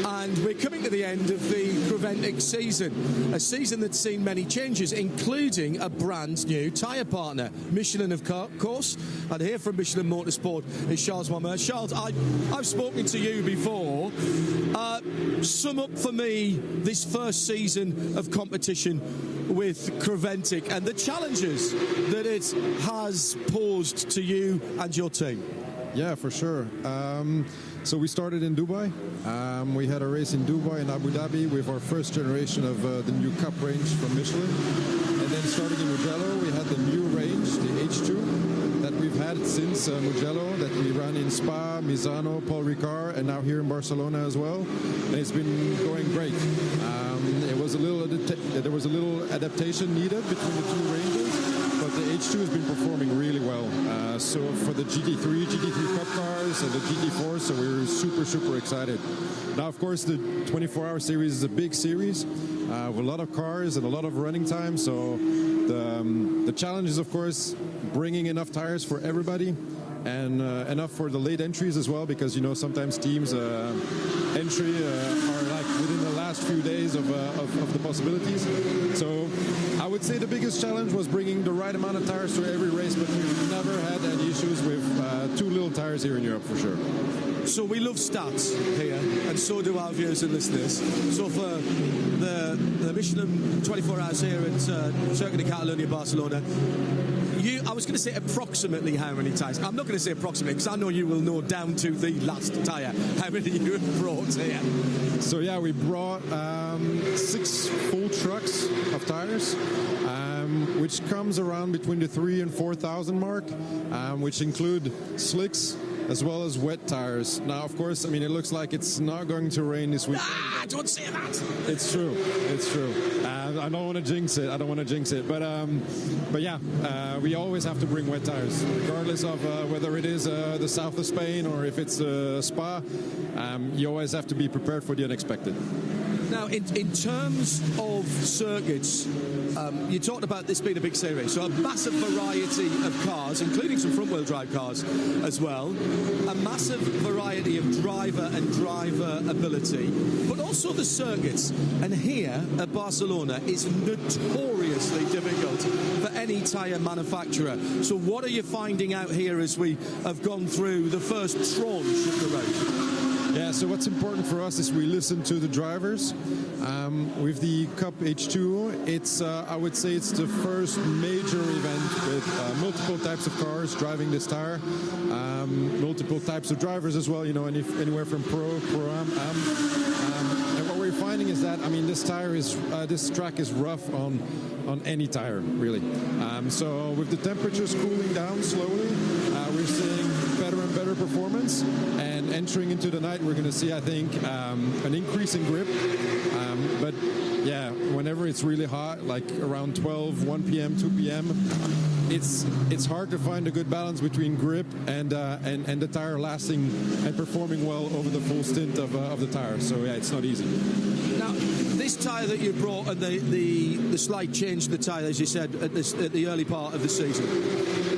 And we're coming to the end of the Creventic season. A season that's seen many changes, including a brand new tyre partner. Michelin, of course. And here from Michelin Motorsport is Charles Marmer. Charles, I've spoken to you before. Sum up for me this first season of competition with Creventic and the challenges that it has posed to you and your team. Yeah, for sure. So we started in Dubai. We had a race in Dubai and Abu Dhabi with our first generation of the new Cup range from Michelin. And then starting in Mugello, we had the new range, the H2, that we've had had since Mugello, that we run in Spa, Misano, Paul Ricard, and now here in Barcelona as well. And it's been going great. There was a little adaptation needed between the two ranges, but the H2 has been performing really well. So for the GT3 Cup cars and the GT4, so we're super excited. Now, of course, the 24-hour series is a big series with a lot of cars and a lot of running time. So the challenge is, of course, bringing enough tires for everybody and enough for the late entries as well, because sometimes teams entry are like within the last few days of the possibilities. So I would say the biggest challenge was bringing the right amount of tires to every race, but we've never had any issues with too little tires here in Europe, for sure. So we love stats here, and so do our viewers and listeners. So for the Michelin 24 hours here at Circuit de Catalunya, Barcelona, I was going to say approximately how many tyres. I'm not going to say approximately, because I know you will know down to the last tyre how many you have brought here. So yeah, we brought 6 full trucks of tires, which comes around between the 3,000 and 4,000 mark, which include slicks as well as wet tires. Now, of course, I mean, it looks like it's not going to rain this week. Don't say that. It's true. I don't want to jinx it. But yeah, we always have to bring wet tires, regardless of whether it is the south of Spain or if it's Spa. You always have to be prepared for the unexpected. Now, in terms of circuits, you talked about this being a big series, so a massive variety of cars, including some front-wheel drive cars as well, a massive variety of driver ability, but also the circuits. And here at Barcelona is notoriously difficult for any tyre manufacturer. So what are you finding out here as we have gone through the first tranche of the race? Yeah, so what's important for us is we listen to the drivers. With the Cup H2, it's I would say it's the first major event with multiple types of cars driving this tire, multiple types of drivers as well. Anywhere from Pro-Am. And what we're finding is that, I mean, this track is rough on any tire, really. So with the temperatures cooling down slowly, we're seeing better and better performance. And entering into the night, we're going to see, I think, an increase in grip. But yeah, whenever it's really hot, like around 12, 1 p.m., 2 p.m., it's hard to find a good balance between grip and the tire lasting and performing well over the full stint of the tire. So yeah, it's not easy. Now, this tyre that you brought and the slight change to the tyre, as you said, at the early part of the season,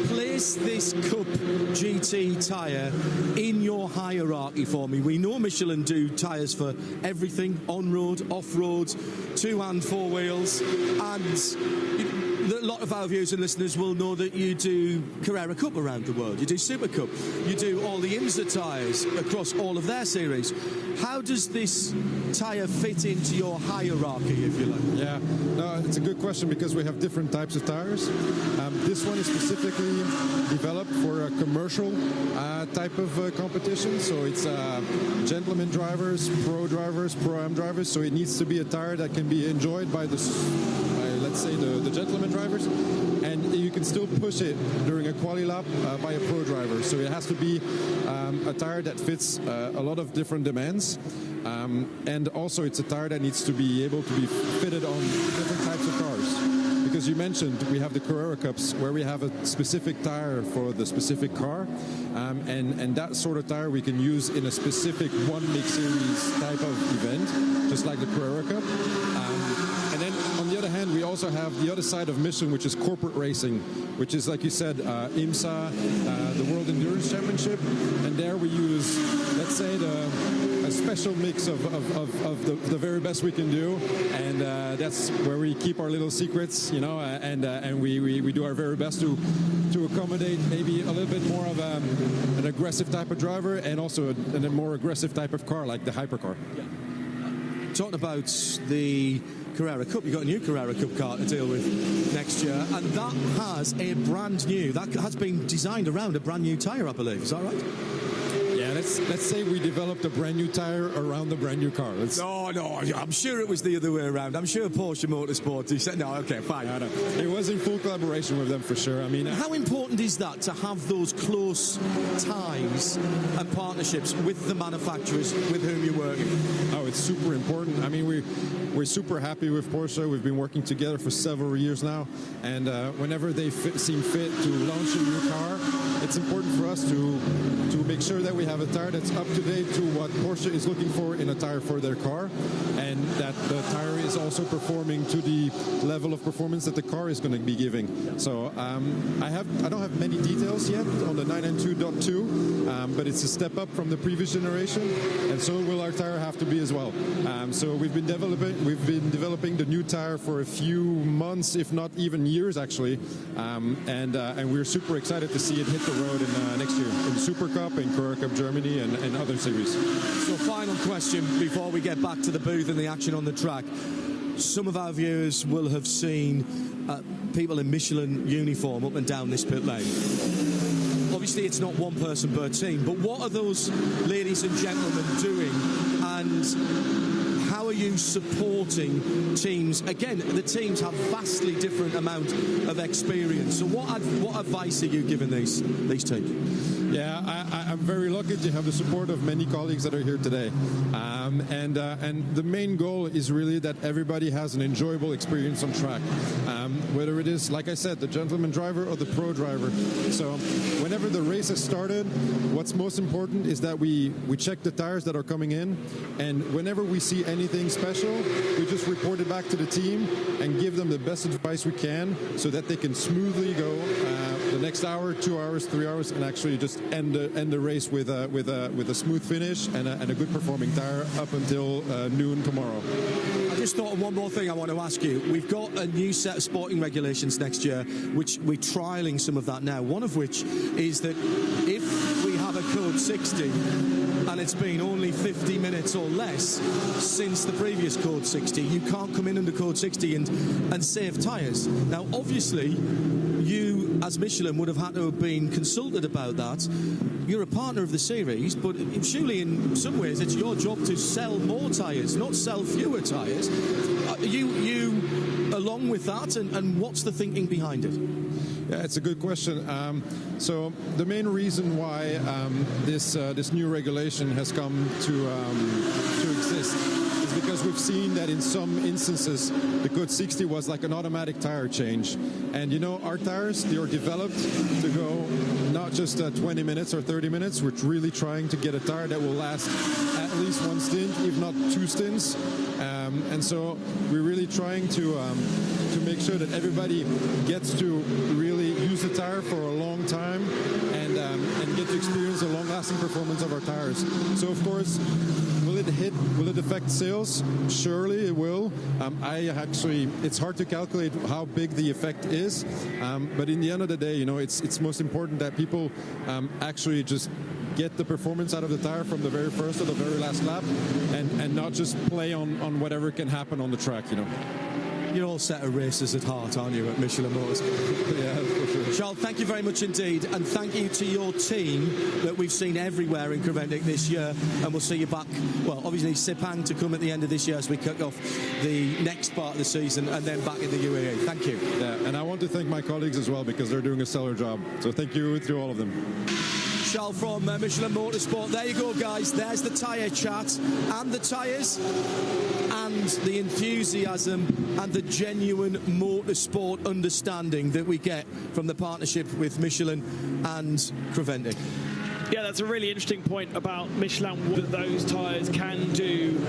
place this Cup GT tyre in your hierarchy for me. We know Michelin do tyres for everything, on-road, off-road, 2 and 4 wheels, and a lot of our viewers and listeners will know that you do Carrera Cup around the world, you do Super Cup, you do all the IMSA tyres across all of their series. How does this tyre fit into your hierarchy, if you like? Yeah, no, it's a good question, because we have different types of tires. This one is specifically developed for a commercial type of competition, so it's gentleman drivers, pro-am drivers, so it needs to be a tire that can be enjoyed by let's say the gentleman drivers, and you can still push it during a quali lap by a pro driver. So it has to be a tire that fits a lot of different demands, and also it's a tire that needs to be able to be fitted on different types of cars. Because you mentioned we have the Carrera Cups where we have a specific tire for the specific car, and that sort of tire we can use in a specific one mix series type of event, just like the Carrera Cup. And then on the other hand, we also have the other side of Michelin, which is corporate racing, which is, like you said, IMSA, the World Endurance Championship, and there we use, let's say, a special mix of the very best we can do, and that's where we keep our little secrets, and we do our very best to accommodate maybe a little bit more of an aggressive type of driver, and also a more aggressive type of car, like the hypercar. Yeah. Talking about the Carrera Cup, you've got a new Carrera Cup car to deal with next year, and that has been designed around a brand new tyre, I believe. Is that right? Yeah, let's say we developed a brand new tire around the brand new car. No, I'm sure it was the other way around. I'm sure Porsche Motorsport, he said, no, okay, fine. No. It was in full collaboration with them for sure. I mean, how important is that to have those close ties and partnerships with the manufacturers with whom you're working? Oh, it's super important. I mean, we're super happy with Porsche. We've been working together for several years now, and whenever they seem fit to launch a new car, it's important for us to make sure that we have a tire that's up to date to what Porsche is looking for in a tire for their car, and that the tire is also performing to the level of performance that the car is going to be giving. So I don't have many details yet on the 992.2, but it's a step up from the previous generation, and so will our tire have to be as well. So we've been developing the new tire for a few months, if not even years, actually, and we're super excited to see it hit the road in next year in the Super Cup, in Cora Cup Germany, and other series. So, final question before we get back to the booth and the action on the track. Some of our viewers will have seen people in Michelin uniform up and down this pit lane. Obviously, it's not one person per team, but what are those ladies and gentlemen doing, and how are you supporting teams? Again, the teams have vastly different amount of experience. So what advice are you giving these teams? Yeah, I'm very lucky to have the support of many colleagues that are here today. And the main goal is really that everybody has an enjoyable experience on track. Whether it is, like I said, the gentleman driver or the pro driver. So whenever the race has started, what's most important is that we check the tires that are coming in, and whenever we see anything special, we just report it back to the team and give them the best advice we can so that they can smoothly go the next hour, 2 hours, 3 hours, and actually just end the race with a smooth finish and a good performing tire up until noon tomorrow. I just thought of one more thing I want to ask you. We've got a new set of sporting regulations next year, which we're trialling some of that now. One of which is that if we have a code 60 and it's been only 50 minutes or less since the previous code 60, you can't come in under code 60 and save tyres. Now, obviously, you, as Michelin, would have had to have been consulted about that. You're a partner of the series, but surely in some ways it's your job to sell more tyres, not sell fewer tyres. Are you along with that, and what's the thinking behind it? Yeah, it's a good question. So the main reason why this new regulation has come to exist is because we've seen that in some instances the code 60 was like an automatic tire change, and you know, our tires, they are developed to go not just 20 minutes or 30 minutes. We're really trying to get a tire that will last at least one stint, if not two stints, and so we're really trying to make sure that everybody gets to really use the tire for a long time and get to experience the long-lasting performance of our tires. So of course, will it affect sales? Surely it will. It's hard to calculate how big the effect is, but in the end of the day, you know, it's most important that people actually just get the performance out of the tire from the very first to the very last lap, and not just play on whatever can happen on the track, you know. You're all set of racers at heart, aren't you, at Michelin Motors? Yeah, for sure. Charles, thank you very much indeed, and thank you to your team that we've seen everywhere in Crevendic this year, and we'll see you back, well, obviously Sepang to come at the end of this year as we kick off the next part of the season, and then back in the UAE. Thank you. Yeah, and I want to thank my colleagues as well, because they're doing a stellar job. So thank you to all of them. Charles from Michelin Motorsport. There you go, guys. There's the tyre chat and the tyres and the enthusiasm and the genuine motorsport understanding that we get from the partnership with Michelin and Crevendic. Yeah, that's a really interesting point about Michelin, what those tyres can do,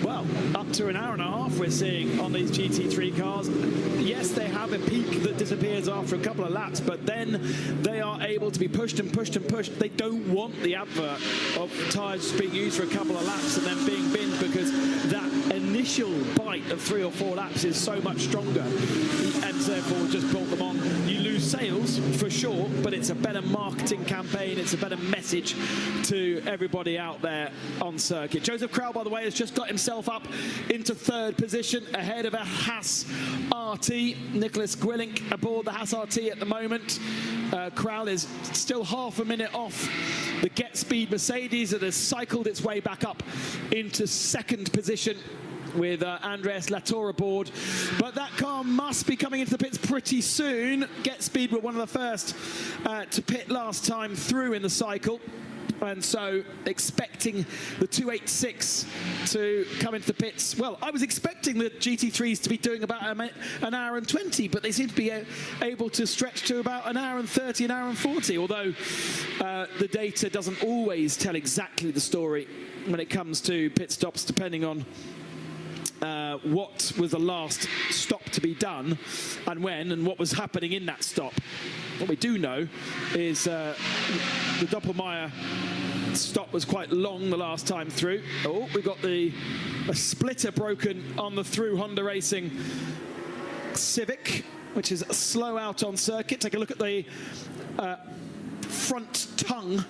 well, up to an hour and a half we're seeing on these GT3 cars. Yes, they have a peak that disappears after a couple of laps, but then they are able to be pushed and pushed and pushed. They don't want the advert of tyres being used for a couple of laps and then being binned, because that initial bite of 3 or 4 laps is so much stronger, and therefore just bolt them on. You lose sales for sure, but it's a better marketing campaign, it's a better message message to everybody out there on circuit. Joseph Krell, by the way, has just got himself up into third position ahead of a Haas RT. Nicholas Gwilink aboard the Haas RT at the moment. Krell is still half a minute off the Get Speed Mercedes that has cycled its way back up into second position with Andres Latour aboard. But that car must be coming into the pits pretty soon. Get Speed were one of the first to pit last time through in the cycle. And so expecting the 286 to come into the pits. Well, I was expecting the GT3s to be doing about an hour and 20, but they seem to be able to stretch to about an hour and 30, an hour and 40, although the data doesn't always tell exactly the story when it comes to pit stops, depending on what was the last stop to be done and when and what was happening in that stop. What we do know is the Doppelmayr stop was quite long the last time through. Oh, we got a splitter broken on the through Honda Racing Civic, which is slow out on circuit. Take a look at the front tongue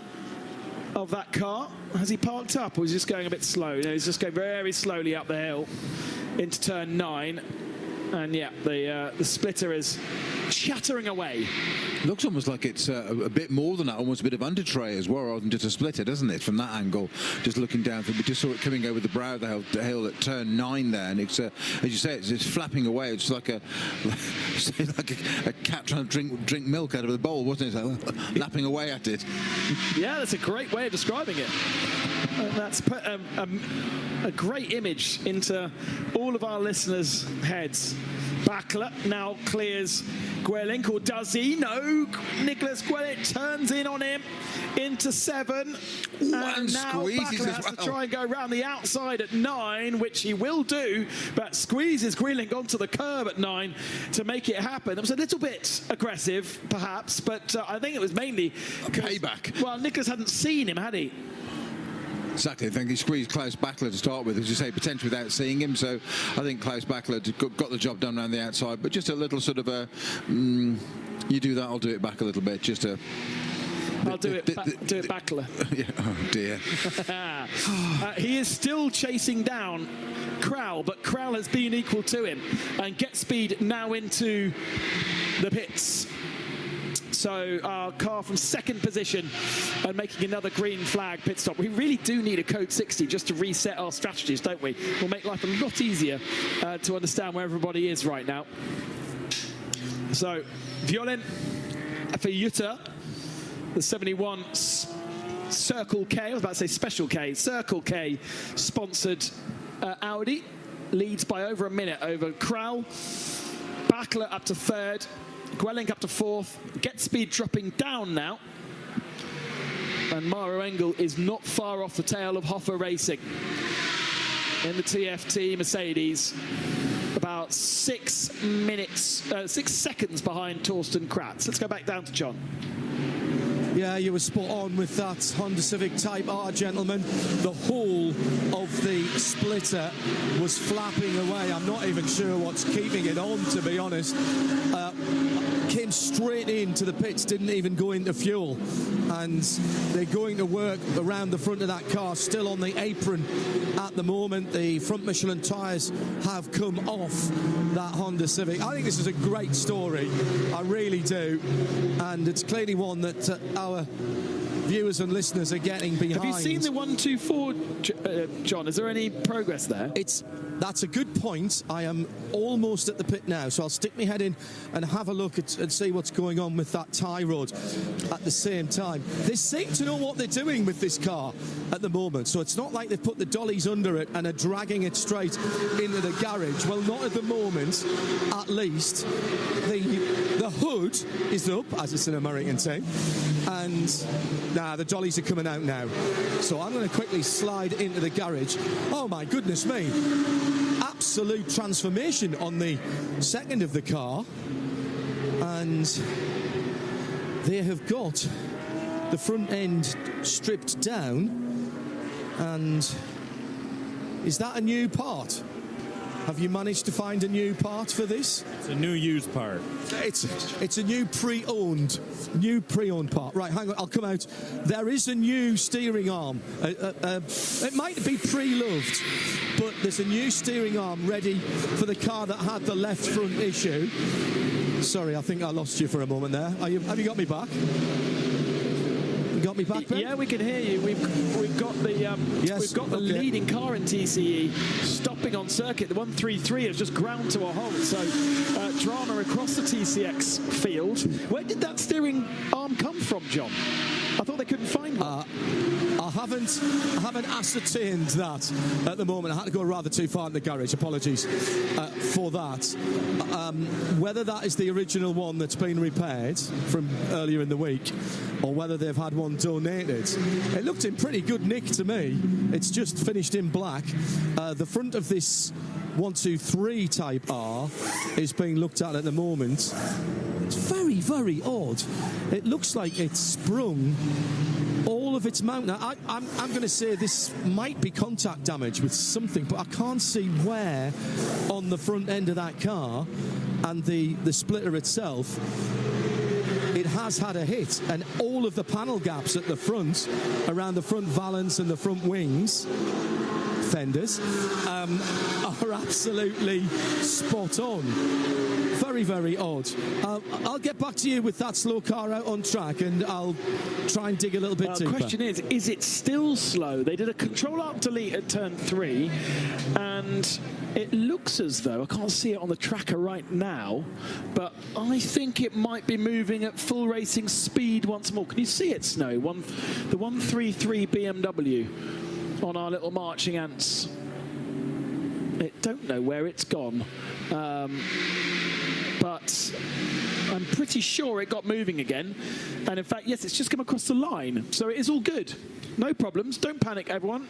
of that car. Has he parked up or is he just going a bit slow? No, he's just going very slowly up the hill into turn 9. And yeah, the splitter is chattering away. Looks almost like it's a bit more than that, almost a bit of under tray as well, rather than just a splitter, doesn't it? From that angle, just looking down, we just saw it coming over the brow of the hill at turn 9 there, and it's as you say, it's flapping away. It's like a cat trying to drink milk out of the bowl, wasn't it? Like, lapping away at it. Yeah, that's a great way of describing it. That's put a great image into all of our listeners' heads. Backler now clears Gwelink, or does he? No, Nicholas Gwelink turns in on him into 7. And now squeezes Backler has to try and go around the outside at 9, which he will do, but squeezes Gwelink onto the curb at 9 to make it happen. It was a little bit aggressive, perhaps, but I think it was mainly a payback. Well, Nicholas hadn't seen him, had he? Exactly. I think he squeezed Klaus Backler to start with, as you say, potentially without seeing him. So I think Klaus Backler got the job done around the outside, but just a little sort of a, you do that, I'll do it back a little bit, just a... I'll do it Backler. Yeah, oh dear. He is still chasing down Krell, but Krell has been equal to him. And Get Speed now into the pits. So our car from second position and making another green flag pit stop. We really do need a code 60 just to reset our strategies, don't we? We'll make life a lot easier to understand where everybody is right now. So Violin for Jutta, the 71 Circle K, I was about to say Special K, Circle K sponsored Audi, leads by over a minute over Krell. Backler up to third. Gwelink up to fourth. Get Speed dropping down now. And Maro Engel is not far off the tail of Hoffa Racing in the TFT Mercedes. About 6 seconds behind Torsten Kratz. Let's go back down to John. Yeah, you were spot on with that Honda Civic Type R, gentlemen. The whole of the splitter was flapping away. I'm not even sure what's keeping it on, to be honest. Came straight into the pits, didn't even go into fuel. And they're going to work around the front of that car, still on the apron at the moment. The front Michelin tyres have come off that Honda Civic. I think this is a great story. I really do. And it's clearly one that our viewers and listeners are getting behind. Have you seen the 124, John? Is there any progress there? That's a good point. I am almost at the pit now, so I'll stick my head in and have a look and see what's going on with that tie rod at the same time. They seem to know what they're doing with this car at the moment, so it's not like they've put the dollies under it and are dragging it straight into the garage. Well, not at the moment, at least. The hood is up, as it's an American thing, and the dollies are coming out now. So I'm going to quickly slide into the garage. Oh my goodness me. Absolute transformation on the second of the car, and they have got the front end stripped down. And is that a new part? Have you managed to find a new part for this? It's a new used part. It's a new pre-owned part. Right, hang on, I'll come out. There is a new steering arm. It might be pre-loved, but there's a new steering arm ready for the car that had the left front issue. Sorry, I think I lost you for a moment there. Have you got me back? You got me back, Ben? Yeah, we can hear you. We've got the leading car in TCE stopping on circuit. The 133 has just ground to a halt. So drama across the TCX field. Where did that steering arm come from, John? I thought they couldn't find one. I haven't ascertained that at the moment. I had to go rather too far in the garage. Apologies for that. Whether that is the original one that's been repaired from earlier in the week, or whether they've had one donated, it looked in pretty good nick to me. It's just finished in black. The front of this 123 Type R is being looked at the moment. It's very, very odd. It looks like it's sprung all of its mount. Now, I'm going to say this might be contact damage with something, but I can't see where on the front end of that car and the splitter itself it has had a hit, and all of the panel gaps at the front, around the front valance and the front wings fenders, are absolutely spot on. Very, very odd. I'll get back to you with that slow car out on track, and I'll try and dig a little bit deeper. The question is it still slow? They did a control-alt-delete at turn 3, and it looks as though, I can't see it on the tracker right now, but I think it might be moving at full racing speed once more. Can you see it, Snow? The 133 BMW on our little marching ants. I don't know where it's gone. But I'm pretty sure it got moving again. And in fact, yes, it's just come across the line. So it is all good. No problems. Don't panic, everyone.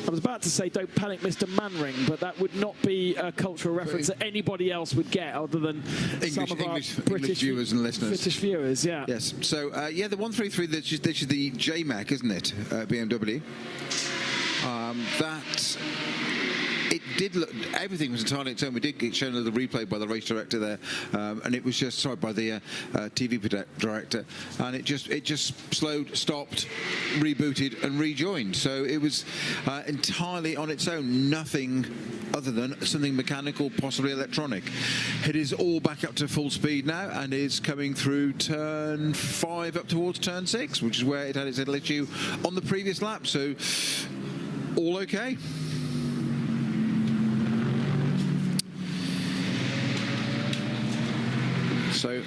I was about to say, don't panic, Mr. Manring, but that would not be a cultural reference that anybody else would get other than some of our British viewers and listeners. British viewers, yeah. Yes. So, yeah, the 133, this is the J-Mac, isn't it? BMW. That... It did look, everything was entirely its own. We did get shown the replay by the race director there, and it was just, by the TV director, and it just slowed, stopped, rebooted, and rejoined. So it was entirely on its own, nothing other than something mechanical, possibly electronic. It is all back up to full speed now, and is coming through turn 5 up towards turn 6, which is where it had its little issue on the previous lap. So all okay. So,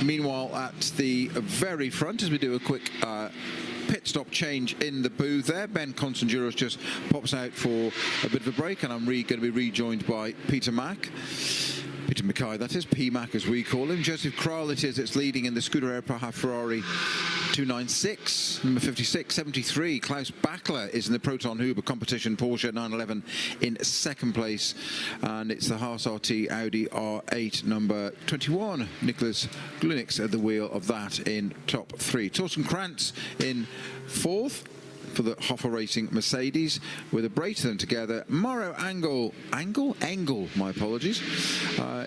meanwhile, at the very front, as we do a quick pit stop change in the booth there, Ben Constanduros just pops out for a bit of a break, and I'm going to be rejoined by Peter Mackay, that is, P-Mac as we call him. Joseph Kral it is that's leading in the Scuderia Praha Ferrari 296, number 56, 73. Klaus Bachler is in the Proton Huber competition Porsche 911 in second place, and it's the Haas RT Audi R8 number 21. Nicholas Glunix at the wheel of that in top 3. Torsten Krantz in 4th for the Hoffa Racing Mercedes, with a Brayton together. Mauro Engel, my apologies,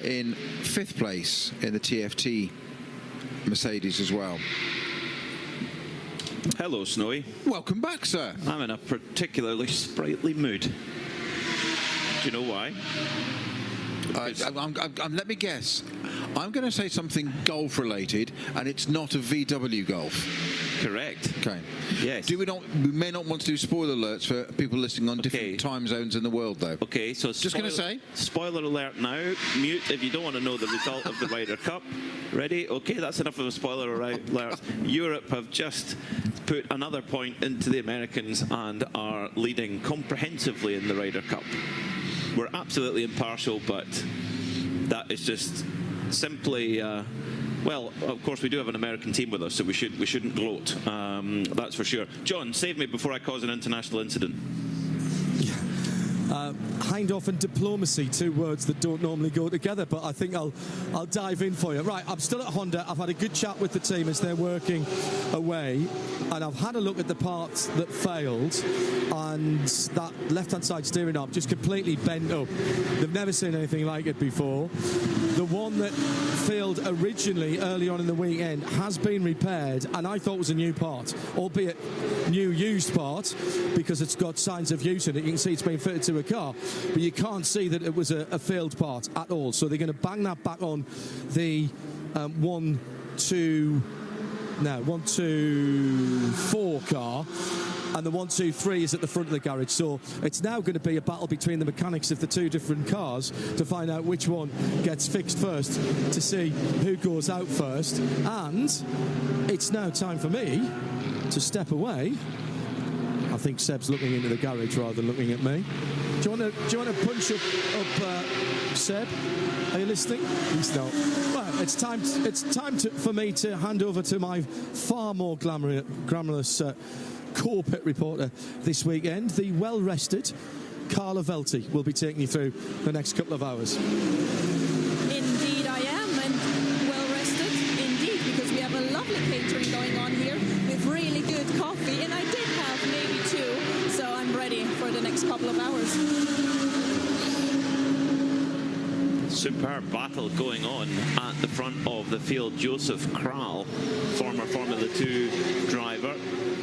in 5th place in the TFT Mercedes as well. Hello, Snowy. Welcome back, sir. I'm in a particularly sprightly mood. Do you know why? Let me guess. I'm going to say something golf related, and it's not a VW Golf. Correct. Okay. Yes. We may not want to do spoiler alerts for people listening on different time zones in the world, though. Okay, so just going to say, spoiler alert now. Mute if you don't want to know the result of the Ryder Cup. Ready? Okay, that's enough of a spoiler alert. Europe have just put another point into the Americans and are leading comprehensively in the Ryder Cup. We're absolutely impartial, but that is just simply. Well, of course, we do have an American team with us, so we shouldn't gloat. That's for sure. John, save me before I cause an international incident. Hindhoff and diplomacy, two words that don't normally go together, but I think I'll dive in for you. Right, I'm still at Honda. I've had a good chat with the team as they're working away, and I've had a look at the parts that failed, and that left-hand side steering arm just completely bent up. They've never seen anything like it before. The one that failed originally early on in the weekend has been repaired, and I thought was a new part, albeit new used part, because it's got signs of use in it. You can see it's been fitted to a car, but you can't see that it was a failed part at all. So they're going to bang that back on the 1, 2, 4 car, and the 1, 2, 3 is at the front of the garage. So it's now going to be a battle between the mechanics of the two different cars to find out which one gets fixed first, to see who goes out first. And it's now time for me to step away. I think Seb's looking into the garage rather than looking at me. Do you want to punch up Seb? Are you listening? He's not. Well, it's time for me to hand over to my far more glamorous core-pit reporter this weekend. The well-rested Carla Velti will be taking you through the next couple of hours. Indeed I am, and well-rested indeed, because we have a lovely catering going on here with really good coffee, and I did have maybe 2, so I'm ready for the next couple of hours. Superb battle going on at the front of the field. Joseph Kral, former Formula 2 driver,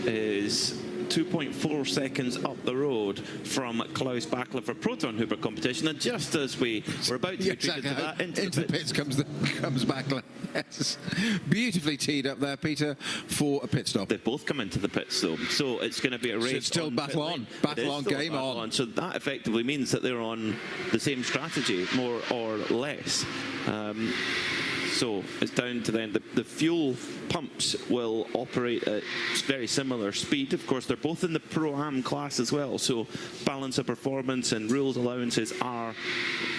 is 2.4 seconds up the road from Klaus Bachler for Proton Hooper competition. And just as we were about to be treated to that, into the pits comes Bachler. Yes. Beautifully teed up there, Peter, for a pit stop. They've both come into the pits, though. So it's going to be a race. So it's still battle on. Battle on, game on. So that effectively means that they're on the same strategy, more or less. So it's down to then the fuel pumps will operate at very similar speed. Of course, they're both in the Pro-Am class as well, so balance of performance and rules allowances are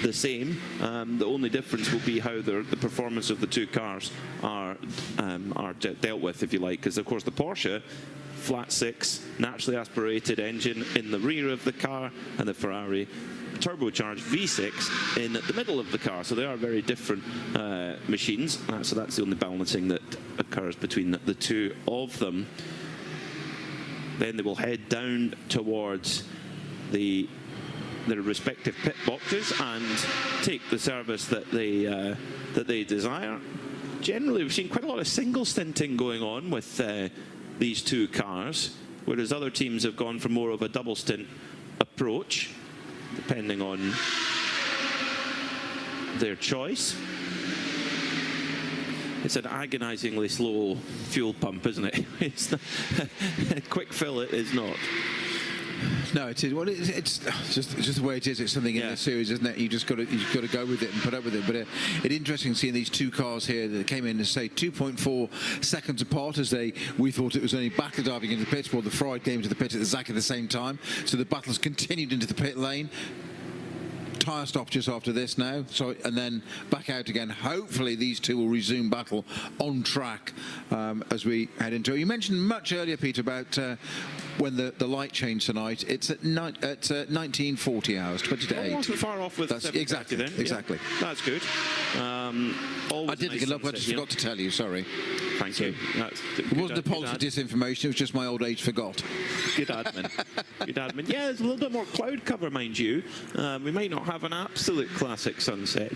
the same. The only difference will be how the performance of the two cars are dealt with, if you like, because of course the Porsche flat 6 naturally aspirated engine in the rear of the car, and the Ferrari turbocharged V6 in the middle of the car. So they are very different machines. So that's the only balancing that occurs between the two of them. Then they will head down towards their respective pit boxes and take the service that they desire. Generally, we've seen quite a lot of single stinting going on with these two cars, whereas other teams have gone for more of a double stint approach, depending on their choice. It's an agonizingly slow fuel pump, isn't it? It's not, a quick fill it is not. No, it is. Well, it's just the way it is. It's something in this series, isn't it? You just got to go with it and put up with it. But it's interesting seeing these two cars here that came in and say 2.4 seconds apart, as we thought it was only Bachler diving into the pits. Well, the Freud came to the pits at exactly the same time, so the battles continued into the pit lane. Tyre stop just after this now, and then back out again. Hopefully these two will resume battle on track as we head into it. You mentioned much earlier, Peter, about when the light changed tonight. It's at 1940 hours, 20 to 8. Wasn't far off with exactly then. Exactly. Yeah, that's good. I did pick it up. I just forgot to tell you. Sorry. Thank you. It wasn't a policy disinformation. It was just my old age forgot. Good admin. Good admin. Yeah, there's a little bit more cloud cover, mind you. We might not have an absolute classic sunset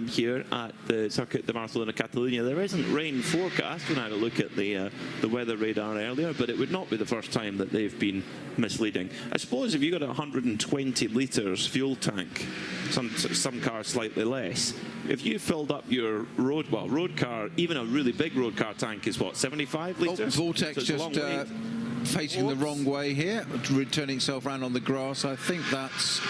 here at the Circuit de Barcelona Catalunya. There isn't rain forecast when I had a look at the weather radar earlier, but it would not be the first time that they've been misleading. I suppose if you got a 120 litres fuel tank, some cars slightly less, if you filled up your road car, even a really big road car tank is what, 75 litres? Vortex just facing the wrong way here, returning itself around on the grass. I think that's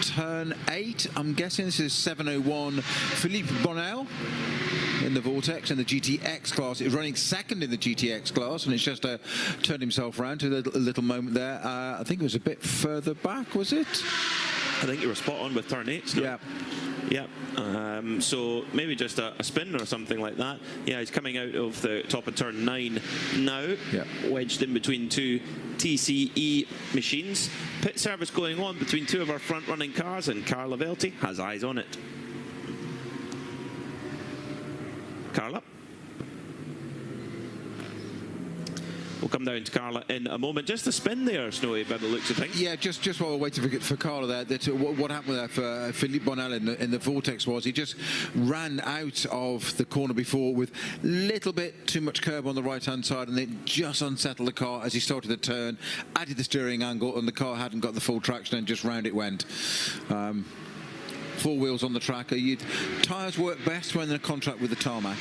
turn 8. I'm guessing this is 701 Philippe Bonnel in the Vortex in the GTX class. He's running second in the GTX class, and it's just turned himself around to a little moment there. I think it was a bit further back, was it? I think you were spot on with turn 8. Yeah. Yeah, so maybe just a spin or something like that. Yeah, he's coming out of the top of turn 9 now, wedged in between two TCE machines. Pit service going on between two of our front-running cars, and Carla Velti has eyes on it. Carla. We'll come down to Carla in a moment. Just a spin there, Snowy, by the looks of things. Yeah, just while we're waiting for Carla there, what happened there for Philippe Bonnel in the Vortex was he just ran out of the corner before with a little bit too much curb on the right-hand side, and it just unsettled the car as he started the turn, added the steering angle, and the car hadn't got the full traction, and just round it went. Four wheels on the track. Tyres work best when they're in contract with the tarmac.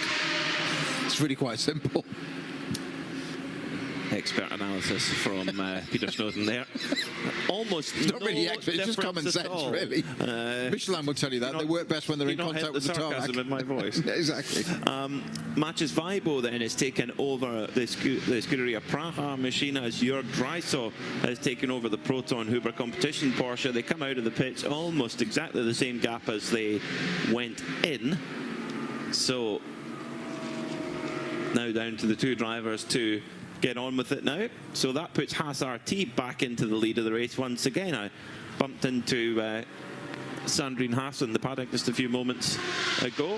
It's really quite simple. Expert analysis from Peter Snowden there. Almost it's not really expert, it's just common sense, really. Michelin will tell you that. They work best when they're in contact with the tarmac. In my voice. Exactly. Matches Vibo then has taken over the Scuderia Praha machine as Jörg Dreisau has taken over the Proton Huber competition Porsche. They come out of the pits almost exactly the same gap as they went in. So now down to the two drivers to get on with it now. So that puts Haas RT back into the lead of the race once again. I bumped into Sandrine Haas in the paddock just a few moments ago.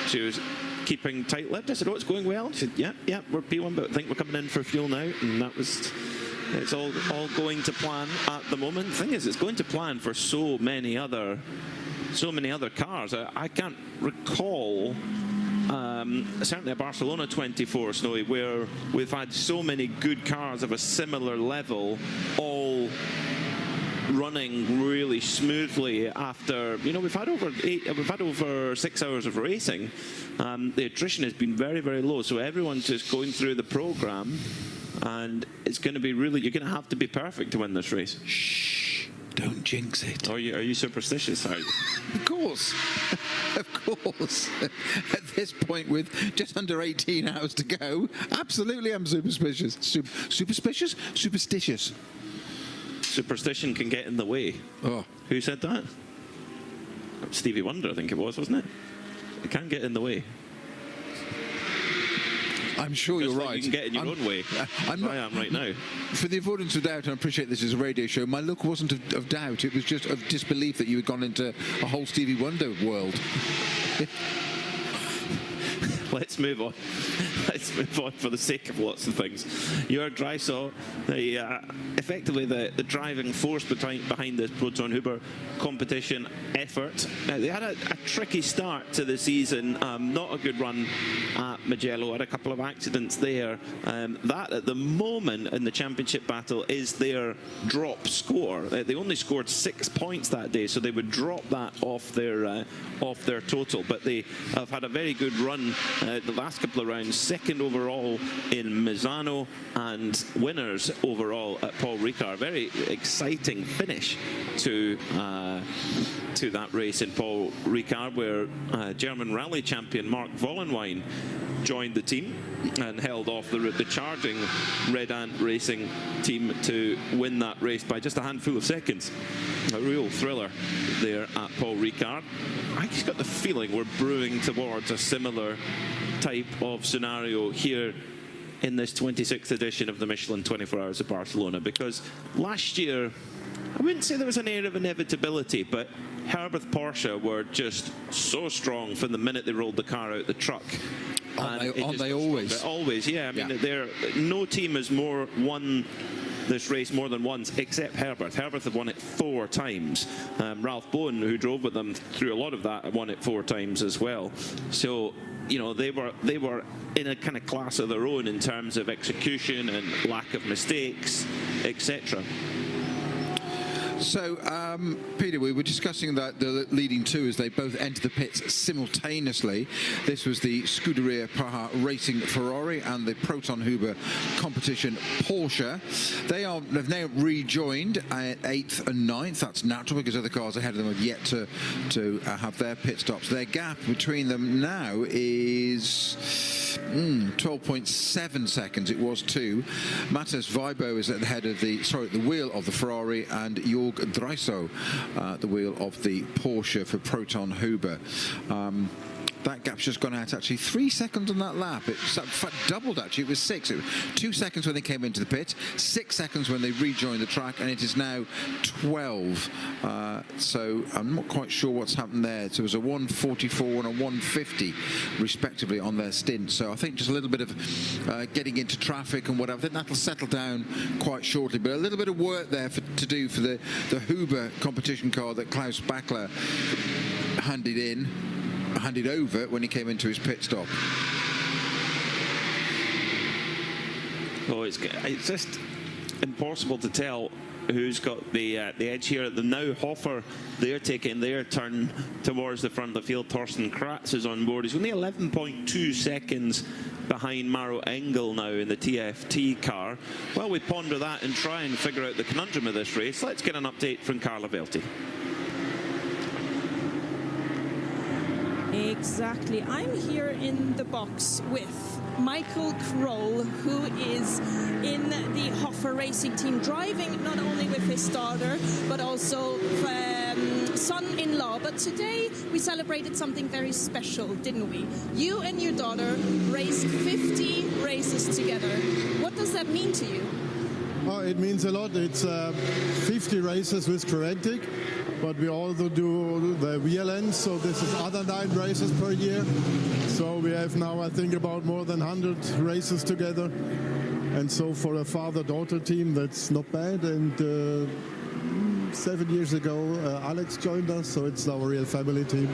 She was keeping tight-lipped. I said, oh, it's going well. She said, yeah, we're P1, but I think we're coming in for fuel now. And that was, it's all going to plan at the moment. The thing is, it's going to plan for so many other cars. I can't recall certainly a Barcelona 24, Snowy, where we've had so many good cars of a similar level all running really smoothly after, we've had over 6 hours of racing. The attrition has been very, very low, so everyone's just going through the program, and it's going to be really, you're going to have to be perfect to win this race. Shh, don't jinx it. Are you superstitious, are you? Of course. Of course. At this point, with just under 18 hours to go, absolutely I'm superstitious. Superstitious? Superstitious. Superstition can get in the way. Oh. Who said that? Stevie Wonder, I think it was, wasn't it? It can get in the way. I'm sure you're right. You can get in your own way. I am right now. For the avoidance of doubt, and I appreciate this is a radio show, my look wasn't of doubt. It was just of disbelief that you had gone into a whole Stevie Wonder world. Let's move on. Let's move on for the sake of lots of things. Jörg Dreisau, effectively the driving force behind this Proton Huber competition effort. They had a tricky start to the season, not a good run at Mugello, had a couple of accidents there. That at the moment in the championship battle is their drop score. They only scored 6 points that day, so they would drop that off their total. But they have had a very good run the last couple of rounds, second overall in Misano and winners overall at Paul Ricard. Very exciting finish to that race in Paul Ricard, where German rally champion Mark Vollenwijn joined the team and held off the charging Red Ant Racing team to win that race by just a handful of seconds. A real thriller there at Paul Ricard. I just got the feeling we're brewing towards a similar type of scenario here in this 26th edition of the Michelin 24 Hours of Barcelona, because last year I wouldn't say there was an air of inevitability, but Herbert Porsche were just so strong from the minute they rolled the car out the truck. Aren't they always? Always, yeah. I mean, no team has won this race more than once, except Herbert. Herbert have won it 4 times. Ralph Bowen, who drove with them through a lot of that, won it 4 times as well. So, they were in a kind of class of their own in terms of execution and lack of mistakes, etc. So, Peter, we were discussing that the leading two as they both entered the pits simultaneously. This was the Scuderia Praha Racing Ferrari and the Proton Huber competition Porsche. They have now rejoined at 8th and 9th. That's natural because other cars ahead of them have yet to have their pit stops. Their gap between them now is 12.7 seconds. It was 2. Matthias Vibo is at the head of the wheel of the Ferrari, and Jörg Dreisau the wheel of the Porsche for Proton Huber. that gap's just gone out actually 3 seconds on that lap. It's in fact doubled actually. It was 6. It was 2 seconds when they came into the pit, 6 seconds when they rejoined the track, and it is now 12. So I'm not quite sure what's happened there. So there was a 144 and a 150 respectively on their stint. So I think just a little bit of getting into traffic and whatever. I think that'll settle down quite shortly. But a little bit of work there to do for the Huber competition car that Klaus Bachler handed over when he came into his pit stop. Oh, it's just impossible to tell who's got the edge here. Now Hofer, they're taking their turn towards the front of the field. Thorsten Kratz is on board. He's only 11.2 seconds behind Maro Engel now in the TFT car. While we ponder that and try and figure out the conundrum of this race, let's get an update from Carla Velti. Exactly. I'm here in the box with Michael Kroll, who is in the Hofer Racing team, driving not only with his daughter, but also son-in-law. But today we celebrated something very special, didn't we? You and your daughter raced 50 races together. What does that mean to you? Oh, it means a lot. It's 50 races with Creventic, but we also do the VLN, so this is other 9 races per year. So we have now, I think, about more than 100 races together. And so for a father-daughter team, that's not bad. And 7 years ago, Alex joined us, so it's our real family team.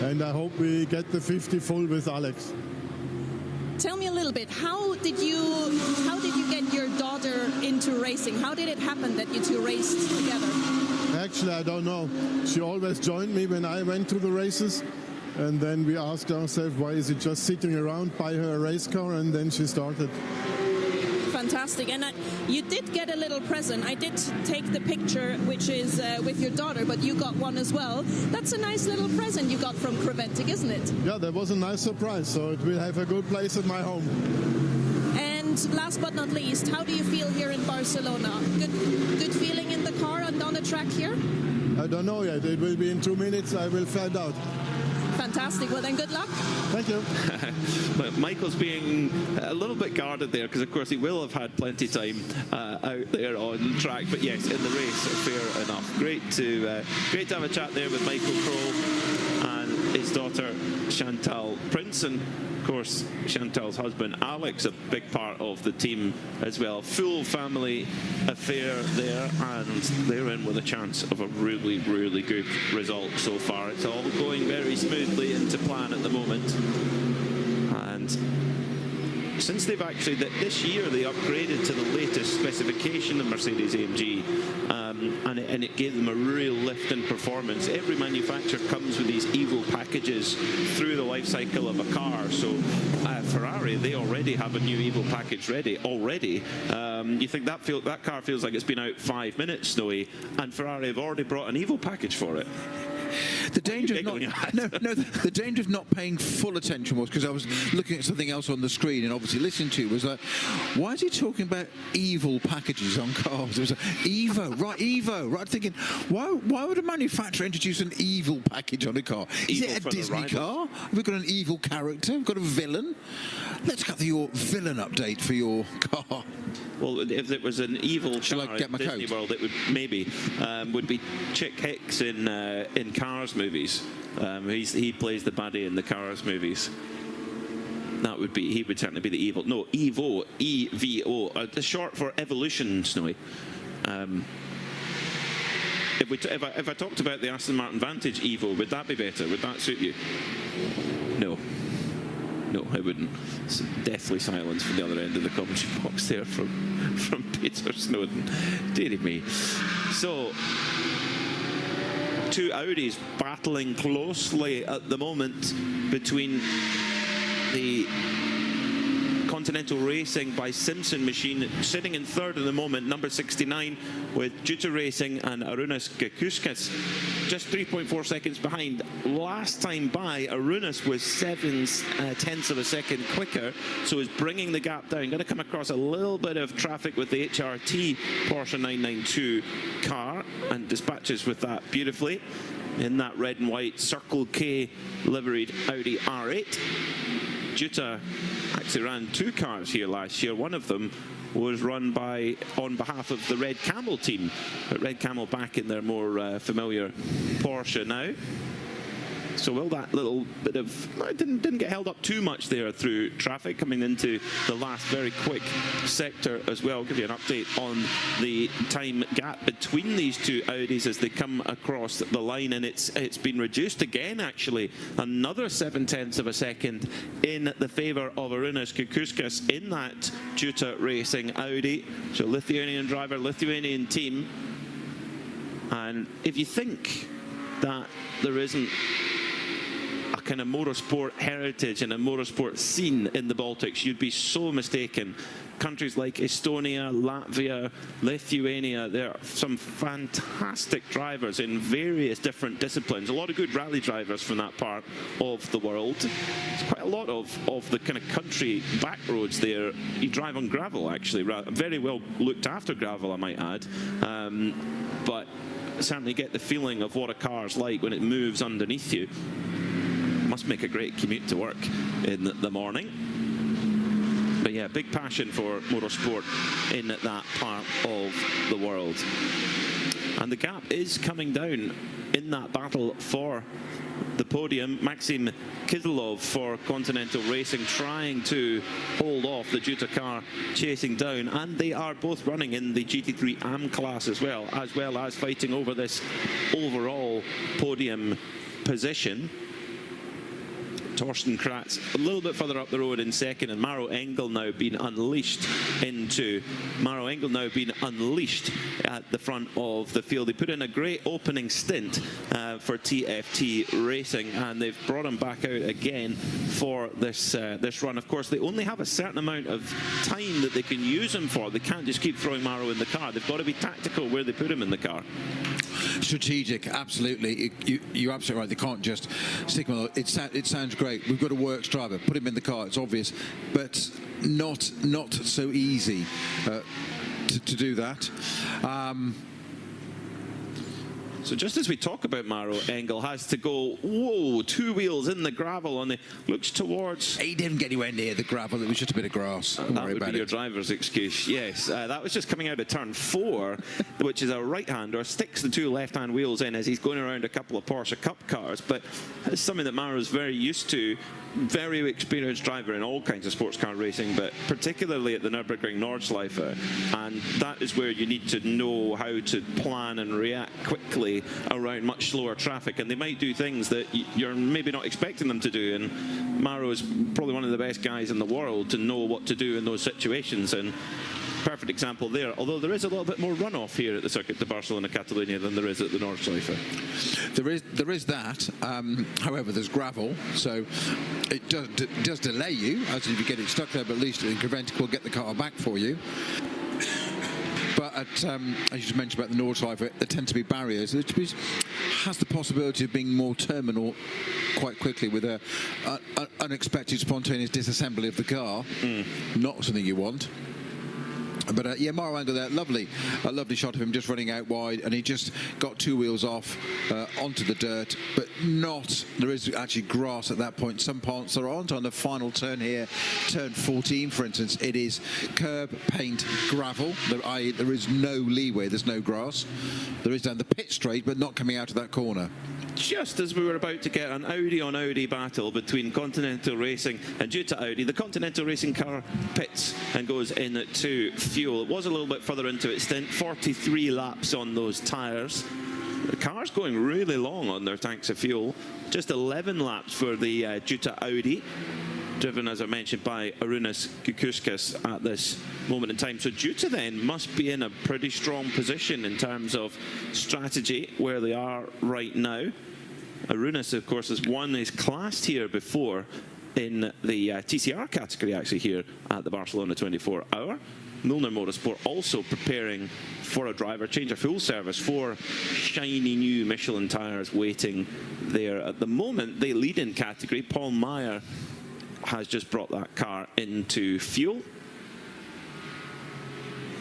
And I hope we get the 50 full with Alex. Tell me a little bit, how did you get your daughter into racing? How did it happen that you two raced together? Actually, I don't know. She always joined me when I went to the races. And then we asked ourselves, why is it just sitting around, buy her a race car, and then she started. Fantastic. And you did get a little present. I did take the picture, which is with your daughter, but you got one as well. That's a nice little present you got from Creventic, isn't it? Yeah, that was a nice surprise. So it will have a good place at my home. And last but not least, how do you feel here in Barcelona? Good feeling in the car and on the track here? I don't know yet. It will be in 2 minutes. I will find out. Fantastic. Well, then, good luck. Thank you. But Michael's being a little bit guarded there because, of course, he will have had plenty of time out there on the track. But yes, in the race, fair enough. Great to have a chat there with Michael Kroll and his daughter Chantal Prince, and of course Chantal's husband Alex, a big part of the team as well. Full family affair there, and they're in with a chance of a really, really good result so far. It's all going very smoothly into plan at the moment. And since they've actually, this year they upgraded to the latest specification of Mercedes-AMG, and it gave them a real lift in performance. Every manufacturer comes with these Evo packages through the life cycle of a car. So Ferrari, they already have a new Evo package ready already. You think that car feels like it's been out 5 minutes, Snowy, and Ferrari have already brought an Evo package for it. The danger the danger of not paying full attention was because I was looking at something else on the screen and obviously listening to was like, why is he talking about evil packages on cars? It was like, Evo, right? Thinking, why would a manufacturer introduce an evil package on a car? Is it a Disney car? Have we got an evil character? We've got a villain? Let's get your villain update for your car. Well, if it was an evil Shall car I get my in Disney coat? World, it would maybe would be Chick Hicks in Cars movies. He plays the baddie in the Cars movies. He would certainly be the evil. No, Evo, E-V-O. The short for evolution, Snowy. If I talked about the Aston Martin Vantage Evo, would that be better? Would that suit you? No, it wouldn't. It's deathly silence from the other end of the commentary box there from Peter Snowden. Dearie me. So, two Audis battling closely at the moment between the Continental Racing by Simpson machine, sitting in third at the moment, number 69, with Juta Racing and Arunas Kakuskas just 3.4 seconds behind. Last time by, Arunas was 7/10 of a second quicker, so is bringing the gap down. Going to come across a little bit of traffic with the HRT Porsche 992 car and dispatches with that beautifully. in that red and white Circle K liveried Audi R8. Jutta actually ran 2 cars here last year. One of them was run on behalf of the Red Camel team, but Red Camel back in their more familiar Porsche now. So will that little bit of, didn't get held up too much there through traffic coming into the last very quick sector as well. I'll give you an update on the time gap between these two Audis as they come across the line, and it's been reduced again actually, another 0.7 of a second in the favour of Arūnas Kukauskas in that Jutta Racing Audi. So Lithuanian driver, Lithuanian team, and if you think that there isn't a kind of motorsport heritage and a motorsport scene in the Baltics, you'd be so mistaken. Countries like Estonia, Latvia, Lithuania, there are some fantastic drivers in various different disciplines. A lot of good rally drivers from that part of the world. There's quite a lot of the kind of country back roads there. You drive on gravel, actually. Very well looked after gravel, I might add. But certainly get the feeling of what a car's like when it moves underneath you. Must make a great commute to work in the morning. But yeah, big passion for motorsport in that part of the world. And the gap is coming down in that battle for the podium. Maxim Kizilov for Continental Racing trying to hold off the Jutta car chasing down, and they are both running in the GT3 AM class as well as fighting over this overall podium position. Torsten Kratz a little bit further up the road in second, and Maro Engel now being unleashed at the front of the field. They put in a great opening stint for TFT Racing, and they've brought him back out again for this run. Of course, they only have a certain amount of time that they can use him for. They can't just keep throwing Maro in the car. They've got to be tactical where they put him in the car. Strategic, absolutely. You're absolutely right. They can't just stick him on. It sounds great. We've got a works driver. Put him in the car. It's obvious, but not so easy to do that. So just as we talk about Maro, Engel has to go, whoa, 2 wheels in the gravel, and he looks towards... He didn't get anywhere near the gravel, it was just a bit of grass. That would be your driver's excuse, yes. That was just coming out of turn 4, which is a right-hander, sticks the 2 left-hand wheels in as he's going around a couple of Porsche Cup cars, but it's something that Maro's very used to. Very experienced driver in all kinds of sports car racing, but particularly at the Nürburgring Nordschleife, and that is where you need to know how to plan and react quickly around much slower traffic, and they might do things that you're maybe not expecting them to do, and Maro is probably one of the best guys in the world to know what to do in those situations, and perfect example there, although there is a little bit more runoff here at the Circuit de Barcelona Catalunya than there is at the Nordschleife. There is that, however there's gravel, so it does delay you as if you get it stuck there, but at least Creventic will get the car back for you. But as you just mentioned about the Nordschleife, there tend to be barriers, which has the possibility of being more terminal quite quickly with an unexpected spontaneous disassembly of the car. Not something you want. But yeah, Maro Engel there, a lovely shot of him just running out wide, and he just got 2 wheels off onto the dirt, but there is actually grass at that point. Some parts there aren't on the final turn here, turn 14 for instance, it is curb, paint, gravel, there is no leeway, there's no grass. There is down the pit straight, but not coming out of that corner. Just as we were about to get an Audi on Audi battle between Continental Racing and Jutta Audi, the Continental Racing car pits and goes in to fuel. It was a little bit further into its stint, 43 laps on those tyres. The car's going really long on their tanks of fuel. Just 11 laps for the Jutta Audi, driven, as I mentioned, by Arūnas Kukauskas at this moment in time. So Jutta then must be in a pretty strong position in terms of strategy where they are right now. Arūnas, of course, has won his class here before in the TCR category, actually, here at the Barcelona 24-hour. Milner Motorsport also preparing for a driver change, a full service, 4 shiny new Michelin tyres waiting there. At the moment, they lead in category. Paul Meyer has just brought that car into fuel.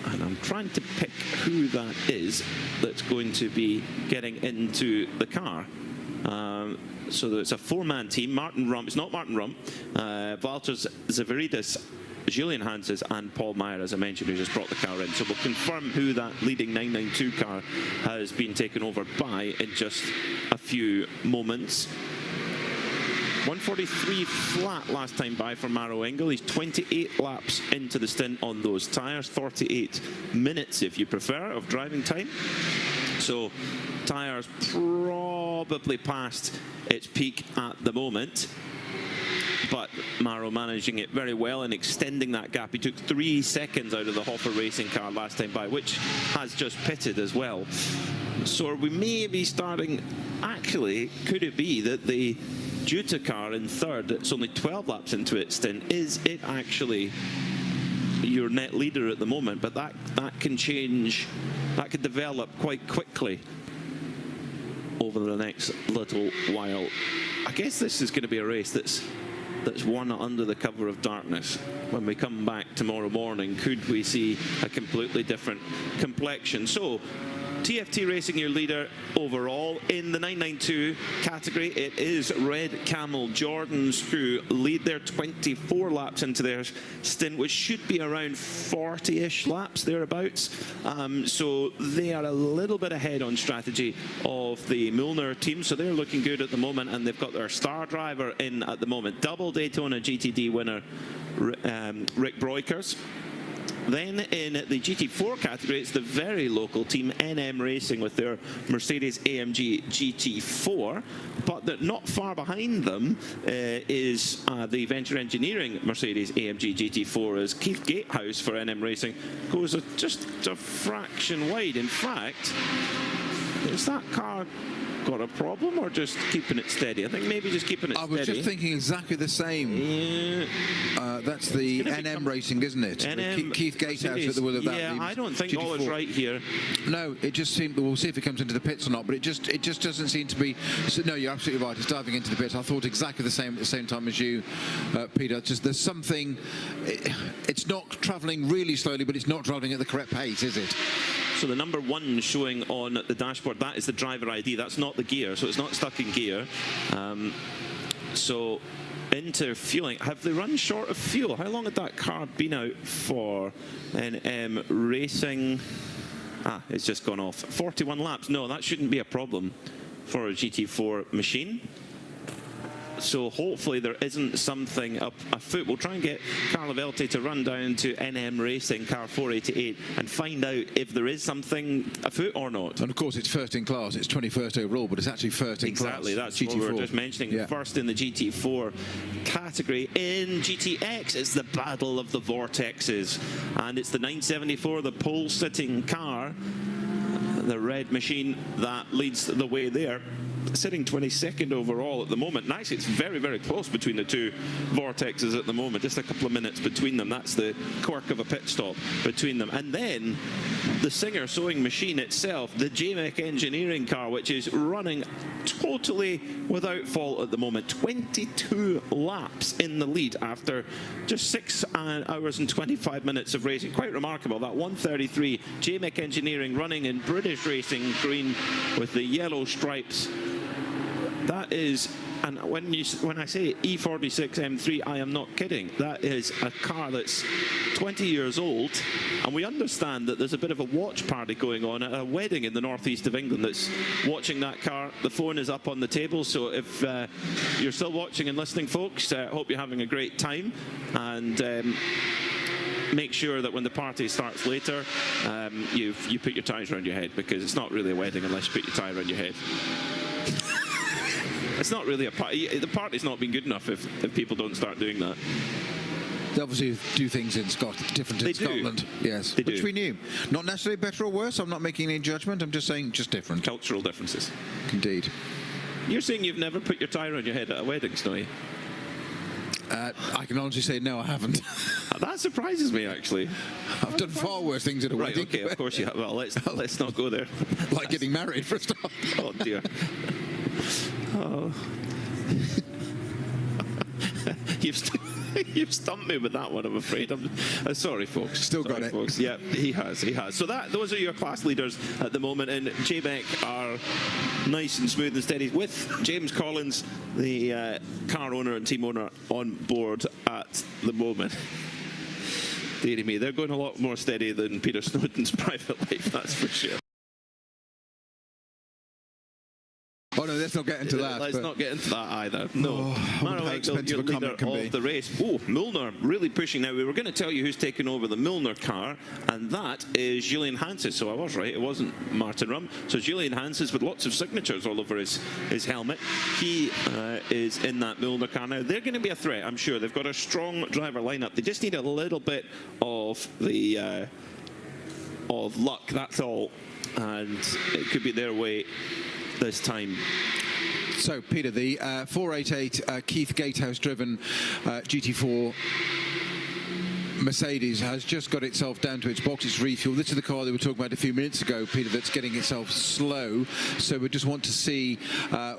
And I'm trying to pick who that is that's going to be getting into the car. So it's a four-man team. Martin Rump, it's not Martin Rump, Valtters Zavaridis, Julian Hanses and Paul Meyer, as I mentioned, who just brought the car in. So we'll confirm who that leading 992 car has been taken over by in just a few moments. 143 flat last time by for Maro Engel. He's 28 laps into the stint on those tyres, 48 minutes if you prefer of driving time. So tyres probably past its peak at the moment, but Maro managing it very well and extending that gap. He took 3 seconds out of the Hoffer Racing car last time by, which has just pitted as well. So we may be starting, actually, could it be that the Duta car in third, it's only 12 laps into its stint, is it actually your net leader at the moment? But that can change, that could develop quite quickly over the next little while. I guess this is going to be a race that's won under the cover of darkness. When we come back tomorrow morning, could we see a completely different complexion? So TFT Racing, your leader overall. In the 992 category, it is Red Camel Jordans who lead their 24 laps into their stint, which should be around 40-ish laps, thereabouts. So they are a little bit ahead on strategy of the Milner team, so they're looking good at the moment, and they've got their star driver in at the moment. Double Daytona GTD winner, Rick Breukers. Then in the GT4 category, it's the very local team NM Racing with their Mercedes AMG GT4, but not far behind them is the Venture Engineering Mercedes AMG GT4, as Keith Gatehouse for NM Racing goes just a fraction wide. In fact, is that car got a problem or just keeping it steady? I think maybe just keeping it steady. I was just thinking exactly the same. Yeah. That's the NM Racing, isn't it? NM Keith Gatehouse at the wheel of that. Yeah, I don't think all is right here. No, it just seemed, we'll see if it comes into the pits or not, but it just doesn't seem to be. So, no, you're absolutely right. It's diving into the pits. I thought exactly the same at the same time as you, Peter. Just there's something. It's not travelling really slowly, but it's not driving at the correct pace, is it? So the number 1 showing on the dashboard, that is the driver ID. That's not the gear, so it's not stuck in gear. So into fueling. Have they run short of fuel? How long had that car been out for? NM Racing. It's just gone off. 41 laps. No, that shouldn't be a problem for a GT4 machine. So hopefully there isn't something afoot. We'll try and get Carlo Velti to run down to NM Racing, car 488, and find out if there is something afoot or not. And of course it's first in class. It's 21st overall, but it's actually first in class. Exactly, that's GT4. what we were just mentioning. Yeah. First in the GT4 category. In GTX, it's the battle of the vortexes. And it's the 974, the pole-sitting car, the red machine, that leads the way there. Sitting 22nd overall at the moment. And actually, it's very, very close between the two vortexes at the moment. Just a couple of minutes between them. That's the quirk of a pit stop between them. And then the Singer sewing machine itself, the JMEC engineering car, which is running totally without fault at the moment. 22 laps in the lead after just 6 hours and 25 minutes of racing. Quite remarkable. That 133 JMEC engineering running in British racing green with the yellow stripes. That is, and when I say E46 M3, I am not kidding. That is a car that's 20 years old, and we understand that there's a bit of a watch party going on at a wedding in the northeast of England that's watching that car. The phone is up on the table, so if you're still watching and listening, folks, hope you're having a great time, and make sure that when the party starts later, you put your ties around your head, because it's not really a wedding unless you put your tie around your head. It's not really a party. The party's not been good enough if people don't start doing that. They obviously do things in different in Scotland. Yes, they which do. We knew. Not necessarily better or worse. I'm not making any judgment. I'm just saying just different. Cultural differences. Indeed. You're saying you've never put your tie around your head at a wedding, Snowy? I can honestly say no, I haven't. That surprises me, actually. I've done far worse things at a wedding. Right, okay, of course you have. Well, let's not go there. Like getting married, for a start. Oh, dear. Oh. You've stumped me with that one, I'm afraid. I'm sorry, folks. Still got it. Folks. Yeah, he has. So those are your class leaders at the moment, and JBEC are nice and smooth and steady with James Collins, the car owner and team owner, on board at the moment. Deary me, they're going a lot more steady than Peter Snowden's private life, that's for sure. Oh no, let's not get into that. Let's not get into that either. No. How expensive a comment can be. Of the race. Oh, Milner really pushing now. We were going to tell you who's taken over the Milner car, and that is Julian Hanses. So I was right, it wasn't Martin Rum. So Julian Hanses with lots of signatures all over his helmet. He is in that Milner car now. They're going to be a threat, I'm sure. They've got a strong driver lineup. They just need a little bit of the of luck, that's all. And it could be their way this time. So, Peter, the 488 Keith Gatehouse driven GT4 Mercedes has just got itself down to its box. It's refuel. This is the car that we were talking about a few minutes ago, Peter, that's getting itself slow. So we just want to see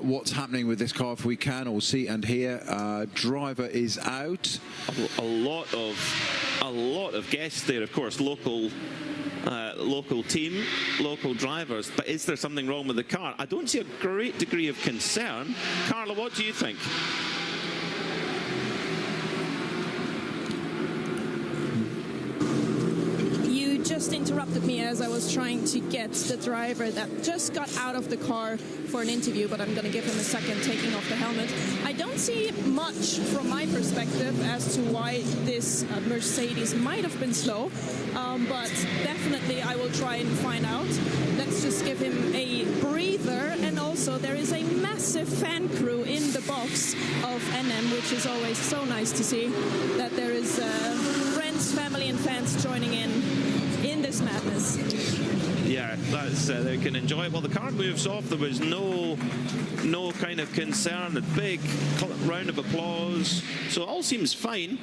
what's happening with this car if we can, or see and hear. Driver is out. A lot of guests there, of course, local team, local drivers. But is there something wrong with the car? I don't see a great degree of concern. Carla, what do you think? You just interrupted me as I was trying to get the driver that just got out of the car for an interview, but I'm going to give him a second taking off the helmet. I don't see much from my perspective as to why this Mercedes might have been slow, but definitely I will try and find out. Let's just give him a breather, and also there is a massive fan crew in the box of NM, which is always so nice to see that there is friends, family and fans joining in this madness. Yeah, that's they can enjoy it while the car moves off. There was no kind of concern. A big round of applause. So it all seems fine.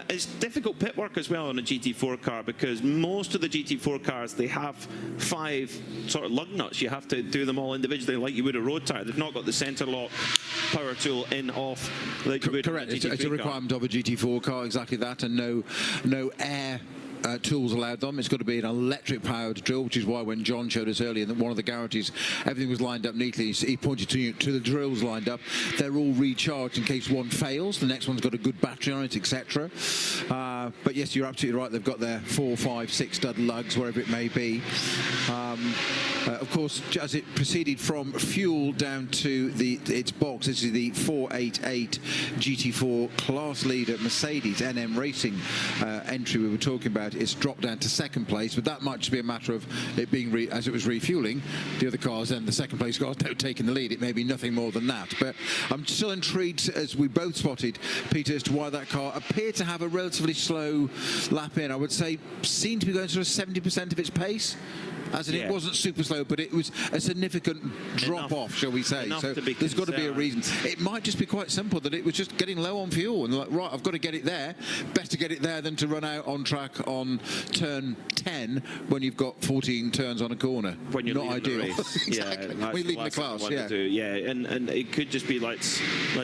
It's difficult pit work as well on a GT4 car, because most of the GT4 cars, they have 5 sort of lug nuts. You have to do them all individually like you would a road tyre. They've not got the centre lock power tool in off like you would. Correct. It's a requirement of a GT4 car, exactly that, and no air tools allowed them. It's got to be an electric powered drill, which is why when John showed us earlier that one of the garages, everything was lined up neatly. He pointed to the drills lined up. They're all recharged in case one fails. The next one's got a good battery on it, etc. But yes, you're absolutely right. They've got their 4, 5, 6 stud lugs, wherever it may be. Of course, as it proceeded from fuel down to its box, this is the 488 GT4 class leader Mercedes NM Racing entry we were talking about. It's dropped down to second place, but that might just be a matter of it being as it was refueling. The other cars and the second place cars taking the lead. It may be nothing more than that. But I'm still intrigued, as we both spotted, Peter, as to why that car appeared to have a relatively slow lap in. I would say seemed to be going sort of 70% of its pace. As in, it wasn't super slow, but it was a significant drop off, shall we say. So there's got to be a reason. It might just be quite simple that it was just getting low on fuel, and like, right, I've got to get it there. Better get it there than to run out on track on turn 10 when you've got 14 turns on a corner. When you're not ideal. The race. Exactly. Yeah, when you're leading the class. And it could just be let's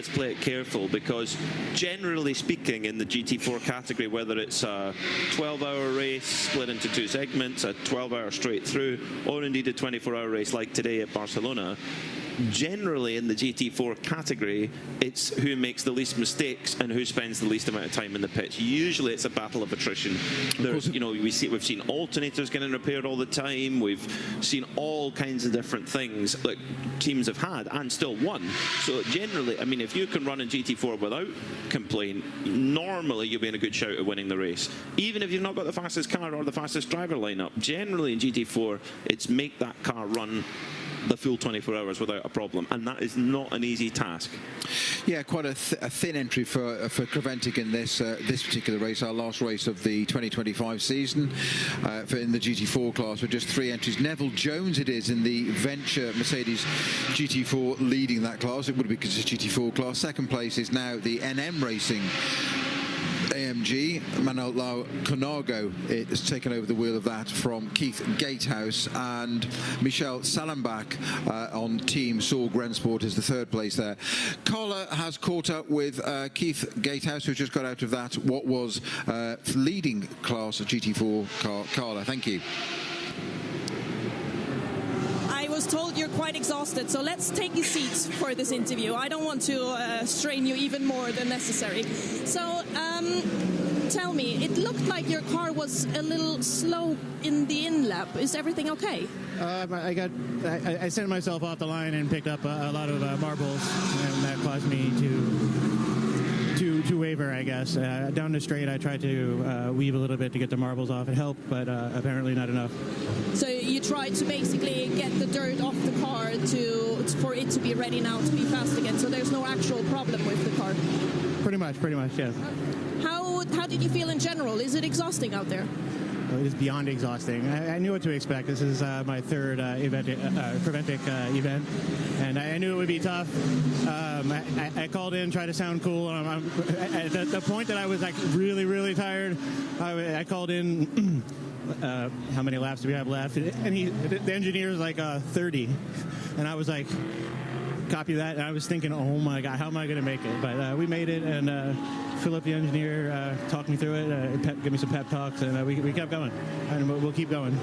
play it careful, because generally speaking in the GT4 category, whether it's a 12-hour race split into 2 segments, a 12-hour straight through, or indeed a 24-hour race like today at Barcelona, generally in the GT4 category, it's who makes the least mistakes and who spends the least amount of time in the pits. Usually it's a battle of attrition. There's, we've seen alternators getting repaired all the time. We've seen all kinds of different things that teams have had and still won. So generally, I mean, if you can run in GT4 without complaint, normally you'll be in a good shout at winning the race. Even if you've not got the fastest car or the fastest driver lineup, generally in GT4, it's make that car run the full 24 hours without a problem, and that is not an easy task. Yeah, quite a thin entry for Creventic in this particular race, our last race of the 2025 season in the GT4 class, with just 3 entries. Neville Jones it is in the Venture Mercedes GT4 leading that class. It would be because it's GT4 class. Second place is now the NM Racing AMG. Manuel Conago has taken over the wheel of that from Keith Gatehouse, and Michel Salenbach on Team Sorg Rensport is the third place there. Carla has caught up with Keith Gatehouse, who just got out of that what was leading class of GT4 car. Carla, thank you. I was told you're quite exhausted, so let's take your seats for this interview. I don't want to strain you even more than necessary. So, tell me, it looked like your car was a little slow in the in-lap. Is everything okay? I sent myself off the line and picked up a lot of marbles, and that caused me to waver, I guess. Down the straight, I tried to weave a little bit to get the marbles off. It helped, but apparently not enough. So you tried to basically get the dirt off the car for it to be ready now to be fast again. So there's no actual problem with the car. Pretty much, yes. How did you feel in general? Is it exhausting out there? It is beyond exhausting. I knew what to expect. This is my third Preventic event, and I knew it would be tough. I called in, tried to sound cool. At the point that I was like really, really tired, I called in. How many laps do we have left? And the engineer's like 30, and I was like, copy that. And I was thinking, oh my God, how am I going to make it? But we made it, and Philip, the engineer, talked me through it, gave me some pep talks, and we kept going, and we'll keep going.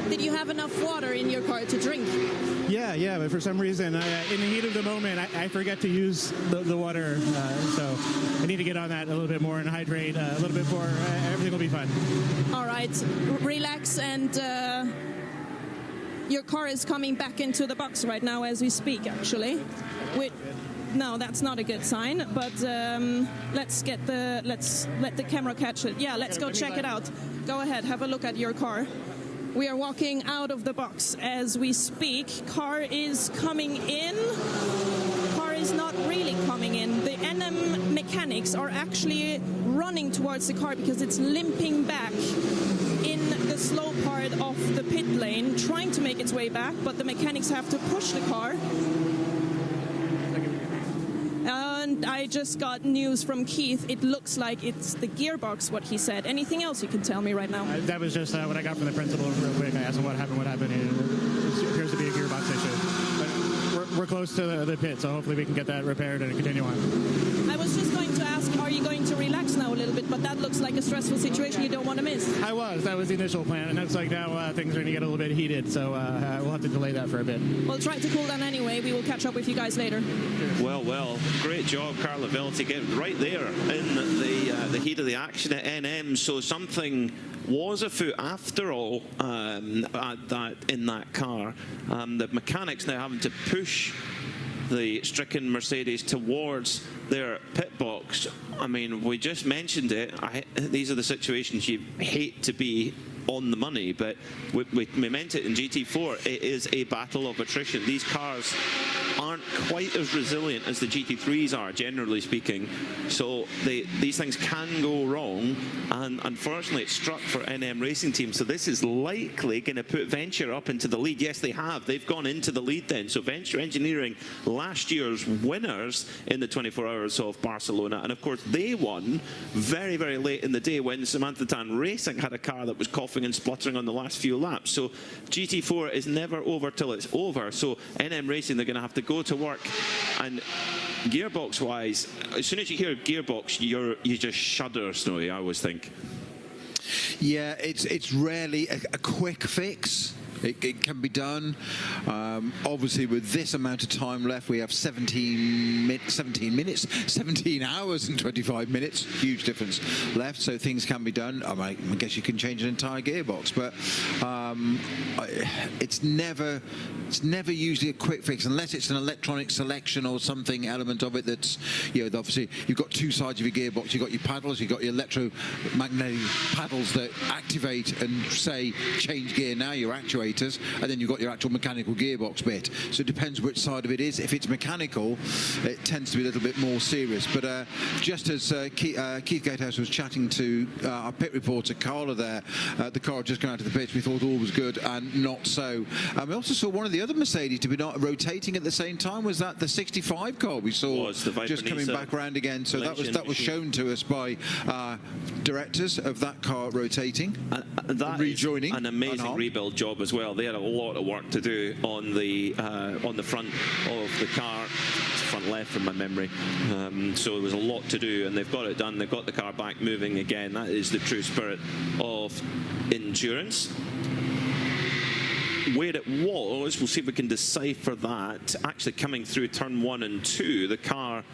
Did you have enough water in your car to drink? Yeah, but for some reason, in the heat of the moment, I forget to use the water, so I need to get on that a little bit more and hydrate a little bit more. Everything will be fine. All right, relax, and your car is coming back into the box right now as we speak, actually. No, that's not a good sign, but let's let the camera catch it. Yeah, let's go check it out. Go ahead, have a look at your car. We are walking out of the box as we speak. Car is coming in. Car is not really coming in. The NM mechanics are actually running towards the car because it's limping back in the slow part of the pit lane, trying to make its way back, but the mechanics have to push the car. And I just got news from Keith. It looks like it's the gearbox, what he said. Anything else you can tell me right now? That was just what I got from the principal real quick. I asked him what happened, and it appears to be a gearbox issue. But we're close to the pit, so hopefully we can get that repaired and continue on. I was just going to ask, are you going to relax now a little bit? But that looks like a stressful situation you don't want to miss. That was the initial plan, and it's like now things are going to get a little bit heated, so we'll have to delay that for a bit. We'll try to cool down anyway. We will catch up with you guys later. Well, great job, Carla Vell, to get right there in the heat of the action at NM. So something was afoot after all in that car. The mechanics now having to push the stricken Mercedes towards their pit box. I mean, we just mentioned it. These are the situations you hate to be on the money, but we meant it in GT4. It is a battle of attrition. These cars aren't quite as resilient as the GT3s are, generally speaking. So these things can go wrong, and unfortunately it struck for NM Racing Team. So this is likely going to put Venture up into the lead. Yes, they have. They've gone into the lead then. So Venture Engineering, last year's winners in the 24 Hours of Barcelona, and of course they won very, very late in the day when Samantha Tan Racing had a car that was coughing and spluttering on the last few laps. So GT4 is never over till it's over. So NM Racing, they're going to have to go to work. And gearbox wise, as soon as you hear gearbox, you just shudder, Snowy, I always think. Yeah, it's rarely a quick fix. It can be done. Obviously, with this amount of time left, we have 17 hours and 25 minutes. Huge difference left, so things can be done. I guess you can change an entire gearbox, but it's never usually a quick fix unless it's an electronic selection or something element of it that's, obviously you've got two sides of your gearbox. You've got your paddles, you've got your electromagnetic paddles that activate and say change gear now. Your actuator actuators, and then you've got your actual mechanical gearbox bit. So it depends which side of it is. If it's mechanical, it tends to be a little bit more serious. But just as Keith Gatehouse was chatting to our pit reporter Carla there, the car had just gone out of the pits. We thought all was good, and not so. We also saw one of the other Mercedes to be not rotating at the same time. Was that the 65 car we saw just coming back round again? So that was shown to us by directors of that car rotating, that rejoining. An amazing rebuild job as well. They had a lot of work to do on the front of the car, front left from my memory. So there was a lot to do, and they've got it done. They've got the car back moving again. That is the true spirit of endurance. Where it was, we'll see if we can decipher that. Actually coming through turn 1 and 2, the car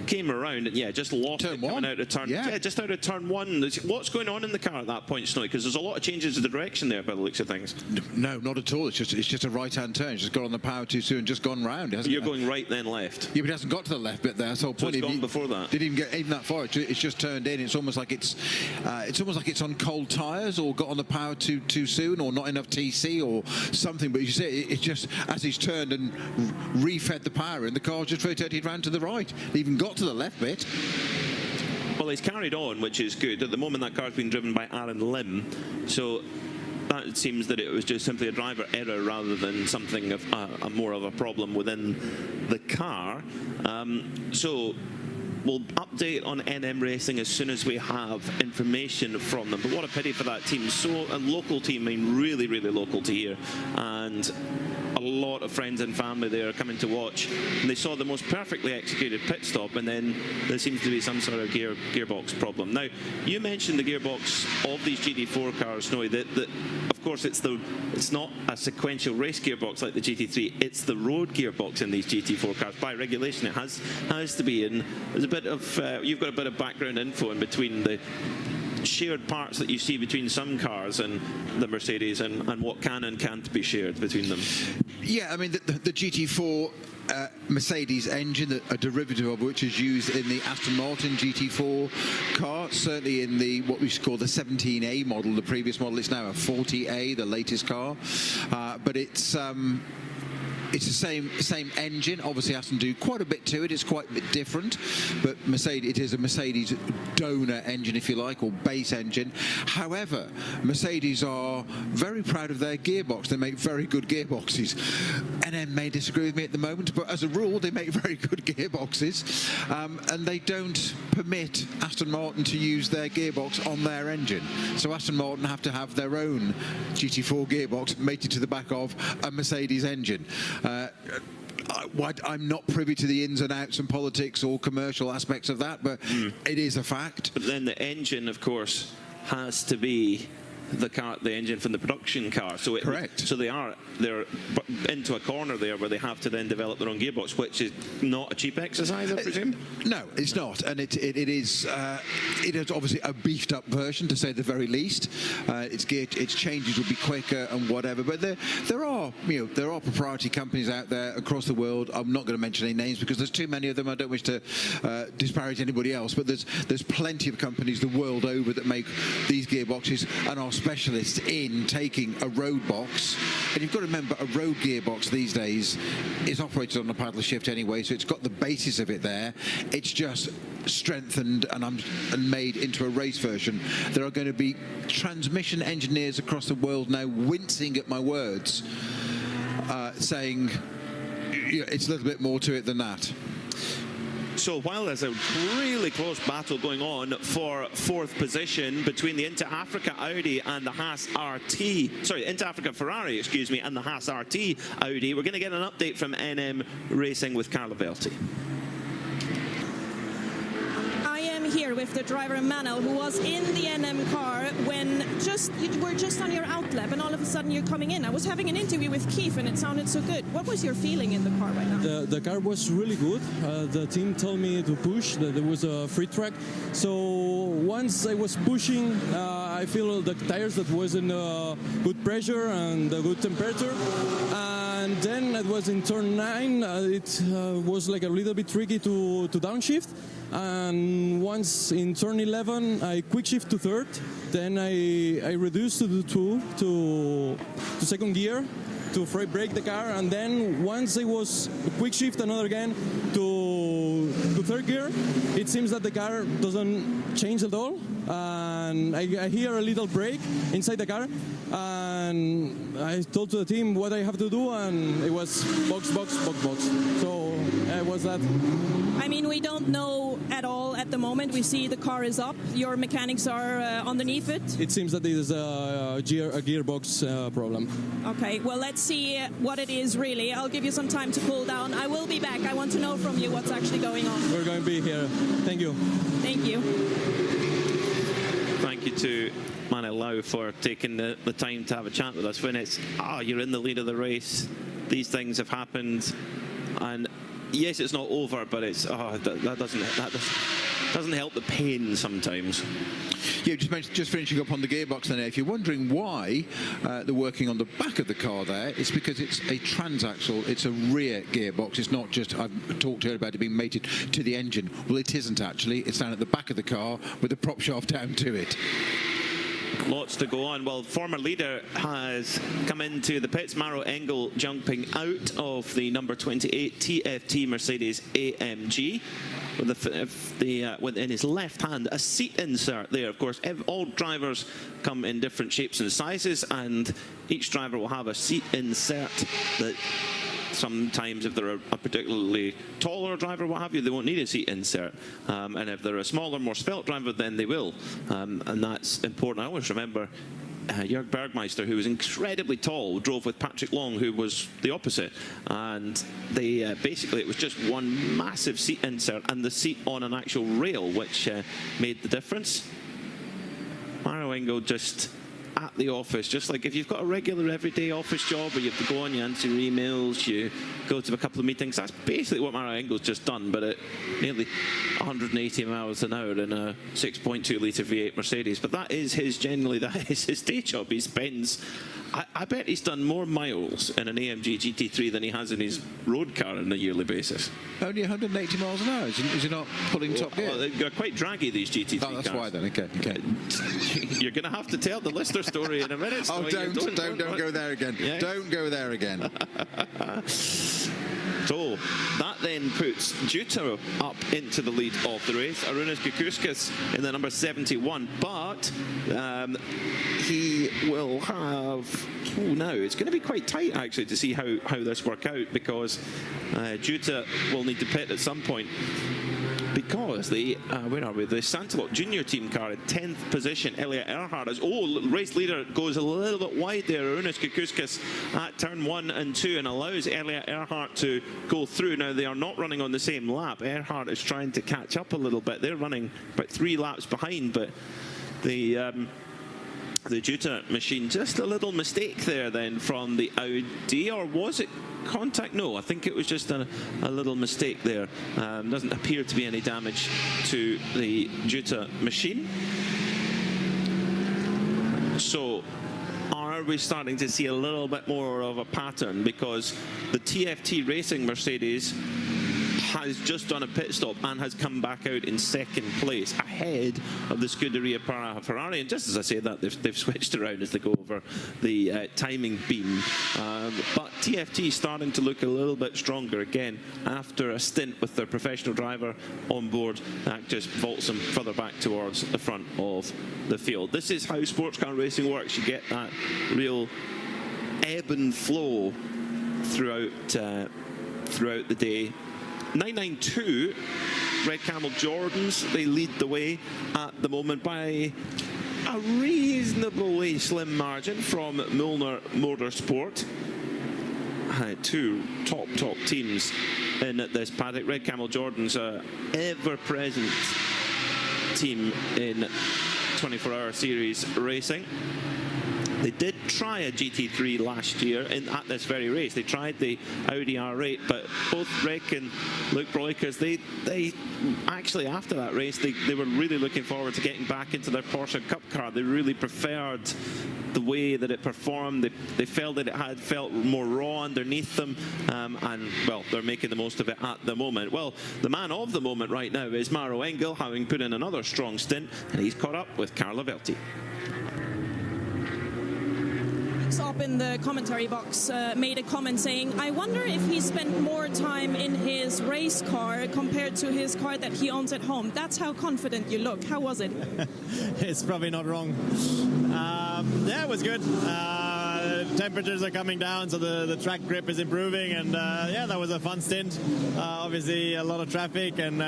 came around and just lost it coming out of turn. Just out of turn 1. What's going on in the car at that point, Snowy? Because there's a lot of changes to the direction there by the looks of things. No, not at all. It's just a right-hand turn. It's just got on the power too soon and just gone round. You're going right then left. Yeah, but it hasn't got to the left bit there. So it's gone before that. Didn't even get even that far. It's just turned in. It's almost like it's on cold tyres or got on the power too soon or not enough TC or something. But you see, it's just as he's turned and refed the power in, the car just rotated round to the right. It even got to the left bit. Well, he's carried on, which is good. At the moment, that car's been driven by Aaron Lim, so that seems that it was just simply a driver error rather than something of more of a problem within the car. So we'll update on NM Racing as soon as we have information from them. But what a pity for that team. So a local team, I mean, really, really local to here, and a lot of friends and family there are coming to watch. And they saw the most perfectly executed pit stop, and then there seems to be some sort of gearbox problem. Now, you mentioned the gearbox of these GT4 cars, Snowy, that of course it's not a sequential race gearbox like the GT3, it's the road gearbox in these GT4 cars. By regulation it has to be, and there's a bit of you've got a bit of background info in between the shared parts that you see between some cars and the Mercedes, and what can and can't be shared between them. Yeah, I mean the GT4 Mercedes engine, a derivative of which is used in the Aston Martin GT4 car, certainly in the what we call the 17A model, the previous model. It's now a 40A, the latest car, but it's the same engine. Obviously, Aston do quite a bit to it. It's quite a bit different, but it is a Mercedes donor engine, if you like, or base engine. However, Mercedes are very proud of their gearbox. They make very good gearboxes. NM may disagree with me at the moment, but as a rule, they make very good gearboxes, and they don't permit Aston Martin to use their gearbox on their engine. So Aston Martin have to have their own GT4 gearbox mated to the back of a Mercedes engine. I'm not privy to the ins and outs and politics or commercial aspects of that, but it is a fact. But then the engine, of course, has to be the engine from the production car. So correct. So they're into a corner there where they have to then develop their own gearbox, which is not a cheap exercise, I presume. No, it's not, and it is obviously a beefed up version, to say the very least. Its changes will be quicker and whatever. But there are proprietary companies out there across the world. I'm not going to mention any names because there's too many of them. I don't wish to disparage anybody else, but there's plenty of companies the world over that make these gearboxes and are specialists in taking a road box. And you've got to remember, a road gearbox these days is operated on a paddle shift anyway, so it's got the basis of it there. It's just strengthened and made into a race version. There are going to be transmission engineers across the world now wincing at my words, saying it's a little bit more to it than that. So while there's a really close battle going on for fourth position between the Inter-Africa Audi and the Haas RT, sorry, Inter-Africa Ferrari, excuse me, and the Haas RT Audi, we're going to get an update from NM Racing with Carlo Velti. Here with the driver Manuel, who was in the NM car when you were just on your outlap, and all of a sudden you're coming in. I was having an interview with Keith, and it sounded so good. What was your feeling in the car right now? The car was really good. The team told me to push, that there was a free track. So once I was pushing, I feel the tires that was in good pressure and a good temperature. And then it was in turn 9, it was like a little bit tricky to downshift. And once in turn 11, I quick shift to third, Then I reduced to second gear to brake the car, and then once I was quick shift another again to third gear, it seems that the car doesn't change at all, and I hear a little brake inside the car, and I told to the team what I have to do, and it was box. So it was that. I mean, we don't know at all at the moment. We see the car is up. Your mechanics are underneath it. It seems that it is a gearbox problem. Okay, well, let's see what it is really. I'll give you some time to cool down. I will be back. I want to know from you what's actually going on. We're going to be here. Thank you. Thank you. Thank you to Manny Lau for taking the time to have a chat with us. When it's, you're in the lead of the race, these things have happened, and yes, it's not over, but it's that doesn't help the pain sometimes. Yeah, just finishing up on the gearbox then. If you're wondering why they're working on the back of the car there, it's because it's a transaxle. It's a rear gearbox. It's not just, I've talked earlier about it being mated to the engine. Well, it isn't actually. It's down at the back of the car with the prop shaft down to it. Lots to go on. Well, former leader has come into the pits. Maro Engel jumping out of the number 28 TFT Mercedes AMG with in his left hand a seat insert there. Of course, all drivers come in different shapes and sizes, and each driver will have a seat insert that sometimes, if they're a particularly taller driver, what have you, they won't need a seat insert. And if they're a smaller, more svelte driver, then they will. And that's important. I always remember Jörg Bergmeister, who was incredibly tall, drove with Patrick Long, who was the opposite. And they basically, it was just one massive seat insert and the seat on an actual rail, which made the difference. Maro Engel just at the office, just like if you've got a regular everyday office job where you have to go on, you answer emails, you go to a couple of meetings, that's basically what Maro Engel's just done, but at nearly 180 miles an hour in a 6.2 litre V8 Mercedes. But that is his day job. He spends, I bet he's done more miles in an AMG GT3 than he has in his road car on a yearly basis. Only 180 miles an hour? Is he not pulling top gear? Well, they're quite draggy, these GT3 cars. Oh, that's why then, okay. You're going to have to tell the listener story in a minute. Oh, don't go there again. Yeah. Don't go there again. So that then puts Juta up into the lead of the race. Arūnas Kukauskas in the number 71, but he will have. Now it's going to be quite tight actually to see how this work out, because Juta will need to pit at some point. Because the where are we? The Santalot Junior team car in 10th position. Elliot Earhart is race leader goes a little bit wide there. Arūnas Kukauskas at turn 1 and 2 and allows Elliot Earhart to go through. Now they are not running on the same lap. Earhart is trying to catch up a little bit. They're running about 3 laps behind, but the Juta machine, just a little mistake there then from the Audi, or was it contact? No, I think it was just a little mistake there. Doesn't appear to be any damage to the Juta machine. So are we starting to see a little bit more of a pattern, because the TFT Racing Mercedes has just done a pit stop and has come back out in 2nd place ahead of the Scuderia Ferrari. And just as I say that, they've switched around as they go over the timing beam. But TFT starting to look a little bit stronger again after a stint with their professional driver on board. That just vaults them further back towards the front of the field. This is how sports car racing works. You get that real ebb and flow throughout the day. 992 Red Camel Jordans, they lead the way at the moment by a reasonably slim margin from Müllner Motorsport. 2 top teams in this paddock. Red Camel Jordans, a ever-present team in 24-hour series racing. They did try a GT3 last year at this very race. They tried the Audi R8, but both Rick and Luke Broikers, they actually, after that race, they were really looking forward to getting back into their Porsche Cup car. They really preferred the way that it performed. They felt that it had felt more raw underneath them, and well, they're making the most of it at the moment. Well, the man of the moment right now is Maro Engel, having put in another strong stint, and he's caught up with Carlo Velti. Up in the commentary box made a comment saying, I wonder if he spent more time in his race car compared to his car that he owns at home. That's how confident you look. How was it? It's probably not wrong. Yeah, it was good. Temperatures are coming down, so the track grip is improving, and yeah, that was a fun stint. Obviously a lot of traffic, and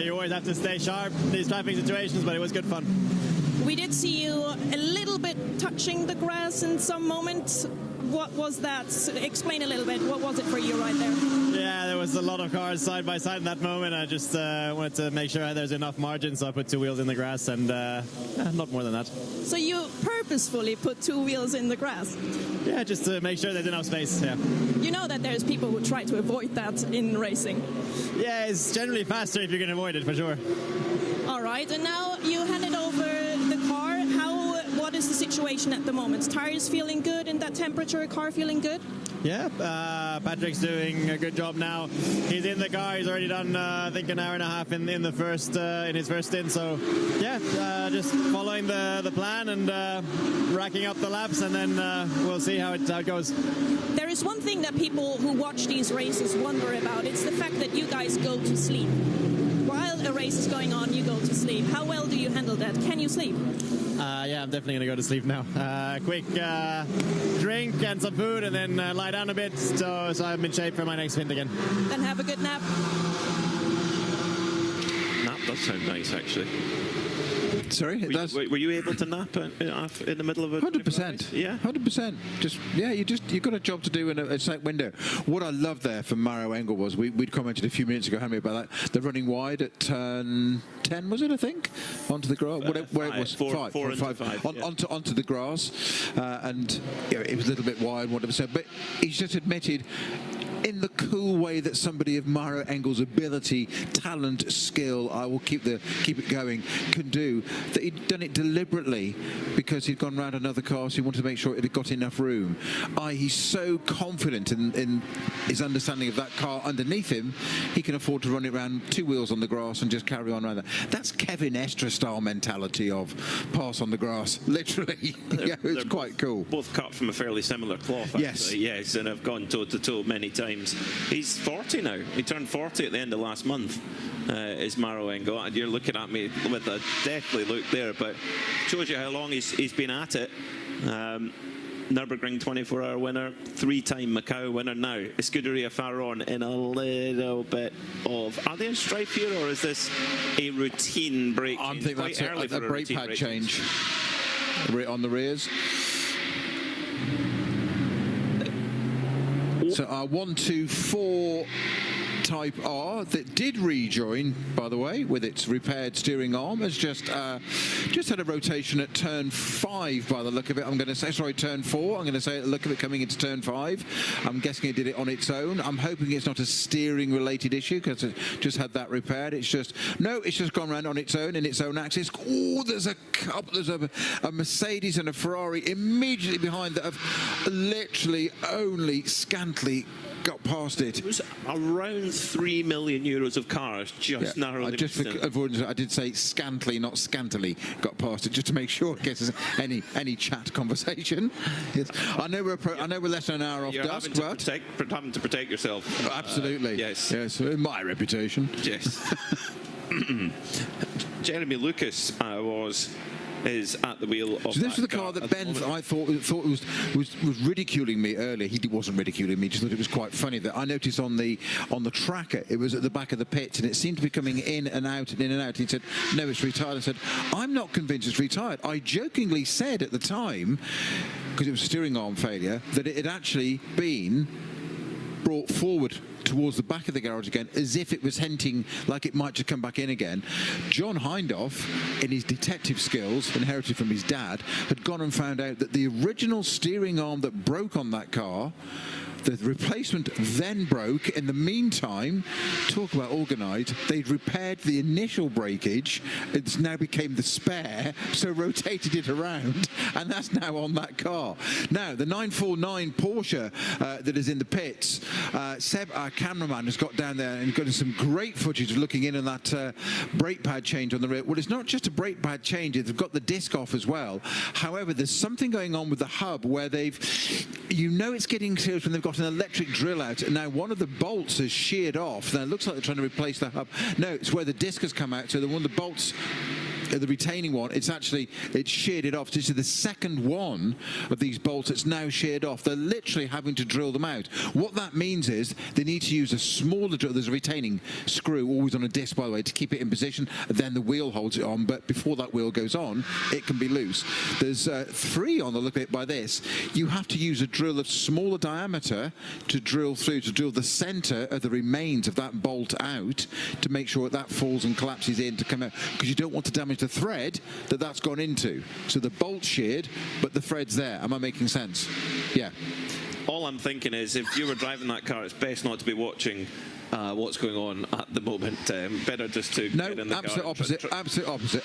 you always have to stay sharp in these traffic situations, but it was good fun. We did see you a little bit touching the grass in some moments. What was that? Explain a little bit. What was it for you right there? Yeah, there was a lot of cars side by side in that moment. I just wanted to make sure there's enough margin, so I put 2 wheels in the grass, and not more than that. So you purposefully put 2 wheels in the grass? Yeah, just to make sure there's enough space, yeah. You know that there's people who try to avoid that in racing. Yeah, it's generally faster if you can avoid it, for sure. All right, and now you handed over the car. What is the situation at the moment? Tires feeling good in that temperature? Car feeling good? Yeah, Patrick's doing a good job now. He's in the car. He's already done, I think, an hour and a half in his first stint. So, yeah, just following the plan and racking up the laps, and then we'll see how it goes. There is one thing that people who watch these races wonder about. It's the fact that you guys go to sleep. While a race is going on, you go to sleep. How well do you handle that? Can you sleep? Yeah, I'm definitely going to go to sleep now. Quick drink and some food, and then lie down a bit, so I'm in shape for my next stint again. Then have a good nap. Nap does sound nice, actually. Sorry, it does. Were you able to nap in the middle of a 100%? Yeah, 100%. You've got a job to do in a set window. What I loved there from Maro Engel was we'd commented a few minutes ago, hadn't we, about that? The running wide at turn 10, was it? I think onto the grass. Where it was four and five. Onto the grass, and it was a little bit wide, whatever. So, but he's just admitted, in the cool way that somebody of Maro Engel's ability, talent, skill, I will keep it going, can do, that he'd done it deliberately because he'd gone round another car, so he wanted to make sure it had got enough room. He's so confident in his understanding of that car underneath him, he can afford to run it around 2 wheels on the grass and just carry on around that. That's Kevin Estre style mentality of pass on the grass, literally. It's quite cool. Both cut from a fairly similar cloth, actually. Yes, and have gone toe to toe many times. He's 40 now. He turned 40 at the end of last month. Is Maro Engel, and you're looking at me with a deathly look there, but shows you how long he's been at it. Nürburgring 24-hour winner, 3-time Macau winner now. Scuderia Farron in a little bit of... Are they in strife here, or is this a routine brake change? I'm thinking that's a brake pad change on the rears. So our 1, 2, 4 Type R that did rejoin, by the way, with its repaired steering arm, has just had a rotation at turn 5 by the look of it. I'm going to say, sorry, turn 4. I'm going to say, look of it coming into turn 5. I'm guessing it did it on its own. I'm hoping it's not a steering related issue because it just had that repaired. It's just gone around on its own in its own axis. Oh, there's a Mercedes and a Ferrari immediately behind that have literally only scantily got past it. It was around €3 million of cars just narrowly just distant. For avoidance, I did say scantily, not scantily, got past it, just to make sure it gets any chat conversation. Yes. I know we're less than an hour off dusk, but having to protect yourself. Absolutely. Yes. My reputation. Yes. Jeremy Lucas is at the wheel of so this was the car that Ben, I thought was ridiculing me earlier. He wasn't ridiculing me, just thought it was quite funny that I noticed on the tracker it was at the back of the pits and it seemed to be coming in and out and in and out. He said, no, it's retired. I said, I'm not convinced it's retired. I jokingly said at the time, because it was a steering arm failure, that it had actually been brought forward towards the back of the garage again, as if it was hinting like it might just come back in again. John Hindhoff, in his detective skills, inherited from his dad, had gone and found out that the original steering arm that broke on that car, The replacement then broke. In the meantime, talk about organised, they'd repaired the initial breakage. It's now became the spare, so rotated it around, and that's now on that car. Now, the 949 Porsche that is in the pits, Seb, our cameraman, has got down there and got some great footage of looking in on that brake pad change on the rear. Well, it's not just a brake pad change, they've got the disc off as well. However, there's something going on with the hub where it's getting serious when they've got an electric drill out, and now one of the bolts has sheared off. Now, it looks like they're trying to replace the hub. No, it's where the disc has come out, so one of the bolts, the retaining one, it's sheared it off. This is the second one of these bolts that's now sheared off. They're literally having to drill them out. What that means is they need to use a smaller drill. There's a retaining screw, always on a disc, by the way, to keep it in position. Then the wheel holds it on, but before that wheel goes on, it can be loose. There's 3 on the look of it by this. You have to use a drill of smaller diameter to drill the center of the remains of that bolt out to make sure that falls and collapses in to come out, because you don't want to damage the thread that's gone into. So the bolt's sheared, but the thread's there. Am I making sense? Yeah. All I'm thinking is, if you were driving that car, it's best not to be watching what's going on at the moment. Better just to get in the absolute car. Absolute opposite.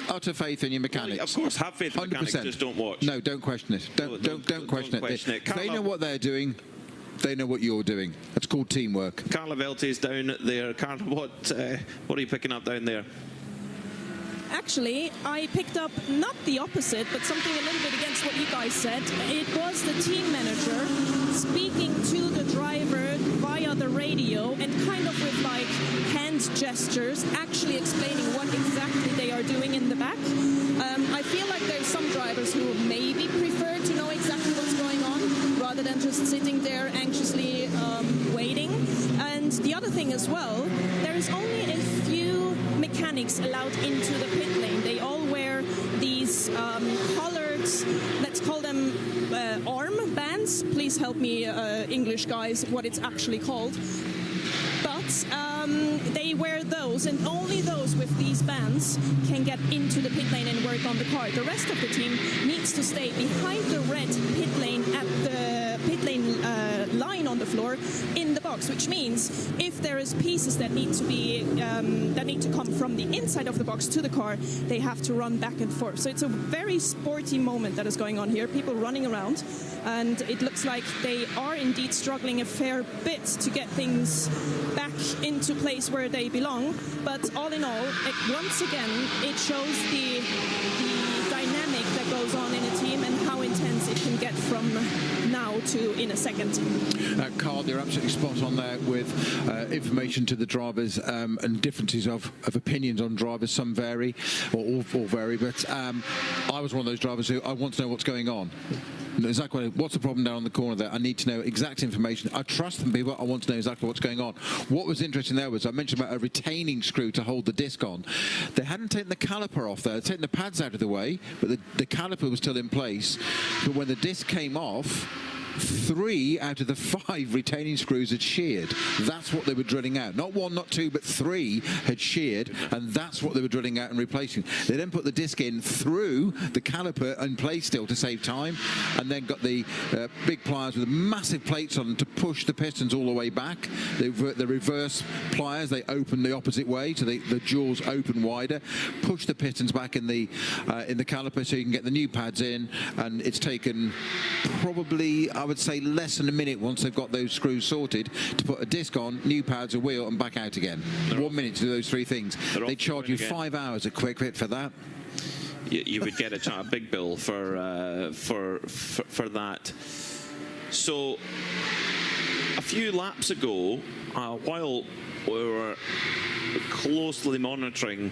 Utter faith in your mechanics. Well, of course, have faith in 100%. mechanics, just don't watch. No, don't question it. Don't question it. They know what they're doing. They know what you're doing. That's called teamwork. Carla Velte's down there. Carla, what are you picking up down there? Actually, I picked up not the opposite, but something a little bit against what you guys said. It was the team manager speaking to the driver via the radio and kind of with like hand gestures, actually explaining what exactly they are doing in the back. I feel like there's some drivers who maybe prefer to know exactly what's going on rather than just sitting there anxiously waiting. And the other thing as well, there is only a few mechanics allowed into the pit lane. They all wear these collared, let's call them arm bands. Please help me, English guys, what it's actually called. But they wear those, and only those with these bands can get into the pit lane and work on the car. The rest of the team needs to stay behind the red pit lane at the pit lane line on the floor in the box, which means if there is pieces that need to come from the inside of the box to the car, they have to run back and forth. So it's a very sporty moment that is going on here. People running around, and it looks like they are indeed struggling a fair bit to get things back into place where they belong. But all in all, once again, it shows the dynamic that goes on in a team and how intense it can get from now to in a second. Carl, you're absolutely spot on there with information to the drivers and differences of opinions on drivers. Some vary, or all vary, but I was one of those drivers who I want to know what's going on. Exactly. What's the problem down on the corner there? I need to know exact information. I trust them people. I want to know exactly what's going on. What was interesting there was I mentioned about a retaining screw to hold the disc on. They hadn't taken the caliper off there. They'd taken the pads out of the way, but the caliper was still in place. But when the disc came off, 3 out of the 5 retaining screws had sheared. That's what they were drilling out. Not 1, not 2, but 3 had sheared, and that's what they were drilling out and replacing. They then put the disc in through the caliper in place still to save time, and then got the big pliers with massive plates on them to push the pistons all the way back. The reverse pliers, they open the opposite way, so the jaws open wider, push the pistons back in the caliper so you can get the new pads in, and it's taken probably, I would say, less than a minute once they've got those screws sorted to put a disc on, new pads, a wheel, and back out again. 1 minute to do those 3 things. They charge you 5 hours at Quick Fit for that. You would get a big bill for that. So a few laps ago, while we were closely monitoring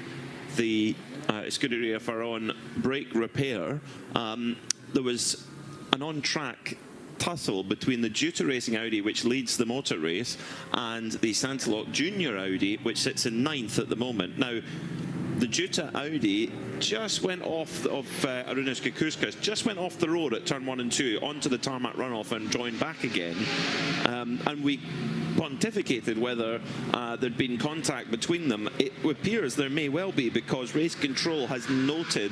the Scuderia Ferron brake repair, there was an on-track tussle between the Duta Racing Audi, which leads the motor race, and the Santilok Junior Audi, which sits in 9th at the moment. Now, the Juta Audi just went off of Arūnas Kukauskas, just went off the road at turn 1 and 2 onto the tarmac runoff and joined back again. And we pontificated whether there'd been contact between them. It appears there may well be, because race control has noted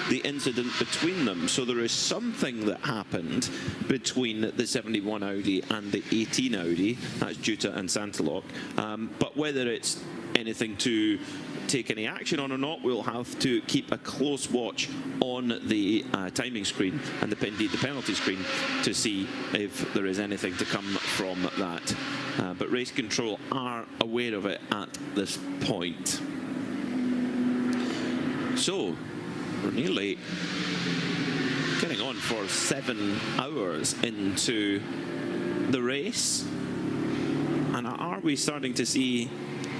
the incident between them. So there is something that happened between the 71 Audi and the 18 Audi, that's Juta and Santilok. But whether it's anything to take any action on or not, we'll have to keep a close watch on the timing screen and indeed the penalty screen to see if there is anything to come from that. But race control are aware of it at this point. So we're nearly getting on for 7 hours into the race, and are we starting to see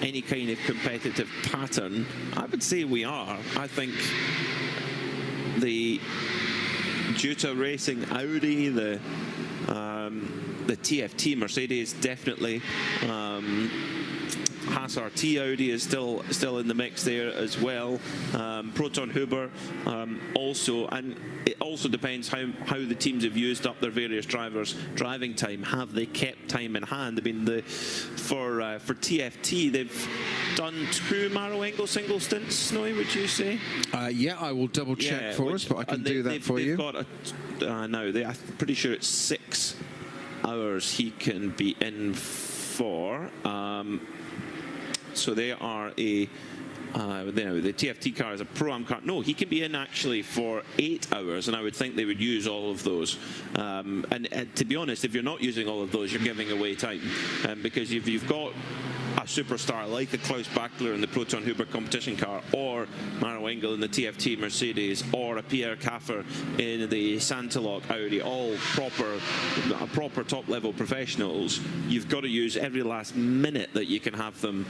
any kind of competitive pattern? I would say we are. I think the Juta Racing Audi, the TFT Mercedes definitely, Haas RT Audi is still in the mix there as well. Proton Huber also, and it also depends how the teams have used up their various drivers' driving time. Have they kept time in hand? I mean, for TFT, they've done 2 Maro Engel single stints, Snowy, would you say? Yeah, I will double check for us, but I can do that for you. They've got I'm pretty sure it's 6 hours he can be in for. So they are the TFT car is a Pro-Am car. No, he can be in actually for 8 hours, and I would think they would use all of those. And to be honest, if you're not using all of those, you're giving away time. Because if you've got a superstar like a Klaus Bachler in the Proton Huber competition car, or Maro Engel in the TFT Mercedes, or a Pierre Kaffer in the Santilok Audi, all proper top-level professionals, you've got to use every last minute that you can have them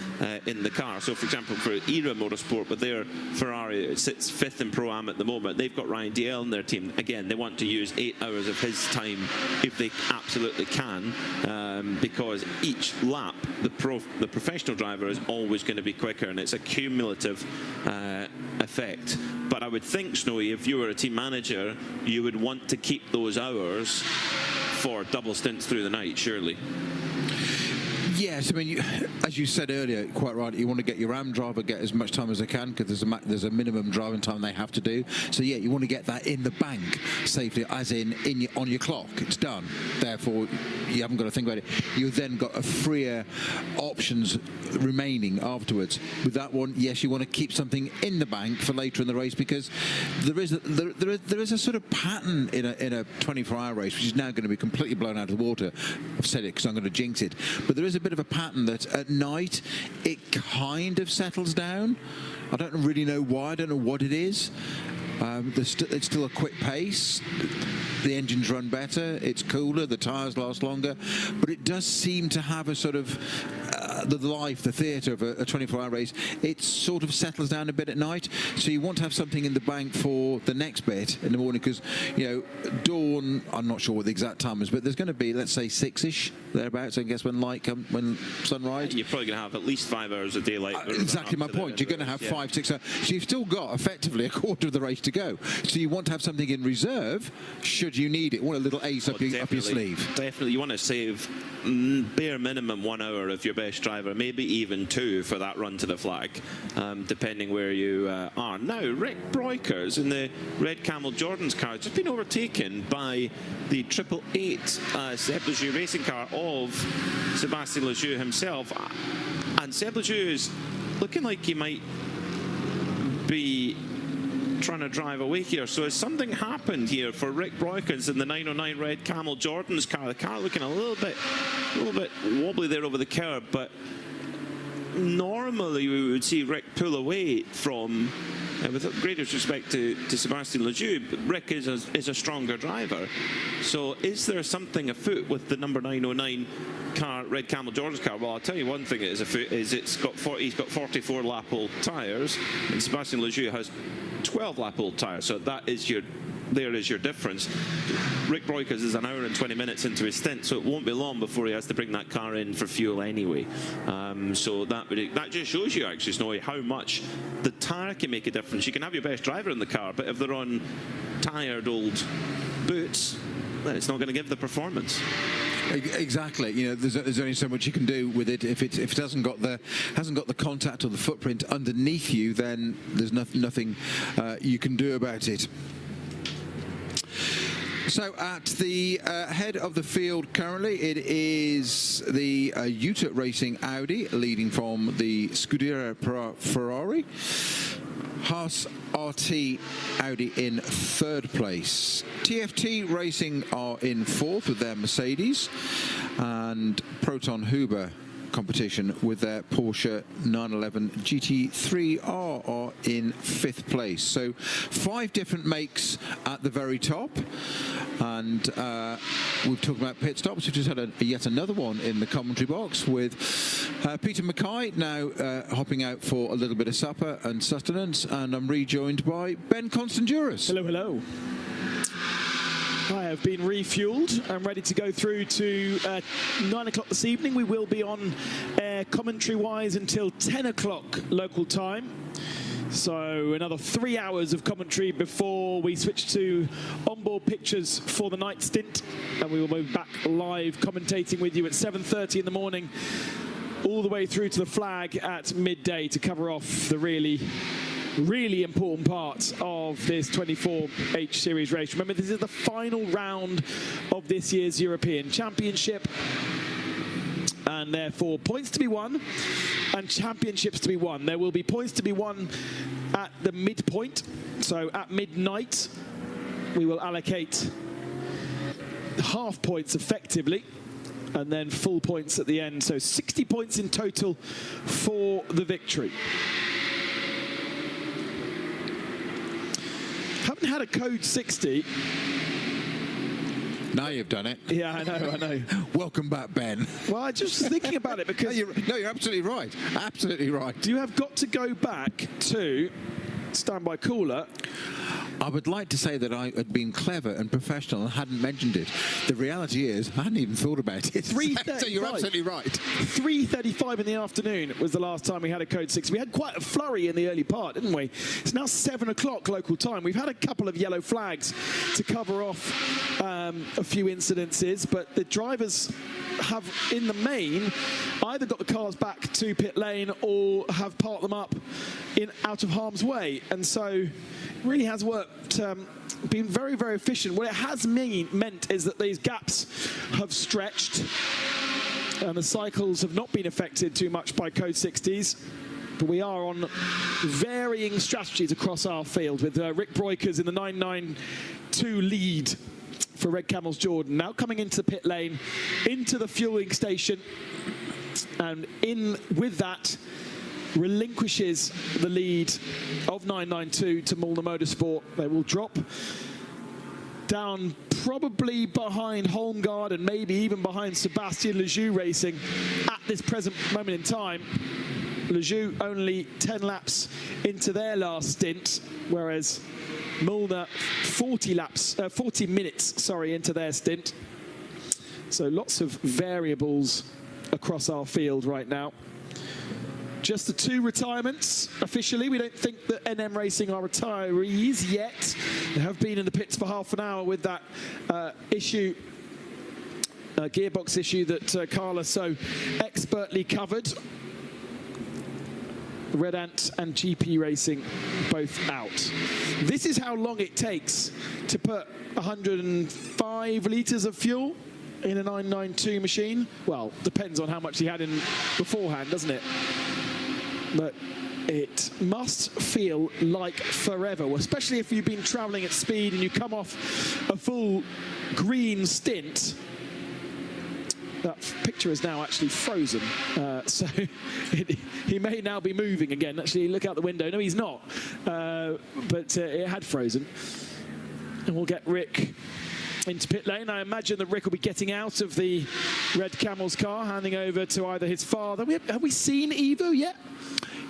in the car. So, for example, for ERA Motorsport, with their Ferrari, it sits 5th in Pro-Am at the moment. They've got Ryan DL in their team. Again, they want to use 8 hours of his time if they absolutely can, because each lap, the professional driver is always going to be quicker, and it's a cumulative effect. But I would think, Snowy, if you were a team manager, you would want to keep those hours for double stints through the night, surely. Yes, I mean, as you said earlier, quite right, you want to get your RAM driver get as much time as they can, because there's a minimum driving time they have to do. So yeah, you want to get that in the bank safely, as on your clock. It's done. Therefore, you haven't got to think about it. You've then got a freer options remaining afterwards. With that one, yes, you want to keep something in the bank for later in the race, because there is a sort of pattern in a 24-hour race, which is now going to be completely blown out of the water. I've said it because I'm going to jinx it, but there is a bit of a pattern that at night it kind of settles down. I don't really know why. I don't know what it is. It's still a quick pace. The engines run better. It's cooler. The tyres last longer. But it does seem to have a sort of the theatre of a 24-hour race. It sort of settles down a bit at night. So you want to have something in the bank for the next bit in the morning, because, dawn, I'm not sure what the exact time is, but there's going to be, let's say, 6-ish, thereabouts, I guess, when sunrise. You're probably going to have at least 5 hours of daylight. Exactly my point. You're going to have 5, 6 hours. So you've still got, effectively, a quarter of the race to go. So you want to have something in reserve should you need it. Want a little ace up your sleeve. Definitely. You want to save bare minimum 1 hour of your best driver, maybe even 2 for that run to the flag, depending where you are. Now, Rick Breukers in the Red Camel Jordan's car has just been overtaken by the 888 Seb Lejeune racing car of Sébastien Lejeune himself. And Seb Lejeune is looking like he might be trying to drive away here. So has something happened here for Rick Breukers in the 909 Red Camel Jordan's car? The car looking a little bit wobbly there over the curb, but normally we would see Rick pull away from, with greatest respect to Sébastien Lejeune, but Rick is a stronger driver. So is there something afoot with the number 909 car Red Camel Jordan's car, well, I'll tell you one thing is he's got 44 lap-old tyres, and Sebastian Lejeune has 12 lap-old tyres, so there is your difference. Rick Breukers is an hour and 20 minutes into his stint, so it won't be long before he has to bring that car in for fuel anyway. So that just shows you, actually, Snowy, how much the tyre can make a difference. You can have your best driver in the car, but if they're on tired old boots, then it's not going to give the performance. Exactly. You know, there's only so much you can do with it. If it hasn't got the contact or the footprint underneath you, then there's nothing you can do about it. So at the head of the field currently, it is the Utah Racing Audi leading from the Scuderia Ferrari. Haas RT Audi in third place. TFT Racing are in fourth with their Mercedes, and Proton Huber competition with their Porsche 911 GT3R are in fifth place. So 5 different makes at the very top, and we've talked about pit stops. We've just had yet another one in the commentary box with Peter Mackay now hopping out for a little bit of supper and sustenance, and I'm rejoined by Ben Constanduros. Hello, hello. I have been refueled. I'm ready to go through to 9 o'clock this evening. We will be on air commentary-wise until 10 o'clock local time. So another 3 hours of commentary before we switch to onboard pictures for the night stint. And we will be back live commentating with you at 7:30 in the morning, all the way through to the flag at midday to cover off the really important part of this 24H Series race. Remember, this is the final round of this year's European Championship, and therefore points to be won and championships to be won. There will be points to be won at the midpoint, so at midnight we will allocate half points effectively, and then full points at the end, so 60 points in total for the victory. Haven't had a code 60. Now you've done it. Yeah, I know. Welcome back, Ben. Well, I just was thinking about it because... No, you're absolutely right. Absolutely right. You have got to go back to standby cooler. I would like to say that I had been clever and professional and hadn't mentioned it. The reality is, I hadn't even thought about it. So you're absolutely right. 3:35 in the afternoon was the last time we had a code 6. We had quite a flurry in the early part, didn't we? It's now 7 o'clock local time. We've had a couple of yellow flags to cover off a few incidences, but the drivers have, in the main, either got the cars back to pit lane or have parked them up out of harm's way. And so it really has worked, been very, very efficient. What it has meant is that these gaps have stretched and the cycles have not been affected too much by code 60s. But we are on varying strategies across our field with Rick Breukers in the 992 lead for Red Camels Jordan. Now coming into the pit lane, into the fueling station, and in with that relinquishes the lead of 992 to Mulner Motorsport. They will drop down probably behind Holmgaard and maybe even behind Sebastian Lejeune Racing at this present moment in time. Lejeune only 10 laps into their last stint, whereas Mulner 40 minutes into their stint. So lots of variables across our field right now. Just the 2 retirements officially. We don't think that NM Racing are retirees yet. They have been in the pits for half an hour with that gearbox issue that Carla so expertly covered. Red Ant and GP Racing both out. This is how long it takes to put 105 litres of fuel in a 992 machine. Well, depends on how much he had in beforehand, doesn't it? But it must feel like forever, especially if you've been travelling at speed and you come off a full green stint. That picture is now actually frozen, so he may now be moving again. Actually, look out the window. No, he's not, but it had frozen. And we'll get Rick into pit lane. I imagine that Rick will be getting out of the Red Camel's car, handing over to either his father. Have we seen Evo yet?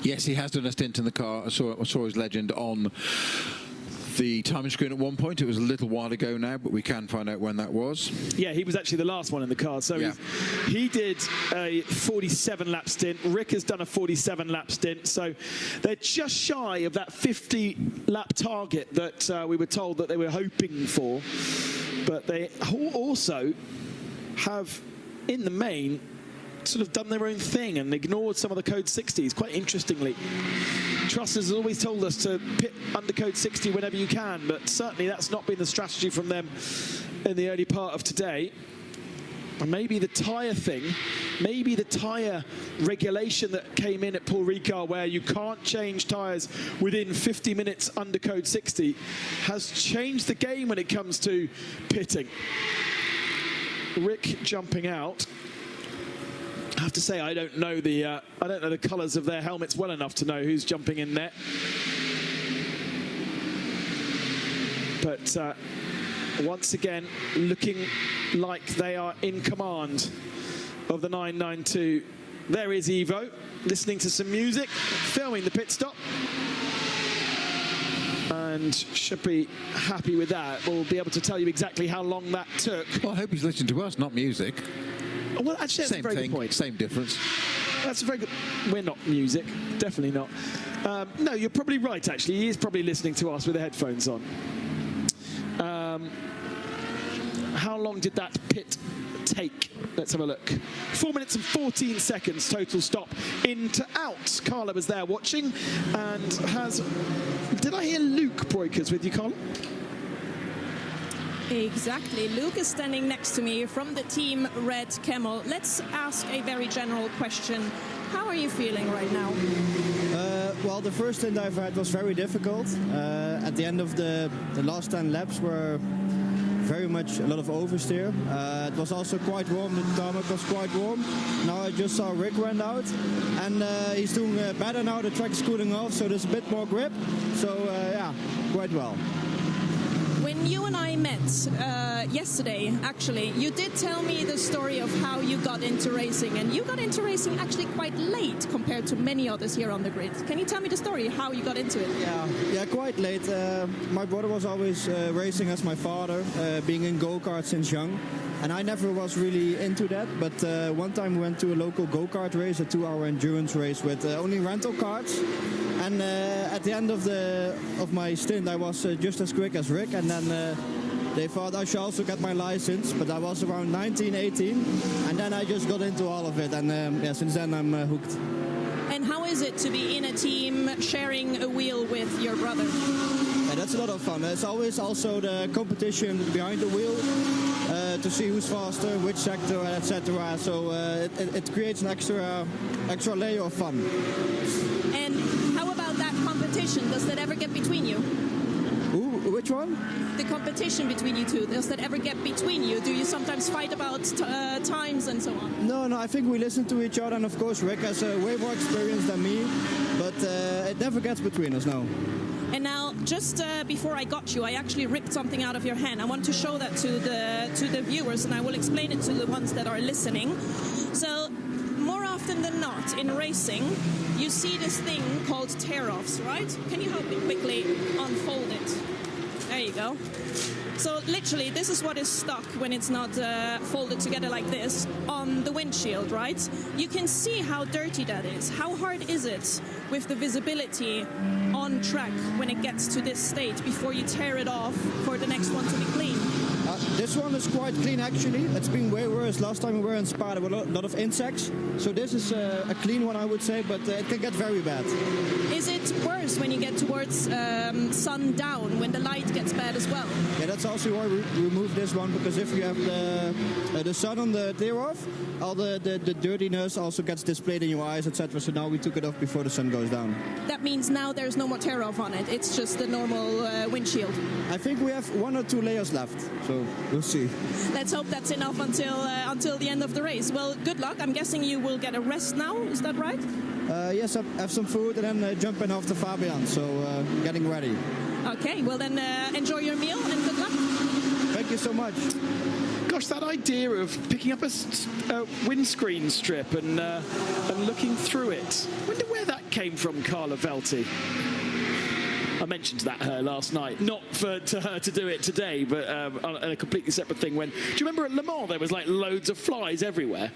Yes, he has done a stint in the car. I saw his legend on the timing screen at one point. It was a little while ago now, but we can find out when that was. Yeah, he was actually the last one in the car. So yeah. he did a 47-lap stint. Rick has done a 47-lap stint. So they're just shy of that 50-lap target that we were told that they were hoping for. But they also have, in the main, sort of done their own thing and ignored some of the code 60s, quite interestingly. Truss has always told us to pit under code 60 whenever you can, but certainly that's not been the strategy from them in the early part of today. And maybe the tyre thing, maybe the tyre regulation that came in at Paul Ricard, where you can't change tyres within 50 minutes under code 60, has changed the game when it comes to pitting. Rick jumping out. I have to say, I don't know the colours of their helmets well enough to know who's jumping in there. But once again, looking like they are in command of the 992. There is Evo, listening to some music, filming the pit stop. And should be happy with that. We'll be able to tell you exactly how long that took. Well, I hope he's listening to us, not music. Well, actually, that's a very good point. Same difference. That's a very good... We're not music. Definitely not. No, you're probably right, actually. He is probably listening to us with the headphones on. How long did that pit take? Let's have a look. 4 minutes and 14 seconds total stop in to out. Carla was there watching and has... Did I hear Luke Breukers with you, Carla? Exactly. Luke is standing next to me from the team Red Camel. Let's ask a very general question. How are you feeling right now? Well, the first stint I've had was very difficult. At the end of the last 10 laps were very much a lot of oversteer. It was also quite warm. The tarmac was quite warm. Now I just saw Rick went out, and he's doing better now. The track is cooling off, so there's a bit more grip. So yeah, quite well. When you and I met yesterday, actually, you did tell me the story of how you got into racing, and you got into racing actually quite late compared to many others here on the grid. Can you tell me the story, how you got into it? Yeah, quite late. My brother was always racing as my father, being in go-kart since young, and I never was really into that, but one time we went to a local go-kart race, a 2-hour endurance race with only rental carts. And at the end of my stint, I was just as quick as Rick, and then they thought I should also get my license, but I was around 19, 18, and then I just got into all of it, and yeah, since then I'm hooked. And how is it to be in a team sharing a wheel with your brother? Yeah, that's a lot of fun. There's always also the competition behind the wheel to see who's faster, which sector, etc. So it creates an extra layer of fun. And how about that competition? Does that ever get between you? Ooh, which one? The competition between you two. Does that ever get between you? Do you sometimes fight about times and so on? No, I think we listen to each other, and of course Rick has way more experience than me, but it never gets between us, no. And now, just before I got you, I actually ripped something out of your hand. I want to show that to the viewers, and I will explain it to the ones that are listening. So, more often than not, in racing, you see this thing called tear-offs, right? Can you help me quickly unfold it? There you go. So literally, this is what is stuck when it's not folded together like this on the windshield, right? You can see how dirty that is. How hard is it with the visibility on track when it gets to this state before you tear it off for the next one to be clean? This one is quite clean, actually. It's been way worse. Last time we were in Spa, there were a lot of insects. So this is a clean one, I would say, but it can get very bad. Is it worse when you get towards sundown, when the light gets bad as well? Yeah, that's also why we remove this one, because if you have the sun on the tear-off, all the dirtiness also gets displayed in your eyes, etc. So now we took it off before the sun goes down. That means now there's no more tear-off on it. It's just the normal windshield. I think we have 1 or 2 layers left, so we'll see. Let's hope that's enough until the end of the race. Well, good luck. I'm guessing you will get a rest now. Is that right? Yes, have some food and then jump in after Fabian. So getting ready. Okay, well then enjoy your meal and good luck. Thank Thank you so much. Gosh, that idea of picking up a windscreen strip and looking through it. I wonder where that came from, Carla Velti. I mentioned that her last night, not to her to do it today, but on a completely separate thing. Do you remember at Le Mans there was like loads of flies everywhere,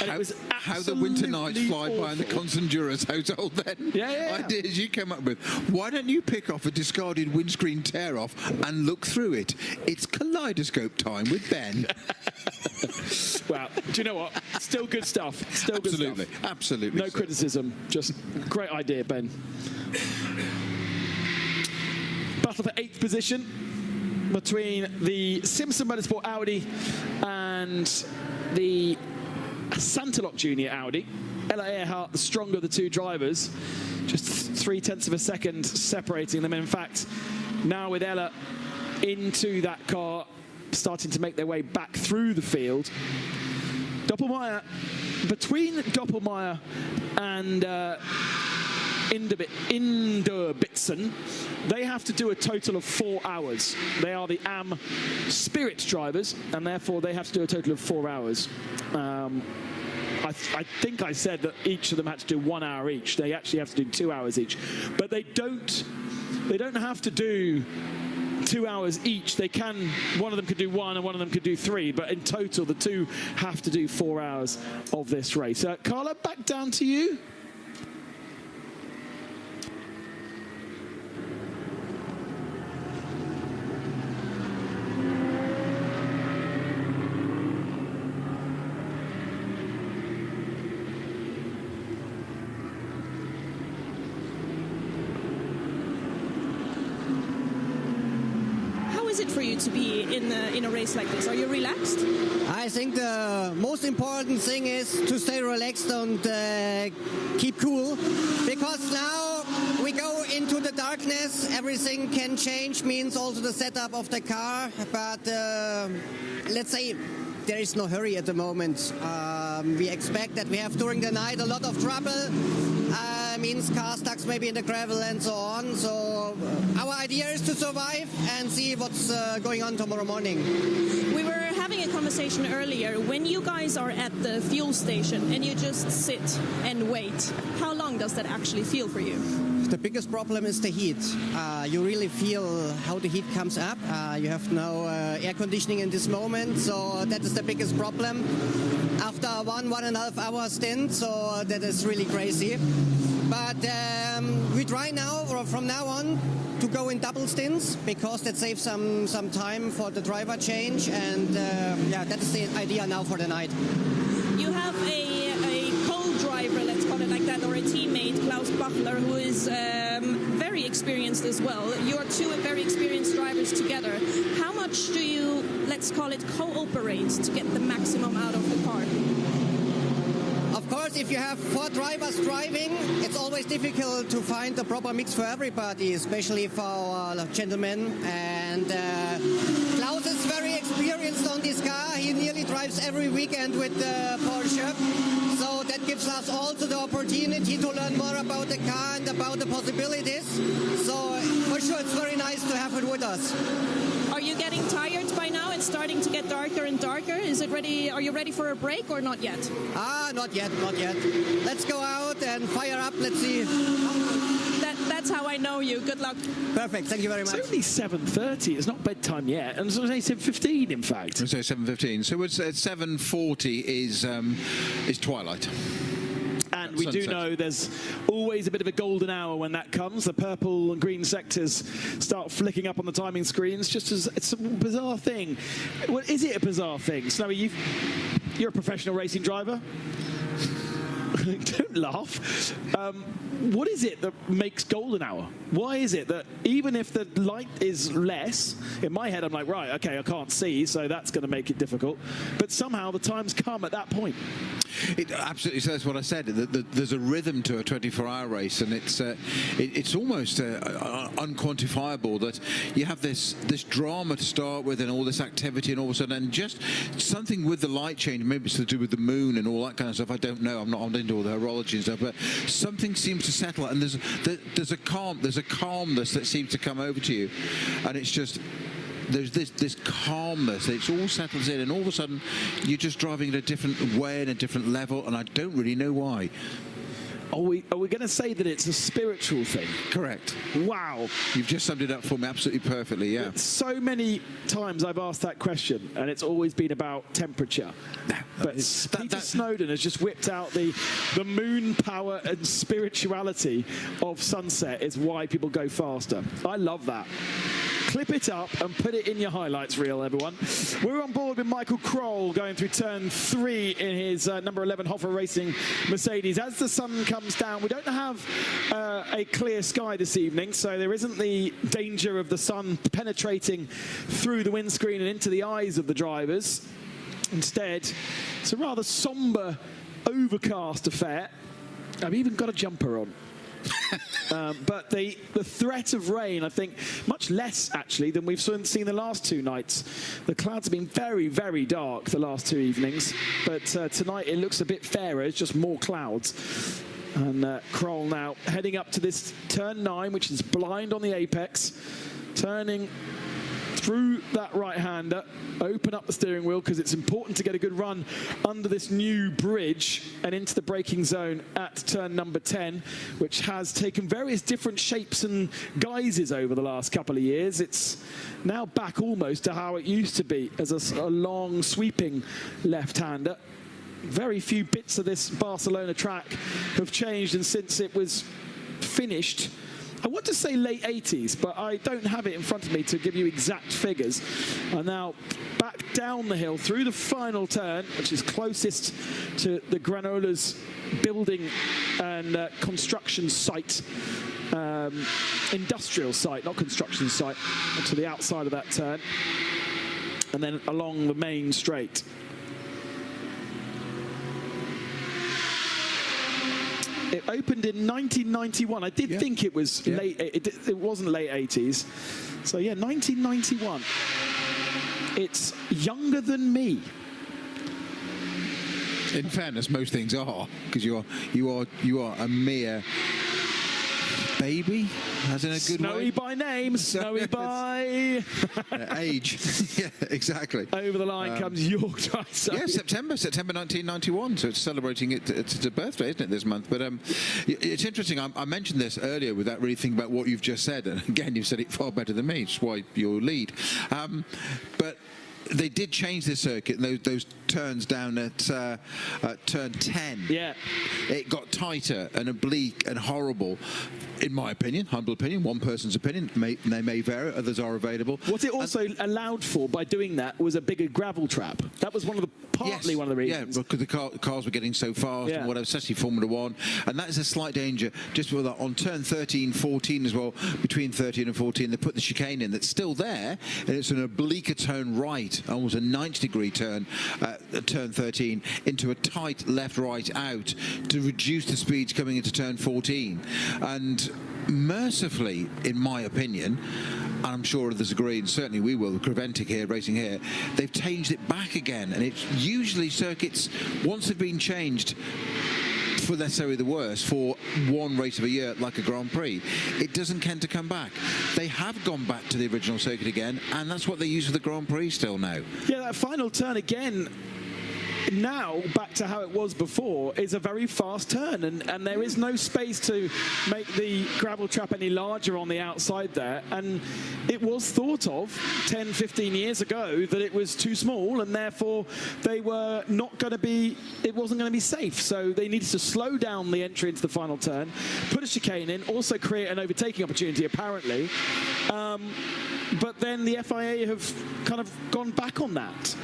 and it was how the winter nights fly by in the Consenduras household then. Yeah. Ideas you came up with. Why don't you pick off a discarded windscreen tear off and look through it? It's kaleidoscope time with Ben. Well, do you know what? Still good stuff. Still good stuff. Absolutely. No criticism. Just great idea, Ben. Battle for 8th position between the Simpson Motorsport Audi and the Santalok Junior Audi. Ella Earhart, the stronger of the two drivers, just 0.3 of a second separating them. In fact, now with Ella into that car, starting to make their way back through the field. Doppelmayr, between Doppelmayr and Inderbitsen, they have to do a total of 4 hours. They are the AM Spirit drivers, and therefore they have to do a total of 4 hours. I think I said that each of them had to do 1 hour each. They actually have to do 2 hours each, but they don't have to do 2 hours each. They can, one of them could do 1 and one of them could do 3, but in total the two have to do 4 hours of this race. Carla, back down to you. For you to be in a race like this? Are you relaxed? I think the most important thing is to stay relaxed and keep cool, because now we go into the darkness. Everything can change, means also the setup of the car, but let's say there is no hurry at the moment. We expect that we have during the night a lot of trouble, means car stuck maybe in the gravel and so on. So our idea is to survive and see what's going on tomorrow morning. We were having a conversation earlier. When you guys are at the fuel station and you just sit and wait, how long does that actually feel for you? The biggest problem is the heat. You really feel how the heat comes up. You have no air conditioning in this moment, so that is the biggest problem. After 1.5 hour stint, so that is really crazy. But we try now, or from now on, to go in double stints, because that saves some time for the driver change, and yeah, that is the idea now for the night. You have a co-driver, let's call it like that, or a teammate, Klaus Bachler, who is very experienced as well. You are two very experienced drivers together. How much do you, let's call it, cooperate to get the maximum out of the car? Of course, if you have 4 drivers driving, it's always difficult to find the proper mix for everybody, especially for our gentlemen. And Klaus is very experienced on this car. He nearly drives every weekend with Porsche. So that gives us also the opportunity to learn more about the car and about the possibilities. So for sure, it's very nice to have it with us. Are you getting tired by now? It's starting to get darker and darker. Is it ready? Are you ready for a break or not yet? Not yet. Let's go out and fire up. Let's see. That's how I know you. Good luck. Perfect. Thank you very much. It's only 7:30. It's not bedtime yet, and it's only 7:15. In fact, So 7:15. So it's at 7:40 is twilight. And we do know there's always a bit of a golden hour when that comes. The purple and green sectors start flicking up on the timing screens, just as it's a bizarre thing. Well, is it a bizarre thing? Snowy, you're a professional racing driver. Don't laugh. What is it that makes golden hour? Why is it that even if the light is less, in my head I'm like, right, okay, I can't see, so that's going to make it difficult. But somehow the times come at that point. It absolutely says what I said. There's a rhythm to a 24-hour race, and it's almost unquantifiable that you have this drama to start with, and all this activity, and all of a sudden, and just something with the light change. Maybe it's to do with the moon and all that kind of stuff. I don't know. I'm not into all the horology and stuff, but something seems to settle, and there's a calmness that seems to come over to you, and it's just. there's this calmness. It's all settles in, and all of a sudden you're just driving at a different way and a different level, and I don't really know why. Are we going to say that it's a spiritual thing? Correct. Wow. You've just summed it up for me absolutely perfectly, yeah. So many times I've asked that question, and it's always been about temperature. But Peter Snowden has just whipped out the moon power and spirituality of sunset is why people go faster. I love that. Clip it up and put it in your highlights reel, everyone. We're on board with Michael Kroll going through turn 3 in his number 11 Hoffer Racing Mercedes. As the sun comes down, we don't have a clear sky this evening, so there isn't the danger of the sun penetrating through the windscreen and into the eyes of the drivers. Instead, it's a rather somber, overcast affair. I've even got a jumper on. But the threat of rain, I think, much less actually than we've seen the last 2 nights. The clouds have been very, very dark the last 2 evenings, but tonight it looks a bit fairer. It's just more clouds. And Kroll now heading up to this turn 9, which is blind on the apex, turning through that right-hander, open up the steering wheel because it's important to get a good run under this new bridge and into the braking zone at turn number 10, which has taken various different shapes and guises over the last couple of years. It's now back almost to how it used to be as a long sweeping left-hander. Very few bits of this Barcelona track have changed, and since it was finished, I want to say late 80s, but I don't have it in front of me to give you exact figures. And now back down the hill through the final turn, which is closest to the Granola's building and construction site, industrial site, not construction site, to the outside of that turn, and then along the main straight. It opened in 1991. I did think it was late. It wasn't late 80s. So yeah, 1991. It's younger than me. In fairness, most things are, because you are a mere baby, as in a good Snowy way. by name, snowy by age. Yeah, exactly. Over the line comes your Tyson. Yeah, September 1991. So it's celebrating it's a birthday, isn't it, this month? But it's interesting. I mentioned this earlier without really thinking about what you've just said, and again, you've said it far better than me. It's why you're lead. But they did change the circuit, those turns down at turn 10. Yeah. It got tighter and oblique and horrible, in my opinion, humble opinion, one person's opinion. They may vary, others are available. What it also allowed for by doing that was a bigger gravel trap. That was one of the partly one of the reasons. Yeah, because the cars were getting so fast and whatever, especially Formula 1. And that is a slight danger. Just with that, on turn 13, 14 as well, between 13 and 14, they put the chicane in that's still there, and it's an oblique turn right, almost a 90-degree turn at turn 13, into a tight left-right out to reduce the speeds coming into turn 14. And mercifully, in my opinion, and I'm sure others agree, and certainly we will, Creventic here, racing here, they've changed it back again. And it's usually circuits, once they've been changed for necessarily the worst, for one race of a year, like a Grand Prix, it doesn't tend to come back. They have gone back to the original circuit again, and that's what they use for the Grand Prix still now. Yeah, that final turn again, now back to how it was before, is a very fast turn, and there is no space to make the gravel trap any larger on the outside there. And it was thought of 10, 15 years ago that it was too small, and therefore they were not going to be, it wasn't going to be safe. So they needed to slow down the entry into the final turn, put a chicane in, also create an overtaking opportunity apparently. But then the FIA have kind of gone back on that.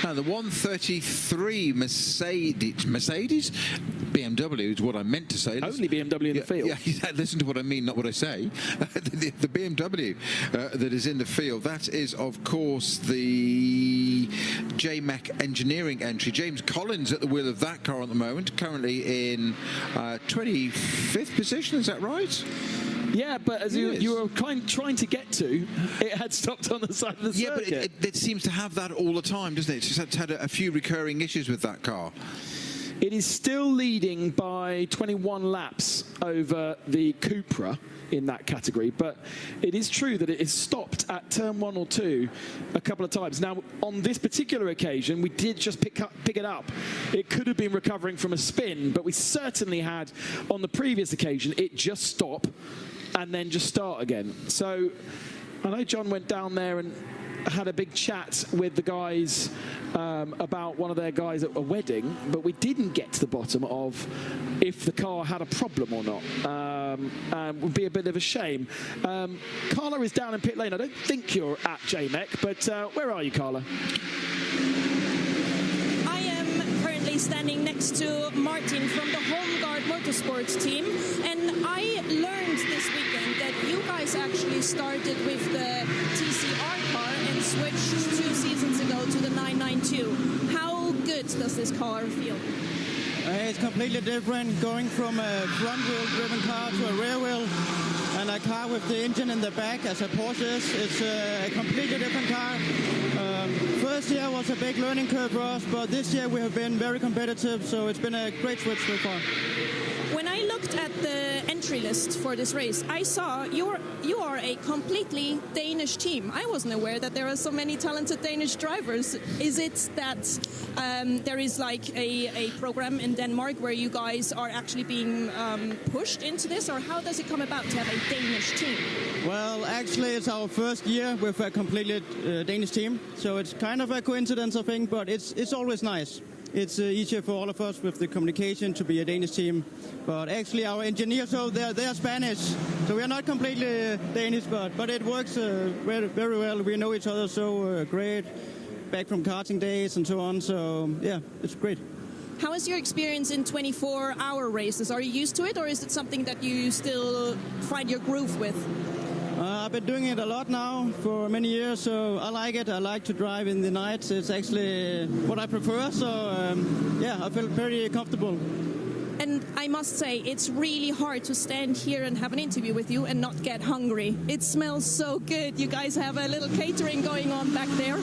Now, the 133 Mercedes, BMW is what I meant to say. Only BMW in the field. Yeah, listen to what I mean, not what I say. The BMW that is in the field, that is, of course, the JMEC engineering entry. James Collins at the wheel of that car at the moment, currently in 25th position, is that right? Yeah, but as you were trying to get to, it had stopped on the side of the circuit. Yeah, but it seems to have that all the time, doesn't it? It's just had a few recurring issues with that car. It is still leading by 21 laps over the Cupra in that category. But it is true that it is stopped at turn 1 or 2 a couple of times. Now, on this particular occasion, we did just pick it up. It could have been recovering from a spin, but we certainly had, on the previous occasion, it just stop and then just start again. So I know John went down there and had a big chat with the guys about one of their guys at a wedding, but we didn't get to the bottom of if the car had a problem or not. And would be a bit of a shame. Carla is down in pit lane. I don't think you're at JMEC, but where are you, Carla? I am currently standing next to Martin from the Home Guard Motorsports team, and I learned this weekend that you guys actually started with the TCR car and switched 2 seasons ago to the 992. How good does this car feel? It's completely different, going from a front-wheel driven car to a rear wheel, and a car with the engine in the back as a Porsche is. It's a completely different car. First year was a big learning curve for us, but this year we have been very competitive, so it's been a great switch so far. When I looked at the entry list for this race, I saw you are a completely Danish team. I wasn't aware that there are so many talented Danish drivers. Is it that there is like a program in Denmark where you guys are actually being pushed into this, or how does it come about to have a Danish team? Well, actually, it's our first year with a completely Danish team, so it's kind of a coincidence, I think, but it's always nice. It's easier for all of us with the communication to be a Danish team. But actually our engineers, so they're Spanish. So we are not completely Danish, but it works very, very well. We know each other so great, back from karting days and so on. So yeah, it's great. How is your experience in 24-hour races? Are you used to it, or is it something that you still find your groove with? I've been doing it a lot now for many years, so I like it. I like to drive in the night. It's actually what I prefer, so yeah, I feel very comfortable. And I must say, it's really hard to stand here and have an interview with you and not get hungry. It smells so good. You guys have a little catering going on back there.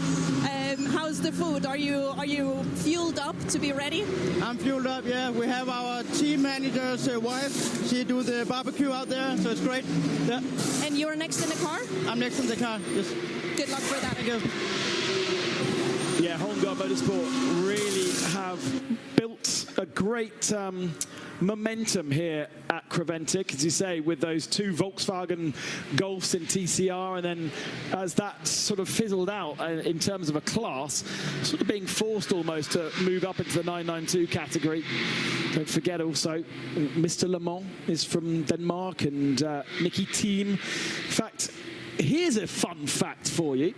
How's the food? Are you fueled up to be ready? I'm fueled up, yeah. We have our team manager's wife. She do the barbecue out there, so it's great. Yeah. And you're next in the car? I'm next in the car, yes. Good luck for that. Thank you. Yeah, Home Guard Motorsport really have built a great momentum here at Creventic, as you say, with those 2 Volkswagen Golfs in TCR, and then as that sort of fizzled out in terms of a class, sort of being forced almost to move up into the 992 category. Don't forget also, Mr. Le Mans is from Denmark, and Nicky Team. In fact, here's a fun fact for you.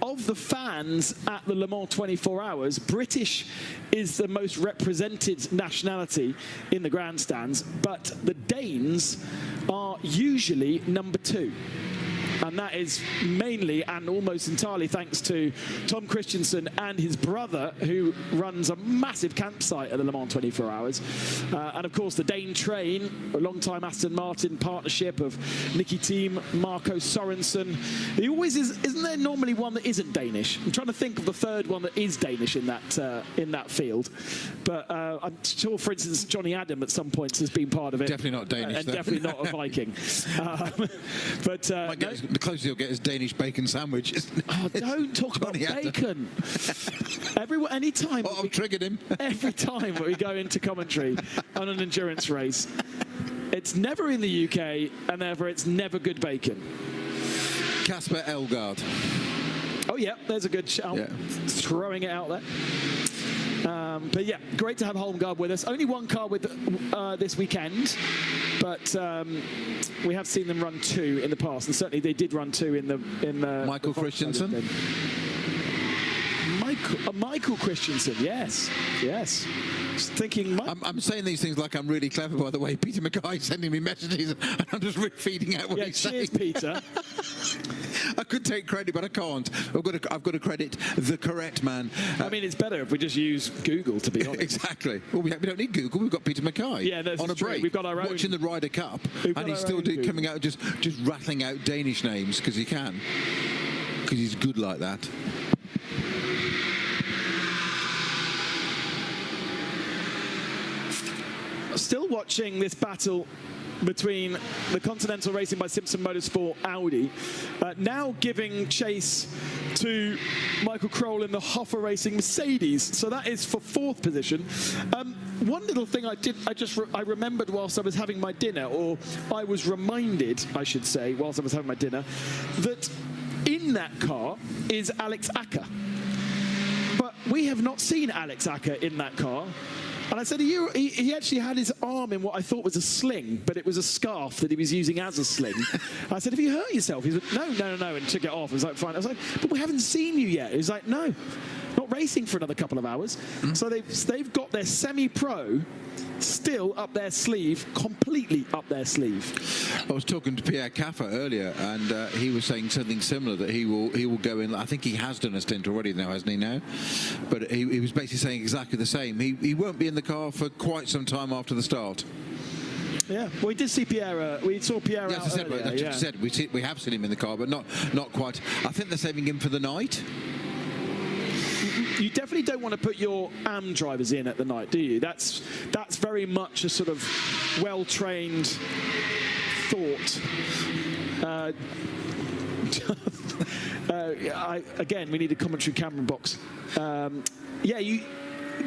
Of the fans at the Le Mans 24 Hours, British is the most represented nationality in the grandstands, but the Danes are usually number 2. And that is mainly and almost entirely thanks to Tom Christensen and his brother, who runs a massive campsite at the Le Mans 24 Hours. And of course, the Dane Train, a long-time Aston Martin partnership of Nicky Team, Marco Sorensen. He always is, isn't there normally one that isn't Danish? I'm trying to think of the third one that is Danish in that field. But I'm sure, for instance, Johnny Adam at some points has been part of it. Definitely not Danish. And definitely not a Viking. The closest he'll get is Danish bacon sandwich. Oh, don't talk about bacon. Anytime. Oh, I've triggered him. Every time we go into commentary on an endurance race, it's never in the UK, and therefore it's never good bacon. Kasper Elgaard. Oh, yeah, there's a good shout. Yeah. Throwing it out there. But yeah, great to have Home Guard with us. Only one car with this weekend, but we have seen them run 2 in the past, and certainly they did run 2 in the Michael Christensen. Michael Christensen, yes. Just thinking. I'm saying these things like I'm really clever, by the way. Peter Mackay sending me messages, and I'm just feeding out what he's saying. Peter. I could take credit, but I can't. I've got to credit the correct man. I mean, it's better if we just use Google, to be honest. Exactly. Well, we don't need Google. We've got Peter Mackay. Yeah, on a break. We've got our own. Watching the Ryder Cup, and he's still coming out just rattling out Danish names because he can. Because he's good like that. Still watching this battle between the Continental Racing by Simpson Motorsport Audi, now giving chase to Michael Kroll in the Hoffer Racing Mercedes. So that is for 4th position. One little thing I remembered whilst I was having my dinner, or I was reminded, I should say, whilst I was having my dinner, that in that car is Alex Acker. But we have not seen Alex Acker in that car. And I said, he actually had his arm in what I thought was a sling, but it was a scarf that he was using as a sling. I said, have you hurt yourself? He said, no, and took it off. I was like, fine. I was like, but we haven't seen you yet. He was like, no, not racing for another couple of hours. So they've got their semi-pro still up their sleeve, completely up their sleeve. I was talking to Pierre Caffa earlier, and he was saying something similar, that he will go in. I think he has done a stint already now, hasn't he now? But he was basically saying exactly the same. He won't be in the car for quite some time after the start. Yeah, well, we did see Pierre. We saw Pierre out earlier. We have seen him in the car, but not quite. I think they're saving him for the night. You definitely don't want to put your AM drivers in at the night, do you? That's very much a sort of well-trained thought. Again, we need a commentary camera box.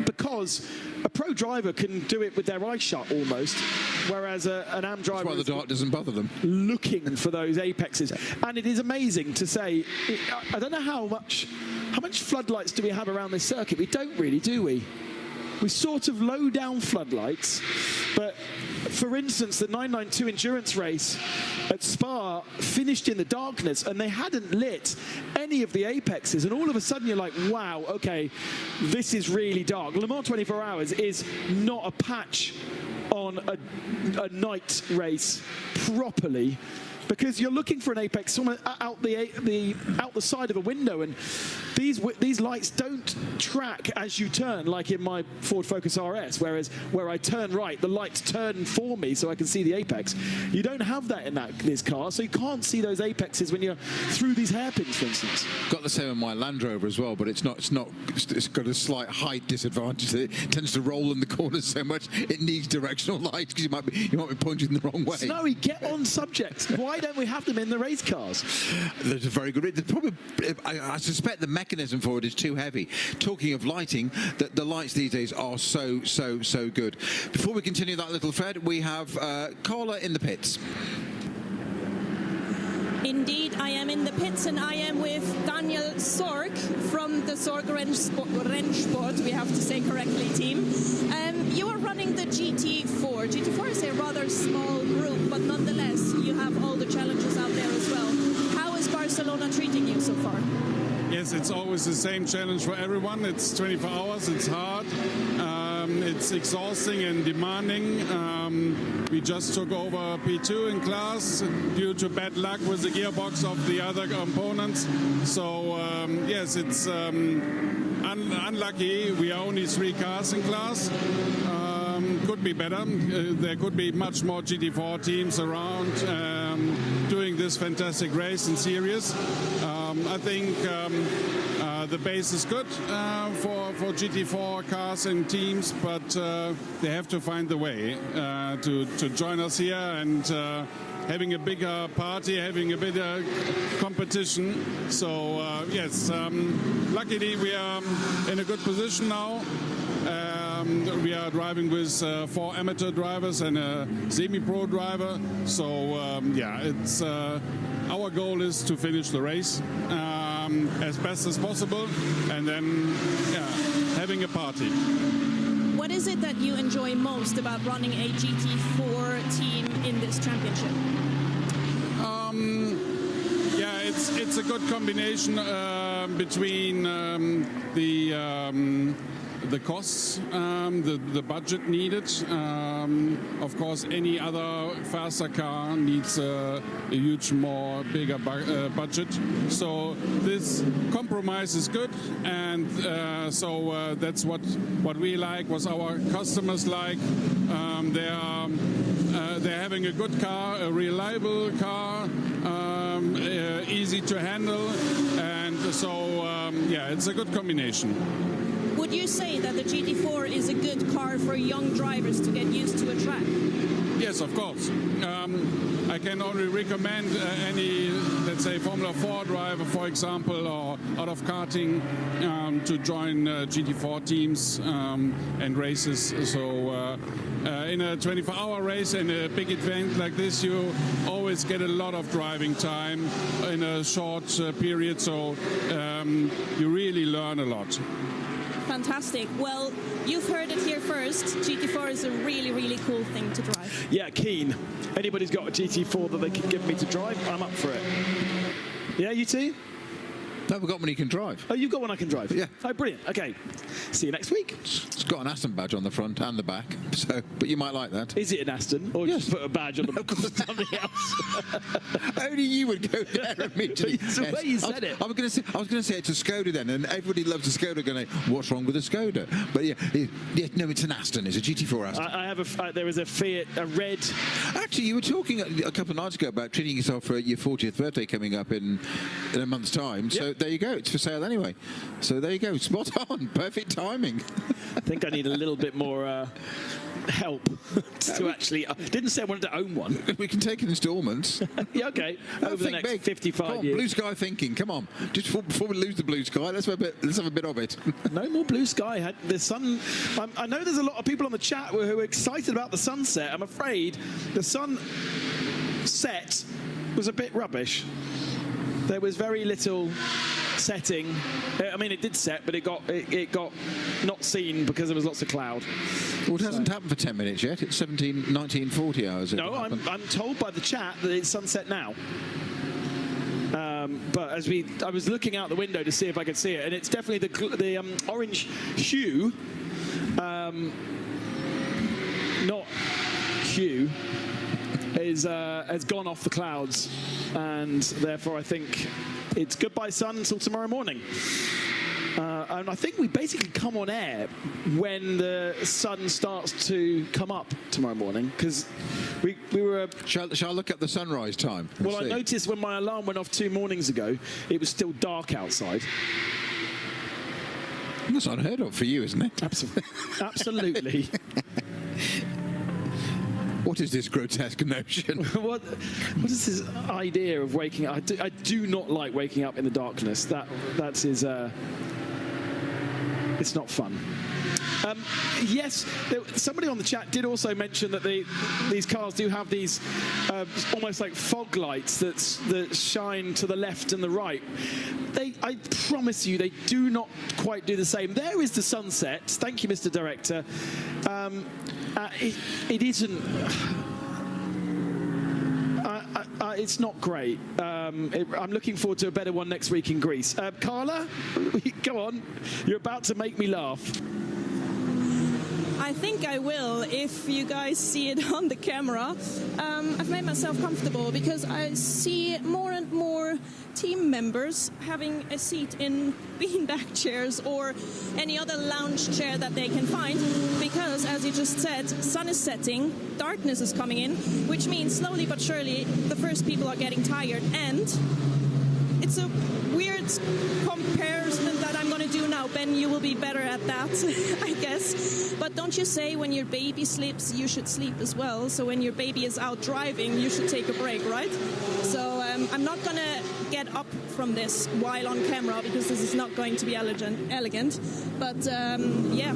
Because a pro driver can do it with their eyes shut almost, whereas an AM driver... That's why the dark doesn't bother them. ...looking for those apexes. And it is amazing to say, I don't know how much floodlights do we have around this circuit? We don't really, do we? We sort of low down floodlights, but for instance, the 992 endurance race at Spa finished in the darkness and they hadn't lit any of the apexes, and all of a sudden you're like, wow, okay, this is really dark. Le Mans 24 Hours is not a patch on a night race properly, because you're looking for an apex out the side of a window, and these lights don't track as you turn, like in my Ford Focus RS, whereas where I turn right, the lights turn for me so I can see the apex. You don't have that in this car, so you can't see those apexes when you're through these hairpins, for instance. Got the same in my Land Rover as well, but it's got a slight height disadvantage. It tends to roll in the corners so much it needs directional lights, because you might be pointing the wrong way. Snowy, get on subject. Why don't we have them in the race cars? There's a very good... Probably, I suspect the mechanism for it is too heavy. Talking of lighting, the lights these days are so good. Before we continue that little thread, we have Carla in the pits. Indeed, I am in the pits, and I am with Daniel Sorg from the Sorg Rennsport, we have to say correctly, team. You are running the GT4. GT4 is a rather small group, but nonetheless, you have all the challenges out there as well. How is Barcelona treating you so far? Yes, it's always the same challenge for everyone. It's 24 hours, it's hard, it's exhausting and demanding. We just took over P2 in class due to bad luck with the gearbox of the other components. So, yes, it's unlucky. We are only 3 cars in class. Could be better. There could be much more GT4 teams around doing this fantastic race in series. I think the base is good for GT4 cars and teams, but they have to find the way to join us here and having a bigger party, having a bigger competition. So yes, luckily we are in a good position now. We are driving with 4 amateur drivers and a semi-pro driver. So yeah, it's our goal is to finish the race as best as possible, and then having a party. What is it that you enjoy most about running a GT4 team in this championship? Yeah, it's a good combination between the costs, the budget needed. Of course, any other faster car needs a huge bigger budget. So this compromise is good, and so that's what we like, what our customers like. They're having a good car, a reliable car, easy to handle, and so yeah, it's a good combination. Would you say that the GT4 is a good car for young drivers to get used to a track? Yes, of course. I can only recommend any, let's say, Formula 4 driver, for example, or out of karting, to join GT4 teams and races. So in a 24-hour race and a big event like this, you always get a lot of driving time in a short period. So you really learn a lot. Fantastic. Well, you've heard it here first. GT4 is a really, really cool thing to drive. Yeah, keen. Anybody's got a GT4 that they can give me to drive, I'm up for it. Yeah, you too? No, we've got one you can drive. Oh, you've got one I can drive? Yeah. Oh, brilliant. Okay. See you next week. It's got an Aston badge on the front and the back, so but you might like that. Is it an Aston? Or just put a badge on the something else? Only you would go there immediately. It's the way you said it. I was going to say it's a Skoda then, and everybody loves a Skoda. Going, what's wrong with a Skoda? But no, it's an Aston. It's a GT4 Aston. I have there is a Fiat, a red. Actually, you were talking a couple of nights ago about treating yourself for your 40th birthday coming up in a month's time. So there you go. It's for sale anyway. So there you go. Spot on. Perfect timing. I think I need a little bit more help to actually. I didn't say I wanted to own one. We can take in instalments. Yeah, okay. Over the next 55 years. Blue sky thinking. Come on. Just before we lose the blue sky, let's have a bit of it. No more blue sky. The sun. I know there's a lot of people on the chat who are excited about the sunset. I'm afraid the sunset was a bit rubbish. There was very little setting. I mean, it did set, but it got not seen because there was lots of cloud. Well, it hasn't happened for 10 minutes yet. It's 19, 40 hours. No, I'm told by the chat that it's sunset now. But I was looking out the window to see if I could see it, and it's definitely the orange hue, not hue, has gone off the clouds, and therefore I think it's goodbye sun until tomorrow morning. And I think we basically come on air when the sun starts to come up tomorrow morning, because we were... Shall I look at the sunrise time? Well, I noticed when my alarm went off 2 mornings ago, it was still dark outside. That's unheard of for you, isn't it? Absolutely. What is this grotesque notion? What is this idea of waking up? I do not like waking up in the darkness. That is it's not fun. Yes, somebody on the chat did also mention that these cars do have these almost like fog lights that shine to the left and the right. I promise you, they do not quite do the same. There is the sunset. Thank you, Mr. Director. It isn't. It's not great. I'm looking forward to a better one next week in Greece. Carla, go on. You're about to make me laugh. I think I will if you guys see it on the camera. I've made myself comfortable because I see more and more team members having a seat in beanbag chairs or any other lounge chair that they can find, because as you just said, sun is setting, darkness is coming in, which means slowly but surely the first people are getting tired, and it's a weird comparison that I'm going to do now. Ben, you will be better at that, I guess. But don't you say when your baby sleeps, you should sleep as well? So when your baby is out driving, you should take a break, right? So I'm not going to get up from this while on camera because this is not going to be elegant. But yeah,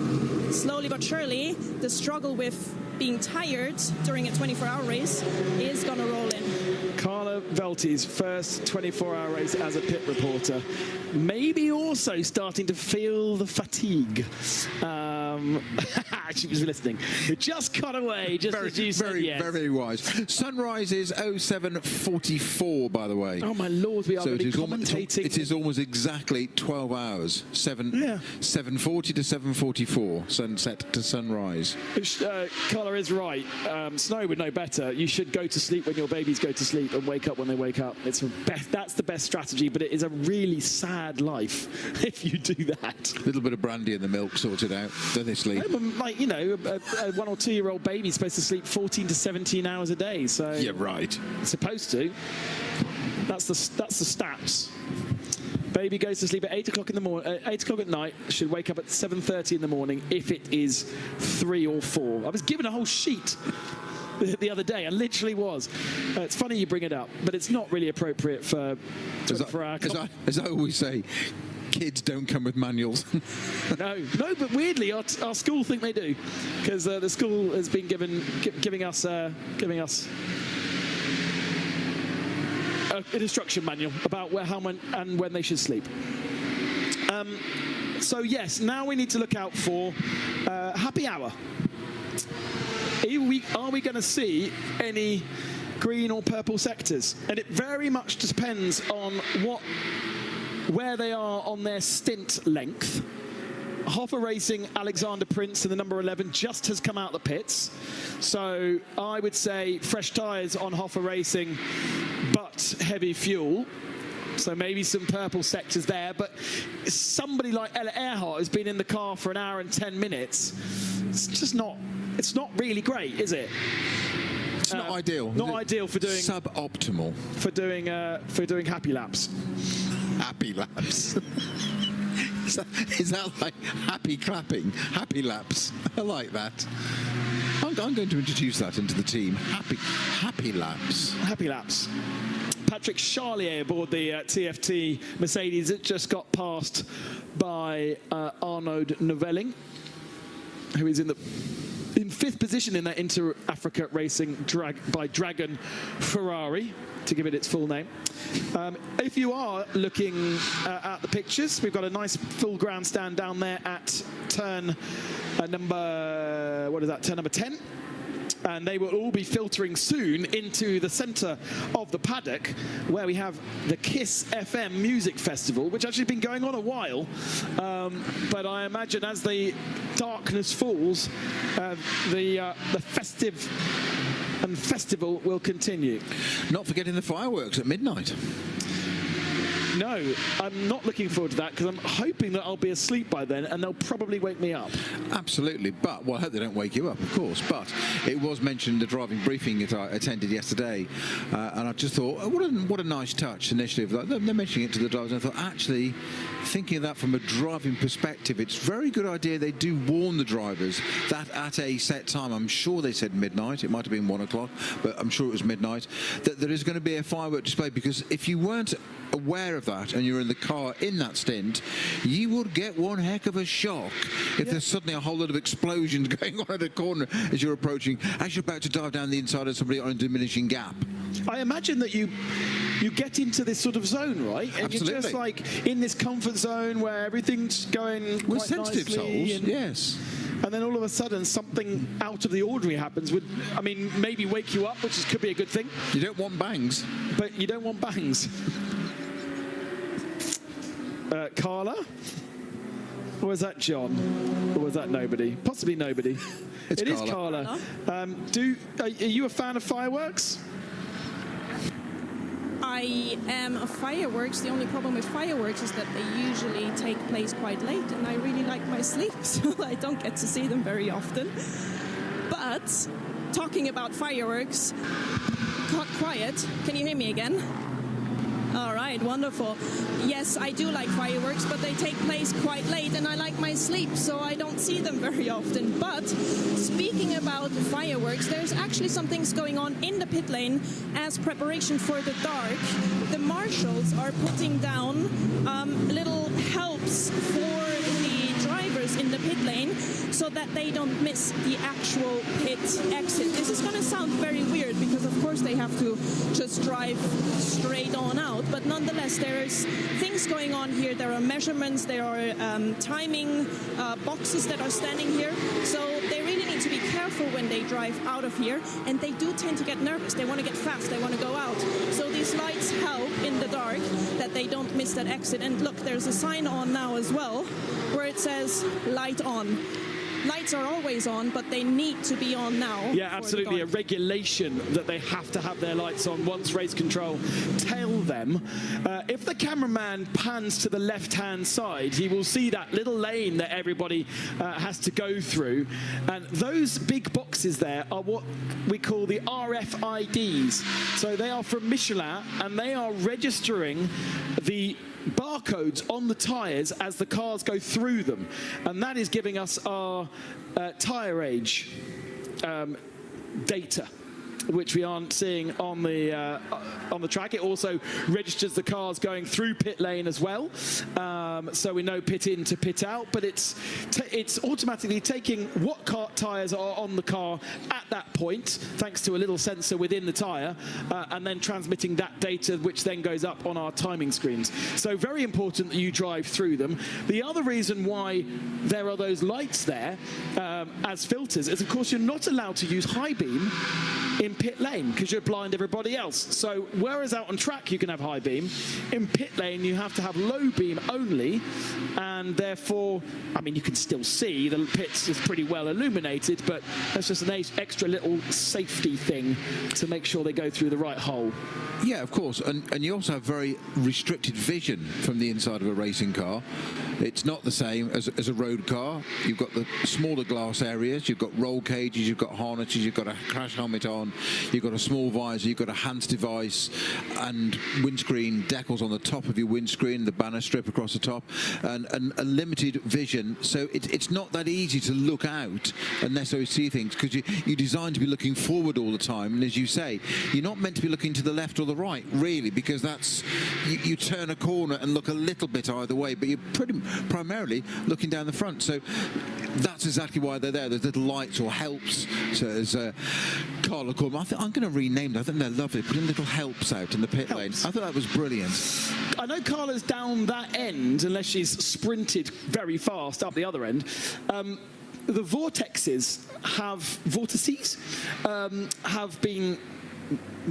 slowly but surely, the struggle with being tired during a 24-hour race is going to roll in. Carla Velti's first 24-hour race as a pit reporter. Maybe also starting to feel the fatigue. She was listening. It just cut away, just as you said yes. Very wise. Sunrise is 07:44, by the way. Oh, my Lord, we are going to be commentating. It is almost exactly 12 hours. 7:40 to 7:44, sunset to sunrise. Carla is right. Snow would know better. You should go to sleep when your babies go to sleep and wake up when they wake up. That's the best strategy, but it is a really sad life if you do that. A little bit of brandy in the milk sorted out. Don't they sleep? Like, you know, a 1 or 2 year old baby is supposed to sleep 14 to 17 hours a day. So yeah, right. It's supposed to. That's the stats. Baby goes to sleep at 8 o'clock in the morning. 8 o'clock at night. Should wake up at 7:30 in the morning if it is 3 or 4. I was given a whole sheet. the other day, and literally was. It's funny you bring it up, but it's not really appropriate for our... As I always say, kids don't come with manuals. No, but weirdly, our school think they do, because the school has been giving us an instruction manual about how and when they should sleep. So yes, now we need to look out for happy hour. Are we going to see any green or purple sectors? And it very much depends on where they are on their stint length. Hoffa Racing, Alexander Prince in the number 11 just has come out the pits. So I would say fresh tyres on Hoffa Racing, but heavy fuel. So maybe some purple sectors there. But somebody like Ella Earhart has been in the car for an hour and 10 minutes. It's not really great, is it? It's not ideal. Not ideal for doing... Suboptimal. For doing happy laps. Happy laps. Is that like happy clapping? Happy laps. I like that. I'm going to introduce that into the team. Happy laps. Happy laps. Patrick Charlier aboard the TFT Mercedes. It just got passed by Arnaud Novelling, who is in 5th position in that Inter-Africa Racing by Dragon Ferrari, to give it its full name. If you are looking at the pictures, we've got a nice full grandstand down there at turn number 10. And they will all be filtering soon into the centre of the paddock, where we have the Kiss FM Music Festival, which actually been going on a while. But I imagine as the darkness falls, the festive and festival will continue. Not forgetting the fireworks at midnight. No, I'm not looking forward to that, because I'm hoping that I'll be asleep by then and they'll probably wake me up. Absolutely, but I hope they don't wake you up, of course. But it was mentioned in the driving briefing that I attended yesterday, and I just thought, what a nice touch initiative. They're mentioning it to the drivers, and I thought, actually, thinking of that from a driving perspective, it's a very good idea. They do warn the drivers that at a set time, I'm sure they said midnight, it might have been 1 o'clock, but I'm sure it was midnight, that there is going to be a firework display, because if you weren't aware of that and you're in the car in that stint, you would get one heck of a shock if there's suddenly a whole lot of explosions going on at a corner as you're about to dive down the inside of somebody on a diminishing gap. I imagine that you get into this sort of zone, right? And Absolutely. you're just like in this comfort zone where everything's going We're quite sensitive nicely, souls, yes. And then all of a sudden something out of the ordinary happens, maybe wake you up, which could be a good thing. You don't want bangs. But you don't want bangs. Carla? Or was that John? Or was that nobody? Possibly nobody. It is Carla. Are you a fan of fireworks? I am a fireworks. The only problem with fireworks is that they usually take place quite late, and I really like my sleep, so I don't get to see them very often. But talking about fireworks, quiet. Can you hear me again? All right, wonderful. Yes, I do like fireworks, but they take place quite late, and I like my sleep, so I don't see them very often. But speaking about fireworks, there's actually some things going on in the pit lane as preparation for the dark. The marshals are putting down little helps for the drivers in the pit lane so that they don't miss the actual pit exit. This is going to sound very weird because, of course, they have to just drive straight on out. But nonetheless, there's things going on here. There are measurements, there are timing boxes that are standing here. So they really need to be careful when they drive out of here. And they do tend to get nervous. They want to get fast. They want to go out. So these lights help in the dark that they don't miss that exit. And look, there's a sign on now as well where it says light on. Lights are always on, but they need to be on now. Yeah, absolutely. A regulation that they have to have their lights on once race control tell them. If the cameraman pans to the left-hand side, he will see that little lane that everybody has to go through. And those big boxes there are what we call the RFIDs. So they are from Michelin, and they are registering the barcodes on the tyres as the cars go through them, and that is giving us our tyre age data. which we aren't seeing on the track. It also registers the cars going through pit lane as well, so we know pit in to pit out. But it's automatically taking what tyres are on the car at that point, thanks to a little sensor within the tyre, and then transmitting that data, which then goes up on our timing screens. So very important that you drive through them. The other reason why there are those lights there as filters is, of course, you're not allowed to use high beam in pit lane because you're blind everybody else. So whereas out on track you can have high beam, in pit lane you have to have low beam only, and therefore, I mean, you can still see the pits is pretty well illuminated, but that's just an extra little safety thing to make sure they go through the right hole. Yeah, of course, and you also have very restricted vision from the inside of a racing car. It's not the same as a road car. You've got the smaller glass areas, you've got roll cages, you've got harnesses, you've got a crash helmet on, you've got a small visor, you've got a HANS device, and windscreen decals on the top of your windscreen, the banner strip across the top, and a limited vision. So it's not that easy to look out and necessarily see things, because you're designed to be looking forward all the time. And as you say, you're not meant to be looking to the left or the right, really, because that's you turn a corner and look a little bit either way, but you're primarily looking down the front. So that's exactly why they're there. There's little lights or helps. So as Carla called them, I'm going to rename them. I think they're lovely. Putting little helps out in the pit lane. I thought that was brilliant. I know Carla's down that end, unless she's sprinted very fast up the other end. The vortices have been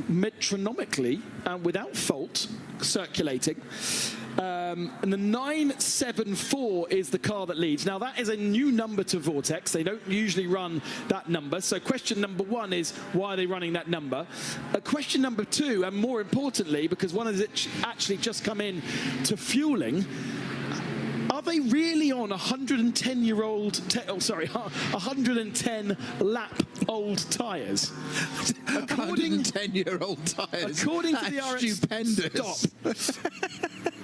metronomically and without fault circulating. And the 974 is the car that leads. Now, that is a new number to Vortex. They don't usually run that number. So question number one is, why are they running that number? Question number two, and more importantly, because one has actually just come in to fueling, are they really on 110-lap-old tyres? 110-year-old tyres. According to the stupendous.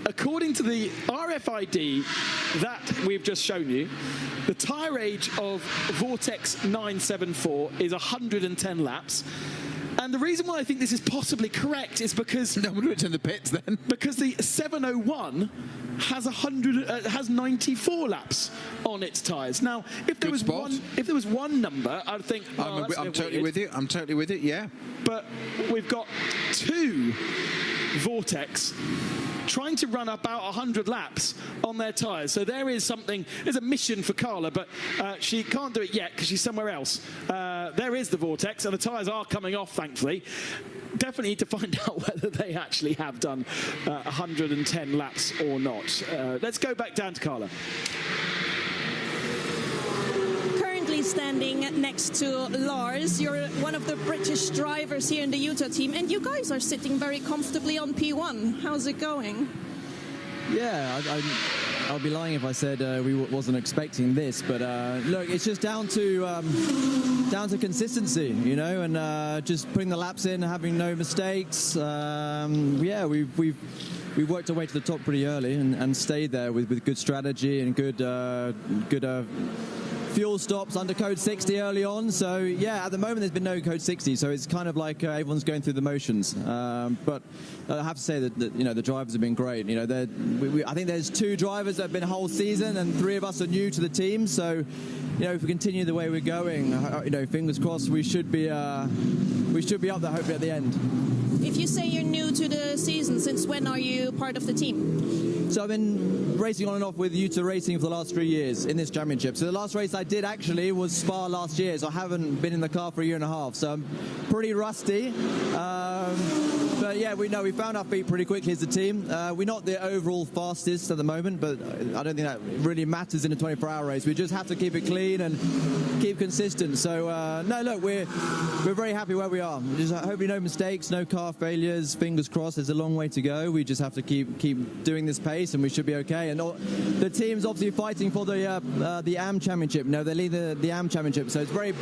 According to the RFID that we've just shown you, the tyre age of Vortex 974 is 110 laps. And the reason why I think this is possibly correct is because... No wonder it's in the pits then. Because the 701 has 94 laps on its tyres. Now, if there was one number, I'd think, oh, I'm totally with you. I'm totally with it, yeah. But we've got two Vortex trying to run about 100 laps on their tyres. So there is something, there's a mission for Carla, but she can't do it yet because she's somewhere else. There is the Vortex, and the tyres are coming off, thankfully. Definitely need to find out whether they actually have done 110 laps or not. Let's go back down to Carla. Standing next to Lars, you're one of the British drivers here in the Utah team, and you guys are sitting very comfortably on P1. How's it going? Yeah, I'll be lying if I said we wasn't expecting this, but look, it's just down to consistency, you know, and just putting the laps in, having no mistakes. Yeah, we've worked our way to the top pretty early and stayed there with good strategy and good fuel stops under code 60 early on. So yeah, at the moment there's been no code 60, so it's kind of like everyone's going through the motions. But I have to say that you know, the drivers have been great. You know, I think there's 2 drivers that have been a whole season, and 3 of us are new to the team. So you know, if we continue the way we're going, you know, fingers crossed, we should be up there hopefully at the end. If you say you're new to the season, since when are you part of the team? So I've been racing on and off with Utah Racing for the last 3 years in this championship. So the last race I did actually was Spa last year, so I haven't been in the car for a year and a half. So I'm pretty rusty. But yeah, we found our feet pretty quickly as a team. We're not the overall fastest at the moment, but I don't think that really matters in a 24-hour race. We just have to keep it clean and keep consistent. So no, look, we're very happy where we are. Just hopefully no mistakes, no car failures. Fingers crossed. There's a long way to go. We just have to keep doing this pace, and we should be okay. And the team's obviously fighting for the AM Championship. You know, they lead the AM Championship, so it's very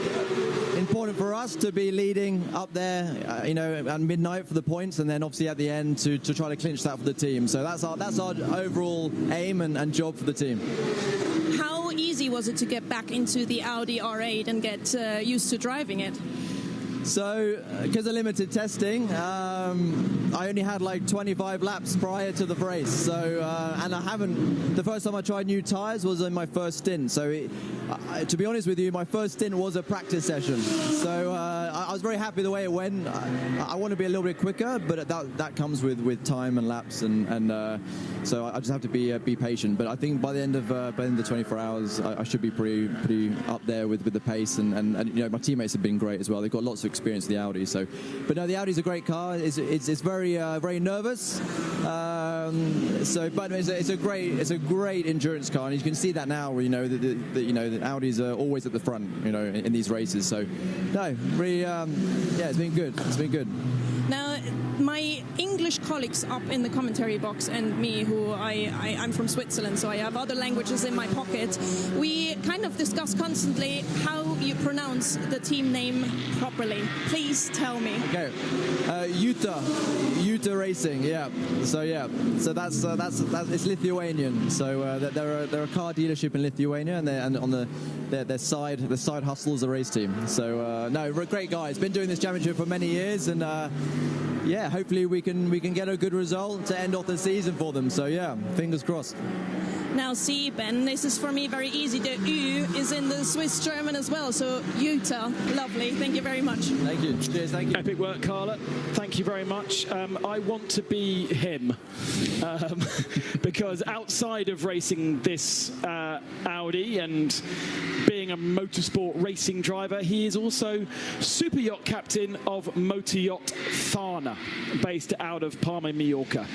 important for us to be leading up there, you know, at midnight for the points, and then obviously at the end to try to clinch that for the team. So that's our overall aim and job for the team. How easy was it to get back into the Audi R8 and get used to driving it? So, because of limited testing, I only had like 25 laps prior to the race. So, and I haven't. The first time I tried new tyres was in my first stint. So, to be honest with you, my first stint was a practice session. So, I was very happy the way it went. I want to be a little bit quicker, but that comes with time and laps, and so I just have to be patient. But I think by the end of the 24 hours, I should be pretty up there with the pace, and you know, my teammates have been great as well. They've got lots of experience with the Audi. So, but no, the Audi's a great car. It's very nervous. But it's a great endurance car, and you can see that now. You know, the Audis are always at the front. You know, in these races. So, no, really, it's been good. It's been good. Now, my English colleagues up in the commentary box and me, who I'm from Switzerland, so I have other languages in my pocket, we kind of discuss constantly how you pronounce the team name properly. Please tell me. Okay, Jutta Racing, yeah. So that's it's Lithuanian. So they're a car dealership in Lithuania, and on their side hustle is a race team. So no, we're great guys. Been doing this championship for many years, and yeah, hopefully we can get a good result to end off the season for them. So yeah, fingers crossed. Now, see, Ben, this is for me very easy. The U is in the Swiss German as well. So, Jutta, lovely. Thank you very much. Thank you. Cheers, thank you. Epic work, Carla. Thank you very much. I want to be him because outside of racing this Audi and being a motorsport racing driver, he is also super yacht captain of Motor Yacht Fana, based out of Palma, Mallorca.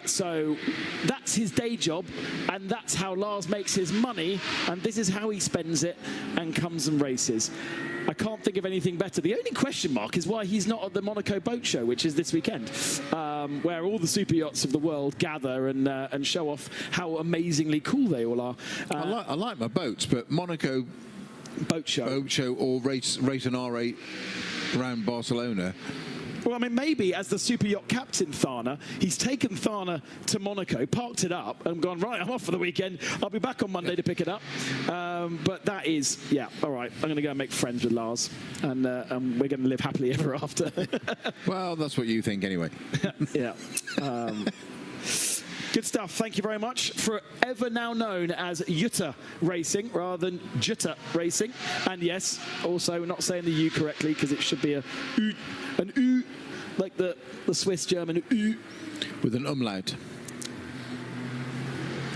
So that's his day job, and that's how Lars makes his money, and this is how he spends it and comes and races. I can't think of anything better. The only question mark is why he's not at the Monaco Boat Show, which is this weekend, where all the super yachts of the world gather and show off how amazingly cool they all are. I like my boats, but Monaco Boat Show or race an R8 around Barcelona. Well, I mean, maybe as the super yacht captain, Thana, he's taken Thana to Monaco, parked it up, and gone, right, I'm off for the weekend. I'll be back on Monday to pick it up. But that is, yeah, all right, I'm going to go and make friends with Lars, and we're going to live happily ever after. Well, that's what you think anyway. Yeah. Good stuff. Thank you very much. Forever now known as Jutta Racing rather than Jutta Racing. And yes, also not saying the U correctly because it should be an U, like the Swiss German U. With an umlaut.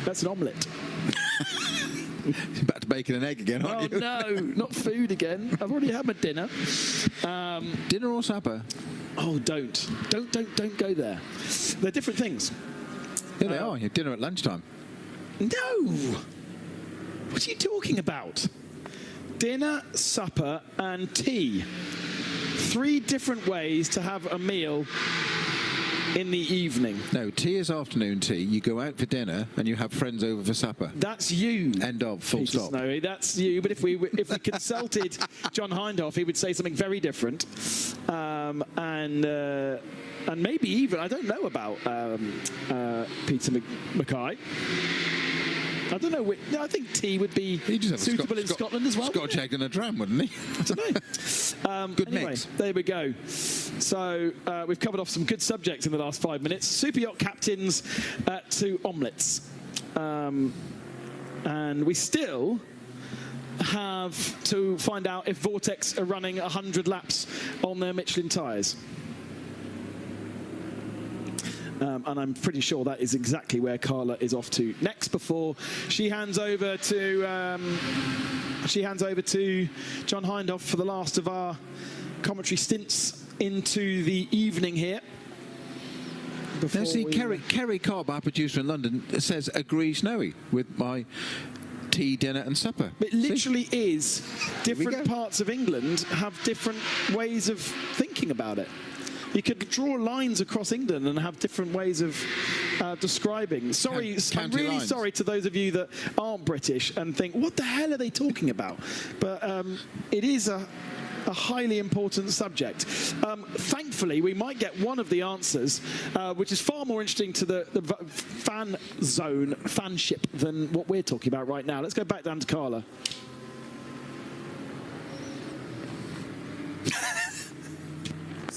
That's an omelette. You're back to bacon and egg again, aren't you? Oh, no, not food again. I've already had my dinner. Dinner or supper? Oh, don't go there. They're different things. Yeah, they are. You have dinner at lunchtime. No! What are you talking about? Dinner, supper, and tea. 3 different ways to have a meal in the evening. No, tea is afternoon tea. You go out for dinner and you have friends over for supper. That's you. End of. Full stop. Snowy, that's you. But if we consulted John Hindhaugh, he would say something very different. And maybe even, I don't know about Peter Mackay. I don't know. No, I think tea would be suitable in Scotland as well. Scotch egg and a dram, wouldn't he? I don't know. Good anyway, mix. There we go. So we've covered off some good subjects in the last 5 minutes. Super yacht captains to omelettes. And we still have to find out if Vortex are running 100 laps on their Michelin tyres. And I'm pretty sure that is exactly where Carla is off to next before she hands over to John Hindhaugh for the last of our commentary stints into the evening here. Now see, Kerry Cobb, our producer in London, says agrees Snowy with my tea, dinner and supper. It literally is. Different parts of England have different ways of thinking about it. You could draw lines across England and have different ways of describing. Sorry, I'm really sorry to those of you that aren't British and think, what the hell are they talking about? But it is a highly important subject. Thankfully, we might get one of the answers, which is far more interesting to the fanship than what we're talking about right now. Let's go back down to Carla.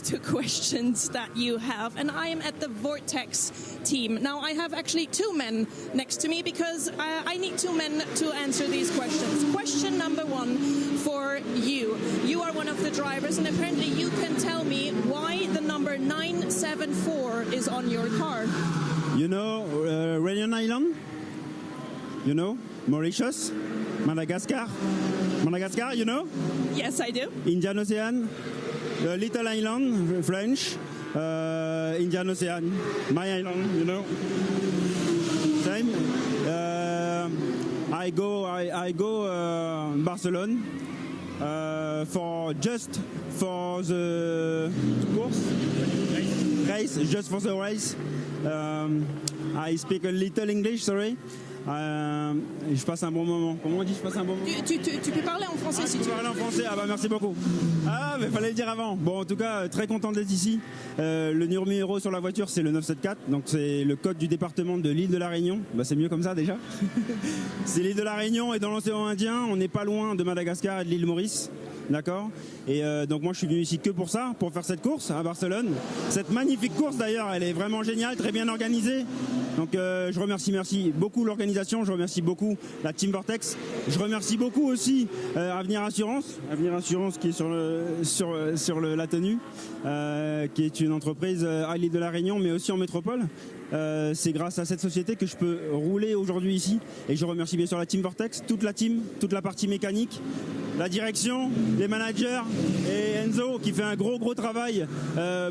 to questions that you have, and I am at the Vortex team. Now, I have actually two men next to me because I need two men to answer these questions. Question number one for you. You are one of the drivers, and apparently you can tell me why the number 974 is on your car. You know Réunion Island? You know? Mauritius? Madagascar? Madagascar, you know? Yes, I do. Indian Ocean? Little Island, French? Indian Ocean? My island, you know? Same. I go Barcelona for the course race, just for the race. I speak a little English, sorry. Je passe un bon moment. Comment on dit je passe un bon moment? Tu peux parler en français si tu veux. Parler en français, ah bah merci beaucoup. Ah mais fallait le dire avant. Bon en tout cas très content d'être ici. Le numéro sur la voiture c'est le 974, donc c'est le code du département de l'île de la Réunion. Bah c'est mieux comme ça déjà. C'est l'île de la Réunion et dans l'océan Indien, on n'est pas loin de Madagascar et de l'île Maurice. D'accord. Et donc moi je suis venu ici que pour ça, pour faire cette course à Barcelone. Cette magnifique course d'ailleurs, elle est vraiment géniale, très bien organisée. Donc je remercie beaucoup l'organisation, je remercie beaucoup la Team Vortex. Je remercie beaucoup aussi Avenir Assurance qui est sur la tenue, qui est une entreprise à l'île de la Réunion mais aussi en métropole. C'est grâce à cette société que je peux rouler aujourd'hui ici. Et je remercie bien sûr la Team Vortex, toute la team, toute la partie mécanique, la direction, les managers et Enzo qui fait un gros travail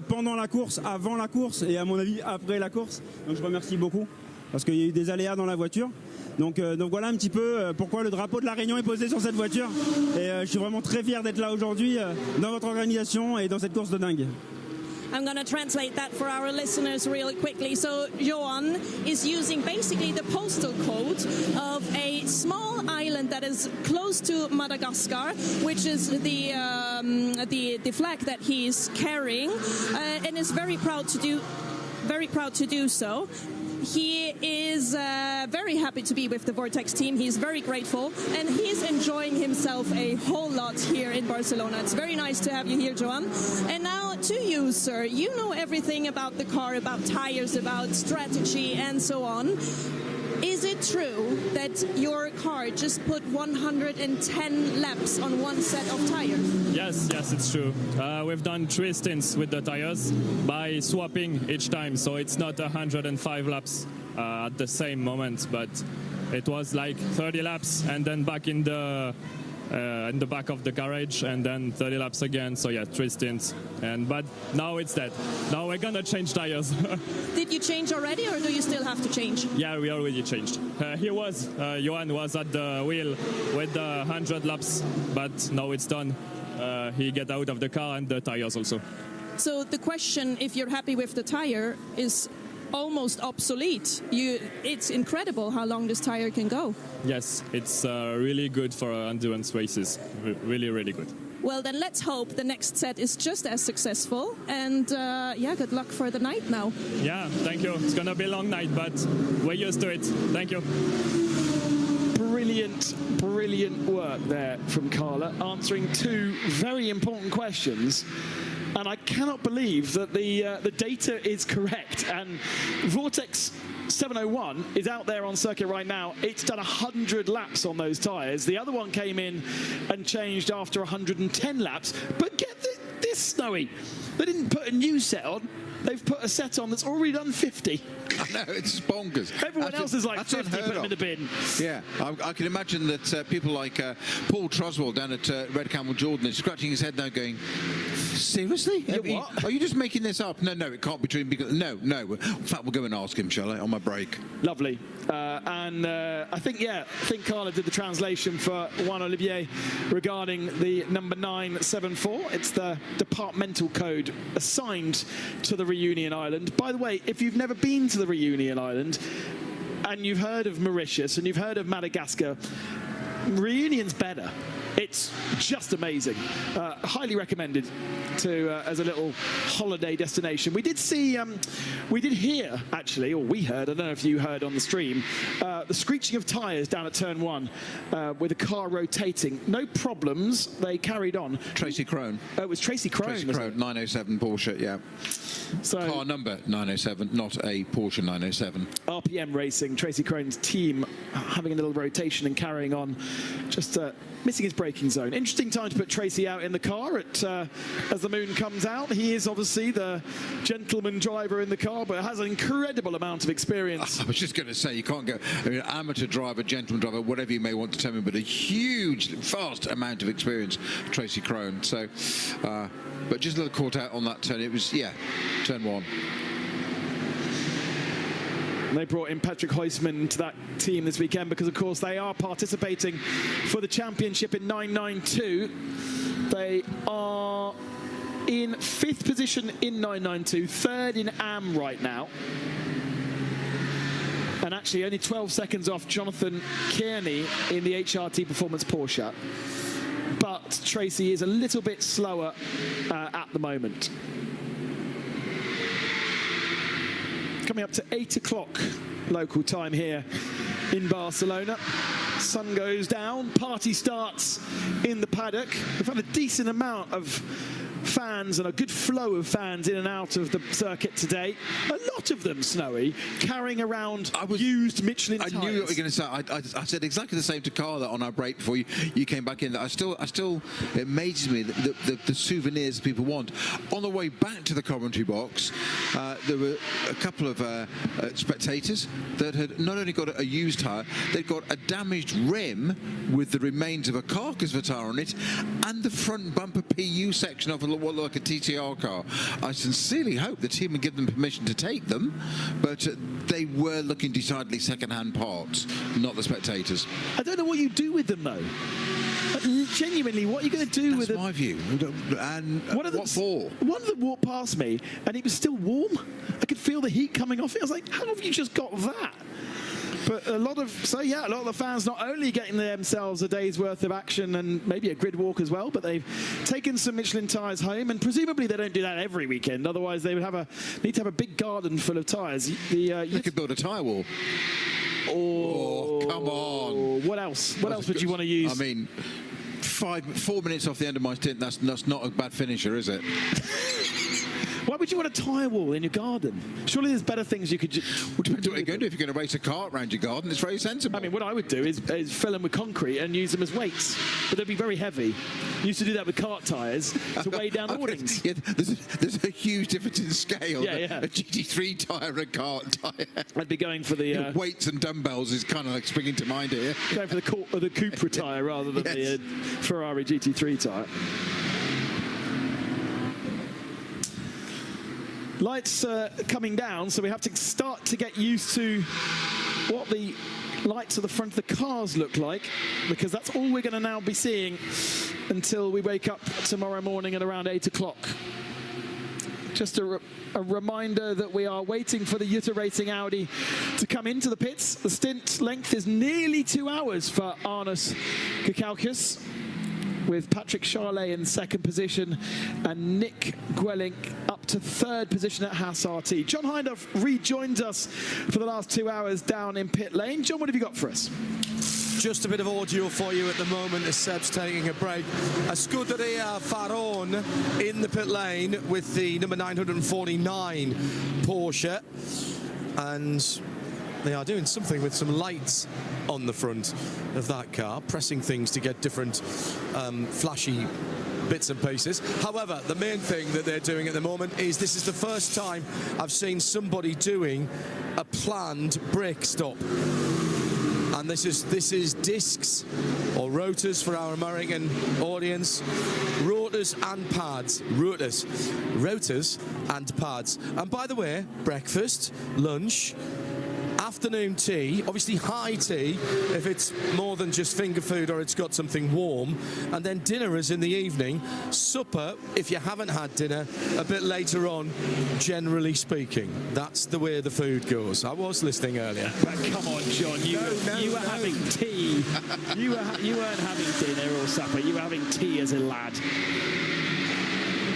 pendant la course, avant la course et à mon avis après la course. Donc je remercie beaucoup parce qu'il y a eu des aléas dans la voiture. Donc voilà un petit peu pourquoi le drapeau de la Réunion est posé sur cette voiture. Et je suis vraiment très fier d'être là aujourd'hui dans votre organisation et dans cette course de dingue. I'm going to translate that for our listeners really quickly. So Johan is using basically the postal code of a small island that is close to Madagascar, which is the flag that he's carrying, and is very proud to do so. He is very happy to be with the Vortex team. He's very grateful, and he's enjoying himself a whole lot here in Barcelona. It's very nice to have you here, Johan. And now to you, sir. You know everything about the car, about tires, about strategy, and so on. Is it true that your car just put 110 laps on one set of tires? Yes, it's true. We've done 3 stints with the tires by swapping each time, so it's not 105 laps at the same moment, but it was like 30 laps and then back in the back of the garage and then 30 laps again. So yeah, 3 stints. But now it's that. Now we're gonna change tires. Did you change already, or do you still have to change? Yeah, we already changed. Johan was at the wheel with the 100 laps, but now it's done. He get out of the car and the tires also. So the question, if you're happy with the tire, is almost obsolete. It's incredible how long this tire can go. Yes, it's really good for endurance races. Really, really good. Well, then let's hope the next set is just as successful. And good luck for the night now. Yeah, thank you. It's going to be a long night, but we're used to it. Thank you. Brilliant work there from Carla, answering 2 very important questions. And I cannot believe that the data is correct. And Vortex 701 is out there on circuit right now. It's done 100 laps on those tyres. The other one came in and changed after 110 laps. But get this, Snowy. They didn't put a new set on. They've put a set on that's already done 50. I know, it's bonkers. Everyone else is like 50, put them in the bin. Yeah, I can imagine that people like Paul Troswell down at Red Camel Jordan is scratching his head now going, seriously? Are you just making this up? No, it can't be true. No. In fact, we'll go and ask him, shall I, on my break? Lovely. I think Carla did the translation for Juan Olivier regarding the number 974. It's the departmental code assigned to the Reunion Island. By the way, if you've never been to the Reunion Island and you've heard of Mauritius and you've heard of Madagascar, Reunion's better. It's just amazing. Highly recommended to as a little holiday destination. We did see, we did hear actually, or we heard, I don't know if you heard on the stream, the screeching of tyres down at turn 1 with the car rotating. No problems. They carried on. Tracy Crone. It was Tracy Crone. Tracy Crone, 907 Porsche, yeah. So, car number 907, not a Porsche 907. RPM Racing, Tracy Crone's team having a little rotation and carrying on, just missing his braking zone. Interesting time to put Tracy out in the car as the moon comes out. He is obviously the gentleman driver in the car, but has an incredible amount of experience. I was just going to say, you can't go, I mean, amateur driver, gentleman driver, whatever you may want to tell me, but a huge, vast amount of experience, Tracy Crone. So, but just a little caught out on that turn. It was, yeah, turn 1. They brought in Patrick Heusman to that team this weekend because, of course, they are participating for the championship in 992. They are in 5th position in 992, 3rd in AM right now. And actually only 12 seconds off Jonathan Kearney in the HRT Performance Porsche. But Tracy is a little bit slower at the moment. Coming up to 8 o'clock local time here in Barcelona. Sun goes down, party starts in the paddock. We've had a decent amount of fans and a good flow of fans in and out of the circuit today. A lot of them, Snowy, carrying around used Michelin tyres. I knew what you were going to say. I said exactly the same to Carla on our break before you came back in. That I still it amazes me the souvenirs people want. On the way back to the commentary box, there were a couple of spectators that had not only got a used tyre, they'd got a damaged rim with the remains of a carcass of a tyre on it, and the front bumper PU section of what looked like a TTR car. I sincerely hope the team would give them permission to take them, but they were looking decidedly second-hand parts, not the spectators. I don't know what you do with them, though. Genuinely, what are you going to do with them? That's my view. And what for? One of them walked past me, and it was still warm. I could feel the heat coming off it. I was like, how have you just got that? But a lot of the fans not only getting themselves a day's worth of action and maybe a grid walk as well, but they've taken some Michelin tyres home, and presumably they don't do that every weekend. Otherwise, they would need to have a big garden full of tyres. They could build a tyre wall. Oh, come on! What else? What else would you want to use? I mean, 4 minutes off the end of my stint. That's not a bad finisher, is it? Why would you want a tyre wall in your garden? Surely there's better things you could do. Well, depends what you're going to do. If you're going to race a cart around your garden, it's very sensible. I mean, what I would do is fill them with concrete and use them as weights. But they'd be very heavy. You used to do that with kart tyres to weigh down awnings. Yeah, there's a huge difference in scale. Yeah. A GT3 tyre and a kart tyre. I'd be going for the... weights and dumbbells is kind of like springing to mind here. Going for the Cupra tyre rather than the Ferrari GT3 tyre. Lights coming down, so we have to start to get used to what the lights at the front of the cars look like, because that's all we're going to now be seeing until we wake up tomorrow morning at around 8 o'clock. Just a reminder that we are waiting for the Jutta Racing Audi to come into the pits. The stint length is nearly 2 hours for Arnus Kakauskas, with Patrick Charlet in 2nd position and Nick Gwelling up to 3rd position at Haas RT. John Hindhaugh rejoins us for the last 2 hours down in pit lane. John, what have you got for us? Just a bit of audio for you at the moment as Seb's taking a break. A Scuderia Faron in the pit lane with the number 949 Porsche, and they are doing something with some lights on the front of that car, pressing things to get different flashy bits and pieces. However, the main thing that they're doing at the moment is this is the first time I've seen somebody doing a planned brake stop. And this is discs or rotors for our American audience. Rotors and pads. Rotors and pads. And by the way, breakfast, lunch, afternoon tea, obviously high tea if it's more than just finger food or it's got something warm, and then dinner is in the evening. Supper, if you haven't had dinner, a bit later on, generally speaking. That's the way the food goes. I was listening earlier. But come on, John, you were having tea. you weren't having dinner or supper. You were having tea as a lad.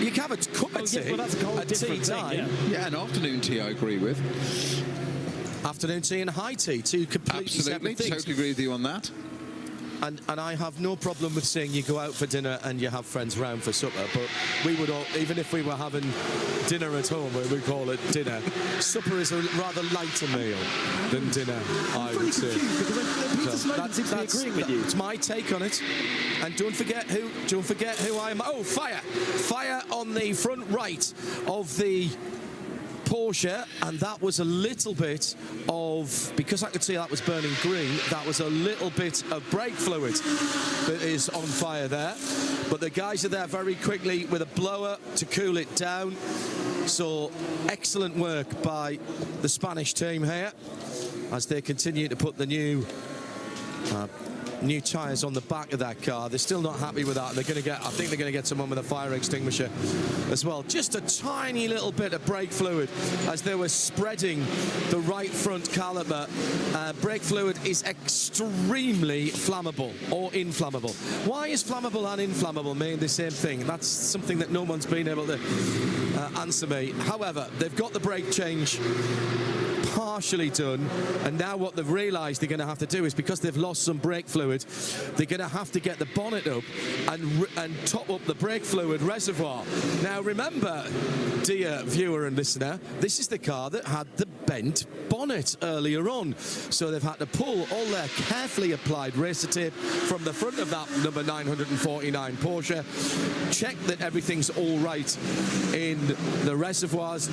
You can have a cup of tea. Well, that's a whole at different tea thing, time. Yeah, an afternoon tea I agree with. Afternoon tea and high tea, two completely Absolutely, separate things. totally agree with you on that. And I have no problem with saying you go out for dinner and you have friends round for supper, but we would all, even if we were having dinner at home, we would call it dinner. Supper is a rather lighter meal than dinner, I would say. That's my take on it. And don't forget who I am. Oh, fire on the front right of the Porsche, and that was a little bit of, because I could see that was burning green, that was a little bit of brake fluid that is on fire there. But the guys are there very quickly with a blower to cool it down. So excellent work by the Spanish team here as they continue to put the new tyres on the back of that car. They're still not happy with that. They're going to get, I think they're going to get someone with a fire extinguisher as well. Just a tiny little bit of brake fluid as they were spreading the right front caliper. Brake fluid is extremely flammable or inflammable. Why is flammable and inflammable mean the same thing? That's something that no one's been able to answer me. However, they've got the brake change partially done, and now what they've realised they're going to have to do is, because they've lost some brake fluid, they're going to have to get the bonnet up and top up the brake fluid reservoir. Now remember, dear viewer and listener, this is the car that had the bent bonnet earlier on, so they've had to pull all their carefully applied racer tape from the front of that number 949 Porsche, check that everything's all right in the reservoirs,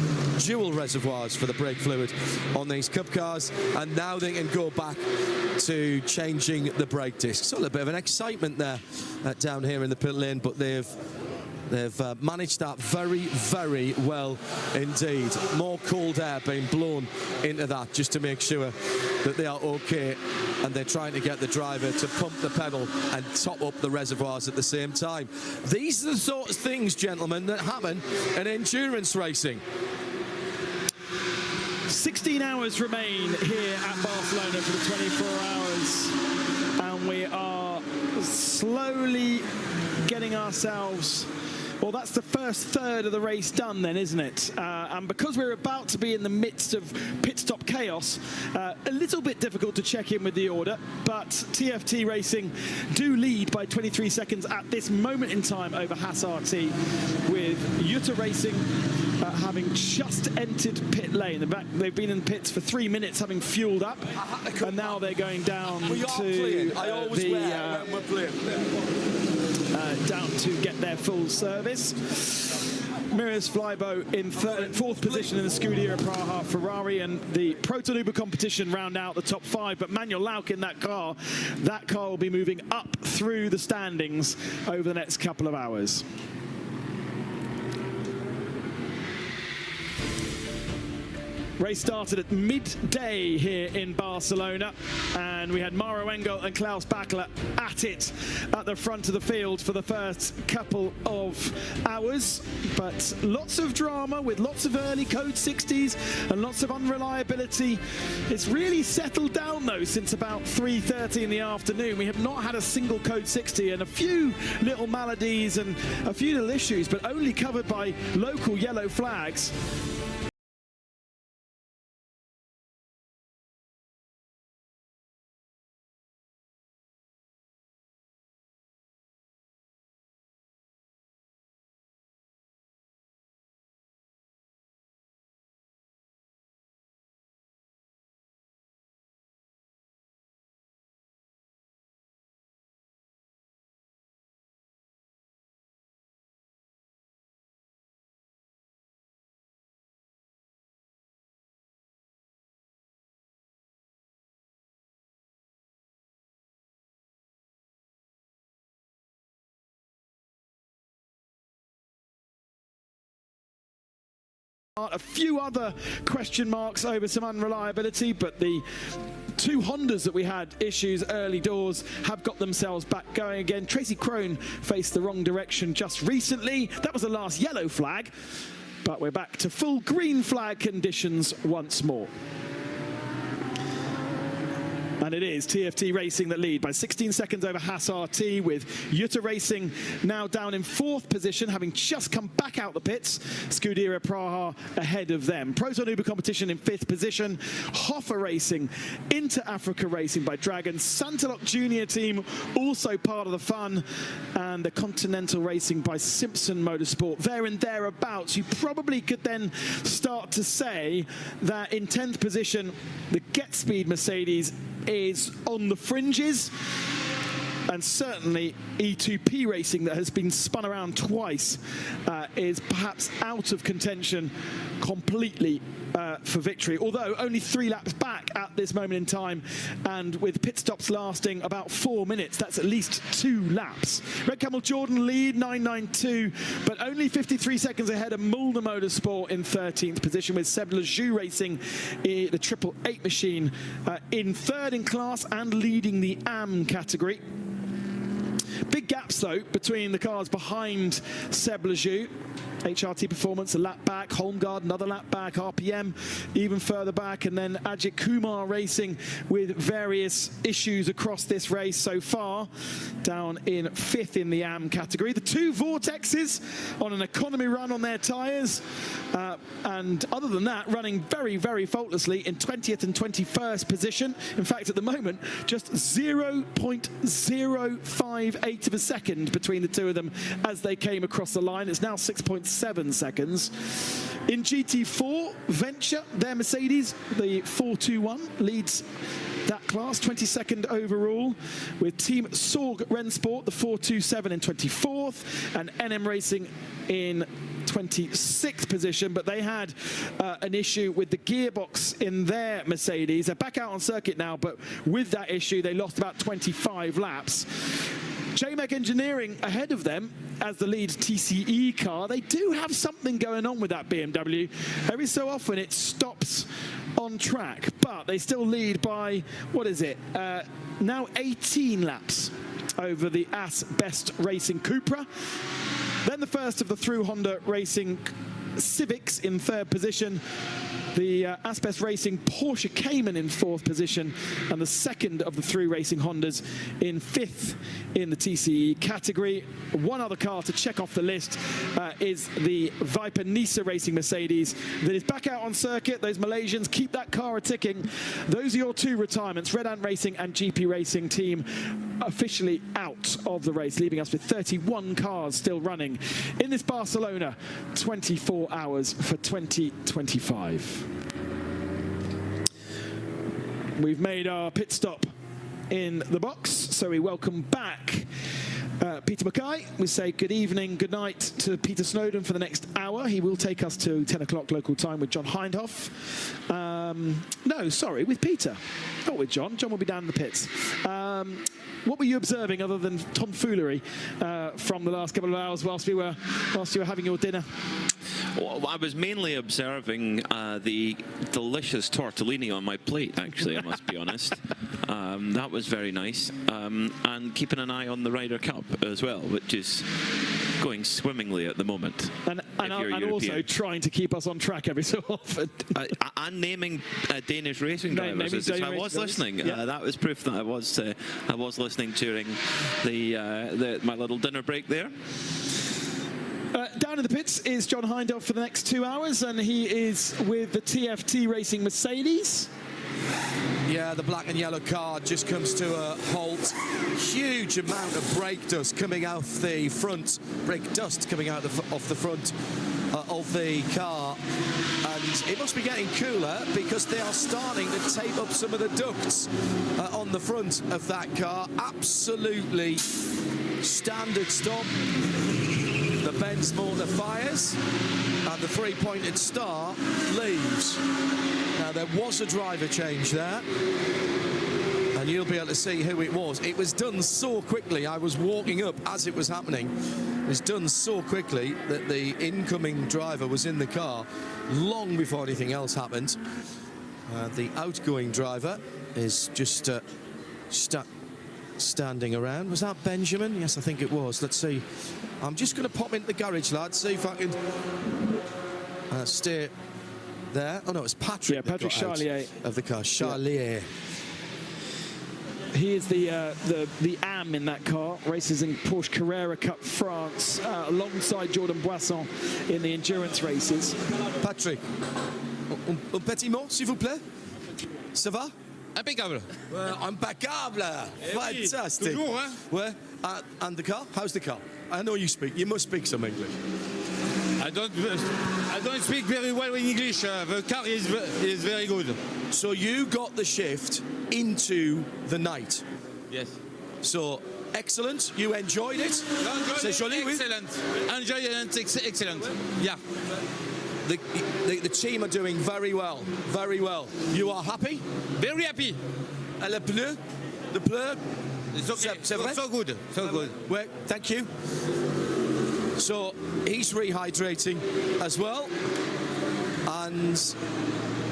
dual reservoirs for the brake fluid on these Cup cars, and now they can go back to changing the brake discs. So a little bit of an excitement there down here in the pit lane, but they've managed that very, very well indeed. More cold air being blown into that just to make sure that they are okay, and they're trying to get the driver to pump the pedal and top up the reservoirs at the same time. These are the sort of things, gentlemen, that happen in endurance racing. 16 hours remain here at Barcelona for the 24 hours, and we are slowly getting ourselves, well, that's the first third of the race done then, isn't it? And because we're about to be in the midst of pit stop chaos, a little bit difficult to check in with the order, but TFT Racing do lead by 23 seconds at this moment in time over Haas RT, with Jutta Racing having just entered pit lane. They've been in pits for 3 minutes, having fueled up, and now they're going down down to get their full service. Mirius Flybo in fourth position in the Scuderia Praha Ferrari, and the Protonuba competition round out the top 5. But Manuel Lauk in that car will be moving up through the standings over the next couple of hours. Race started at midday here in Barcelona, and we had Maro Engel and Klaus Bachler at it at the front of the field for the first couple of hours. But lots of drama with lots of early code 60s and lots of unreliability. It's really settled down though since about 3:30 in the afternoon. We have not had a single code 60, and a few little maladies and a few little issues, but only covered by local yellow flags. A few other question marks over some unreliability, but the two Hondas that we had issues early doors have got themselves back going again. Tracy Crone faced the wrong direction just recently. That was the last yellow flag, but we're back to full green flag conditions once more. And it is TFT Racing that lead by 16 seconds over Haas RT, with Jutta Racing now down in 4th position, having just come back out the pits. Scuderia Praha ahead of them. Proton Uber Competition in 5th position. Hoffa Racing into Africa Racing by Dragon. Santalok Junior Team also part of the fun. And the Continental Racing by Simpson Motorsport. There and thereabouts. You probably could then start to say that in 10th position, the Get Speed Mercedes is on the fringes, and certainly E2P Racing, that has been spun around twice, is perhaps out of contention completely for victory, although only 3 laps back at this moment in time, and with pit stops lasting about 4 minutes, that's at least 2 laps. Red Camel Jordan lead 9.92, but only 53 seconds ahead of Mulder Motorsport in 13th position, with Seb Lejeune Racing, the 888 machine, in 3rd in class and leading the AM category. Big gaps, though, between the cars behind Seb Lejeune. HRT Performance a lap back, Holmgard another lap back, RPM even further back, and then Ajit Kumar Racing with various issues across this race so far, down in 5th in the AM category. The 2 Vortexes on an economy run on their tyres, and other than that, running very, very faultlessly in 20th and 21st position. In fact, at the moment, just 0.058 of a second between the two of them as they came across the line. It's now 6.7 seconds. In GT4, Venture, their Mercedes, the 421, leads that class, 22nd overall, with Team Sorg Rennsport, the 427 in 24th, and NM Racing in 26th position, but they had an issue with the gearbox in their Mercedes. They're back out on circuit now, but with that issue, they lost about 25 laps. JMEC Engineering ahead of them as the lead TCE car. They do have something going on with that BMW. Every so often it stops on track, but they still lead by, what is it, now 18 laps over the AS Best Racing Cupra. Then the first of the Through Honda Racing Civics in 3rd position. The Asbest Racing Porsche Cayman in 4th position, and the second of the Through Racing Hondas in 5th in the TCE category. One other car to check off the list is the Viper Nisa Racing Mercedes that is back out on circuit. Those Malaysians keep that car a-ticking. Those are your 2 retirements. Red Ant Racing and GP Racing Team officially out of the race, leaving us with 31 cars still running in this Barcelona 24 hours for 2025. We've made our pit stop in the box, so we welcome back Peter Mackay. We say good evening, good night to Peter Snowden for the next hour. He will take us to 10 o'clock local time with John Hindhoff. No, sorry, with Peter, not with John. John will be down in the pits. What were you observing other than tomfoolery from the last couple of hours whilst you were having your dinner? Well, I was mainly observing the delicious tortellini on my plate, actually, I must be honest. That was very nice. And keeping an eye on the Ryder Cup as well, which is going swimmingly at the moment. And also trying to keep us on track every so often. And naming Danish racing drivers. I was listening. Yeah. That was proof that I was listening during my little dinner break there. Down in the pits is John Hindhoff for the next 2 hours, and he is with the TFT Racing Mercedes. Yeah, the black and yellow car just comes to a halt. Huge amount of brake dust coming off the front, brake dust coming out off the front of the car. And it must be getting cooler because they are starting to tape up some of the ducts on the front of that car. Absolutely standard stop. The Benz motor fires and the 3-pointed star leaves. Now there was a driver change there. A and you'll be able to see who it was. It was done so quickly. I was walking up as it was happening. It was done so quickly that the incoming driver was in the car long before anything else happened. The outgoing driver is just standing around. Was that Benjamin? Yes, I think it was. Let's see. I'm just going to pop into the garage, lads, see if I can stay there. Oh no, it's Patrick. Yeah, Patrick Charlier of the car. Charlier. He is the AM in that car. Races in Porsche Carrera Cup France alongside Jordan Boisson in the endurance races. Patrick, un petit mot, s'il vous plaît. Ça va? Impeccable. Impeccable. Fantastic. Toujours, hein? Ouais. And the car? How's the car? I know you must speak some English. I don't speak very well in English. The car is very good. So you got the shift into the night? Yes. So, excellent. You enjoyed it? C'est joli, oui? Excellent. Excellent. Yeah. The team are doing very well. Very well. You are happy? Very happy. And le pneu? The pneu? It's okay. C'est vrai? So good. So good. Well, thank you. So he's rehydrating as well, and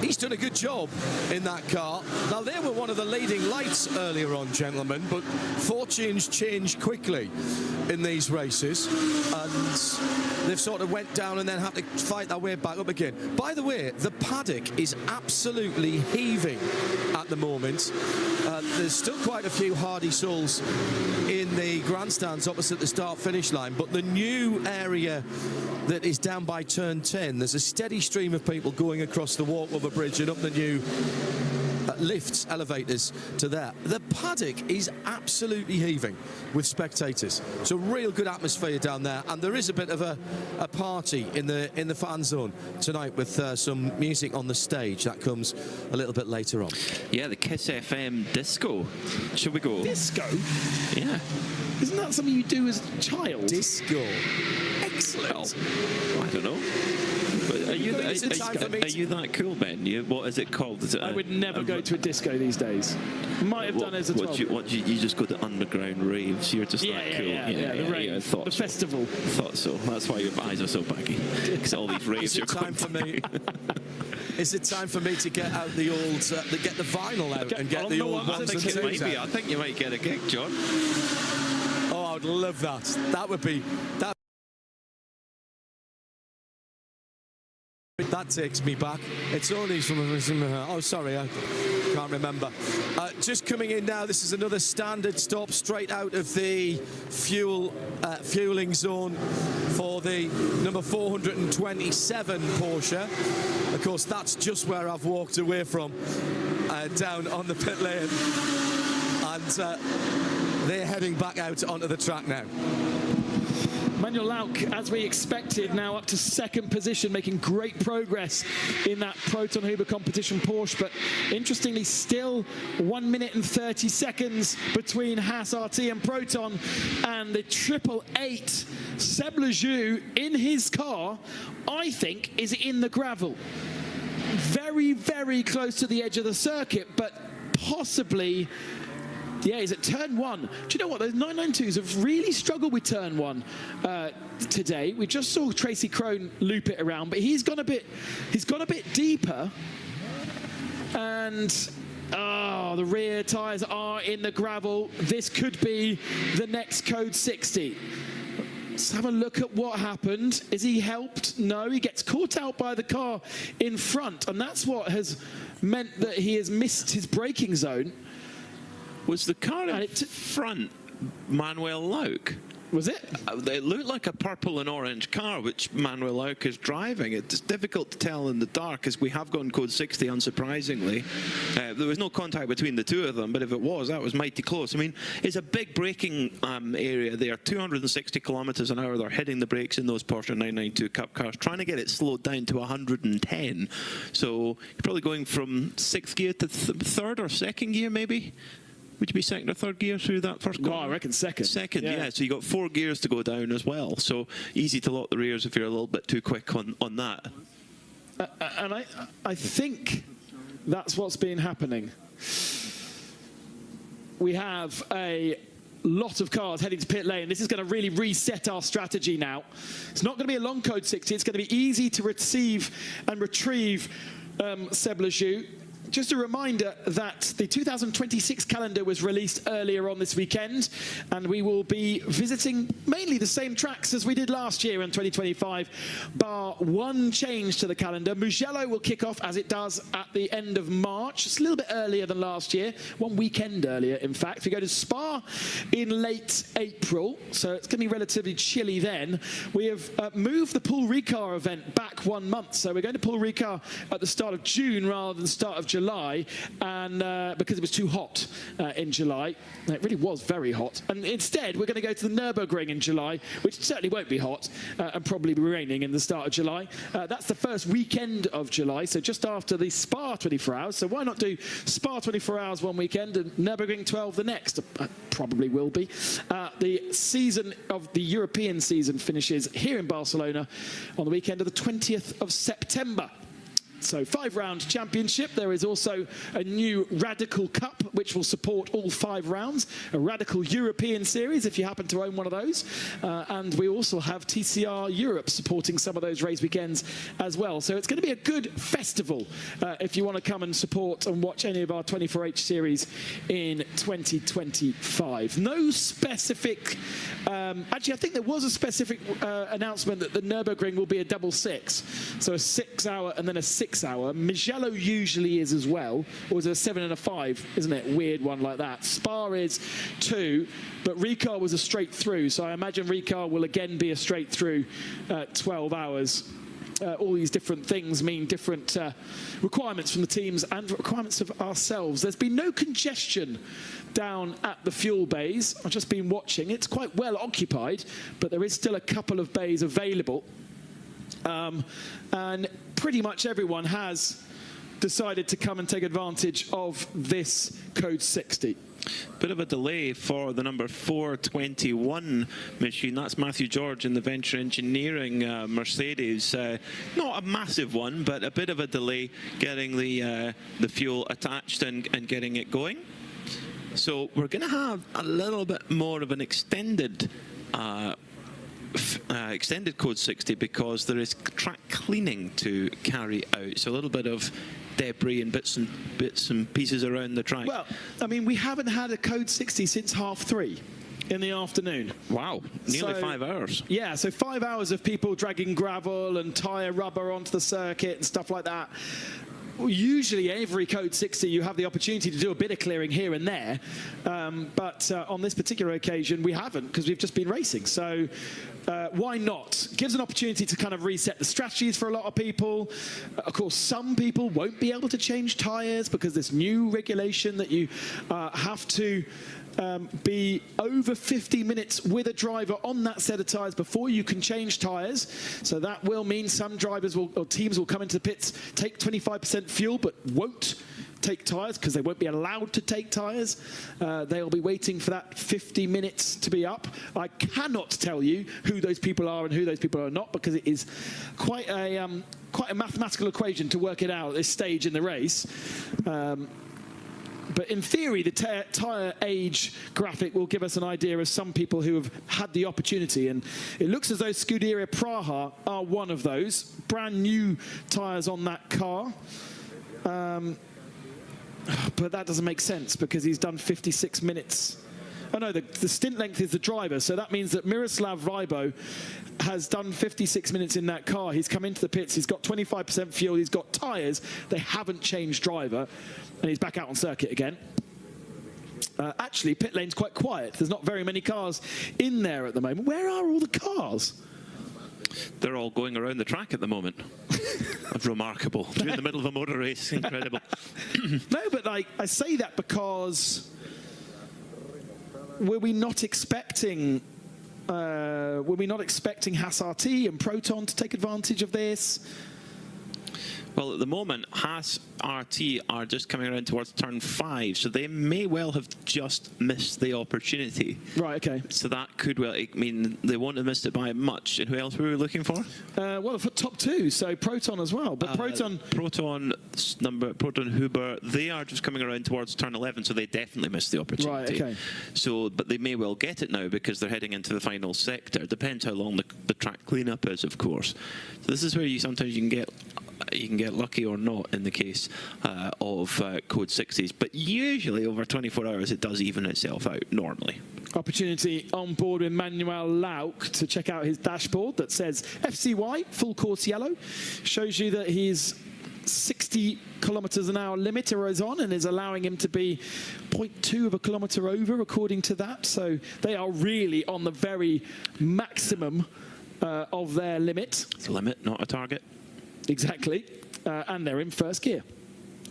he's done a good job in that car. Now, they were one of the leading lights earlier on, gentlemen, but fortunes change quickly in these races, and they've sort of went down and then had to fight their way back up again. By the way, the paddock is absolutely heaving at the moment. There's still quite a few hardy souls in the grandstands opposite the start-finish line, but the new area that is down by turn 10, there's a steady stream of people going across the walkover bridge and up the new lifts, elevators to there. The paddock is absolutely heaving with spectators. It's a real good atmosphere down there, and there is a bit of a party in the fan zone tonight with some music on the stage. That comes a little bit later on. Yeah, the Kiss FM disco. Should we go? Disco? Yeah. Isn't that something you do as a child? Disco. Excellent. Well, I don't know. But are you that cool, Ben? What is it called? Is it I would never go to a disco these days. Might have done as a 12. You just go to underground raves. You're just that cool. Yeah, the rave, the festival. Thought so. That's why your eyes are so baggy. Because all these raves are time for me. Is it time for me to get out the old, get the vinyl out and get the old ones and twos out? I think you might get a gig, John. Oh, I would love that. That would be that. That takes me back. It's only from oh, sorry, I can't remember. Just coming in now. This is another standard stop straight out of the fueling zone for the number 427 Porsche. Of course, that's just where I've walked away from, down on the pit lane, and they're heading back out onto the track now. Manuel Lauk, as we expected, now up to second position, making great progress in that Proton Huber competition Porsche. But interestingly, still 1 minute and 30 seconds between Haas RT and Proton, and the 888 Seb Lejoux in his car, I think, is in the gravel. Very, very close to the edge of the circuit, but possibly. Yeah, he's at turn 1. Do you know what? Those 992s have really struggled with turn 1 today. We just saw Tracy Crone loop it around, but he's gone a bit deeper. And the rear tyres are in the gravel. This could be the next Code 60. Let's have a look at what happened. Is he helped? No, he gets caught out by the car in front, and that's what has meant that he has missed his braking zone. Was the car in front Manuel Lauk? Was it? It looked like a purple and orange car, which Manuel Lauk is driving. It's difficult to tell in the dark, as we have gone Code 60, unsurprisingly. There was no contact between the two of them, but if it was, that was mighty close. I mean, it's a big braking area there, 260 kilometers an hour. They're hitting the brakes in those Porsche 992 Cup cars, trying to get it slowed down to 110. So you're probably going from 6th gear to 3rd or 2nd gear, maybe? Would you be 2nd or 3rd gear through that first corner? No, I reckon 2nd. 2nd, yeah. So you got 4 gears to go down as well. So easy to lock the rears if you're a little bit too quick on that. And I think that's what's been happening. we have a lot of cars heading to pit lane. This is going to really reset our strategy now. It's not going to be a long code 60. It's going to be easy to receive and retrieve Seb Lejoux. Just a reminder that the 2026 calendar was released earlier on this weekend, and we will be visiting mainly the same tracks as we did last year in 2025, bar one change to the calendar. Mugello will kick off as it does at the end of March. It's a little bit earlier than last year, one weekend earlier, in fact. We go to Spa in late April, so it's going to be relatively chilly then. We have moved the Paul Ricard event back 1 month, so we're going to Paul Ricard at the start of June rather than the start of July, and because it was too hot in July. It really was very hot, and instead we're going to go to the Nürburgring in July, which certainly won't be hot and probably be raining in the start of July. That's the first weekend of July, so just after the Spa 24 hours. So why not do Spa 24 hours one weekend and Nürburgring 12 the next? Probably will be. The season of the European season finishes here in Barcelona on the weekend of the 20th of September. So 5-round championship. There is also a new Radical Cup, which will support all 5 rounds. A Radical European Series, if you happen to own one of those. And we also have TCR Europe supporting some of those race weekends as well. So it's going to be a good festival if you want to come and support and watch any of our 24H series in 2025. No specific... actually, I think there was a specific announcement that the Nürburgring will be a double 6. So a 6-hour and then a 6-hour. Mugello usually is as well, or is it a 7 and a 5, isn't it? Weird one like that. Spa is 2, but Ricard was a straight through, so I imagine Ricard will again be a straight through 12 hours. All these different things mean different requirements from the teams and requirements of ourselves. There's been no congestion down at the fuel bays. I've just been watching. It's quite well occupied, but there is still a couple of bays available. And pretty much everyone has decided to come and take advantage of this Code 60. Bit of a delay for the number 421 machine. That's Matthew George in the Venture Engineering Mercedes. Not a massive one, but a bit of a delay getting the fuel attached and getting it going. So we're going to have a little bit more of an extended Code 60 because there is track cleaning to carry out. So a little bit of debris and bits and pieces around the track. Well, I mean, we haven't had a Code 60 since 3:30 in the afternoon. Wow, nearly 5 hours. Yeah, so 5 hours of people dragging gravel and tyre rubber onto the circuit and stuff like that. Usually every Code 60 you have the opportunity to do a bit of clearing here and there, but on this particular occasion we haven't because we've just been racing. So why not? Gives an opportunity to kind of reset the strategies for a lot of people. Of course, some people won't be able to change tyres because this new regulation that you have to be over 50 minutes with a driver on that set of tyres before you can change tyres. So that will mean some drivers or teams will come into the pits, take 25% fuel, but won't take tyres because they won't be allowed to take tyres. They'll be waiting for that 50 minutes to be up. I cannot tell you who those people are and who those people are not because it is quite a mathematical equation to work it out at this stage in the race. But in theory, the tyre age graphic will give us an idea of some people who have had the opportunity. And it looks as though Scuderia Praha are one of those. Brand new tyres on that car. But that doesn't make sense because he's done 56 minutes. Oh no, the stint length is the driver. So that means that Miroslav Rybo has done 56 minutes in that car. He's come into the pits. He's got 25% fuel. He's got tyres. They haven't changed driver. And he's back out on circuit again. Actually, pit lane's quite quiet. There's not very many cars in there at the moment. Where are all the cars? They're all going around the track at the moment. Remarkable. Through the middle of a motor race. Incredible. No, but like, I say that because were we not expecting Haas RT and Proton to take advantage of this? Well, at the moment, Haas RT are just coming around towards turn 5, so they may well have just missed the opportunity. Right, okay. So that could well, I mean, they won't have missed it by much. And who else were we looking for? Well, for top 2, so Proton as well. But Proton, Huber, they are just coming around towards turn 11, so they definitely missed the opportunity. Right, okay. So, but they may well get it now because they're heading into the final sector. Depends how long the track cleanup is, of course. So this is where you can get lucky or not in the case of Code 60s, but usually over 24 hours it does even itself out normally. Opportunity on board with Manuel Lauk to check out his dashboard that says FCY, full course yellow. Shows you that he's 60 kilometers an hour limiter is on and is allowing him to be 0.2 of a kilometer over according to that. So they are really on the very maximum of their limit. It's a limit, not a target. Exactly, and they're in first gear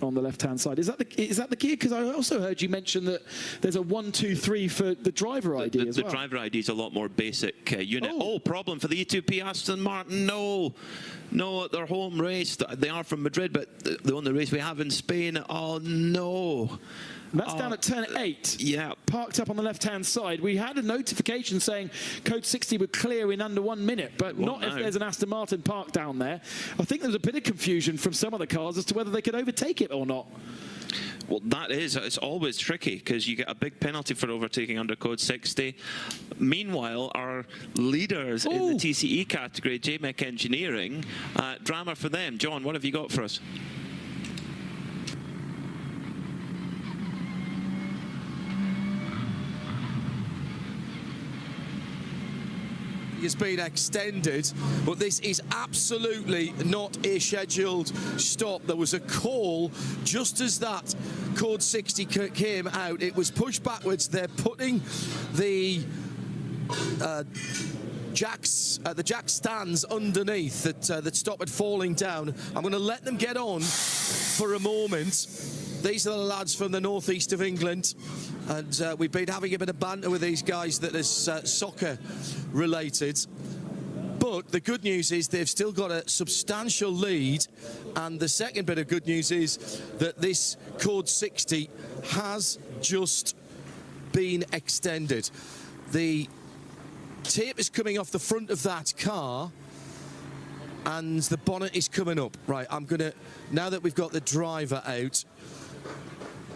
on the left-hand side. Is that the gear? Because I also heard you mention that there's a 1, 2, 3 for the driver ID as well. The driver ID is a lot more basic unit. Oh, problem for the E2P Aston Martin. No, at their home race. They are from Madrid, but the only race we have in Spain. Oh no. That's down at turn 8. Yeah. Parked up on the left-hand side. We had a notification saying Code 60 would clear in under 1 minute, but not if there's an Aston Martin parked down there. I think there was a bit of confusion from some of the cars as to whether they could overtake it or not. Well, it's always tricky because you get a big penalty for overtaking under Code 60. Meanwhile, our leaders in the TCE category, JMEC Engineering, drama for them. John, what have you got for us? Has been extended, but this is absolutely not a scheduled stop. There was a call just as that Code 60 came out. It was pushed backwards. They're putting the jack stands underneath that stop it falling down. I'm going to let them get on for a moment. These are the lads from the northeast of England, and we've been having a bit of banter with these guys that is soccer related. But the good news is they've still got a substantial lead, and the second bit of good news is that this Code 60 has just been extended. The tape is coming off the front of that car, and the bonnet is coming up. Right, now that we've got the driver out,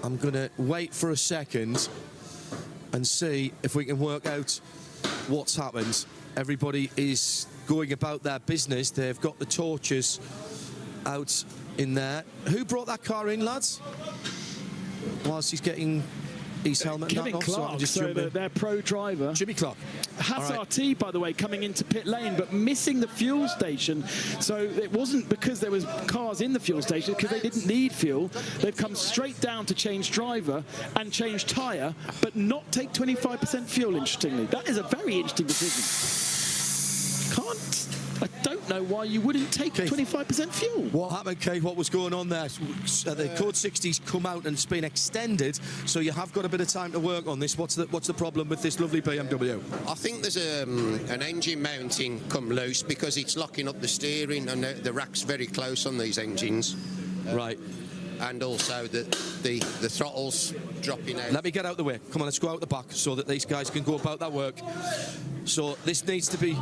I'm going to wait for a second and see if we can work out what's happened. Everybody is going about their business. They've got the torches out in there. Who brought that car in, lads? Whilst he's getting his helmet Kevin off, Clark, so their pro driver. Jimmy Clark. Haas RT, by the way, coming into pit lane, but missing the fuel station. So it wasn't because there was cars in the fuel station, because they didn't need fuel. They've come straight down to change driver and change tyre, but not take 25% fuel, interestingly. That is a very interesting decision. I don't know why you wouldn't take 25% fuel. What happened, Kate? What was going on there? The Code 60's come out and it's been extended, so you have got a bit of time to work on this. What's the problem with this lovely BMW? I think there's an engine mounting come loose because it's locking up the steering, and the rack's very close on these engines. Right. And also the throttle's dropping out. Let me get out the way. Come on, let's go out the back so that these guys can go about that work. So this needs to be...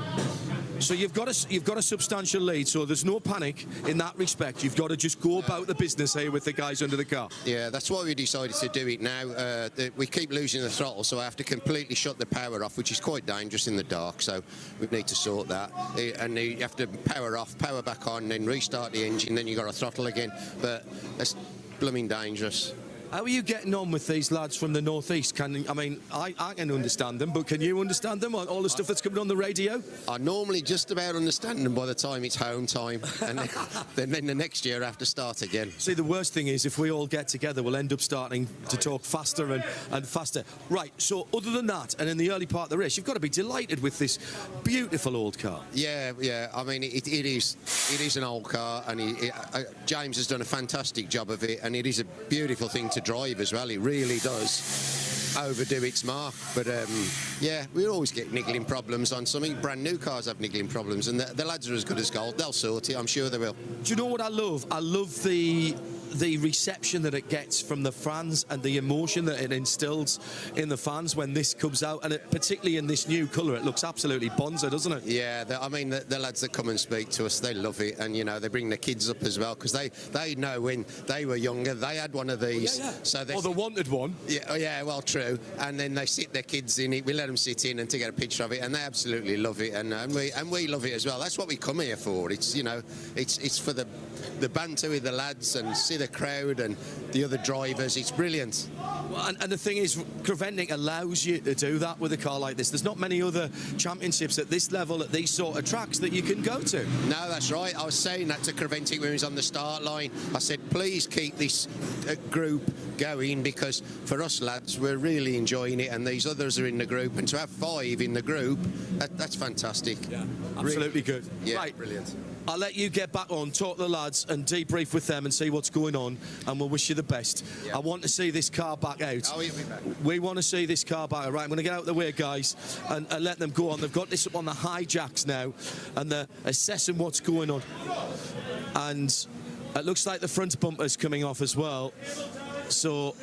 So you've got a substantial lead, so there's no panic in that respect. You've got to just go about the business here with the guys under the car. Yeah, that's why we decided to do it now. We keep losing the throttle, so I have to completely shut the power off, which is quite dangerous in the dark, so we need to sort that. And you have to power off, power back on, then restart the engine, then you've got to throttle again. But that's blooming dangerous. How are you getting on with these lads from the northeast? I can understand them, but can you understand them? All the stuff that's coming on the radio? I normally just about understand them by the time it's home time, and then the next year I have to start again. See, the worst thing is if we all get together, we'll end up starting to talk faster and faster. Right, so other than that, and in the early part of the race, you've got to be delighted with this beautiful old car. Yeah. I mean, it is an old car, and James has done a fantastic job of it, and it is a beautiful thing to drive as well. It really does. overdo its mark. But yeah, we always get niggling problems on something. Brand new cars have niggling problems, and the lads are as good as gold. They'll sort it. I'm sure they will. Do you know what I love? I love the reception that it gets from the fans and the emotion that it instills in the fans when this comes out, and particularly in this new colour, it looks absolutely bonza, doesn't it? Yeah, I mean, the lads that come and speak to us, they love it, and you know, they bring their kids up as well, because they know when they were younger, they had one of these. So they wanted one. Yeah, well, true. And then they sit their kids in it. We let them sit in and to get a picture of it, and they absolutely love it, and we love it as well. That's what we come here for. It's, you know, it's for the banter with the lads and see the crowd and the other drivers. It's brilliant. Well, and the thing is, Creventic allows you to do that with a car like this. There's not many other championships at this level, at these sort of tracks, that you can go to. No, that's right. I was saying that to Creventic when he was on the start line. I said, please keep this group going, because for us lads, we're really enjoying it, and these others are in the group, and to have 5 in the group, that's fantastic. Yeah, absolutely good. Yeah, right. Brilliant. I'll let you get back on, talk to the lads and debrief with them and see what's going on, and we'll wish you the best. Yeah. I want to see this car back out. Oh, he'll be back. We want to see this car back out. Right, I'm going to get out of the way, guys, and let them go on. They've got this up on the hijacks now, and they're assessing what's going on. And it looks like the front bumper's coming off as well. So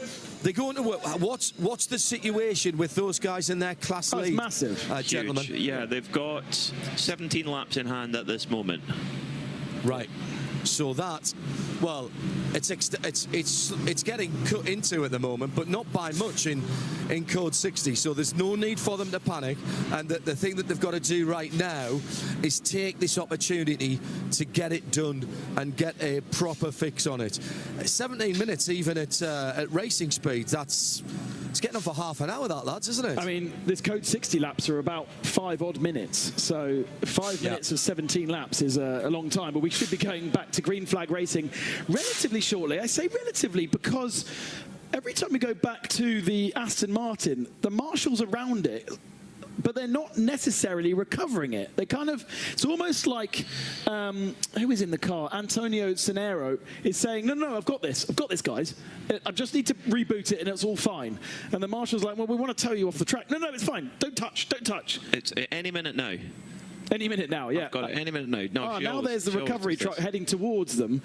they're going to work. What's the situation with those guys in their class lead? It's massive. Gentlemen. Yeah, they've got 17 laps in hand at this moment. Right. So that, well, it's getting cut into at the moment, but not by much in code 60. So there's no need for them to panic. And the thing that they've got to do right now is take this opportunity to get it done and get a proper fix on it. 17 minutes even at racing speed. It's getting on for half an hour, that, lads, isn't it? I mean, this code 60 laps are about 5 odd minutes. So 5 minutes of 17 laps is a long time. But we should be going back to green flag racing relatively shortly. I say relatively because every time we go back to the Aston Martin, the marshals around it, but they're not necessarily recovering it. They kind of, it's almost like, who is in the car? Antonio Cenero is saying, no, I've got this, guys. I just need to reboot it and it's all fine. And the marshal's like, well, we want to tow you off the track. No, it's fine. Don't touch. It's any minute now. Any minute now, yeah. I've got it any minute now. No, now there's the recovery truck heading towards them,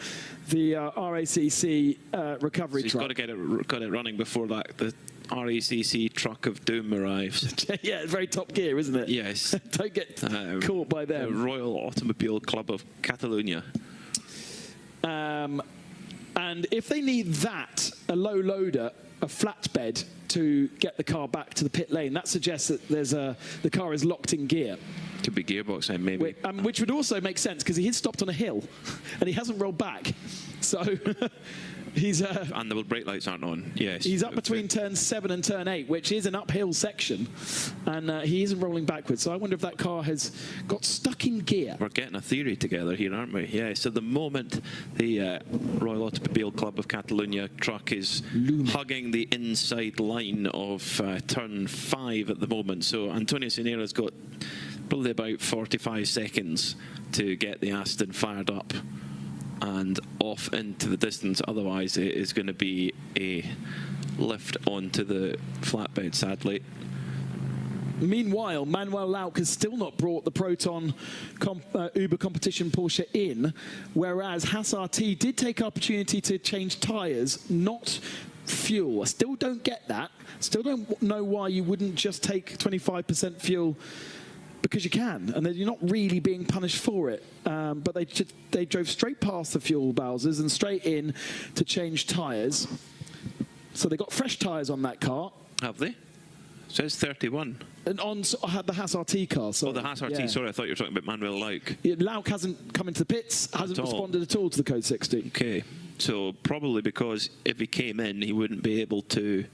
the RACC recovery truck. He's got it running before that. The RACC truck of doom arrives. Yeah, very top gear, isn't it? Yes. Don't get caught by them. The Royal Automobile Club of Catalonia. And if they need that, a low loader, a flatbed, to get the car back to the pit lane, that suggests that the car is locked in gear. Could be gearbox then, maybe. Which would also make sense because he had stopped on a hill and he hasn't rolled back. So he's... and the brake lights aren't on, yes. He's up between turn 7 and turn 8, which is an uphill section, and he isn't rolling backwards. So I wonder if that car has got stuck in gear. We're getting a theory together here, aren't we? Yeah, so the moment the Royal Automobile Club of Catalonia truck is hugging the inside line of turn 5 at the moment, so Antonio Cenero's got probably about 45 seconds to get the Aston fired up and off into the distance. Otherwise, it is going to be a lift onto the flatbed, sadly. Meanwhile, Manuel Lauk has still not brought the Proton Uber competition Porsche in, whereas Haas RT did take opportunity to change tyres, not fuel. I still don't get that. Still don't know why you wouldn't just take 25% fuel, because you can, and you're not really being punished for it. But they drove straight past the fuel Bowsers and straight in to change tyres. So they got fresh tyres on that car. Have they? It says 31. And on the Haas RT car. Oh, the Haas RT, yeah. Sorry, I thought you were talking about Manuel Lauk. Yeah, Lauk hasn't come into the pits, hasn't responded at all to the code 60. Okay, so probably because if he came in, he wouldn't be able to...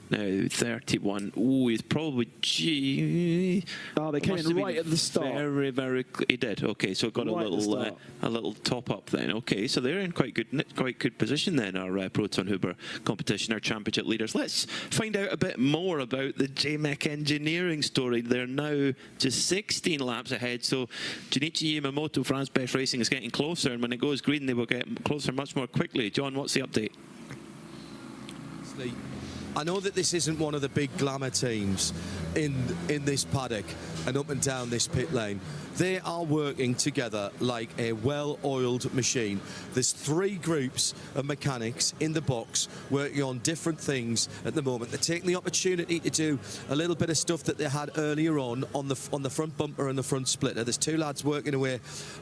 Now, 31. Oh, he's probably... Oh, they came in right at the start. Very, very... He did. Okay, so got right a little top up then. Okay, so they're in quite good position then, our Proton Uber competition, our championship leaders. Let's find out a bit more about the JMEC engineering story. They're now just 16 laps ahead, so Junichi Yamamoto, France Best Racing, is getting closer, and when it goes green, they will get closer much more quickly. John, what's the update? I know that this isn't one of the big glamour teams in this paddock and up and down this pit lane. They are working together like a well-oiled machine. There's 3 groups of mechanics in the box working on different things at the moment. They're taking the opportunity to do a little bit of stuff that they had earlier on the front bumper and the front splitter. There's 2 lads working away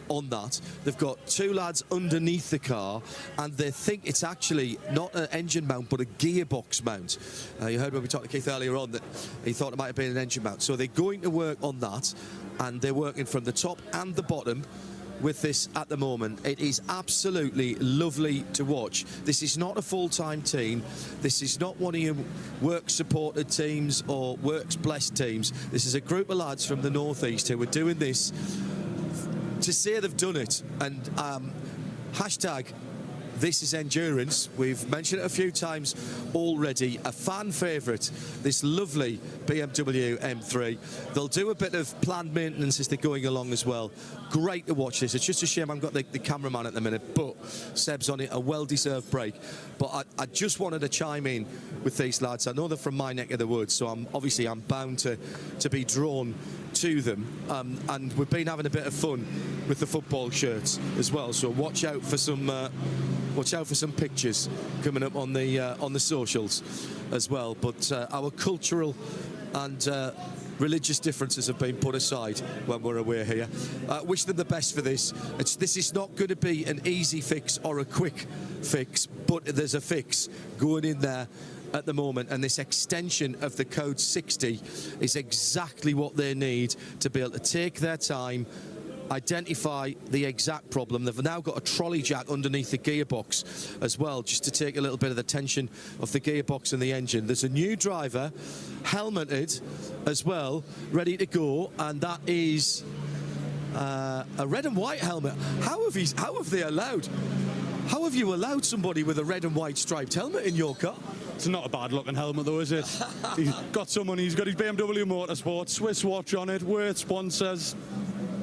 on that. They've got 2 lads underneath the car, and they think it's actually not an engine mount but a gearbox mount. You heard when we talked to Keith earlier on that he thought it might have been an engine mount. So they're going to work on that, and they're working from the top and the bottom with this at the moment. It is absolutely lovely to watch. This is not a full-time team. This is not one of your work-supported teams or works-blessed teams. This is a group of lads from the northeast who are doing this to say they've done it. And hashtag this is endurance. We've mentioned it a few times already. A fan favourite, this lovely BMW M3. They'll do a bit of planned maintenance as they're going along as well. Great to watch this. It's just a shame I haven't got the cameraman at the minute, but Seb's on it, a well-deserved break. But I just wanted to chime in with these lads. I know they're from my neck of the woods, so I'm bound to be drawn to them. And we've been having a bit of fun with the football shirts as well. So watch out for some pictures coming up on the socials as well. But our cultural and religious differences have been put aside when we're away here. Wish them the best for this. This is not going to be an easy fix or a quick fix, but there's a fix going in there at the moment, and this extension of the code 60 is exactly what they need to be able to take their time, identify the exact problem. They've now got a trolley jack underneath the gearbox as well, just to take a little bit of the tension of the gearbox and the engine. There's a new driver, helmeted as well, ready to go, and that is a red and white helmet. How have you allowed somebody with a red and white striped helmet in your car? It's not a bad looking helmet though, is it? He's got some money, he's got his BMW Motorsport, Swiss watch on it, Word sponsors.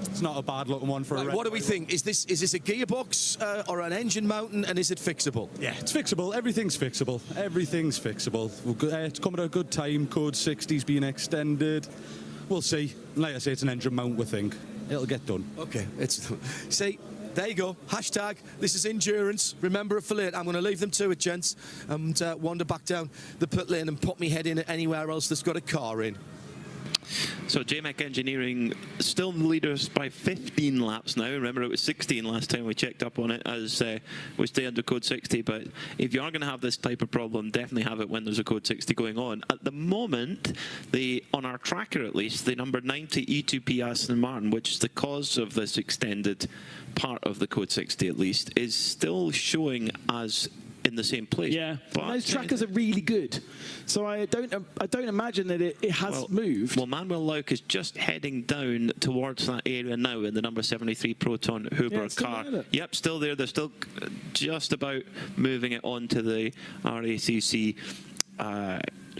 It's not a bad looking one for a red. What do we think? Is this a gearbox or an engine mountain, and is it fixable? Yeah, it's fixable. Everything's fixable. Everything's fixable. It's coming at a good time. Code 60's being extended. We'll see. Like I say, it's an engine mount, we think. It'll get done. Okay. See, there you go. Hashtag this is endurance. Remember it for later. I'm going to leave them to it, gents, and wander back down the pit lane and pop me head in at anywhere else that's got a car in. So JMEC Engineering still in the leaders by 15 laps now. Remember, it was 16 last time we checked up on it, as we stay under code 60. But if you are going to have this type of problem, definitely have it when there's a code 60 going on. At the moment, on our tracker at least, the number 90 E2P Aston Martin, which is the cause of this extended part of the code 60 at least, is still showing as in the same place. Yeah, but those trackers are really good. So I don't imagine that it has moved. Well, Manuel Lauk is just heading down towards that area now in the number 73 Proton Huber car. Yep, still there. They're still just about moving it onto the RACC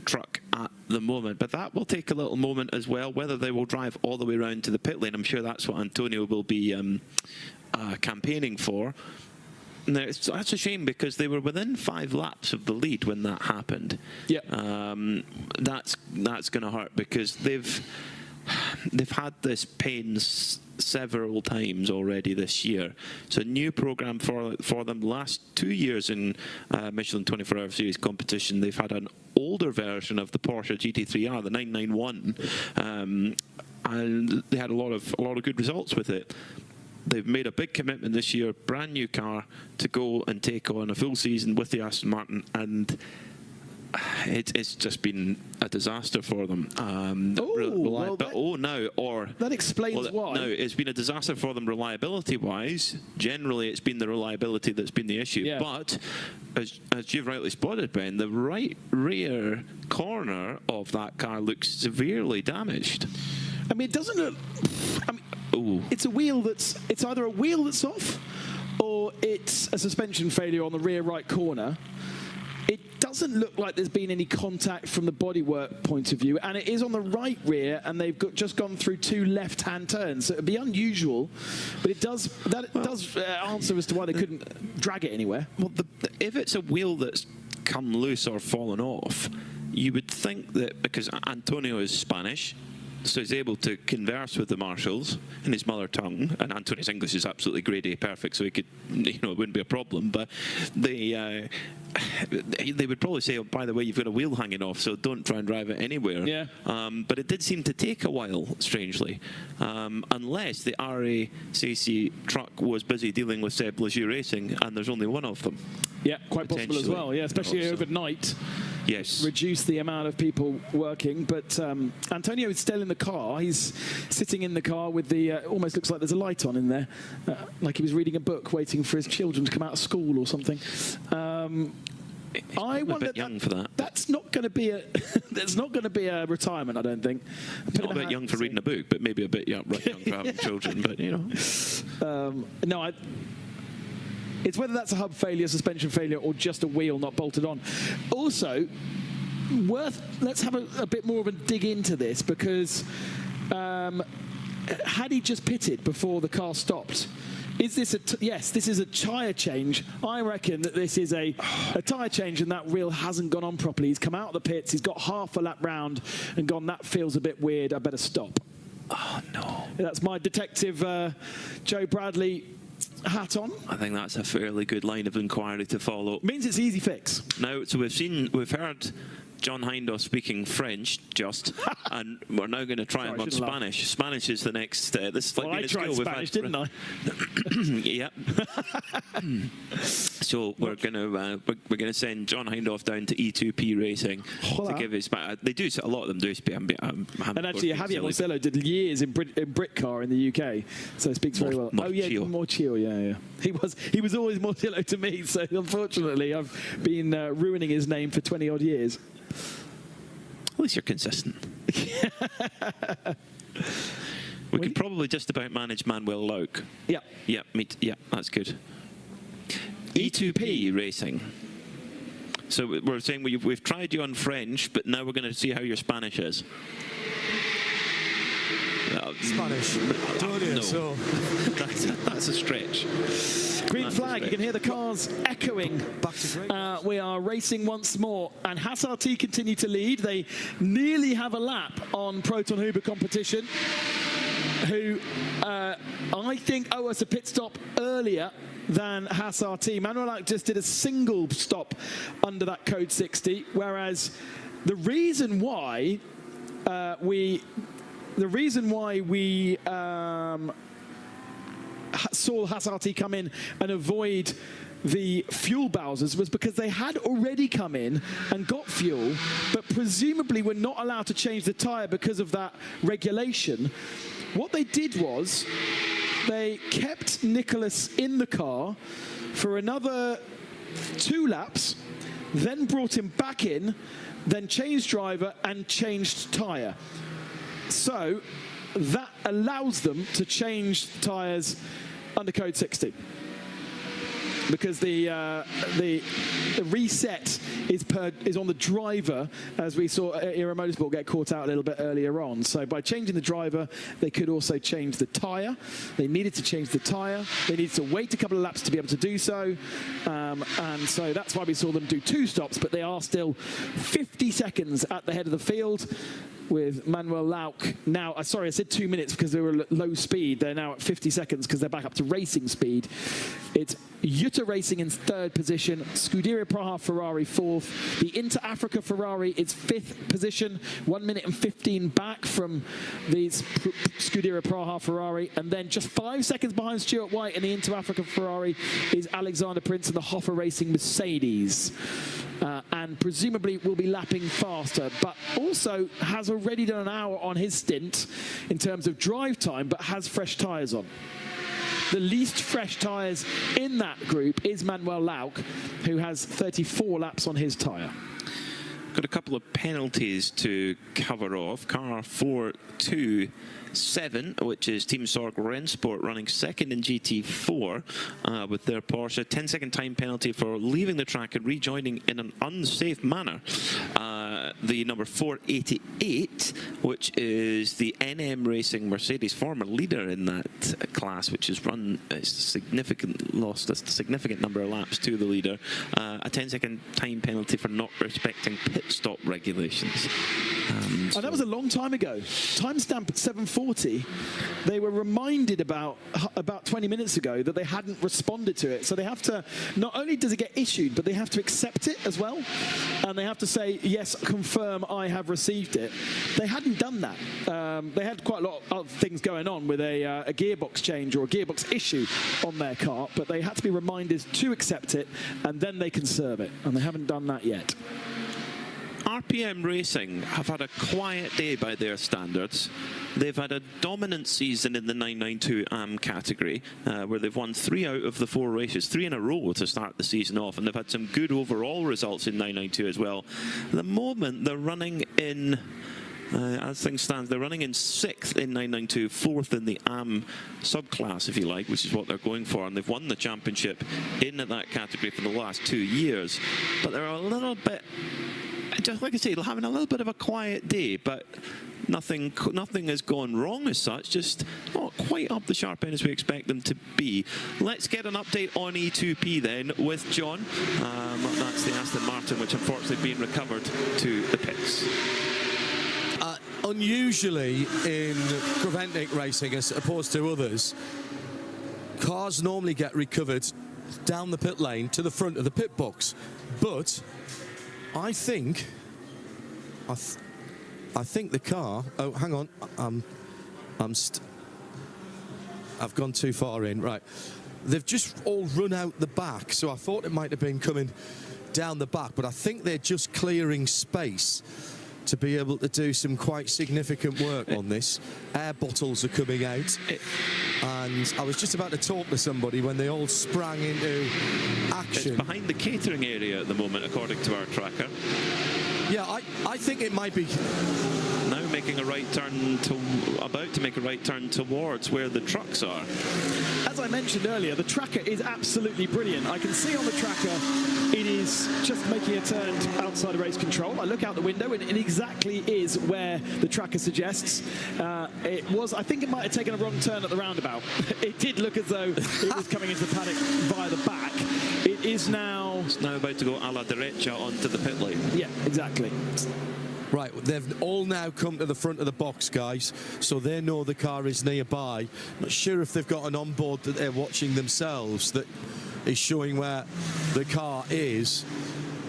truck at the moment, but that will take a little moment as well. Whether they will drive all the way around to the pit lane, I'm sure that's what Antonio will be campaigning for. Now, that's a shame because they were within 5 laps of the lead when that happened. Yeah, that's going to hurt because they've had this pain several times already this year. It's a new program for them. The last 2 years in Michelin 24-hour series competition, they've had an older version of the Porsche GT3R, the 991, and they had a lot of good results with it. They've made a big commitment this year, brand new car, to go and take on a full season with the Aston Martin, and it's just been a disaster for them. That explains why. No, it's been a disaster for them reliability-wise. Generally, it's been the reliability that's been the issue. Yeah. But as you've rightly spotted, Ben, the right rear corner of that car looks severely damaged. I mean, it doesn't look. I mean, it's a wheel it's either a wheel that's off, or it's a suspension failure on the rear right corner. It doesn't look like there's been any contact from the bodywork point of view, and it is on the right rear, and they've just gone through 2 left-hand turns. So it'd be unusual, but it does answer as to why they couldn't drag it anywhere. Well, if it's a wheel that's come loose or fallen off, you would think that because Antonio is Spanish, so he's able to converse with the marshals in his mother tongue, and Antonio's English is absolutely grade A perfect, so he could, it wouldn't be a problem. But they would probably say, oh, by the way, you've got a wheel hanging off, so don't try and drive it anywhere. Yeah. But it did seem to take a while, strangely, unless the RACC truck was busy dealing with Seb Leger Racing, and there's only one of them. Yeah, quite possible as well. Yeah, especially overnight. Yes. Reduce the amount of people working. But Antonio is still in the car. He's sitting in the car with the, almost looks like there's a light on in there, like he was reading a book waiting for his children to come out of school or something. I wonder, a bit young for that. That's not going to be a that's not going to be a retirement, I don't think. Not a bit young for reading a book, but maybe a bit young for having children. But no, it's whether that's a hub failure, suspension failure, or just a wheel not bolted on. Also, let's have a bit more of a dig into this, because had he just pitted before the car stopped? Is this yes, this is a tyre change. I reckon that this is a tyre change and that wheel hasn't gone on properly. He's come out of the pits, he's got half a lap round and gone, that feels a bit weird, I better stop. Oh, no. That's my detective Joe Bradley hat on. I think that's a fairly good line of inquiry to follow. Means it's easy fix. Now, so we've heard John Hindhaugh speaking French, and we're now going to try him on Spanish. Spanish is the next. This is like I tried Spanish, didn't I? Yeah. So we're going to send John Hindhaugh down to E2P Racing to give his. They do, a lot of them do speak. And actually, Javier Marcelo did years in Britcar in the UK, so he speaks very well. Morchio, yeah. He was always Morchillo to me, so unfortunately I've been ruining his name for 20 odd years. At least you're consistent. We could probably just about manage Manuel Lauk. Yeah. Yeah, that's good. E2P Racing. So we're saying we've tried you on French, but now we're going to see how your Spanish is. Spanish. No. That's a stretch. Green flag, you can hear the cars echoing. We are racing once more, and Haas RT continue to lead. They nearly have a lap on Proton Huber competition, who I think owe us a pit stop earlier than Haas RT. Manuel Lauk just did a single stop under that code 60, whereas the reason why we saw Haas RT come in and avoid the fuel Bowsers was because they had already come in and got fuel, but presumably were not allowed to change the tyre because of that regulation. What they did was they kept Nicholas in the car for another 2 laps, then brought him back in, then changed driver and changed tyre. So that allows them to change tyres under code 60, because the reset is on the driver, as we saw Era Motorsport get caught out a little bit earlier on. So by changing the driver, they could also change the tyre. They needed to change the tyre. They needed to wait a couple of laps to be able to do so. And so that's why we saw them do 2 stops, but they are still 50 seconds at the head of the field, with Manuel Lauk now, sorry, I said 2 minutes because they were at low speed. They're now at 50 seconds because they're back up to racing speed. It's Jutta Racing in 3rd position, Scuderia Praha Ferrari 4th, the Inter Africa Ferrari is 5th position, 1 minute and 15 back from the Scuderia Praha Ferrari, and then just 5 seconds behind Stuart White in the Inter Africa Ferrari is Alexander Prince and the Hoffa Racing Mercedes. And presumably will be lapping faster, but also has already done an hour on his stint in terms of drive time, but has fresh tyres on. The least fresh tyres in that group is Manuel Lauk, who has 34 laps on his tyre. Got a couple of penalties to cover off. Car 427, which is Team Sorg Rennsport, running 2nd in GT4 with their Porsche. 10-second time penalty for leaving the track and rejoining in an unsafe manner. the number 488, which is the NM Racing Mercedes, former leader in that class, which has lost a significant number of laps to the leader. A 10-second time penalty for not respecting pit stop regulations. And that was a long time ago. Timestamp at 7:40. They were reminded about 20 minutes ago that they hadn't responded to it. So they have to, not only does it get issued, but they have to accept it as well. And they have to say, yes, confirm I have received it. They hadn't done that. They had quite a lot of things going on with a gearbox change or a gearbox issue on their car, but they had to be reminded to accept it, and then they can serve it. And they haven't done that yet. RPM Racing have had a quiet day by their standards. They've had a dominant season in the 992 AM category, where they've won 3 out of the 4 races, 3 in a row to start the season off, and they've had some good overall results in 992 as well. At the moment, they're running in, as things stand, they're running in 6th in 992, 4th in the AM subclass, if you like, which is what they're going for, and they've won the championship in that category for the last 2 years. But they're a little bit, just like I say, having a little bit of a quiet day, but nothing has gone wrong as such, just not quite up the sharp end as we expect them to be. Let's get an update on E2P then with John. That's the Aston Martin, which unfortunately being recovered to the pits. Unusually in Creventic racing, as opposed to others, cars normally get recovered down the pit lane to the front of the pit box. But I think the car. Oh, hang on. I've gone too far in. Right, they've just all run out the back, so I thought it might have been coming down the back, but I think they're just clearing space to be able to do some quite significant work on this. Air bottles are coming out, and I was just about to talk to somebody when they all sprang into action. It's behind the catering area at the moment, according to our tracker. Yeah, I think it might be now making a right turn about to make a right turn towards where the trucks are. As I mentioned earlier, the tracker is absolutely brilliant. I can see on the tracker it is just making a turn outside of race control. I look out the window and it exactly is where the tracker suggests. I think it might have taken a wrong turn at the roundabout. It did look as though it was coming into the paddock via the back. It is now... It's now about to go a la derecha onto the pit lane. Yeah, exactly. Right, they've all now come to the front of the box, guys, so they know the car is nearby. Not sure if they've got an onboard that they're watching themselves that is showing where the car is,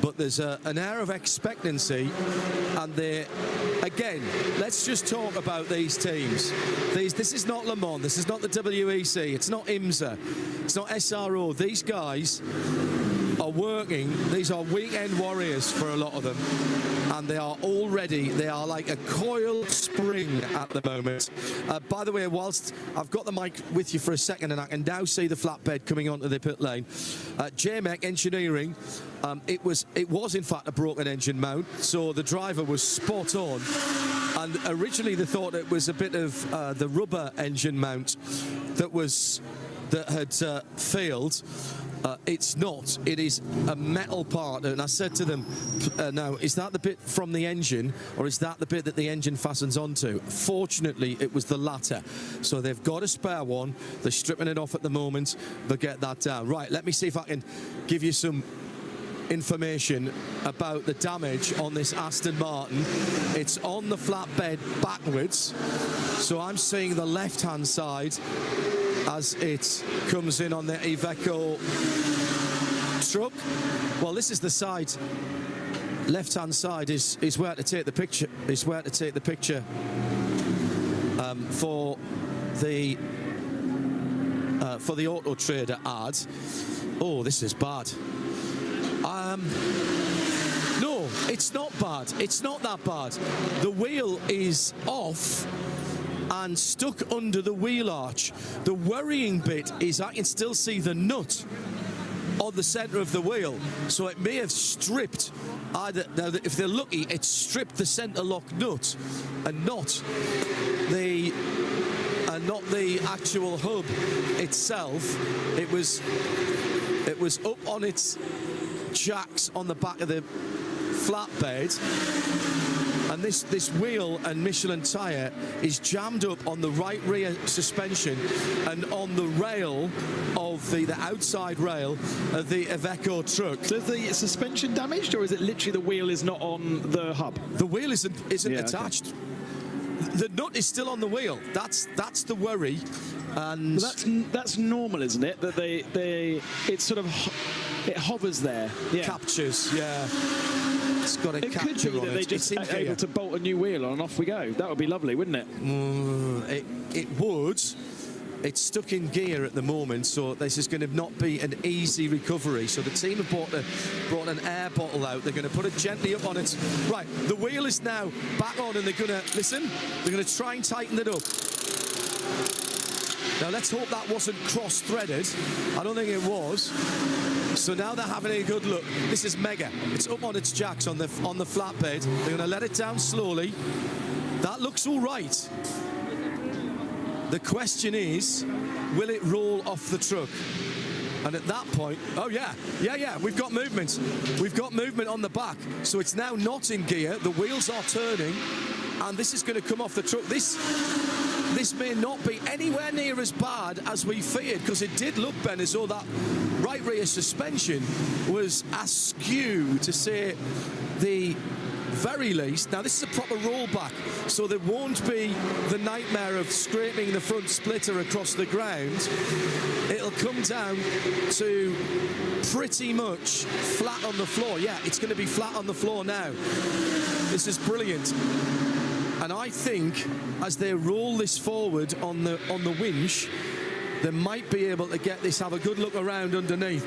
but there's an air of expectancy, and again, let's just talk about these teams. This is not Le Mans, this is not the WEC, it's not IMSA, it's not SRO. These guys are working, these are weekend warriors for a lot of them, and they are like a coiled spring at the moment. By the way, whilst I've got the mic with you for a second and I can now see the flatbed coming onto the pit lane, JMEC Engineering, it was in fact a broken engine mount, so the driver was spot on, and originally they thought it was a bit of the rubber engine mount that had failed. It's not. It is a metal part, and I said to them, now, is that the bit from the engine, or is that the bit that the engine fastens onto? Fortunately, it was the latter. So they've got a spare one. They're stripping it off at the moment. They'll get that down. Right, let me see if I can give you some information about the damage on this Aston Martin. It's on the flatbed backwards, so I'm seeing the left-hand side as it comes in on the Iveco truck. Well, this is the side. Left-hand side is where to take the picture. Is where to take the picture for the Auto Trader ad. Oh, this is bad. No, it's not bad. It's not that bad. The wheel is off and stuck under the wheel arch. The worrying bit is I can still see the nut on the centre of the wheel, so it may have stripped either. Now, if they're lucky, it's stripped the centre lock nut and not the actual hub itself. It was up on its jacks on the back of the flatbed, and this wheel and Michelin tyre is jammed up on the right rear suspension and on the rail of the outside rail of the Iveco truck. So is the suspension damaged, or is it literally the wheel is not on the hub? The wheel isn't attached. Okay. The nut is still on the wheel. That's the worry. And that's normal, isn't it? That it sort of it hovers there. Yeah. Captures. Yeah. It's got a capture could be on that it. they just are able to bolt a new wheel on and off we go. That would be lovely, wouldn't it? It would. It's stuck in gear at the moment, so this is going to not be an easy recovery. So the team have brought an air bottle out. They're going to put it gently up on it. Right, the wheel is now back on, and they're going to, listen, they're going to try and tighten it up. Now, let's hope that wasn't cross-threaded. I don't think it was. So now they're having a good look. This is mega. It's up on its jacks on the flatbed. They're going to let it down slowly. That looks all right. The question is, will it roll off the truck? And at that point, oh yeah, we've got movement. We've got movement on the back. So it's now not in gear. The wheels are turning, and this is going to come off the truck. This may not be anywhere near as bad as we feared, because it did look, Ben, as though that right rear suspension was askew, to say the very least. Now, this is a proper rollback, so there won't be the nightmare of scraping the front splitter across the ground. It'll come down to pretty much flat on the floor. Yeah, it's going to be flat on the floor now. This is brilliant. And I think as they roll this forward on the winch, they might be able to get this, have a good look around underneath.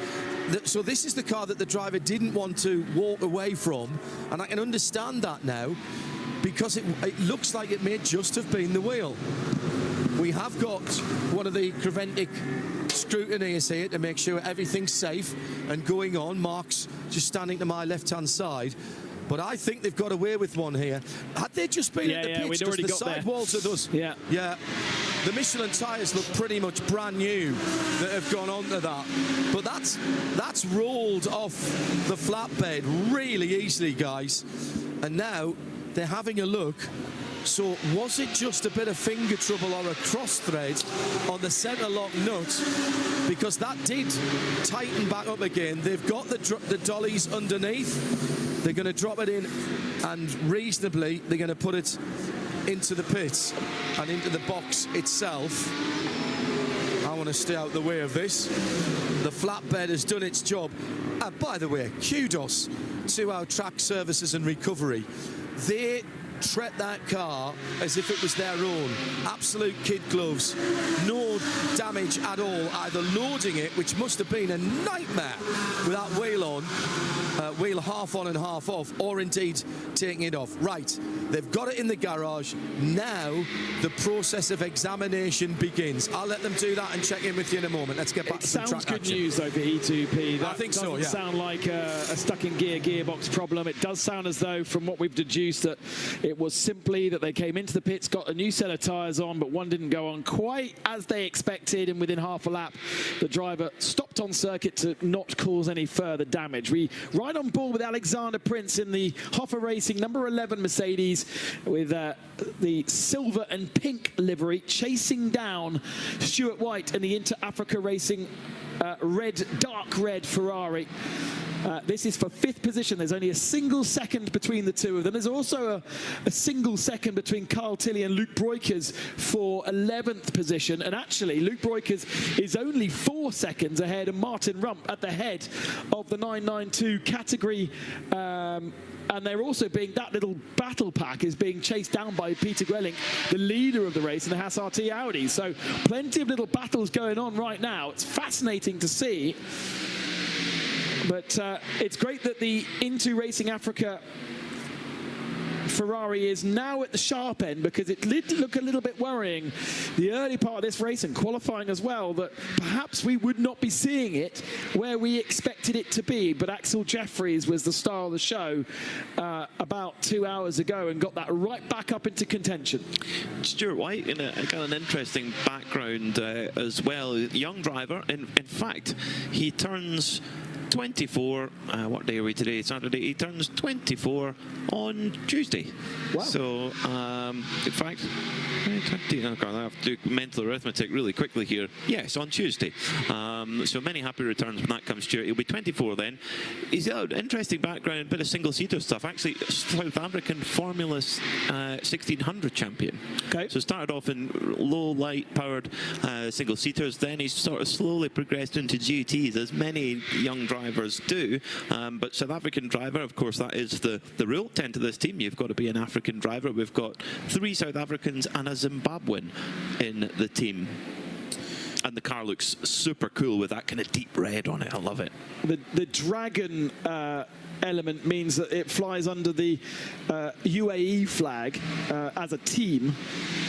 So this is the car that the driver didn't want to walk away from, and I can understand that now, because it looks like it may just have been the wheel. We have got one of the Creventic scrutineers here to make sure everything's safe and going on. Mark's just standing to my left-hand side. But I think they've got away with one here. Had they just been at the pitch, we'd already the got sidewalls of those. Yeah. The Michelin tyres look pretty much brand new that have gone onto that. But that's rolled off the flatbed really easily, guys. And now they're having a look. So was it just a bit of finger trouble or a cross thread on the centre lock nut? Because that did tighten back up again. They've got the dollies underneath. They're going to drop it in, and reasonably they're going to put it into the pit and into the box itself. I want to stay out the way of this. The flatbed has done its job. And by the way, kudos to our track services and recovery. They treat that car as if it was their own. Absolute kid gloves. No damage at all, either loading it, which must have been a nightmare with that wheel on, wheel half on and half off, or indeed taking it off. Right, they've got it in the garage. Now the process of examination begins. I'll let them do that and check in with you in a moment. Let's get back to some track sounds good action. news though for E2P. That I think so, doesn't sound like a stuck in gear gearbox problem. It does sound as though, from what we've deduced, that it was simply that they came into the pits, got a new set of tyres on, but one didn't go on quite as they expected, and within half a lap the driver stopped on circuit to not cause any further damage. We right on board with Alexander Prince in the Hoffa Racing number 11 Mercedes with the silver and pink livery, chasing down Stuart White and the Inter Africa Racing dark red Ferrari. This is for 5th position. There's only a single second between the two of them. There's also a single second between Carl Tilley and Luke Breukers for 11th position. And actually, Luke Breukers is only 4 seconds ahead of Martin Rump at the head of the 992 category. And they're also that little battle pack is being chased down by Peter Grelling, the leader of the race in the Haas RT Audi. So plenty of little battles going on right now. It's fascinating to see. But it's great that the Into Racing Africa Ferrari is now at the sharp end, because it did look a little bit worrying the early part of this race and qualifying as well, that perhaps we would not be seeing it where we expected it to be. But Axel Jeffries was the star of the show about 2 hours ago and got that right back up into contention. Stuart White in a kind of an interesting background as well. Young driver. In fact, he turns 24. What day are we today? Saturday. He turns 24 on Tuesday. Wow. So, in fact, 20. I have to do mental arithmetic really quickly here. Yes, on Tuesday. So many happy returns when that comes to it. He'll be 24 then. He's got an interesting background, bit of single-seater stuff. Actually, South African Formula 1600 champion. Okay. So started off in low, light-powered single-seaters. Then he's sort of slowly progressed into GTs, as many young drivers do. But South African driver, of course, that is the rule. 10 to this team, you've got to be an African driver. We've got 3 South Africans and a Zimbabwean in the team. And the car looks super cool with that kind of deep red on it. I love it. The dragon element means that it flies under the UAE flag as a team,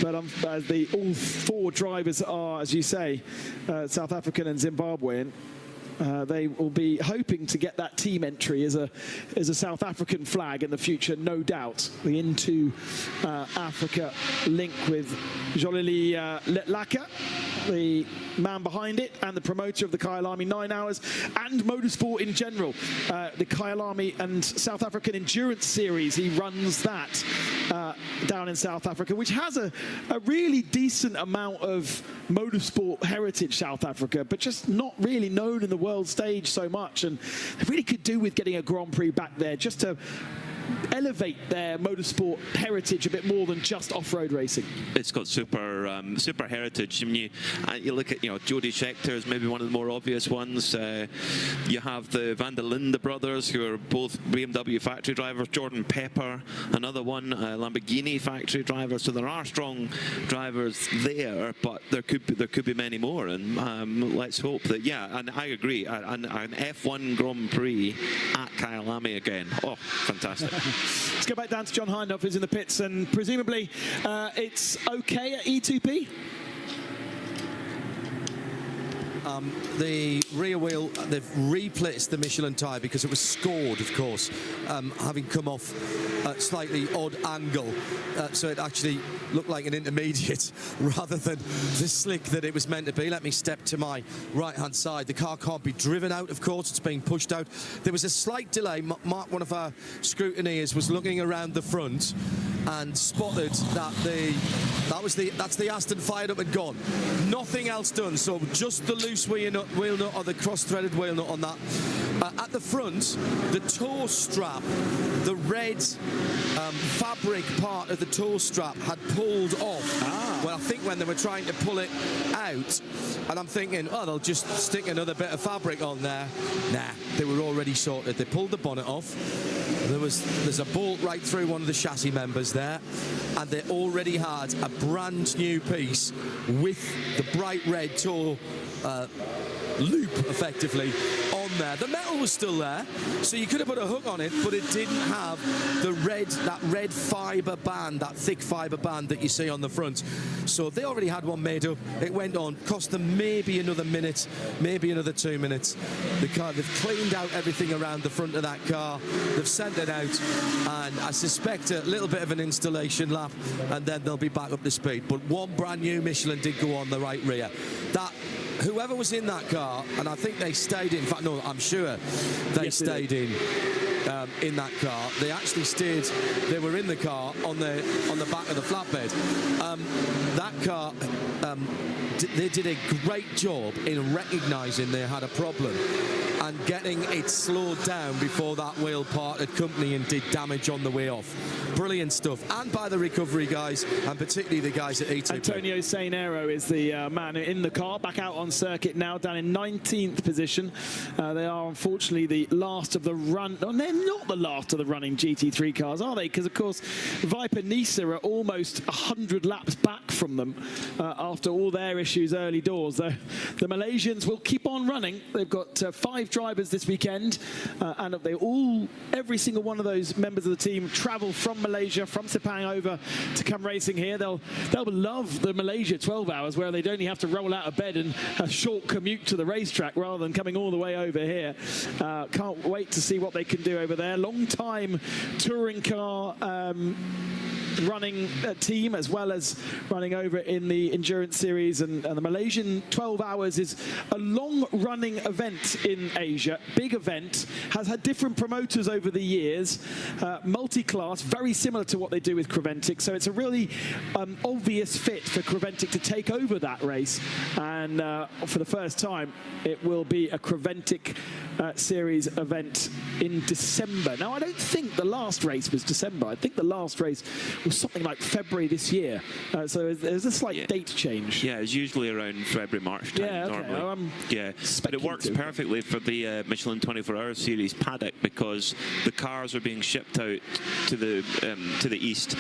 but as all 4 drivers are, as you say, South African and Zimbabwean. They will be hoping to get that team entry as a South African flag in the future, no doubt. The Into Africa link with Jolili Letlaka, the man behind it and the promoter of the Kyalami 9 Hours and motorsport in general. The Kyalami and South African Endurance Series, he runs that down in South Africa, which has a really decent amount of motorsport heritage, South Africa, but just not really known in the world stage so much. And they really could do with getting a Grand Prix back there just to elevate their motorsport heritage a bit more than just off-road racing. It's got super heritage. I mean, you look at, Jody Scheckter is maybe one of the more obvious ones. You have the Van der Linde brothers, who are both BMW factory drivers. Jordan Pepper, another one, Lamborghini factory driver. So there are strong drivers there, but there could be many more. And let's hope that, and I agree, an F1 Grand Prix at Kyalami again. Oh, fantastic. Let's go back down to John Hindhaugh, who's in the pits, and presumably it's okay at E2P? The rear wheel, they've replaced the Michelin tyre because it was scored, of course, having come off at slightly odd angle, so it actually looked like an intermediate rather than the slick that it was meant to be. Let me step to my right-hand side. The car can't be driven out, of course. It's being pushed out. There was a slight delay. Mark, one of our scrutineers, was looking around the front and spotted that that's the Aston fired up and gone. Nothing else done, so just the loose wheel nut or the cross-threaded wheel nut on that. At the front, the toe strap, the red fabric part of the toe strap had pulled off. Well, I think when they were trying to pull it out, and I'm thinking, oh, they'll just stick another bit of fabric on there. Nah, they were already sorted. They pulled the bonnet off. There's a bolt right through one of the chassis members there, and they already had a brand new piece with the bright red toe loop, effectively, on there. The metal was still there, so you could have put a hook on it, but it didn't have that red fibre band, that thick fibre band that you see on the front. So they already had one made up. It went on, cost them maybe another minute, maybe another 2 minutes. The car, they've cleaned out everything around the front of that car. They've sent it out, and I suspect a little bit of an installation lap, and then they'll be back up to speed. But one brand new Michelin did go on the right rear. Whoever was in that car, and I think they stayed in fact, no, I'm sure they stayed in that car. They actually stayed, they were in the car on the back of the flatbed. That car, they did a great job in recognising they had a problem and getting it slowed down before that wheel parted company and did damage on the way off. Brilliant stuff. And by the recovery guys, and particularly the guys at E2P. Antonio Sainero is the man in the car, back out on circuit now, down in 19th position. They are unfortunately the last of the run. Oh, they're not the last of the running GT3 cars, are they? Because, of course, Viper Nisa are almost 100 laps back from them after all their issues early doors. The Malaysians will keep on running. They've got 5 drivers this weekend, and every single one of those members of the team travel from Malaysia, from Sepang over to come racing here. They'll love the Malaysia 12 hours where they'd only have to roll out of bed and a short commute to the racetrack rather than coming all the way over here. Can't wait to see what they can do over there. Long time touring car running team, as well as running over in the Endurance Series. And the Malaysian 12 Hours is a long-running event in Asia. Big event. Has had different promoters over the years. Multi-class, very similar to what they do with Creventic. So it's a really obvious fit for Creventic to take over that race. And for the first time, it will be a Creventic Series event in December. Now, I don't think the last race was December. I think the last race was something like February this year. So there's a slight date change. Yeah, it's usually around February, March time normally. But it works perfectly for the Michelin 24-hour series paddock, because the cars are being shipped out to the east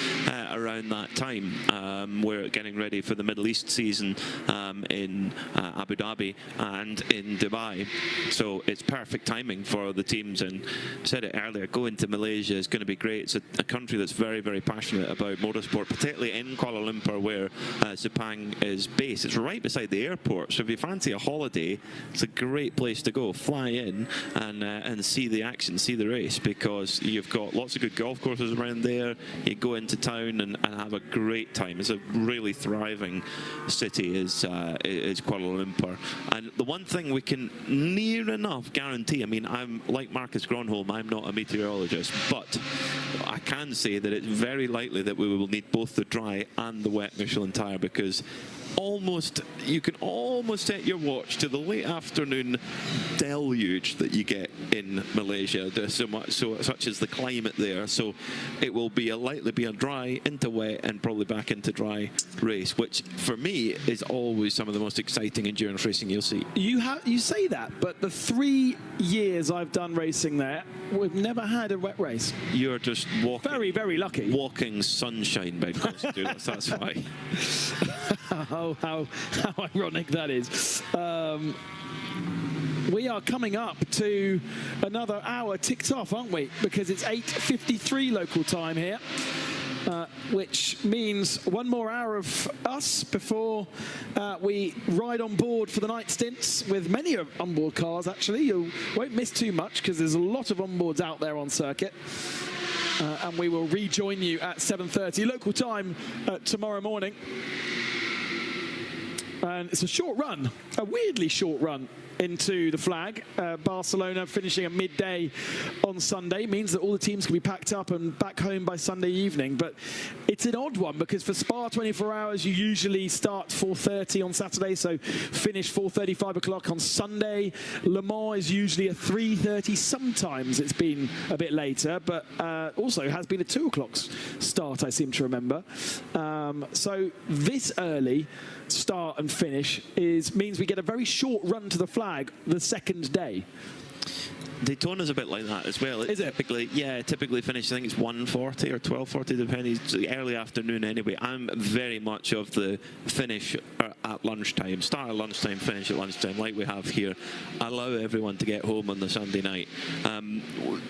around that time. We're getting ready for the Middle East season in Abu Dhabi and in Dubai. So it's perfect timing for the teams. And I said it earlier, going to Malaysia is going to be great. It's a country that's very, very passionate about motorsport, particularly in Kuala Lumpur, where Sepang is based. It's right beside the airport, so if you fancy a holiday, it's a great place to go. Fly in and see the action, see the race, because you've got lots of good golf courses around there. You go into town and have a great time. It's a really thriving city, is Kuala Lumpur. And the one thing we can near enough guarantee, I mean, I'm like Marcus Gronholm, I'm not a meteorologist, but I can say that it's very likely that we will need both the dry and the wet Michelin tyre, because you can almost set your watch to the late afternoon deluge that you get in Malaysia. There's such as the climate there. So it will likely be a dry into wet and probably back into dry race, which for me is always some of the most exciting endurance racing you'll see. You say that, but the 3 years I've done racing there, we've never had a wet race. You're just walking. Very, very lucky. Walking sunshine, Ben. That's why. How ironic that is. We are coming up to another hour ticked off, aren't we? Because it's 8:53 local time here, which means one more hour of us before we ride on board for the night stints with many onboard cars, actually. You won't miss too much because there's a lot of onboards out there on circuit. And we will rejoin you at 7:30 local time tomorrow morning. And it's a short run, a weirdly short run into the flag. Barcelona finishing at midday on Sunday means that all the teams can be packed up and back home by Sunday evening. But it's an odd one, because for Spa 24 hours, you usually start 4:30 on Saturday, so finish 4:30, 5 o'clock on Sunday. Le Mans is usually a 3:30. Sometimes it's been a bit later, but also has been a 2 o'clock start, I seem to remember. So this early start and finish means we get a very short run to the flag the second day. Daytona's a bit like that as well. Is it? Typically finish, I think it's 1:40 or 12:40, depending. It's early afternoon anyway. I'm very much of the finish at lunchtime. Start at lunchtime, finish at lunchtime, like we have here. Allow everyone to get home on the Sunday night.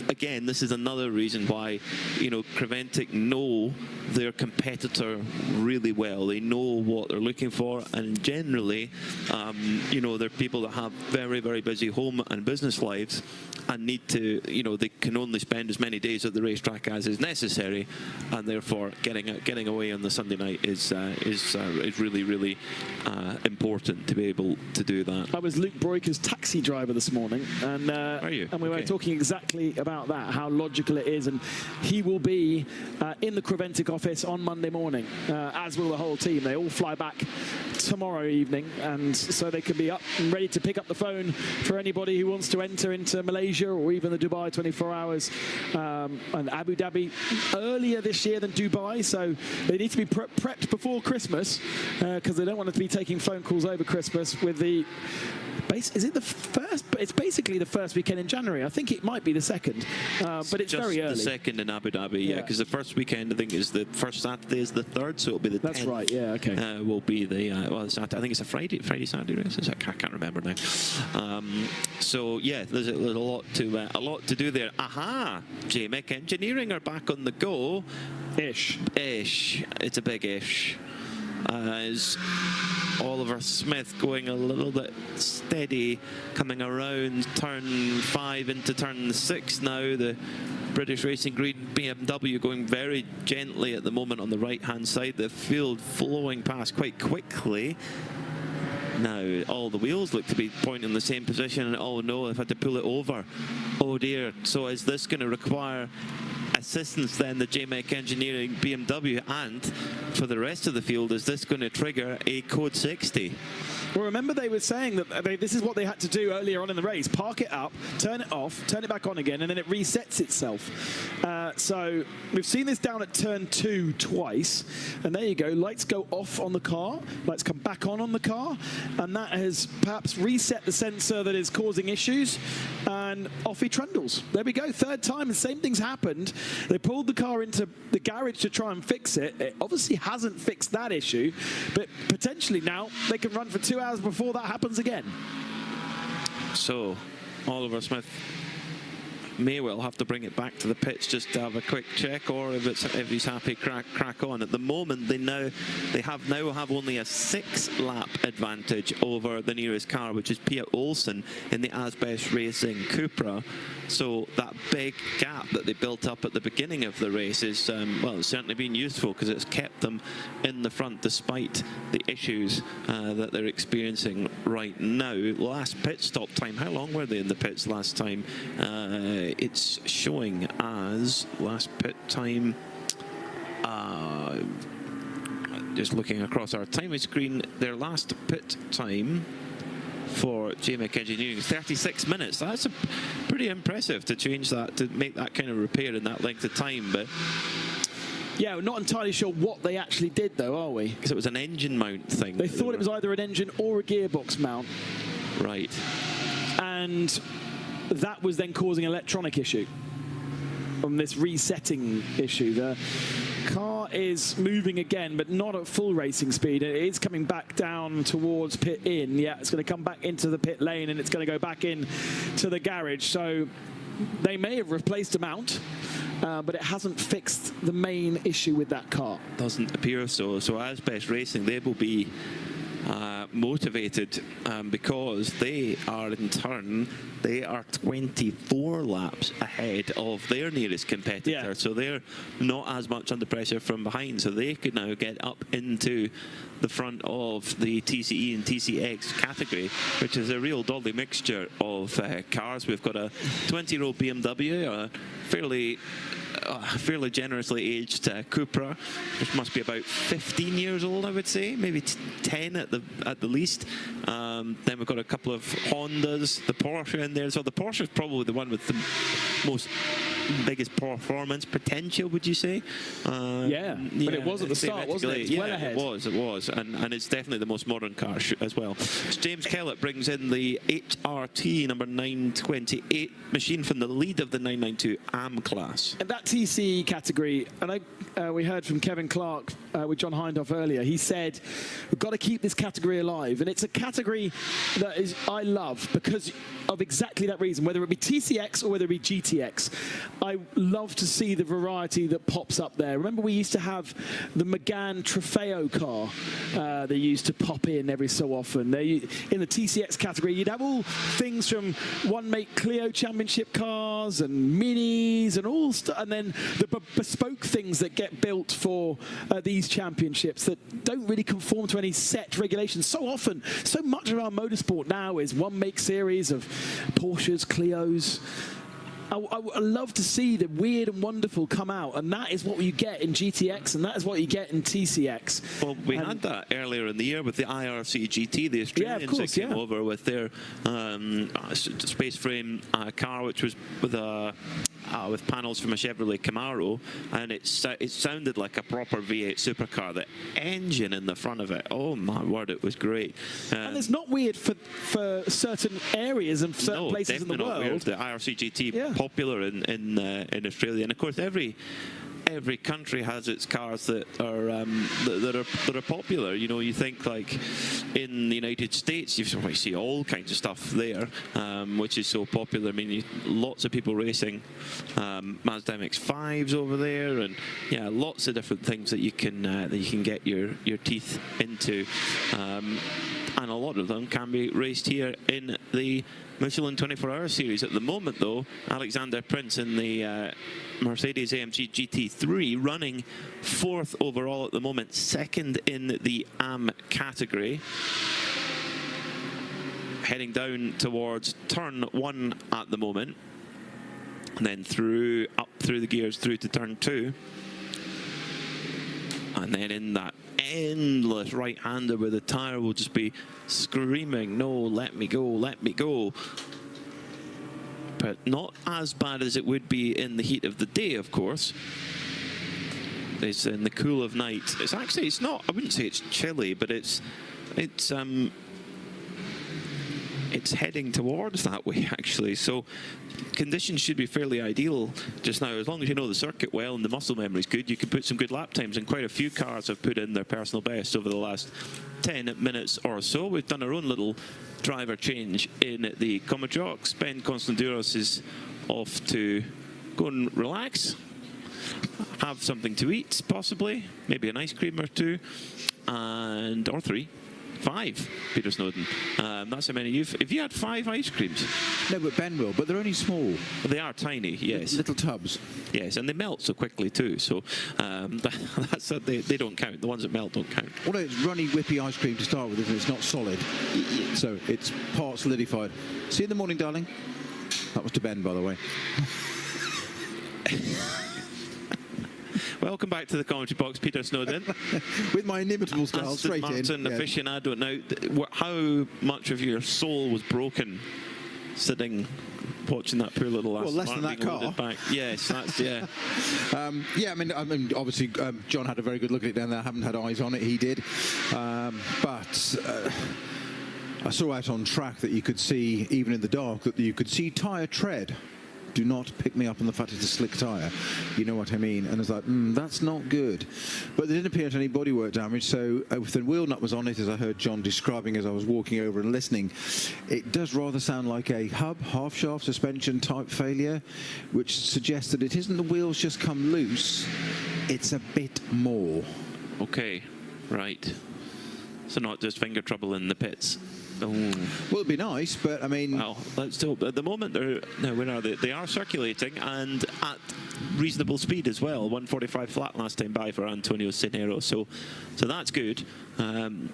Again, this is another reason why, Creventic know their competitor really well. They know what they're looking for, and generally, they're people that have very, very busy home and business lives, and need to, they can only spend as many days at the racetrack as is necessary, and therefore getting away on the Sunday night is really, really important to be able to do that. I was Luke Broiker's taxi driver this morning, and we were talking exactly about that, how logical it is, and he will be in the Creventic office on Monday morning, as will the whole team. They all fly back tomorrow evening, and so they can be up and ready to pick up the phone for anybody who wants to enter into Malaysia or even the Dubai 24 hours and Abu Dhabi earlier this year than Dubai, so they need to be prepped before Christmas, because they don't want to be taking phone calls over Christmas with the Is it the first? It's basically the first weekend in January. I think it might be the second, but it's just very early. The second in Abu Dhabi, yeah, because the first weekend I think is the first Saturday is the third, so it'll be the 10th. That's right. Yeah. Okay. Will be the Saturday. I think it's a Friday Saturday race. I can't remember now. So yeah, there's a lot to do there. Aha! JMEC Engineering are back on the go. Ish. It's a big ish. Oliver Smith going a little bit steady, coming around turn 5 into turn 6 now. The British Racing Green BMW going very gently at the moment on the right-hand side. The field flowing past quite quickly. Now, all the wheels look to be pointing in the same position, and oh no, they've had to pull it over. Oh dear, so is this going to require assistance then, the JMEC Engineering BMW, and for the rest of the field, is this going to trigger a code 60? Well, remember they were saying that this is what they had to do earlier on in the race. Park it up, turn it off, turn it back on again, and then it resets itself. So we've seen this down at turn 2 twice. And there you go. Lights go off on the car. Lights come back on the car. And that has perhaps reset the sensor that is causing issues. And off he trundles. There we go. Third time, the same thing's happened. They pulled the car into the garage to try and fix it. It obviously hasn't fixed that issue. But potentially now they can run for 2 hours before that happens again. So Oliver Smith may well have to bring it back to the pits just to have a quick check, or if he's happy, crack on. At the moment, they now have only a 6-lap advantage over the nearest car, which is Pia Olsen in the Asbest Racing Cupra. So that big gap that they built up at the beginning of the race is, well, it's certainly been useful because it's kept them in the front despite the issues that they're experiencing right now. Last pit stop time, how long were they in the pits last time? It's showing as last pit time, just looking across our timing screen, their last pit time for JMEC Engineering, 36 minutes. That's pretty impressive to change that, to make that kind of repair in that length of time. But yeah, we're not entirely sure what they actually did, though, are we? Because it was an engine mount thing. They thought it was either an engine or a gearbox mount. Right. And that was then causing an electronic issue on this resetting issue. The car is moving again, but not at full racing speed. It is coming back down towards pit in. Yeah, it's going to come back into the pit lane, and it's going to go back in to the garage. So they may have replaced a mount, but it hasn't fixed the main issue with that car. Doesn't appear so. So Asbest Racing, they will be motivated because they are in turn, they are 24 laps ahead of their nearest competitor. Yeah. So they're not as much under pressure from behind. So they could now get up into the front of the TCE and TCX category, which is a real dolly mixture of cars. We've got a 20-year-old BMW, a fairly generously aged Cupra, which must be about 15 years old, I would say, maybe 10 at the least. Then we've got a couple of Hondas, the Porsche in there. So the Porsche is probably the one with the biggest performance potential, would you say? Yeah, but it was at the start, wasn't it? It's well ahead. It was, and it's definitely the most modern car as well. James Kellett brings in the HRT number 928 machine from the lead of the 992 AM class. And that TCE category, and we heard from Kevin Clark with John Hindhoff earlier, he said, we've got to keep this category alive. And it's a category that I love because of exactly that reason, whether it be TCX or whether it be GTX. I love to see the variety that pops up there. Remember, we used to have the Megane Trofeo car they used to pop in every so often. In the TCX category, you'd have all things from one-make Clio championship cars and minis and all stuff, and then the bespoke things that get built for these championships that don't really conform to any set regulations. So often, so much of our motorsport now is one-make series of Porsches, Clios. I love to see the weird and wonderful come out, and that is what you get in GTX, and that is what you get in TCX. Well, we had that earlier in the year with the IRC GT, the Australians that came over with their space frame car, which was with panels from a Chevrolet Camaro, and it sounded like a proper V8 supercar. The engine in the front of it, oh my word, it was great. And it's not weird for certain areas and certain places in the world. The IRC GT popular in Australia, and of course every every country has its cars that are popular. You know, you think like in the United States, you see all kinds of stuff there, which is so popular. I mean, lots of people racing Mazda MX-5s over there, and yeah, lots of different things that you can get your teeth into, and a lot of them can be raced here in the Michelin 24-hour series. At the moment, though, Alexander Prince in the Mercedes-AMG GT3 running 4th overall at the moment, 2nd in the AM category. Heading down towards turn 1 at the moment, and then up through the gears through to turn 2. And then in that endless right-hander where the tyre will just be screaming, no, let me go, let me go. But not as bad as it would be in the heat of the day, of course. It's in the cool of night. It's actually, it's not, I wouldn't say it's chilly, but it's heading towards that way, actually. So conditions should be fairly ideal just now. As long as you know the circuit well and the muscle memory is good, you can put some good lap times, and quite a few cars have put in their personal best over the last 10 minutes or so. We've done our own little driver change in the Comajox. Ben Constanduros is off to go and relax, have something to eat, possibly, maybe an ice cream or two, or 3. 5, Peter Snowden. That's how many if you had 5 ice creams. No, but Ben will, but they're only small. They are tiny, yes. Little tubs. Yes, and they melt so quickly too, so they don't count. The ones that melt don't count. Although it's runny, whippy ice cream to start with, isn't it? It's not solid. So it's part solidified. See you in the morning, darling. That was to Ben, by the way. Welcome back to the commentary box, Peter Snowden. With my inimitable style, Aston straight Martin in. aficionado. Now, how much of your soul was broken sitting watching that poor little Aston less than Martin that car. back? Yes, that's, yeah. Yeah, I mean, obviously, John had a very good look at it down there. I haven't had eyes on it. He did. But I saw out on track that you could see, even in the dark, that you could see tyre tread. Do not pick me up on the fact it's a slick tyre. You know what I mean? And it's like, that's not good. But there didn't appear to any bodywork damage, so if the wheel nut was on it, as I heard John describing as I was walking over and listening, it does rather sound like a hub, half-shaft suspension type failure, which suggests that it isn't the wheels just come loose, it's a bit more. Okay, right. So not just finger trouble in the pits. Oh. Well, it'd be nice, but I mean... Well, let's hope. At the moment, where are they? They are circulating, and at reasonable speed as well. 145 flat last time by for Antonio Cinero, so that's good. And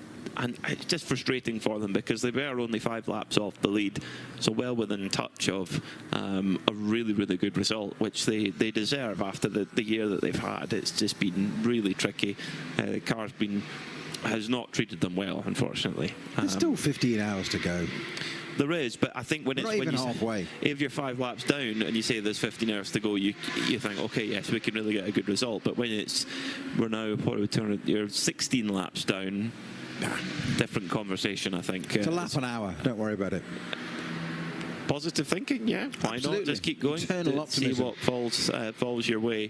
it's just frustrating for them because they were only 5 laps off the lead, so well within touch of a really, really good result, which they deserve after the year that they've had. It's just been really tricky. The car's has not treated them well, unfortunately. There's still 15 hours to go. There is, but I think when halfway. If you're 5 laps down and you say there's 15 hours to go, you think, okay, yes, we can really get a good result. But when we're now, you're 16 laps down, different conversation, I think. It's a lap an hour. Don't worry about it. Positive thinking, yeah. Why Absolutely. not? Just keep going. Eternal optimism. See what falls your way.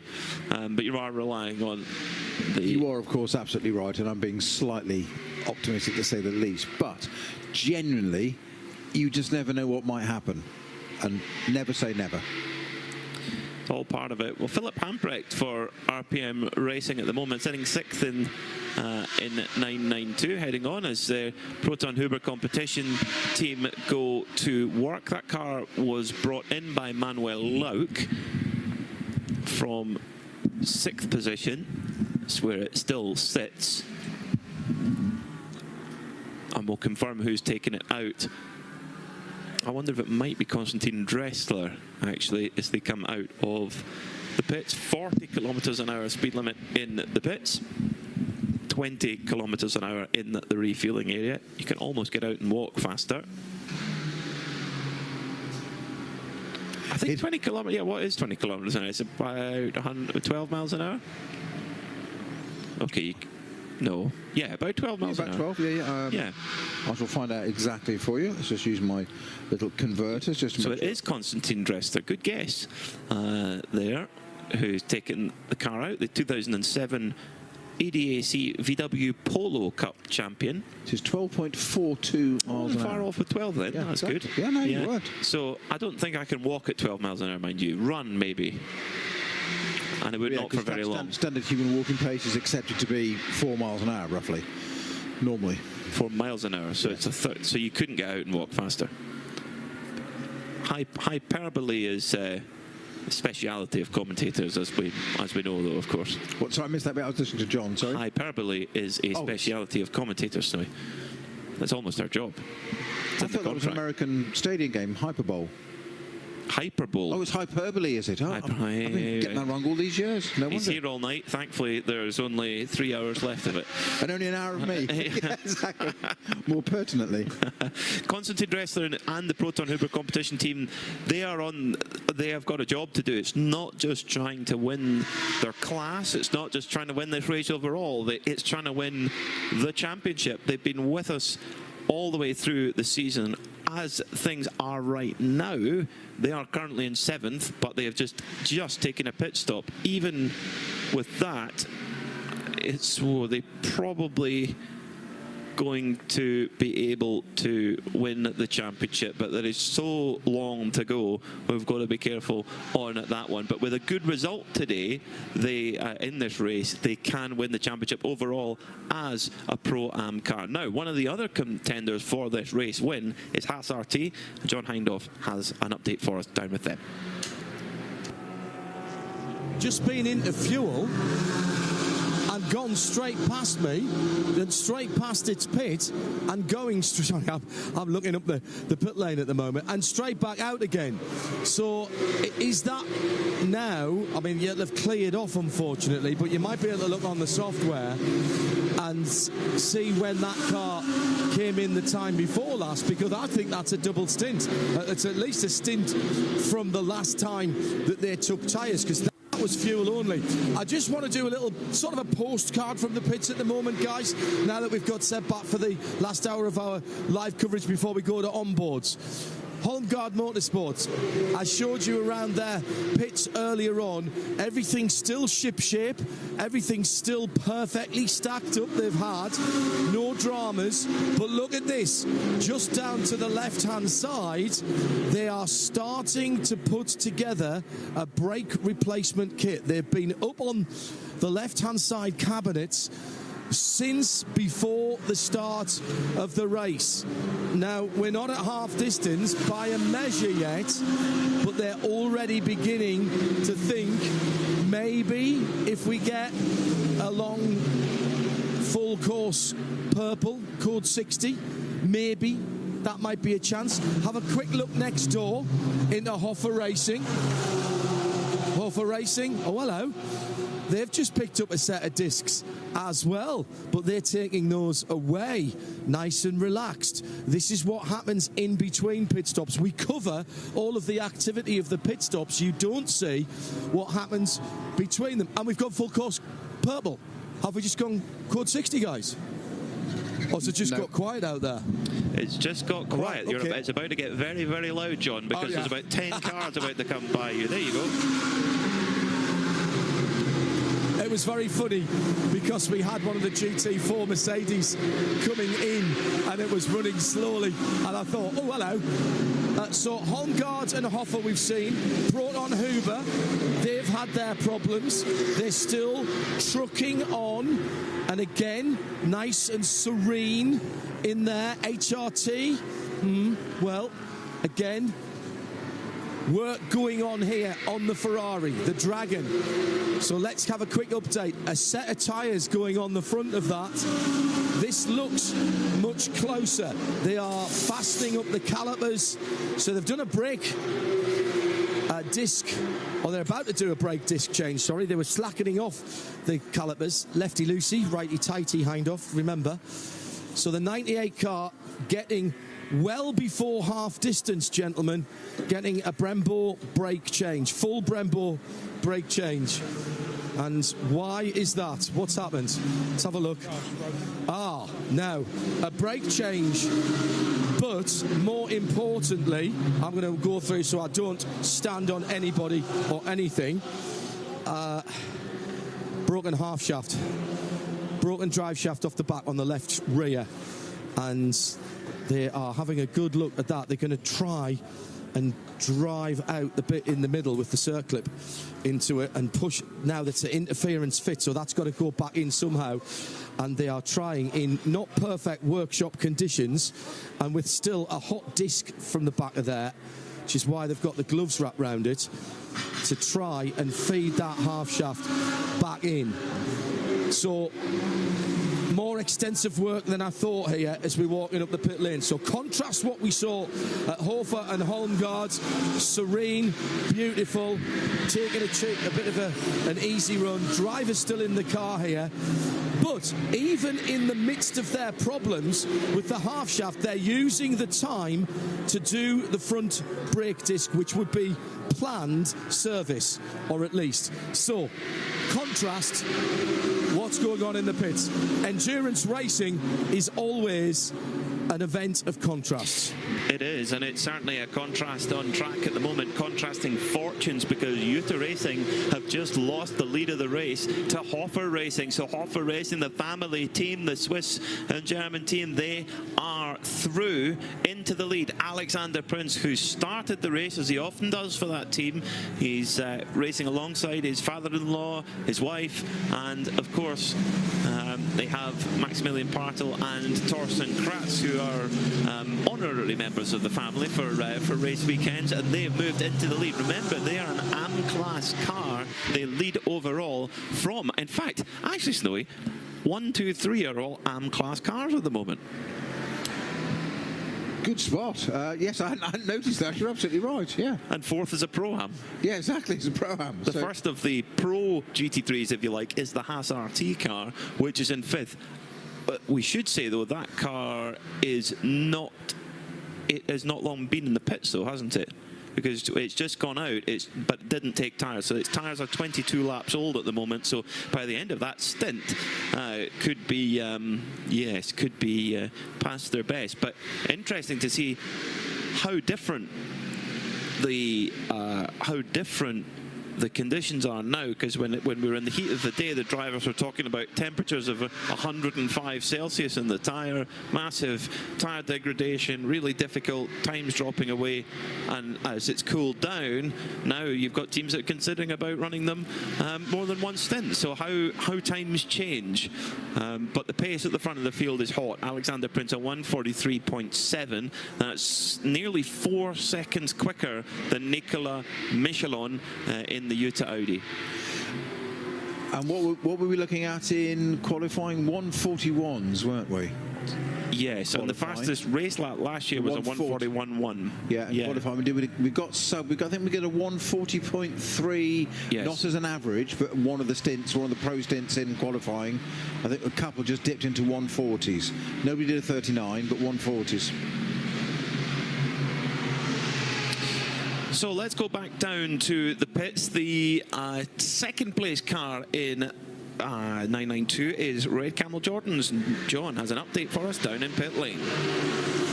But you are relying on the... You are, of course, absolutely right, and I'm being slightly optimistic to say the least. But genuinely, you just never know what might happen. And never say never. It's all part of it. Well, Philip Hamprecht for RPM Racing at the moment, sitting 6th in 992, heading on as the Proton Huber competition team go to work. That car was brought in by Manuel Lauk from 6th position. That's where it still sits. And we'll confirm who's taken it out. I wonder if it might be Konstantin Dressler, actually, as they come out of the pits. 40 kilometres an hour speed limit in the pits. 20 kilometres an hour in the refueling area. You can almost get out and walk faster. I think 20 kilometres, yeah, what is 20 kilometres an hour? It's about 12 miles an hour? Okay, no. Yeah, about 12 miles an hour. About 12, yeah. I shall find out exactly for you. Let's just use my little converters just to So make it is Konstantin Dressler. Good guess there. who's taken the car out, the 2007 ADAC VW Polo Cup champion. It is 12.42 miles an hour. Far off with 12 then, Yeah, that's good. Yeah, no, you weren't. So I don't think I can walk at 12 miles an hour, mind you. Run, maybe. And it would not for very long. Standard human walking pace is accepted to be 4 miles an hour, roughly, normally. 4 miles an hour, so it's a third. So you couldn't get out and walk faster. Hyperbole is a speciality of commentators, as we know, though, of course. What? Sorry, I missed that bit. I was listening to John. Sorry. Hyperbole is a speciality of commentators. So that's almost our job. I thought that was an American stadium game, Hyperbole. Hyperbole. Oh, it's hyperbole, is it? Oh, I've been getting that wrong all these years. No wonder. He's here all night. Thankfully, there's only 3 hours left of it. And only an hour of me. Yeah, exactly. More pertinently. Constantine Dressler and the Proton Huber competition team, they have got a job to do. It's not just trying to win their class. It's not just trying to win this race overall. It's trying to win the championship. They've been with us all the way through the season. As things are right now, they are currently in 7th, but they have just taken a pit stop. Even with that, they probably going to be able to win the championship, but there is so long to go. We've got to be careful on that one. But with a good result today, they in this race, they can win the championship overall as a Pro-Am car. Now, one of the other contenders for this race win is Haas RT. John Hindhaugh has an update for us down with them. Just been into fuel and gone straight past me, then straight past its pit, and going straight. I'm looking up the pit lane at the moment, and straight back out again. So is that now? I mean, yeah, they've cleared off, unfortunately, but you might be able to look on the software and see when that car came in the time before last, because I think that's a double stint. It's at least a stint from the last time that they took tyres, because was fuel only. I just want to do a little sort of a postcard from the pits at the moment, guys, now that we've got set back for the last hour of our live coverage before we go to onboards. Holmgaard Motorsports, I showed you around their pits earlier on. Everything's still ship-shape. Everything's still perfectly stacked up. They've had no dramas. But look at this. Just down to the left-hand side, they are starting to put together a brake replacement kit. They've been up on the left-hand side cabinets since before the start of the race. Now, we're not at half distance by a measure yet, but they're already beginning to think maybe if we get a long full course purple, code 60, maybe that might be a chance. Have a quick look next door into Hoffa Racing. Hoffa Racing, oh hello. They've just picked up a set of discs as well, but they're taking those away nice and relaxed. This is what happens in between pit stops. We cover all of the activity of the pit stops. You don't see what happens between them. And we've got full course purple. Have we just gone code 60, guys? Or has it just got quiet out there? It's just got quiet. Right, okay. It's about to get very, very loud, John, because there's about 10 cars about to come by you. There you go. It was very funny because we had one of the GT4 Mercedes coming in and it was running slowly, and I thought, oh hello. So Holmgaard and Hoffa we've seen. Proton Huber, they've had their problems. They're still trucking on, and again nice and serene in there. HRT, well, again, work going on here on the Ferrari, the Dragon. So let's have a quick update. A set of tyres going on the front of that. This looks much closer. They are fastening up the calipers. So they've done a brake disc, or they're about to do a brake disc change, sorry. They were slackening off the calipers. Lefty-loosey, righty-tighty, Hindhaugh, remember. So the 98 car getting well before half distance, gentlemen, getting a Brembo brake change, full Brembo brake change. And why is that? What's happened? Let's have a look. Now, a brake change, but more importantly, I'm going to go through so I don't stand on anybody or anything. broken half shaft, broken drive shaft off the back on the left rear, and they are having a good look at that. They're going to try and drive out the bit in the middle with the circlip into it and push. Now that's the interference fit, so that's got to go back in somehow, and they are trying in not perfect workshop conditions and with still a hot disc from the back of there, which is why they've got the gloves wrapped around it, to try and feed that half shaft back in. So more extensive work than I thought here as we're walking up the pit lane. So contrast what we saw at Hofer and Holmgaard. Serene, beautiful, taking a bit of an easy run. Driver's still in the car here. But even in the midst of their problems with the half shaft, they're using the time to do the front brake disc, which would be planned service, or at least. So, contrast what's going on in the pits. Endurance racing is always an event of contrasts. It is, and it's certainly a contrast on track at the moment, contrasting fortunes, because Utah Racing have just lost the lead of the race to Hofer Racing. So Hofer Racing, the family team, the Swiss and German team, they are through into the lead. Alexander Prinz, who started the race as he often does for that team, he's racing alongside his father-in-law, his wife, and of course they have Maximilian Partel and Torsten Kratz, who are honorary members of the family for race weekends, and they have moved into the lead. Remember, they are an AM-class car. They lead overall from, in fact, actually, Snowy, 1, 2, 3 are all AM-class cars at the moment. Good spot. Yes, I hadn't noticed that. You're absolutely right, yeah. And fourth is a Pro-Am. Yeah, exactly, it's a Pro-Am. The first of the Pro GT3s, if you like, is the Haas RT car, which is in fifth. But we should say, though, that car is not... It has not long been in the pits, though, hasn't it? Because it's just gone out, but it didn't take tyres. So its tyres are 22 laps old at the moment. So by the end of that stint, could be, could be past their best. But interesting to see how different the conditions are now, because when we were in the heat of the day, the drivers were talking about temperatures of 105 Celsius in the tyre, massive tyre degradation, really difficult, times dropping away, and as it's cooled down, now you've got teams that are considering about running them more than one stint. So how times change, but the pace at the front of the field is hot. Alexander Prinz at 1:43.7, that's nearly 4 seconds quicker than Nicolas Michelin in the Utah Audi. And what were we looking at in qualifying? 1:41s, weren't we? Yes, and the fastest race lap last year was a 1:41.1. Yeah, qualifying. I think we got a 1:40.3, yes. Not as an average, but one of the pro stints in qualifying. I think a couple just dipped into 1:40s. Nobody did a 39, but 1:40s. So let's go back down to the pits. The second place car in 992 is Red Camel Jordan's. John has an update for us down in pit lane.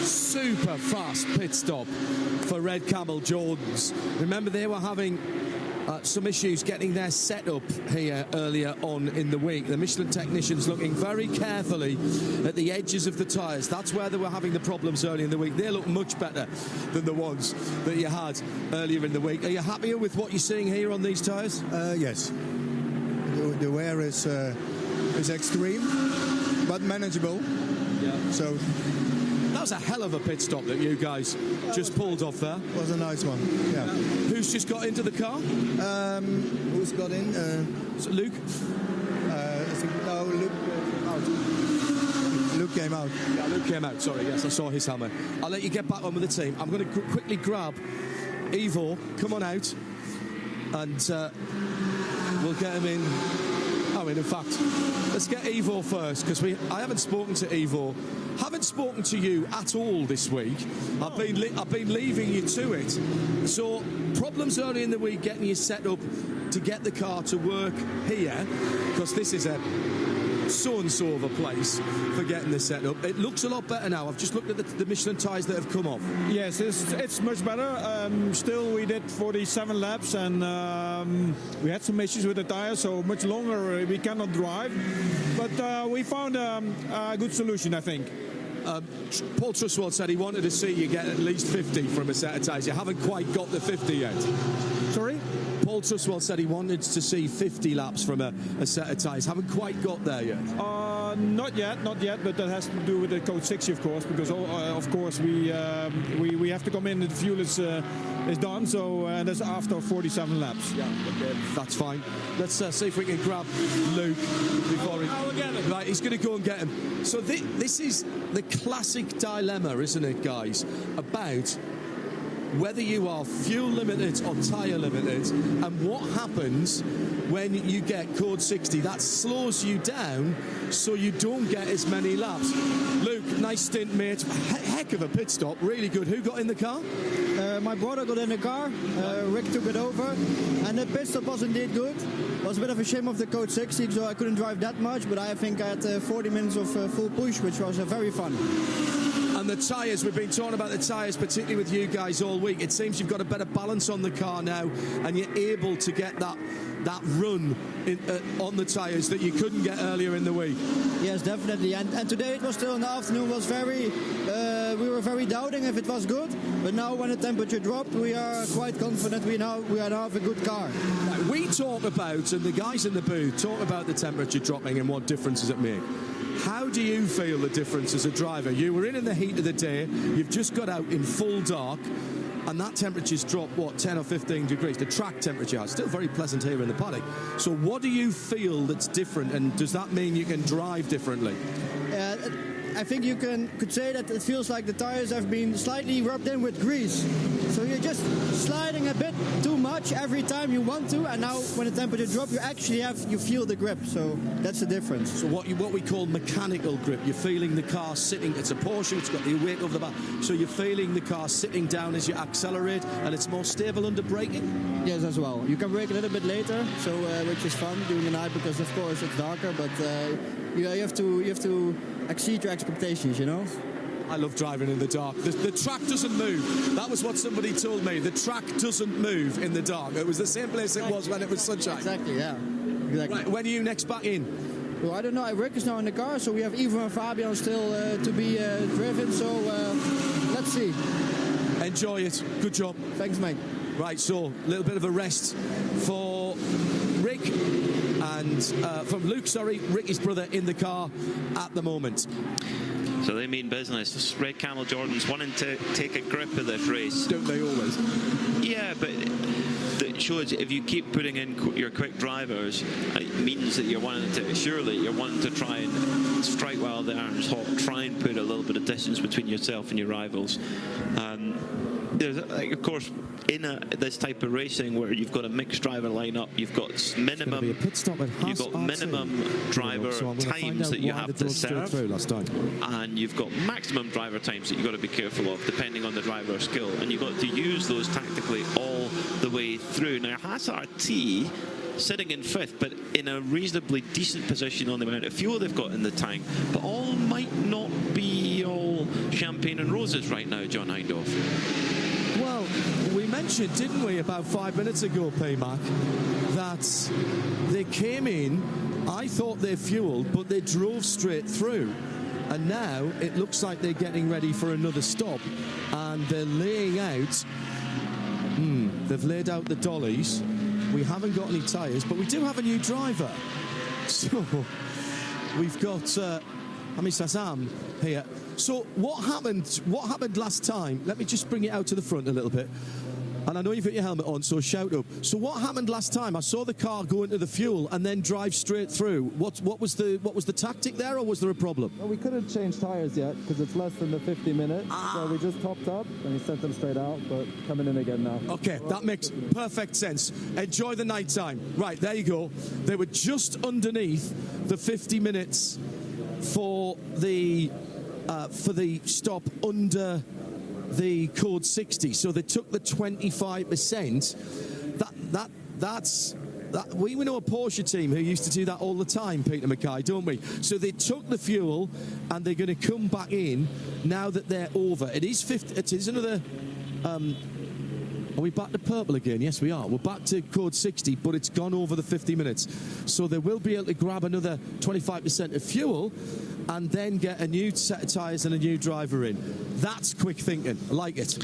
Super fast pit stop for Red Camel Jordan's. Remember, they were having some issues getting their setup here earlier on in the week. The Michelin technicians looking very carefully at the edges of the tyres. That's where they were having the problems early in the week. They look much better than the ones that you had earlier in the week. Are you happier with what you're seeing here on these tyres? Yes. The wear is extreme, but manageable. Yeah. So that was a hell of a pit stop that you guys just pulled off there. Was a nice one. Yeah. Who's just got into the car? Who's got in? Is it Luke? No, Luke out. Luke came out. Yeah, Luke came out. Sorry, yes, I saw his helmet. I'll let you get back on with the team. I'm going to quickly grab Ivo. Come on out, and we'll get him in. In fact, let's get Ivo first, because I haven't spoken to Ivo. Haven't spoken to you at all this week. I've been leaving you to it. So problems early in the week getting you set up to get the car to work here, because this is a so-and-so of a place for getting the setup. It looks a lot better now. I've just looked at the Michelin tyres that have come off. Yes, it's much better. Still, we did 47 laps, and we had some issues with the tires, so much longer we cannot drive. But we found a good solution, I think. Paul Truswell said he wanted to see you get at least 50 from a set of tyres. You haven't quite got the 50 yet. Sorry? Paul Truswell said he wanted to see 50 laps from a set of tyres. Haven't quite got there yet. Not yet, but that has to do with the Code 60, of course, because of course we have to come in and the fuel is done, so that's after 47 laps. Yeah, okay, that's fine. Let's see if we can grab Luke before he... I'll get him. Right, he's going to go and get him. So this is the classic dilemma, isn't it, guys, about whether you are fuel limited or tyre limited, and what happens when you get Code 60. That slows you down so you don't get as many laps. Luke, nice stint, mate. Heck of a pit stop, really good. Who got in the car? My brother got in the car, Rick took it over, and the pit stop was indeed good. It was a bit of a shame of the Code 60, so I couldn't drive that much, but I think I had 40 minutes of full push, which was very fun. And the tyres, we've been talking about the tyres, particularly with you guys all week. It seems you've got a better balance on the car now, and you're able to get that run on the tyres that you couldn't get earlier in the week. Yes, definitely. And today it was still in the afternoon, was very, we were very doubting if it was good, but now when the temperature dropped, we are quite confident we now have a good car. Right, we talk about, and the guys in the booth talk about the temperature dropping and what differences it makes. How do you feel the difference as a driver? You were in the heat of the day, you've just got out in full dark, and that temperature's dropped, what, 10 or 15 degrees? The track temperature is still very pleasant here in the paddock. So what do you feel that's different, and does that mean you can drive differently? I think you could say that it feels like the tires have been slightly rubbed in with grease. So you're just sliding a bit too much every time you want to, and now when the temperature drops, you feel the grip. So that's the difference. So what we call mechanical grip, you're feeling the car sitting. It's a Porsche, it's got the weight over the back. So you're feeling the car sitting down as you accelerate, and it's more stable under braking? Yes, as well. You can brake a little bit later, so which is fun during the night because of course it's darker, but you have to exceed your expectations, you know? I love driving in the dark. The track doesn't move. That was what somebody told me. The track doesn't move in the dark. It was the same place it was when it was sunshine. Exactly, yeah. Exactly. Right, when are you next back in? Well, I don't know. Rick is now in the car, so we have Ivo and Fabian still to be driven, so let's see. Enjoy it. Good job. Thanks, mate. Right, so a little bit of a rest for Rick and from Luke, Rick, his brother, in the car at the moment. So they mean business. Red Camel Jordan's wanting to take a grip of this race. Don't they always? Yeah, but it shows if you keep putting in your quick drivers, it means that you're wanting to try and strike while the iron's hot, try and put a little bit of distance between yourself and your rivals. There's, of course, in this type of racing where you've got a mixed driver lineup, you've got minimum, you've got minimum driver times that you have to serve, and you've got maximum driver times that you've got to be careful of, depending on the driver's skill, and you've got to use those tactically all the way through. Now, Haas RT sitting in fifth, but in a reasonably decent position on the amount of fuel they've got in the tank, but all might not be all champagne and roses right now, John Hindhaugh. Well, we mentioned, didn't we, about 5 minutes ago, P-Mac, that they came in, I thought they fueled, but they drove straight through. And now it looks like they're getting ready for another stop, and they're laying out, they've laid out the dollies. We haven't got any tyres, but we do have a new driver. So we've got Ami Sazam here. So what happened last time? Let me just bring it out to the front a little bit. And I know you've got your helmet on, so shout up. So what happened last time? I saw the car go into the fuel and then drive straight through. What was the tactic there, or was there a problem? Well, we couldn't change tyres yet because it's less than the 50 minutes. So we just topped up and we sent them straight out, but coming in again now. Okay, that makes perfect sense. Enjoy the night time. Right, there you go. They were just underneath the 50 minutes for the stop under the Code 60, so they took the 25%. That's we know a Porsche team who used to do that all the time, Peter Mackay, don't we? So they took the fuel and they're going to come back in now that they're over. It is another. Are we back to purple again? Yes, we are. We're back to code 60, but it's gone over the 50 minutes. So they will be able to grab another 25% of fuel and then get a new set of tyres and a new driver in. That's quick thinking. I like it.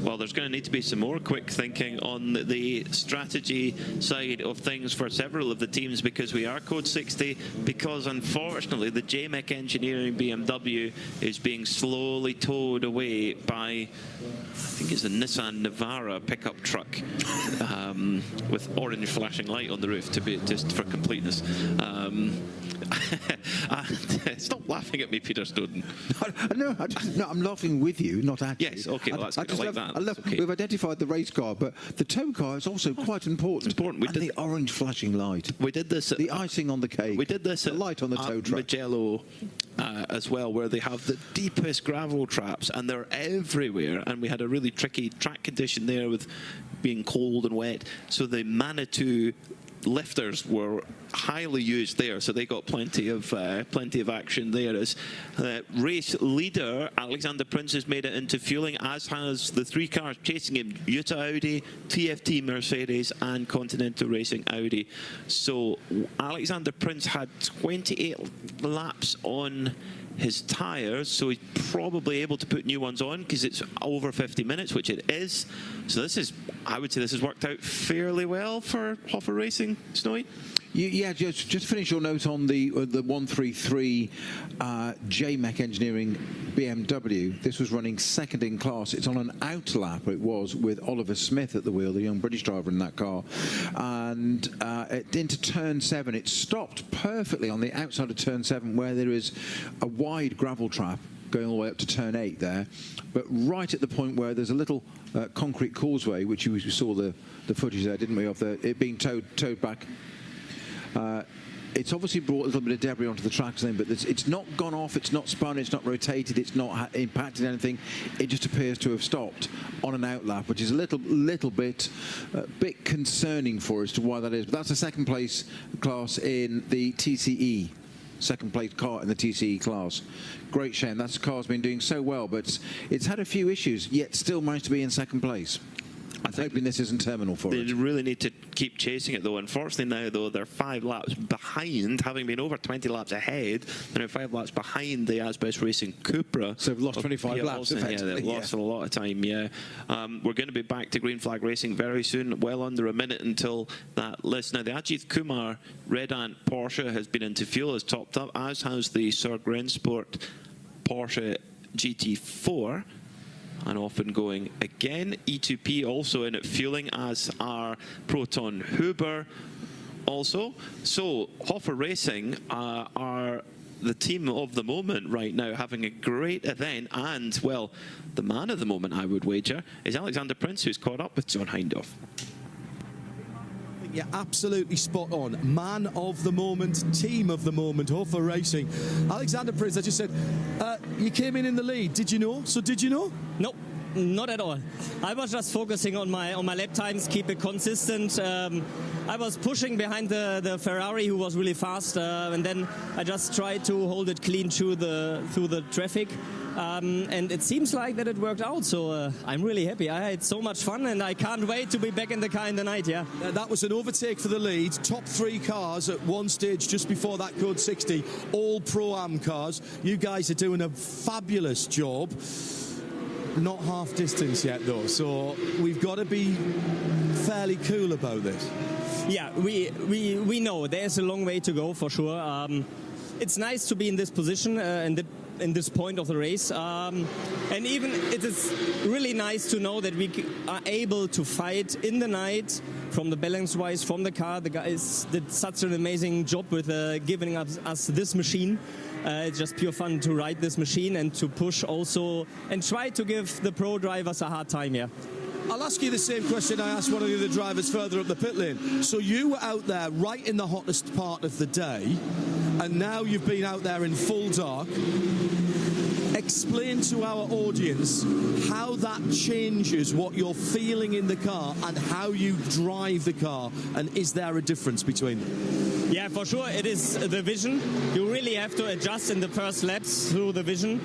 Well, there's going to need to be some more quick thinking on the strategy side of things for several of the teams, because we are code 60, because unfortunately the JMEC Engineering BMW is being slowly towed away by, I think it's the Nissan Navara pickup truck with orange flashing light on the roof, to be just for completeness. Stop laughing at me, Peter Snowden. No, I'm laughing with you, not at you. Yes, okay, well, that's good. I like that. Okay. We've identified the race car, but the tow car is also quite important. We did the orange flashing light. We did this. The icing on the cake. We did this the light on the tow truck. Mugello as well, where they have the deepest gravel traps, and they're everywhere. And we had a really tricky track condition there with being cold and wet. So the Manitou lifters were highly used there, so they got plenty of action there. As race leader, Alexander Prince has made it into fueling, as has the three cars chasing him: Yuta Audi, TFT Mercedes, and Continental Racing Audi. So Alexander Prince had 28 laps on his tyres, so he's probably able to put new ones on because it's over 50 minutes, which it is. So this is, I would say, this has worked out fairly well for Hoffer Racing, Snowy. Yeah, just finish your note on the 133 JMEC Engineering BMW. This was running second in class. It's on an out lap, it was, with Oliver Smith at the wheel, the young British driver in that car. And into turn 7, it stopped perfectly on the outside of turn 7, where there is a wide gravel trap going all the way up to turn 8 there. But right at the point where there's a little concrete causeway, which we saw the footage there, didn't we, of it being towed back. It's obviously brought a little bit of debris onto the tracks then, but it's not gone off, it's not spun, it's not rotated, it's not impacted anything. It just appears to have stopped on an outlap, which is a little bit concerning for us to why that is. But that's a second place class in the TCE. Second place car in the TCE class. Great shame. That car's been doing so well, but it's had a few issues, yet still managed to be in second place. I'm hoping this isn't terminal for it. They really need to keep chasing it, though. Unfortunately, now, though, they're 5 laps behind, having been over 20 laps ahead. They're 5 laps behind the Asbest Racing Cupra. So they've lost 25 laps, effectively. Yeah, they've lost a lot of time, yeah. We're going to be back to Green Flag Racing very soon, well under a minute until that list. Now, the Ajit Kumar Red Ant Porsche has been into fuel, has topped up, as has the Sörgren Sport Porsche GT4. And often going again. E2P also in at fueling, as are Proton Huber also. So Hoffer Racing are the team of the moment right now, having a great event. And, well, the man of the moment, I would wager, is Alexander Prince, who's caught up with John Hindhaugh. Yeah, absolutely spot on. Man of the moment, team of the moment, Hoffer Racing. Alexander Prince, I just said, you came in the lead. Did you know? So did you know? Nope. Not at all. I was just focusing on my lap times, keep it consistent. I was pushing behind the Ferrari, who was really fast, and then I just tried to hold it clean through the traffic. And it seems like that it worked out, so I'm really happy. I had so much fun, and I can't wait to be back in the car in the night, yeah. That was an overtake for the lead. Top 3 cars at one stage just before that code 60, all Pro-Am cars. You guys are doing a fabulous job. Not half distance yet, though, so we've got to be fairly cool about this. Yeah, we know there's a long way to go, for sure. It's nice to be in this position in this point of the race, and even it is really nice to know that we are able to fight in the night from the balance-wise, from the car. The guys did such an amazing job with giving us this machine. It's just pure fun to ride this machine and to push also and try to give the pro drivers a hard time, yeah. I'll ask you the same question I asked one of the other drivers further up the pit lane. So you were out there right in the hottest part of the day, and now you've been out there in full dark. explain to our audience how that changes what you're feeling in the car and how you drive the car, and is there a difference between them? Yeah, for sure, it is the vision. You really have to adjust in the first laps through the vision.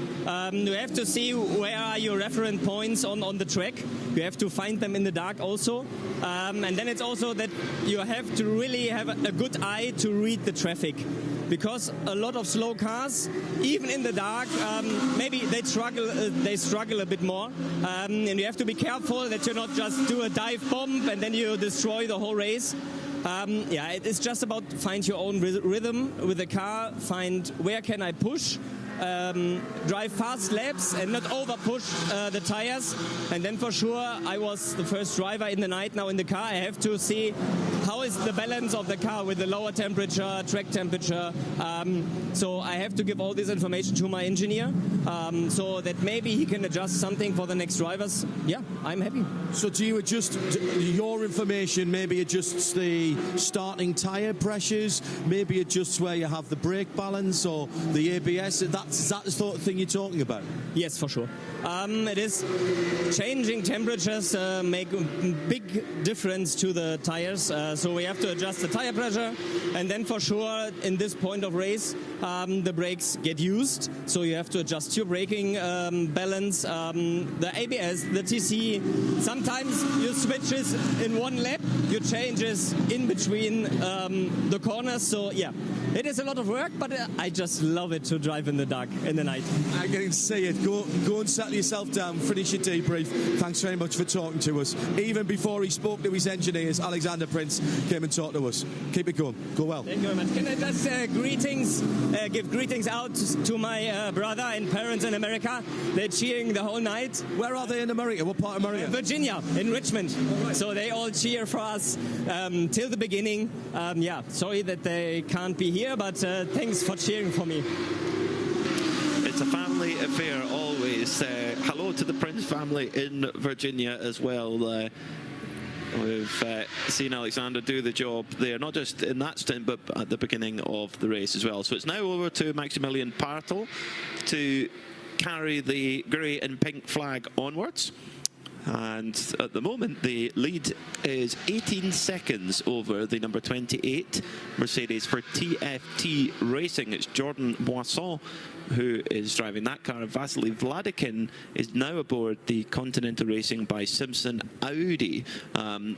You have to see where are your reference points on the track. You have to find them in the dark also. And then it's also that you have to really have a good eye to read the traffic. Because a lot of slow cars, even in the dark, maybe they struggle a bit more. And you have to be careful that you not just do a dive bomb and then you destroy the whole race. Yeah, it's just about find your own rhythm with the car, find where can I push, drive fast laps and not over push the tires. And then for sure, I was the first driver in the night now in the car. I have to see how is the balance of the car with the lower temperature, track temperature. So I have to give all this information to my engineer so that maybe he can adjust something for the next drivers. Yeah, I'm happy. So do you adjust your information, maybe adjusts the starting tyre pressures, maybe adjusts where you have the brake balance or the ABS? Is that the sort of thing you're talking about? Yes, for sure. It is changing temperatures make a big difference to the tires. So we have to adjust the tire pressure, and then for sure in this point of race the brakes get used. So you have to adjust your braking balance, the ABS, the TC. Sometimes you switches in one lap, you changes in between the corners. So yeah, it is a lot of work, but I just love it to drive in the dark in the night. I can see it. Go and settle yourself down, finish your debrief. Thanks very much for talking to us. Even before he spoke to his engineers, Alexander Prince came and talked to us. Keep it going. Go well. Thank you very much. Can I just give greetings out to my brother and parents in America? They're cheering the whole night. Where are they in America? What part of America? Virginia, in Richmond. Right. So they all cheer for us till the beginning. Yeah, sorry that they can't be here, but thanks for cheering for me. It's a family affair always. Hello to the Prince family in Virginia as well. We've seen Alexander do the job there, not just in that stint, but at the beginning of the race as well. So it's now over to Maximilian Partel to carry the grey and pink flag onwards. And at the moment, the lead is 18 seconds over the number 28 Mercedes for TFT Racing. It's Jordan Boisson who is driving that car. Vasily Vladikin is now aboard the Continental Racing by Simpson Audi.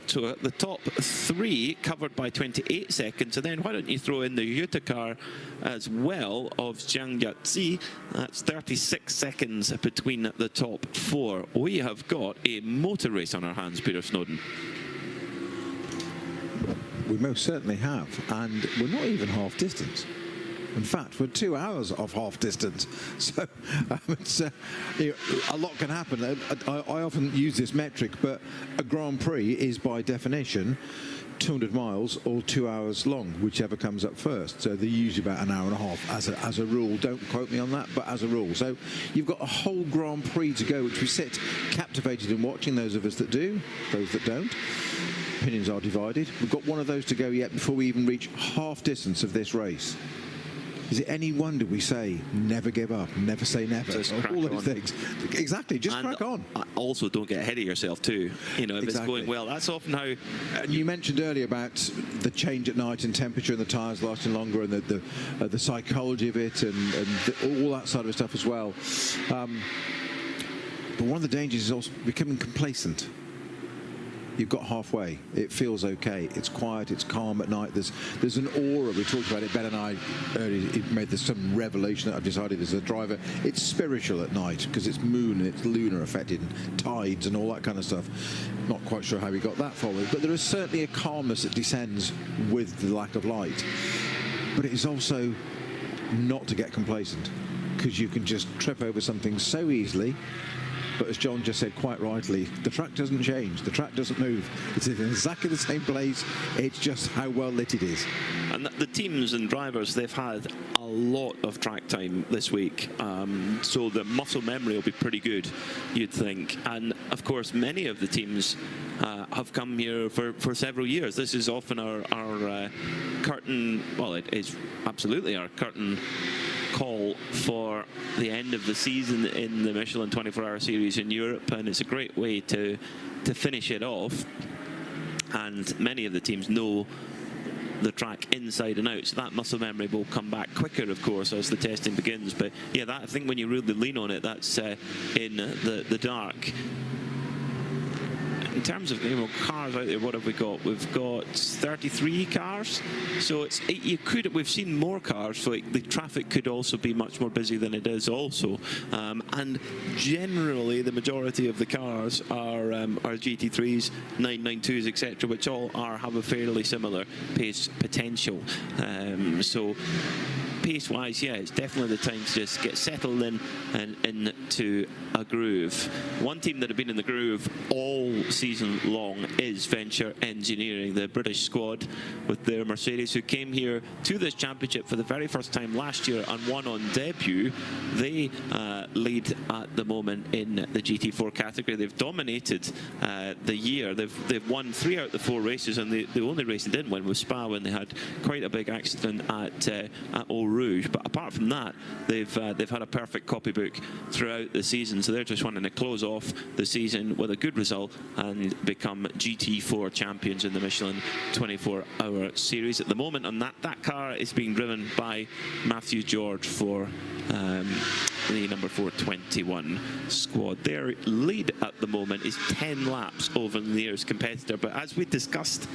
So at the top three covered by 28 seconds. And then why don't you throw in the Yuta car as well of Zhang Yatzi? That's 36 seconds between the top four. We have got a motor race on our hands, Peter Snowden. We most certainly have, and we're not even half distance. In fact, we're 2 hours off half distance, so it's, a lot can happen. I often use this metric, but a Grand Prix is by definition 200 miles or 2 hours long, whichever comes up first. So they're usually about an hour and a half as a rule. Don't quote me on that, but as a rule. So you've got a whole Grand Prix to go, which we sit captivated in watching, those of us that do, those that don't. Opinions are divided. We've got one of those to go yet before we even reach half distance of this race. Is it any wonder we say never give up, never say never, all those things? Exactly, just crack on. Also, don't get ahead of yourself too. You know, if it's going well, that's often how. And you mentioned earlier about the change at night in temperature and the tyres lasting longer, and the psychology of it, and all that side of stuff as well. But one of the dangers is also becoming complacent. You've got halfway. It feels okay. It's quiet. It's calm at night. There's an aura. We talked about it. Ben and I earlier made this some revelation that I've decided as a driver. It's spiritual at night because it's moon and it's lunar affected, and tides and all that kind of stuff. Not quite sure how we got that followed, but there is certainly a calmness that descends with the lack of light. But it is also not to get complacent, because you can just trip over something so easily. But as John just said quite rightly, the track doesn't change, the track doesn't move. It's in exactly the same place, it's just how well lit it is. And the teams and drivers, they've had a lot of track time this week, so the muscle memory will be pretty good, you'd think. And of course, many of the teams have come here for several years. This is often our curtain, well, it is absolutely our curtain call for for the end of the season in the Michelin 24-hour series in Europe, and it's a great way to finish it off. And many of the teams know the track inside and out, so that muscle memory will come back quicker, of course, as the testing begins. But yeah, that, I think when you really lean on it, that's in the dark. In terms of cars out there, what have we got? We've got 33 cars, so we've seen more cars, so the traffic could also be much more busy than it is also. And generally, the majority of the cars are GT3s, 992s, etc., which all have a fairly similar pace potential. So pace-wise, yeah, it's definitely the time to just get settled in and into a groove. One team that have been in the groove all season long is Venture Engineering, the British squad with their Mercedes, who came here to this championship for the very first time last year and won on debut. They lead at the moment in the GT4 category. They've dominated the year. They've won 3 out of the 4 races, and the only race they didn't win was Spa, when they had quite a big accident at Eau Rouge. But apart from that, they've had a perfect copybook throughout the season, so they're just wanting to close off the season with a good result and become GT4 champions in the Michelin 24-hour series at the moment. And that car is being driven by Matthew George for the number 421 squad. Their lead at the moment is 10 laps over the nearest competitor, but as we discussed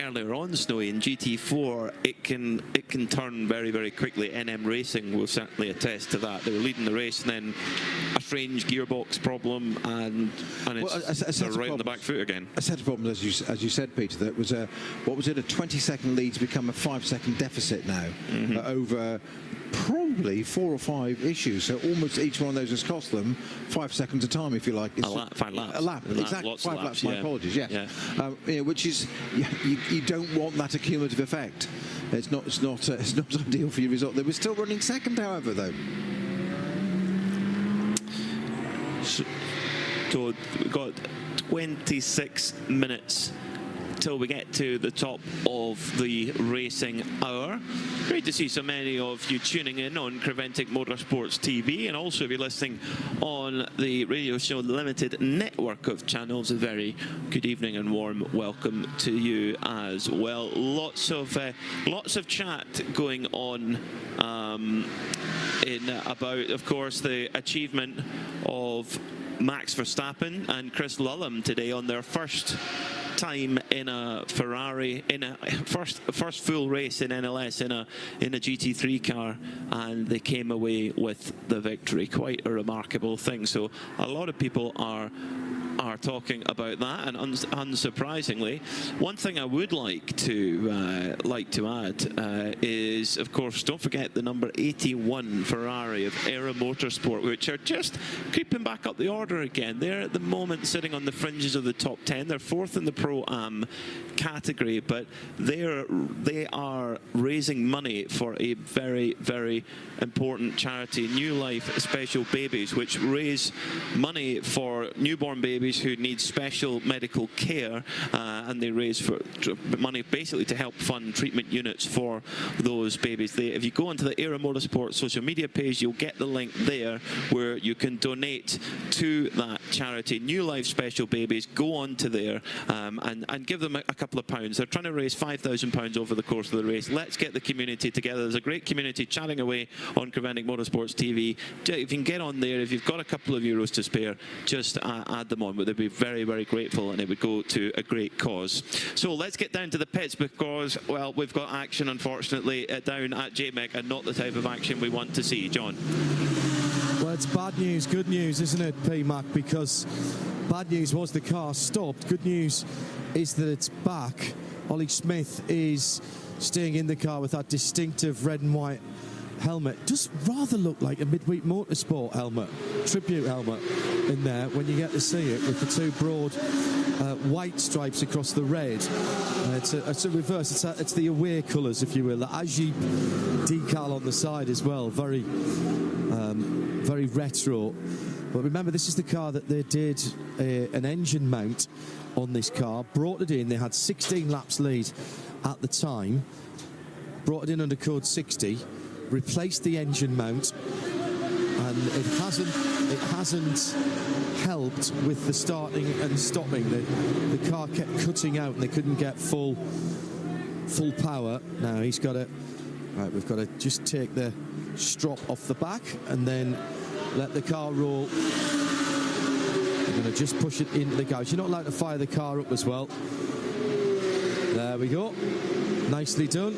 earlier on, Snowy, in GT4 it can turn very, very quickly. NM Racing will certainly attest to that. They were leading the race, and then a strange gearbox problem, and they're right on the back foot again. A set of problems, as you said, Peter. That was a 20-second lead to become a 5-second deficit now over probably 4 or 5 issues. So almost each one of those has cost them 5 seconds of time, if you like. It's 5 laps. A lap, exactly. 5 laps. My apologies. Yeah. Which is, you don't want that accumulative effect. It's not ideal for your result. They were still running second, however, though. So we've got 26 minutes till we get to the top of the racing hour. Great to see so many of you tuning in on Creventic Motorsports TV, and also if you're listening on the Radio Show Limited network of channels, a very good evening and warm welcome to you as well. Lots of chat going on about, of course, the achievement of Max Verstappen and Chris Lullum today on their first time in a Ferrari, in a first full race in NLS in a GT3 car, and they came away with the victory. Quite a remarkable thing. So a lot of people are talking about that, and unsurprisingly, one thing I would like to add is, of course, don't forget the number 81 Ferrari of Era Motorsport, which are just creeping back up the order again. They're at the moment sitting on the fringes of the top 10. They're 4th in the Pro-Am category, but they are raising money for a very, very important charity, New Life Special Babies, which raise money for newborn babies who need special medical care, and they raise for money basically to help fund treatment units for those babies. If you go onto the Era Motorsport social media page, you'll get the link there where you can donate to that charity, New Life Special Babies. Go on to there and give them a couple of pounds. They're trying to raise £5,000 over the course of the race. Let's get the community together. There's a great community chatting away on Creventic Motorsports TV. If you can get on there, if you've got a couple of euros to spare, just add them on. But they'd be very, very grateful, and it would go to a great cause. So let's get down to the pits, because, well, we've got action, unfortunately, down at JMEC, and not the type of action we want to see. John? Well, it's bad news, good news, isn't it, P-Mac? Because bad news was the car stopped. Good news is that it's back. Ollie Smith is staying in the car with that distinctive red and white helmet. Does rather look like a midweek motorsport helmet, tribute helmet in there when you get to see it, with the 2 broad white stripes across the red. It's a reverse. It's the away colours, if you will. The Aji decal on the side as well. Very retro. But remember, this is the car that they did an engine mount on this car, brought it in. They had 16 laps lead at the time, brought it in under code 60, replaced the engine mount, and it hasn't helped with the starting and stopping. The car kept cutting out and they couldn't get full power. Now he's got it. Right, we've got to just take the strop off the back and then let the car roll. We're going to just push it into the garage. You're not allowed to fire the car up as well. There we go. Nicely done.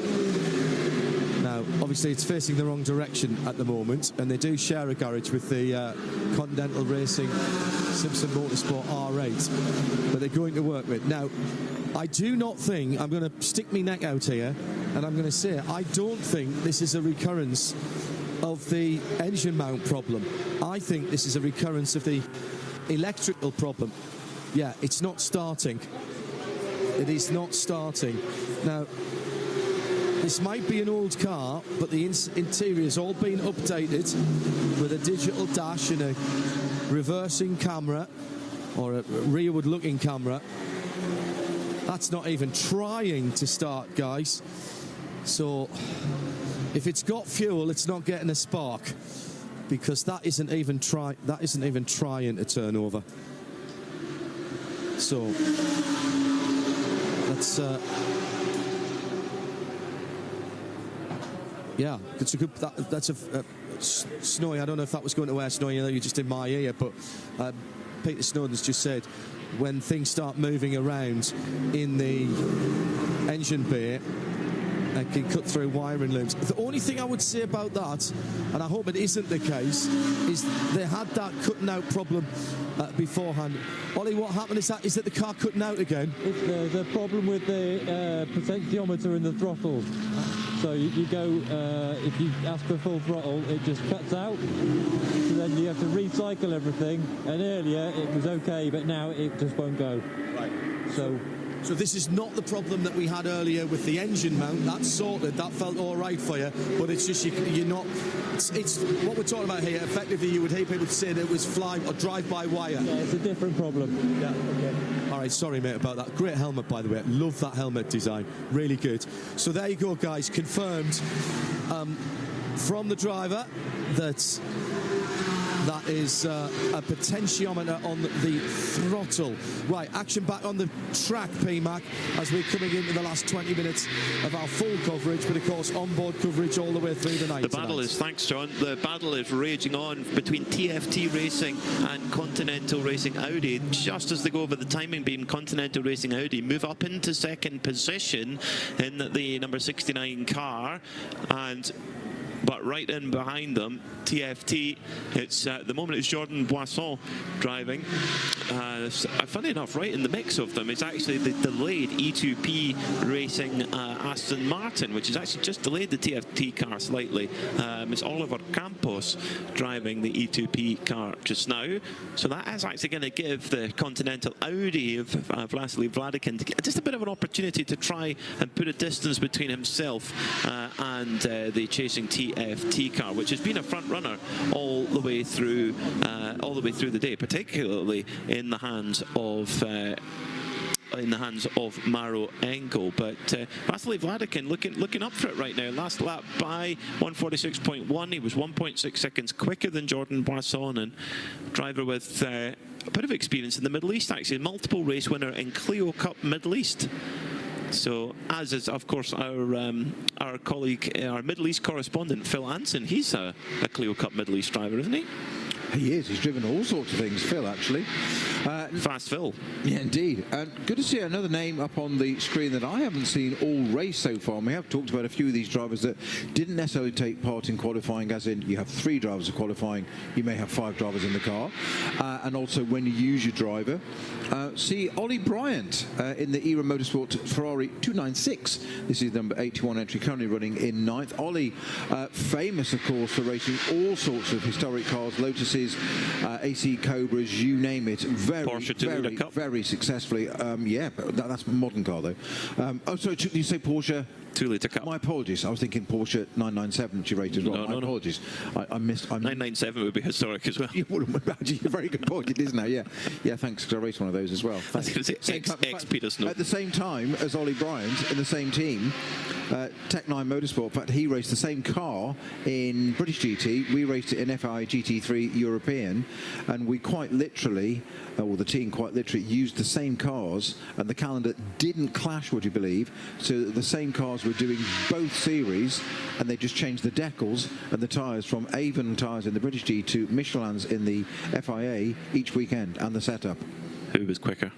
Now, obviously, it's facing the wrong direction at the moment, and they do share a garage with the Continental Racing Simpson Motorsport R8, but they're going to work with. Now, I do not think, I'm going to stick my neck out here, and I'm going to say, I don't think this is a recurrence of the engine mount problem. I think this is a recurrence of the electrical problem. Yeah, it's not starting. It is not starting. Now, this might be an old car, but the interior's all been updated with a digital dash and a reversing camera, or a rearward looking camera. That's not even trying to start, guys. So if it's got fuel, it's not getting a spark, because that isn't even trying to turn over. So let's yeah, it's a good. That's a Snowy. I don't know if that was going to air, Snowy. You're just in my ear, but Peter Snowden's just said when things start moving around in the engine bay, it can cut through wiring looms. The only thing I would say about that, and I hope it isn't the case, is they had that cutting out problem beforehand. Ollie, what happened is that the car cutting out again? There's a problem with the potentiometer in the throttle. So you go, if you ask for full throttle, it just cuts out. So then you have to recycle everything. And earlier it was okay, but now it just won't go. Right. So this is not the problem that we had earlier with the engine mount. That's sorted. That felt all right for you. But it's just you're not. It's what we're talking about here. Effectively, you would hear people say that it was fly or drive-by wire. Yeah, it's a different problem. Yeah. Okay. All right. Sorry, mate, about that. Great helmet, by the way. Love that helmet design. Really good. So there you go, guys. Confirmed from the driver that is a potentiometer on the throttle. Right, action back on the track, PMAC, as we're coming into the last 20 minutes of our full coverage, but of course onboard coverage all the way through the night. The battle is, thanks John, the battle is raging on between TFT Racing and Continental Racing Audi. Just as they go over the timing beam, Continental Racing Audi move up into second position in the number 69 car, but right in behind them, TFT, it's at the moment it's Jordan Boisson driving. Funny enough, right in the mix of them is actually the delayed E2P Racing Aston Martin, which has actually just delayed the TFT car slightly. It's Oliver Campos driving the E2P car just now. So that is actually going to give the Continental Audi of Vasily Vladikin just a bit of an opportunity to try and put a distance between himself and the chasing TFT car, which has been a front runner all the way through the day, particularly in the hands of Maro Engel. But Vasily Vladikin looking up for it right now. Last lap by 146.1. He was 1.6 seconds quicker than Jordan Boisson, and driver with a bit of experience in the Middle East, actually. Multiple race winner in Clio Cup Middle East. So, as is, of course, our colleague, our Middle East correspondent, Phil Anson. He's a Clio Cup Middle East driver, isn't he? He is. He's driven all sorts of things, Phil, actually. Fast Phil. Yeah, indeed. And good to see another name up on the screen that I haven't seen all race so far. And we have talked about a few of these drivers that didn't necessarily take part in qualifying, as in you have 3 drivers of qualifying, you may have 5 drivers in the car. And also when you use your driver. See Ollie Bryant in the ERA Motorsport Ferrari 296. This is number 81 entry, currently running in 9th. Ollie, famous, of course, for racing all sorts of historic cars, Lotuses, AC Cobras, you name it. Very successfully. Yeah, that's a modern car, though. Oh, sorry, did you say Porsche? 2-litre Cup. My apologies. I was thinking Porsche 997 she rated as well. My apologies. I missed. 997 would be historic as well. You would imagine. A very good point. It is now. Yeah. Yeah. Thanks, because I raced one of those as well. I was going to say ex-Peter Snow. At the same time as Ollie Bryant in the same team, Tech 9 Motorsport. In fact, he raced the same car in British GT. We raced it in FI GT3 European, and we quite literally, or the team quite literally, used the same cars, and the calendar didn't clash, would you believe? So the same cars were doing both series, and they just changed the decals and the tyres from Avon tyres in the British G to Michelin's in the FIA each weekend, and the setup. Who was quicker?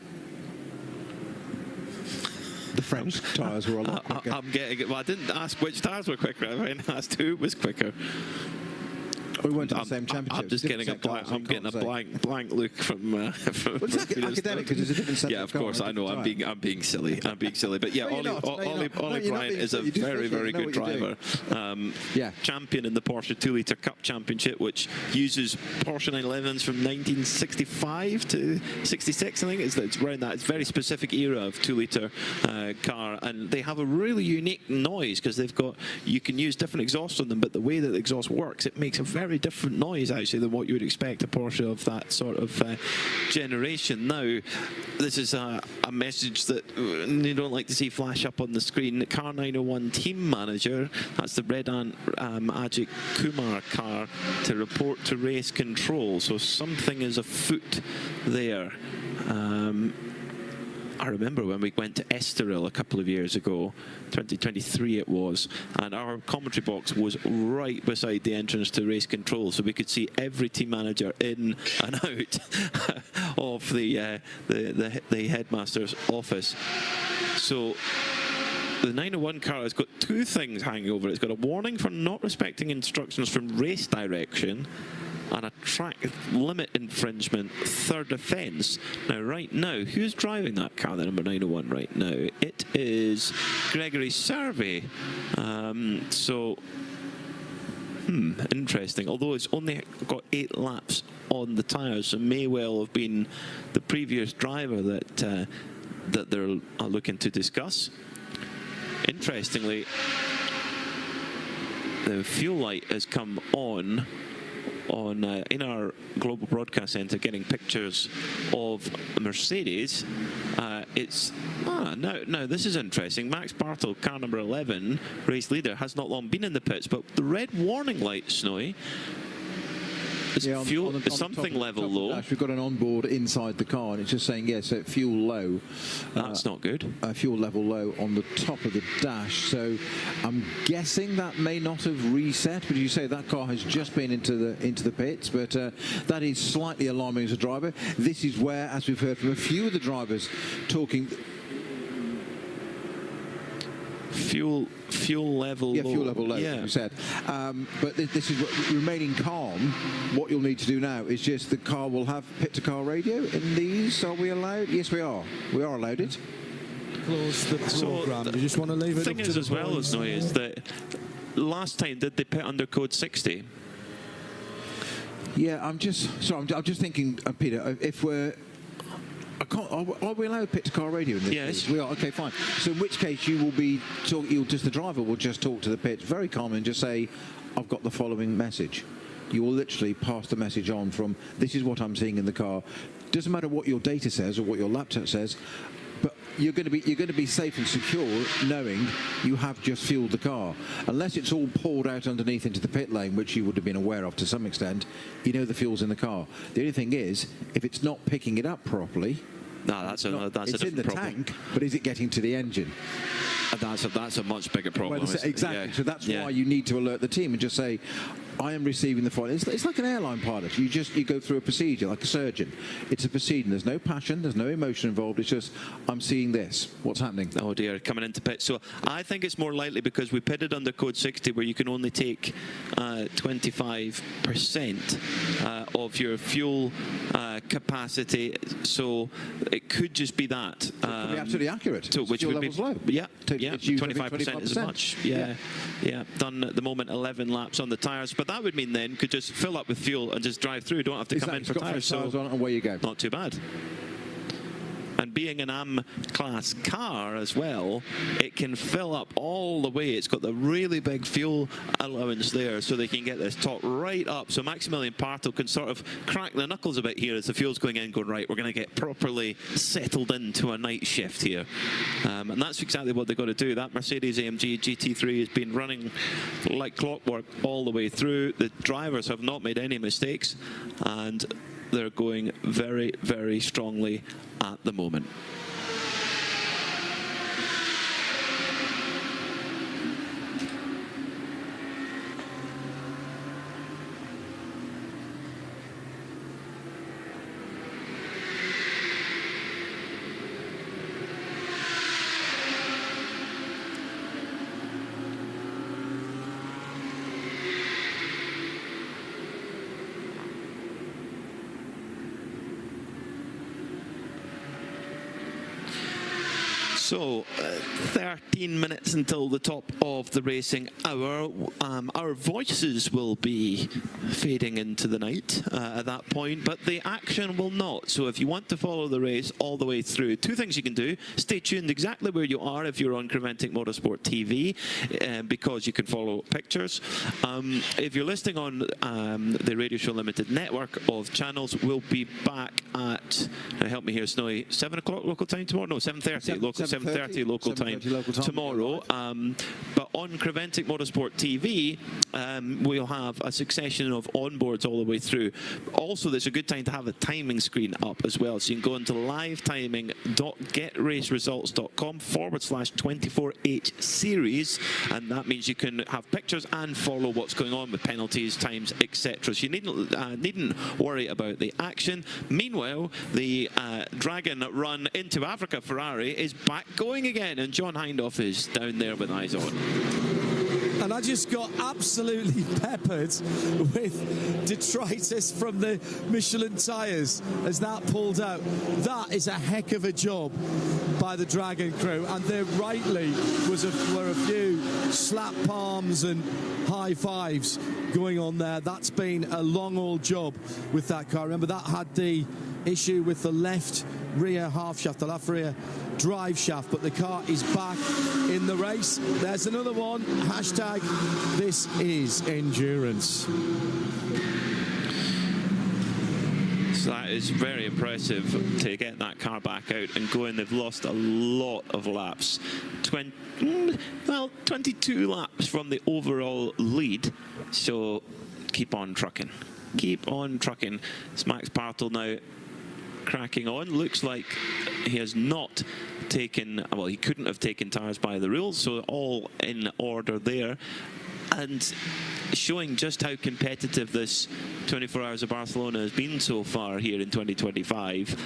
The French tyres were a lot quicker. I'm getting it. Well, I didn't ask which tyres were quicker. I asked who was quicker. We went to the same championship. I'm just getting a blank. I'm getting a blank look from. Well, it's academic because it's a different set. Yeah, of course. I know. I'm being silly. But yeah, Ollie Bryant is a very good driver. Champion in the Porsche 2-litre Cup Championship, which uses Porsche 911s from 1965 to 66. I think it's around that. It's a very specific era of 2-litre car, and they have a really unique noise because they've got. You can use different exhausts on them, but the way that the exhaust works, it makes a very different noise actually than what you would expect a Porsche of that sort of generation. Now, this is a message that you don't like to see flash up on the screen. Car 901 team manager, that's the Red Ant Ajit Kumar car, to report to race control. So something is afoot there. I remember when we went to Estoril a couple of years ago, 2023 it was, and our commentary box was right beside the entrance to race control, so we could see every team manager in and out of the headmaster's office. So the 901 car has got two things hanging over it. It's got a warning for not respecting instructions from race direction, and a track limit infringement, third offence. Now, right now, who's driving that car, the number 901 right now? It is Gregory Survey. Interesting. Although it's only got 8 laps on the tyres, so may well have been the previous driver that they're looking to discuss. Interestingly, the fuel light has come on in our global broadcast centre, getting pictures of Mercedes. Now this is interesting. Max Bartel, car number 11, race leader, has not long been in the pits, but the red warning light, Snowy, is something level low. We've got an onboard inside the car, and it's just saying fuel low. That's not good. Fuel level low on the top of the dash. So I'm guessing that may not have reset. But you say that car has just been into the pits. But that is slightly alarming as a driver. This is where, as we've heard from a few of the drivers talking. Fuel level low. Fuel level low, you said. But this is remaining calm. What you'll need to do now is just the car will have pit-to-car radio in these. Are we allowed? Yes, we are. We are allowed it. Close the program. You just want to leave it up to the thing is, as well as Noy, is that last time did they pit under code 60? Yeah, I'm just thinking, Peter, if we're. Are we allowed pit-to-car radio in this? Yes. We are. Okay, fine. So in which case you will be the driver will just talk to the pits very calmly and just say, I've got the following message. You will literally pass the message on from, this is what I'm seeing in the car. Doesn't matter what your data says or what your laptop says, but you're going to be safe and secure knowing you have just fueled the car. Unless it's all poured out underneath into the pit lane, which you would have been aware of to some extent, you know the fuel's in the car. The only thing is, if it's not picking it up properly, that's a different problem. It's in the tank, but is it getting to the engine? That's a much bigger problem. Exactly. Yeah. So that's why you need to alert the team and just say, I am receiving the following. It's like an airline pilot. You go through a procedure, like a surgeon. It's a procedure. There's no passion. There's no emotion involved. It's just, I'm seeing this. What's happening? Oh dear, coming into pit. So I think it's more likely because we pitted under code 60, where you can only take 25% of your fuel capacity. So it could just be that. It could be absolutely accurate. So which would be low. Yeah, 25% is much. Yeah. Done at the moment 11 laps on the tyres, but that would mean then could just fill up with fuel and just drive through. Don't have to come in for tyres. So on, and away you go. Not too bad. And being an AM class car as well, it can fill up all the way. It's got the really big fuel allowance there, so they can get this top right up. So Maximilian Partel can sort of crack the knuckles a bit here as the fuel's going in, going, right, we're going to get properly settled into a night shift here. And that's exactly what they've got to do. That Mercedes-AMG GT3 has been running like clockwork all the way through. The drivers have not made any mistakes, and they're going very, very strongly at the moment. So, 13 minutes until the top of the racing hour. Our voices will be fading into the night at that point, but the action will not. So if you want to follow the race all the way through, two things you can do. Stay tuned exactly where you are if you're on Creventic Motorsport TV, because you can follow pictures. If you're listening on the Radio Show Limited network of channels, we'll be back at, help me here, Snowy, 7 o'clock local time tomorrow? No, 7:30 local, 7:30 local time tomorrow. But on Creventic Motorsport TV, we'll have a succession of onboards all the way through. Also, there's a good time to have the timing screen up as well. So you can go into livetiming.getraceresults.com/24H series, and that means you can have pictures and follow what's going on with penalties, times, etc. So you needn't worry about the action. Meanwhile, the Dragon Run into Africa Ferrari is back going again, and John Hindhaugh is down there with eyes on. And I just got absolutely peppered with detritus from the Michelin tyres as that pulled out. That is a heck of a job by the Dragon crew, and there rightly were a few slap palms and high fives going on there. That's been a long old job with that car. Remember, that had the issue with the left rear half shaft, the left rear drive shaft, but the car is back in the race. There's another one. Hashtag this is endurance. So that is very impressive to get that car back out and going. They've lost a lot of laps. 22 laps from the overall lead. So keep on trucking. Keep on trucking. It's Max Partel now cracking on. Looks like he has not taken, well, he couldn't have taken tyres by the rules, so all in order there. And showing just how competitive this 24 Hours of Barcelona has been so far here in 2025.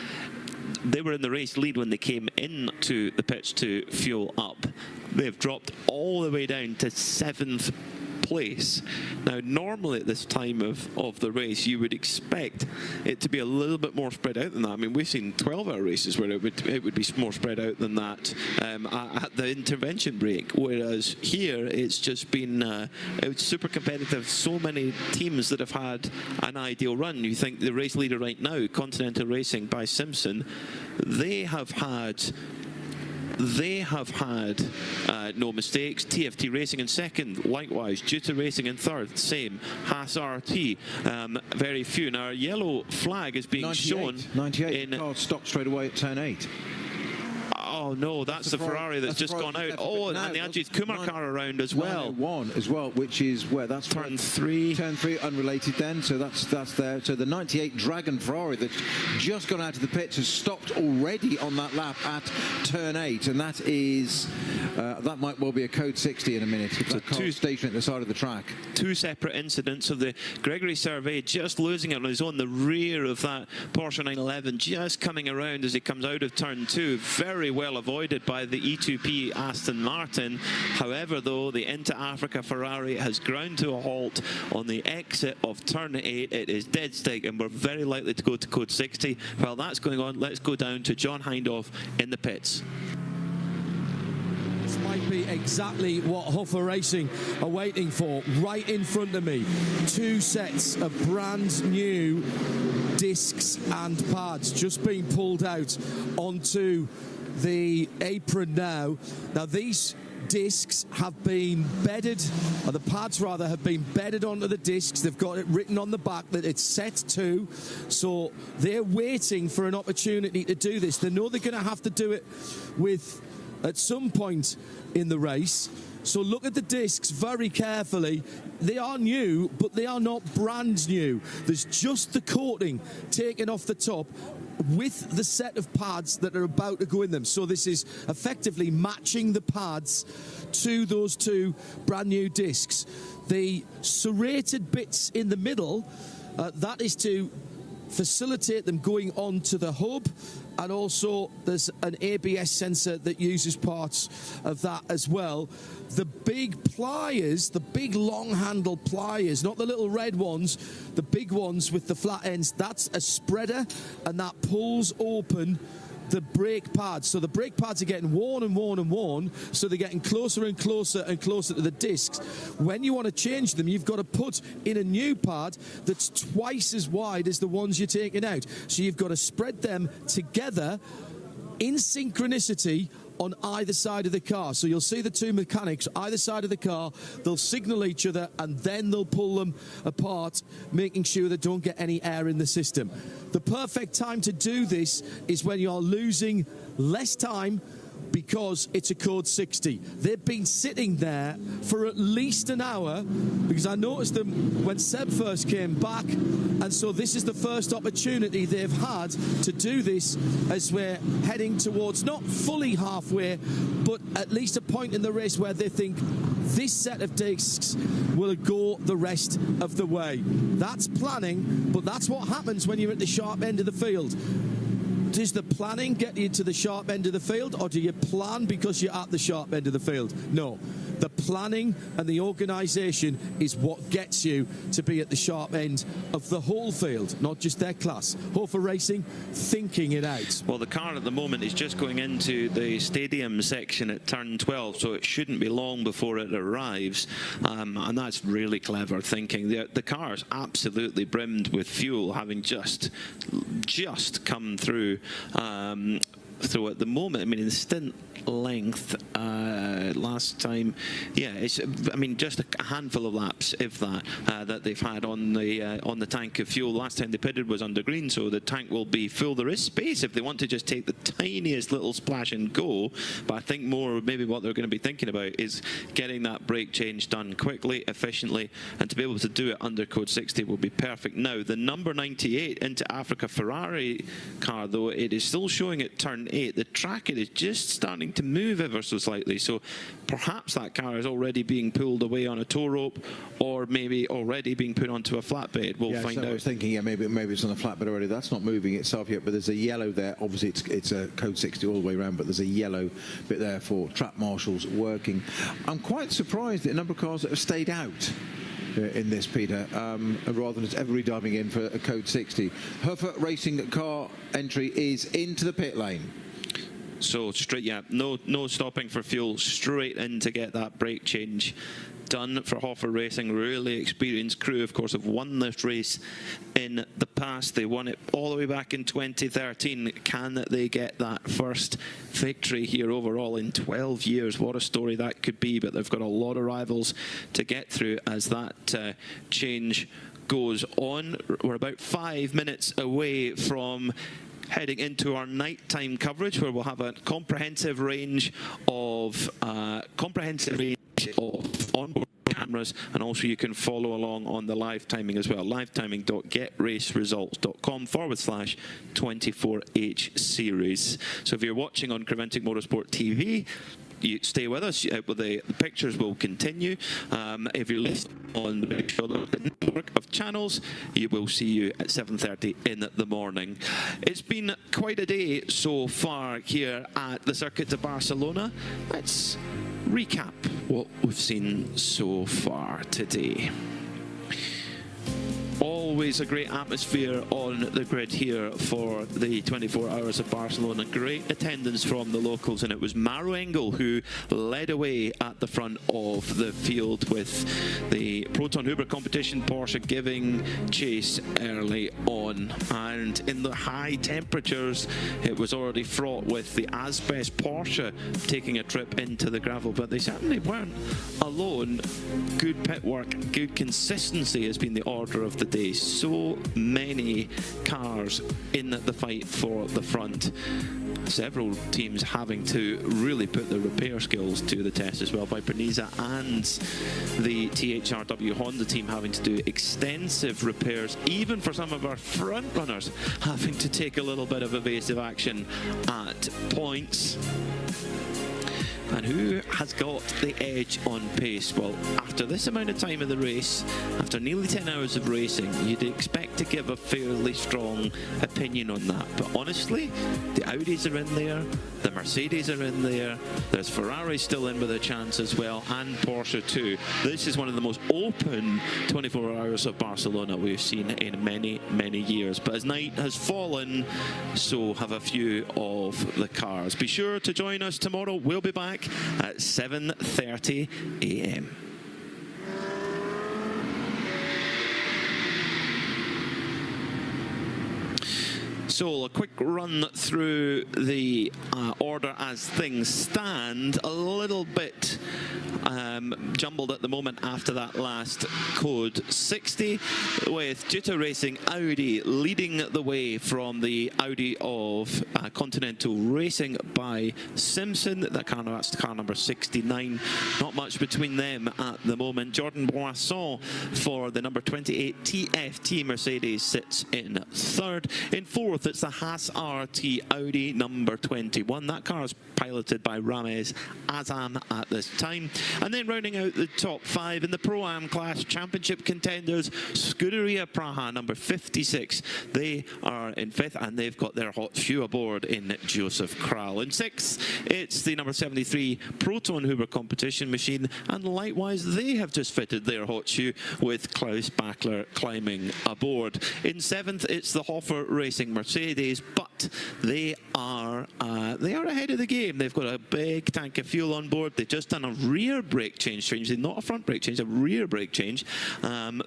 They were in the race lead when they came into the pits to fuel up. They've dropped all the way down to 7th place. Now, normally at this time of the race, you would expect it to be a little bit more spread out than that. I mean, we've seen 12-hour races where it would be more spread out than that at the intervention break, whereas here it's just been it's super competitive. So many teams that have had an ideal run. You think the race leader right now, Continental Racing by Simpson, they have had no mistakes. TFT Racing in second, likewise. Juta Racing in third, same. Haas RT, very few. Now, our yellow flag is being 98, shown. 98. Oh, stopped straight away at turn 8. Oh no, that's the Ferrari that's just gone out. Oh, and the Ajit Kumar car around as well. 901 as well, which is where that's turn 3. Turn 3 unrelated then, so that's there. So the 98 Dragon Ferrari that's just gone out of the pits has stopped already on that lap at turn 8, and that is that might well be a code 60 in a minute. So two stationed at the side of the track. Two separate incidents of the Gregory Servet just losing it on his own, the rear of that Porsche 911 just coming around as he comes out of turn 2. Very well avoided by the E2P Aston Martin. However, though, the Into Africa Ferrari has ground to a halt on the exit of turn 8. It is dead stick, and we're very likely to go to code 60. While that's going on, let's go down to John Hindhaugh in the pits. This might be exactly what Huffer Racing are waiting for. Right in front of me, 2 sets of brand new discs and pads just being pulled out onto the apron now. Now these discs have been bedded, or the pads rather have been bedded onto the discs. They've got it written on the back that it's set to, so they're waiting for an opportunity to do this. They know they're going to have to do it at some point in the race. So look at the discs very carefully. They are new, but they are not brand new. There's just the coating taken off the top with the set of pads that are about to go in them. So this is effectively matching the pads to those 2 brand new discs. The serrated bits in the middle, that is to facilitate them going onto the hub, and also there's an ABS sensor that uses parts of that as well. The big pliers, the big long handle pliers, not the little red ones, the big ones with the flat ends, that's a spreader, and that pulls open the brake pads. So the brake pads are getting worn and worn and worn, so they're getting closer and closer and closer to the discs. When you want to change them, you've got to put in a new pad that's twice as wide as the ones you're taking out. So you've got to spread them together in synchronicity on either side of the car. So you'll see the 2 mechanics either side of the car, they'll signal each other, and then they'll pull them apart, making sure they don't get any air in the system. The perfect time to do this is when you're losing less time, because it's a code 60. They've been sitting there for at least an hour, because I noticed them when Seb first came back, and so this is the first opportunity they've had to do this as we're heading towards not fully halfway, but at least a point in the race where they think this set of discs will go the rest of the way. That's planning, but that's what happens when you're at the sharp end of the field. Does the planning get you to the sharp end of the field, or do you plan because you're at the sharp end of the field? No. The planning and the organisation is what gets you to be at the sharp end of the whole field, not just their class. Hofer Racing thinking it out. Well, the car at the moment is just going into the stadium section at turn 12, so it shouldn't be long before it arrives, and that's really clever thinking. The car is absolutely brimmed with fuel, having just come through at the moment. I mean, in the stint length last time, it's just a handful of laps, if that, that they've had on the tank of fuel. Last time they pitted was under green, so the tank will be full. There is space if they want to just take the tiniest little splash and go, but I think more maybe what they're going to be thinking about is getting that brake change done quickly, efficiently, and to be able to do it under code 60 will be perfect. Now, the number 98 into Africa Ferrari car, though, it is still showing at turn 8. The track, it is just starting to move ever so slightly, so perhaps that car is already being pulled away on a tow rope, or maybe already being put onto a flatbed. We'll find out. I was thinking, maybe it's on a flatbed already. That's not moving itself yet, but there's a yellow there. Obviously, it's a code 60 all the way around, but there's a yellow bit there for track marshals working. I'm quite surprised at the number of cars that have stayed out in this, Peter, rather than just everybody diving in for a code 60. Huffer Racing car entry is into the pit lane. So straight, no stopping for fuel, straight in to get that brake change done for Hoffer Racing. Really experienced crew, of course, have won this race in the past. They won it all the way back in 2013. Can they get that first victory here overall in 12 years? What a story that could be, but they've got a lot of rivals to get through as that change goes on. We're about 5 minutes away from heading into our nighttime coverage, where we'll have a comprehensive range of onboard cameras, and also you can follow along on the live timing as well. livetiming.getraceresults.com/24H series. So if you're watching on Creventic Motorsport TV, you stay with us. The pictures will continue. If you're listening on the Big Show network of channels, you will see you at 7:30 in the morning. It's been quite a day so far here at the Circuit de Barcelona. Let's recap what we've seen so far today. All always a great atmosphere on the grid here for the 24 Hours of Barcelona. Great attendance from the locals, and it was Maro Engel who led away at the front of the field with the Proton Huber competition, Porsche giving chase early on. And in the high temperatures, it was already fraught with the Asbest Porsche taking a trip into the gravel, but they certainly weren't alone. Good pit work, good consistency has been the order of the day. So many cars in the fight for the front. Several teams having to really put their repair skills to the test as well. Viper Niza and the THRW Honda team having to do extensive repairs, even for some of our front runners having to take a little bit of evasive action at points. And who has got the edge on pace? Well, after this amount of time in the race, after nearly 10 hours of racing, you'd expect to give a fairly strong opinion on that. But honestly, the Audis are in there, the Mercedes are in there, there's Ferrari still in with a chance as well, and Porsche too. This is one of the most open 24 Hours of Barcelona we've seen in many, many years. But as night has fallen, so have a few of the cars. Be sure to join us tomorrow. We'll be back at 7:30 a.m. So a quick run through the order as things stand. A little bit jumbled at the moment after that last code 60, with Jutta Racing Audi leading the way from the Audi of Continental Racing by Simpson. That's car number 69. Not much between them at the moment. Jordan Boisson for the number 28 TFT Mercedes sits in third. In fourth, it's the Haas RT Audi number 21. That car is piloted by Ramez Azam at this time. And then rounding out the top five in the Pro-Am class, championship contenders, Scuderia Praha number 56. They are in fifth, and they've got their hot shoe aboard in Joseph Kral. In sixth, it's the number 73 Proton Huber competition machine, and likewise they have just fitted their hot shoe with Klaus Bachler climbing aboard. In seventh, it's the Hofer Racing Mercedes, but they are ahead of the game. They've got a big tank of fuel on board. They've just done a rear brake change, strangely, not a front brake change, a rear brake change.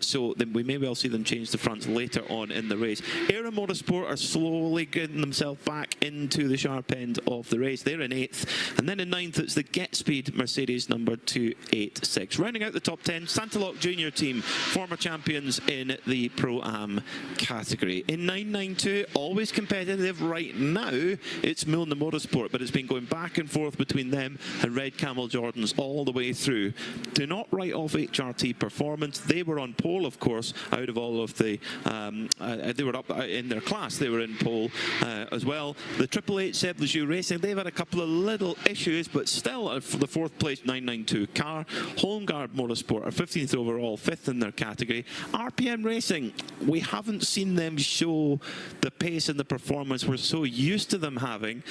So then we may well see them change the fronts later on in the race. Aero Motorsport are slowly getting themselves back into the sharp end of the race. They're in eighth. And then in ninth, it's the Get Speed Mercedes number 286. Rounding out the top 10, Santalok Junior team, former champions in the Pro-Am category. In 992, always competitive right now, it's Milner Motorsport, but it's been going back and forth between them and Red Camel Jordans all the way through. Do not write off HRT Performance. They were on pole, of course, out of all of the they were up in their class. They were in pole as well. The Triple H Seb Lejeune Racing, they've had a couple of little issues, but still for the fourth place 992 car. Holmgard Motorsport are 15th overall, fifth in their category. RPM Racing, we haven't seen them show the pace and the performance we're so used to them having.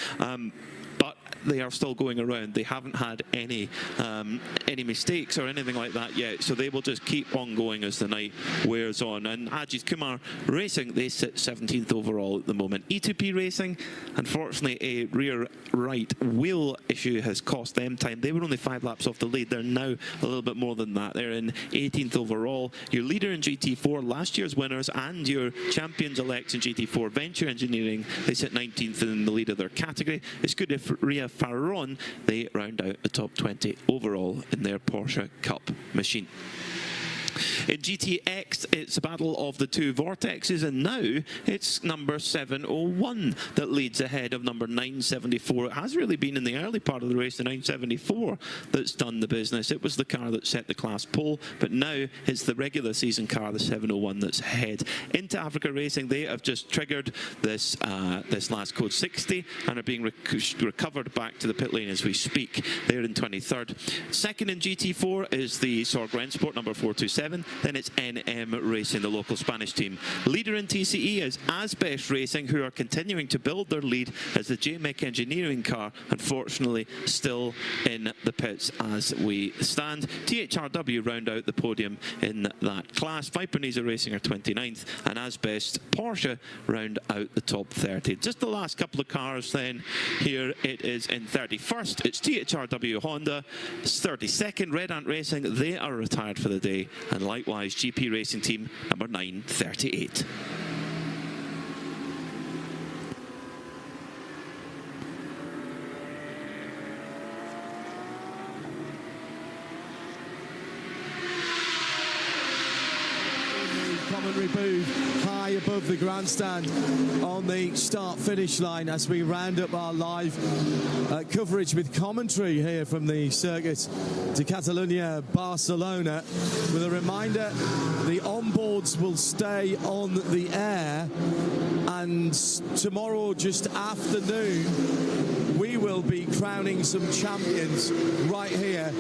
But they are still going around. They haven't had any mistakes or anything like that yet, so they will just keep on going as the night wears on. And Ajit Kumar Racing, they sit 17th overall at the moment. E2P Racing, unfortunately, a rear right wheel issue has cost them time. They were only 5 laps off the lead. They're now a little bit more than that. They're in 18th overall. Your leader in GT4, last year's winners, and your champions-elect in GT4, Venture Engineering, they sit 19th in the lead of their category. It's good if Ria Farron, they round out the top 20 overall in their Porsche Cup machine. In GTX, it's a battle of the two Vortexes, and now it's number 701 that leads ahead of number 974. It has really been in the early part of the race, the 974, that's done the business. It was the car that set the class pole, but now it's the regular season car, the 701, that's ahead. Into Africa Racing, they have just triggered this last code 60 and are being recovered back to the pit lane as we speak. They're in 23rd. Second in GT4 is the Sorg Rennsport, number 427. 7. Then it's NM Racing, the local Spanish team. Leader in TCE is Asbest Racing, who are continuing to build their lead as the JMEC Engineering car, unfortunately, still in the pits as we stand. THRW round out the podium in that class. Viperniza Racing are 29th, and Asbest Porsche round out the top 30. Just the last couple of cars then. Here it is in 31st. It's THRW Honda. It's 32nd, Red Ant Racing. They are retired for the day. And likewise, GP Racing Team number 938. Commentary booth high above the grandstand on the start-finish line as we round up our live coverage with commentary here from the Circuit de Catalunya, Barcelona. With a reminder, the onboards will stay on the air, and tomorrow just afternoon we will be crowning some champions right here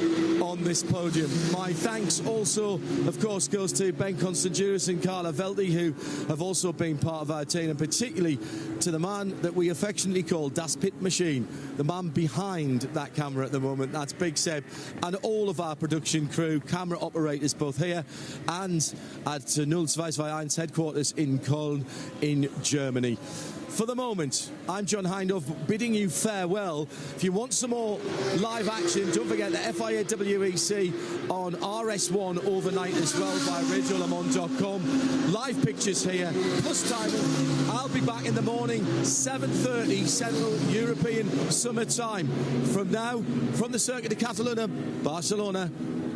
on this podium. My thanks also, of course, goes to Ben Constantiouris and Carla Velti, who have also been part of our team, and particularly to the man that we affectionately call Das Pit Machine, the man behind that camera at the moment. That's Big Seb, and all of our production crew, camera operators both here and at 0221 headquarters in Köln in Germany. For the moment, I'm John Hindhaugh bidding you farewell. If you want some more live action, don't forget the FIA WEC on RS1 overnight as well by radiolemans.com. Live pictures here, plus time. I'll be back in the morning, 7:30 Central European Summer Time. From now, from the Circuit de Catalunya, Barcelona,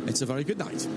it's a very good night.